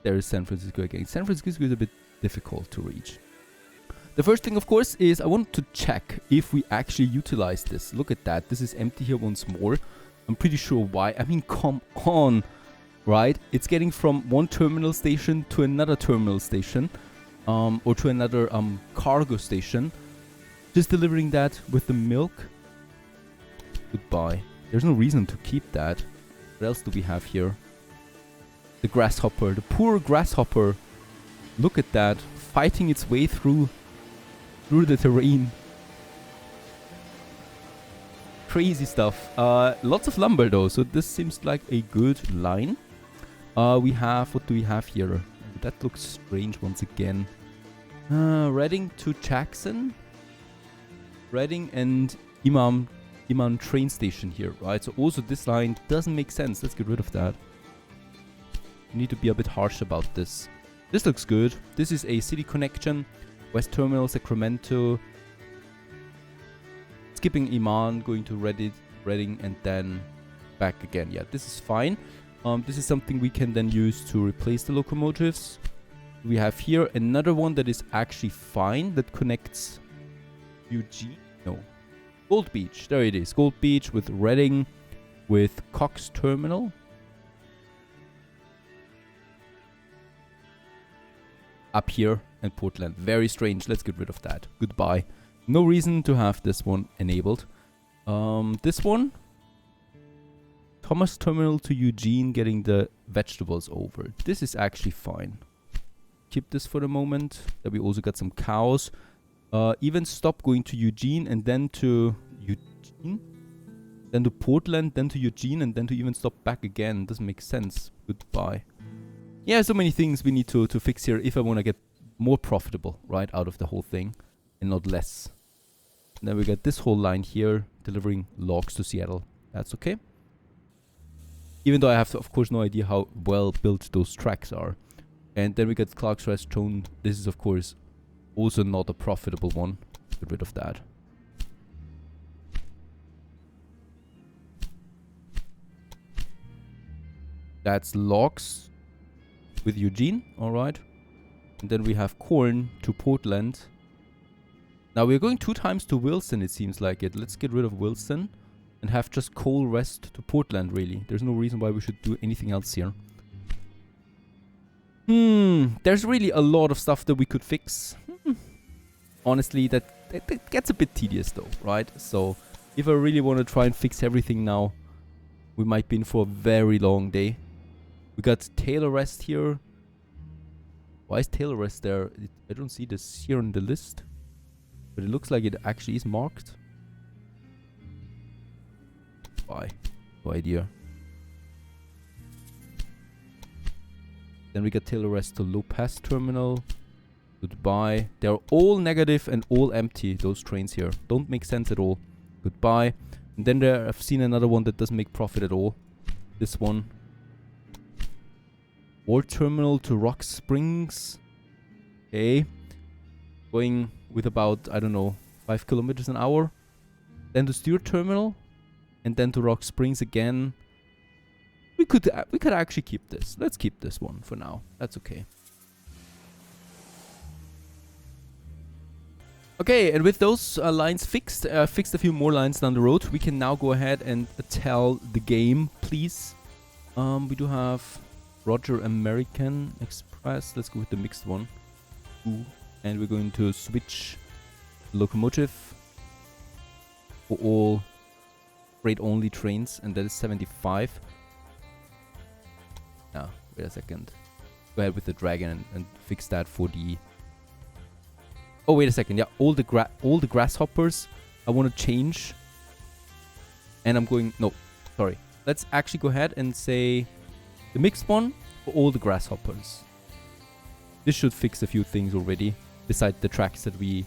there is San Francisco again. San Francisco is a bit difficult to reach. The first thing, of course, is I want to check if we actually utilize this. Look at that. This is empty here once more. I'm pretty sure why. I mean, come on, right? It's getting from one terminal station to another terminal station, or to another cargo station. Just delivering that with the milk. Goodbye. There's no reason to keep that. What else do we have here? The grasshopper. The poor grasshopper. Look at that. Fighting its way through the terrain. Crazy stuff. Lots of lumber though. So this seems like a good line. We have... What do we have here? That looks strange once again. Reading to Jackson. Reading and Imam train station here, right? So also this line doesn't make sense. Let's get rid of that. We need to be a bit harsh about this. This looks good. This is a city connection. West Terminal, Sacramento. Skipping Iman, going to Reading, and then back again. Yeah, this is fine. This is something we can then use to replace the locomotives. We have here another one that is actually fine. That connects Eugene. No. Gold Beach. There it is. Gold Beach with Reading, with Cox Terminal. Up here and Portland. Very strange. Let's get rid of that. Goodbye. No reason to have this one enabled. This one. Thomas Terminal to Eugene, getting the vegetables over. This is actually fine. Keep this for the moment. Then we also got some cows. Even stop going to Eugene and then to Eugene. Then to Portland, then to Eugene, and then to even stop back again. Doesn't make sense. Goodbye. Yeah, so many things we need to fix here if I want to get more profitable, right, out of the whole thing. And not less. And then we got this whole line here, delivering logs to Seattle. That's okay. Even though I have, of course, no idea how well built those tracks are. And then we got Clark's Restaurant. This is, of course, also not a profitable one. Get rid of that. That's logs with Eugene. Alright. And then we have corn to Portland. Now we're going 2 times to Wilson, it seems like it. Let's get rid of Wilson. And have just coal rest to Portland, really. There's no reason why we should do anything else here. There's really a lot of stuff that we could fix. Honestly, that gets a bit tedious though, right? So, if I really want to try and fix everything now, we might be in for a very long day. We got Taylor Rest here. Why is Taylor Rest there? I don't see this here on the list. But it looks like it actually is marked. Why? No idea. Then we got Taylor Rest to Low Pass Terminal. Goodbye. They're all negative and all empty, those trains here. Don't make sense at all. Goodbye. And then there I've seen another one that doesn't make profit at all. This one. Ore terminal to Rock Springs. Okay. Going with about, I don't know, 5 kilometers an hour. Then to Stewart terminal. And then to Rock Springs again. We could actually keep this. Let's keep this one for now. That's okay. Okay, and with those lines fixed a few more lines down the road, we can now go ahead and tell the game, please. We do have Roger American Express. Let's go with the mixed one. Ooh. And we're going to switch locomotive for all freight-only trains, and that is 75. Now, wait a second. Go ahead with the Dragon and fix that for the... Oh, wait a second. Yeah, all the grasshoppers I want to change. And I'm going... No, sorry. Let's actually go ahead and say the mixed one for all the grasshoppers. This should fix a few things already, besides the tracks that we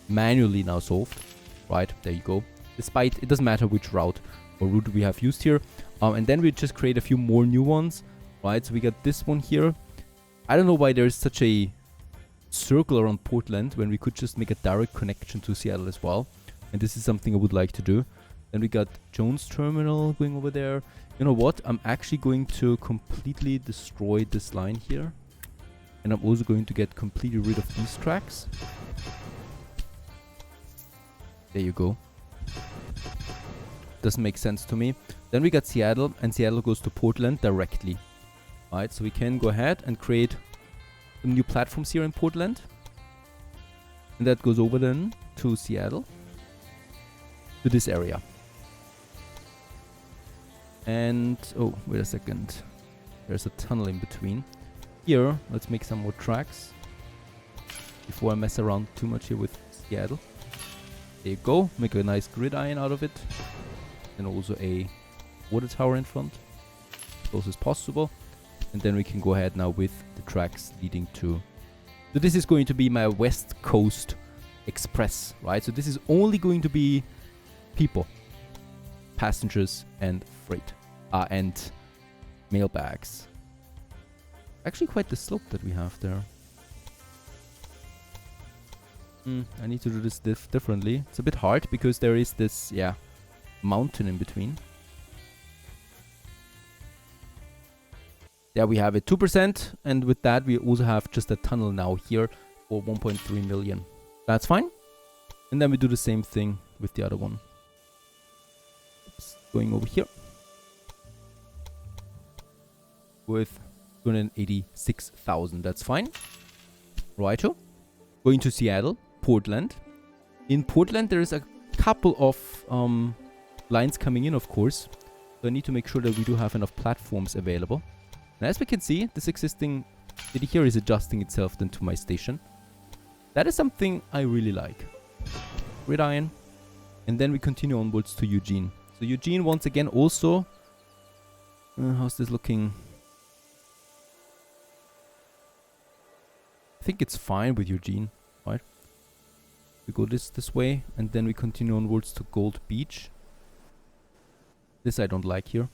manually now solved. Right, there you go. Despite, it doesn't matter which route or route we have used here. And then we just create a few more new ones. Right, so we got this one here. I don't know why there's such a circle around Portland when we could just make a direct connection to Seattle as well. And this is something I would like to do. Then we got Jones Terminal going over there. You know what? I'm actually going to completely destroy this line here. And I'm also going to get completely rid of these tracks. There you go. Doesn't make sense to me. Then we got Seattle, and Seattle goes to Portland directly. Alright, so we can go ahead and create some new platforms here in Portland. And that goes over then to Seattle. To this area. And, oh, wait a second. There's a tunnel in between. Here, let's make some more tracks. Before I mess around too much here with Seattle. There you go. Make a nice gridiron out of it. And also a water tower in front. Close as possible. And then we can go ahead now with the tracks leading to... So this is going to be my West Coast Express, right? So this is only going to be people, passengers, and freight. And mailbags. Actually quite the slope that we have there. I need to do this differently. It's a bit hard because there is this, yeah, mountain in between. Yeah, we have it 2%, and with that we also have just a tunnel now here for 1.3 million. That's fine. And then we do the same thing with the other one. Oops, going over here. With 286,000, that's fine. Righto. Going to Seattle, Portland. In Portland there is a couple of lines coming in, of course. So I need to make sure that we do have enough platforms available. And as we can see, this existing city here is adjusting itself then to my station. That is something I really like. Gridiron. And then we continue onwards to Eugene. So Eugene once again also... how's this looking? I think it's fine with Eugene, right? We go this way, and then we continue onwards to Gold Beach. This I don't like here.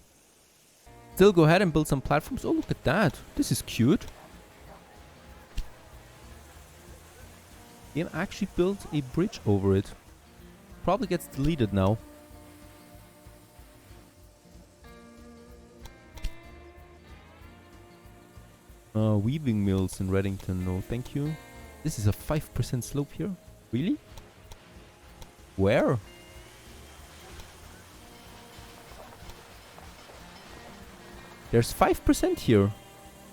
Still go ahead and build some platforms. Oh, look at that. This is cute. Game actually built a bridge over it. Probably gets deleted now. Weaving mills in Reddington. No, thank you. This is a 5% slope here. Really? Where? There's 5% here.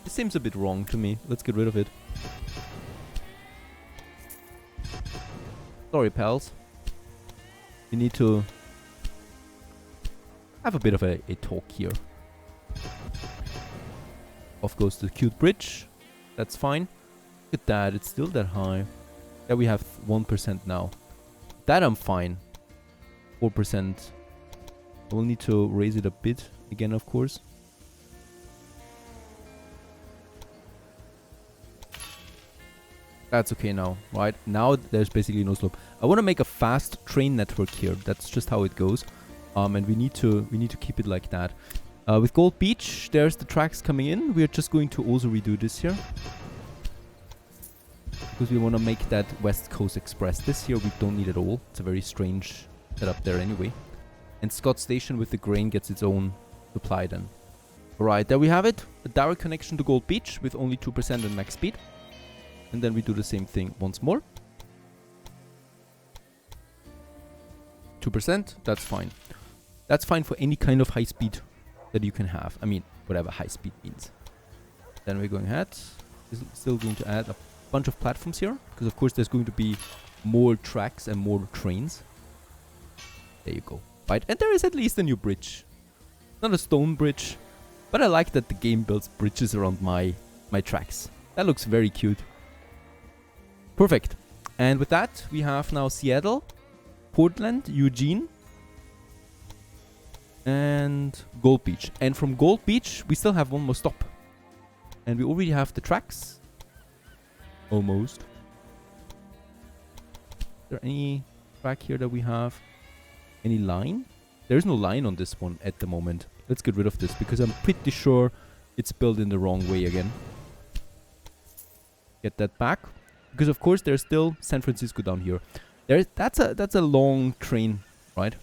This seems a bit wrong to me. Let's get rid of it. Sorry, pals. You need to have a bit of a talk here. Off goes the cute bridge. That's fine. Look at that. It's still that high. Yeah, we have 1% now. That I'm fine. 4%. We'll need to raise it a bit again, of course. That's okay now, right? Now there's basically no slope. I want to make a fast train network here. That's just how it goes. And we need to keep it like that. With Gold Beach, there's the tracks coming in. We're just going to also redo this here. Because we want to make that West Coast Express. This here we don't need at all. It's a very strange setup there anyway. And Scott Station with the grain gets its own supply then. Alright, there we have it. A direct connection to Gold Beach with only 2% and max speed. And then we do the same thing once more. 2%, that's fine. That's fine for any kind of high speed that you can have. I mean, whatever high speed means. Then we're going ahead. Still going to add a bunch of platforms here. Because of course there's going to be more tracks and more trains. There you go. Right, and there is at least a new bridge. Not a stone bridge. But I like that the game builds bridges around my tracks. That looks very cute. Perfect. And with that, we have now Seattle, Portland, Eugene, and Gold Beach. And from Gold Beach, we still have one more stop. And we already have the tracks. Almost. Is there any track here that we have? Any line? There is no line on this one at the moment. Let's get rid of this because I'm pretty sure it's built in the wrong way again. Get that back. Because of course there's still San Francisco down here. That's a long train, right?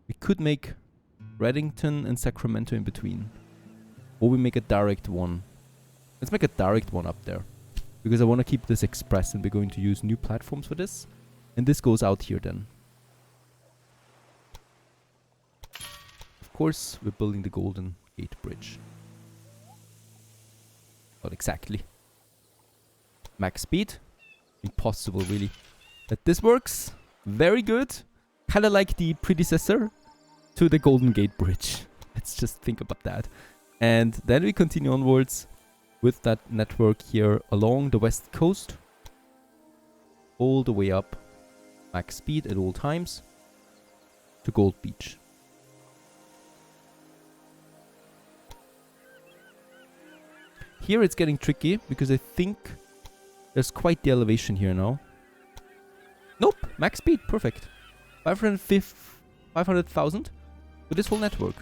We could make Reddington and Sacramento in between. Or we make a direct one. Let's make a direct one up there. Because I want to keep this express and we're going to use new platforms for this. And this goes out here then. Of course, we're building the Golden Gate Bridge. Not exactly. Max speed. Impossible, really. That this works. Very good. Kind of like the predecessor to the Golden Gate Bridge. Let's just think about that. And then we continue onwards with that network here along the west coast. All the way up. Max speed at all times. To Gold Beach. Here it's getting tricky because I think there's quite the elevation here now. Nope, max speed, perfect. 500,000 for this whole network.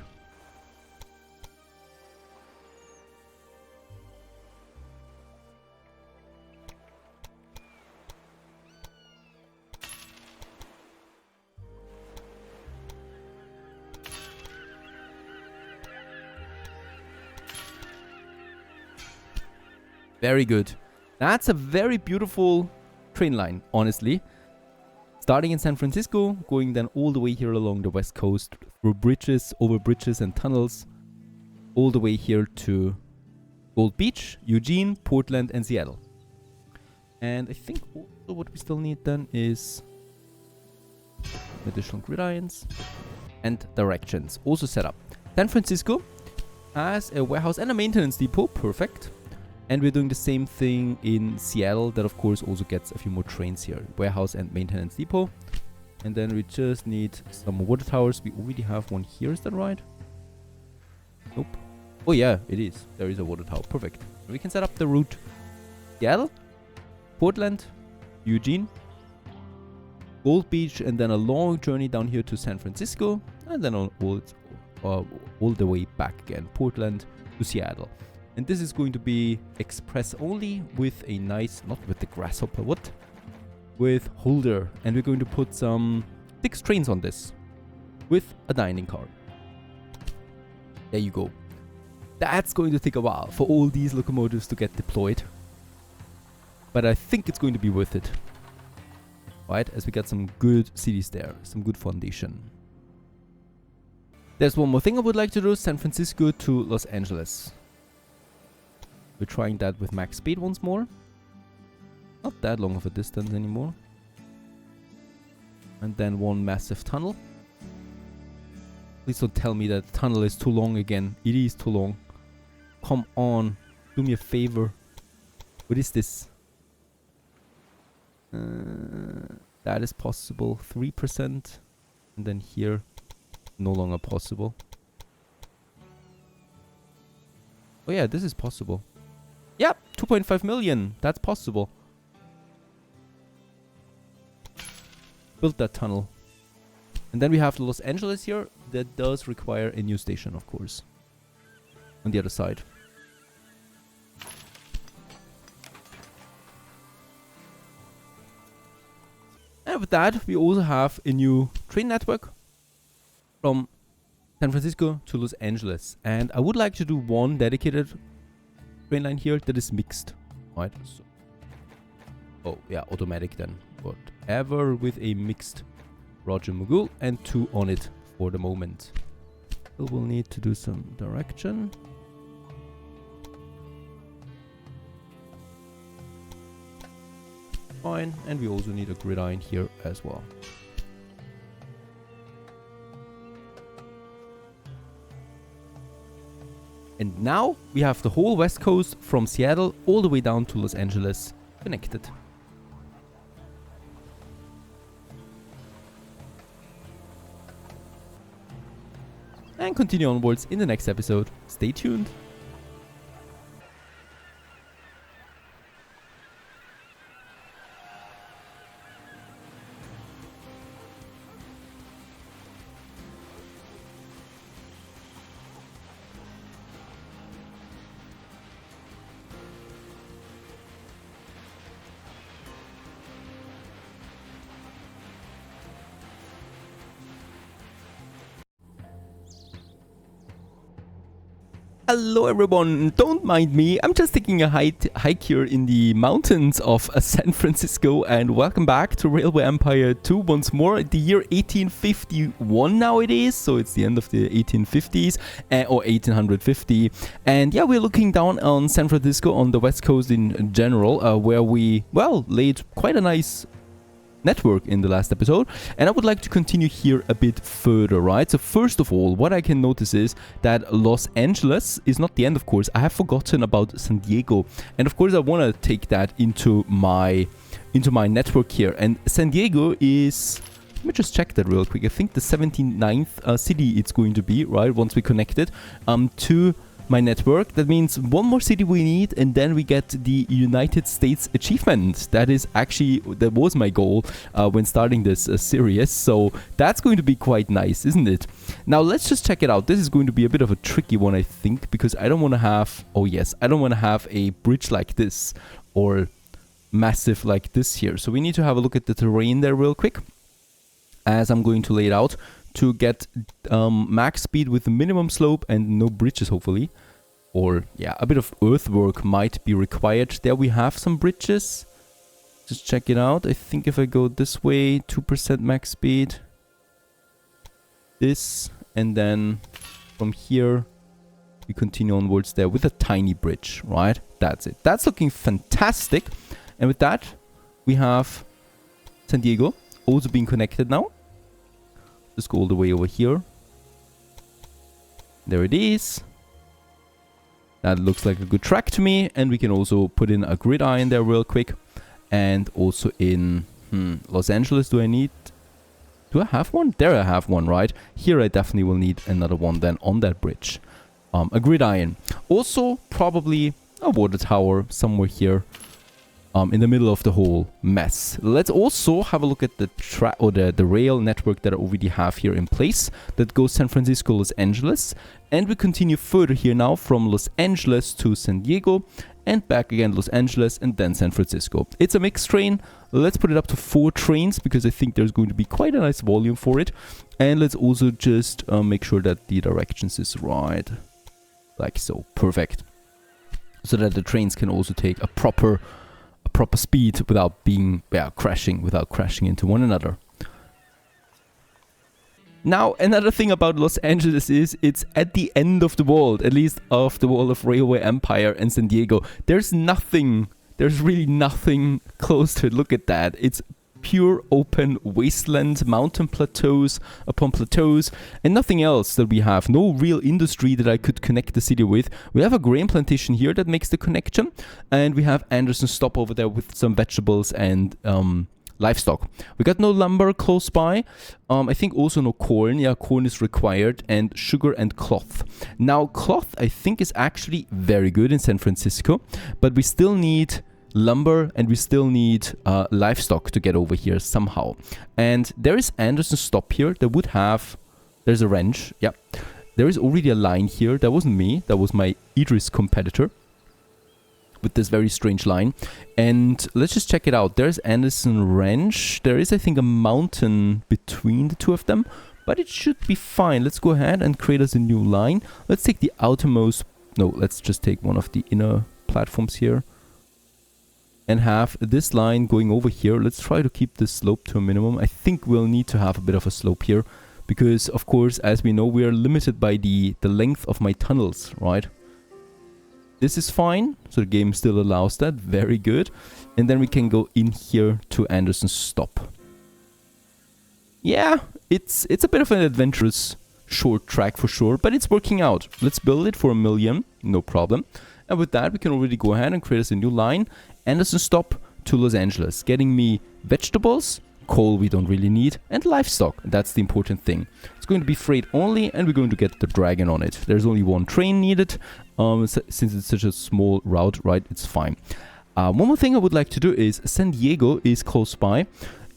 Very good. That's a very beautiful train line, honestly. Starting in San Francisco, going then all the way here along the west coast, through bridges, over bridges and tunnels, all the way here to Gold Beach, Eugene, Portland and Seattle. And I think also what we still need then is additional gridirons and directions also set up. San Francisco has a warehouse and a maintenance depot, perfect. And we're doing the same thing in Seattle. That of course also gets a few more trains here. Warehouse and maintenance depot. And then we just need some water towers. We already have one here, is that right? Nope. Oh yeah, it is. There is a water tower. Perfect. We can set up the route. Seattle, Portland, Eugene, Gold Beach, and then a long journey down here to San Francisco. And then all the way back again. Portland to Seattle. And this is going to be express only with a nice, not with the grasshopper, what? With Holder. And we're going to put some 6 trains on this. With a dining car. There you go. That's going to take a while for all these locomotives to get deployed. But I think it's going to be worth it. Right, as we got some good cities there. Some good foundation. There's one more thing I would like to do. San Francisco to Los Angeles. We're trying that with max speed once more. Not that long of a distance anymore. And then one massive tunnel. Please don't tell me that the tunnel is too long again. It is too long. Come on. Do me a favor. What is this? That is possible. 3%. And then here, no longer possible. Oh yeah, this is possible. Yep, 2.5 million. That's possible. built that tunnel. And then we have Los Angeles here. That does require a new station, of course. On the other side. And with that, we also have a new train network from San Francisco to Los Angeles. And I would like to do one dedicated train line here that is mixed. Right? So, oh, yeah, automatic then. Whatever with a mixed Roger Mogul and 2 on it for the moment. So we'll need to do some direction. Fine, and we also need a gridiron here as well. And now we have the whole West Coast from Seattle all the way down to Los Angeles connected. And continue onwards in the next episode. Stay tuned. Hello everyone, don't mind me, I'm just taking a hike here in the mountains of San Francisco, and welcome back to Railway Empire 2 once more. The year 1851 now it is, so it's the end of the 1850s, or 1850. And yeah, we're looking down on San Francisco on the west coast in general, where we, well, laid quite a nice network in the last episode, and I would like to continue here a bit further, right? So first of all, what I can notice is that Los Angeles is not the end, of course. I have forgotten about San Diego, and of course I want to take that into my network here. And San Diego is, let me just check that real quick. I think the 79th city it's going to be, right, once we connect it to my network. That means one more city we need, and then we get the United States achievement. That was my goal when starting this series, so that's going to be quite nice, isn't it? Now let's just check it out. This is going to be a bit of a tricky one, I think, because I don't want to have, oh yes, I don't want to have a bridge like this or massive like this here. So we need to have a look at the terrain there real quick, as I'm going to lay it out, to get max speed with the minimum slope and no bridges, hopefully. Or, yeah, a bit of earthwork might be required. There we have some bridges. Just check it out. I think if I go this way, 2% max speed. This, and then from here, we continue onwards there with a tiny bridge, right? That's it. That's looking fantastic. And with that, we have San Diego also being connected now. Just go all the way over here. There it is. That looks like a good track to me. And we can also put in a gridiron there real quick. And also in Los Angeles, do I have one? There I have one, right? Here I definitely will need another one then on that bridge. A gridiron. Also probably a water tower somewhere here. In the middle of the whole mess. Let's also have a look at the the rail network that I already have here in place. That goes San Francisco, Los Angeles. And we continue further here now from Los Angeles to San Diego. And back again Los Angeles and then San Francisco. It's a mixed train. Let's put it up to 4 trains because I think there's going to be quite a nice volume for it. And let's also just make sure that the directions is right. Like so. Perfect. So that the trains can also take a proper speed without being crashing into one another. Now, another thing about Los Angeles is it's at the end of the world, at least of the world of Railway Empire and San Diego. There's really nothing close to it. Look at that. It's pure open wasteland, mountain plateaus upon plateaus, and nothing else that we have. No real industry that I could connect the city with. We have a grain plantation here that makes the connection, and we have Anderson Stop over there with some vegetables and livestock. We got no lumber close by. I think also no corn. Yeah, corn is required, and sugar and cloth. Now, cloth I think is actually very good in San Francisco, but we still need lumber, and we still need livestock to get over here somehow. And there is Anderson stop here. That would have... There's a wrench. Yeah. There is already a line here. That wasn't me. That was my Idris competitor with this very strange line. And let's just check it out. There's Anderson wrench. There is, I think, a mountain between the two of them. But it should be fine. Let's go ahead and create us a new line. Let's take the outermost... No, let's just take one of the inner platforms here. And have this line going over here. Let's try to keep the slope to a minimum. I think we'll need to have a bit of a slope here. Because, of course, as we know, we are limited by the length of my tunnels, right? This is fine. So the game still allows that. Very good. And then we can go in here to Anderson's stop. Yeah, it's a bit of an adventurous short track for sure, but it's working out. Let's build it for 1 million, no problem. And with that, we can already go ahead and create us a new line. Anderson stop to Los Angeles, getting me vegetables, coal we don't really need, and livestock. That's the important thing. It's going to be freight only, and we're going to get the dragon on it. There's only one train needed, since it's such a small route, right? It's fine. One more thing I would like to do is San Diego is close by.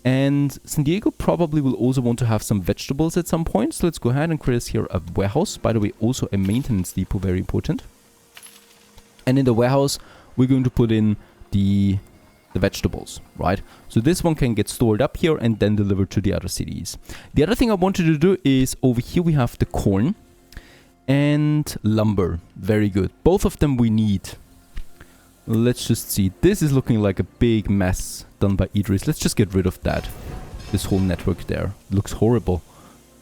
And San Diego probably will also want to have some vegetables at some point. So let's go ahead and create here a warehouse. By the way, also a maintenance depot, very important. And in the warehouse, we're going to put in the vegetables, right? So this one can get stored up here and then delivered to the other cities. The other thing I wanted to do is over here we have the corn and lumber. Very good. Both of them we need. Let's just see. This is looking like a big mess done by Idris. Let's just get rid of that. This whole network there. Looks horrible.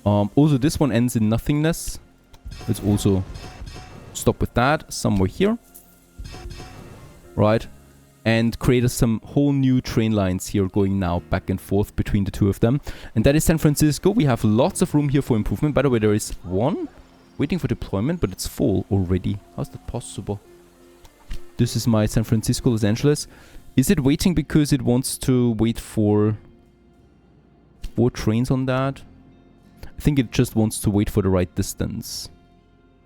Also, this one ends in nothingness. Let's also stop with that. Somewhere here. Right. And create some whole new train lines here going now back and forth between the two of them. And that is San Francisco. We have lots of room here for improvement. By the way, there is one waiting for deployment, but it's full already. How's that possible? This is my San Francisco, Los Angeles. Is it waiting because it wants to wait for 4 trains on that? I think it just wants to wait for the right distance.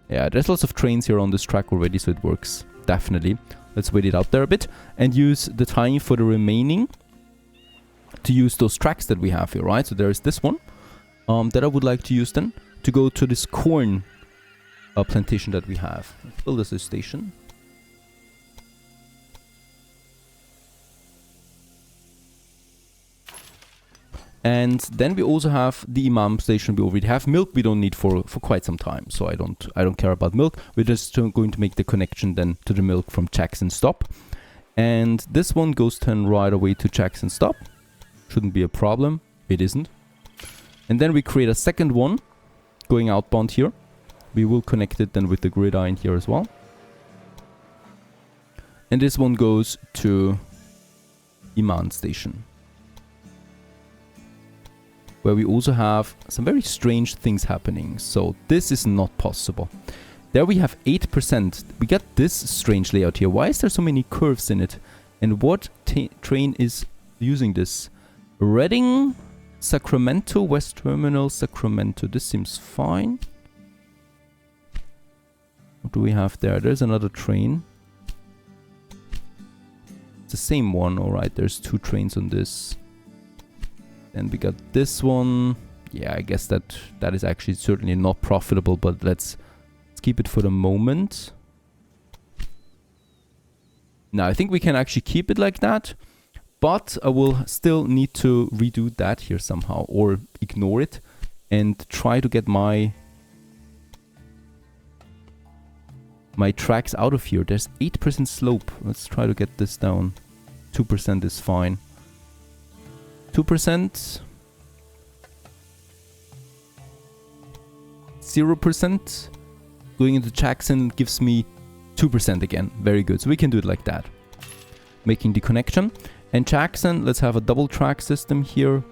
Yeah, there's lots of trains here on this track already, so it works. Definitely. Let's wait it out there a bit and use the time for the remaining to use those tracks that we have here, right? So there is this one that I would like to use then to go to this corn plantation that we have. Let's build us a station. And then we also have the Imam station. We already have milk. We don't need for quite some time, so I don't care about milk. We're just going to make the connection then to the milk from Jackson Stop. And this one goes then right away to Jackson Stop. Shouldn't be a problem. It isn't. And then we create a second one going outbound here. We will connect it then with the gridiron here as well. And this one goes to Iman station, where we also have some very strange things happening. So this is not possible. There we have 8%. We got this strange layout here. Why is there so many curves in it? And what train is using this? Reading, Sacramento, West Terminal, Sacramento. This seems fine. What do we have there? There's another train. It's the same one. All right, there's 2 trains on this. And we got this one. Yeah, I guess that is actually certainly not profitable, but let's keep it for the moment. Now, I think we can actually keep it like that, but I will still need to redo that here somehow, or ignore it and try to get my tracks out of here. There's 8% slope. Let's try to get this down. 2% is fine. 2%, 0%, going into Jackson gives me 2% again. Very good. So we can do it like that. Making the connection. And Jackson, let's have a double track system here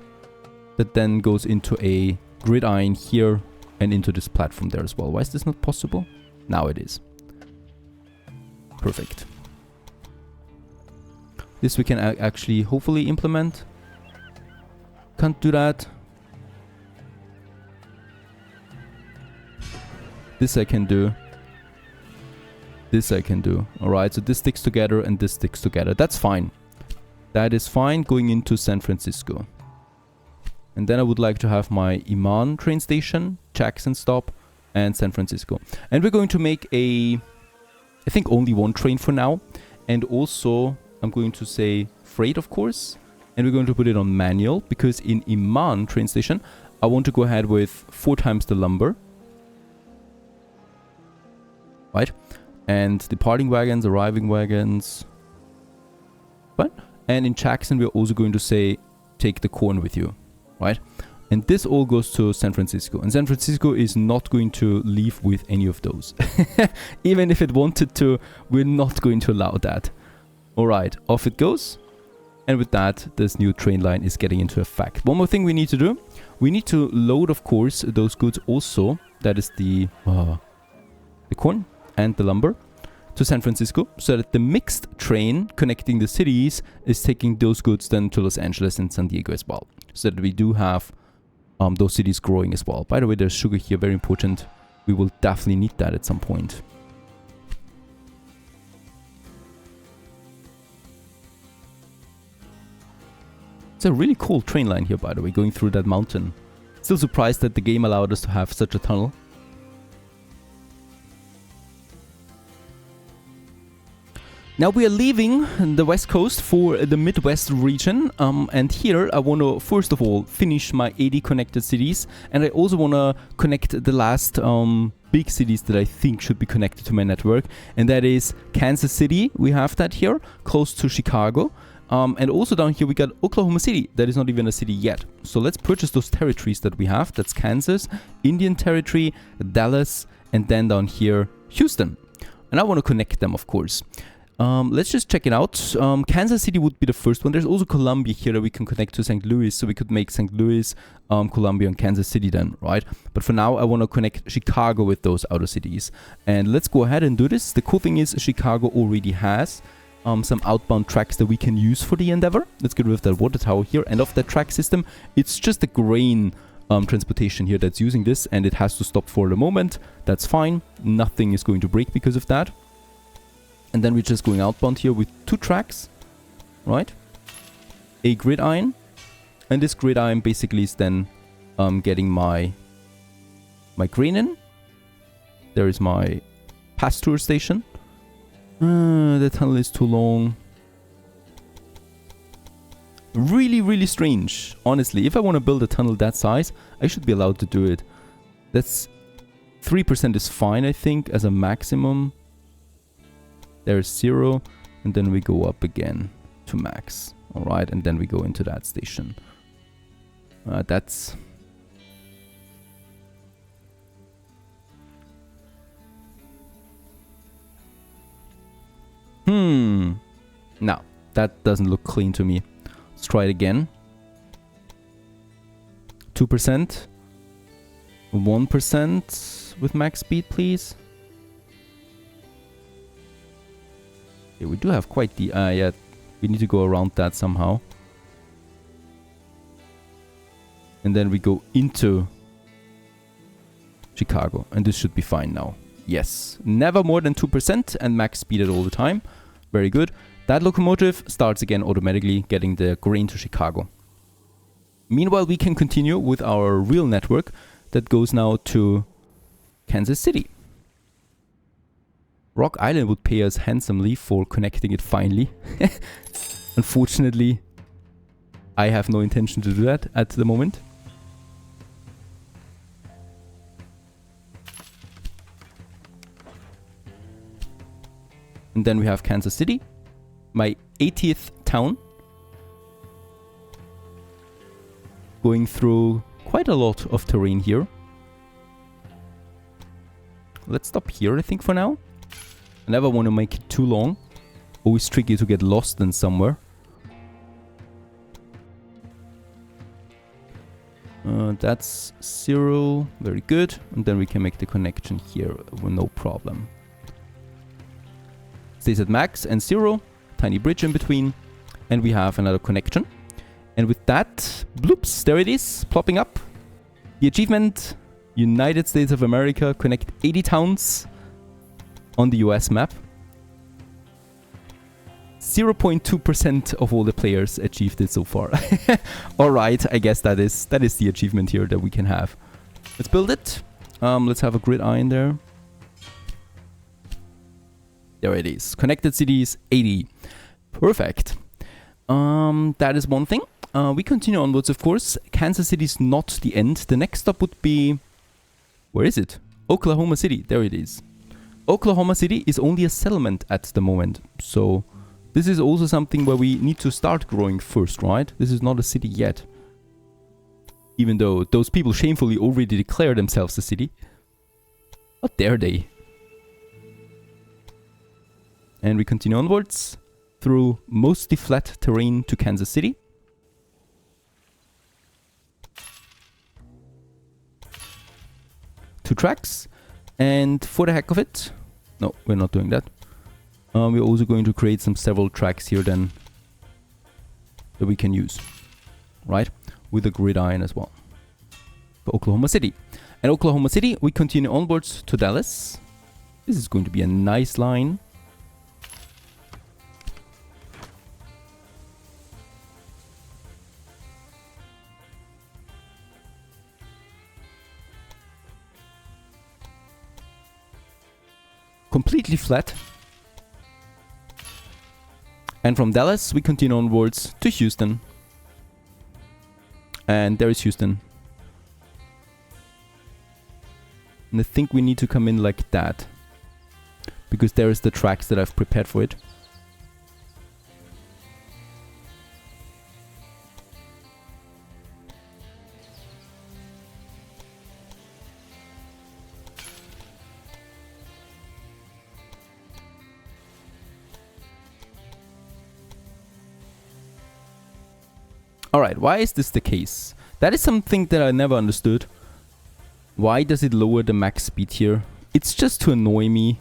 that then goes into a gridiron here and into this platform there as well. Why is this not possible? Now it is. Perfect. This we can actually hopefully implement. Can't do that. This I can do. this I can do. Alright, so this sticks together and this sticks together. That's fine. That is fine going into San Francisco. And then I would like to have my Iman train station, Jackson stop, and San Francisco. And we're going to make a, I think only one train for now. And also, I'm going to say freight, of course. And we're going to put it on manual, because in Iman train station, I want to go ahead with 4 times the lumber. Right? And departing wagons, arriving wagons. Right? And in Jackson, we're also going to say, take the corn with you. Right? And this all goes to San Francisco. And San Francisco is not going to leave with any of those. Even if it wanted to, we're not going to allow that. Alright, off it goes. And with that, this new train line is getting into effect. One more thing we need to do. We need to load, of course, those goods also. That is the corn and the lumber to San Francisco. So that the mixed train connecting the cities is taking those goods then to Los Angeles and San Diego as well. So that we do have those cities growing as well. By the way, there's sugar here, very important. We will definitely need that at some point. It's a really cool train line here, by the way, going through that mountain. Still surprised that the game allowed us to have such a tunnel. Now we are leaving the west coast for the Midwest region, and here I want to first of all finish my 80 connected cities, and I also want to connect the last big cities that I think should be connected to my network, and that is Kansas City. We have that here, close to Chicago, and also down here we got Oklahoma City. That is not even a city yet. So let's purchase those territories that we have. That's Kansas, Indian Territory, Dallas, and then down here Houston. And I want to connect them, of course. Let's just check it out. Kansas City would be the first one. There's also Columbia here that we can connect to St. Louis, so we could make St. Louis, Columbia, and Kansas City then, right? But for now, I want to connect Chicago with those outer cities. And let's go ahead and do this. The cool thing is Chicago already has some outbound tracks that we can use for the endeavor. Let's get rid of that water tower here. And of that track system, it's just the grain transportation here that's using this, and it has to stop for the moment. That's fine. Nothing is going to break because of that. And then we're just going outbound here with 2 tracks, right? A gridiron. And this gridiron basically is then getting my grain in. There is my pasture station. The tunnel is too long. Really, really strange. Honestly, if I want to build a tunnel that size, I should be allowed to do it. That's 3% is fine, I think, as a maximum. There's 0, and then we go up again to max. Alright, and then we go into that station. That's... No, that doesn't look clean to me. Let's try it again. 2%. 1% with max speed, please. Okay, we do have quite the... yeah, we need to go around that somehow. And then we go into Chicago. And this should be fine now. Yes. Never more than 2% and max speed it all the time. Very good. That locomotive starts again automatically getting the grain to Chicago. Meanwhile, we can continue with our real network that goes now to Kansas City. Rock Island would pay us handsomely for connecting it finally. Unfortunately, I have no intention to do that at the moment. And then we have Kansas City, my 80th town. Going through quite a lot of terrain here. Let's stop here, I think, for now. I never want to make it too long. Always tricky to get lost in somewhere. That's 0. Very good. And then we can make the connection here with no problem. Stays at max and 0. Tiny bridge in between. And we have another connection. And with that, bloops, there it is, plopping up. The achievement, United States of America, connect 80 towns. on the US map. 0.2% of all the players achieved it so far. Alright, I guess that is the achievement here that we can have. Let's build it. Let's have a grid iron there. There it is. Connected cities 80. Perfect. That is one thing. We continue onwards, of course. Kansas City is not the end. The next stop would be... Where is it? Oklahoma City. There it is. Oklahoma City is only a settlement at the moment. So this is also something where we need to start growing first, right? This is not a city yet. Even though those people shamefully already declare themselves a city. How dare they? And we continue onwards through mostly flat terrain to Kansas City. Two tracks. And for the heck of it... No, we're not doing that. We're also going to create several tracks here then that we can use. Right? With a gridiron as well. For Oklahoma City. And Oklahoma City, we continue onwards to Dallas. This is going to be a nice line. Completely flat. And from Dallas, we continue onwards to Houston. And there is Houston. And I think we need to come in like that. Because there is the tracks that I've prepared for it. Alright, why is this the case? That is something that I never understood. Why does it lower the max speed here? It's just to annoy me.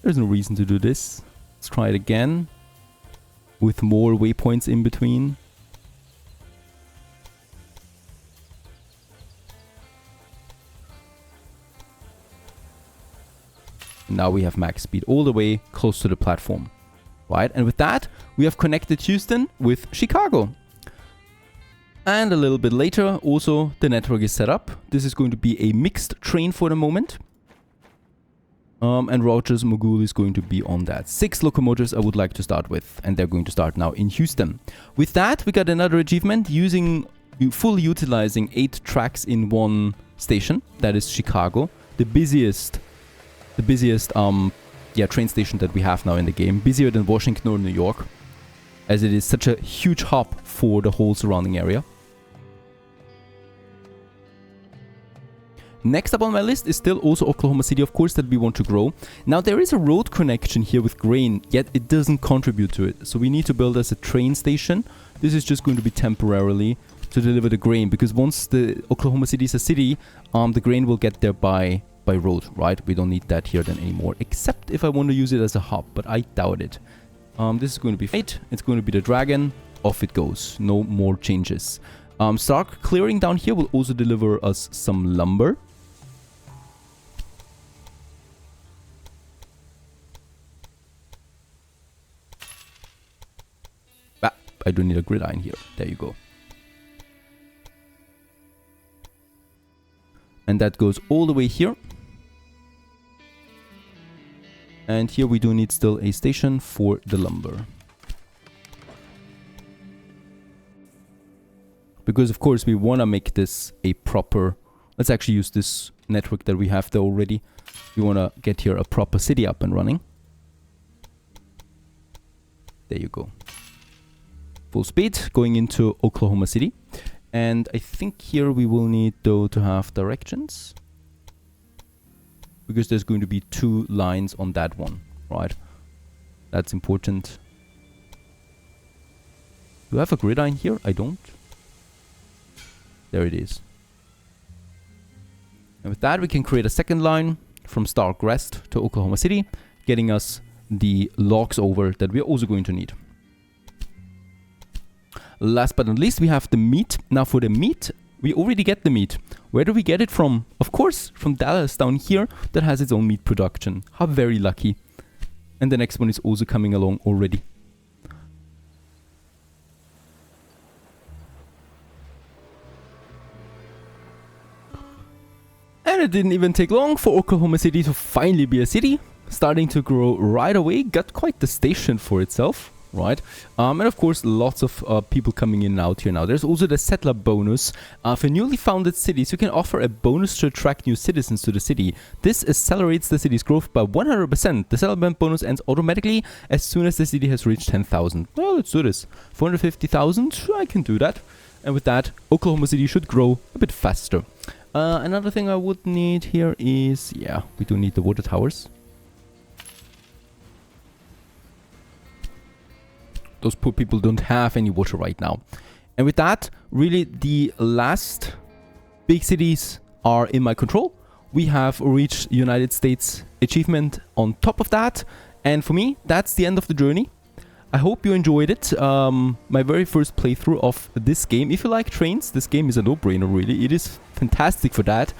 There's no reason to do this. Let's try it again. With more waypoints in between. Now we have max speed all the way close to the platform. Right, and with that, we have connected Houston with Chicago. And a little bit later, also, the network is set up. This is going to be a mixed train for the moment. And Rogers Mogul is going to be on that. 6 locomotives I would like to start with. And they're going to start now in Houston. With that, we got another achievement fully utilizing 8 tracks in one station. That is Chicago. The busiest train station that we have now in the game. Busier than Washington or New York. As it is such a huge hub for the whole surrounding area. Next up on my list is still also Oklahoma City, of course, that we want to grow. Now, there is a road connection here with grain, yet it doesn't contribute to it. So we need to build as a train station. This is just going to be temporarily to deliver the grain, because once the Oklahoma City is a city, the grain will get there by road, right? We don't need that here then anymore, except if I want to use it as a hub, but I doubt it. This is going to be fate. It's going to be the dragon. Off it goes. No more changes. Stark clearing down here will also deliver us some lumber. I do need a gridiron here. There you go. And that goes all the way here. And here we do need still a station for the lumber. Because of course we want to make this a proper... Let's actually use this network that we have there already. We want to get here a proper city up and running. There you go. Full speed going into Oklahoma City. And I think here we will need though to have directions. Because there's going to be 2 lines on that one, right? That's important. Do I have a gridiron here? I don't. There it is. And with that, we can create a second line from Stark Rest to Oklahoma City, getting us the logs over that we're also going to need. Last but not least, we have the meat. Now for the meat, we already get the meat. Where do we get it from? Of course, from Dallas down here that has its own meat production. How very lucky. And the next one is also coming along already. And it didn't even take long for Oklahoma City to finally be a city. Starting to grow right away. Got quite the station for itself. Right, and of course lots of people coming in and out here now. There's also the settler bonus. For newly founded cities, you can offer a bonus to attract new citizens to the city. This accelerates the city's growth by 100%. The settlement bonus ends automatically as soon as the city has reached 10,000. Well, let's do this. 450,000, I can do that. And with that, Oklahoma City should grow a bit faster. Another thing I would need here is, yeah, we do need the water towers. Those poor people don't have any water right now. And with that, really the last big cities are in my control. We have reached United States achievement on top of that. And for me, that's the end of the journey. I hope you enjoyed it. My very first playthrough of this game. If you like trains, this game is a no-brainer really. It is fantastic for that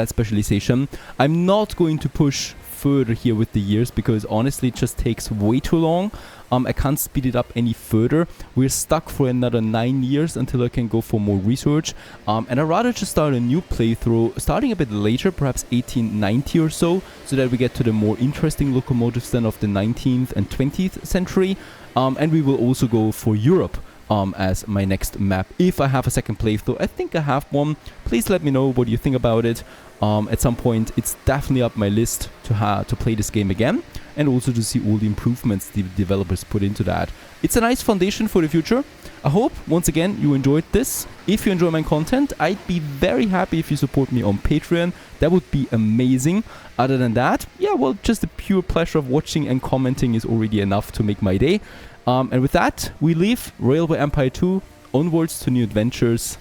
specialization. I'm not going to push further here with the years because honestly it just takes way too long. I can't speed it up any further. We're stuck for another 9 years until I can go for more research. And I'd rather just start a new playthrough, starting a bit later, perhaps 1890 or so that we get to the more interesting locomotives then of the 19th and 20th century. And we will also go for Europe as my next map. If I have a second playthrough, I think I have one. Please let me know what you think about it. At some point, it's definitely up my list to play this game again, and also to see all the improvements the developers put into that. It's a nice foundation for the future. I hope, once again, you enjoyed this. If you enjoy my content, I'd be very happy if you support me on Patreon. That would be amazing. Other than that, yeah, well, just the pure pleasure of watching and commenting is already enough to make my day. And with that, we leave Railway Empire 2 onwards to new adventures.